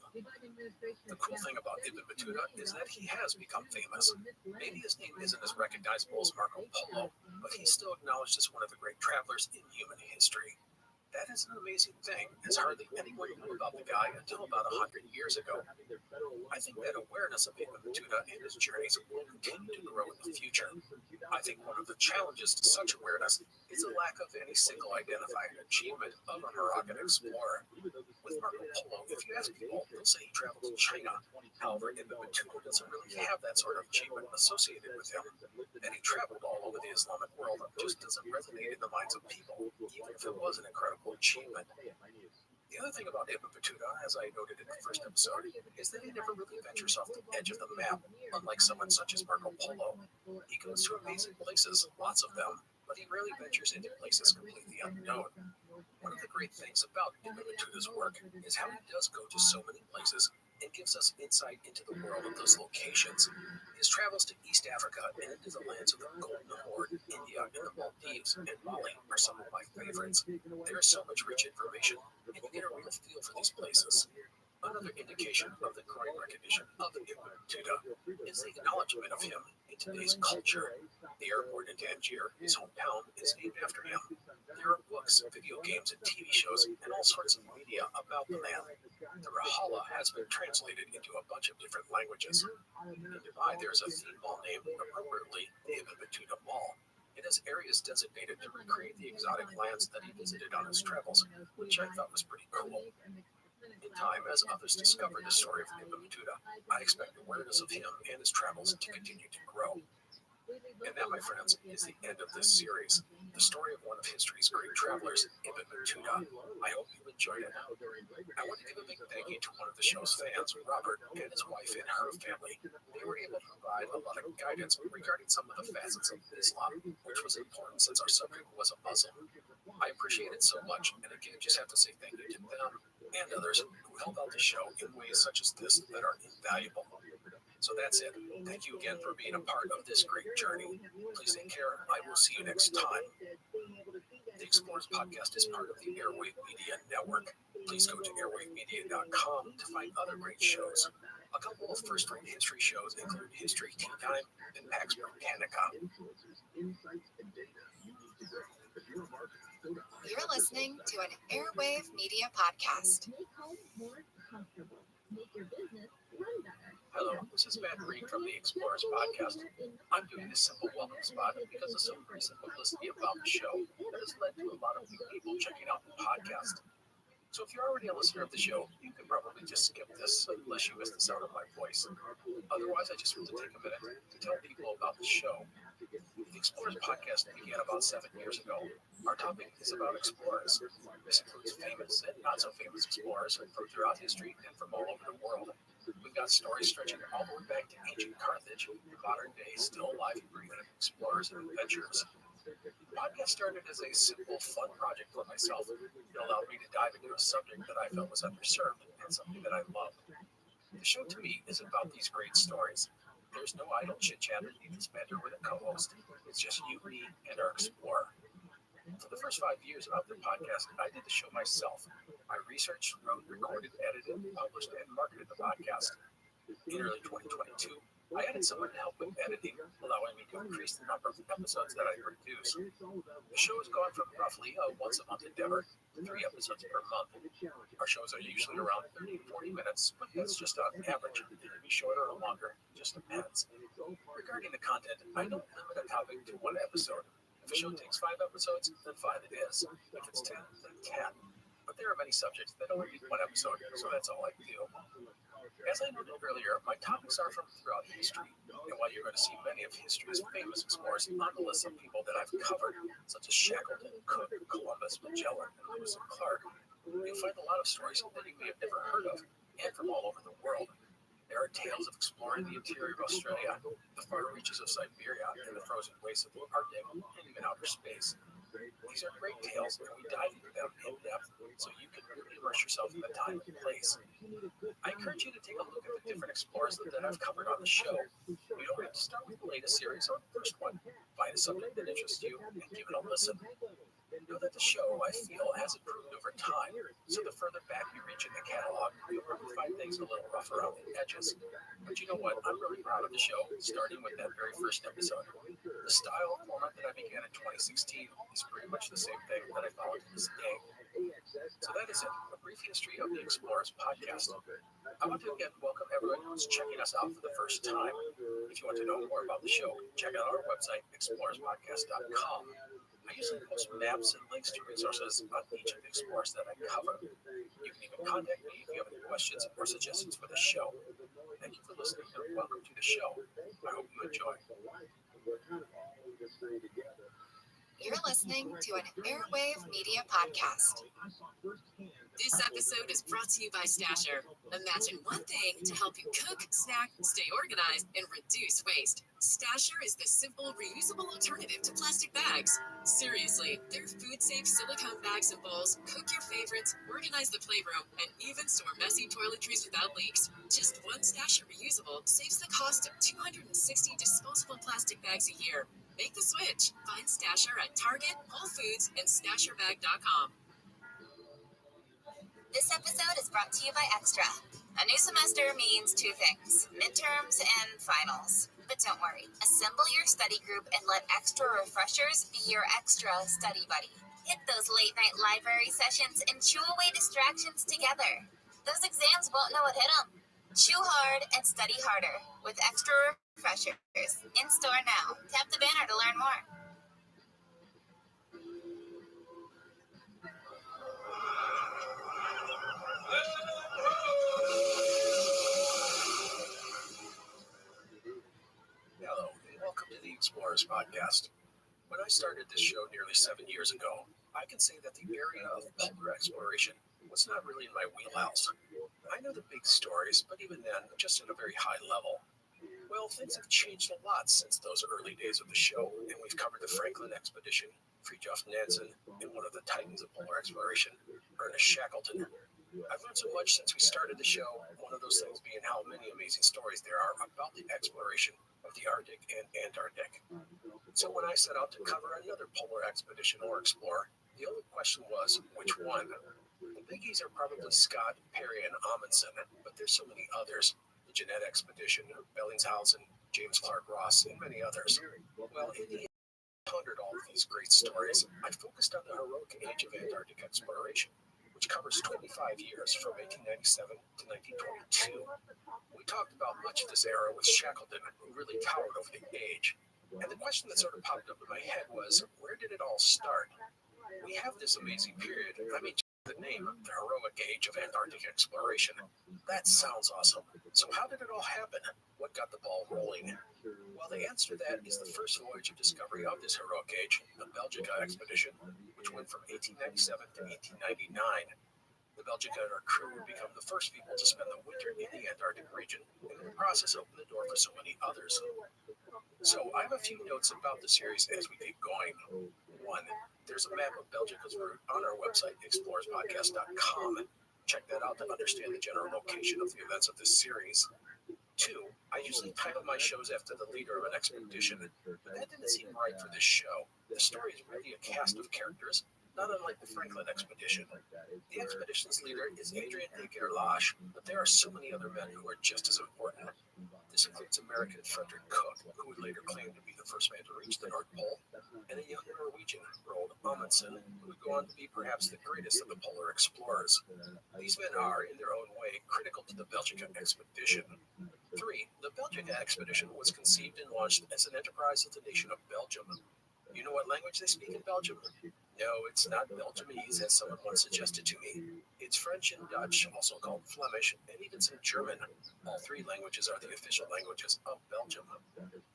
The cool thing about Ibn Battuta is that he has become famous. Maybe his name isn't as recognizable as Marco Polo, but he's still acknowledged as one of the great travelers in human history. That is an amazing thing, as hardly anyone knew about the guy until about 100 years ago. I think that awareness of Ibn Battuta and his journeys will continue to grow in the future. I think one of the challenges to such awareness is the lack of any single identifying achievement of a Moroccan explorer. With Marco Polo, if you ask people, they'll say he traveled to China. However, Ibn Battuta doesn't really have that sort of achievement associated with him. And he traveled all over the Islamic world, just doesn't resonate in the minds of people, even if it was an incredible achievement. The other thing about Ibn Battuta, as I noted in the first episode, is that he never really ventures off the edge of the map, unlike someone such as Marco Polo. He goes to amazing places, lots of them, but he rarely ventures into places completely unknown. One of the great things about Ibn Battuta's work is how he does go to so many places, and gives us insight into the world of those locations. His travels to East Africa and into the lands of the Golden Horde, India, and the Maldives, and Mali are some of my favorites. There is so much rich information, and you get a real feel for these places. Another indication of the growing recognition of Ibn Battuta is the acknowledgement of him in today's culture. The airport in Tangier, his hometown, is named after him. There are books, video games, and TV shows, and all sorts of media about the man. The Rahala has been translated into a bunch of different languages. In Dubai, there is a theme mall named appropriately the Ibn Battuta Mall. It has areas designated to recreate the exotic lands that he visited on his travels, which I thought was pretty cool. In time, as others discover the story of Ibn Battuta, I expect awareness of him and his travels to continue to grow. And that, my friends, is the end of this series, the story of one of history's great travelers, Ibn Battuta. I hope you enjoyed it. I want to give a big thank you to one of the show's fans, Robert, and his wife and her family. They were able to provide a lot of guidance regarding some of the facets of Islam, which was important since our subject was a Muslim. I appreciate it so much, and again, just have to say thank you to them and others who helped out the show in ways such as this that are invaluable. So that's it. Thank you again for being a part of this great journey. Please take care. I will see you next time. The Explorers Podcast is part of the Airwave Media Network. Please go to airwavemedia.com to find other great shows. A couple of first-rate history shows include History Tea Time and Pax Britannica. You're listening to an Airwave Media Podcast. Make home more comfortable. Make your business run better. Hello, this is Matt Reed from the Explorers Podcast. I'm doing this simple welcome spot because of some recent publicity about the show that has led to a lot of new people checking out the podcast. So if you're already a listener of the show, you can probably just skip this unless you miss the sound of my voice. Otherwise, I just want to take a minute to tell people about the show. The Explorers Podcast began about 7 years ago. Our topic is about explorers. This includes famous and not so famous explorers from throughout history and from all over the world. We've got stories stretching all the way back to ancient Carthage, modern day, still alive and breathing explorers and adventurers. The podcast started as a simple, fun project for myself. It allowed me to dive into a subject that I felt was underserved and something that I loved. The show to me is about these great stories. There's no idle chit-chat or needless banter with a co-host. It's just you, me, and our explorer. For the first 5 years of the podcast, I did the show myself. I researched, wrote, recorded, edited, published, and marketed the podcast. In early 2022, I added someone to help with editing, allowing me to increase the number of episodes that I produce. The show has gone from roughly a once-a-month endeavor to 3 episodes per month. Our shows are usually around 30 to 40 minutes, but that's just on average. It can be shorter or longer, it just depends. Regarding the content, I don't limit a topic to 1 episode. If a show takes 5 episodes, then 5 it is. If it's 10, then 10. But there are many subjects that only need 1 episode, so that's all I do. As I noted earlier, my topics are from throughout history, and while you're going to see many of history's famous explorers on the list of people that I've covered, such as Shackleton, Cook, Columbus, Magellan, and Lewis and Clark, you'll find a lot of stories that you may have never heard of, and from all over the world. There are tales of exploring the interior of Australia, the far reaches of Siberia, and the frozen wastes of the Arctic, and even outer space. These are great tales, and we dive into them in depth so you can really immerse yourself in the time and place. I encourage you to take a look at the different explorers that I've covered on the show. You don't have to start with the latest series or the first one. Find a subject that interests you and give it a listen. Know that the show, I feel, has improved over time, so the further back you reach in the catalog, you'll probably find things a little rough around the edges. But you know what? I'm really proud of the show, starting with that very first episode. The style and format that I began in 2016 is pretty much the same thing that I follow to this day. So that is it, a brief history of the Explorers Podcast. I want to again welcome everyone who's checking us out for the first time. If you want to know more about the show, check out our website, explorerspodcast.com. I usually post maps and links to resources on each of the explorers that I cover. You can even contact me if you have any questions or suggestions for the show. Thank you for listening and welcome to the show. I hope you enjoy. We're kind of all in this thing together. You're listening to an Airwave Media Podcast. This episode is brought to you by Stasher. Imagine one thing to help you cook, snack, stay organized, and reduce waste. Stasher is the simple, reusable alternative to plastic bags. Seriously, their food-safe silicone bags and bowls cook your favorites, organize the playroom, and even store messy toiletries without leaks. Just one Stasher reusable saves the cost of 260 disposable plastic bags a year. Make the switch. Find Stasher at Target, Whole Foods, and StasherBag.com. This episode is brought to you by Extra. A new semester means two things, midterms and finals. But don't worry, assemble your study group and let Extra Refreshers be your extra study buddy. Hit those late-night library sessions and chew away distractions together. Those exams won't know what hit them. Chew hard and study harder with Extra Refreshers. In store now. Tap the banner to learn more. Hello, and welcome to the Explorers Podcast. When I started this show nearly 7 years ago, I can say that the area of polar exploration was not really in my wheelhouse. I knew the big stories, but even then, just at a very high level. Well, things have changed a lot since those early days of the show, and we've covered the Franklin expedition, Fridtjof Nansen, and one of the titans of polar exploration, Ernest Shackleton. I've learned so much since we started the show, one of those things being how many amazing stories there are about the exploration of the Arctic and Antarctic. So when I set out to cover another polar expedition or explore, the only question was, which one? The biggies are probably Scott, Perry, and Amundsen, but there's so many others. The Jeannette expedition, Bellingshausen, James Clark Ross, and many others. Well, in the end, I pondered all of these great stories. I focused on the heroic age of Antarctic exploration, which covers 25 years from 1897 to 1922. We talked about much of this era with Shackleton, who really towered over the age. And the question that sort of popped up in my head was, where did it all start? We have this amazing period. I mean, the name, the heroic age of Antarctic exploration. That sounds awesome. So how did it all happen? What got the ball rolling? Well, the answer to that is the first voyage of discovery of this heroic age, the Belgica expedition, which went from 1897 to 1899. The Belgica and her crew would become the first people to spend the winter in the Antarctic region, and in the process opened the door for so many others. So I have a few notes about the series as we get going. 1. There's a map of Belgica's route on our website, explorerspodcast.com. Check that out to understand the general location of the events of this series. 2. I usually title my shows after the leader of an expedition, but that didn't seem right for this show. The story is really a cast of characters, not unlike the Franklin expedition. The expedition's leader is Adrien de Gerlache, but there are so many other men who are just as important. This includes American Frederick Cook, who would later claim to be the first man to reach the North Pole, and a young Norwegian, Roald Amundsen, who would go on to be perhaps the greatest of the polar explorers. These men are, in their own way, critical to the Belgica expedition. 3. The Belgica expedition was conceived and launched as an enterprise of the nation of Belgium. You know what language they speak in Belgium? No, it's not Belgiumese, as someone once suggested to me. It's French and Dutch, also called Flemish, and even some German. All 3 languages are the official languages of Belgium.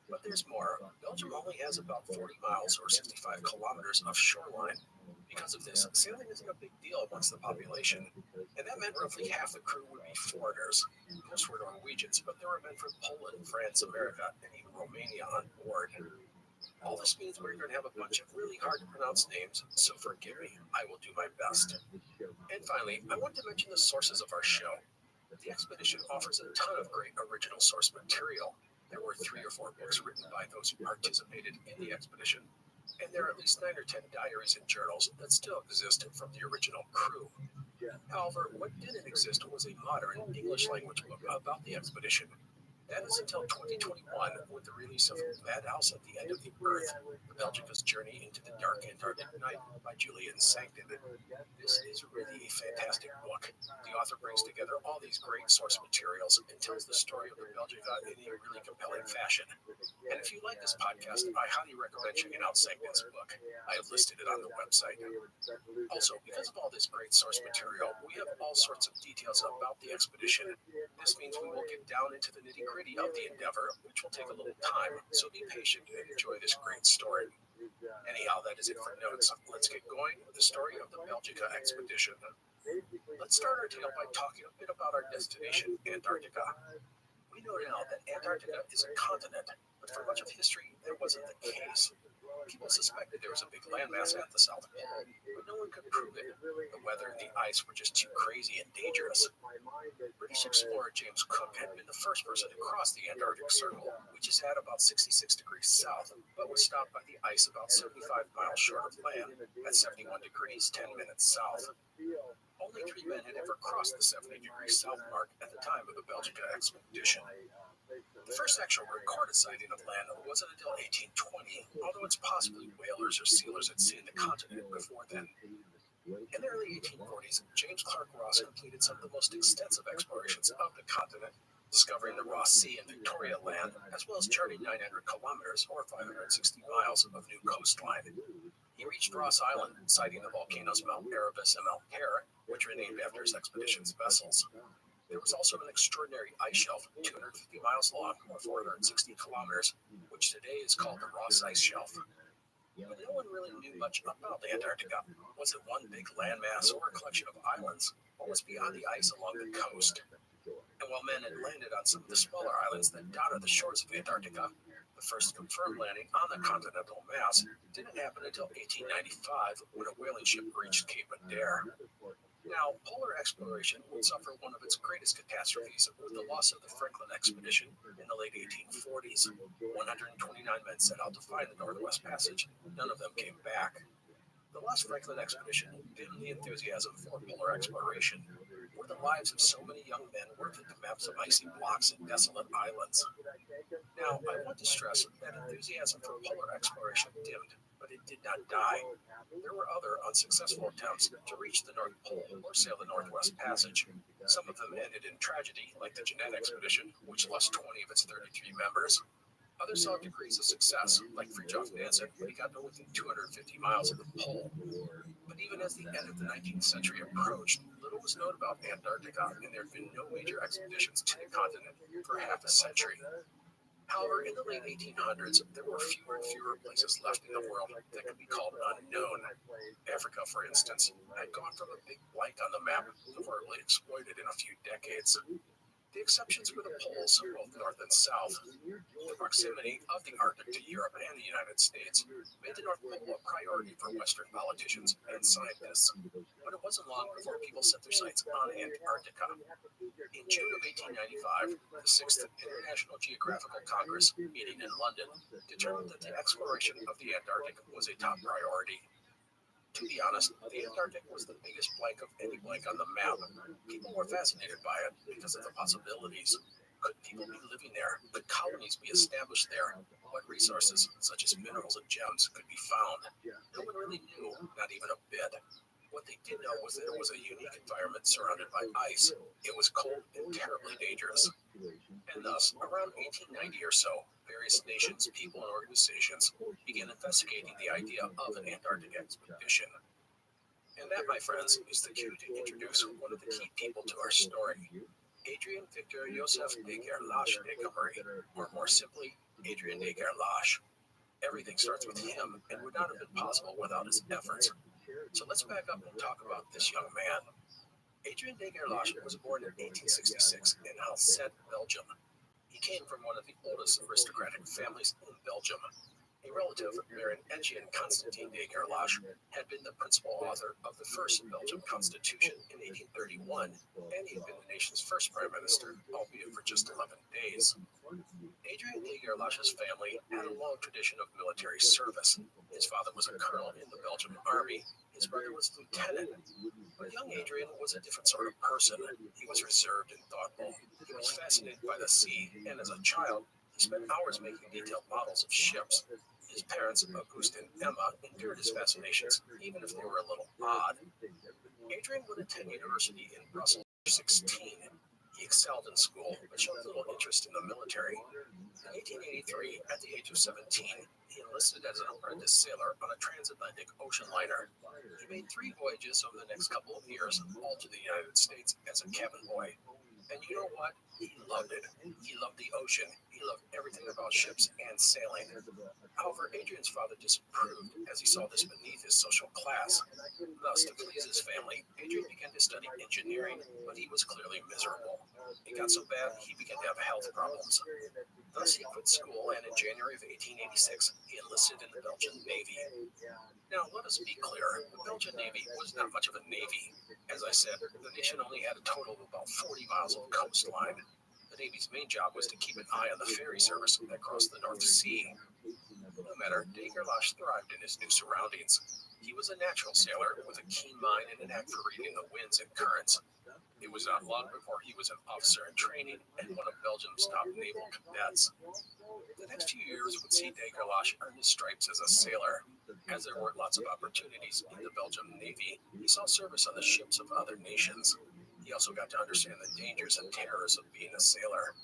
But there's more. Belgium only has about 40 miles or 65 kilometers of shoreline. Because of this, sailing isn't a big deal amongst the population, and that meant roughly half the crew would be foreigners. Most were Norwegians, but there were men from Poland, France, America, and even Romania on board. All this means we're going to have a bunch of really hard to pronounce names, so forgive me, I will do my best. And finally, I want to mention the sources of our show. The expedition offers a ton of great original source material. There were 3 or 4 books written by those who participated in the expedition, and there are at least 9 or 10 diaries and journals that still exist from the original crew. However, what didn't exist was a modern English language book about the expedition. That is until 2021, with the release of Madhouse at the End of the Earth, the Belgica's Journey into the Dark Antarctic Night by Julian Sancton. This is really a fantastic book. The author brings together all these great source materials and tells the story of the Belgica in a really compelling fashion. And if you like this podcast, I highly recommend checking out Sancton's book. I have listed it on the website. Also, because of all this great source material, we have all sorts of details about the expedition. This means we will get down into the nitty-gritty of the endeavor, which will take a little time, so be patient and enjoy this great story. Anyhow, that is it for notes. Let's get going with the story of the Belgica expedition. Let's start our tale by talking a bit about our destination, Antarctica. We know now that Antarctica is a continent, but for much of history, that wasn't the case. People suspected there was a big landmass at the South Pole, but no one could prove it. The weather and the ice were just too crazy and dangerous. British explorer James Cook had been the first person to cross the Antarctic Circle, which is at about 66 degrees south, but was stopped by the ice about 75 miles short of land at 71 degrees 10 minutes south. Only 3 men had ever crossed the 70 degrees south mark at the time of the Belgica expedition. The first actual recorded sighting of land wasn't until 1820, although it's possibly whalers or sealers had seen the continent before then. In the early 1840s, James Clark Ross completed some of the most extensive explorations of the continent, discovering the Ross Sea and Victoria Land, as well as charting 900 kilometers or 560 miles of new coastline. He reached Ross Island, sighting the volcanoes Mount Erebus and Mount Pear, which were named after his expedition's vessels. There was also an extraordinary ice shelf, 250 miles long, or 460 kilometers, which today is called the Ross Ice Shelf. But no one really knew much about Antarctica. Was it one big landmass or a collection of islands? What was beyond the ice along the coast? And while men had landed on some of the smaller islands that dotted the shores of Antarctica, the first confirmed landing on the continental mass didn't happen until 1895, when a whaling ship reached Cape Adare. Now, polar exploration would suffer one of its greatest catastrophes with the loss of the Franklin expedition in the late 1840s. 129 men set out to find the Northwest Passage. None of them came back. The lost Franklin expedition dimmed the enthusiasm for polar exploration. Were the lives of so many young men worth it to map some icy blocks and desolate islands? Now, I want to stress that enthusiasm for polar exploration dimmed, but it did not die. There were other unsuccessful attempts to reach the North Pole or sail the Northwest Passage. Some of them ended in tragedy, like the Jeannette expedition, which lost 20 of its 33 members. Others saw degrees of success, like Fridtjof Nansen, when he got to within 250 miles of the pole. But even as the end of the 19th century approached, little was known about Antarctica, and there had been no major expeditions to the continent for half a century. However, in the late 1800s, there were fewer and fewer places left in the world that could be called unknown. Africa, for instance, had gone from a big blank on the map to overtly exploited in a few decades. The exceptions were the poles, both north and south. The proximity of the Arctic to Europe and the United States made the North Pole a priority for Western politicians and scientists. But it wasn't long before people set their sights on Antarctica. In June of 1895, the 6th International Geographical Congress, meeting in London, determined that the exploration of the Antarctic was a top priority. To be honest, the Antarctic was the biggest blank of any blank on the map. People were fascinated by it because of the possibilities. Could people be living there? Could colonies be established there? What resources, such as minerals and gems, could be found? No one really knew, not even a bit. What they did know was that it was a unique environment surrounded by ice. It was cold and terribly dangerous. And thus, around 1890 or so, various nations, people, and organizations began investigating the idea of an Antarctic expedition. And that, my friends, is the cue to introduce one of the key people to our story, Adrian Victor Joseph de Gerlache de Cambrai, or more simply, Adrian de Gerlache. Everything starts with him and would not have been possible without his efforts. So let's back up and talk about this young man. Adrian de Gerlache was born in 1866 in Alsace, Belgium. He came from one of the oldest aristocratic families in Belgium. A relative, Baron Etienne Constantin de Gerlache, had been the principal author of the first Belgian constitution in 1831, and he had been the nation's first prime minister, albeit for just 11 days. Adrian de Gerlache's family had a long tradition of military service. His father was a colonel in the Belgian army. His brother was a lieutenant. But young Adrian was a different sort of person. He was reserved and thoughtful. He was fascinated by the sea, and as a child, he spent hours making detailed models of ships. His parents, Auguste and Emma, endured his fascinations, even if they were a little odd. Adrian would attend university in Brussels at 16. He excelled in school, but showed little interest in the military. In 1883, at the age of 17, he enlisted as an apprentice sailor on a transatlantic ocean liner. He made 3 voyages over the next couple of years, all to the United States, as a cabin boy. And you know what? He loved it. He loved the ocean. He loved everything about ships and sailing. However, Adrian's father disapproved as he saw this beneath his social class. Thus, to please his family, Adrian began to study engineering, but he was clearly miserable. It got so bad, he began to have health problems. Thus, he quit school, and in January of 1886, he enlisted in the Belgian Navy. Now, let us be clear, the Belgian Navy was not much of a navy. As I said, the nation only had a total of about 40 miles of coastline. The Navy's main job was to keep an eye on the ferry service that crossed the North Sea. No matter, de Gerlache thrived in his new surroundings. He was a natural sailor with a keen mind and an knack for reading the winds and currents. It was not long before he was an officer in training and one of Belgium's top naval cadets. The next few years would see de Gerlache earn his stripes as a sailor. As there weren't lots of opportunities in the Belgian Navy, he saw service on the ships of other nations. He also got to understand the dangers and terrors of being a sailor.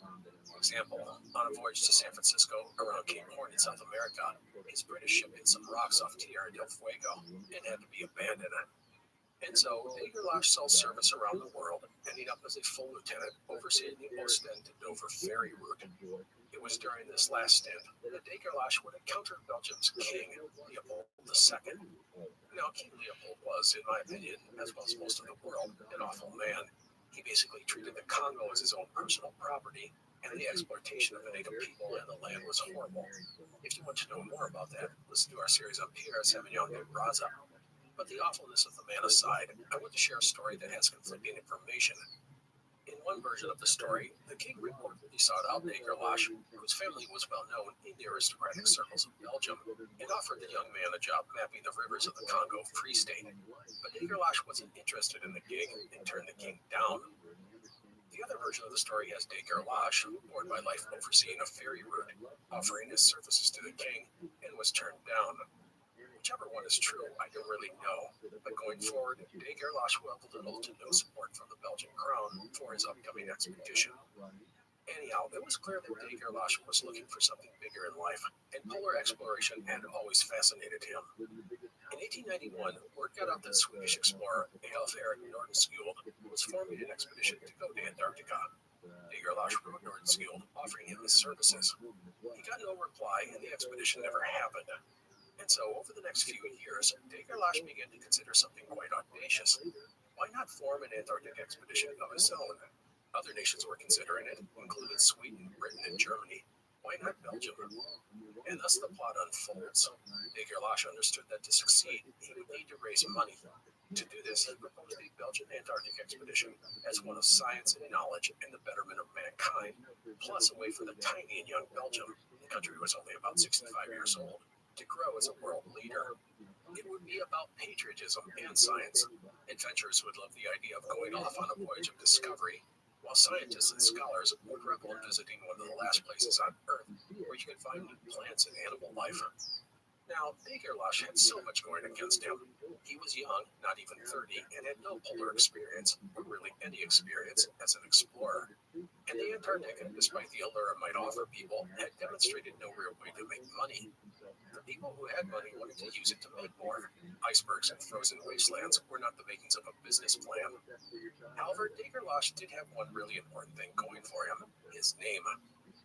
For example, on a voyage to San Francisco around Cape Horn in South America, his British ship hit some rocks off Tierra del Fuego and had to be abandoned. And so, de Gerlache saw service around the world, ending up as a full lieutenant overseeing the Ostend to Dover ferry route. It was during this last stint that de Gerlache would encounter Belgium's king, Leopold II. Now, King Leopold was, in my opinion, as well as most of the world, an awful man. He basically treated the Congo as his own personal property, and the exploitation of the native people and the land was horrible. If you want to know more about that, listen to our series on Pierre Sauvignon de Braza. But the awfulness of the man aside, I want to share a story that has conflicting information. In one version of the story, the king reportedly sought out de Gerlache, whose family was well known in the aristocratic circles of Belgium, and offered the young man a job mapping the rivers of the Congo Free State. But de Gerlache wasn't interested in the gig and turned the king down. The other version of the story has de Gerlache, bored by life overseeing a ferry route, offering his services to the king, and was turned down. Whichever one is true, I don't really know, but going forward, de Gerlache will have little to no support from the Belgian crown for his upcoming expedition. Anyhow, it was clear that de Gerlache was looking for something bigger in life, and polar exploration had always fascinated him. In 1891, word got out that Swedish explorer Adolf Erik Nordenskjöld was forming an expedition to go to Antarctica. De Gerlache wrote Nordenskjöld offering him his services. He got no reply, and the expedition never happened. And so, over the next few years, de Gerlache began to consider something quite audacious. Why not form an Antarctic expedition of his own? Other nations were considering it, including Sweden, Britain, and Germany. Why not Belgium? And thus the plot unfolds. De Gerlache understood that to succeed, he would need to raise money. To do this, he proposed a Belgian Antarctic expedition as one of science and knowledge and the betterment of mankind, plus a way for the tiny and young Belgium, the country was only about 65 years old, to grow as a world leader. It would be about patriotism and science. Adventurers would love the idea of going off on a voyage of discovery, while scientists and scholars would revel in visiting one of the last places on Earth where you could find new plants and animal life. Now, de Gerlache had so much going against him. He was young, not even 30, and had no polar experience, or really any experience, as an explorer. And the Antarctic, despite the allure it might offer people, had demonstrated no real way to make money. The people who had money wanted to use it to make more. Icebergs and frozen wastelands were not the makings of a business plan. However, de Gerlache did have one really important thing going for him: his name.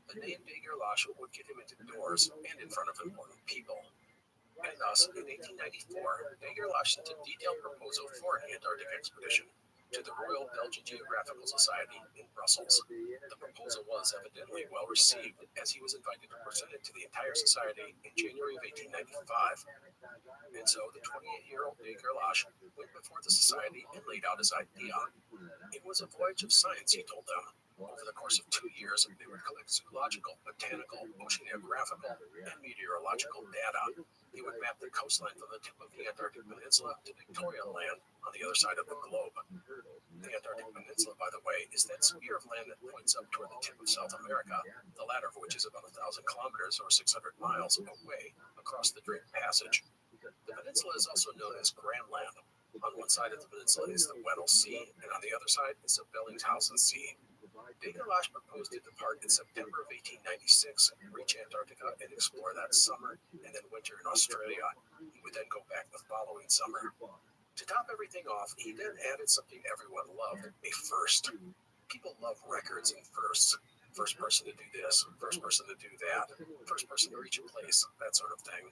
The name de Gerlache would get him into doors and in front of important people. And thus, in 1894, de Gerlache sent a detailed proposal for an Antarctic expedition to the Royal Belgian Geographical Society in Brussels. The proposal was evidently well received, as he was invited to present it to the entire society in January of 1895. And so the 28-year-old de Gerlache went before the society and laid out his idea. It was a voyage of science, he told them. Over the course of 2 years, they would collect zoological, botanical, oceanographical, and meteorological data. They would map the coastline from the tip of the Antarctic Peninsula to Victoria Land on the other side of the globe. The Antarctic Peninsula, by the way, is that spear of land that points up toward the tip of South America, the latter of which is about 1,000 kilometers or 600 miles away across the Drake Passage. The peninsula is also known as Grand Land. On one side of the peninsula is the Weddell Sea, and on the other side is the Bellingshausen Sea. De Gerlache proposed to depart in September of 1896, reach Antarctica and explore that summer, and then winter in Australia. He would then go back the following summer. To top everything off, he then added something everyone loved: a first. People love records and firsts. First person to do this, first person to do that, first person to reach a place, that sort of thing.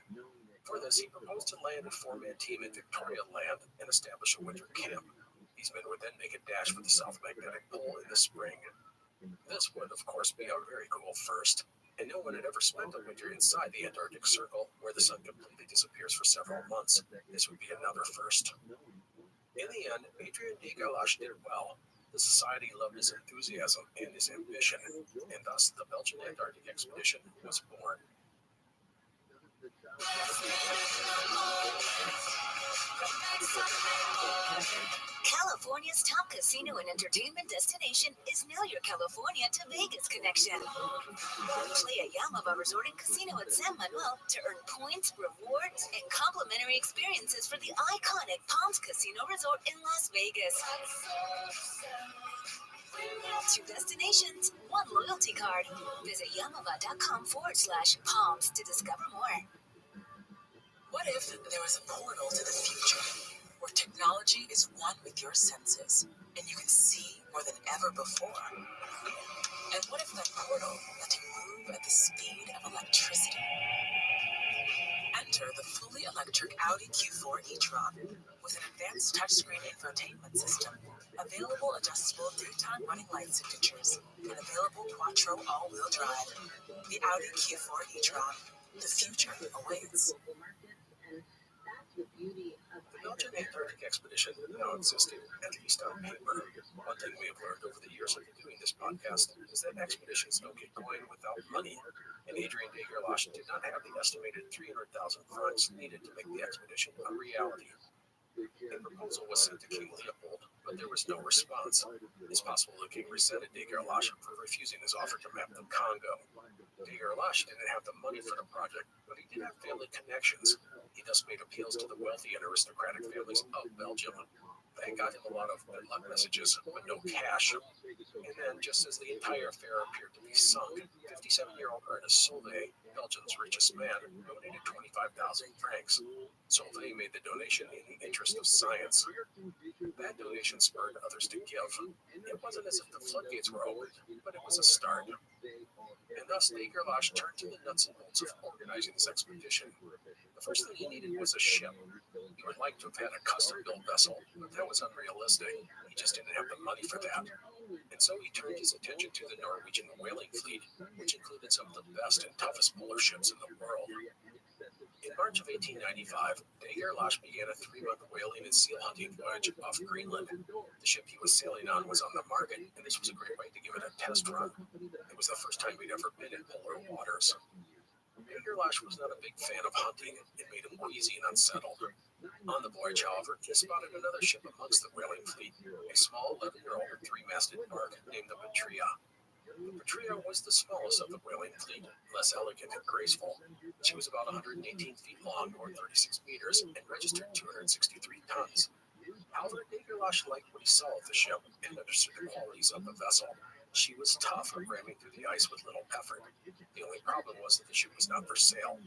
For this, he proposed to land a four-man team in Victoria Land and establish a winter camp. These men would then make a dash for the South Magnetic Pole in the spring. This would, of course, be a very cool first, and no one had ever spent a winter inside the Antarctic Circle, where the sun completely disappears for several months. This would be another first. In the end, Adrian de Gerlache did well. The society loved his enthusiasm and his ambition, and thus the Belgian Antarctic expedition was born. California's top casino and entertainment destination is now your California to Vegas connection. Play a Yamava Resort and Casino at San Manuel to earn points, rewards, and complimentary experiences for the iconic Palms Casino Resort in Las Vegas. 2 destinations, 1 loyalty card. Visit yamava.com/palms to discover more. What if there was a portal to the future, where technology is one with your senses, and you can see more than ever before? And what if that portal let you move at the speed of electricity? Enter the fully electric Audi Q4 e-tron with an advanced touchscreen infotainment system, available adjustable daytime running light signatures, and available Quattro all-wheel drive. The Audi Q4 e-tron. The future awaits. The Belgian Antarctic expedition now existed, at least on paper. One thing we have learned over the years of doing this podcast is that expeditions don't get going without money, and Adrian de Gerlache did not have the estimated 300,000 francs needed to make the expedition a reality. A proposal was sent to King Leopold, but there was no response. It's possible the king resented de Gerlache for refusing his offer to map the Congo. De Gerlache didn't have the money for the project, but he did have family connections. He thus made appeals to the wealthy and aristocratic families of Belgium. They got him a lot of good luck messages, but no cash. And then, just as the entire affair appeared to be sunk, 57-year-old Ernest Solvay, Belgium's richest man, donated 25,000 francs. Solvay made the donation in the interest of science. That donation spurred others to give. It wasn't as if the floodgates were opened, but it was a start. And thus, de Gerlache turned to the nuts and bolts of organizing this expedition. The first thing he needed was a ship. He would like to have had a custom-built vessel, but that was unrealistic. He just didn't have the money for that. And so he turned his attention to the Norwegian whaling fleet, which included some of the best and toughest polar ships in the world. In March of 1895, de Gerlache began a 3-month whaling and seal hunting voyage off Greenland. The ship he was sailing on was on the market, and this was a great way to give it a test run. It was the first time he'd ever been in polar waters. De Gerlache was not a big fan of hunting. It made him queasy and unsettled. On the voyage, however, he spotted another ship amongst the whaling fleet, a small 11-year-old 3-masted bark named the Patria. The Patria was the smallest of the whaling fleet, less elegant and graceful. She was about 118 feet long, or 36 meters, and registered 263 tons. However, de Gerlache liked what he saw of the ship and understood the qualities of the vessel. She was tough, ramming through the ice with little effort. The only problem was that the ship was not for sale.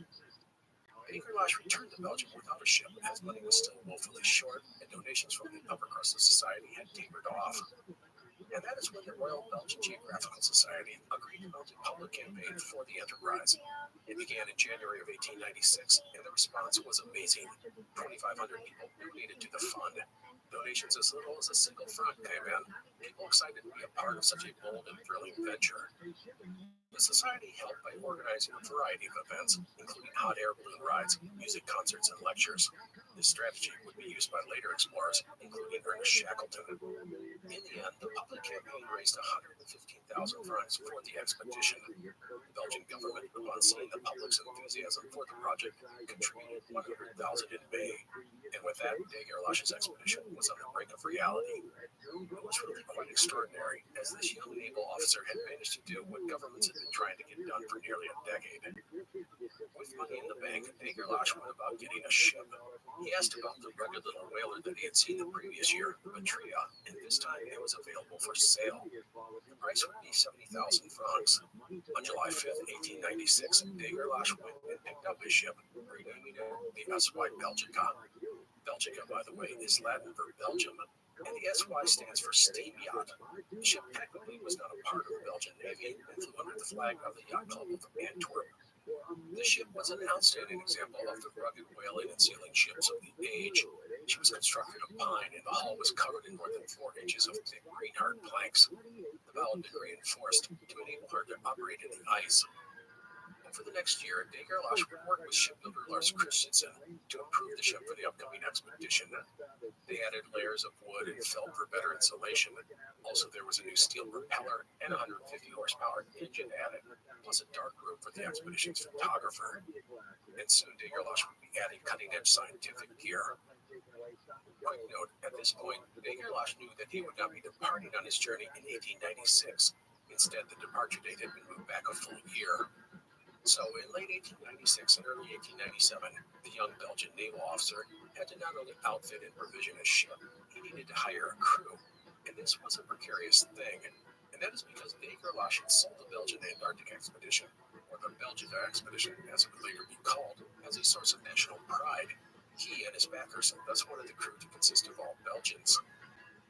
De Gerlache returned to Belgium without a ship, as money was still woefully short, and donations from the upper crust of society had tapered off. And that is when the Royal Belgian Geographical Society agreed to mount a public campaign for the enterprise. It began in January of 1896, and the response was amazing. 2,500 people donated to the fund. Donations as little as a single franc came in. People excited to be a part of such a bold and thrilling venture. The society helped by organizing a variety of events, including hot air balloon rides, music concerts, and lectures. This strategy would be used by later explorers, including Ernest Shackleton. In the end, the public campaign raised 115,000 francs for the expedition. The Belgian government, upon seeing the public's enthusiasm for the project, contributed 100,000 in May. And with that, de Gerlache's expedition was on the brink of reality. It was really quite extraordinary, as this young naval officer had managed to do what governments had been trying to get done for nearly a decade. With money in the bank, de Gerlache went about getting a ship. He asked about the rugged little whaler that he had seen the previous year, Patria, and this time it was available for sale. The price would be 70,000 francs. On July 5th, 1896, de Gerlache went and picked up his ship, renaming it the S.Y. Belgica. Belgica, by the way, is Latin for Belgium. and the SY stands for Steam Yacht. The ship technically was not a part of the Belgian Navy and flew under the flag of the Yacht Club of Antwerp. The ship was an outstanding example of the rugged whaling and sealing ships of the age. She was constructed of pine, and the hull was covered in more than 4 inches of thick greenheart planks. The bow had been reinforced to enable her to operate in the ice. For the next year, Degerlash would work with shipbuilder Lars Christensen to improve the ship for the upcoming expedition. They added layers of wood and felt for better insulation. Also, there was a new steel propeller and a 150 horsepower engine added, plus a dark room for the expedition's photographer. And soon Degerlash would be adding cutting-edge scientific gear. Quick note, at this point, Degerlash knew that he would not be departing on his journey in 1896. Instead, the departure date had been moved back a full year. So, in late 1896 and early 1897, the young Belgian naval officer had to not only outfit and provision a ship, he needed to hire a crew. And this was a precarious thing. And that is because Degerlash had sold the Belgian Antarctic expedition, or the Belgian expedition as it would later be called, as a source of national pride. He and his backers thus wanted the crew to consist of all Belgians.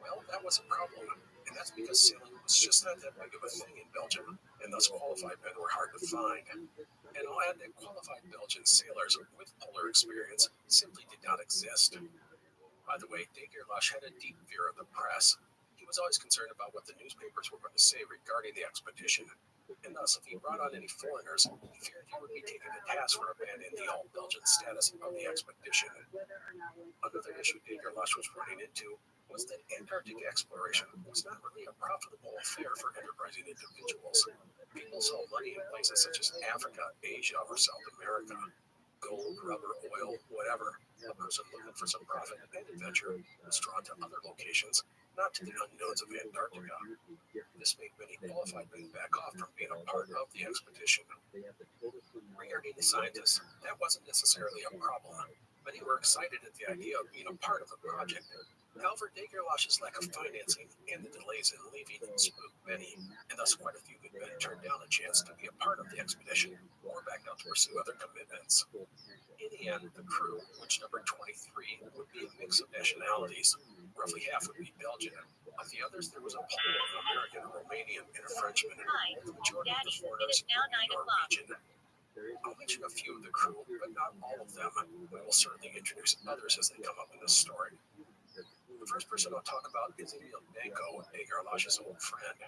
Well, that was a problem, and that's because sailing was just not that big of a thing in Belgium, and thus qualified men were hard to find. And I'll add that qualified Belgian sailors with polar experience simply did not exist. By the way, Degerlash had a deep fear of the press. He was always concerned about what the newspapers were going to say regarding the expedition, and thus, if he brought on any foreigners, he feared he would be taken to task for abandoning the all-Belgian status of the expedition. Another issue Degerlash was running into was that Antarctic exploration was not really a profitable affair for enterprising individuals. People saw money in places such as Africa, Asia, or South America. Gold, rubber, oil, whatever. A person looking for some profit and adventure was drawn to other locations, not to the unknowns of Antarctica. This made many qualified men back off from being a part of the expedition. Regarding the scientists, that wasn't necessarily a problem. Many were excited at the idea of being a part of the project. However, Degerlash's lack of financing and the delays in leaving spooked many, and thus quite a few good men turned down a chance to be a part of the expedition or backed out to pursue other commitments. In the end, the crew, which numbered 23, would be a mix of nationalities. Roughly half would be Belgian. Of the others, there was a pool of American, a Romanian, and a Frenchman. The majority of the foreigners were Norwegian. I'll mention a few of the crew, but not all of them. We will certainly introduce others as they come up in this story. The first person I'll talk about is Emil Danko, Degerlash's old friend.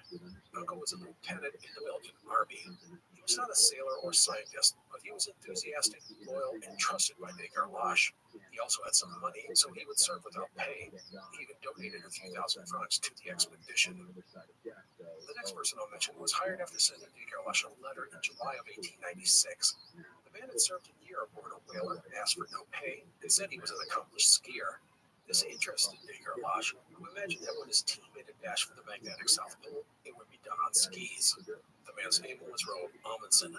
Danko was a lieutenant in the Belgian army. He was not a sailor or scientist, but he was enthusiastic, loyal, and trusted by Degerlash. He also had some money, so he would serve without pay. He even donated a few thousand francs to the expedition. The next person I'll mention was hired after sending Degerlash a letter in July of 1896. The man had served a year aboard a whaler, asked for no pay, and said he was an accomplished skier. This interested Degerlash, who imagined that when his team made a dash for the magnetic South Pole, it would be done on skis. The man's name was Roald Amundsen.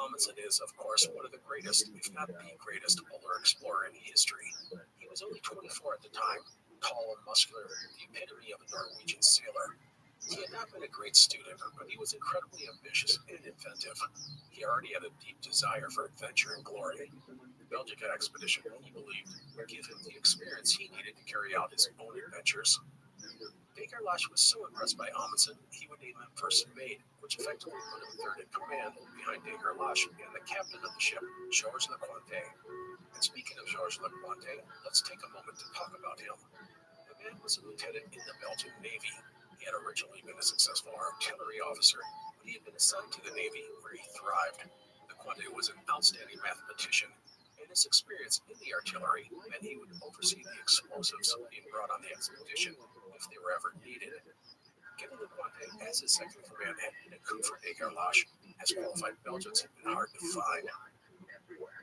Amundsen is, of course, one of the greatest, if not the greatest, polar explorer in history. He was only 24 at the time, tall and muscular, the epitome of a Norwegian sailor. He had not been a great student, but he was incredibly ambitious and inventive. He already had a deep desire for adventure and glory. The Belgian expedition, he believed, would give him the experience he needed to carry out his own adventures. Degerlash was so impressed by Amundsen, he would name him first mate, which effectively put him third in command behind Degerlash and the captain of the ship, Georges Lecointe. And speaking of Georges Lecointe, let's take a moment to talk about him. The man was a lieutenant in the Belgian Navy. He had originally been a successful artillery officer, but he had been assigned to the Navy, where he thrived. Lecointe was an outstanding mathematician, and his experience in the artillery meant he would oversee the explosives being brought on the expedition if they were ever needed. Getting Lecointe as his second command had been a coup for Degerlash, as qualified Belgians had been hard to find.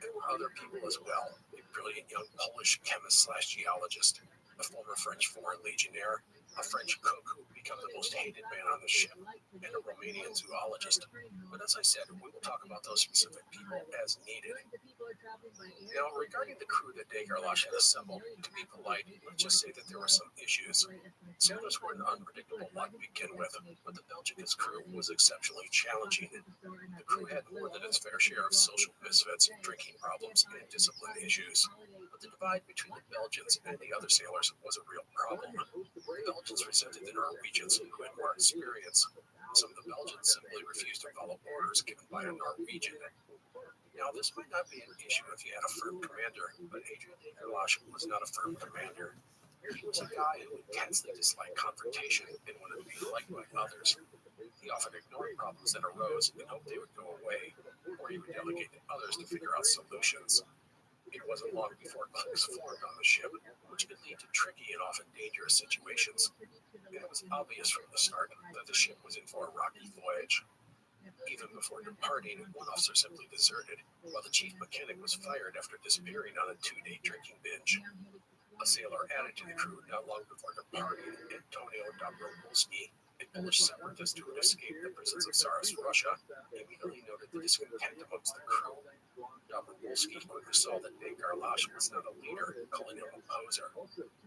There were other people as well: a brilliant young Polish chemist/geologist, a former French foreign legionnaire, a French cook who would become the most hated man on the ship, and a Romanian zoologist. But as I said, we will talk about those specific people as needed. Now, regarding the crew that Degerlosh had assembled, to be polite, let's just say that there were some issues. Sailors were an unpredictable lot to begin with, but the Belgica's crew was exceptionally challenging. The crew had more than its fair share of social misfits, drinking problems, and discipline issues. But the divide between the Belgians and the other sailors was a real problem. The Belgians resented the Norwegians, who had more experience. Some of the Belgians simply refused to follow orders given by a Norwegian. Now, this might not be an issue if you had a firm commander, but Adrian Degerlosh was not a firm commander. He was a guy who intensely disliked confrontation and wanted to be liked by others. He often ignored problems that arose and hoped they would go away, or he would delegate to others to figure out solutions. It wasn't long before cliques formed on the ship, which could lead to tricky and often dangerous situations. And it was obvious from the start that the ship was in for a rocky voyage. Even before departing, one officer simply deserted, while the chief mechanic was fired after disappearing on a 2-day drinking binge. A sailor added to the crew not long before departing, Antonio Dobrowolski, a Polish separatist who had escaped the prisons of Tsarist Russia, immediately noted the discontent amongst the crew. Dobrowolski quickly saw that Degerlosh was not a leader, calling him a poser.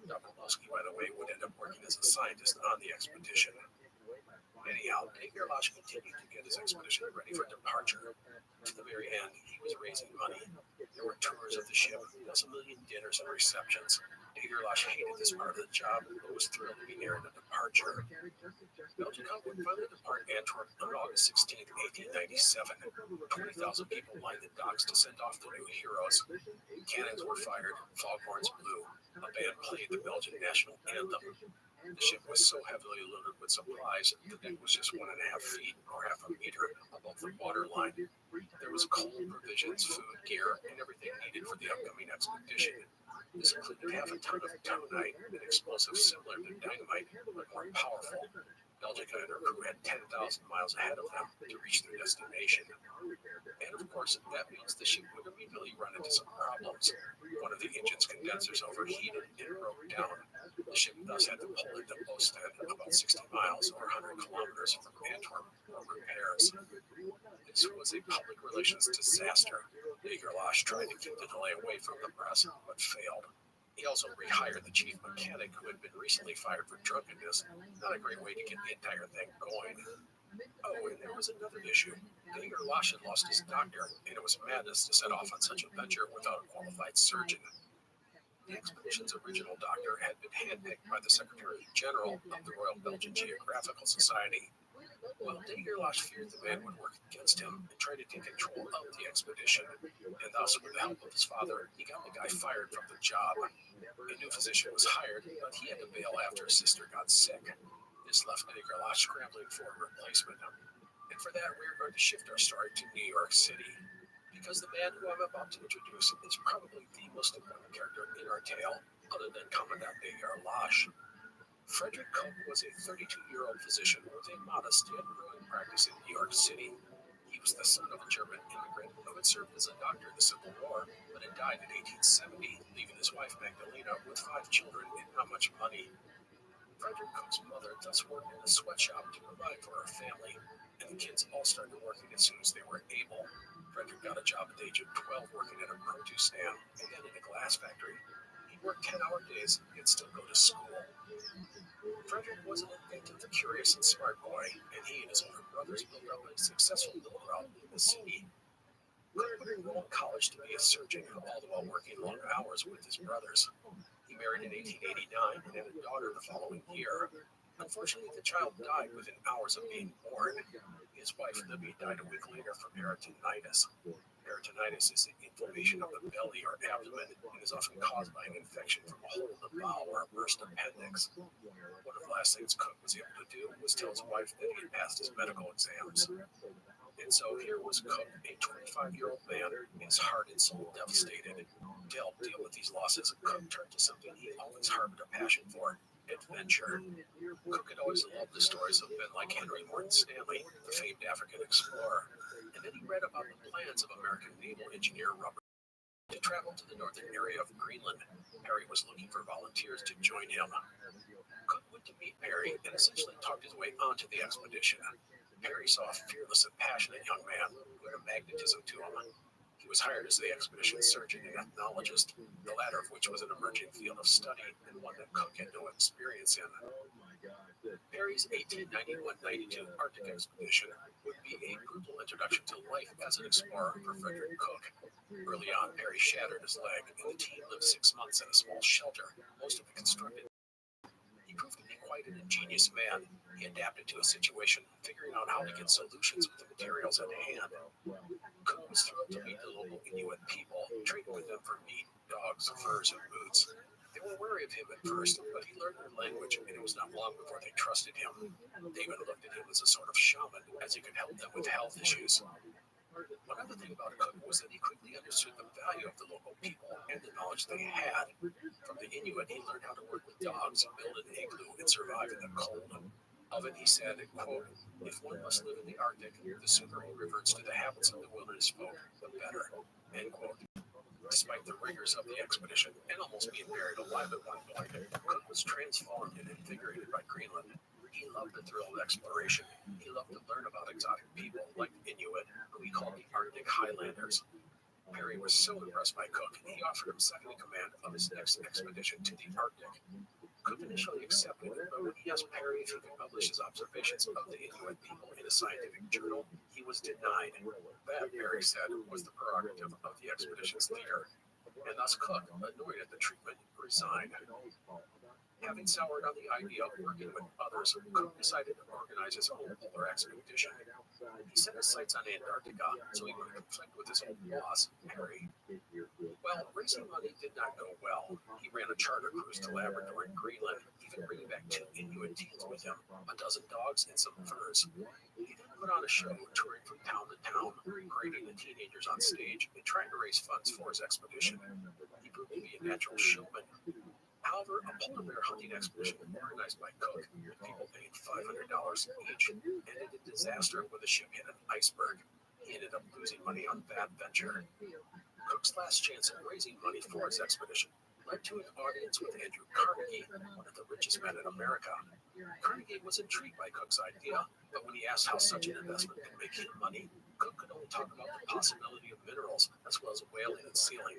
Dobrowolski, by the way, would end up working as a scientist on the expedition. Anyhow, Degerlosh continued to get his expedition ready for departure. To the very end, he was raising money. There were tours of the ship, plus a million dinners and receptions. Degerlosh hated this part of the job, but was thrilled to be nearing a departure. Belgica would finally depart Antwerp on August 16, 1897. 20,000 people lined the docks to send off the new heroes. Cannons were fired, foghorns blew. A band played the Belgian national anthem. The ship was so heavily loaded with supplies, the deck was just 1.5 feet or half a meter above the waterline. There was coal, provisions, food, gear, and everything needed for the upcoming expedition. This included half a ton of tonite, an explosive similar to dynamite, but more powerful. Belgica and her crew had 10,000 miles ahead of them to reach their destination. And of course, that means the ship would immediately run into some problems. One of the engine's condensers overheated and broke down. The ship thus had to pull into Ostend, about 60 miles or 100 kilometers from Antwerp, for repairs. This was a public relations disaster. Degerlosh tried to keep the delay away from the press, but failed. He also rehired the chief mechanic who had been recently fired for drunkenness. Not a great way to get the entire thing going. Oh, and there was another issue. Degerlosh had lost his doctor, and it was madness to set off on such a venture without a qualified surgeon. The expedition's original doctor had been handpicked by the Secretary General of the Royal Belgian Geographical Society. Well, Degerlosh feared the man would work against him and try to take control of the expedition, and thus, with the help of his father, he got the guy fired from the job. A new physician was hired, but he had to bail after his sister got sick. This left Degerlosh scrambling for a replacement. And for that, we're going to shift our story to New York City, because the man who I'm about to introduce is probably the most important character in our tale, other than Commandant Degerlosh. Frederick Koch was a 32-year-old physician with a modest yet growing practice in New York City. He was the son of a German immigrant who had served as a doctor in the Civil War, but had died in 1870, leaving his wife Magdalena with 5 children and not much money. Frederick Koch's mother thus worked in a sweatshop to provide for her family, and the kids all started working as soon as they were able. Frederick got a job at the age of 12 working at a produce stand and then in a glass factory. He worked 10-hour days and still go to school. Frederick was an inventive, curious, and smart boy, and he and his older brothers built up a successful middle route in the city. Koch would enroll in college to be a surgeon, all the while working long hours with his brothers. He married in 1889 and had a daughter the following year. Unfortunately, the child died within hours of being born. His wife, Libby, died a week later from peritonitis. Peritonitis is the inflammation of the belly or abdomen and is often caused by an infection from a hole in the bowel or a burst appendix. One of the last things Koch was able to do was tell his wife that he had passed his medical exams. And so here was Koch, a 25-year-old man, his heart and soul devastated. To help deal with these losses, Koch turned to something he always harbored a passion for: adventure. Koch had always loved the stories of men like Henry Morton Stanley, the famed African explorer. And then he read about the plans of American naval engineer Rabbi to travel to the northern area of Greenland. Harry was looking for volunteers to join him. Koch went to meet Perry and essentially talked his way onto the expedition. Perry saw a fearless and passionate young man who had a magnetism to him. He was hired as the expedition's surgeon and ethnologist, the latter of which was an emerging field of study and one that Cook had no experience in. Perry's 1891-92 Arctic expedition would be a brutal introduction to life as an explorer for Frederick Cook. Early on, Perry shattered his leg, and the team lived 6 months in a small shelter, most of it constructed. He proved to be quite an ingenious man. He adapted to a situation, figuring out how to get solutions with the materials at hand. Cook was thrilled to meet the local Inuit people, trading with them for meat, dogs, furs, and boots. They were wary of him at first, but he learned their language, and it was not long before they trusted him. They even looked at him as a sort of shaman, as he could help them with health issues. One other thing about Cook was that he quickly understood the value of the local people and the knowledge they had. From the Inuit, he learned how to work with dogs, build an igloo, and survive in the cold. Of it, he said, quote, "If one must live in the Arctic, the sooner he reverts to the habits of the wilderness folk, the better," end quote. Despite the rigors of the expedition and almost being buried alive at one point, Cook was transformed and invigorated by Greenland. He loved the thrill of exploration. He loved to learn about exotic people like the Inuit, who he called the Arctic Highlanders. Perry was so impressed by Cook, he offered him second in command of his next expedition to the Arctic. Cook initially accepted, but when he asked Perry if he could publish his observations of the Inuit people in a scientific journal, he was denied. That, Perry said, was the prerogative of the expedition's leader, and thus Cook, annoyed at the treatment, resigned. Having soured on the idea of working with others, Cook decided to organize his own polar expedition. He set his sights on Antarctica, so he would conflict with his old boss, Perry. Well, raising money did not go well. He ran a charter cruise to Labrador and Greenland, even bringing back 2 Inuit teens with him, a dozen dogs and some furs. He then put on a show, touring from town to town, parading the teenagers on stage and trying to raise funds for his expedition. He proved to be a natural showman. However, a polar bear hunting expedition organized by Cook, with people paying $500 each, ended in disaster when the ship hit an iceberg. He ended up losing money on that venture. Cook's last chance at raising money for his expedition led to an audience with Andrew Carnegie, one of the richest men in America. Carnegie was intrigued by Cook's idea, but when he asked how such an investment could make him money, Cook could only talk about the possibility of minerals as well as whaling and sealing.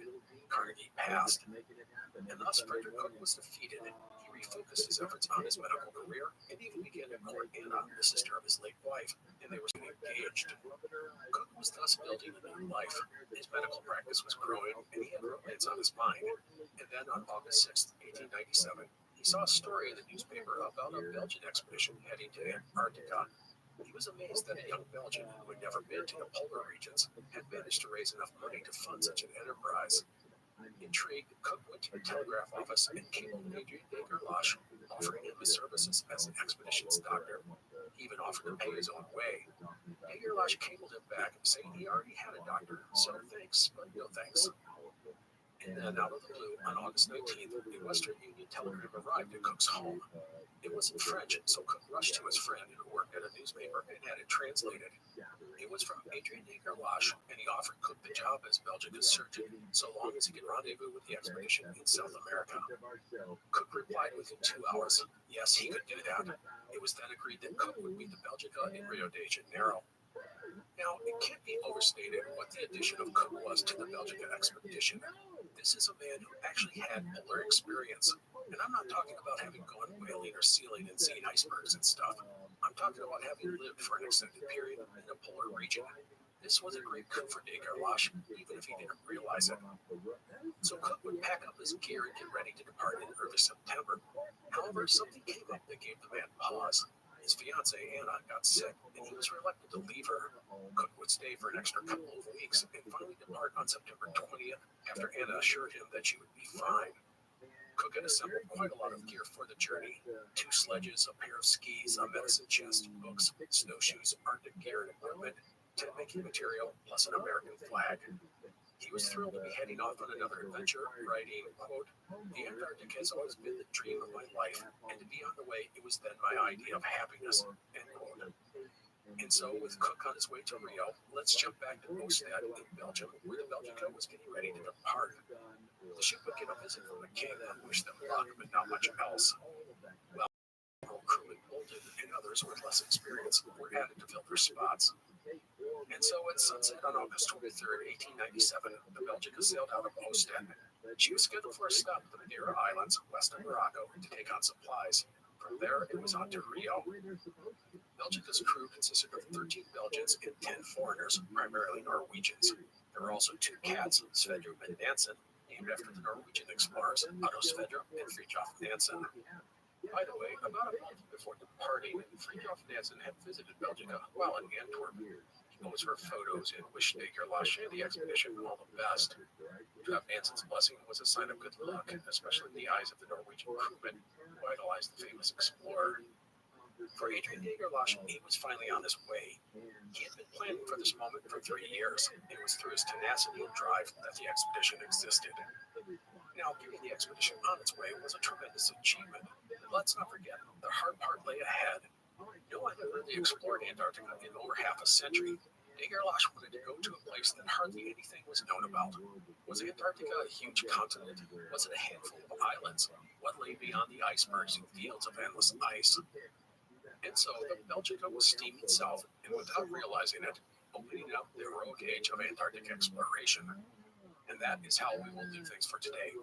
Carnegie passed, and thus Frederick Cook was defeated. He refocused his efforts on his medical career and even began to court Anna, the sister of his late wife, and they were soon engaged. Cook was thus building a new life. His medical practice was growing, and he had romance on his mind. And then on August 6, 1897, he saw a story in the newspaper about a Belgian expedition heading to Antarctica. He was amazed that a young Belgian who had never been to the polar regions had managed to raise enough money to fund such an enterprise. Intrigued, Cook went to the telegraph office and cabled Adrian Degerlash, offering him his services as an expedition's doctor. He even offered to pay his own way. Degerlash cabled him back, saying he already had a doctor, so thanks, but no thanks. And then, out of the blue, on August 19th, a Western Union telegram arrived at Cook's home. It was in French, so Cook rushed to his friend who worked at a newspaper and had it translated. It was from Adrian Degerlash, and he offered Cook the job as Belgica's surgeon, so long as he could rendezvous with the expedition in South America. Cook replied within 2 hours, yes, he could do that. It was then agreed that Cook would meet the Belgica in Rio de Janeiro. Now, it can't be overstated what the addition of Cook was to the Belgica expedition. This is a man who actually had polar experience. And I'm not talking about having gone whaling or sealing and seen icebergs and stuff. I'm talking about having lived for an extended period in a polar region. This was a great coup for Degerlash, even if he didn't realize it. So Cook would pack up his gear and get ready to depart in early September. However, something came up that gave the man pause. His fiancée, Anna, got sick, and he was reluctant to leave her. Cook would stay for an extra couple of weeks and finally depart on September 20th after Anna assured him that she would be fine. Cook had assembled quite a lot of gear for the journey: 2 sledges, a pair of skis, a medicine chest, books, snowshoes, Arctic gear and equipment, tent-making material, plus an American flag. He was thrilled to be heading off on another adventure, writing, quote, "The Antarctic has always been the dream of my life, and to be on the way, it was then my idea of happiness," end quote. And so, with Cook on his way to Rio, let's jump back to Ootd in Belgium, where the Belgica was getting ready to depart. The ship would get a visit from the king and wish them luck, but not much else. Well, crewmen bolted and others with less experience were added to fill their spots. And so at sunset on August 23rd, 1897, the Belgica sailed out of Ostend. She was scheduled for a stop at the Madeira Islands, west of Morocco, to take on supplies. From there, it was on to Rio. Belgica's crew consisted of 13 Belgians and 10 foreigners, primarily Norwegians. There were also 2 cats, Sverdrup and Nansen, named after the Norwegian explorers Otto Sverdrup and Fridtjof Nansen. By the way, about a month before departing, Fridtjof Nansen had visited Belgica while in Antwerp. He posed for photos and wished Niggerlash and the expedition all the best. Fridtjof Nansen's blessing was a sign of good luck, especially in the eyes of the Norwegian crewmen who idolized the famous explorer. For Adrian Niggerlash, he was finally on his way. He had been planning for this moment for 3 years. It was through his tenacity and drive that the expedition existed. Now, getting the expedition on its way was a tremendous achievement. But let's not forget, the hard part lay ahead. No one had really explored Antarctica in over half a century. Niggerlash wanted to go to a place that hardly anything was known about. Was Antarctica a huge continent? Was it a handful of islands? What lay beyond the icebergs and fields of endless ice? And so the Belgica was steaming south, and without realizing it, opening up the heroic age of Antarctic exploration. And that is how we will do things for today.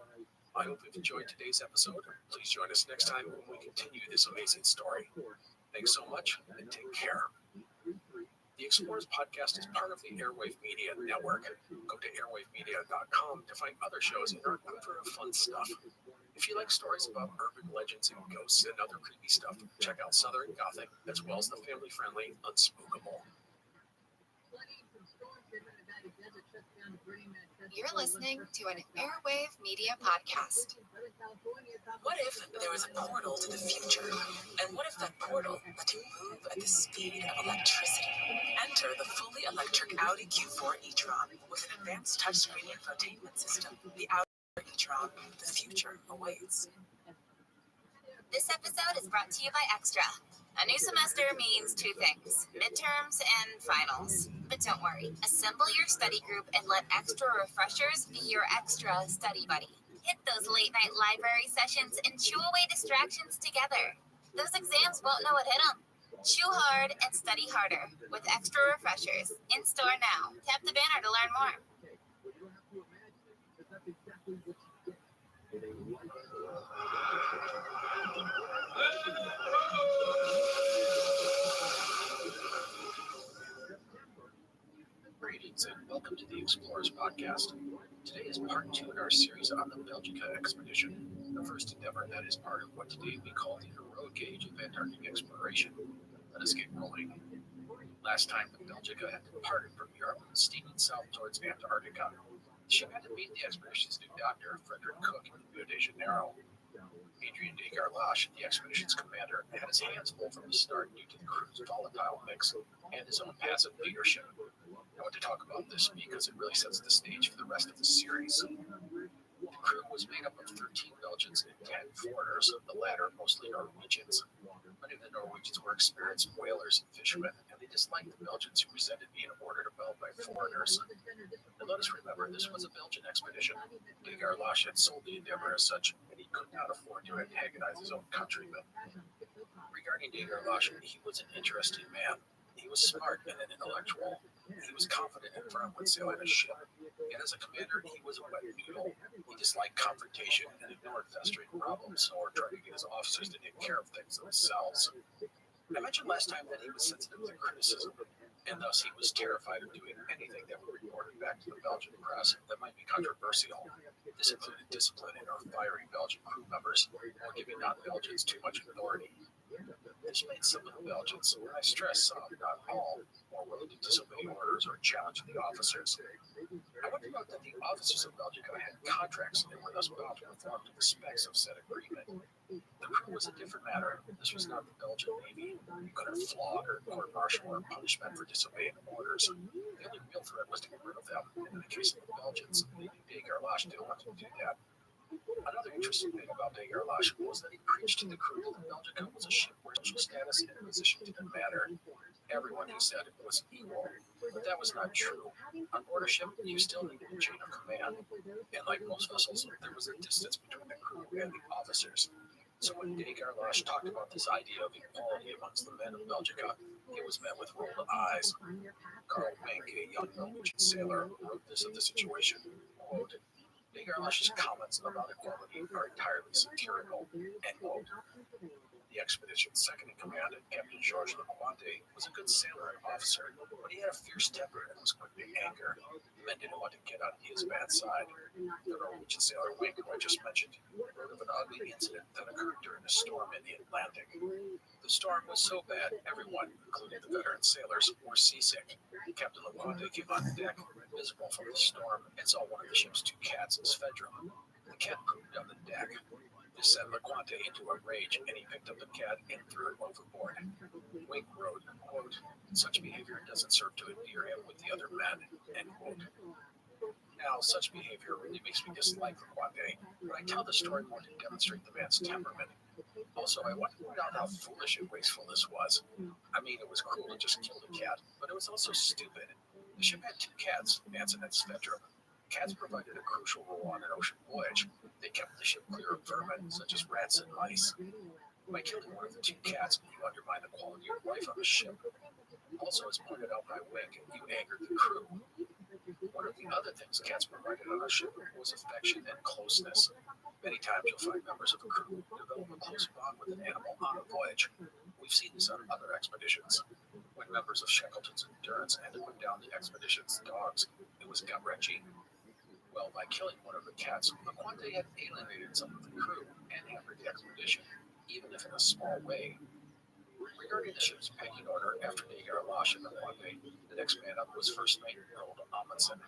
I hope you've enjoyed today's episode. Please join us next time when we continue this amazing story. Thanks so much, and take care. The Explorers Podcast is part of the Airwave Media Network. Go to airwavemedia.com to find other shows and our other fun stuff. If you like stories about urban legends and ghosts and other creepy stuff, check out Southern Gothic, as well as the family-friendly Unspookable. You're listening to an Airwave Media Podcast. What if there was a portal to the future? And what if that portal let you move at the speed of electricity? Enter the fully electric Audi Q4 e-tron with an advanced touchscreen infotainment system. The Audi e-tron, the future awaits. This episode is brought to you by Extra. A new semester means 2 things, midterms and finals. But don't worry, assemble your study group and let Extra Refreshers be your extra study buddy. Hit those late night library sessions and chew away distractions together. Those exams won't know what hit them. Chew hard and study harder with Extra Refreshers. In store now. Tap the banner to learn more. Greetings and welcome to the Explorers Podcast. Today is part 2 in our series on the Belgica expedition, the first endeavor that is part of what today we call the heroic age of Antarctic exploration. Let us get rolling. Last time, the Belgica had departed from Europe, steaming south towards Antarctica. She had to meet the expedition's new doctor, Frederick Cook, in Rio de Janeiro. Adrian Niggerlash, the expedition's commander, had his hands full from the start due to the crew's volatile mix and his own passive leadership. I want to talk about this because it really sets the stage for the rest of the series. The crew was made up of 13 Belgians and 10 foreigners, the latter mostly Norwegians. Many of the Norwegians were experienced whalers and fishermen, and they disliked the Belgians who resented being ordered about by foreigners. And let us remember, this was a Belgian expedition. Niggerlash had sold the endeavor as such, and he could not afford to antagonize his own countrymen. Regarding Niggerlash, he was an interesting man. He was smart and an intellectual. He was confident and firm when sailing a ship. And as a commander, he was a wet noodle. He disliked confrontation and ignored festering problems, or tried to get his officers to take care of things themselves. I mentioned last time that he was sensitive to criticism, and thus he was terrified of doing anything that would report back to the Belgian press that might be controversial. This included disciplining or firing Belgian crew members, or giving non-Belgians too much authority. This made some of the Belgians, and I stress some, not all, more willing to disobey orders or challenge the officers. I want to note that the officers of Belgica had contracts and were thus bound to conform to the specs of said agreement. The crew was a different matter. This was not the Belgian Navy. You couldn't flog or court-martial or punish men for disobeying orders. The only real threat was to get rid of them, and in the case of the Belgians, leaving Niggerlash didn't want to do that. Another interesting thing about Niggerlash was that he preached to the crew that the Belgica was a ship where social status and position didn't matter. Everyone, he said, was equal, but that was not true. On board a ship, you still needed a chain of command, and like most vessels, there was a distance between the crew and the officers. So when Niggerlash talked about this idea of equality amongst the men of Belgica, It was met with rolled eyes. Carl Mink, a young Norwegian sailor, wrote this of the situation, quote, Biggerlush's comments about equality are entirely satirical, end quote. The expedition's second in command, Captain Georges Lecointe, was a good sailor and officer, but he had a fierce temper and was quick to anger. Men didn't want to get on his bad side. The Norwegian sailor Wink, who I just mentioned, wrote of an ugly incident that occurred during a storm in the Atlantic. The storm was so bad, everyone, including the veteran sailors, were seasick. Captain Lecointe came on deck, miserable from the storm, and saw one of the ship's two cats, Svedrum. The cat pooped on the deck. This sent Lecointe into a rage, and he picked up the cat and threw it overboard. Wink wrote, quote, such behavior doesn't serve to endear him with the other men, end quote. Now, such behavior really makes me dislike Lecointe, but I tell the story more to demonstrate the man's temperament. Also, I want to point out how foolish and wasteful this was. I mean, it was cruel to just kill the cat, but it was also stupid. The ship had two cats, Manson and Svedrum. Cats provided a crucial role on an ocean voyage. They kept the ship clear of vermin, such as rats and mice. By killing one of the two cats, you undermine the quality of life on the ship. Also, as pointed out by Wink, you angered the crew. One of the other things cats provided on a ship was affection and closeness. Many times you'll find members of a crew develop a close bond with an animal on a voyage. We've seen this on other expeditions. When members of Shackleton's Endurance had to put down the expedition's dogs, it was gut-wrenching. Well, by killing one of the cats, Lecointe had alienated some of the crew and hampered the expedition, even if in a small way. Regarding the ship's pecking order, after Igers and Lecointe, the next man up was First Mate Harold Amundsen.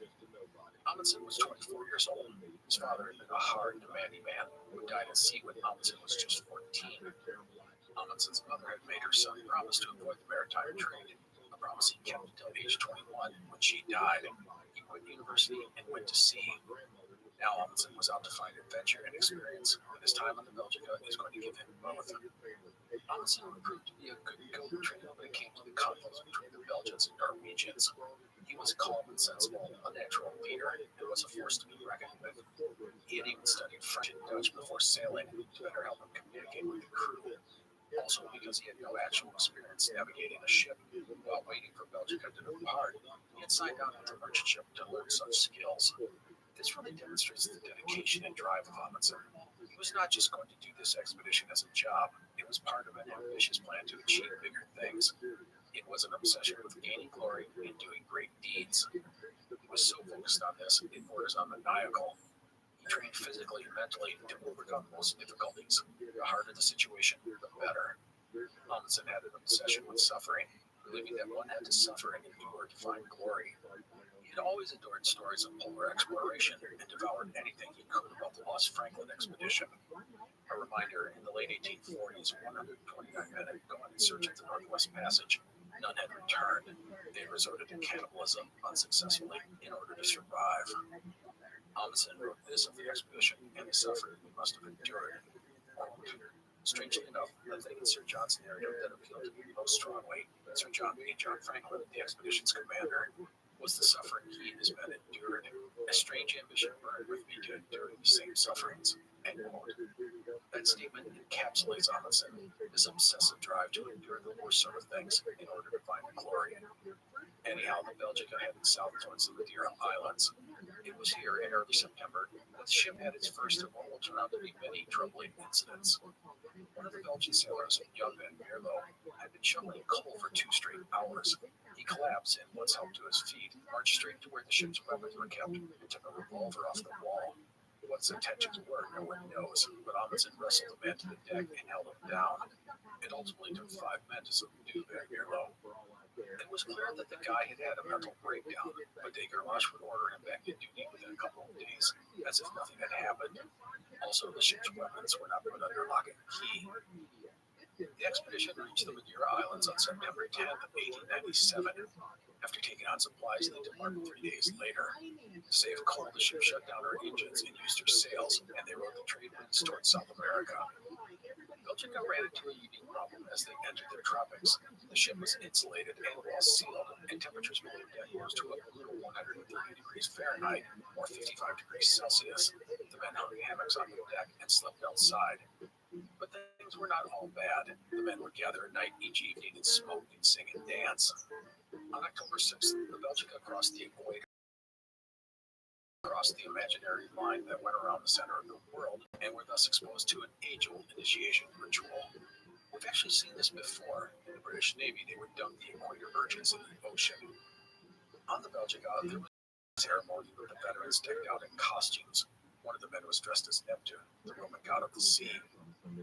Amundsen was 24 years old. His father had been a hard, demanding man who died at sea when Amundsen was just 14. Amundsen's mother had made her son promise to avoid the maritime trade, a promise he kept until age 21 when she died. He quit university and went to sea. Now Amundsen was out to find adventure and experience, and his time on the Belgica is going to give him both. Amundsen proved to be a good go-between when it came to the conflicts between the Belgians and Norwegians. He was calm and sensible, a natural leader, and was a force to be reckoned with. He had even studied French and Dutch before sailing to better help him communicate with the crew. Also, because he had no actual experience navigating a ship while waiting for Belgica to depart, he had signed on with the merchant ship to learn such skills. This really demonstrates the dedication and drive of Amundsen. He was not just going to do this expedition as a job, it was part of an ambitious plan to achieve bigger things. It was an obsession with gaining glory and doing great deeds. He was so focused on this, it borders on maniacal. He trained physically and mentally to overcome most difficulties. The harder the situation, the better. Amundsen had an obsession with suffering, believing that one had to suffer and endure to find glory. He had always adored stories of polar exploration and devoured anything he could about the Lost Franklin expedition. A reminder, in the late 1840s, 129 men had gone in search of the Northwest Passage. None had returned. They resorted to cannibalism unsuccessfully in order to survive. Amundsen wrote this of the expedition and the suffering he must have endured. Quote, strangely enough, the thing in Sir John's narrative that appealed to me most strongly, Sir John being John Franklin, the expedition's commander, was the suffering he and his men endured. A strange ambition burned with me to endure the same sufferings. End quote. That statement encapsulates Amundsen, this obsessive drive to endure the worst sort of things in order to find the glory. Anyhow, the Belgica headed south towards the Madeira Islands. It was here in early September that the ship had its first of what will turn out to be many troubling incidents. One of the Belgian sailors, young Van Mierlo, had been shoveling coal for 2 straight hours. He collapsed and, once helped to his feet, marched straight to where the ship's weapons were kept and took a revolver off the wall. What his intentions were, no one knows, but Amundsen wrestled the man to the deck and held him down. It ultimately took 5 men to subdue Van Mierlo. It was clear that the guy had had a mental breakdown, but Igers would order him back to duty within a couple of days, as if nothing had happened. Also, the ship's weapons were not put under lock and key. The expedition reached the Madeira Islands on September 10, 1897. After taking on supplies, they departed 3 days later. To save coal, the ship shut down her engines and used her sails, and they rode the trade winds towards South America. Belgica ran into a unique problem as they entered the tropics. The ship was insulated and well sealed, and temperatures below deck rose to a brutal 130 degrees Fahrenheit, or 55 degrees Celsius. The men hung hammocks on the deck and slept outside. But things things were not all bad. The men would gather at night each evening and smoke and sing and dance. On October 6th, the Belgica crossed the equator, crossed the imaginary line that went around the center of the world, and were thus exposed to an age-old initiation ritual. We've actually seen this before. In the British Navy, they would dunk the equator urchins in the ocean. On the Belgica, there was a ceremony where the veterans decked out in costumes. One of the men was dressed as Neptune, the Roman god of the sea.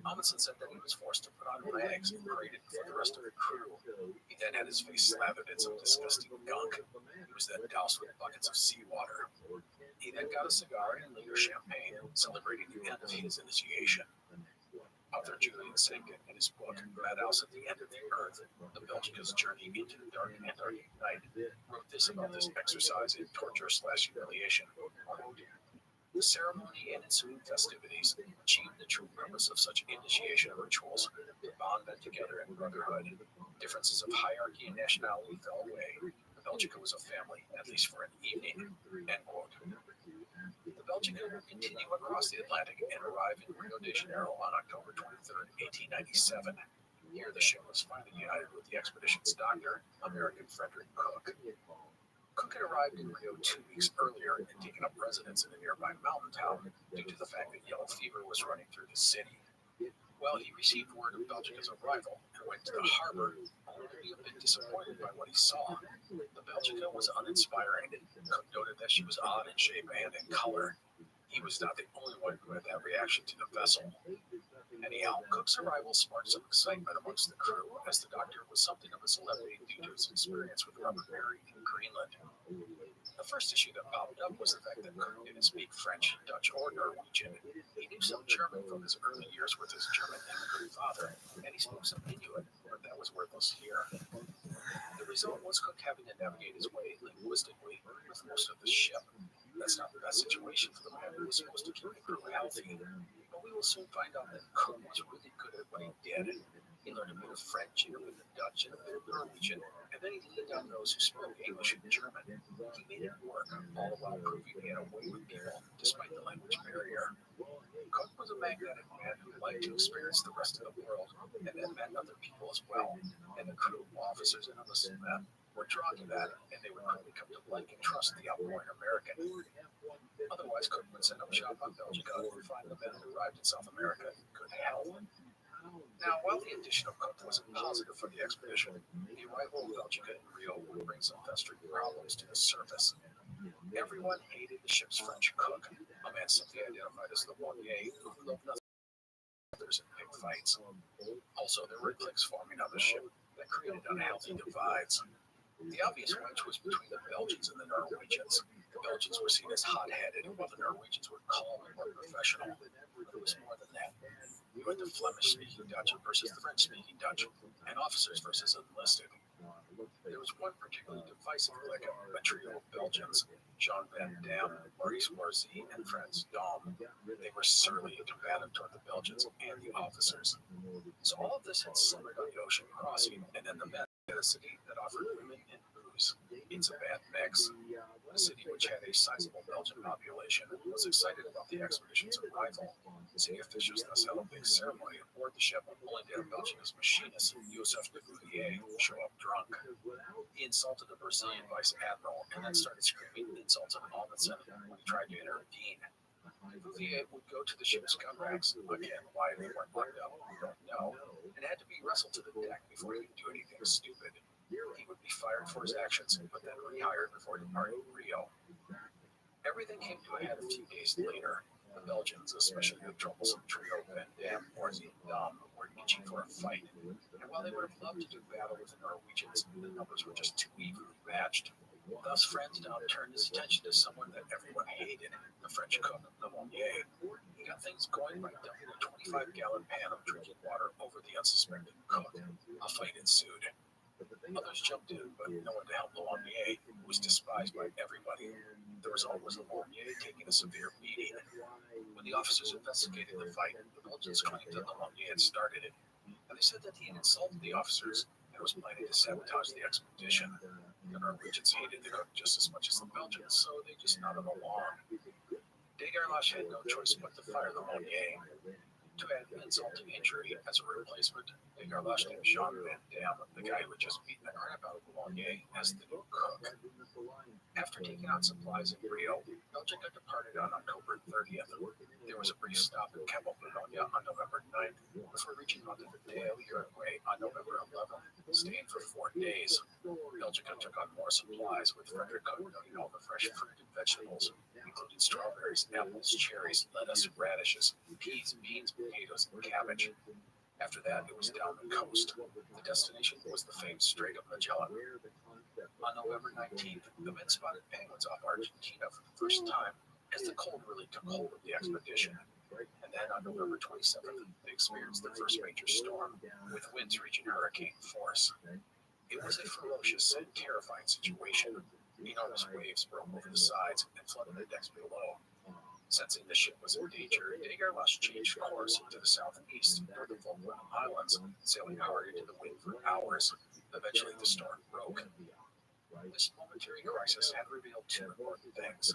Amundsen said that he was forced to put on rags and paraded before the rest of the crew. He then had his face slathered in some disgusting gunk. He was then doused with buckets of seawater. He then got a cigar and later champagne, celebrating the end of his initiation. Author Julian Sankin, in his book Madhouse at the End of the Earth, the Belgica's Journey into the Dark Antarctic Night, wrote this about this exercise in torture/humiliation. The ceremony and ensuing festivities achieved the true purpose of such initiation rituals, to bond men together in brotherhood. Differences of hierarchy and nationality fell away. The Belgica was a family, at least for an evening. End quote. The Belgica will continue across the Atlantic and arrive in Rio de Janeiro on October 23, 1897. Here, the ship was finally united with the expedition's doctor, American Frederick Cook. Cook had arrived in Rio 2 weeks earlier and taken up residence in a nearby mountain town due to the fact that yellow fever was running through the city. Well, he received word of Belgica's arrival and went to the harbor, only to be a bit disappointed by what he saw. The Belgica was uninspiring. Cook noted that she was odd in shape and in color. He was not the only one who had that reaction to the vessel. Anyhow, Cook's arrival sparked some excitement amongst the crew, as the doctor was something of a celebrity due to his experience with Robert Berry in Greenland. The first issue that popped up was the fact that Cook didn't speak French, Dutch, or Norwegian. He knew some German from his early years with his German immigrant father, and he spoke some Inuit, but that was worthless here. The result was Cook having to navigate his way linguistically with most of the ship. That's not the best situation for the man who was supposed to keep the crew healthy. But we will soon find out that Cook was really good at what he did. He learned a bit of French and a bit of Dutch and a bit of Norwegian, and then he leaned on those who spoke English and German. He made it work, all the while proving he had a way with people, despite the language barrier. Cook was a magnetic man who liked to experience the rest of the world, and then met other people as well. And the crew, officers, and enlisted men were drawn to that, and they would quickly come to like and trust the outgoing American. Otherwise, Cook would set up shop on Belgica and find the men who arrived in South America in good health. Now, while the addition of Cook wasn't positive for the expedition, the arrival of Belgica in Rio would bring some festering problems to the surface. Everyone hated the ship's French cook, a man simply identified as the Monnier, who loved nothing but others and big fights. Also, there were cliques forming on the ship that created unhealthy divides. The obvious wedge was between the Belgians and the Norwegians. The Belgians were seen as hot-headed, while the Norwegians were calm and more professional. But it was more than that. You had the Flemish-speaking Dutch versus the French-speaking Dutch, and officers versus enlisted. There was one particularly divisive clique, a trio of Belgians, Jean Van Dam, Maurice Morzy, and Frans Dom. They were surly and combative toward the Belgians and the officers. So all of this had simmered on the ocean crossing, and then the men had a city that offered women and booze. It's a bad mix. The city, which had a sizable Belgian population, was excited about the expedition's arrival. City officials thus held a big ceremony aboard the ship, only to have Belgica's machinist, Joseph de Bouvier, show up drunk. He insulted the Brazilian vice admiral and then started screaming insults at Amundsen when he tried to intervene. Bouvier would go to the ship's gun racks, again why they weren't locked up, we don't know, and had to be wrestled to the deck before he could do anything stupid. He would be fired for his actions, but then rehired before departing Rio. Everything came to a head a few days later. The Belgians, especially the troublesome trio Van Dam, Morzy, and Dom, were itching for a fight. And while they would have loved to do battle with the Norwegians, the numbers were just too evenly matched. Thus, Frans Dom turned his attention to someone that everyone hated, the French cook, the Monnier. He got things going by dumping a 25-gallon pan of drinking water over the unsuspecting cook. A fight ensued. Others jumped in, but no one to help the Monnier, who was despised by everybody. The result was the Monnier taking a severe beating. When the officers investigated the fight, the Belgians claimed that the Monnier had started it, and they said that he had insulted the officers and was planning to sabotage the expedition. The Norwegians hated the cook just as much as the Belgians, so they just nodded along. Degerlash had no choice but to fire the Monnier. To add insult to injury, as a replacement, Garlosh named Jean Van Damme, the guy who had just beaten the crap out of Bologna, as the new cook. After taking on supplies in Rio, Belgica departed on October 30th. There was a brief stop in Campo Bologna on November 9th, before reaching Montevideo, Uruguay on November 11th, staying for 4 days. Belgica took on more supplies, with Frederick noting all the fresh fruit and vegetables, including strawberries, apples, cherries, lettuce, radishes, peas, beans, potatoes, and cabbage. After that, it was down the coast. The destination was the famed Strait of Magellan. On November 19th, the men spotted penguins off Argentina for the first time, as the cold really took hold of the expedition. And then on November 27th, they experienced their first major storm, with winds reaching hurricane force. It was a ferocious and terrifying situation. Enormous waves broke over the sides and flooded the decks below. Sensing the ship was in danger, Garlosh changed course to the southeast toward the Falkland Islands, sailing hard into the wind for hours. Eventually, the storm broke. This momentary crisis had revealed two important things.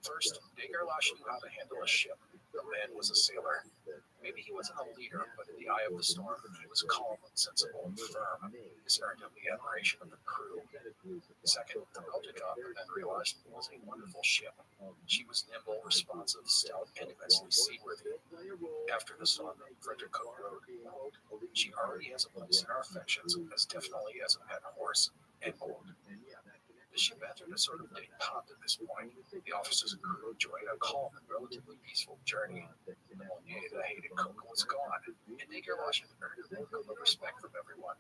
First, Garlosh knew how to handle a ship. The man was a sailor. Maybe he wasn't a leader, but in the eye of the storm, he was calm, sensible, and firm. This earned him the admiration of the crew. Second, the Belgica then realized it was a wonderful ship. She was nimble, responsive, stout, and immensely seaworthy. After the storm, Frederick Cook wrote, quote, "She already has a place in our affections, as definitely as a pet horse," end quote. The ship entered a sort of détente at this point. The officers and crew enjoyed a calm and relatively peaceful journey. The Bologna that hated Cook was gone, and Garlosh had earned a welcome of respect from everyone.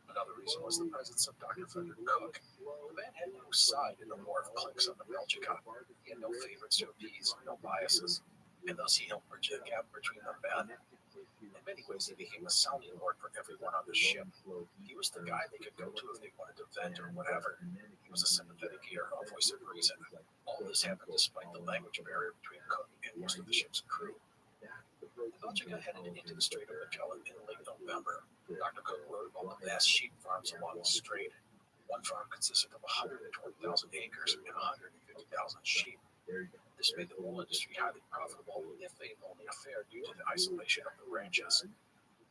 Another reason was the presence of Dr. Frederick Cook. The man had no side in the war of cliques on the Belgica. He had no favorites to appease, no biases, and thus he helped bridge the gap between the men. In many ways, he became a sounding board for everyone on the ship. He was the guy they could go to if they wanted to vent or whatever. He was a sympathetic ear, a voice of reason. All this happened despite the language barrier between Cook and most of the ship's crew. The Belgica headed into the Strait of Magellan in late November. Dr. Cook wrote about the vast sheep farms along the strait. One farm consisted of 120,000 acres and 150,000 sheep. This made the wool industry highly profitable, if a lonely affair due to the isolation of the ranches.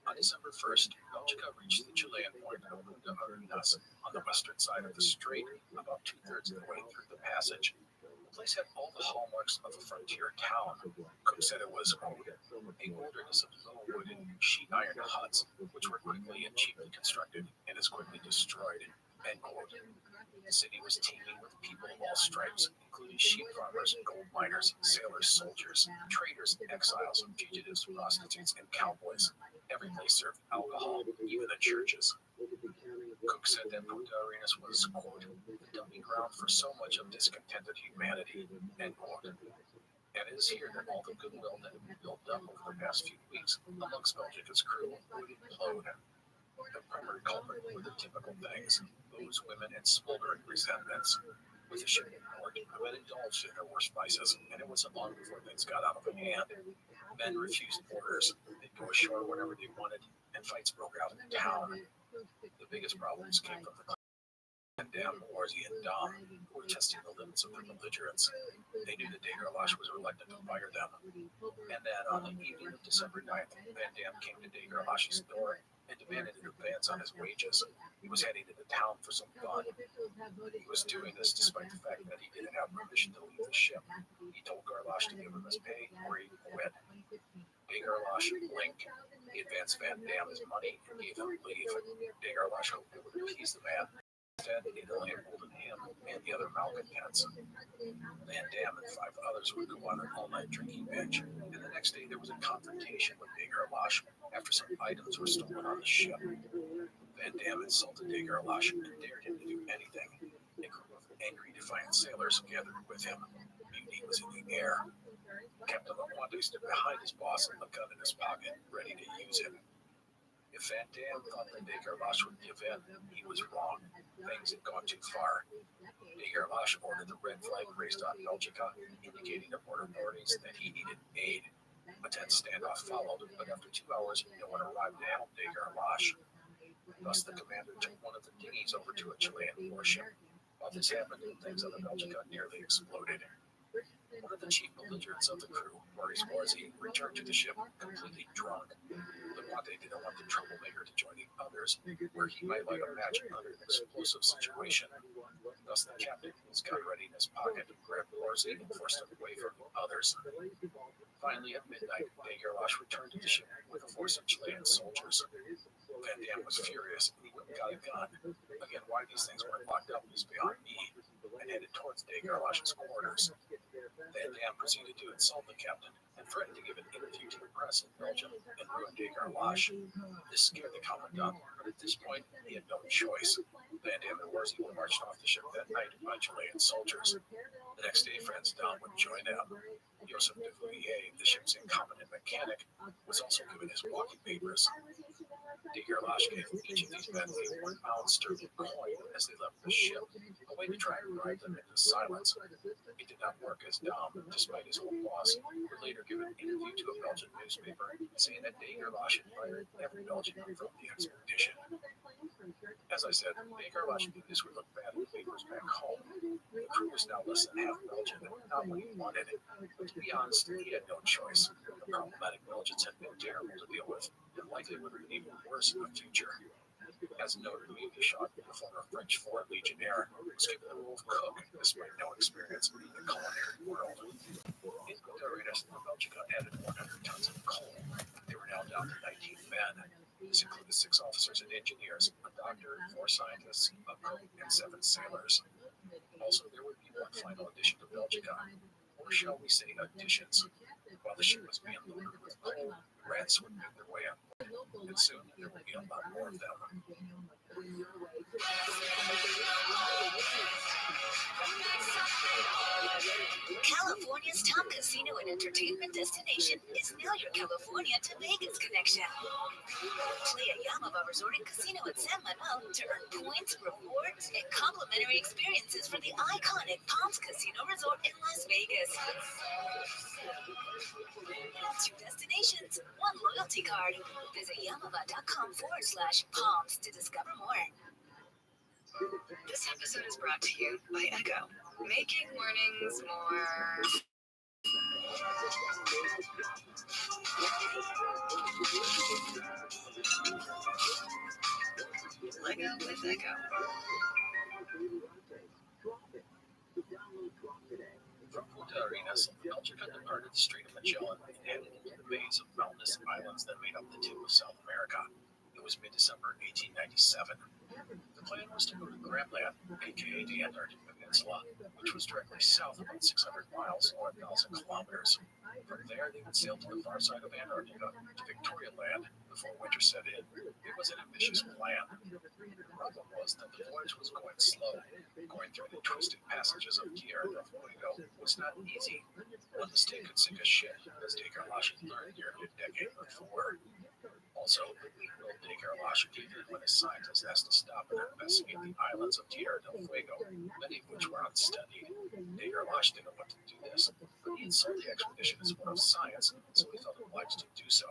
On December 1st, Belgica reached the Chilean point of Punta Arenas on the western side of the strait, about 2/3 of the way through the passage. The place had all the hallmarks of a frontier town. Cook said it was, quote, "a wilderness of low wooden sheet iron huts, which were quickly and cheaply constructed and as quickly destroyed," end quote. The city was teeming with people of all stripes, including sheep farmers, gold miners, sailors, soldiers, traders, exiles, fugitives, prostitutes, and cowboys. Every place served alcohol, even the churches. Cook said that Punta Arenas was, quote, "the dumping ground for so much of discontented humanity," end quote. And it is here that all the goodwill that had been built up over the past few weeks amongst Belgica's crew would implode. The primary culprit were the typical things: booze, women, and smoldering resentments. With the ship ignored, the men indulged in their worst vices, and it wasn't long before things got out of hand. Men refused orders, they'd go ashore whenever they wanted, and fights broke out in town. The biggest problems came from the Van Damme, Orsi, and Dom, who were testing the limits of their belligerence. They knew that Garlosh was reluctant to fire them. And then, on the evening of December 9th, Van Damme came to Garlosh's door and demanded an advance on his wages. He was heading into town for some fun. He was doing this despite the fact that he didn't have permission to leave the ship. He told Garlosh to give him his pay or he'd quit. Garlosh blinked. He advanced Van Damme his money and gave him leave. Garlosh hoped it would appease the man. Instead, it only emboldened him and the other malcontents. Van Damme and 5 others would go on an all-night drinking binge, and the next day there was a confrontation with Garlosh after some items were stolen on the ship. Van Damme insulted Garlosh and dared him to do anything. A group of angry, defiant sailors gathered with him. Mutiny was in the air. Captain LaQuante stood behind his boss and a gun in his pocket, ready to use it. If Van Damme thought that Garlosh would give in, he was wrong. Things had gone too far. Garlosh ordered the red flag raised on Belgica, indicating to port authorities that he needed aid. A tense standoff followed, but after 2 hours, no one arrived to help Garlosh. Thus, the commander took one of the dinghies over to a Chilean warship. While this happened, things on the Belgica nearly exploded. One of the chief belligerents of the crew, Maurice Warzy, returned to the ship completely drunk. Levante didn't want the troublemaker to join the others, where he might light a match under an explosive situation. Thus, the captain was got ready in his pocket, grabbed Warzy, and forced him away from the others. Finally, at midnight, Degerlash returned to the ship with a force of Chilean soldiers. Van Dam was furious, and he went and got a gun. Again, why these things weren't locked up is beyond me, and headed towards Degerlash's quarters. Van Dam proceeded to insult the captain and threatened to give an interview to the press in Belgium and ruin Degerlash. This scared the commandant, but at this point, he had no choice. Van Dam and Warzy were marched off the ship that night by Chilean soldiers. The next day, Franz Dam would join them. Joseph de Vouillet, the ship's incompetent mechanic, was also given his walking papers. Degerlash gave each of these men a £1 sterling coin as they left the ship, a way to try and bribe them into silence. It did not work, as Dam, despite his old boss, would later give an interview to a Belgian newspaper, saying that Degerlash had fired every Belgian from the expedition. As I said, Degerlash knew this would look bad in the papers back home. The crew was now less than half Belgian, not what he wanted. But to be honest, he had no choice. The problematic Belgians had been terrible to deal with, and likely would have been even worse in the future. As noted, Louis Pichot, the former French foreign legionnaire, was given the role of cook, despite no experience in the culinary world. In Arenas, Belgica added 100 tons of coal. They were now down to 19 men. This included 6 officers and engineers, a doctor, 4 scientists, a cook, and 7 sailors. Also, there would be one final addition to Belgica, or shall we say additions. While the ship was being loaded with coal, rats would make their way up, and soon there would be a lot more of them. California's top casino and entertainment destination is now your California to Vegas connection. Play at Yamava Resort and Casino in San Manuel to earn points, rewards, and complimentary experiences for the iconic Palms Casino Resort in Las Vegas. 2 destinations, 1 loyalty card. Visit yamava.com/palms to discover more. This episode is brought to you by Echo, making mornings more... Lego with Echo. From Punta Arenas, Belgica departed the Strait of Magellan and headed into the bays of mountainous islands that made up the tip of South America. It was mid-December 1897. The plan was to go to Greenland, aka the Antarctic Peninsula, which was directly south about 600 miles or 1,000 kilometers. From there, they would sail to the far side of Antarctica, to Victoria Land, before winter set in. It was an ambitious plan. The problem was that the voyage was going slow. Going through the twisted passages of Tierra del Fuego was not easy. One mistake could sink a ship, as Degerlash had learned nearly a decade before. Also, Will Degerlash even when his scientists asked to stop and investigate the islands of Tierra del Fuego, many of which were unstudied. Degerlash didn't want to do this, but he had sold the expedition as one of science, so he felt obliged to do so.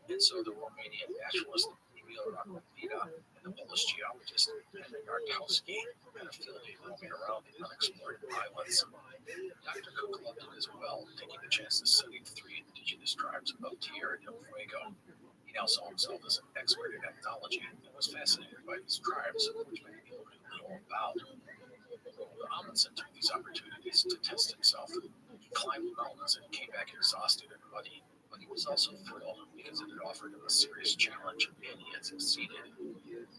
And so the Romanian naturalist Emil Rakovina and the Polish geologist Henry Artowski had a field day roaming around the unexplored islands. Dr. Cook loved it as well, taking the chance to study the 3 indigenous tribes of Tierra del Fuego. He now saw himself as an expert in ethnology and was fascinated by these tribes, which many people knew little about. Amundsen took these opportunities to test himself. He climbed the mountains and came back exhausted and muddy, but he was also thrilled because it had offered him a serious challenge, and he had succeeded.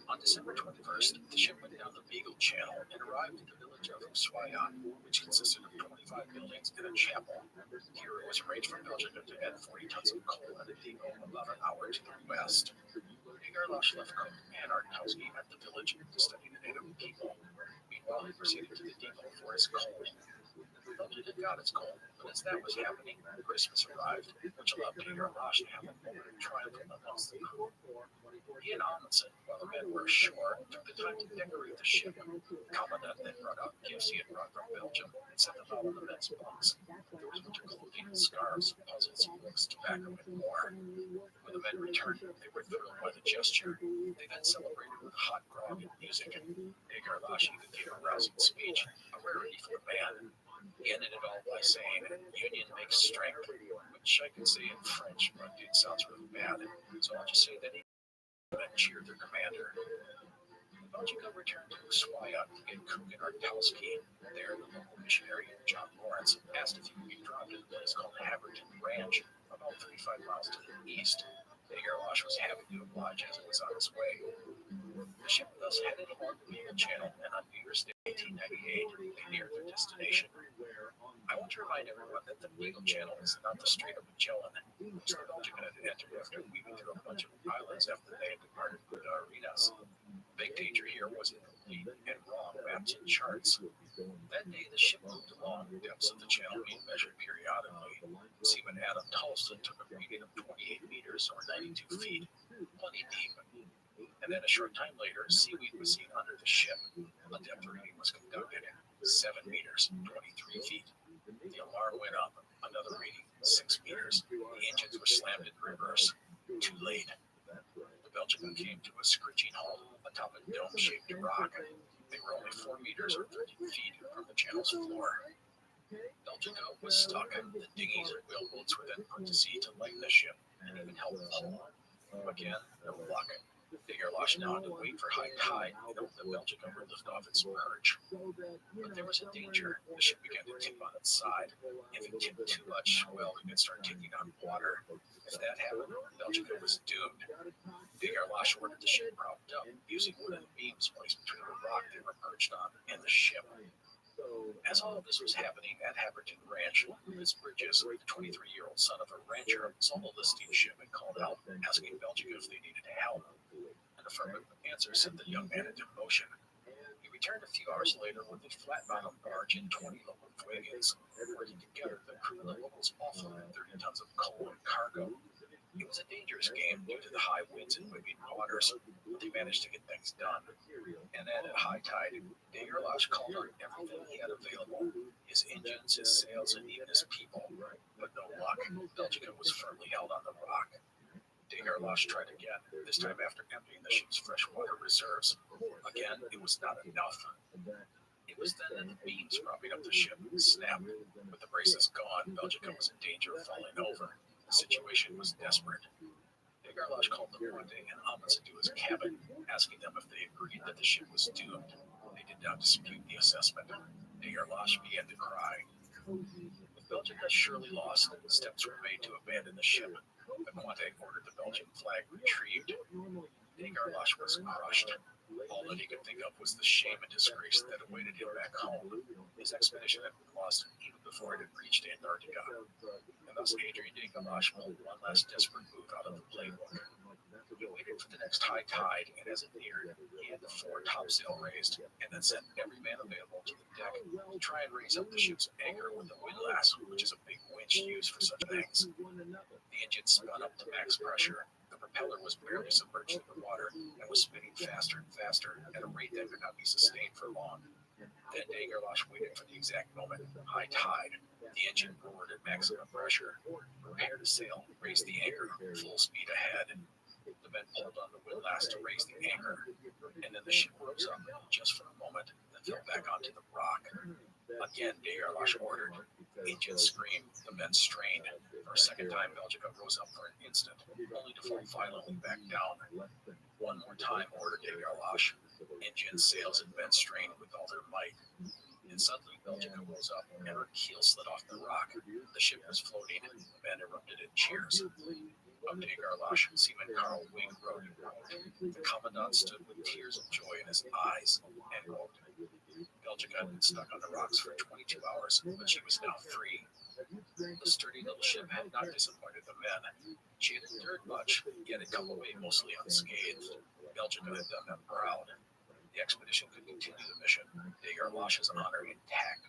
On December 21st, the ship went down the Beagle Channel and arrived at the village of Ushuaia, which consisted of 25 buildings and a chapel. Here it was arranged for Belgium to add 40 tons of coal at a depot about an hour to the west. Degerlash left Cook and Artowski at the village to study the native people. Meanwhile, he proceeded to the depot for his coal. Belgium had got its coal, but as that was happening, Christmas arrived, which allowed Degerlash to have a moment of triumph amongst the crew. He and Amundsen, while the men were ashore, took the time to decorate the ship. The commandant then brought out gifts he had brought from Belgium and set them out on the men's bunks. There was winter clothing, scarves, puzzles, books, tobacco, and more. When the men returned, they were thrilled by the gesture. They then celebrated with hot grog and music. Degerlash even gave a rousing speech, a rarity for the man. He ended it all by saying, "Union makes strength," which I can say in French, but it sounds really bad. So I'll just say that he cheered their commander. Belgica returned to Ushuaia in Kugan Artowski. There, the local missionary, John Lawrence, asked if he could be dropped at a place called Haverton Ranch, about 35 miles to the east. Degerlosh was happy to oblige as it was on its way. The ship thus headed along the Beagle Channel, and on New Year's Day 1898, they neared their destination. I want to remind everyone that the Beagle Channel is not the Strait of Magellan, which the Belgian had entered after weaving through a bunch of islands after they had departed Arenas. The big danger here was incomplete and wrong maps and charts. That day, the ship moved along the depths of the channel being measured periodically. Seaman Adam Tolston took a reading of 28 meters or 92 feet, plenty deep. And then a short time later, seaweed was seen under the ship. A depth reading was conducted, 7 meters, 23 feet. The alarm went up, another reading, 6 meters. The engines were slammed in reverse. Too late. The Belgian came to a screeching halt atop a dome-shaped rock. They were only 4 meters or 13 feet from the channel's floor. Belgica was stuck. The dinghies and whaleboats were then put to sea to lighten the ship and even help pull. Again, no luck. Degerlosh now had to wait for high tide in hope that Belgica would lift off its perch. But there was a danger. The ship began to tip on its side. If it tipped too much, well, it could start taking on water. If that happened, Belgica was doomed. Degerlosh ordered the ship propped up, using wooden beams placed between the rock they were perched on and the ship. As all of this was happening at Haverton Ranch, Louis Bridges, the 23-year-old son of a rancher, saw the listing ship and called out, asking Belgica if they needed help. An affirmative answer set the young man into motion. He returned a few hours later with a flat-bottomed barge and 20 local wagons. Working together, the crew and the locals offloaded 30 tons of coal and cargo. It was a dangerous game due to the high winds and whipping waters, but they managed to get things done. And then at high tide, Degerlosh called on everything he had available, his engines, his sails, and even his people. But no luck. Belgica was firmly held on the rock. Degerlosh tried again, this time after emptying the ship's freshwater reserves. Again, it was not enough. It was then that the beams propping up the ship snapped. With the braces gone, Belgica was in danger of falling over. The situation was desperate. Degerlosh called the Ponte and Amundsen to his cabin, asking them if they agreed that the ship was doomed. They did not dispute the assessment. Degerlosh began to cry. With Belgica surely lost, steps were made to abandon the ship. The Ponte ordered the Belgian flag retrieved. Degerlosh was crushed. All that he could think of was the shame and disgrace that awaited him back home. His expedition had been lost even before it had reached Antarctica. And thus Adrian Degerlosh pulled one last desperate move out of the playbook. He waited for the next high tide, and as it neared, he had the fore topsail raised, and then sent every man available to the deck to try and raise up the ship's anchor with the windlass, which is a big winch used for such things. The engine spun up to max pressure. The propeller was barely submerged in the water and was spinning faster and faster at a rate that could not be sustained for long. Then Degerlosh waited for the exact moment, high tide. The engine roared at maximum pressure. Prepared to sail, raised the anchor, full speed ahead. The men pulled on the windlass to raise the anchor, and then the ship rose up just for a moment, then fell back onto the rock. Again, Degerlosh ordered. Engine screamed, the men strained. For a second time, Belgica rose up for an instant, only to fall violently back down. One more time, ordered Degerlosh. Engine, sails, and men strained with all their might. And suddenly, Belgica rose up, and her keel slid off the rock. The ship was floating, and the men erupted in cheers. Of Degerlosh, Seaman Carl Wing wrote, "The commandant stood with tears of joy in his eyes," end quote. Belgica had been stuck on the rocks for 22 hours, but she was now free. The sturdy little ship had not disappointed the men. She had endured much, yet had come away mostly unscathed. Belgica had done them proud. The expedition could continue the mission, Degerlosh's honor intact.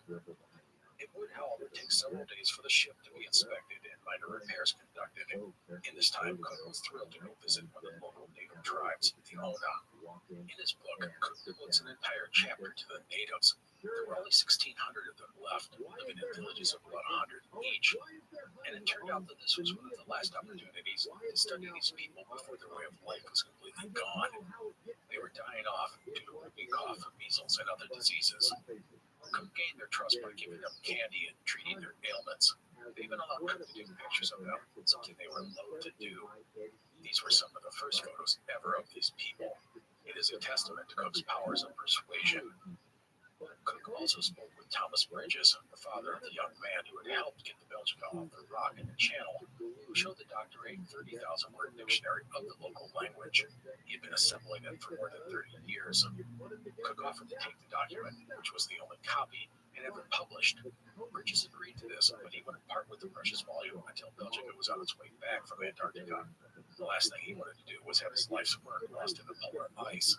It would, however, take several days for the ship to be inspected and minor repairs conducted. In this time, Cook was thrilled to go visit one of the local native tribes, the Ona. In his book, Cook devotes an entire chapter to the natives. There were only 1,600 of them left, living in villages of about 100 each. And it turned out that this was one of the last opportunities to study these people before their way of life was completely gone. They were dying off due to whooping cough, measles, and other diseases. Cook gained their trust by giving them candy and treating their ailments. They even allowed Cook to take pictures of them, something they were loath to do. These were some of the first photos ever of these people. It is a testament to Cook's powers of persuasion. Cook also spoke with Thomas Bridges, the father of the young man who had helped get the Belgica off the rock in the channel, who showed the doctor a 30,000-word dictionary of the local language. He had been assembling it for more than 30 years. Cook offered to take the document, which was the only copy, and have it published. Bridges agreed to this, but he wouldn't part with the precious volume until Belgica was on its way back from Antarctica. The last thing he wanted to do was have his life's work lost in the polar ice.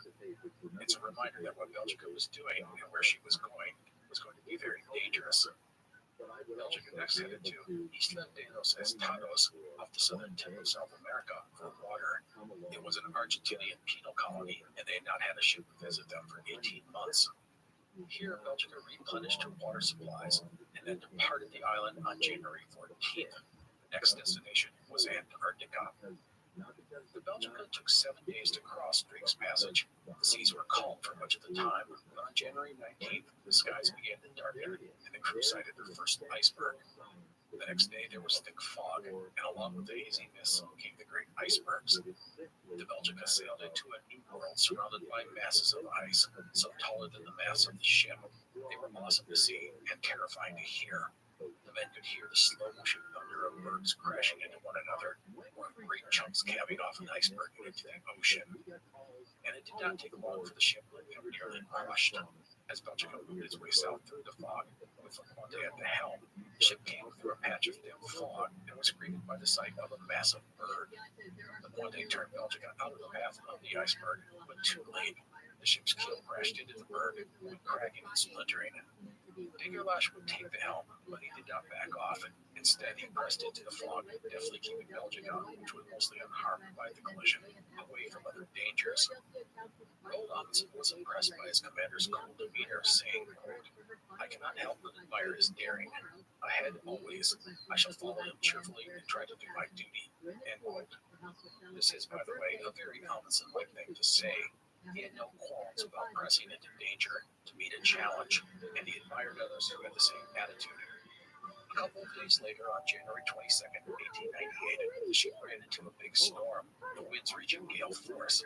It's a reminder that what Belgica was doing and where she was going to be very dangerous. Belgica next headed to Isla de los Estados off the southern tip of South America for water. It was an Argentinian penal colony, and they had not had a ship visit them for 18 months. Here, Belgica replenished her water supplies and then departed the island on January 14th. The next destination was Antarctica. The Belgica took 7 days to cross Drake's Passage. The seas were calm for much of the time, but on January 19th, the skies began to darken, and the crew sighted their first iceberg. The next day, there was thick fog, and along with the hazy mist came the great icebergs. The Belgica sailed into a new world surrounded by masses of ice, so taller than the mass of the ship. They were awesome to see and terrifying to hear. The men could hear the slow motion thunder of bergs crashing into one another, or great chunks calving off an iceberg into the ocean. And it did not take long for the ship to be nearly crushed. As Belgica moved its way south through the fog, with LaPonte at the helm, the ship came through a patch of thick fog and was greeted by the sight of a massive berg. LaPonte turned Belgica out of the path of the iceberg, but too late. The ship's keel crashed into the berg, cracking and splintering. Diggerlash would take the helm, but he did not back off. Instead, he pressed into the fog, deftly keeping Belgica, which was mostly unharmed by the collision, away from other dangers. Roald Amundsen was impressed by his commander's cool demeanor, saying, quote, "I cannot help but admire his daring. Ahead always, I shall follow him cheerfully and try to do my duty." End quote. This is, by the way, a very Amundsen-like thing to say. He had no qualms about pressing into danger to meet a challenge, and he admired others who had the same attitude. A couple of days later, on January 22nd, 1898, the ship ran into a big storm, the winds reaching gale force.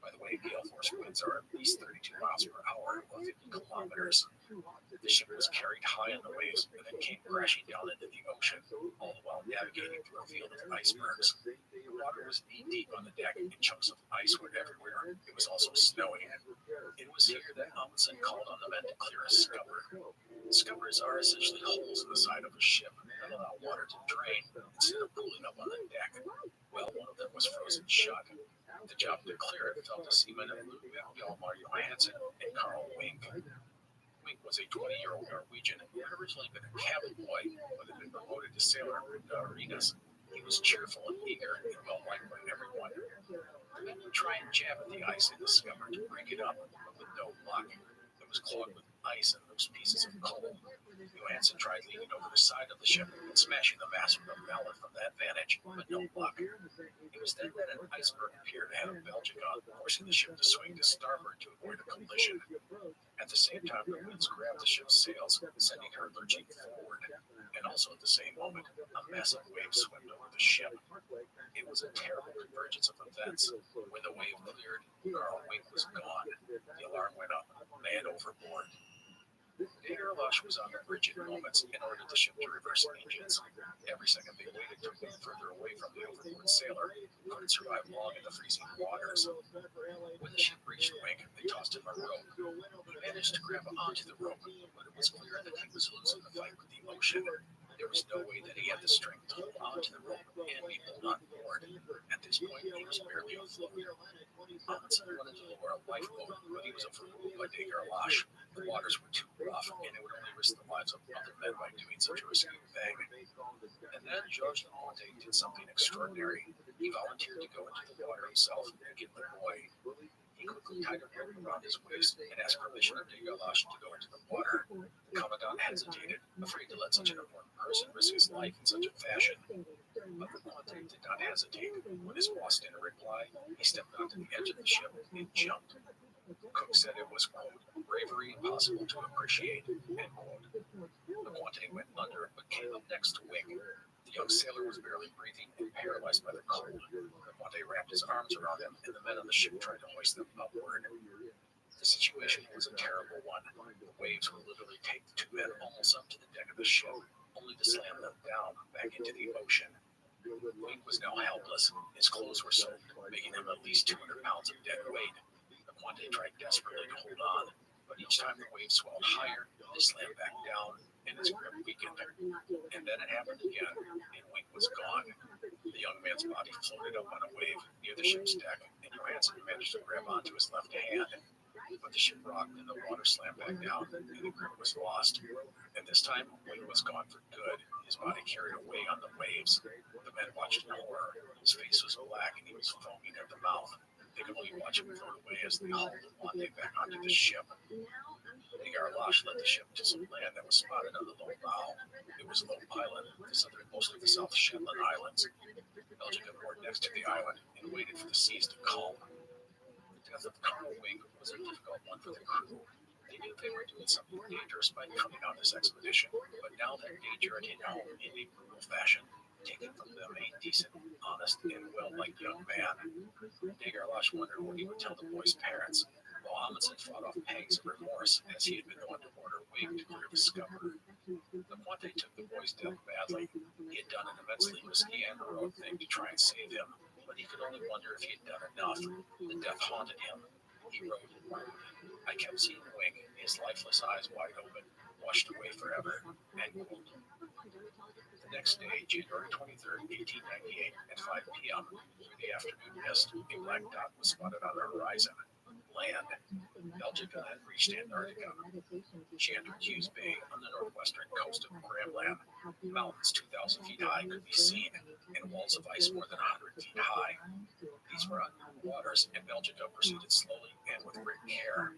By the way, gale force winds are at least 32 miles per hour or 50 kilometers. The ship was carried high on the waves and then came crashing down into the ocean, all the while navigating through a field of icebergs. The water was knee-deep on the deck and chunks of ice were everywhere. It was also snowing. It was here that Amundsen called on the men to clear a scupper. Scuppers are essentially holes in the side of a ship that allow water to drain instead of pooling up on the deck. Well, one of them was frozen shut. The job to clear it fell to seamen Ludwig Hjalmar Johansen and Carl Wink. Wink was a 20-year-old Norwegian who had originally been a cabin boy, but had been promoted to sailor in the arenas. He was cheerful and eager and well-liked by everyone. The men would try and jab at the ice in the scupper to break it up, but with no luck. It was clogged with ice and loose pieces of coal. Johansen tried leaning over the side of the ship and smashing the mast with a mallet from that vantage, but no luck. It was then that an iceberg appeared ahead of Belgica, forcing the ship to swing to starboard to avoid a collision. At the same time, the winds grabbed the ship's sails, sending her lurching forward. And also at the same moment, a massive wave swept over the ship. It was a terrible convergence of events. When the wave cleared, Carl Wink was gone. The alarm went up, man overboard. Diggerlash was on the bridge in moments in order for the ship to reverse engines. Every second they waited took them further away from the overboard sailor, who couldn't survive long in the freezing waters. When the ship reached Wink, they tossed him a rope. He managed to grab onto the rope, but it was clear that he was losing the fight with the ocean. There was no way that he had the strength to hold onto the rope and be pulled on board. At this point, he was barely afloat. Amundsen wanted to lower a lifeboat, but he was overruled by Diggerlash. The waters were too rough, and it would only risk the lives of other men by doing such a risky thing. And then Georges LaPonte did something extraordinary. He volunteered to go into the water himself and give the boy. He quickly tied a rope around his waist and asked permission of Diggerlash to go into the water. The commandant hesitated, afraid to let such an important person risk his life in such a fashion. But LaPonte did not hesitate. When his boss didn't reply, he stepped onto the edge of the ship and jumped. Cook said it was, quote, bravery impossible to appreciate, end quote. LaQuante went under but came up next to Wing. The young sailor was barely breathing and paralyzed by the cold. LaQuante wrapped his arms around him, and the men on the ship tried to hoist them upward. The situation was a terrible one. The waves would literally take the two men almost up to the deck of the ship, only to slam them down back into the ocean. Wing was now helpless. His clothes were soaked, making him at least 200 pounds of dead weight. LaQuante tried desperately to hold on, but each time the waves swelled higher, they slammed back down, and his grip weakened. And then it happened again, and Wing was gone. The young man's body floated up on a wave near the ship's deck, and Johansson managed to grab onto his left hand. But the ship rocked and the water slammed back down, and the grip was lost. And this time, Wing was gone for good. His body carried away on the waves. The men watched in horror. His face was black, and he was foaming at the mouth. They could only watch him float away as they hauled LaQuante back onto the ship. Igers led the ship to some land that was spotted on the low bow. It was Low Island, the southernmost of the South Shetland Islands. Belgica moored next to the island and waited for the seas to calm. The death of Colonel Wing was a difficult one for the crew. They knew they were doing something dangerous by coming on this expedition, but now that danger had hit home in a brutal fashion, taking from them a decent, honest, and well-liked young man. Igers wondered what he would tell the boy's parents, while Amundsen fought off pangs of remorse as he had been the one to order Wing to clear the scupper. LaQuante took the boy's death badly. He had done an immensely risky and heroic thing to try and save him, but he could only wonder if he had done enough. The death haunted him. He wrote, I kept seeing Wing, his lifeless eyes wide open, washed away forever, end quote. The next day, January 23rd, 1898, at 5 p.m., through the afternoon mist, a black dot was spotted on the horizon. Land. Belgica had reached Antarctica. She entered Hughes Bay on the northwestern coast of Graham. Mountains 2,000 feet high could be seen, and walls of ice more than 100 feet high. These were unknown waters, and Belgica proceeded slowly and with great care.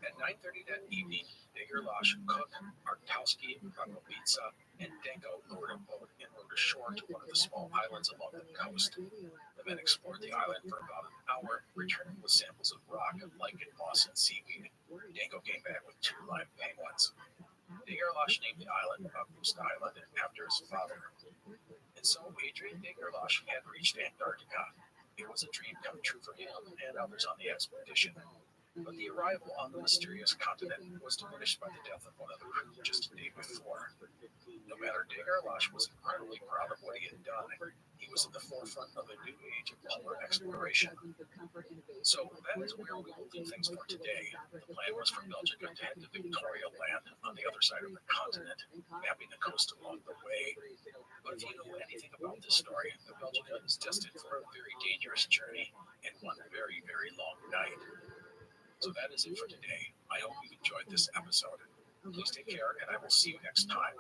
At 9:30 that evening, Igers, Cook, Arktowski, Rakovica, and Danko lowered a boat and rowed ashore to one of the small islands along the coast. The men explored the island for about an hour, returning with samples of rock, lichen, moss, and seaweed. Danko came back with 2 live penguins. Igers named the island Augusta Island after his father. And so Adrian Igers had reached Antarctica. It was a dream come true for him and others on the expedition. But the arrival on the mysterious continent was diminished by the death of one of the crew just a day before. No matter, Igers was incredibly proud of what he had done. He was at the forefront of a new age of polar exploration. So that is where we will leave things for today. The plan was for Belgica to head to Victoria Land on the other side of the continent, mapping the coast along the way. But if you know anything about this story, the Belgica is destined for a very dangerous journey and one very, very long night. So that is it for today. I hope you enjoyed this episode. Please take care, and I will see you next time.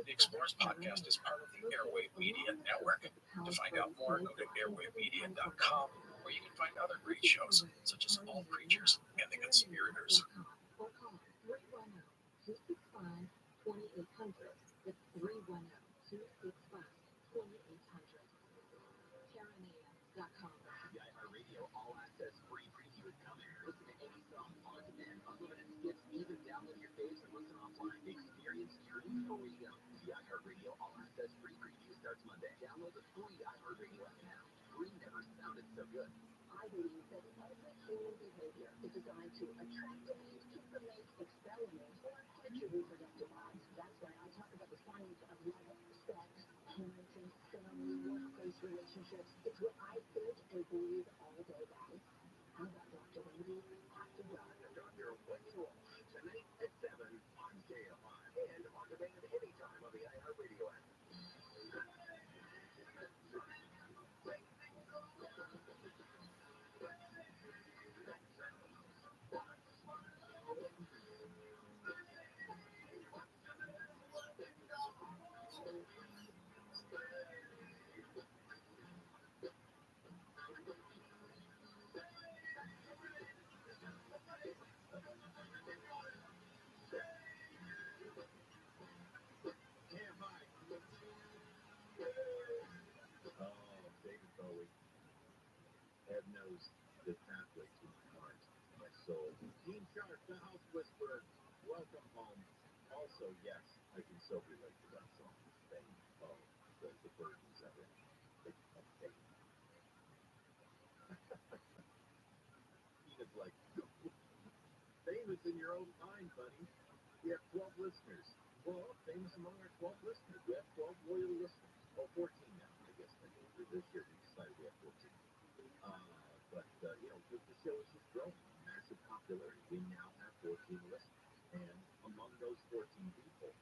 The Explorers Podcast is part of the Airwave Media Network. To find out more, go to airwavemedia.com, where you can find other great shows, such as All Creatures and The Conspirators. The iHeartRadio All Access free preview is coming. Listen to any song on demand, unlimited skips, even download your faves and listen offline. Experience true freedom. The iHeartRadio All Access free preview starts Monday. Download the free iHeartRadio app now. Free never sounded so good. I believe that every human behavior is designed to attract a mate, keep a mate, expel a mate, or catch your reproductive odds. That's why I talk about the science of love, sex, parenting, family, workplace relationships. It's what I think and believe all day long. How about Dr. Wendy after dark? Dr. Wendy Walsh, tonight at 7 on KFI and on demand anytime on the iHeartRadio app. Oh, David Bowie. Heaven knows the pathway to my heart, my soul. Gene Sharp, the house whisperer, welcome home. Also, yes, I can so relate to that song. Fame, oh, the burdens of it. Of fame. Tina's like, fame is in your own mind, buddy. We have 12 listeners. Well, famous among our 12 listeners. We have 12 loyal listeners. Oh, 14 now, I guess. This year we decided we have 14. But the show is just growing. Massive popularity. We now have 14 listeners. And among those 14 people,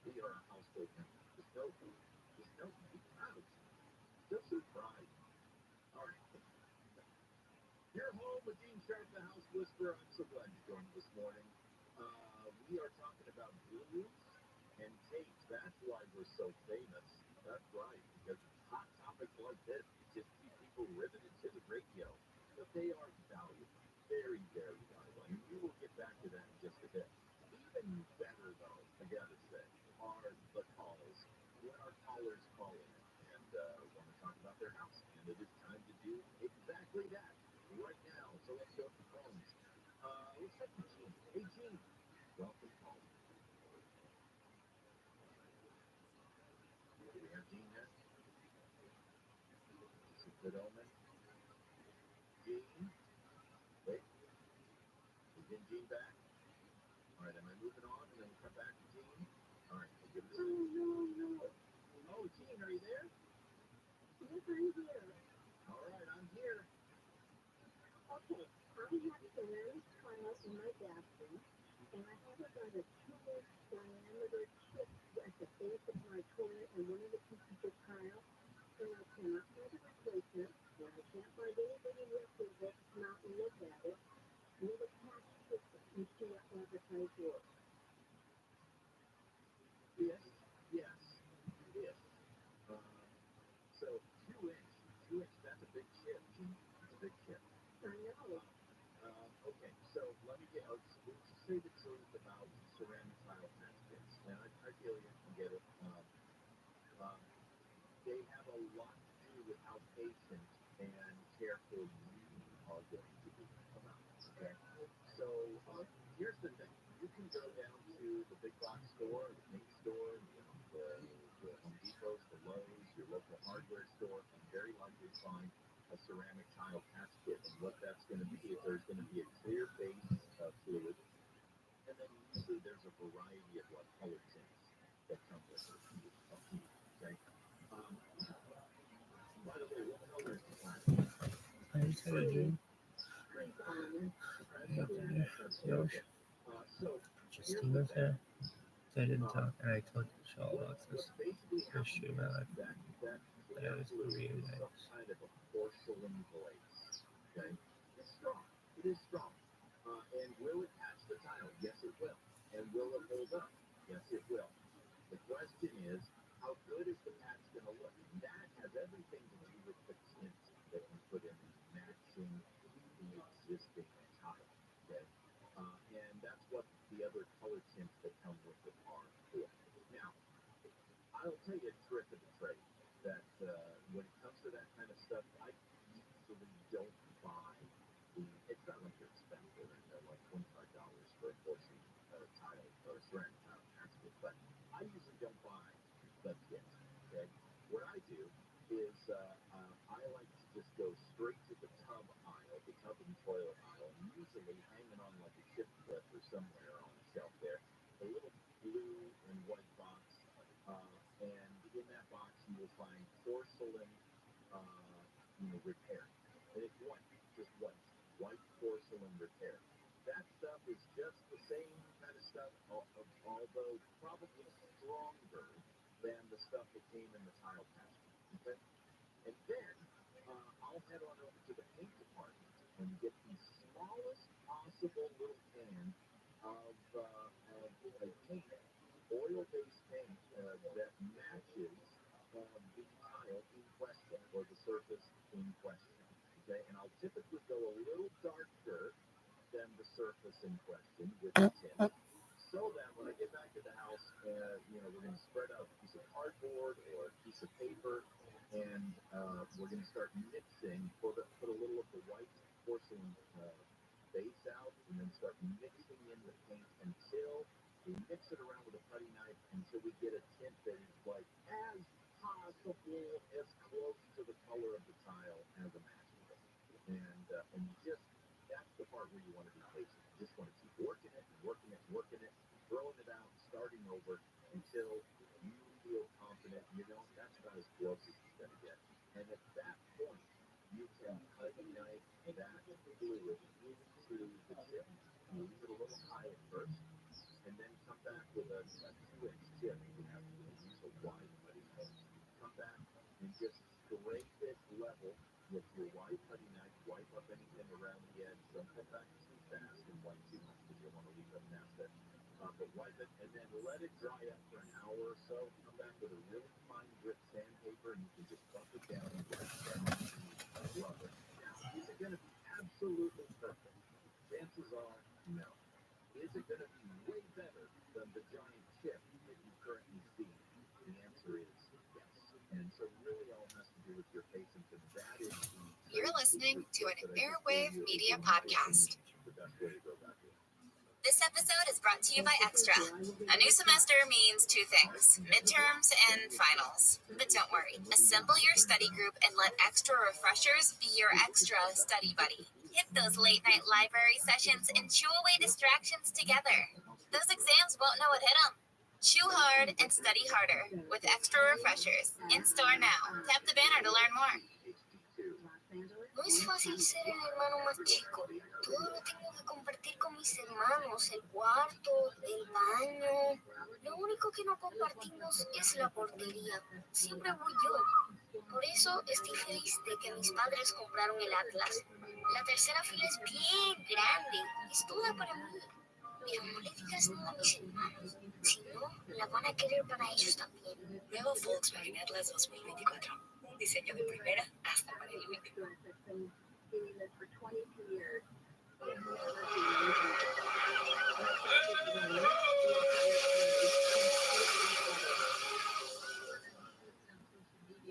we are a household name. Just know, be proud. Just so pride. All right. You're home with Dean Sharp, the house whisperer. I'm so glad you joined me this morning. We are talking about gurus and tapes. That's why we're so famous. That's right, because hot topics like this just keep people riveted to the radio. But they are valuable, very, very valuable. And we will get back to that in just a bit. Even better, though, I gotta say, are the calls. When our callers call in and want to talk about their house, and it is time to do exactly that right now. So let's go to the phones. Let's talk to Gene. Hey, Gene. Welcome home. Do we have Gene yet? It's a good omen. Gene? Wait. Is Gene back? All right, am I moving on and then we'll come back to Gene? All right, we'll give it a second. No. Oh, Gene, are you there? Yes, I'm here. All right, I'm here. Okay, I have ceramic tiles in my bathroom, and I have about a 2-inch diameter chip at the base of my toilet and one of the pieces of tile, and I cannot find a replacement, and I can't find anybody listening that can come out and look at it. Will the patch fix it? You see it advertised work. Yes. So 2 inch, that's a big chip, Gene. It's a big chip. I know. Okay, so let me get, we'll just say the truth about ceramic tile patch kits. And I feel you can get it. They have a lot to do with how patient and careful you are going to be about it. Okay? So here's the thing. You can go down to the big box store, the paint store, the Home Depots, the Lowe's, your local hardware store, and very likely find a ceramic tile patch kit. And what that's going to be is there's going to be a clear base fluid, and then usually there's a variety of color tints that come with it. Okay. By the way, what color is the tile? I just had a dream. Justine was there. I didn't talk, and I told you all about this history of my life. But I was really nice. Kind of a porcelain glaze. Okay? It's strong. It is strong. And will it patch the tile? Yes, it will. And will it hold up? Yes, it will. The question is, how good is the patch going to look? And that has everything to do with the tint that you put in, matching the existing tile. Okay? And that's what the other color tints that come with it are for. Now, I'll tell you a trick of the trade that when it comes to that kind of stuff, I usually don't buy it's not like they're expensive, they're like $25 for a porcelain tile or a ceramic tile patch kit, but I usually don't buy the kit. Okay? What I do is I like to just go straight to the tub aisle, the tub and toilet aisle, and usually hanging on like a ship clip or somewhere on the shelf there, a little blue and white box, and in that box you will find porcelain, repair. And it's white, just white porcelain repair. That stuff is just the same kind of stuff, although probably stronger than the stuff that came in the tile patch. Okay? And then I'll head on over to the paint department and get the smallest possible little can of paint, oil-based paint that matches the tile in question or the surface in question. Okay, and I'll typically go a little darker than the surface in question with the tint, so that when I get back to the house, we're going to spread out a piece of cardboard or a piece of paper, and we're going to start mixing. Put a little of the white and just scrape it level with your white putty knife, wipe up anything around the edge. Don't come back too fast and wipe too much because you want to leave a mess there. But wipe it and then let it dry up for an hour or so. Come back with a really fine grit sandpaper and you can just bump it down and grab that rubber. Now, is it going to be absolutely perfect? Chances are no. Is it going to be way better than the giant chip that you currently see? The answer is yes. And so really all it has to do with your patience, and that is You're listening to an Airwave Media Podcast. the best way to go about it. This episode is brought to you by Extra. A new semester means two things, midterms and finals. But don't worry, assemble your study group and let Extra Refreshers be your extra study buddy. Hit those late night library sessions and chew away distractions together. Those exams won't know what hit them. Chew hard and study harder with Extra Refreshers. In store now. Tap the banner to learn more. No es fácil ser el hermano más chico. Todo lo tengo que compartir con mis hermanos, el cuarto, el baño. Lo único que no compartimos es la portería. Siempre voy yo. Por eso estoy feliz de que mis padres compraron el Atlas. La tercera fila es bien grande, es toda para mí. Pero no le digas nada a mis hermanos, si no, la van a querer para ellos también. Nuevo Volkswagen Atlas 2024. Un diseño de primera hasta para el límite.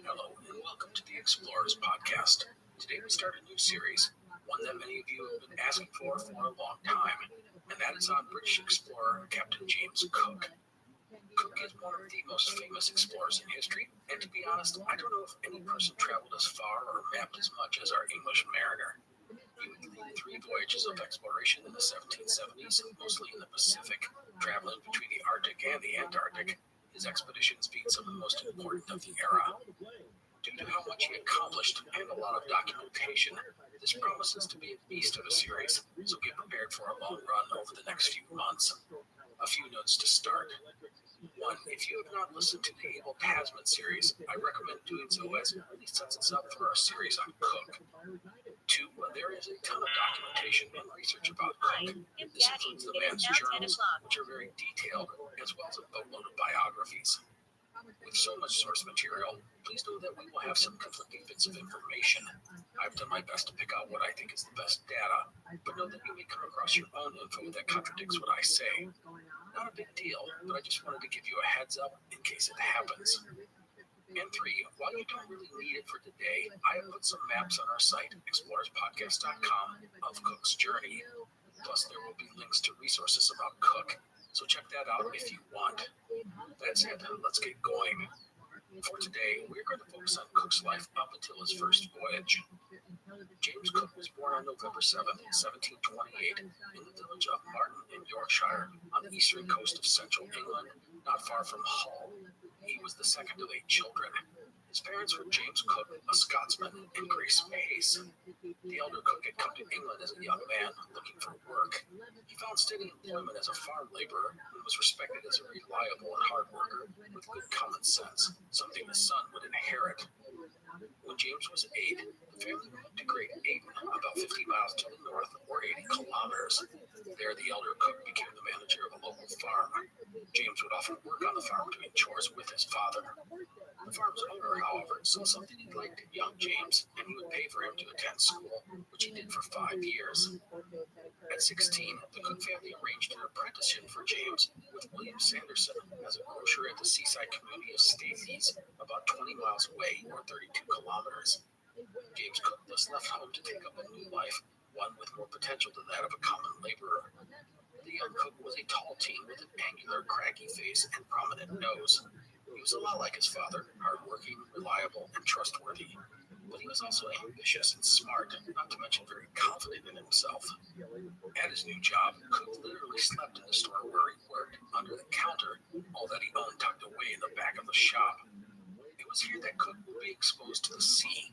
Hello, and welcome to the Explorers Podcast. Today we start a new series, one that many of you have been asking for a long time, and that is on British explorer Captain James Cook. Cook is one of the most famous explorers in history, and to be honest, I don't know if any person traveled as far or mapped as much as our English mariner. He would lead 3 voyages of exploration in the 1770s, mostly in the Pacific, traveling between the Arctic and the Antarctic, his expeditions being some of the most important of the era. Due to how much he accomplished and a lot of documentation, this promises to be a beast of a series, so get prepared for a long run over the next few months. A few notes to start. 1. If you have not listened to the Abel Tasman series, I recommend doing so as it really sets us up for our series on Cook. 2. There is a ton of documentation and research about Cook. This includes the man's journals, which are very detailed, as well as a boatload of biographies. With so much source material, please know that we will have some conflicting bits of information. I've done my best to pick out what I think is the best data, but know that you may come across your own info that contradicts what I say. Not a big deal, but I just wanted to give you a heads up in case it happens. And 3, while you don't really need it for today, I have put some maps on our site, explorerspodcast.com, of Cook's journey. Plus, there will be links to resources about Cook, so check that out if you want. That's it, let's get going. For today, we're going to focus on Cook's life up until his first voyage. James Cook was born on November 7, 1728, in the village of Marton in Yorkshire, on the eastern coast of central England, not far from Hull. He was the second of 8 children. His parents were James Cook, a Scotsman, and Grace Pace. The elder Cook had come to England as a young man looking for work. He found steady employment as a farm laborer and was respected as a reliable and hard worker with good common sense, something his son would inherit. When James was 8, the family moved to Great Ayton, about 50 miles to the north, or 80 kilometers. There, the elder Cook became the manager of a local farm. James would often work on the farm doing chores with his father. The farm's owner, however, saw something he liked in young James, and he would pay for him to attend school, which he did for 5 years. At 16, the Cook family arranged an apprenticeship for James with William Sanderson as a grocer at the seaside community of Stacey's, about 20 miles away, or 32 kilometers. James Cook thus left home to take up a new life, one with more potential than that of a common laborer. The young Cook was a tall teen with an angular, craggy face and prominent nose. He was a lot like his father, hardworking, reliable, and trustworthy. But he was also ambitious and smart, not to mention very confident in himself. At his new job, Cook literally slept in the store where he worked, under the counter, all that he owned tucked away in the back of the shop. It was here that Cook would be exposed to the sea.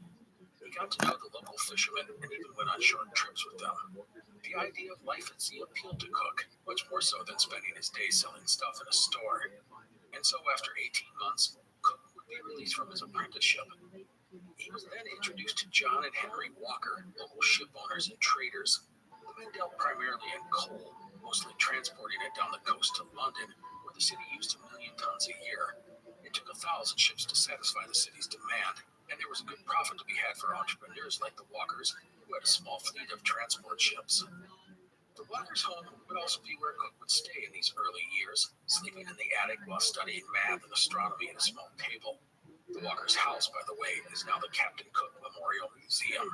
He got to know the local fishermen and even went on short trips with them. The idea of life at sea appealed to Cook, much more so than spending his days selling stuff in a store. And so after 18 months, Cook would be released from his apprenticeship. was then introduced to John and Henry Walker, local ship owners and traders. The men dealt primarily in coal, mostly transporting it down the coast to London, where the city used 1 million tons a year. It took 1,000 ships to satisfy the city's demand, and there was a good profit to be had for entrepreneurs like the Walkers, who had a small fleet of transport ships. The Walkers' home would also be where Cook would stay in these early years, sleeping in the attic while studying math and astronomy at a small table. The Walkers' house, by the way, is now the Captain Cook Memorial Museum.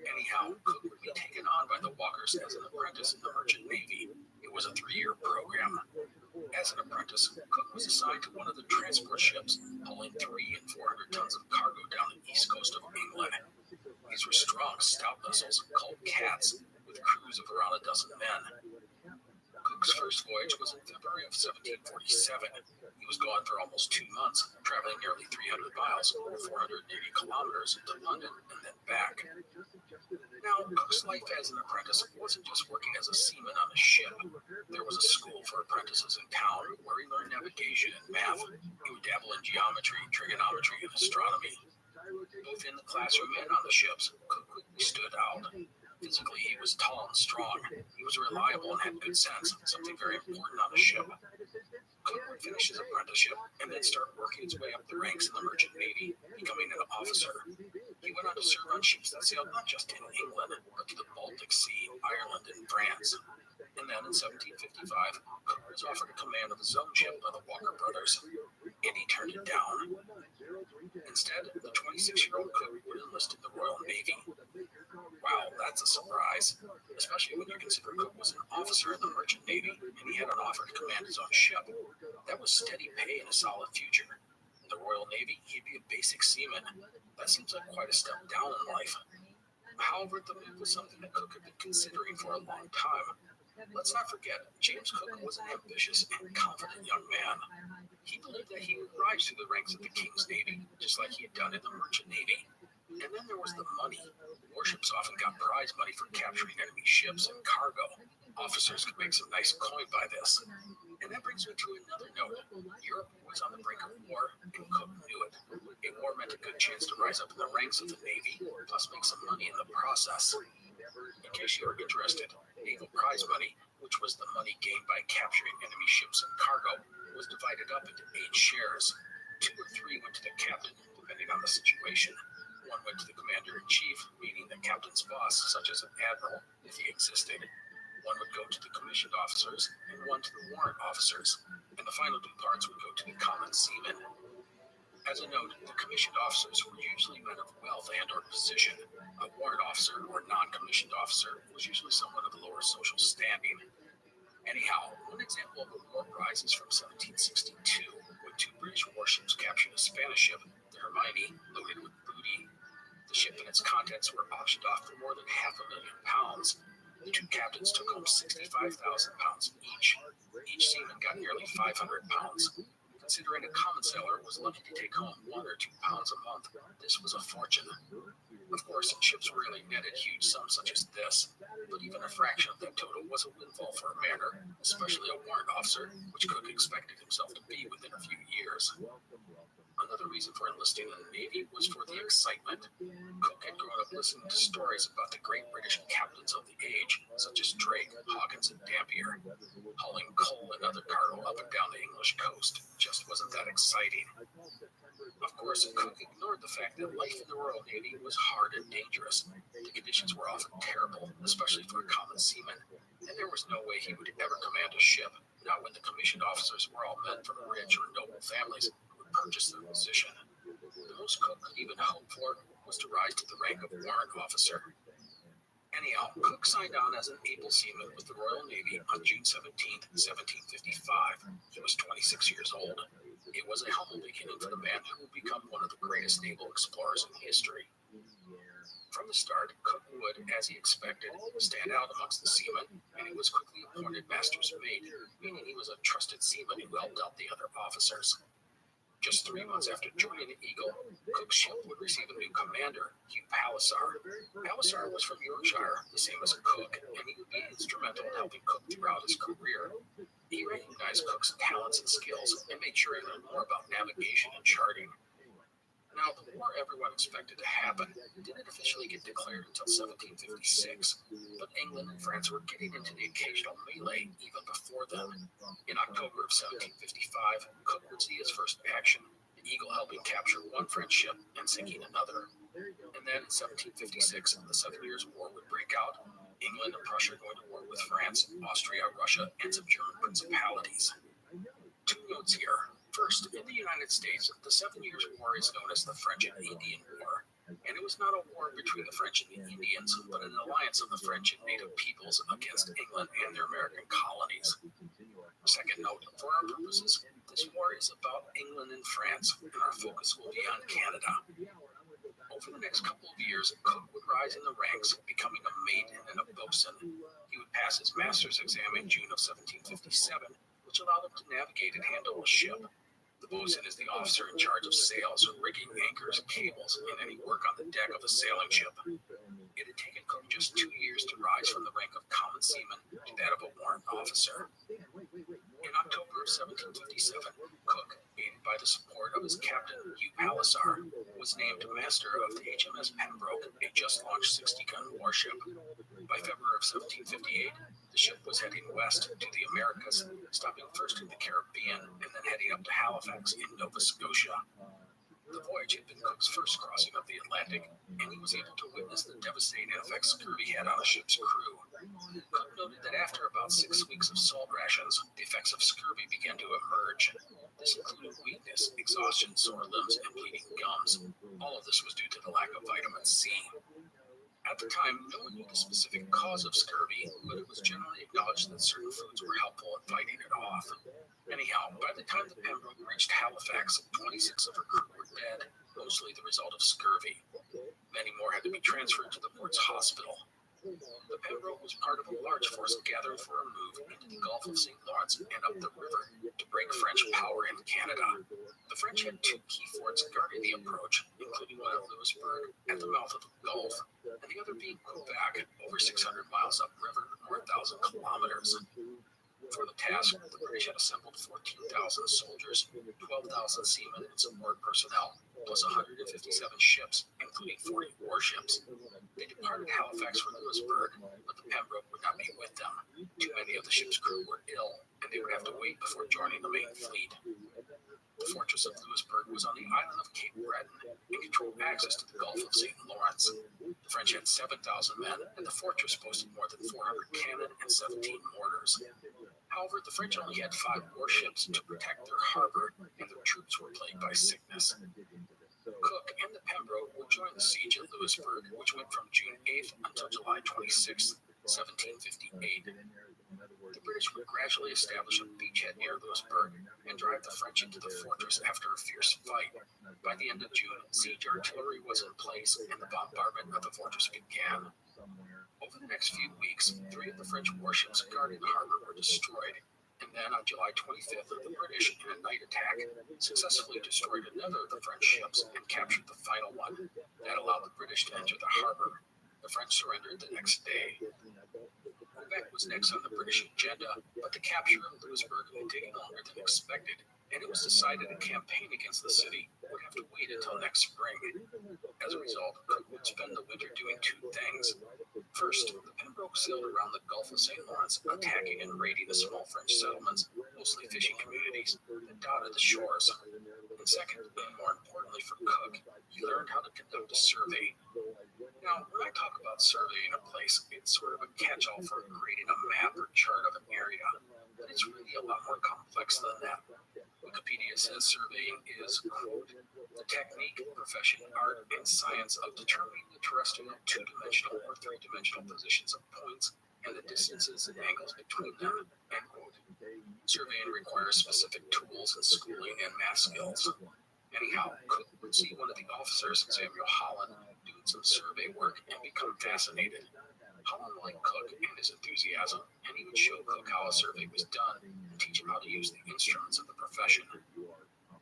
Anyhow, Cook would be taken on by the Walkers as an apprentice in the Merchant Navy. It was a 3-year program. As an apprentice, Cook was assigned to one of the transport ships, hauling 300 and 400 tons of cargo down the east coast of England. These were strong, stout vessels called cats, with crews of around a dozen men. Cook's first voyage was in February of 1747. He was gone for almost 2 months, traveling nearly 300 miles, or 480 kilometers, to London and then back. Now, Cook's life as an apprentice wasn't just working as a seaman on a ship. There was a school for apprentices in town where he learned navigation and math. He would dabble in geometry, trigonometry, and astronomy. Both in the classroom and on the ships, Cook quickly stood out. Physically, he was tall and strong. He was reliable and had good sense, something very important on a ship. Cook would finish his apprenticeship and then start working his way up the ranks in the Merchant Navy, becoming an officer. He went on to serve on ships that sailed not just in England, but to the Baltic Sea, Ireland, and France. And then in 1755, Cook was offered a command of his own ship by the Walker brothers, and he turned it down. Instead, the 26-year-old Cook would enlist in the Royal Navy. Wow, that's a surprise, especially when you consider Cook was an officer in the Merchant Navy and he had an offer to command his own ship. That was steady pay and a solid future. In the Royal Navy, he'd be a basic seaman. That seems like quite a step down in life. However, the move was something that Cook had been considering for a long time. Let's not forget, James Cook was an ambitious and confident young man. He believed that he would rise through the ranks of the King's Navy, just like he had done in the Merchant Navy. And then there was the money. Warships often got prize money for capturing enemy ships and cargo. Officers could make some nice coin by this. And that brings me to another note. Europe was on the brink of war, and Cook knew it. A war meant a good chance to rise up in the ranks of the Navy, plus make some money in the process. In case you are interested, naval prize money, which was the money gained by capturing enemy ships and cargo, was divided up into 8 shares. 2 or 3 went to the captain, depending on the situation. 1 went to the commander-in-chief, meaning the captain's boss, such as an admiral, if he existed. 1 would go to the commissioned officers, and 1 to the warrant officers. And the final 2 parts would go to the common seamen. As a note, the commissioned officers were usually men of wealth and or position. A warrant officer or non-commissioned officer was usually someone of lower social standing. Anyhow, one example of a war prize is from 1762, when 2 British warships captured a Spanish ship, the Hermione, loaded with booty. The ship and its contents were auctioned off for more than £500,000. The 2 captains took home £65,000 each. Each seaman got nearly £500. Considering a common sailor was lucky to take home £1 or £2 a month, this was a fortune. Of course, ships rarely netted huge sums such as this, but even a fraction of that total was a windfall for a mariner, especially a warrant officer, which Cook expected himself to be within a few years. Another reason for enlisting in the Navy was for the excitement. Cook had grown up listening to stories about the great British captains of the age, such as Drake, Hawkins, and Dampier. Hauling coal and other cargo up and down the English coast just wasn't that exciting. Of course, Cook ignored the fact that life in the Royal Navy was hard and dangerous. The conditions were often terrible, especially for a common seaman, and there was no way he would ever command a ship, not when the commissioned officers were all men from rich or noble families who would purchase their position. The most Cook could even hope for was to rise to the rank of warrant officer. Anyhow, Cook signed on as an able seaman with the Royal Navy on June 17, 1755. He was 26 years old. It was a humble beginning for the man who would become one of the greatest naval explorers in history. From the start, Cook would, as he expected, stand out amongst the seamen, and he was quickly appointed master's mate, meaning he was a trusted seaman who helped out the other officers. Just 3 months after joining the Eagle, Cook's ship would receive a new commander, Hugh Palliser. Palliser was from Yorkshire, the same as Cook, and he would be instrumental in helping Cook throughout his career. He recognized Cook's talents and skills and made sure he learned more about navigation and charting. Now, the war everyone expected to happen didn't officially get declared until 1756, but England and France were getting into the occasional melee even before then. In October of 1755, Cook would see his first action, the Eagle helping capture one French ship and sinking another. And then in 1756, the 7 Years' War would break out. England and Prussia going to war with France, Austria, Russia, and some German principalities. 2 notes here. First, in the United States, the 7 Years' War is known as the French and Indian War, and it was not a war between the French and the Indians, but an alliance of the French and native peoples against England and their American colonies. Second note, for our purposes, this war is about England and France, and our focus will be on Canada. Over the next couple of years, Cook would rise in the ranks, becoming a mate and then a boatswain. He would pass his master's exam in June of 1757, which allowed him to navigate and handle a ship. The boatswain is the officer in charge of sails, rigging, anchors, cables, and any work on the deck of a sailing ship. It had taken Cook just 2 years to rise from the rank of common seaman to that of a warrant officer. In October of 1757, Cook, aided by the support of his captain, Hugh Palliser, was named master of the HMS Pembroke, a just-launched 60-gun warship. By February of 1758, the ship was heading west to the Americas, stopping first in the Caribbean and then heading up to Halifax in Nova Scotia. The voyage had been Cook's first crossing of the Atlantic, and he was able to witness the devastating effects scurvy had on the ship's crew. Cook noted that after about 6 weeks of salt rations, the effects of scurvy began to emerge. This included weakness, exhaustion, sore limbs, and bleeding gums. All of this was due to the lack of vitamin C. At the time, no one knew the specific cause of scurvy, but it was generally acknowledged that certain foods were helpful at fighting it off. Anyhow, by the time the Pembroke reached Halifax, 26 of her crew were dead, mostly the result of scurvy. Many more had to be transferred to the port's hospital. The Pembroke was part of a large force gathered for a move into the Gulf of St. Lawrence and up the river to break French power in Canada. The French had 2 key forts guarding the approach, including one at Louisbourg at the mouth of the Gulf, and the other being Quebec, over 600 miles upriver, or 1,000 kilometers. For the task, the British had assembled 14,000 soldiers, 12,000 seamen and support personnel, plus 157 ships, including 40 warships. They departed Halifax for Louisbourg, but the Pembroke would not be with them. Too many of the ship's crew were ill, and they would have to wait before joining the main fleet. The fortress of Louisbourg was on the island of Cape Breton and controlled access to the Gulf of St. Lawrence. The French had 7,000 men, and the fortress boasted more than 400 cannon and 17 mortars. However, the French only had 5 warships to protect their harbor, and their troops were plagued by sickness. Cook and the Pembroke would join the siege at Louisbourg, which went from June 8th until July 26th, 1758. The British would gradually establish a beachhead near Louisbourg and drive the French into the fortress after a fierce fight. By the end of June, siege artillery was in place and the bombardment of the fortress began. Over the next few weeks, 3 of the French warships guarding the harbor were destroyed, and then on July 25th, the British, in a night attack, successfully destroyed another of the French ships and captured the final one. That allowed the British to enter the harbor. The French surrendered the next day. Quebec was next on the British agenda, but the capture of Louisbourg had taken longer than expected, and it was decided a campaign against the city would have to wait until next spring. As a result, Cook would spend the winter doing 2 things. First, the Pembroke sailed around the Gulf of St. Lawrence, attacking and raiding the small French settlements, mostly fishing communities, that dotted the shores. And second, and more importantly for Cook, he learned how to conduct a survey. Now, when I talk about surveying a place, it's sort of a catch-all for creating a map or chart of an area, but it's really a lot more complex than that. Wikipedia says surveying is, quote, the technique, profession, art, and science of determining the terrestrial 2-dimensional or 3-dimensional positions of points and the distances and angles between them, end quote. Surveying requires specific tools and schooling and math skills. Anyhow, Cook would see one of the officers, Samuel Holland, doing some survey work and become fascinated. Holland liked Cook and his enthusiasm, and he would show Cook how a survey was done and teach him how to use the instruments of the profession.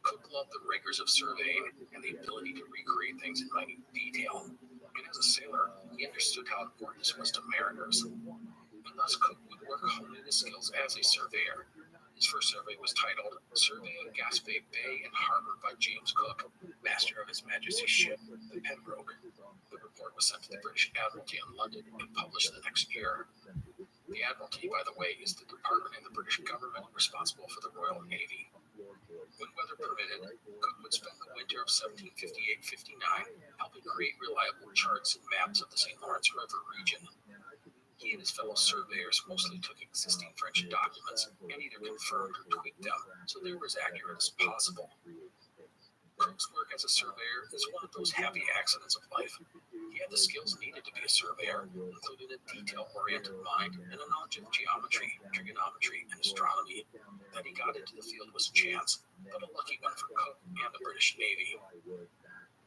Cook loved the rigors of surveying and the ability to recreate things in minute detail. And as a sailor, he understood how important this was to mariners. And thus Cook would work honing his skills as a surveyor. His first survey was titled Survey of Gaspé Bay and Harbor by James Cook, Master of His Majesty's Ship, the Pembroke. The report was sent to the British Admiralty in London and published the next year. The Admiralty, by the way, is the department in the British government responsible for the Royal Navy. When weather permitted, Cook would spend the winter of 1758-59 helping create reliable charts and maps of the St. Lawrence River region. He and his fellow surveyors mostly took existing French documents and either confirmed or tweaked them so they were as accurate as possible. Cook's work as a surveyor is one of those happy accidents of life. He had the skills needed to be a surveyor, including a detail-oriented mind and a knowledge of geometry, trigonometry, and astronomy. That he got into the field was a chance, but a lucky one for Cook and the British Navy.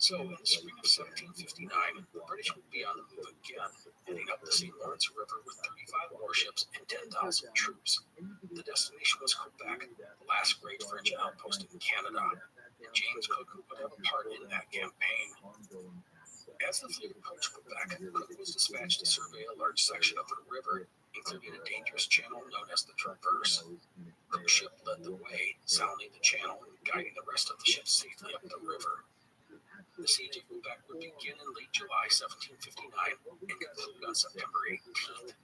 So, in the spring of 1759, the British would be on the move again, heading up the St. Lawrence River with 35 warships and 10,000 troops. The destination was Quebec, the last great French outpost in Canada, and James Cook would have a part in that campaign. As the fleet approached Quebec, Cook was dispatched to survey a large section of the river, including a dangerous channel known as the Traverse. Cook's ship led the way, sounding the channel and guiding the rest of the ship safely up the river. The siege of Quebec would begin in late July 1759 and conclude on September 18th.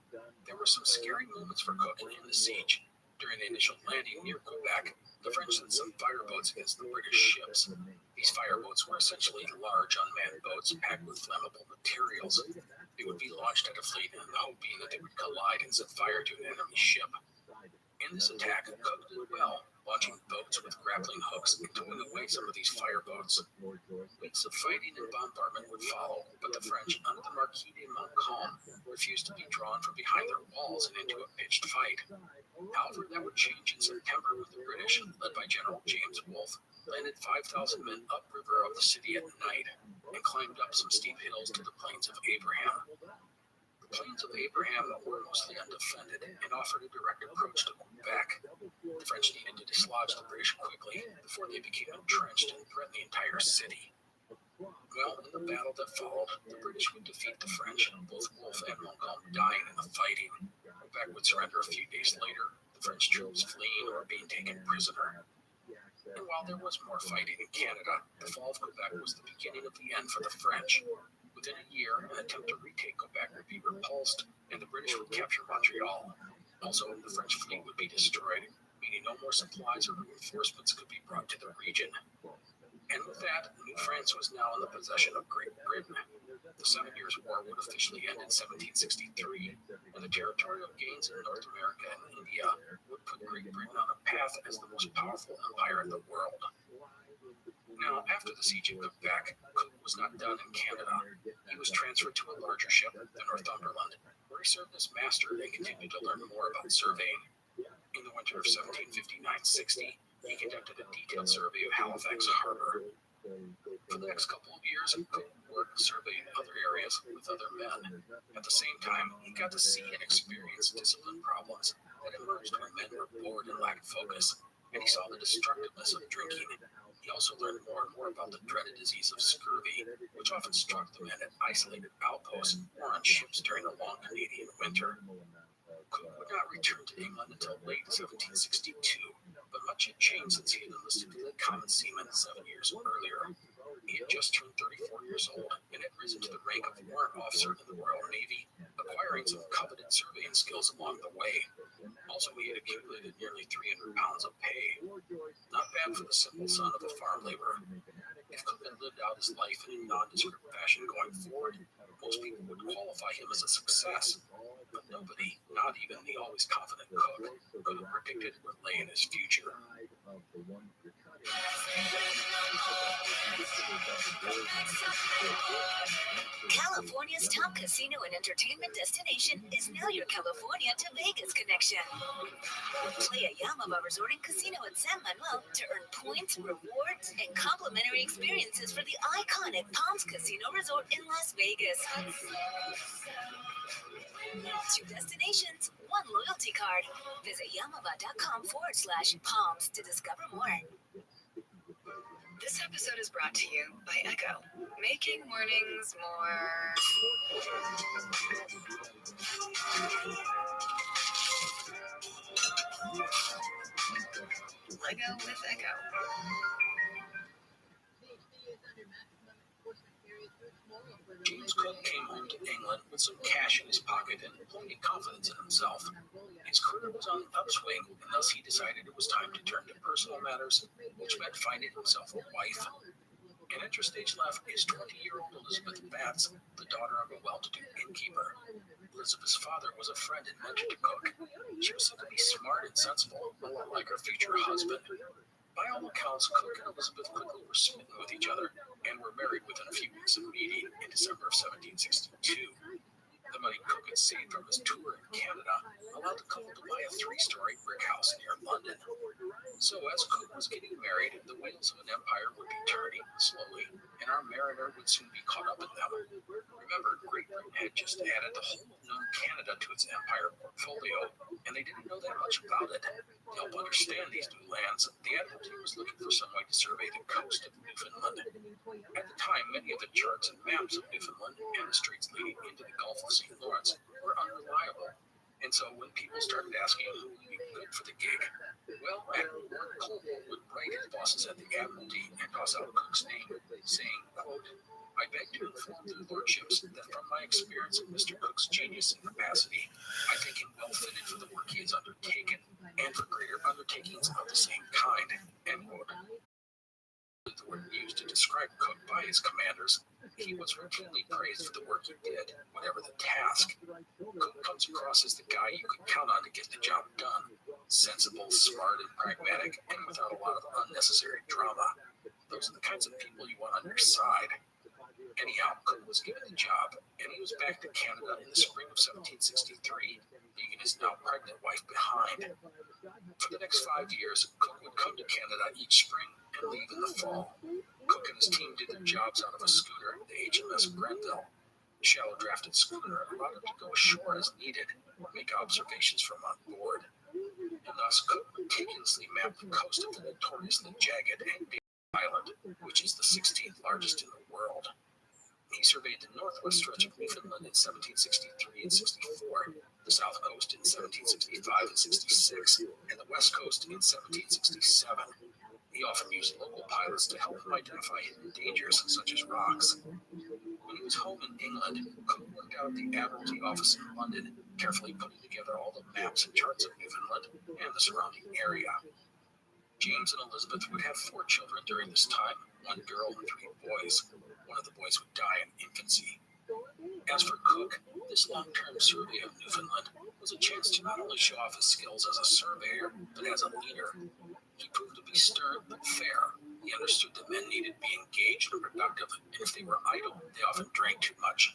There were some scary moments for Cook in the siege. During the initial landing near Quebec, the French sent some fireboats against the British ships. These fireboats were essentially large unmanned boats packed with flammable materials. They would be launched at a fleet in the hope being that they would collide and set fire to an enemy ship. In this attack, Cook did well, launching boats with grappling hooks and towing away some of these fireboats. Weeks of fighting and bombardment would follow, but the French, under the Marquis de Montcalm, refused to be drawn from behind their walls and into a pitched fight. However, that would change in September when the British, led by General James Wolfe, landed 5,000 men upriver of the city at night and climbed up some steep hills to the Plains of Abraham. The Plains of Abraham were mostly undefended and offered a direct approach to Quebec. The French needed to dislodge the British quickly before they became entrenched and threatened the entire city. Well, in the battle that followed, the British would defeat the French, both Wolfe and Montcalm dying in the fighting. Quebec would surrender a few days later, the French troops fleeing or being taken prisoner. And while there was more fighting in Canada, the fall of Quebec was the beginning of the end for the French. Within a year, an attempt to retake Quebec would be repulsed, and the British would capture Montreal. Also, the French fleet would be destroyed, meaning no more supplies or reinforcements could be brought to the region. And with that, New France was now in the possession of Great Britain. The 7 Years' War would officially end in 1763, and the territorial gains in North America and India would put Great Britain on a path as the most powerful empire in the world. Now, after the siege of Quebec, Cook was not done in Canada. He was transferred to a larger ship, the Northumberland, where he served as master and continued to learn more about surveying. In the winter of 1759-60, he conducted a detailed survey of Halifax Harbor. For the next couple of years, Cook worked surveying other areas with other men. At the same time, he got to see and experience discipline problems that emerged when men were bored and lacked focus, and he saw the destructiveness of drinking. He also learned more and more about the dreaded disease of scurvy, which often struck the men at isolated outposts or on ships during the long Canadian winter. Cook would not return to England until late 1762, but much had changed since he had enlisted as a common seaman 7 years earlier. He had just turned 34 years old and had risen to the rank of warrant officer in the Royal Navy, acquiring some coveted surveying skills along the way. Also, he had accumulated nearly 300 pounds of pay. Not bad for the simple son of a farm laborer. If Cook had lived out his life in a nondescript fashion going forward, most people would qualify him as a success. But nobody, not even the always confident Cook, could have predicted what lay in his future. California's top casino and entertainment destination is now your California to Vegas connection. Play a Yamama Resort and Casino at San Manuel to earn points, rewards, and complimentary experiences for the iconic Palms Casino Resort in Las Vegas. 2 destinations, 1 loyalty card. Visit yamava.com/palms to discover more. This episode is brought to you by Echo, making mornings more... Lego with Echo. James Cook came home to England with some cash in his pocket and plenty of confidence in himself. His career was on the upswing, and thus he decided it was time to turn to personal matters, which meant finding himself a wife. An interstage left is 20-year-old Elizabeth Batts, the daughter of a well-to-do innkeeper. Elizabeth's father was a friend and mentor to Cook. She was said to be smart and sensible, a lot like her future husband. By all accounts, Cook and Elizabeth quickly were smitten with each other and were married within a few weeks of meeting in December of 1762. The money Cook had saved from his tour in Canada allowed the couple to buy a 3-story brick house near London. So as Cook was getting married, the wheels of an empire would be turning slowly, and our mariner would soon be caught up in them. Remember, Great Britain had just added the whole of known Canada to its empire portfolio, and they didn't know that much about it. To help understand these new lands, the Admiralty was looking for some way to survey the coast of Newfoundland. At the time, many of the charts and maps of Newfoundland and the straits leading into the Gulf of St. Lawrence were unreliable. And so when people started asking who would be good for the gig, well, Admiral Lord Colville would write his bosses at the Admiralty and toss out Cook's name, saying, quote, "I beg to inform the lordships that from my experience of Mr. Cook's genius and capacity, I think him well fitted for the work he has undertaken and for greater undertakings of the same kind." End quote. The word used to describe Cook by his commanders, he was routinely praised for the work he did, whatever the task. Cook comes across as the guy you could count on to get the job done. Sensible, smart, and pragmatic, and without a lot of unnecessary drama. Those are the kinds of people you want on your side. Anyhow, Cook was given the job, and he was back to Canada in the spring of 1763, leaving his now pregnant wife behind. For the next 5 years, Cook would come to Canada each spring and leave in the fall. Cook and his team did their jobs out of a schooner, the HMS Grenville. The shallow-drafted schooner allowed them to go ashore as needed or make observations from on board. And thus, Cook meticulously mapped the coast of the notoriously jagged and big island, which is the 16th largest in the world. He surveyed the northwest stretch of Newfoundland in 1763 and 64, the south coast in 1765 and 66, and the west coast in 1767. He often used local pilots to help him identify hidden dangers, such as rocks. When he was home in England, Cook worked out at the Admiralty office in London, carefully putting together all the maps and charts of Newfoundland and the surrounding area. James and Elizabeth would have 4 children during this time, 1 girl and 3 boys. One of the boys would die in infancy. As for Cook, this long-term survey of Newfoundland was a chance to not only show off his skills as a surveyor, but as a leader. He proved to be stern but fair. He understood that men needed to be engaged and productive, and if they were idle, they often drank too much.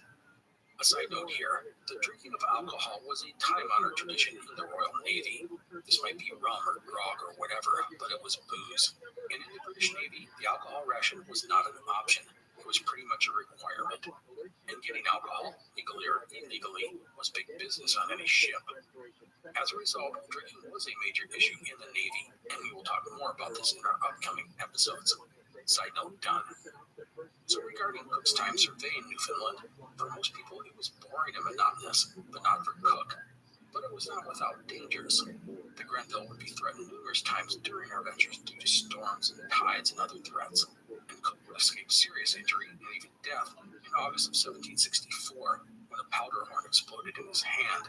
A side note here, the drinking of alcohol was a time-honored tradition in the Royal Navy. This might be rum or grog or whatever, but it was booze. And in the British Navy, the alcohol ration was not an option. It was pretty much a requirement. And getting alcohol, legally or illegally, was big business on any ship. As a result, drinking was a major issue in the Navy, and we will talk more about this in our upcoming episodes. Side note done. So regarding Cook's time surveying Newfoundland, for most people it was boring and monotonous, but not for Cook. But it was not without dangers. The Grenville would be threatened numerous times during our ventures due to storms and tides and other threats, and Cook would escape serious injury and even death in August of 1764 when a powder horn exploded in his hand.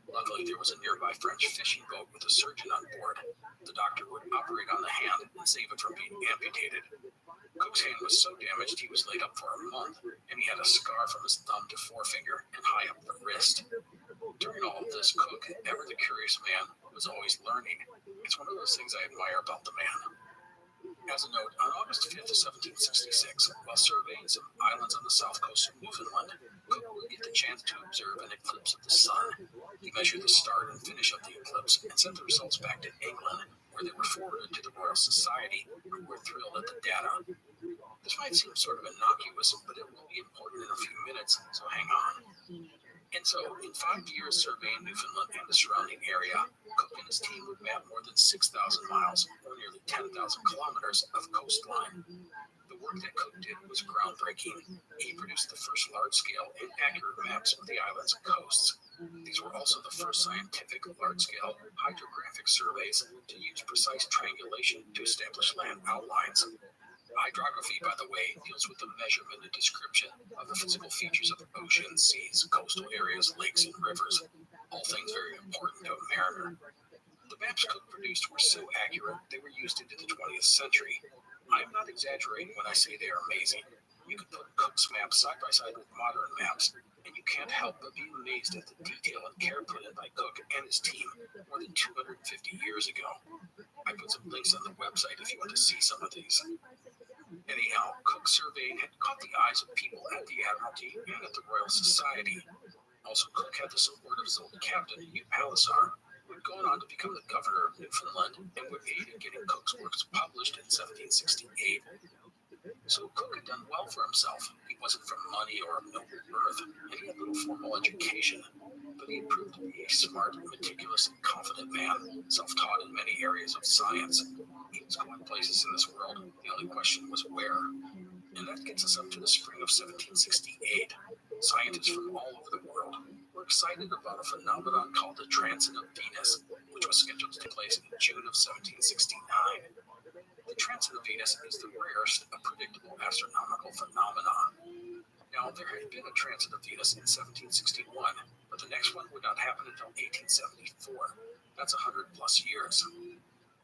Luckily, there was a nearby French fishing boat with a surgeon on board. The doctor would operate on the hand and save it from being amputated. Cook's hand was so damaged he was laid up for a month, and he had a scar from his thumb to forefinger and high up the wrist. During all of this, Cook, ever the curious man, was always learning. It's one of those things I admire about the man. As a note, on August 5th, 1766, while surveying some islands on the south coast of Newfoundland, Cook would get the chance to observe an eclipse of the sun. He measured the start and finish of the eclipse and sent the results back to England, where they were forwarded to the Royal Society, who were thrilled at the data. This might seem sort of innocuous, but it will be important in a few minutes, so hang on. And so, in 5 years surveying Newfoundland and the surrounding area, Cook and his team would map more than 6,000 miles, or nearly 10,000 kilometers, of coastline. The work that Cook did was groundbreaking. He produced the first large-scale and accurate maps of the island's coasts. These were also the first scientific large-scale hydrographic surveys to use precise triangulation to establish land outlines. Hydrography, by the way, deals with the measurement and description of the physical features of oceans, seas, coastal areas, lakes, and rivers, all things very important to a mariner. The maps Cook produced were so accurate they were used into the 20th century. I am not exaggerating when I say they are amazing. You can put Cook's maps side by side with modern maps, and you can't help but be amazed at the detail and care put in by Cook and his team more than 250 years ago. I put some links on the website if you want to see some of these. Anyhow, Cook's surveying had caught the eyes of people at the Admiralty and at the Royal Society. Also, Cook had the support of his old captain, Hugh Palliser, who had gone on to become the governor of Newfoundland and would aid in getting Cook's works published in 1768. So Cook had done well for himself. He wasn't from money or of noble birth, and he had little formal education. But he had proved to be a smart, meticulous, and confident man, self-taught in many areas of science. He was going places in this world. The only question was where. And that gets us up to the spring of 1768. Scientists from all over the world were excited about a phenomenon called the transit of Venus, which was scheduled to take place in June of 1769. The transit of Venus is the rarest of predictable astronomical phenomena. Now, there had been a transit of Venus in 1761, but the next one would not happen until 1874. That's 100 plus years.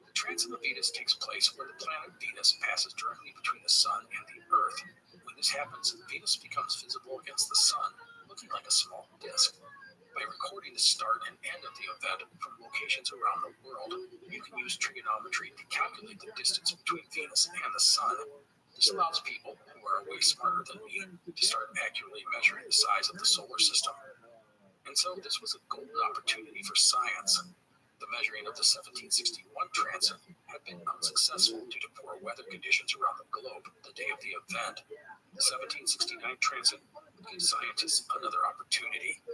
The transit of Venus takes place where the planet Venus passes directly between the Sun and the Earth. When this happens, Venus becomes visible against the Sun, looking like a small disk. By recording the start and end of the event from locations around the world, you can use trigonometry to calculate the distance between Venus and the Sun. This allows people, who are way smarter than me, to start accurately measuring the size of the solar system. And so this was a golden opportunity for science. The measuring of the 1761 transit had been unsuccessful due to poor weather conditions around the globe the day of the event. The 1769 transit would give scientists another opportunity.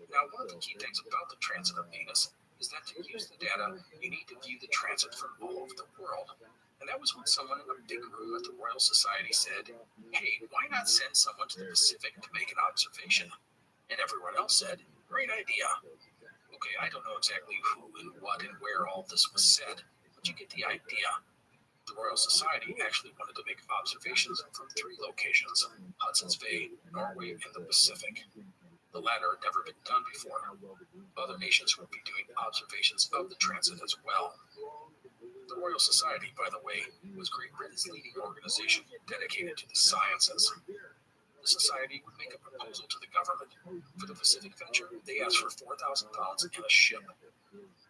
Now, one of the key things about the transit of Venus is that to use the data, you need to view the transit from all over the world. And that was when someone in a big room at the Royal Society said, "Hey, why not send someone to the Pacific to make an observation?" And everyone else said, "Great idea." Okay, I don't know exactly who and what and where all this was said, but you get the idea. The Royal Society actually wanted to make observations from 3 locations: Hudson's Bay, Norway, and the Pacific. The latter had never been done before. Other nations would be doing observations of the transit as well. The Royal Society, by the way, was Great Britain's leading organization dedicated to the sciences. The Society would make a proposal to the government. For the Pacific venture, they asked for £4,000 and a ship.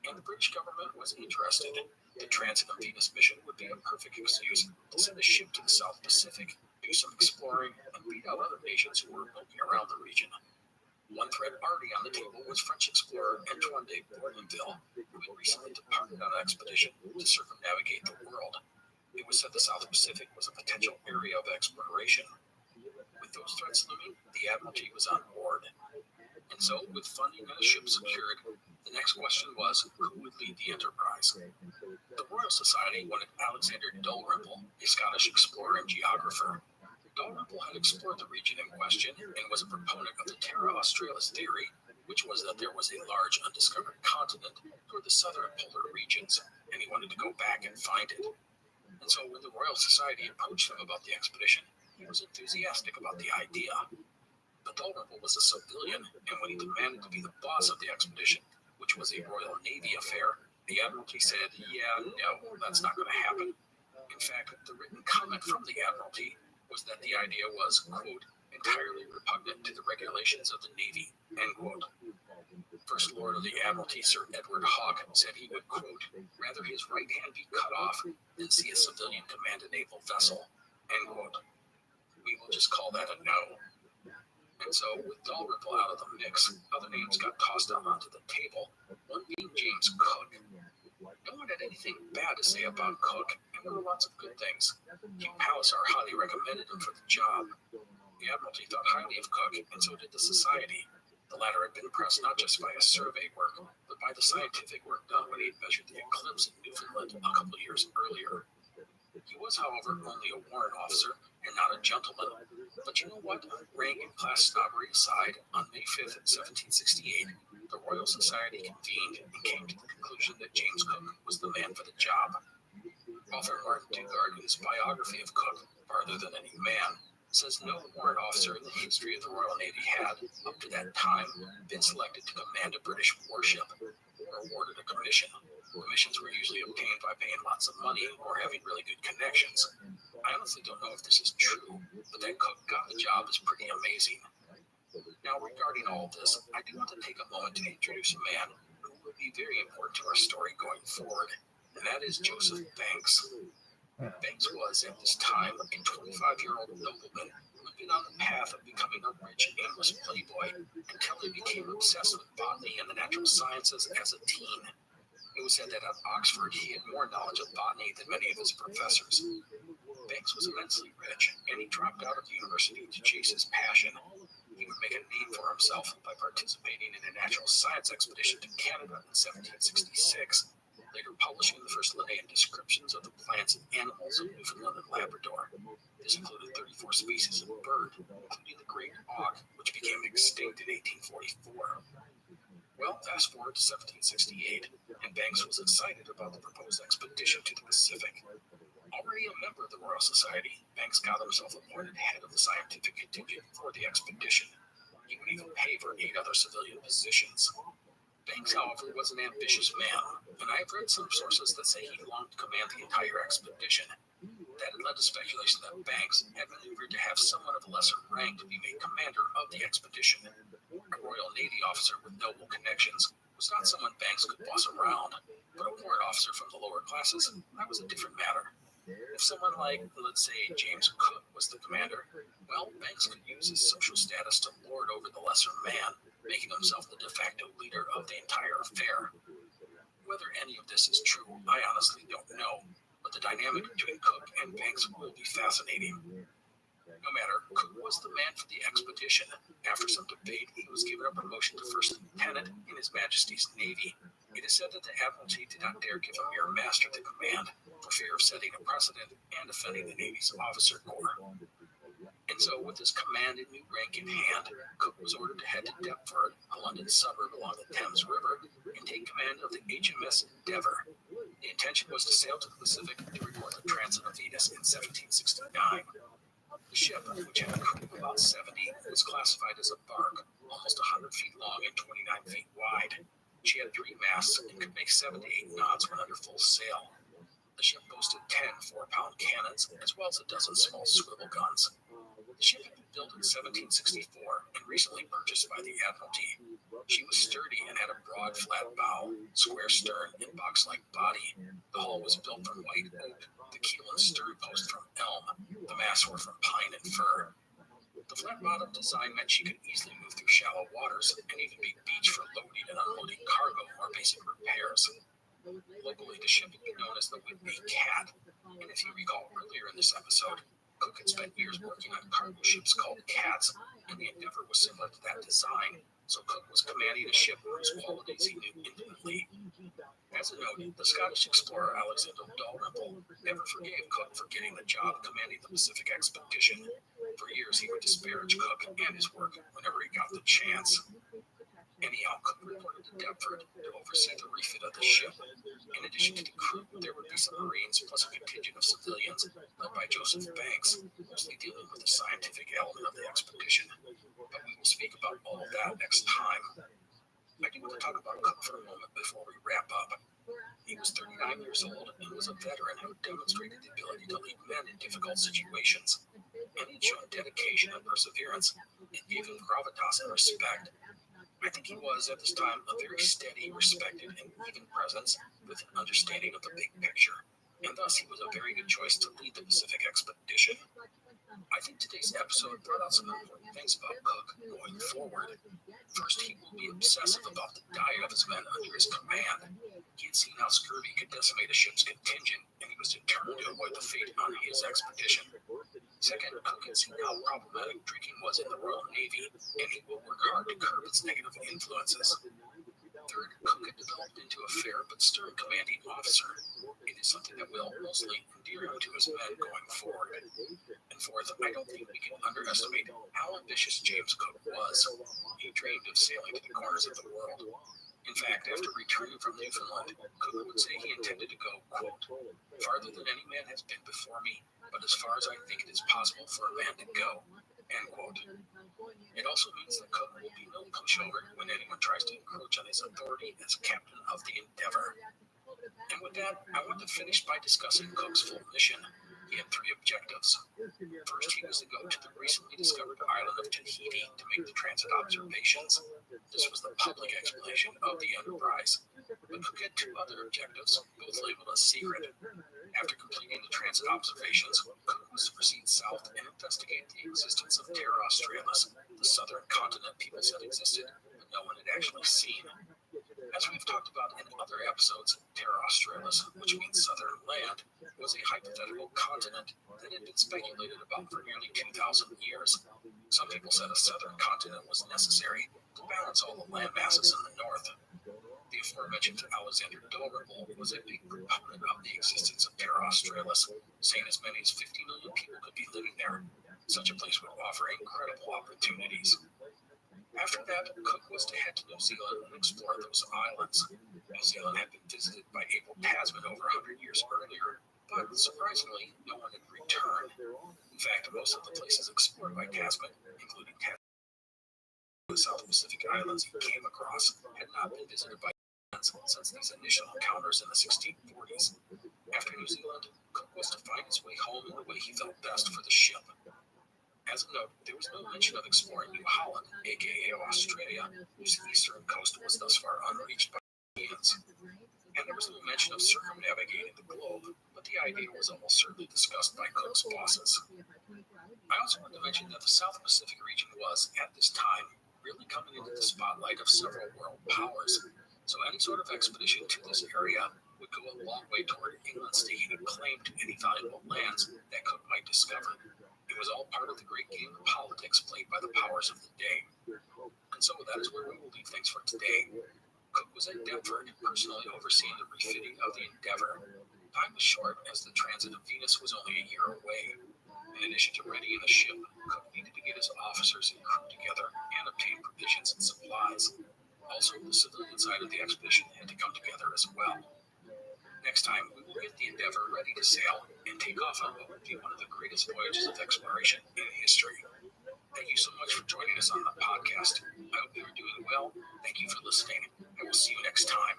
And the British government was interested. The Transit of Venus mission would be a perfect excuse to send a ship to the South Pacific, do some exploring, and beat out other nations who were looking around the region. One thread already on the table was French explorer Antoine de Bournonville, who had recently departed on an expedition to circumnavigate the world. It was said the South Pacific was a potential area of exploration. With those threats looming, the Admiralty was on board. And so, with funding and a ship secured, the next question was who would lead the enterprise. The Royal Society wanted Alexander Dalrymple, a Scottish explorer and geographer. Dalrymple had explored the region in question and was a proponent of the Terra Australis theory, which was that there was a large undiscovered continent toward the southern polar regions, and he wanted to go back and find it. And so when the Royal Society approached him about the expedition, he was enthusiastic about the idea. But Dalrymple was a civilian, and when he demanded to be the boss of the expedition, which was a Royal Navy affair, the Admiralty said, "Yeah, no, that's not going to happen." In fact, the written comment from the Admiralty was that the idea was, quote, entirely repugnant to the regulations of the Navy, end quote. First Lord of the Admiralty, Sir Edward Hawke, said he would, quote, rather his right hand be cut off than see a civilian command a naval vessel, end quote. We will just call that a no. And so, with Dalrymple out of the mix, other names got tossed out onto the table, one being James Cook. No one had anything bad to say about Cook, and there were lots of good things. Hugh Palliser highly recommended him for the job. The Admiralty thought highly of Cook, and so did the Society. The latter had been impressed not just by his survey work, but by the scientific work done when he had measured the eclipse in Newfoundland a couple of years earlier. He was, however, only a warrant officer, and not a gentleman. But you know what? Rank and class snobbery aside, on May 5th, 1768, the Royal Society convened and came to the conclusion that James Cook was the man for the job. Author Martin Dugard, in his biography of Cook, Farther Than Any Man, says no warrant officer in the history of the Royal Navy had, up to that time, been selected to command a British warship or awarded a commission. Commissions were usually obtained by paying lots of money or having really good connections. I honestly don't know if this is true, but that Cook got the job is pretty amazing. Now, regarding all this, I do want to take a moment to introduce a man who will be very important to our story going forward, and that is Joseph Banks. Banks was, at this time, a 25-year-old nobleman who had been on the path of becoming a rich, aimless playboy until he became obsessed with botany and the natural sciences as a teen. It was said that at Oxford he had more knowledge of botany than many of his professors. Banks was immensely rich, and he dropped out of university to chase his passion. He would make a name for himself by participating in a natural science expedition to Canada in 1766. Later publishing the first Linnaean descriptions of the plants and animals of Newfoundland and Labrador. This included 34 species of bird, including the great auk, which became extinct in 1844. Well, fast forward to 1768, and Banks was excited about the proposed expedition to the Pacific. Already a member of the Royal Society, Banks got himself appointed head of the scientific contingent for the expedition. He would even pay for 8 other civilian positions. Banks, however, was an ambitious man, and I have read some sources that say he longed to command the entire expedition. That had led to speculation that Banks had maneuvered to have someone of a lesser rank to be made commander of the expedition. A Royal Navy officer with noble connections was not someone Banks could boss around, but a warrant officer from the lower classes, that was a different matter. If someone like, let's say, James Cook was the commander, well, Banks could use his social status to lord over the lesser man, making himself the de facto leader of the entire affair. Whether any of this is true, I honestly don't know, but the dynamic between Cook and Banks will be fascinating. No matter, Cook was the man for the expedition. After some debate, he was given a promotion to first lieutenant in His Majesty's Navy. It is said that the Admiralty did not dare give a mere master the command, for fear of setting a precedent and offending the Navy's officer corps. And so, with his command and new rank in hand, Cook was ordered to head to Deptford, a London suburb along the Thames River, and take command of the HMS Endeavour. The intention was to sail to the Pacific to report the transit of Venus in 1769. The ship, which had a crew of about 70, was classified as a bark, almost 100 feet long and 29 feet wide. She had 3 masts and could make 7 to 8 knots when under full sail. The ship boasted 10 4-pound cannons, as well as a dozen small swivel guns. The ship had been built in 1764 and recently purchased by the Admiralty. She was sturdy and had a broad, flat bow, square stern, and box-like body. The hull was built from white oak, the keel and stern post from elm, the masts were from pine and fir. The flat-bottom design meant she could easily move through shallow waters and even be beached for loading and unloading cargo or basic repairs. Locally, the ship had been known as the Whitby Cat, and if you recall earlier in this episode, Cook had spent years working on cargo ships called cats, and the Endeavour was similar to that design, so Cook was commanding a ship whose qualities he knew intimately. As a note, the Scottish explorer Alexander Dalrymple never forgave Cook for getting the job commanding the Pacific expedition. For years, he would disparage Cook and his work whenever he got the chance. Anyhow, Cook reported to Deptford to oversee the refit of the ship. In addition to the crew, there would be some Marines plus a contingent of civilians led by Joseph Banks, mostly dealing with the scientific element of the expedition. But we will speak about all of that next time. I do want to talk about Cook for a moment before we wrap up. He was 39 years old and was a veteran who demonstrated the ability to lead men in difficult situations. And he'd shown dedication and perseverance. It gave him gravitas and respect. I think he was, at this time, a very steady, respected, and even presence with an understanding of the big picture, and thus he was a very good choice to lead the Pacific expedition. I think today's episode brought out some important things about Cook going forward. First, he will be obsessive about the diet of his men under his command. He had seen how scurvy could decimate a ship's contingent, and he was determined to avoid the fate on his expedition. Second, Cook had seen how problematic drinking was in the Royal Navy, and he will work hard to curb its negative influences. Third, Cook had developed into a fair but stern commanding officer. It is something that will mostly endear him to his men going forward. And fourth, I don't think we can underestimate how ambitious James Cook was. He dreamed of sailing to the corners of the world. In fact, after returning from Newfoundland, Cook would say he intended to go, quote, farther than any man has been before me, but as far as I think it is possible for a man to go, end quote. It also means that Cook will be no pushover when anyone tries to encroach on his authority as captain of the Endeavour. And with that, I want to finish by discussing Cook's full mission. He had three objectives. First, he was to go to the recently discovered island of Tahiti to make the transit observations. This was the public explanation of the Enterprise. But Cook had two other objectives, both labeled as secret. After completing the transit observations, Cook was to proceed south and investigate the existence of Terra Australis, the southern continent people said existed, but no one had actually seen. As we've talked about in other episodes, Terra Australis, which means southern land, was a hypothetical continent that had been speculated about for nearly 2,000 years. Some people said a southern continent was necessary to balance all the land masses in the north. The aforementioned Alexander Doverbull was a big proponent of the existence of Terra Australis, saying as many as 50 million people could be living there. Such a place would offer incredible opportunities. After that, Cook was to head to New Zealand and explore those islands. New Zealand had been visited by Abel Tasman over 100 years earlier, but surprisingly, no one had returned. In fact, most of the places explored by Tasman, including the South Pacific Islands he came across, had not been visited by humans since these initial encounters in the 1640s. After New Zealand, Cook was to find his way home in the way he felt best for the ship. As a note, there was no mention of exploring New Holland, aka Australia, whose eastern coast was thus far unreached by Europeans. And there was no mention of circumnavigating the globe, but the idea was almost certainly discussed by Cook's bosses. I also want to mention that the South Pacific region was, at this time, really coming into the spotlight of several world powers, so any sort of expedition to this area would go a long way toward England staking a claim to any valuable lands that Cook might discover. It was all part of the great game of politics played by the powers of the day. And so that is where we will leave things for today. Cook was at Deptford, personally overseeing the refitting of the Endeavour. Time was short, as the transit of Venus was only a year away. In addition to readying the ship, Cook needed to get his officers and crew together and obtain provisions and supplies. Also, the civilian side of the expedition had to come together as well. Next time, we will get the Endeavour ready to sail and take off on what would be one of the greatest voyages of exploration in history. Thank you so much for joining us on the podcast. I hope you are doing well. Thank you for listening. I will see you next time.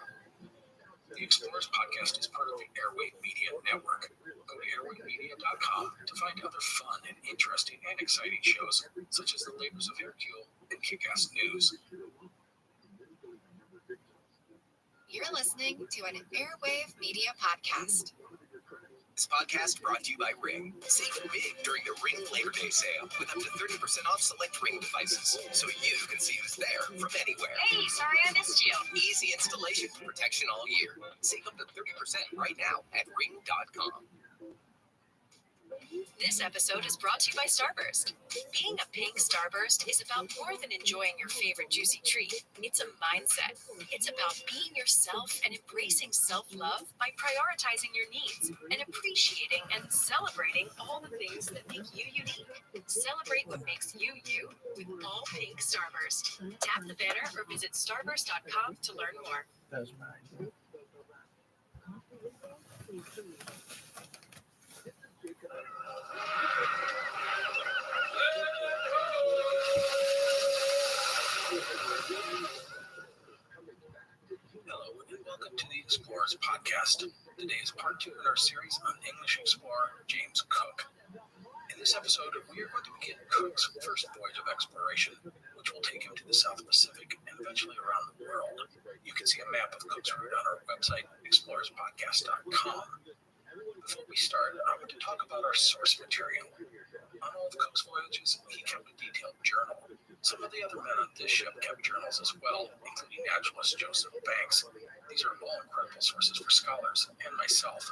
The Explorers Podcast is part of the Airwave Media Network. Go to airwavemedia.com to find other fun and interesting and exciting shows, such as The Labors of Hercule and Kick-Ass News. You're listening to an Airwave Media Podcast. This podcast brought to you by Ring. Save big during the Ring Labor Day sale with up to 30% off select Ring devices, so you can see who's there from anywhere. Hey, sorry I missed you. Easy installation, protection all year. Save up to 30% right now at ring.com. This episode is brought to you by Starburst. Being a pink Starburst is about more than enjoying your favorite juicy treat. It's a mindset. It's about being yourself and embracing self-love by prioritizing your needs and appreciating and celebrating all the things that make you unique. Celebrate what makes you you with all pink Starburst. Tap the banner or visit starburst.com to learn more. That's mine. Hello, and welcome to the Explorers Podcast. Today is part 2 in our series on English explorer James Cook. In this episode, we are going to begin Cook's first voyage of exploration, which will take him to the South Pacific and eventually around the world. You can see a map of Cook's route on our website, explorerspodcast.com. Before we start, I want to talk about our source material. On all of Cook's voyages, he kept a detailed journal. Some of the other men on this ship kept journals as well, including naturalist Joseph Banks. These are all incredible sources for scholars and myself.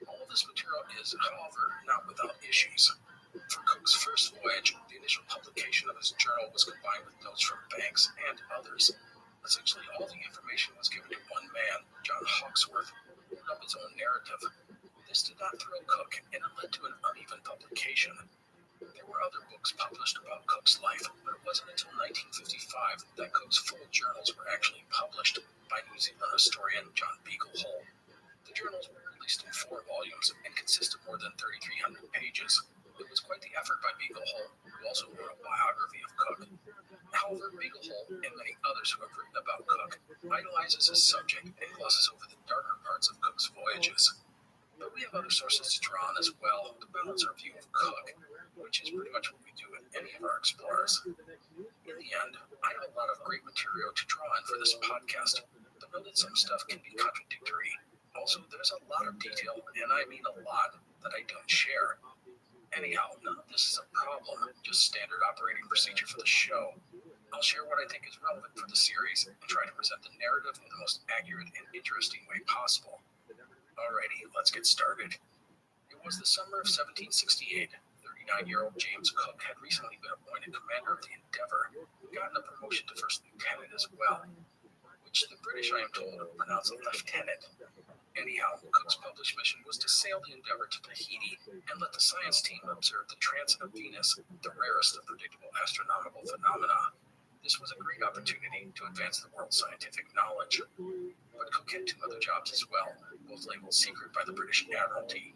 All of this material is, however, not without issues. For Cook's first voyage, the initial publication of his journal was combined with notes from Banks and others. Essentially, all the information was given to one man, John Hawksworth, who wrote up his own narrative. This did not thrill Cook, and it led to an uneven publication. There were other books published about Cook's life, but it wasn't until 1955 that Cook's full journals were actually published by New Zealand historian John Beaglehole. The journals were released in 4 volumes and consist of more than 3,300 pages. It was quite the effort by Beaglehole, who also wrote a biography of Cook. However, Beaglehole, and many others who have written about Cook, idolizes his subject and glosses over the darker parts of Cook's voyages. But we have other sources to draw on as well to balance our view of Cook, which is pretty much what we do with any of our explorers. In the end, I have a lot of great material to draw on for this podcast, but know that some stuff can be contradictory. Also, there's a lot of detail, and I mean a lot, that I don't share. Anyhow, none of this is a problem, just standard operating procedure for the show. I'll share what I think is relevant for the series and try to present the narrative in the most accurate and interesting way possible. Alrighty, let's get started. It was the summer of 1768. 39-year-old James Cook had recently been appointed commander of the Endeavour, gotten a promotion to first lieutenant as well, which the British, I am told, pronounce a lieutenant. Anyhow, Cook's published mission was to sail the Endeavour to Tahiti and let the science team observe the transit of Venus, the rarest of predictable astronomical phenomena. This was a great opportunity to advance the world's scientific knowledge. But Cook had 2 other jobs as well, both labeled secret by the British Admiralty.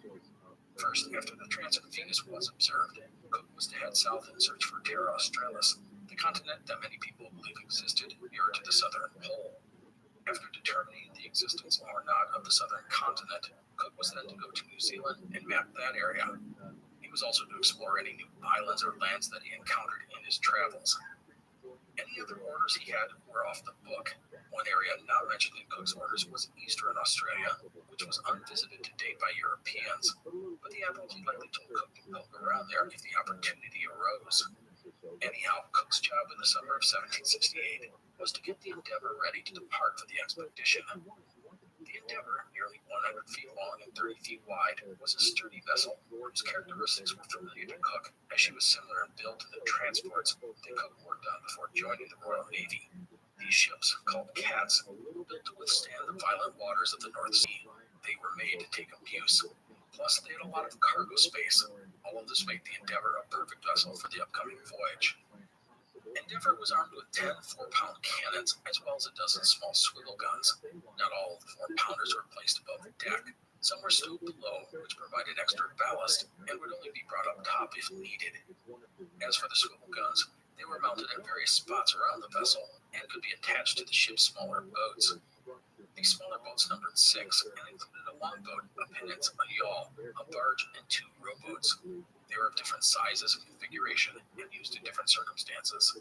First, after the transit of Venus was observed, Cook was to head south in search for Terra Australis, the continent that many people believe existed nearer to the southern pole. After determining the existence or not of the southern continent, Cook was then to go to New Zealand and map that area. He was also to explore any new islands or lands that he encountered in his travels. Any other orders he had were off the book. One area not mentioned in Cook's orders was Eastern Australia, which was unvisited to date by Europeans, but the Admiralty likely told Cook to poke around there if the opportunity arose. Anyhow, Cook's job in the summer of 1768 was to get the Endeavour ready to depart for the expedition. The Endeavour, nearly 100 feet long and 30 feet wide, was a sturdy vessel whose characteristics were familiar to Cook, as she was similar in build to the transports that Cook worked on before joining the Royal Navy. These ships, called cats, were built to withstand the violent waters of the North Sea. They were made to take abuse. Plus, they had a lot of cargo space. All of this made the Endeavour a perfect vessel for the upcoming voyage. Endeavour was armed with 10 4-pound cannons, as well as a dozen small swivel guns. Not all of the 4-pounders were placed above the deck. Some were stowed below, which provided extra ballast and would only be brought up top if needed. As for the swivel guns, they were mounted at various spots around the vessel and could be attached to the ship's smaller boats. These smaller boats numbered 6 and included a longboat, a pinnace, a yawl, a barge, and 2 rowboats. They were of different sizes and configuration and used in different circumstances.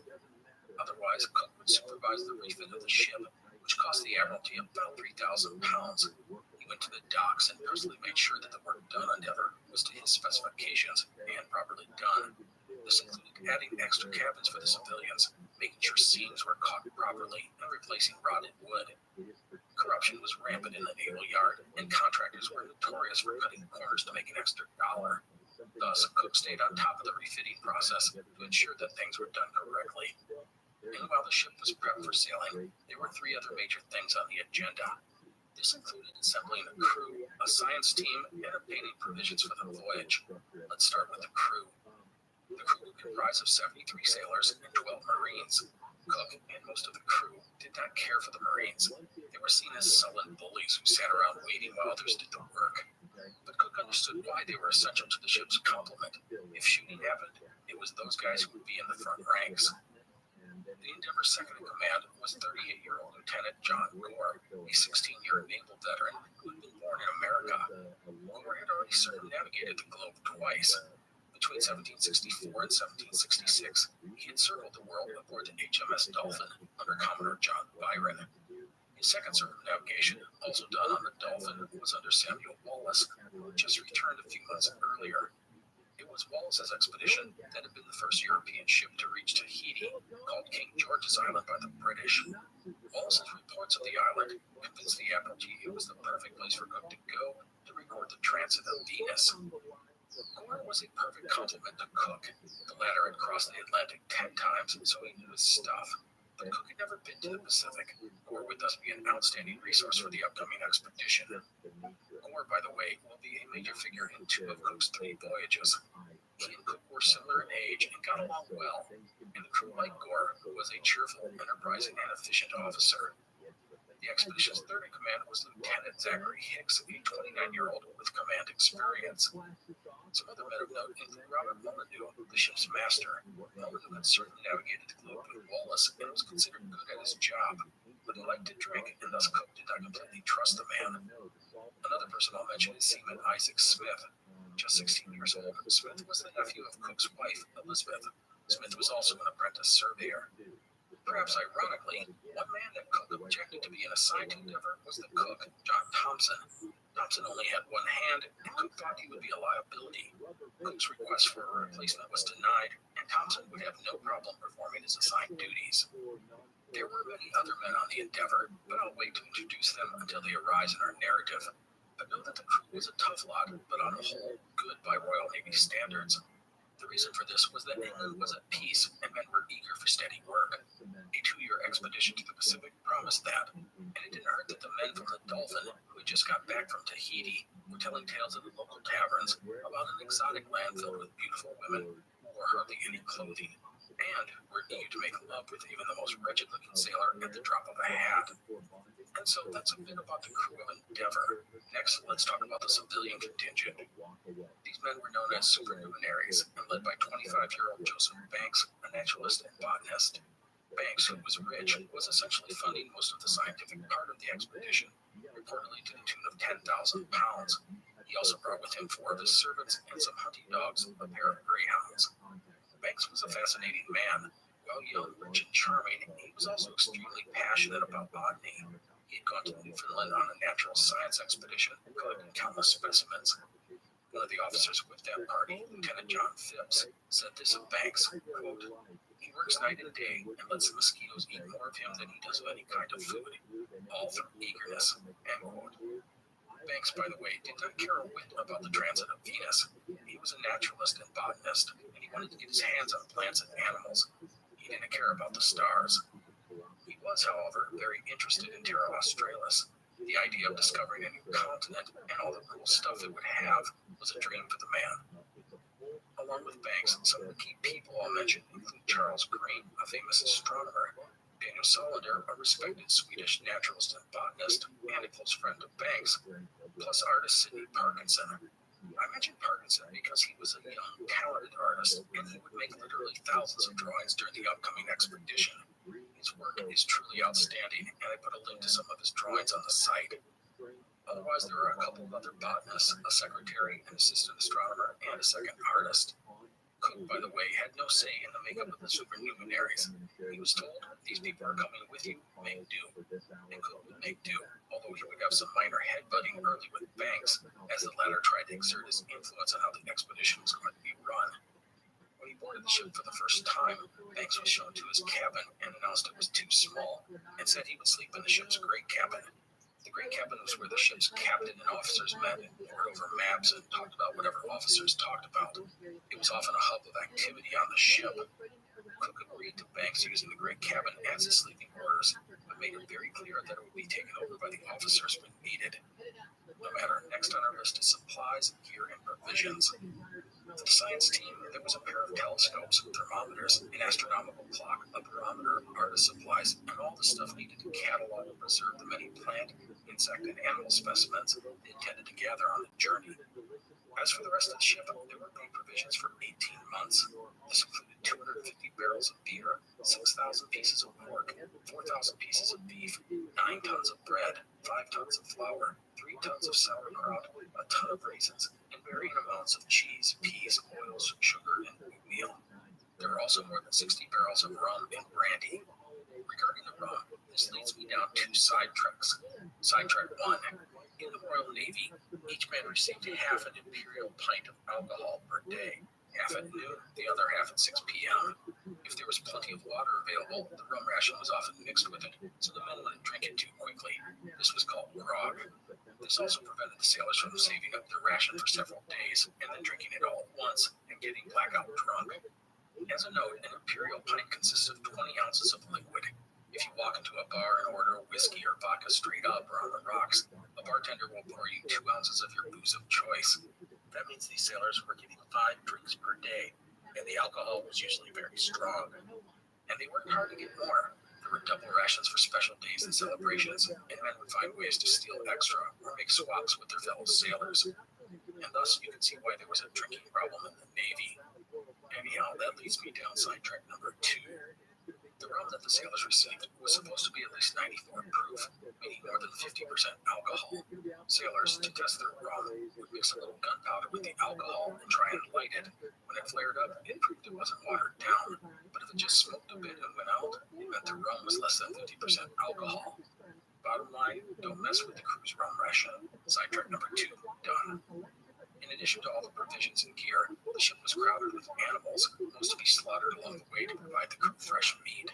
Otherwise, Cook would supervise the refit of the ship, which cost the Admiralty about 3,000 pounds. He went to the docks and personally made sure that the work done on Endeavour was to his specifications and properly done. This included adding extra cabins for the civilians, making sure seams were caulked properly, and replacing rotted wood. Corruption was rampant in the naval yard, and contractors were notorious for cutting corners to make an extra dollar. Thus, Cook stayed on top of the refitting process to ensure that things were done correctly. And while the ship was prepped for sailing, there were 3 other major things on the agenda. This included assembling a crew, a science team, and obtaining provisions for the voyage. Let's start with the crew. The crew would comprise of 73 sailors and 12 Marines. Cook and most of the crew did not care for the Marines. They were seen as sullen bullies who sat around waiting while others did the work. But Cook understood why they were essential to the ship's complement. If shooting happened, it was those guys who would be in the front ranks. The Endeavour's second in command was 38-year-old Lieutenant John Gore, a 16-year naval veteran who had been born in America. Gore had already circumnavigated the globe twice. Between 1764 and 1766, he had circled the world aboard the HMS Dolphin under Commodore John Byron. His second circumnavigation, also done on the Dolphin, was under Samuel Wallis, who had just returned a few months earlier. It was Wallis's expedition that had been the first European ship to reach Tahiti, called King George's Island by the British. Wallis's reports of the island convinced the Admiralty it was the perfect place for Cook to go to record the transit of Venus. Gore was a perfect complement to Cook. The latter had crossed the Atlantic 10 times, so he knew his stuff. But Cook had never been to the Pacific, Gore would thus be an outstanding resource for the upcoming expedition. Gore, by the way, will be a major figure in 2 of Cook's 3 voyages. He and Cook were similar in age and got along well, and the crew liked Gore, who was a cheerful, enterprising, and efficient officer. The expedition's third in command was Lieutenant Zachary Hicks, a 29-year-old with command experience. Some other men of note include Robert Mullineaux, the ship's master. Mullineaux had certainly navigated the globe with Wallace and was considered good at his job, but he liked to drink, and thus Cook did not completely trust the man. Another person I'll mention is Seaman Isaac Smith. Just 16 years old, Smith was the nephew of Cook's wife, Elizabeth. Smith was also an apprentice surveyor. Perhaps ironically, one man that Cook objected to being assigned to Endeavour was the cook, John Thompson. Thompson only had one hand, and Cook thought he would be a liability. Cook's request for a replacement was denied, and Thompson would have no problem performing his assigned duties. There were many other men on the Endeavour, but I'll wait to introduce them until they arise in our narrative. But know that the crew was a tough lot, but on the whole, good by Royal Navy standards. The reason for this was that England was at peace and men were eager for steady work. A 2-year expedition to the Pacific promised that, and it didn't hurt that the men from the Dolphin, who had just got back from Tahiti, were telling tales at the local taverns about an exotic land filled with beautiful women who wore hardly any clothing, and were eager to make love with even the most wretched-looking sailor at the drop of a hat. And so that's a bit about the crew of Endeavour. Next, let's talk about the civilian contingent. These men were known as supernuminaries and led by 25-year-old Joseph Banks, a naturalist and botanist. Banks, who was rich, was essentially funding most of the scientific part of the expedition, reportedly to the tune of 10,000 pounds. He also brought with him 4 of his servants and some hunting dogs, a pair of greyhounds. Banks was a fascinating man. While young, rich, and charming, he was also extremely passionate about botany. He had gone to Newfoundland on a natural science expedition, collecting countless specimens. One of the officers with that party, Lieutenant John Phipps, said this of Banks, quote, "He works night and day and lets the mosquitoes eat more of him than he does of any kind of food, all through eagerness," end quote. Banks, by the way, did not care a whit about the transit of Venus. He was a naturalist and botanist, and he wanted to get his hands on plants and animals. He didn't care about the stars. He was, however, very interested in Terra Australis. The idea of discovering a new continent and all the cool stuff it would have was a dream for the man. Along with Banks, some of the key people I'll mention include Charles Green, a famous astronomer, Daniel Solander, a respected Swedish naturalist and botanist, and a close friend of Banks, plus artist Sidney Parkinson. I mentioned Parkinson because he was a young, talented artist, and he would make literally thousands of drawings during the upcoming expedition. His work is truly outstanding, and I put a link to some of his drawings on the site. Otherwise, there are a couple of other botanists, a secretary, an assistant astronomer, and a second artist. Cook, by the way, had no say in the makeup of the supernumeraries. He was told, "These people are coming with you, make do." And Cook would make do, although he would have some minor headbutting early with Banks, as the latter tried to exert his influence on how the expedition was going to be run. When he boarded the ship for the first time, Banks was shown to his cabin and announced it was too small, and said he would sleep in the ship's great cabin. The great cabin was where the ship's captain and officers met and pored over maps and talked about whatever officers talked about. It was often a hub of activity on the ship. Cook agreed to Banks using the great cabin as his sleeping quarters, but made it very clear that it would be taken over by the officers when needed. No matter, next on our list is supplies, gear, and provisions. For the science team, there was a pair of telescopes, thermometers, an astronomical clock, a barometer, artist supplies, and all the stuff needed to catalog and preserve the many plant, insect, and animal specimens they intended to gather on the journey. As for the rest of the ship, there were paid provisions for 18 months. This included 250 barrels of beer, 6,000 pieces of pork, 4,000 pieces of beef, 9 tons of bread, 5 tons of flour, 3 tons of sauerkraut, a ton of raisins, and varying amounts of cheese, peas, oils, sugar, and oatmeal. There were also more than 60 barrels of rum and brandy. Regarding the rum, this leads me down 2 sidetracks. Sidetrack 1. In the Royal Navy, each man received half an imperial pint of alcohol per day, half at noon, the other half at 6 p.m. If there was plenty of water available, the rum ration was often mixed with it, so the men wouldn't drink it too quickly. This was called grog. This also prevented the sailors from saving up their ration for several days and then drinking it all at once and getting blackout drunk. As a note, an imperial pint consists of 20 ounces of liquid. whiskey or vodka straight up or on the rocks, a bartender will pour you 2 ounces of your booze of choice. That means these sailors were getting 5 drinks per day, and the alcohol was usually very strong. And they worked hard to get more. There were double rations for special days and celebrations, and men would find ways to steal extra or make swaps with their fellow sailors. And thus, you can see why there was a drinking problem in the Navy. Anyhow, that leads me down sidetrack number 2. The rum that the sailors received was supposed to be at least 94 proof, meaning more than 50% alcohol. Sailors, to test their rum, would mix a little gunpowder with the alcohol and try and light it. When it flared up, it proved it wasn't watered down. But if it just smoked a bit and went out, it meant the rum was less than 50% alcohol. Bottom line, don't mess with the crew's rum ration. Sidetrack number 2, done. In addition to all the provisions and gear, the ship was crowded with animals, most to be slaughtered along the way to provide the crew fresh meat.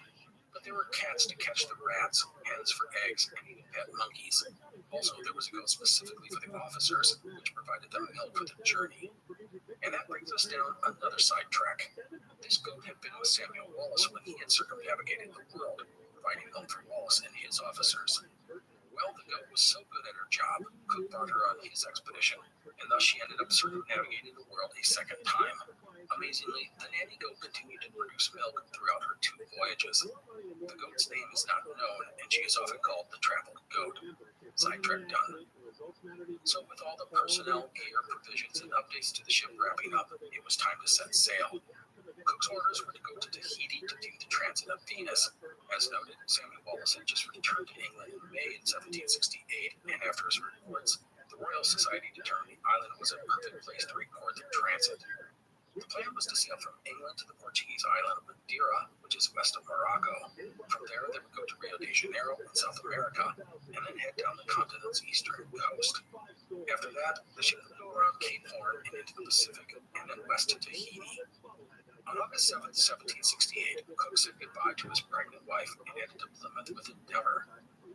But there were cats to catch the rats, hens for eggs, and even pet monkeys. Also, there was a goat specifically for the officers, which provided them milk for the journey. And that brings us down another sidetrack. This goat had been with Samuel Wallace when he had circumnavigated the world, providing milk for Wallace and his officers. Well, the goat was so good at her job, Cook brought her on his expedition, and thus she ended up circumnavigating the world a second time. Amazingly, the nanny goat continued to produce milk throughout her 2 voyages. The goat's name is not known, and she is often called the traveled goat. Sidetrack done. So with all the personnel, gear, provisions, and updates to the ship wrapping up, it was time to set sail. Cook's orders were to go to Tahiti to do the transit of Venus. As noted, Samuel Wallace had just returned to England in May 1768, and after his reports, the Royal Society determined the island was a perfect place to record the transit. The plan was to sail from England to the Portuguese island of Madeira, which is west of Morocco. From there, they would go to Rio de Janeiro in South America, and then head down the continent's eastern coast. After that, the ship would go around Cape Horn and into the Pacific, and then west to Tahiti. On August 7, 1768, Cook said goodbye to his pregnant wife and headed to Plymouth with Endeavour.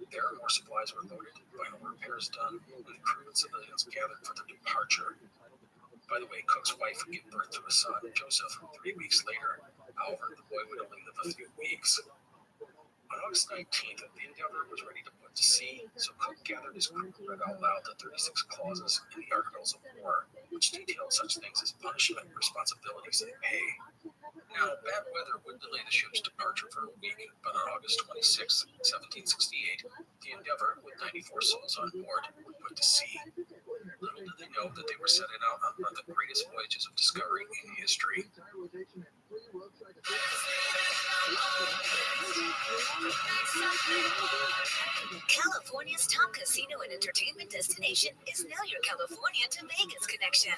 There, more supplies were loaded, final repairs done, and the crew and civilians gathered for their departure. By the way, Cook's wife would give birth to a son, Joseph, 3 weeks later. However, the boy would only live a few weeks. On August 19th, the Endeavour was ready to put to sea, so Cook gathered his crew and read out loud the 36 clauses in the Articles of War, which detailed such things as punishment, responsibilities, and pay. Now, bad weather would delay the ship's departure for a week, but on August 26, 1768, the Endeavour, with 94 souls on board, would put to sea. Little did they know that they were setting out on one of the greatest voyages of discovery in history. California's top casino and entertainment destination is now your California to Vegas connection.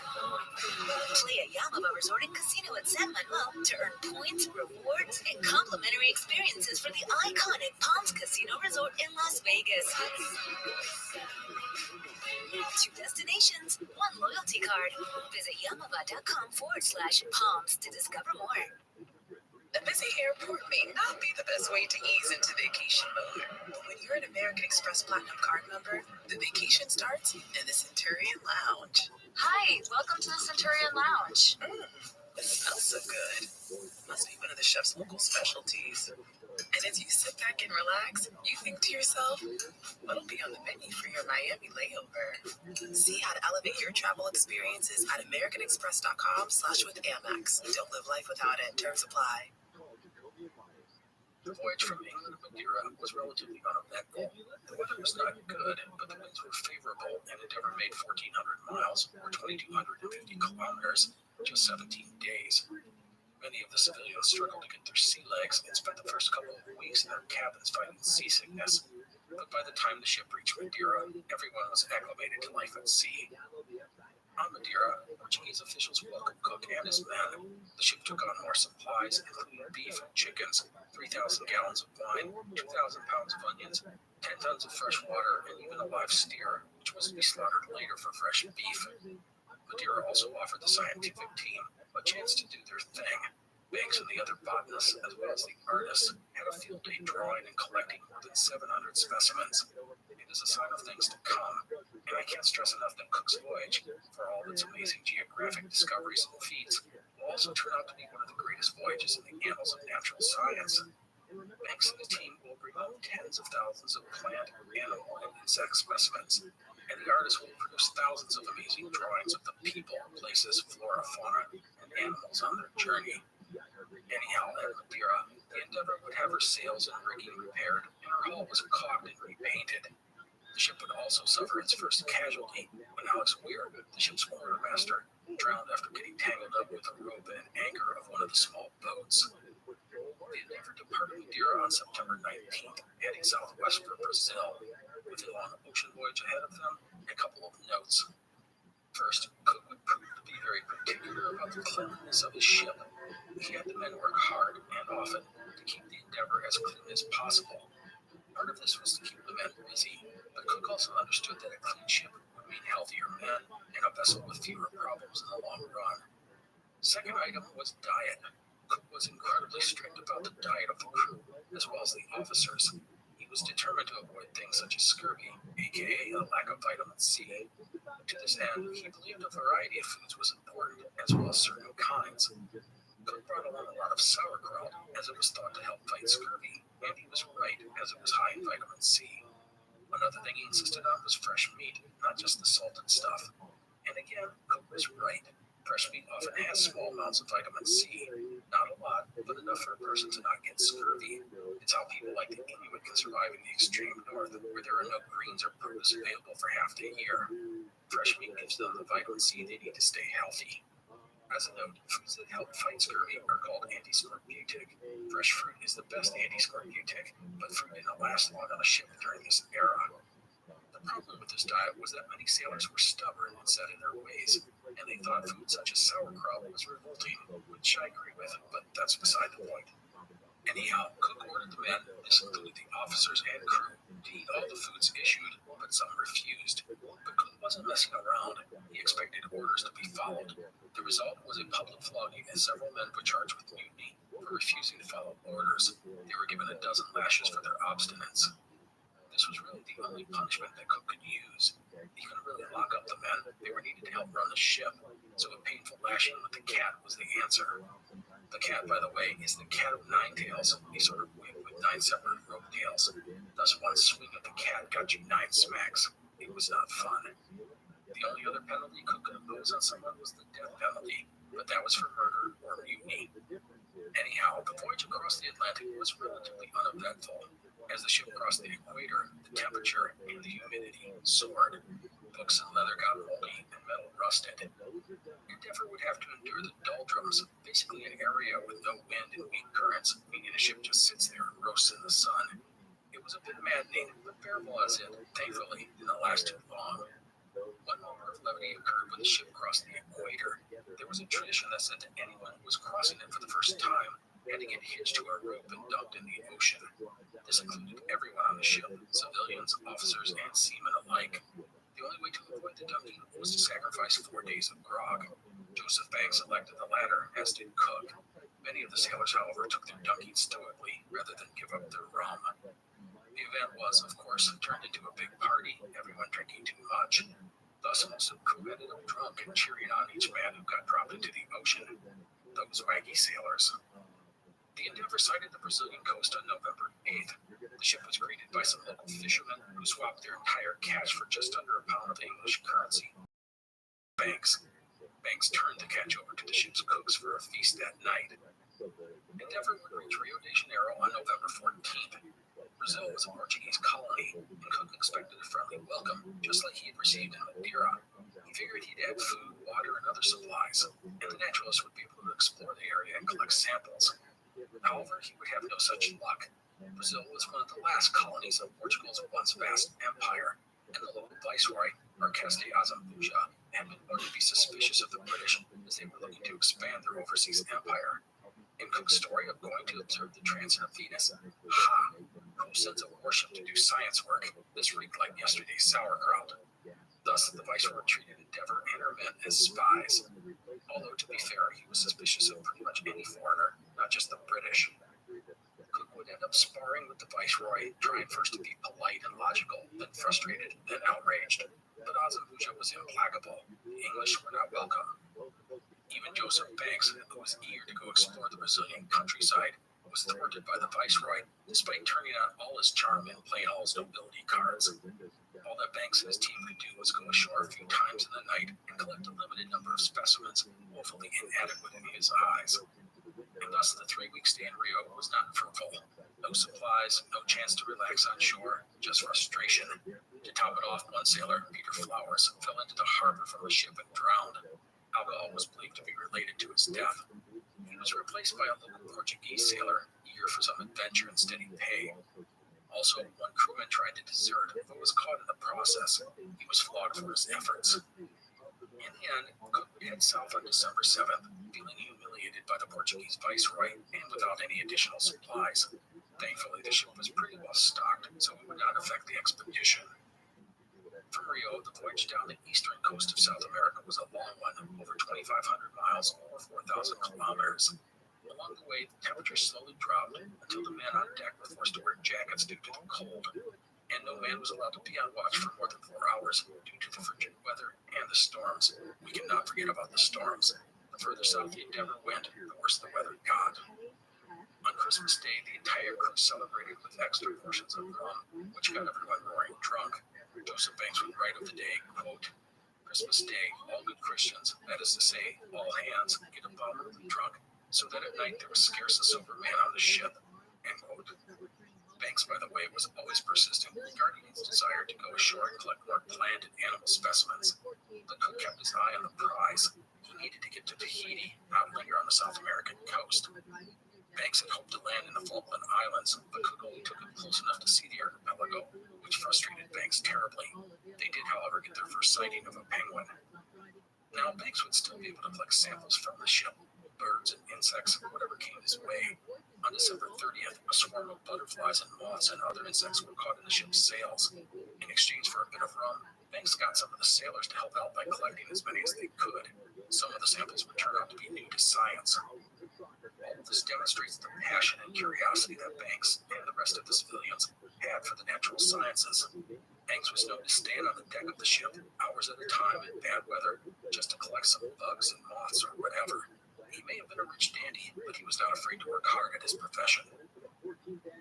Play at Yamava Resort and Casino at San Manuel to earn points, rewards, and complimentary experiences for the iconic Palms Casino Resort in Las Vegas. 2 destinations, 1 loyalty card. Visit yamava.com/palms to discover more. A busy airport may not be the best way to ease into vacation mode. But when you're an American Express Platinum card member, the vacation starts in the Centurion Lounge. Hi, welcome to the Centurion Lounge. It smells so good. Must be one of the chef's local specialties. And as you sit back and relax, you think to yourself, what'll be on the menu for your Miami layover? See how to elevate your travel experiences at americanexpress.com/with-Amex. Don't live life without it. Terms apply. The voyage from England to Madeira was relatively uneventful. The weather was not good, but the winds were favorable, and Endeavour made 1,400 miles, or 2,250 kilometers, in just 17 days. Many of the civilians struggled to get their sea legs and spent the first couple of weeks in their cabins fighting seasickness. But by the time the ship reached Madeira, everyone was acclimated to life at sea. On Madeira, Portuguese officials welcomed Cook and his men. The ship took on more supplies, including beef and chickens, 3,000 gallons of wine, 2,000 pounds of onions, 10 tons of fresh water, and even a live steer, which was to be slaughtered later for fresh beef. Madeira also offered the scientific team a chance to do their thing. Banks and the other botanists, as well as the artists, had a field day drawing and collecting more than 700 specimens. It is a sign of things to come, and I can't stress enough that Cook's voyage, for all of its amazing geographic discoveries and feats, will also turn out to be one of the greatest voyages in the annals of natural science. Banks and the team will bring home tens of thousands of plant, animal, and insect specimens, and the artist will produce thousands of amazing drawings of the people, places, flora, fauna, and animals on their journey. Anyhow, at Madeira, the Endeavor would have her sails and rigging repaired, and her hull was caulked and repainted. The ship would also suffer its first casualty when Alex Weir, the ship's quartermaster, drowned after getting tangled up with a rope and anchor of one of the small boats. The Endeavor departed Madeira on September 19th, heading southwest for Brazil, with a long ocean voyage ahead of them and a couple of notes. First, Cook would prove to be very particular about the cleanliness of his ship. He had the men work hard and often to keep the Endeavor as clean as possible. Part of this was to keep the men busy, but Cook also understood that a clean ship would mean healthier men and a vessel with fewer problems in the long run. Second item was diet. Cook was incredibly strict about the diet of the crew, as well as the officers. He was determined to avoid things such as scurvy, aka a lack of vitamin C. To this end, he believed a variety of foods was important, as well as certain kinds. Cook brought along a lot of sauerkraut, as it was thought to help fight scurvy, and he was right, as it was high in vitamin C. Another thing he insisted on was fresh meat, not just the salted stuff. And again, Cook was right. Fresh meat often has small amounts of vitamin C. Not a lot, but enough for a person to not get scurvy. It's how people like the Inuit can survive in the extreme north, where there are no greens or produce available for half the year. Fresh meat gives them the vitamin C they need to stay healthy. As a note, foods that help fight scurvy are called anti-scorbutic. Fresh fruit is the best anti-scorbutic, but fruit didn't last long on a ship during this era. The problem with this diet was that many sailors were stubborn and set in their ways, and they thought food such as sauerkraut was revolting, which I agree with, but that's beside the point. Anyhow, Cook ordered the men, this included the officers and crew, to eat all the foods issued, but some refused. But Cook wasn't messing around. He expected orders to be followed. The result was a public flogging, and several men were charged with mutiny for refusing to follow orders. They were given 12 lashes for their obstinance. This was really the only punishment that Cook could use. He couldn't really lock up the men. They were needed to help run the ship, so a painful lashing with the cat was the answer. The cat, by the way, is the cat of 9 tails, a sort of whip with 9 separate rope tails. Thus, one swing of the cat got you 9 smacks. It was not fun. The only other penalty Cook could impose on someone was the death penalty, but that was for murder or mutiny. Anyhow, the voyage across the Atlantic was relatively uneventful. As the ship crossed the equator, the temperature and the humidity soared. Books and leather got moldy and metal rusted. Endeavor would have to endure the doldrums, basically an area with no wind and weak currents, meaning the ship just sits there and roasts in the sun. It was a bit maddening, but bearable as it, thankfully, didn't last too long. One moment of levity occurred when the ship crossed the equator. There was a tradition that said that anyone who was crossing it for the first time had to get hitched to a rope and dumped in the ocean. This included everyone on the ship, civilians, officers, and seamen alike. The only way to avoid the dumping was to sacrifice 4 days of grog. Joseph Banks elected the latter, as did Cook. Many of the sailors, however, took their dunking stoically rather than give up their rum. The event was, of course, turned into a big party, everyone drinking too much. Thus, most of the crew ended up drunk and cheering on each man who got dropped into the ocean. Those waggy sailors. The Endeavor sighted the Brazilian coast on November 8th. The ship was greeted by some local fishermen who swapped their entire catch for just under a pound of English currency. Banks turned the catch over to the ship's cooks for a feast that night. Endeavor would reach Rio de Janeiro on November 14th. Brazil was a Portuguese colony, and Cook expected a friendly welcome, just like he had received in Madeira. He figured he'd add food, water, and other supplies, and the naturalists would be able to explore the area and collect samples. However, he would have no such luck. Brazil was one of the last colonies of Portugal's once vast empire, and the local viceroy, Marques de Azambuja, had been known to be suspicious of the British as they were looking to expand their overseas empire. In Cook's story of going to observe the transit of Venus, who sends a warship to do science work? This reeked like yesterday's sauerkraut. Thus, the viceroy treated Endeavor and her men as spies. Although, to be fair, he was suspicious of pretty much any foreigner, not just the British. Cook would end up sparring with the viceroy, trying first to be polite and logical, then frustrated, then outraged. But Azambuja was implacable. The English were not welcome. Even Joseph Banks, who was eager to go explore the Brazilian countryside, was was thwarted by the viceroy, despite turning on all his charm and playing all his nobility cards. All that Banks and his team could do was go ashore a few times in the night and collect a limited number of specimens, woefully inadequate in his eyes. And thus the 3-week stay in Rio was not fruitful. No supplies, no chance to relax on shore, just frustration. To top it off, one sailor, Peter Flowers, fell into the harbor from a ship and drowned. Alcohol was believed to be related to his death. He was replaced by a local Portuguese sailor, eager for some adventure and steady pay. Also, one crewman tried to desert, but was caught in the process. He was flogged for his efforts. In the end, Cook headed south on December 7th, feeling humiliated by the Portuguese viceroy and without any additional supplies. Thankfully, the ship was pretty well stocked, so it would not affect the expedition. From Rio, the voyage down the eastern coast of South America was a long one, over 2,500 miles or 4,000 kilometers. Along the way, the temperature slowly dropped until the men on deck were forced to wear jackets due to the cold, and no man was allowed to be on watch for more than 4 hours due to the frigid weather and the storms. We cannot forget about the storms. The further south the Endeavor went, the worse the weather got. On Christmas Day, the entire crew celebrated with extra portions of rum, which got everyone roaring drunk. Joseph Banks would write of the day, quote, "Christmas Day, all good Christians, that is to say, all hands, get abominably drunk, so that at night there was scarce a sober man on the ship," end quote. Banks, by the way, was always persistent regarding his desire to go ashore and collect more plant and animal specimens. But Cook kept his eye on the prize. He needed to get to Tahiti, not linger on the South American coast. Banks had hoped to land in the Falkland Islands, but Cook only took him close enough to see the archipelago, which frustrated Banks terribly. They did, however, get their first sighting of a penguin. Now, Banks would still be able to collect samples from the ship, birds and insects, whatever came his way. On December 30th, a swarm of butterflies and moths and other insects were caught in the ship's sails. In exchange for a bit of rum, Banks got some of the sailors to help out by collecting as many as they could. Some of the samples would turn out to be new to science. All of this demonstrates the passion and curiosity that Banks and the rest of the civilians had for the natural sciences. Banks was known to stand on the deck of the ship hours at a time in bad weather just to collect some bugs and moths or whatever. He may have been a rich dandy, but he was not afraid to work hard at his profession.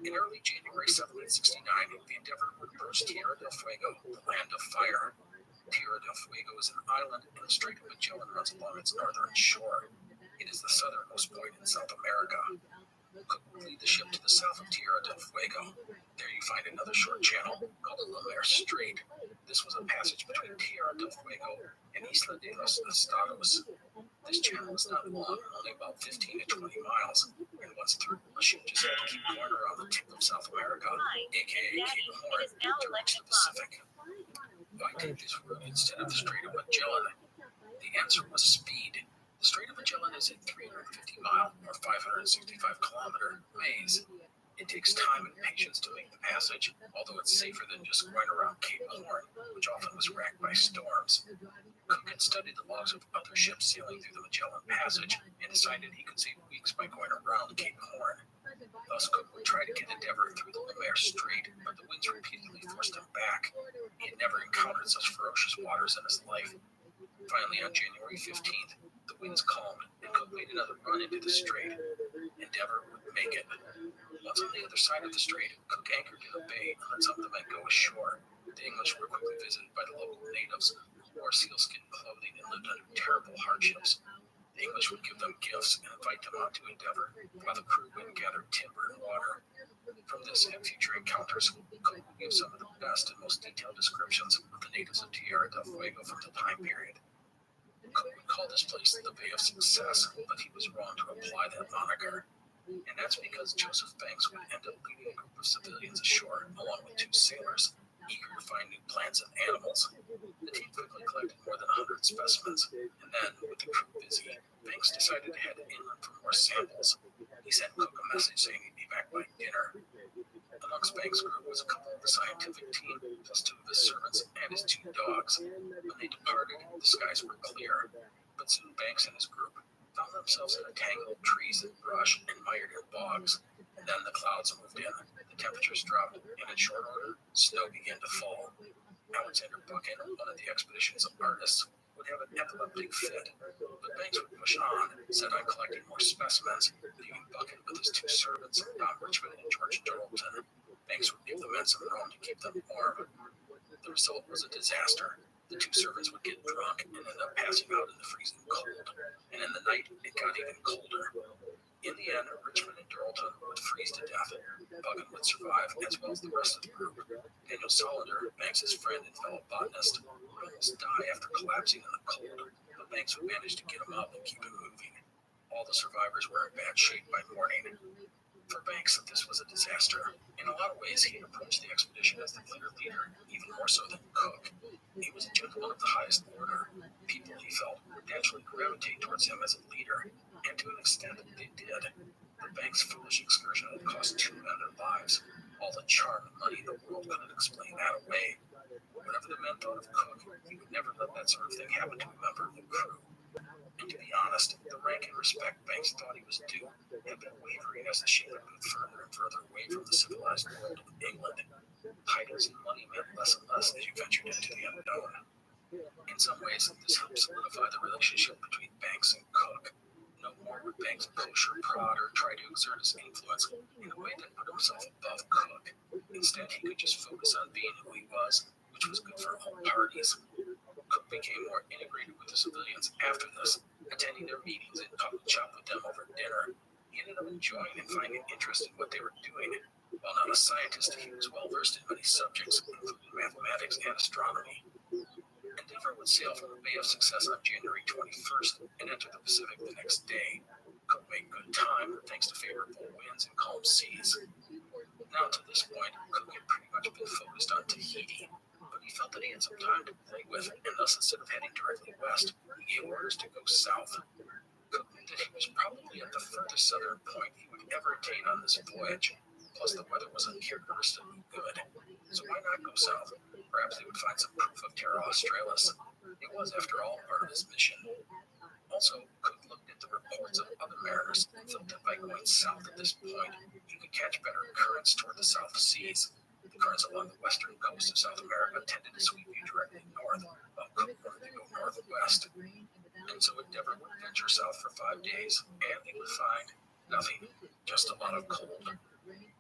In early January 1769, the Endeavor would approach Tierra del Fuego, the land of fire. Tierra del Fuego is an island, and the Strait of Magellan runs along its northern shore. It is the southernmost point in South America. Cook would lead the ship to the south of Tierra del Fuego. There you find another short channel called the Lumiere Strait. This was a passage between Tierra del Fuego and Isla de los Estados. This channel was not long, only about 15 to 20 miles, and once through, a ship just had to keep going around the tip of South America, aka Cape Horn, to reach the Pacific. Why take this route instead of the Strait of Magellan? The answer was speed. The Strait of Magellan is a 350-mile or 565-kilometer maze. It takes time and patience to make the passage, although it's safer than just going around Cape Horn, which often was racked by storms. Cook had studied the logs of other ships sailing through the Magellan Passage and decided he could save weeks by going around Cape Horn. Thus, Cook would try to get Endeavor through the Lumiere Strait, but the winds repeatedly forced him back. He had never encountered such ferocious waters in his life. Finally, on January 15th, the winds calmed, and Cook made another run into the strait. Endeavor would make it. Once on the other side of the strait, Cook anchored in a bay and let some of the men go ashore. The English were quickly visited by the local natives, who wore sealskin clothing and lived under terrible hardships. The English would give them gifts and invite them out to Endeavor, while the crew went and gathered timber and water. From this and future encounters, Cook would give some of the best and most detailed descriptions of the natives of Tierra del Fuego from the time period. Cook would call this place the Bay of Success, but he was wrong to apply that moniker. And that's because Joseph Banks would end up leading a group of civilians ashore, along with 2 sailors, eager to find new plants and animals. The team quickly collected more than 100 specimens, and then, with the crew busy, Banks decided to head inland for more samples. He sent Cook a message saying he'd be back by dinner. Amongst Banks' group was a couple of the scientific team, plus 2 of his servants and his 2 dogs. When they departed, the skies were clear, but soon Banks and his group found themselves in a tangle of trees and brush and mired in bogs. And then the clouds moved in, the temperatures dropped, and in short order, snow began to fall. Alexander Buchan, one of the expedition's artists, would would have an epileptic fit, but Banks would push on, set on collecting more specimens, leaving Bucket with his two servants, Bob Richmond and George Doralton. Banks would give the men some rum to keep them warm. The result was a disaster. The two servants would get drunk and end up passing out in the freezing cold, and in the night it got even colder. In the end, Richmond and Doralton would freeze to death. Bucket would survive, as well as the rest of the group. Daniel Solander, Banks' friend and fellow botanist, would almost die after collapsing in the cold, but Banks would manage to get him up and keep him moving. All the survivors were in bad shape by morning. For Banks, this was a disaster. In a lot of ways, he approached the expedition as the clear leader, even more so than Cook. He was a gentleman of the highest order. People, he felt, would naturally gravitate towards him as a leader, and to an extent, they did. But Banks' foolish excursion had cost 2 men their lives. All the charm and money in the world couldn't explain that away. Whenever the men thought of Cook, he would never let that sort of thing happen to a member of the crew. And to be honest, the rank and respect Banks thought he was due had been wavering as the ship had moved further and further away from the civilized world of England. Titles and money meant less and less as you ventured into the unknown. In some ways, this helped solidify the relationship between Banks and Cook. No more would Banks push or prod or try to exert his influence in a way that put himself above Cook. Instead, he could just focus on being who he was, which was good for all parties. Cook became more integrated with the civilians after this, attending their meetings and talking shop with them over dinner. He ended up enjoying and finding interest in what they were doing. While not a scientist, he was well versed in many subjects, including mathematics and astronomy. Endeavour would sail from the Bay of Success on January 21st and enter the Pacific the next day. Cook made good time thanks to favorable winds and calm seas. Now to this point, Cook had pretty much been focused on Tahiti, but he felt that he had some time to play with, and thus instead of heading directly west, he gave orders to go south. Cook knew that he was probably at the furthest southern point he would ever attain on this voyage, plus the weather was uncharacteristically good. So why not go south? Perhaps they would find some proof of Terra Australis. It was, after all, part of his mission. Also, Cook looked at the reports of other mariners and felt that by going south at this point, he could catch better currents toward the South Seas. The currents along the western coast of South America tended to sweep you directly north, while Cook wanted to go northwest. And so Endeavour would venture south for 5 days, and they would find nothing, just a lot of cold.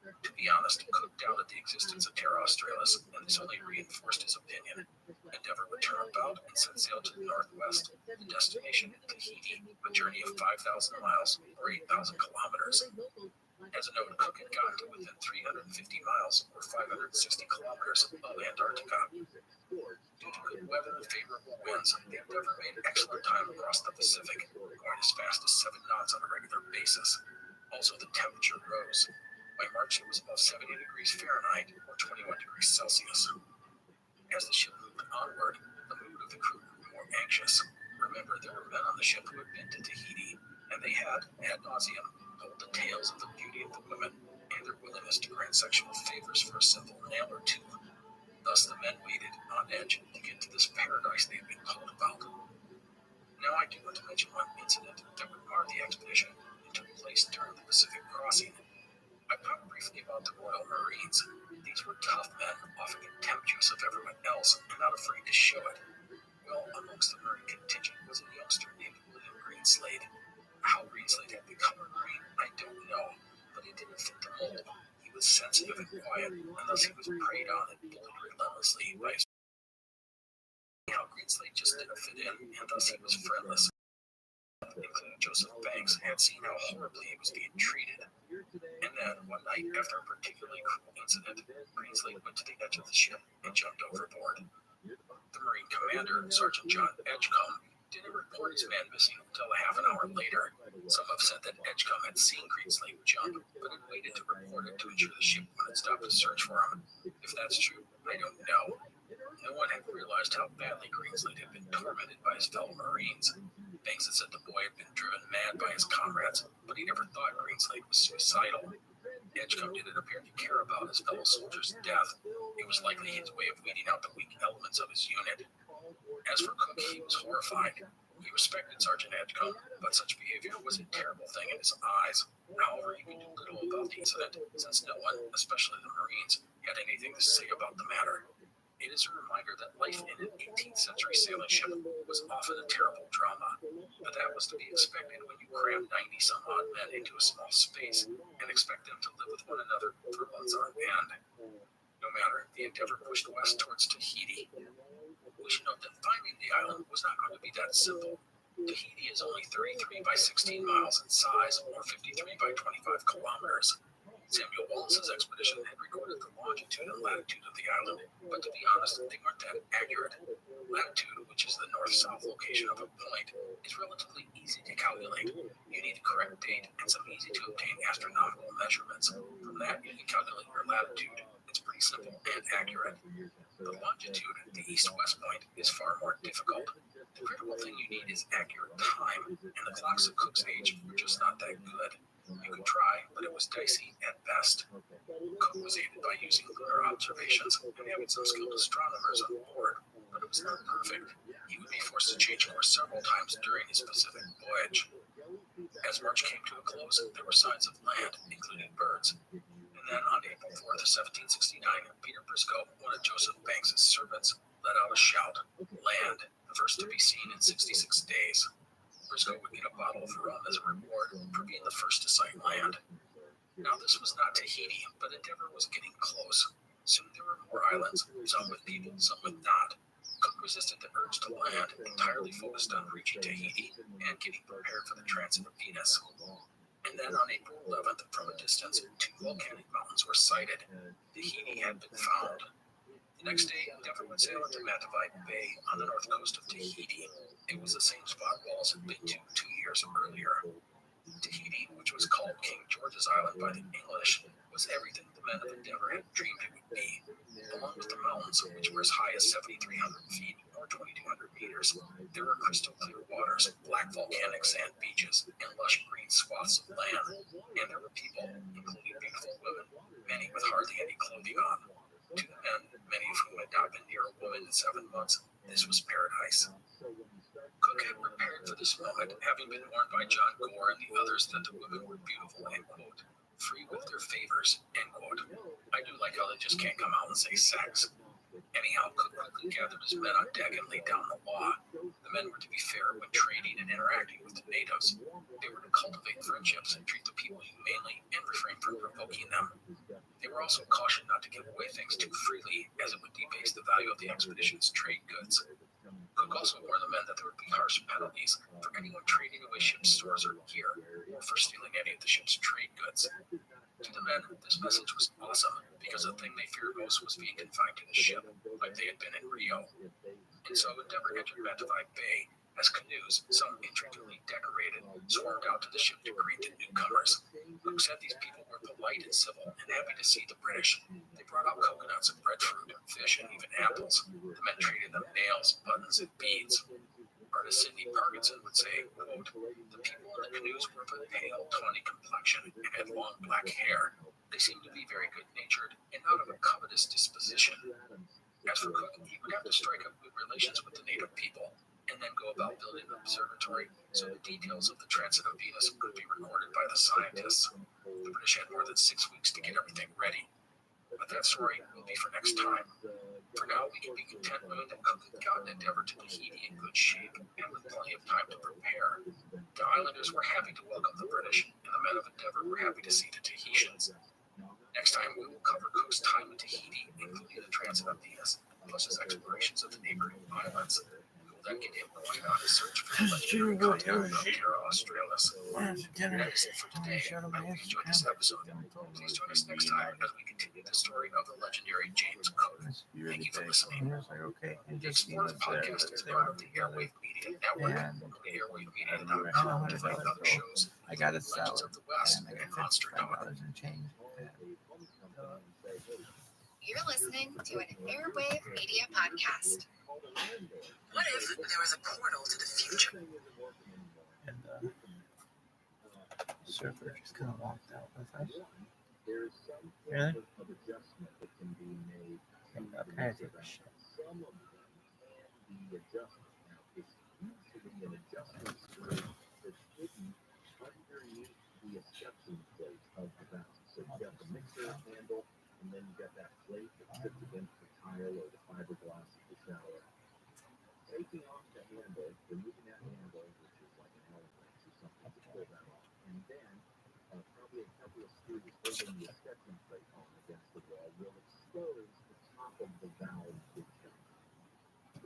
To be honest, Cook doubted the existence of Terra Australis, and this only reinforced his opinion. Endeavour would turn about and set sail to the northwest, the destination Tahiti, a journey of 5,000 miles or 8,000 kilometers. As a note, Cook had gotten to within 350 miles or 560 kilometers of Antarctica. Due to good weather and favorable winds, the Endeavour made excellent time across the Pacific, going as fast as 7 knots on a regular basis. Also, the temperature rose. By March, it was above 70 degrees Fahrenheit or 21 degrees Celsius. As the ship moved onward, the mood of the crew grew more anxious. Remember, there were men on the ship who had been to Tahiti, and they had, ad nauseum, told the tales of the beauty of the women and their willingness to grant sexual favors for a simple nail or two. Thus, the men waited, on edge, to get to this paradise they had been told about. Now, I do want to mention one incident that would mar the expedition and took place during the Pacific crossing. I talked briefly about the Royal Marines. These were tough men, often contemptuous of everyone else, and not afraid to show it. Well, amongst the Marine contingent was a youngster named William Greenslade. How Greenslade had become a Marine, I don't know, but he didn't fit the mold. He was sensitive and quiet, and thus he was preyed on and bullied relentlessly by his How Greenslade just didn't fit in, and thus he was friendless. Including Joseph Banks, had seen how horribly he was being treated. And then, one night, after a particularly cruel incident, Greenslade went to the edge of the ship and jumped overboard. The Marine commander, Sergeant John Edgecombe, didn't report his man missing until a half an hour later. Some have said that Edgecombe had seen Greenslade jump, but had waited to report it to ensure the ship wouldn't stop to search for him. If that's true, I don't know. No one had realized how badly Greenslade had been tormented by his fellow Marines. Banks had said the boy had been driven mad by his comrades, but he never thought Greenslade was suicidal. Edgecombe didn't appear to care about his fellow soldiers' death. It was likely his way of weeding out the weak elements of his unit. As for Cook, he was horrified. He respected Sergeant Edgecombe, but such behavior was a terrible thing in his eyes. However, he could do little about the incident, since no one, especially the Marines, had anything to say about the matter. It is a reminder that life in an 18th century sailing ship was often a terrible drama, but that was to be expected when you cram 90 some odd men into a small space and expect them to live with one another for months on end. No matter, the Endeavour pushed west towards Tahiti. We should note that finding the island was not going to be that simple. Tahiti is only 33 by 16 miles in size, or 53 by 25 kilometers. Samuel Wallace's expedition had recorded the longitude and latitude of the island, but to be honest, they weren't that accurate. Latitude, which is the north-south location of a point, is relatively easy to calculate. You need the correct date and some easy-to-obtain astronomical measurements. From that, you can calculate your latitude. It's pretty simple and accurate. The longitude, the east-west point, is far more difficult. The critical thing you need is accurate time, and the clocks at Cook's age were just not that good. You could try, but it was dicey at best. Cook was aided by using lunar observations and having some skilled astronomers on board, but it was not perfect. He would be forced to change course several times during his Pacific voyage. As March came to a close, there were signs of land, including birds. And then on April 4th, 1769, Peter Briscoe, one of Joseph Banks's servants, let out a shout, "Land," the first to be seen in 66 days. Briscoe would get a bottle of rum as a reward for being the first to sight land. Now, this was not Tahiti, but Endeavour was getting close. Soon there were more islands, some with people, some with not. Cook resisted the urge to land, entirely focused on reaching Tahiti and getting prepared for the transit of Venus. And then on April 11th, from a distance, two volcanic mountains were sighted. Tahiti had been found. The next day, Endeavour would sail into Matavai Bay on the north coast of Tahiti. It was the same spot Walls had been to 2 years earlier. Tahiti, which was called King George's Island by the English, was everything the men of Endeavour had dreamed it would be. Along with the mountains, which were as high as 7,300 feet or 2,200 meters, there were crystal clear waters, black volcanic sand beaches, and lush green swaths of land. And there were people, including beautiful women, many with hardly any clothing on. To the men, many of whom had not been near a woman in 7 months, this was paradise. Cook had prepared for this moment, having been warned by John Gore and the others that the women were beautiful and, quote, free with their favors, end quote. I do like how they just can't come out and say sex. Anyhow, Cook quickly gathered his men on deck and laid down the law. The men were to be fair when trading and interacting with the natives. They were to cultivate friendships and treat the people humanely and refrain from provoking them. They were also cautioned not to give away things too freely, as it would debase the value of the expedition's trade goods. Cook also warned the men that there would be harsh penalties for anyone trading away ship's stores or gear, or for stealing any of the ship's trade goods. To the men, this message was awesome, because the thing they feared most was being confined to the ship, like they had been in Rio. And so Endeavour entered Matavai Bay, as canoes, some intricately decorated, swarmed out to the ship to greet the newcomers. Cook said these people were polite and civil and happy to see the British. They brought out coconuts and breadfruit, fish, and even apples. The men traded them nails, buttons, and beads. Artist Sidney Parkinson would say, quote, the people in the canoes were of a pale, tawny complexion and had long black hair. They seemed to be very good-natured and not of a covetous disposition. As for Cook, he would have to strike up good relations with the native people and then go about building an observatory so the details of the transit of Venus could be recorded by the scientists. The British had more than 6 weeks to get everything ready. But that story will be for next time. For now, we can be content knowing that Cook had gotten Endeavour to Tahiti in good shape and with plenty of time to prepare. The islanders were happy to welcome the British, and the men of Endeavour were happy to see the Tahitians. Next time, we will cover Cook's time in Tahiti, including the transit of Venus, plus his explorations of the neighboring islands. We will then get him going on his search for the legendary continent of Terra Australis. That is it for today. I hope you enjoyed this episode. Please join us next time as we continue the story of the legendary James Cook. Thank you for listening. The Explorers podcast is part of the Airwave Media Network. Go to airwavmedia.com to find other shows, Legends of the West, and Monster Dog. You're listening to an Airwave Media Podcast. What if there was a portal to the future? And the surfer just kind of walked out with us. Really? Okay, take a shit. The exception plate of the valve. So you got the mixer handle, and then you got that plate that sits against the tile or the fiberglass holding the sketching plate on against the wall will expose the top of the valve picture.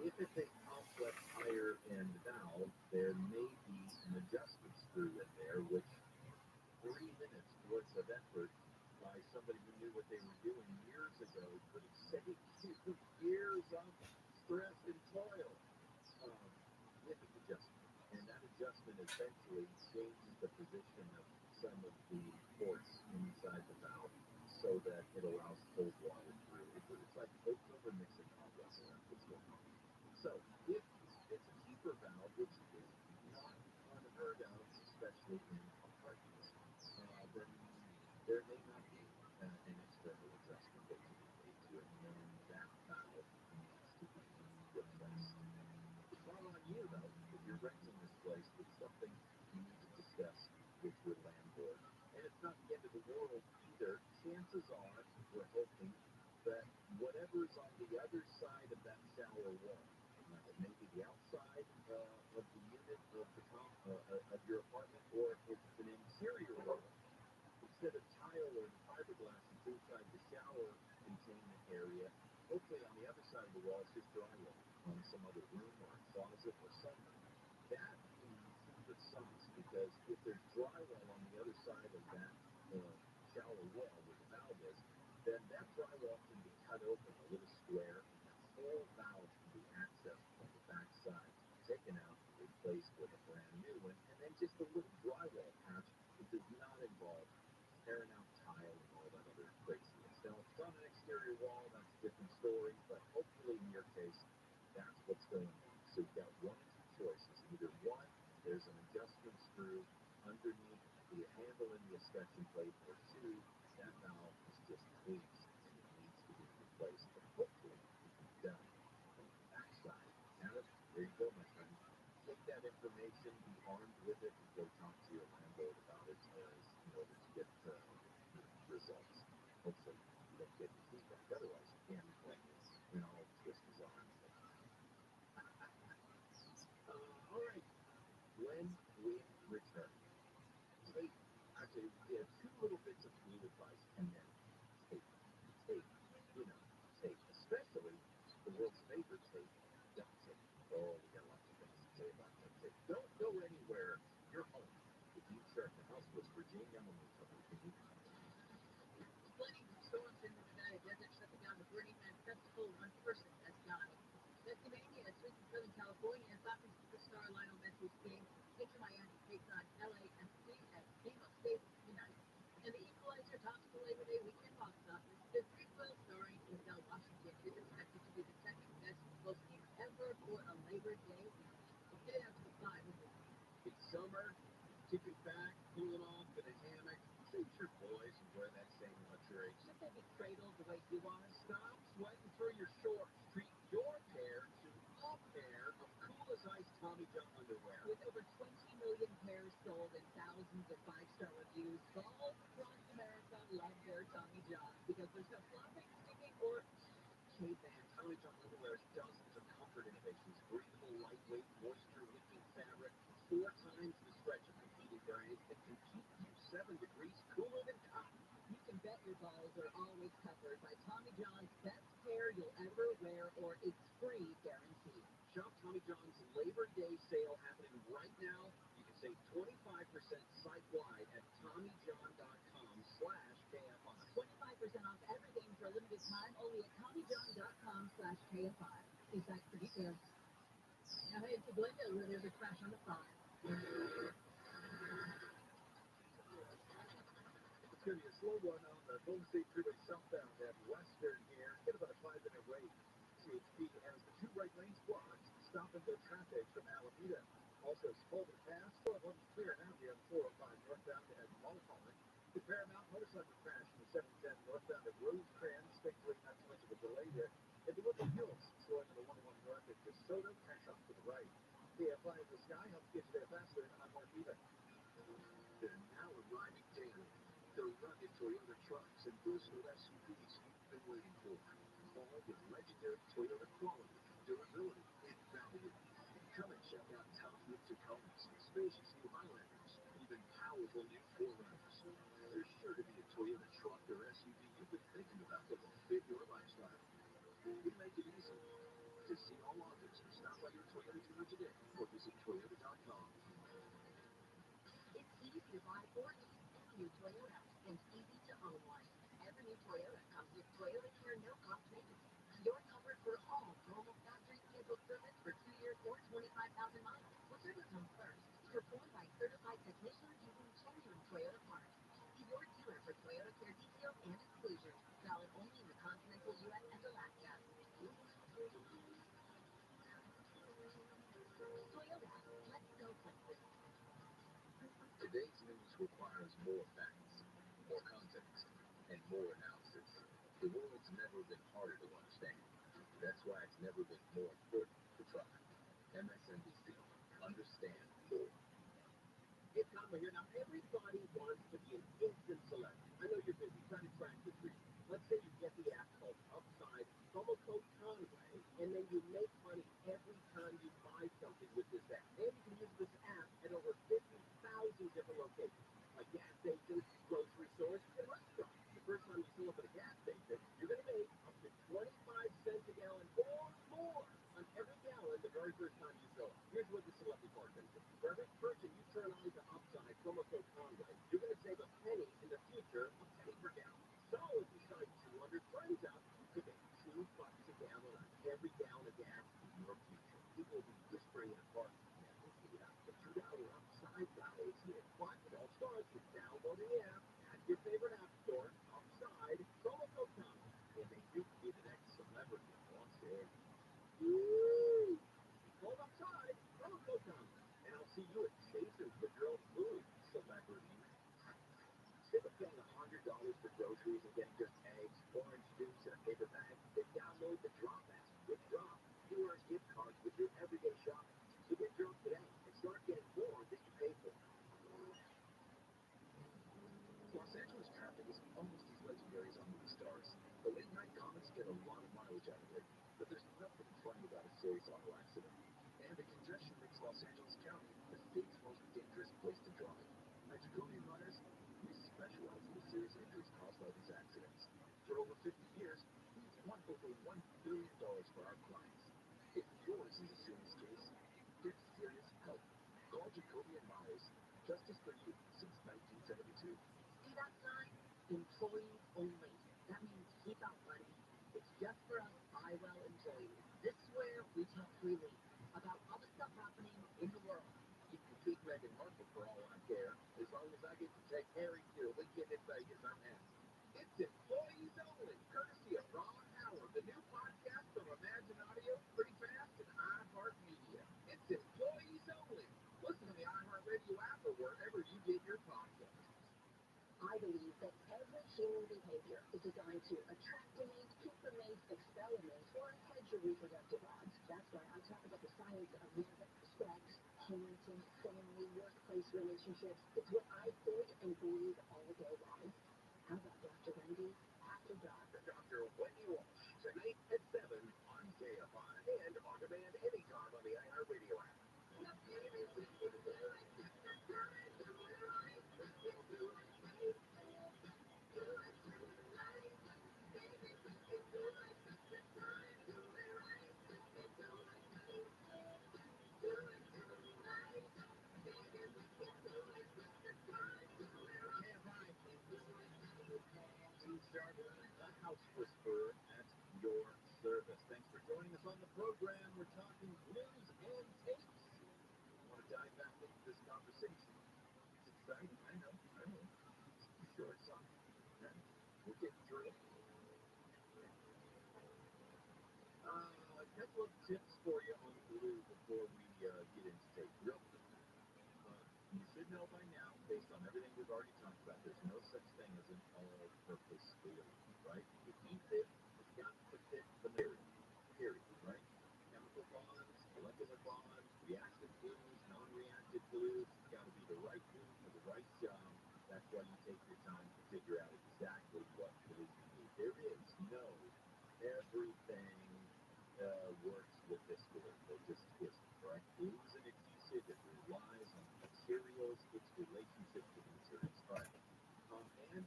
If it's a complex higher end valve, there may be an adjustment screw in there, which 3 minutes worth of effort by somebody who knew what they were doing years ago could have saved you years of stress and toil with the adjustment. And that adjustment essentially changes the position of some of the ports inside the valve so that it allows cold water through. It's like over mixing hot water. That's what's going on. So if it's a cheaper valve, which is not unheard of, especially in apartments, then there may not be an external adjustment that you can make to it, and that valve needs to be replaced. It's not on you, though. If you're renting this place, it's something you need to discuss with your landlord. And it's not the end of the world either. Chances are, we're hoping, that whatever's on the other side of that shower wall, it may be the outside of the unit of the top of your apartment, or if it's an interior wall, instead of tile or fiberglass that's inside the shower containment area, hopefully on the other side of the wall it's just drywall on some other room or closet or something. That means the sauce, because if there's drywall on the other side of that shower wall where the valve is, then that drywall can be cut open a little square, and that whole valve can be accessed from the back side, taken out and replaced with a brand new one, and then just a little drywall patch that does not involve tearing out tile and all that other craziness. Now, if it's on an exterior wall, that's a different story, but hopefully in your case, that's what's going on. So you've got one of two choices. Either one, there's an adjustment screw underneath the handle in the escutcheon plate, or two, that valve is just tweaked and it needs to be replaced, but hopefully it can be done on the backside. Adam, there you go, my friend. Take that information, be armed with it, and go talk to your landlord about it in order to get results. Hopefully you don't get any feedback. Otherwise, you can't twist his arm. All right. When we return, take, actually, we have 2 little bits of food advice, and then take, especially the world's favorite take, duct tape. Oh, we got lots of things to say about duct tape. Don't go anywhere. You're home. If you start the house with Virginia, I'm going to tell you. Flooding from storms in the Nevada desert shutting down the Burning Man Festival. 1 person has died. Pennsylvania, sweeping Southern California, soccer superstar Lionel Messi skiing into Miami takes on LAFC as Game of States tonight. And the Equalizer tops the Labor Day weekend box office. The prequel starring Denzel Washington is expected to be the second best opening ever for a Labor Day weekend. Get out to the 5 with me. It's summer, kicking back, cooling off in a hammock. Treat your boys and wear that same luxury. Should they be cradled the way you are? Stop sweating through your shorts. Treat your pair to a pair of cool as ice Tommy John underwear. With over 20 million pairs sold and thousands of 5-star reviews, balls across America love their Tommy John because there's no flopping, sticking, or K-Band Tommy John underwear has dozens of comfort innovations. Breathable, lightweight, moisture-wicking fabric, 4 times the stretch of competing brands that can keep you 7 degrees cooler than cotton. You can bet your balls are always covered by Tommy John's best pair you'll ever wear, or it's free guarantee. Shop Tommy John's Labor Day sale happening right now. You can save 25% site-wide at TommyJohn.com/KFI. 25% off everything for a limited time, only at TommyJohn.com/KFI. See site for details. Now head to Glendale where there's a crash on the 5. It's going to be a slow one on the Golden State Freeway southbound at Western here. Get about a 5-minute wait. CHP has the 2 right lanes blocked. Stop and go traffic from Alameda. Also, Spalding Pass, still have clear now here on 405 northbound at Mulholland. The Paramount motorcycle crash from 710 northbound at Rosecrans. Thankfully, not too much of a delay there. And the Woodland Hills, slowing to the 101 north at DeSoto, crash off to the right. KFI in the sky helps get you there faster. I'm Mark Eva. They're now arriving daily. The rugged Toyota trucks and versatile SUVs you've been waiting for. All with legendary Toyota quality, durability, and value. Come and check out top-new Tacomas, spacious new Highlanders, even powerful new 4Runners. There's sure to be a Toyota truck or visit Toyota.com. It's easy to buy or lease any new Toyota and easy to own one. Every new Toyota comes with Toyota Care no-cost maintenance. You're covered for all normal factory scheduled service for 2 years or 25,000 miles. Whichever comes first. Performed by certified technicians using genuine Toyota parts. See your dealer for Toyota Care details and exclusions. Valid only in the continental U.S. and Alaska. Toyota, let's go places. Today's news requires more facts, more context, and more analysis. The world's never been harder to understand. That's why it's never been more important to try. MSNBC, understand more. It's Conway here. Now, everybody wants to be an instant celebrity. I know you're busy trying to track the dream. Let's say you get the app called Upside, promo code Conway, and then you make money every time you buy something with this app. And you can use this app at over 50,000 different locations, like gas stations, grocery stores, and restaurants. The first time you fill up at a gas station, you're going to make up to 25 cents a gallon or more on every gallon the very first time you fill up. Here's what the celebrity part is. For every person you turn on to Upside, promo code Conway, you're going to save a penny in the future, a penny per gallon. So if you sign 200 friends up, you could make $2 a gallon on every gallon of gas in your future. People will be whispering in apartments. The $2 Upside guy is here. But it all starts with downloading the app at your favorite app store, Upside, promo code Conway, and then you can be the next celebrity in Los Angeles. Woo! Hold Upside, promo code Conway, and I'll see you at Jason's for Girl Food, celebrity. Instead of paying $100 for groceries and getting just eggs, orange juice, and a paper bag, then download the Drop app. With Drop, you earn gift cards with your everyday shopping. So get Drop today and start getting more than you pay for. Los Angeles traffic is almost as legendary as our movie stars. The late night comics get a lot of mileage out of it, but there's nothing funny about a serious auto accident. And the congestion makes Los Angeles County the state's most dangerous place to drive. At Jacoby Myers, we specialize in the serious injuries caused by these accidents. For over 50 years, we've won over $1 billion for our clients. If yours is a serious case, get serious help. Call Jacoby Myers. Justice for you since 1972. See that sign? Employees only. That means keep out, buddy. It's just for us IWell employees. This is where we talk freely about all the stuff happening in the world. You can keep Meghan Markle for all I care, as long as I get to take Harry to a weekend in Vegas, I'm happy. It's Employees Only, courtesy of Ron Howard, the new podcast from Imagine Audio, Pretty Fast, and iHeartMedia. It's Employees Only. Listen to the iHeartRadio app or wherever you get your podcasts. I believe that every human behavior is designed to attract a mate, keep a mate, expel a mate, or hedge your reproductive odds. That's why I talk about the science of love, sex, parenting, family, workplace relationships. It's what I think and believe all day long. How about Dr. Wendy after dark? Dr. Wendy Walsh, tonight at 7 on KFI and on demand anytime on the iHeartRadio app. The House Whisperer at your service. Thanks for joining us on the program. We're talking news and tapes. I want to dive back into this conversation. It's exciting. I know. It's short, son. We'll get through it. A couple of tips for you on glue before we get into tape. Real quick. You should know by now, based on everything we've already talked about, there's no such thing as an all-purpose glue, right? If you fit, it's got to fit the material, period, right? Chemical bonds, molecular bonds, reactive glues, non-reactive glues, it's got to be the right glue for the right job. That's why you take your time to figure out exactly what glue you need. There is no everything works with this glue. It just isn't, right? Glue is an adhesive. It relies on materials, its relationship to the materials. All right. And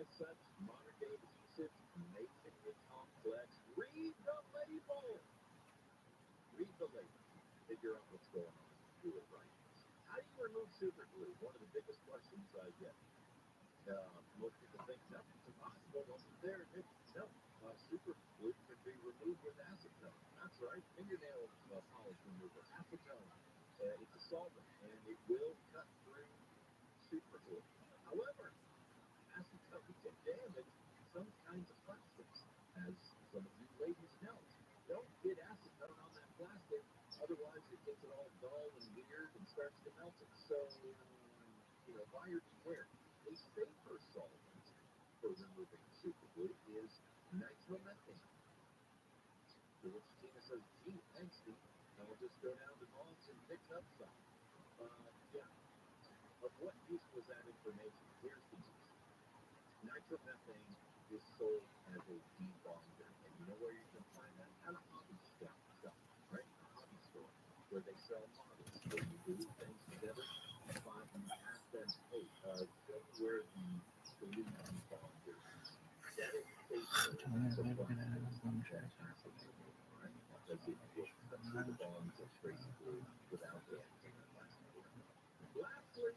as such, modern day adhesives, amazingly complex. Read the label. Read the label. Figure out what's going on. remove super glue? One of the biggest questions I get. Most people think, no, it's impossible. Wasn't there? No, super glue can be removed with acetone. That's right, fingernail polish remover, acetone. It's a solvent, and it will cut through super glue. However, acetone can damage some kinds of plastics, as some of you ladies know. Don't get acetone on that plastic, otherwise it gets it all dull and weird and starts to melt it. So, buyer beware. A safer solvent for removing super glue is nitromethane. To which Tina says, gee, thanks, Steve. I'll just go down to Moss and pick up some. Yeah. Of what use was that information? Here's the use. Nitromethane is sold as a debonder. And you know where you can find that? At a hobby shop, right? A hobby store where they sell models, where you glue things together. You ask them, hey, show me where the glue debonder is. That is safer than some plastics that acetone, right? Because it will cut through the bonds of trace glue without damaging the plastic. Lastly,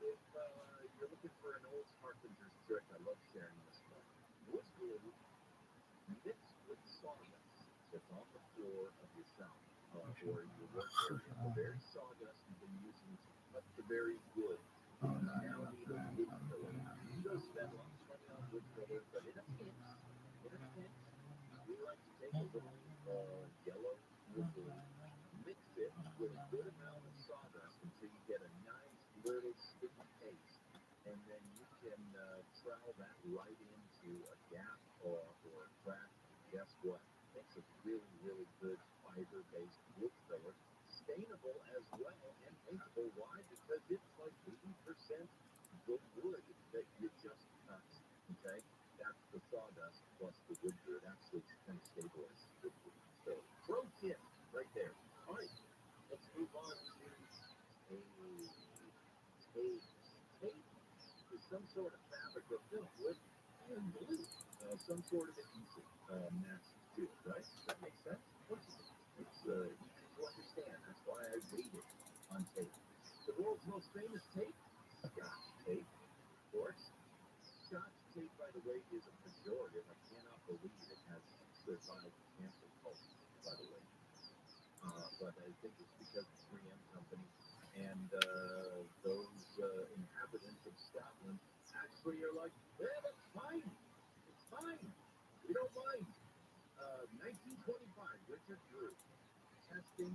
if you're looking for an old carpenter's trick, I love sharing this one. Wood glue mixed with sawdust that's on the floor of your shop or your work area, the very sawdust you've been using to cut the very wood. Now need a wood filler. You go spend lots of money on wood filler, but in a pinch, we like to take a little yellow wood glue, mix it with a good amount of sawdust until you get a nice little sticky paste, and then you can trowel that right into a gap or a crack. Guess what? Makes a really, really good fiber-based wood filler, stainable as well and paintable. Why? Because it's like 80% the wood that you just cut. Okay, that's the sawdust plus the wood glue. It actually kind of stabilizes the wood. So, pro tip right there. All right, let's move on to tape. Tape is some sort of fabric or film with glue, some sort of adhesive matched to it, right? Does that make sense? It's easy to understand. That's why I rated on tape. The world's most famous tape, Scotch tape, of course. Scotch tape, by the way, is a pejorative. I cannot believe it has survived cancel culture, by the way. But I think it's because of the 3M company and those inhabitants of Scotland actually are like, yeah, that's fine. It's fine. We don't mind. 1925, Richard Drew testing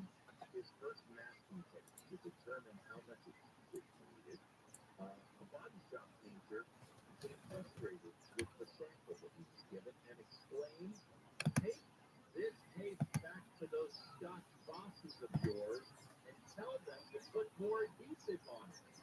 his first masking tape to determine how much adhesive he needed. A body shop painter became frustrated with the sample that he was given and explained, take this tape back to those Scotch bosses of yours and tell them to put more adhesive on it.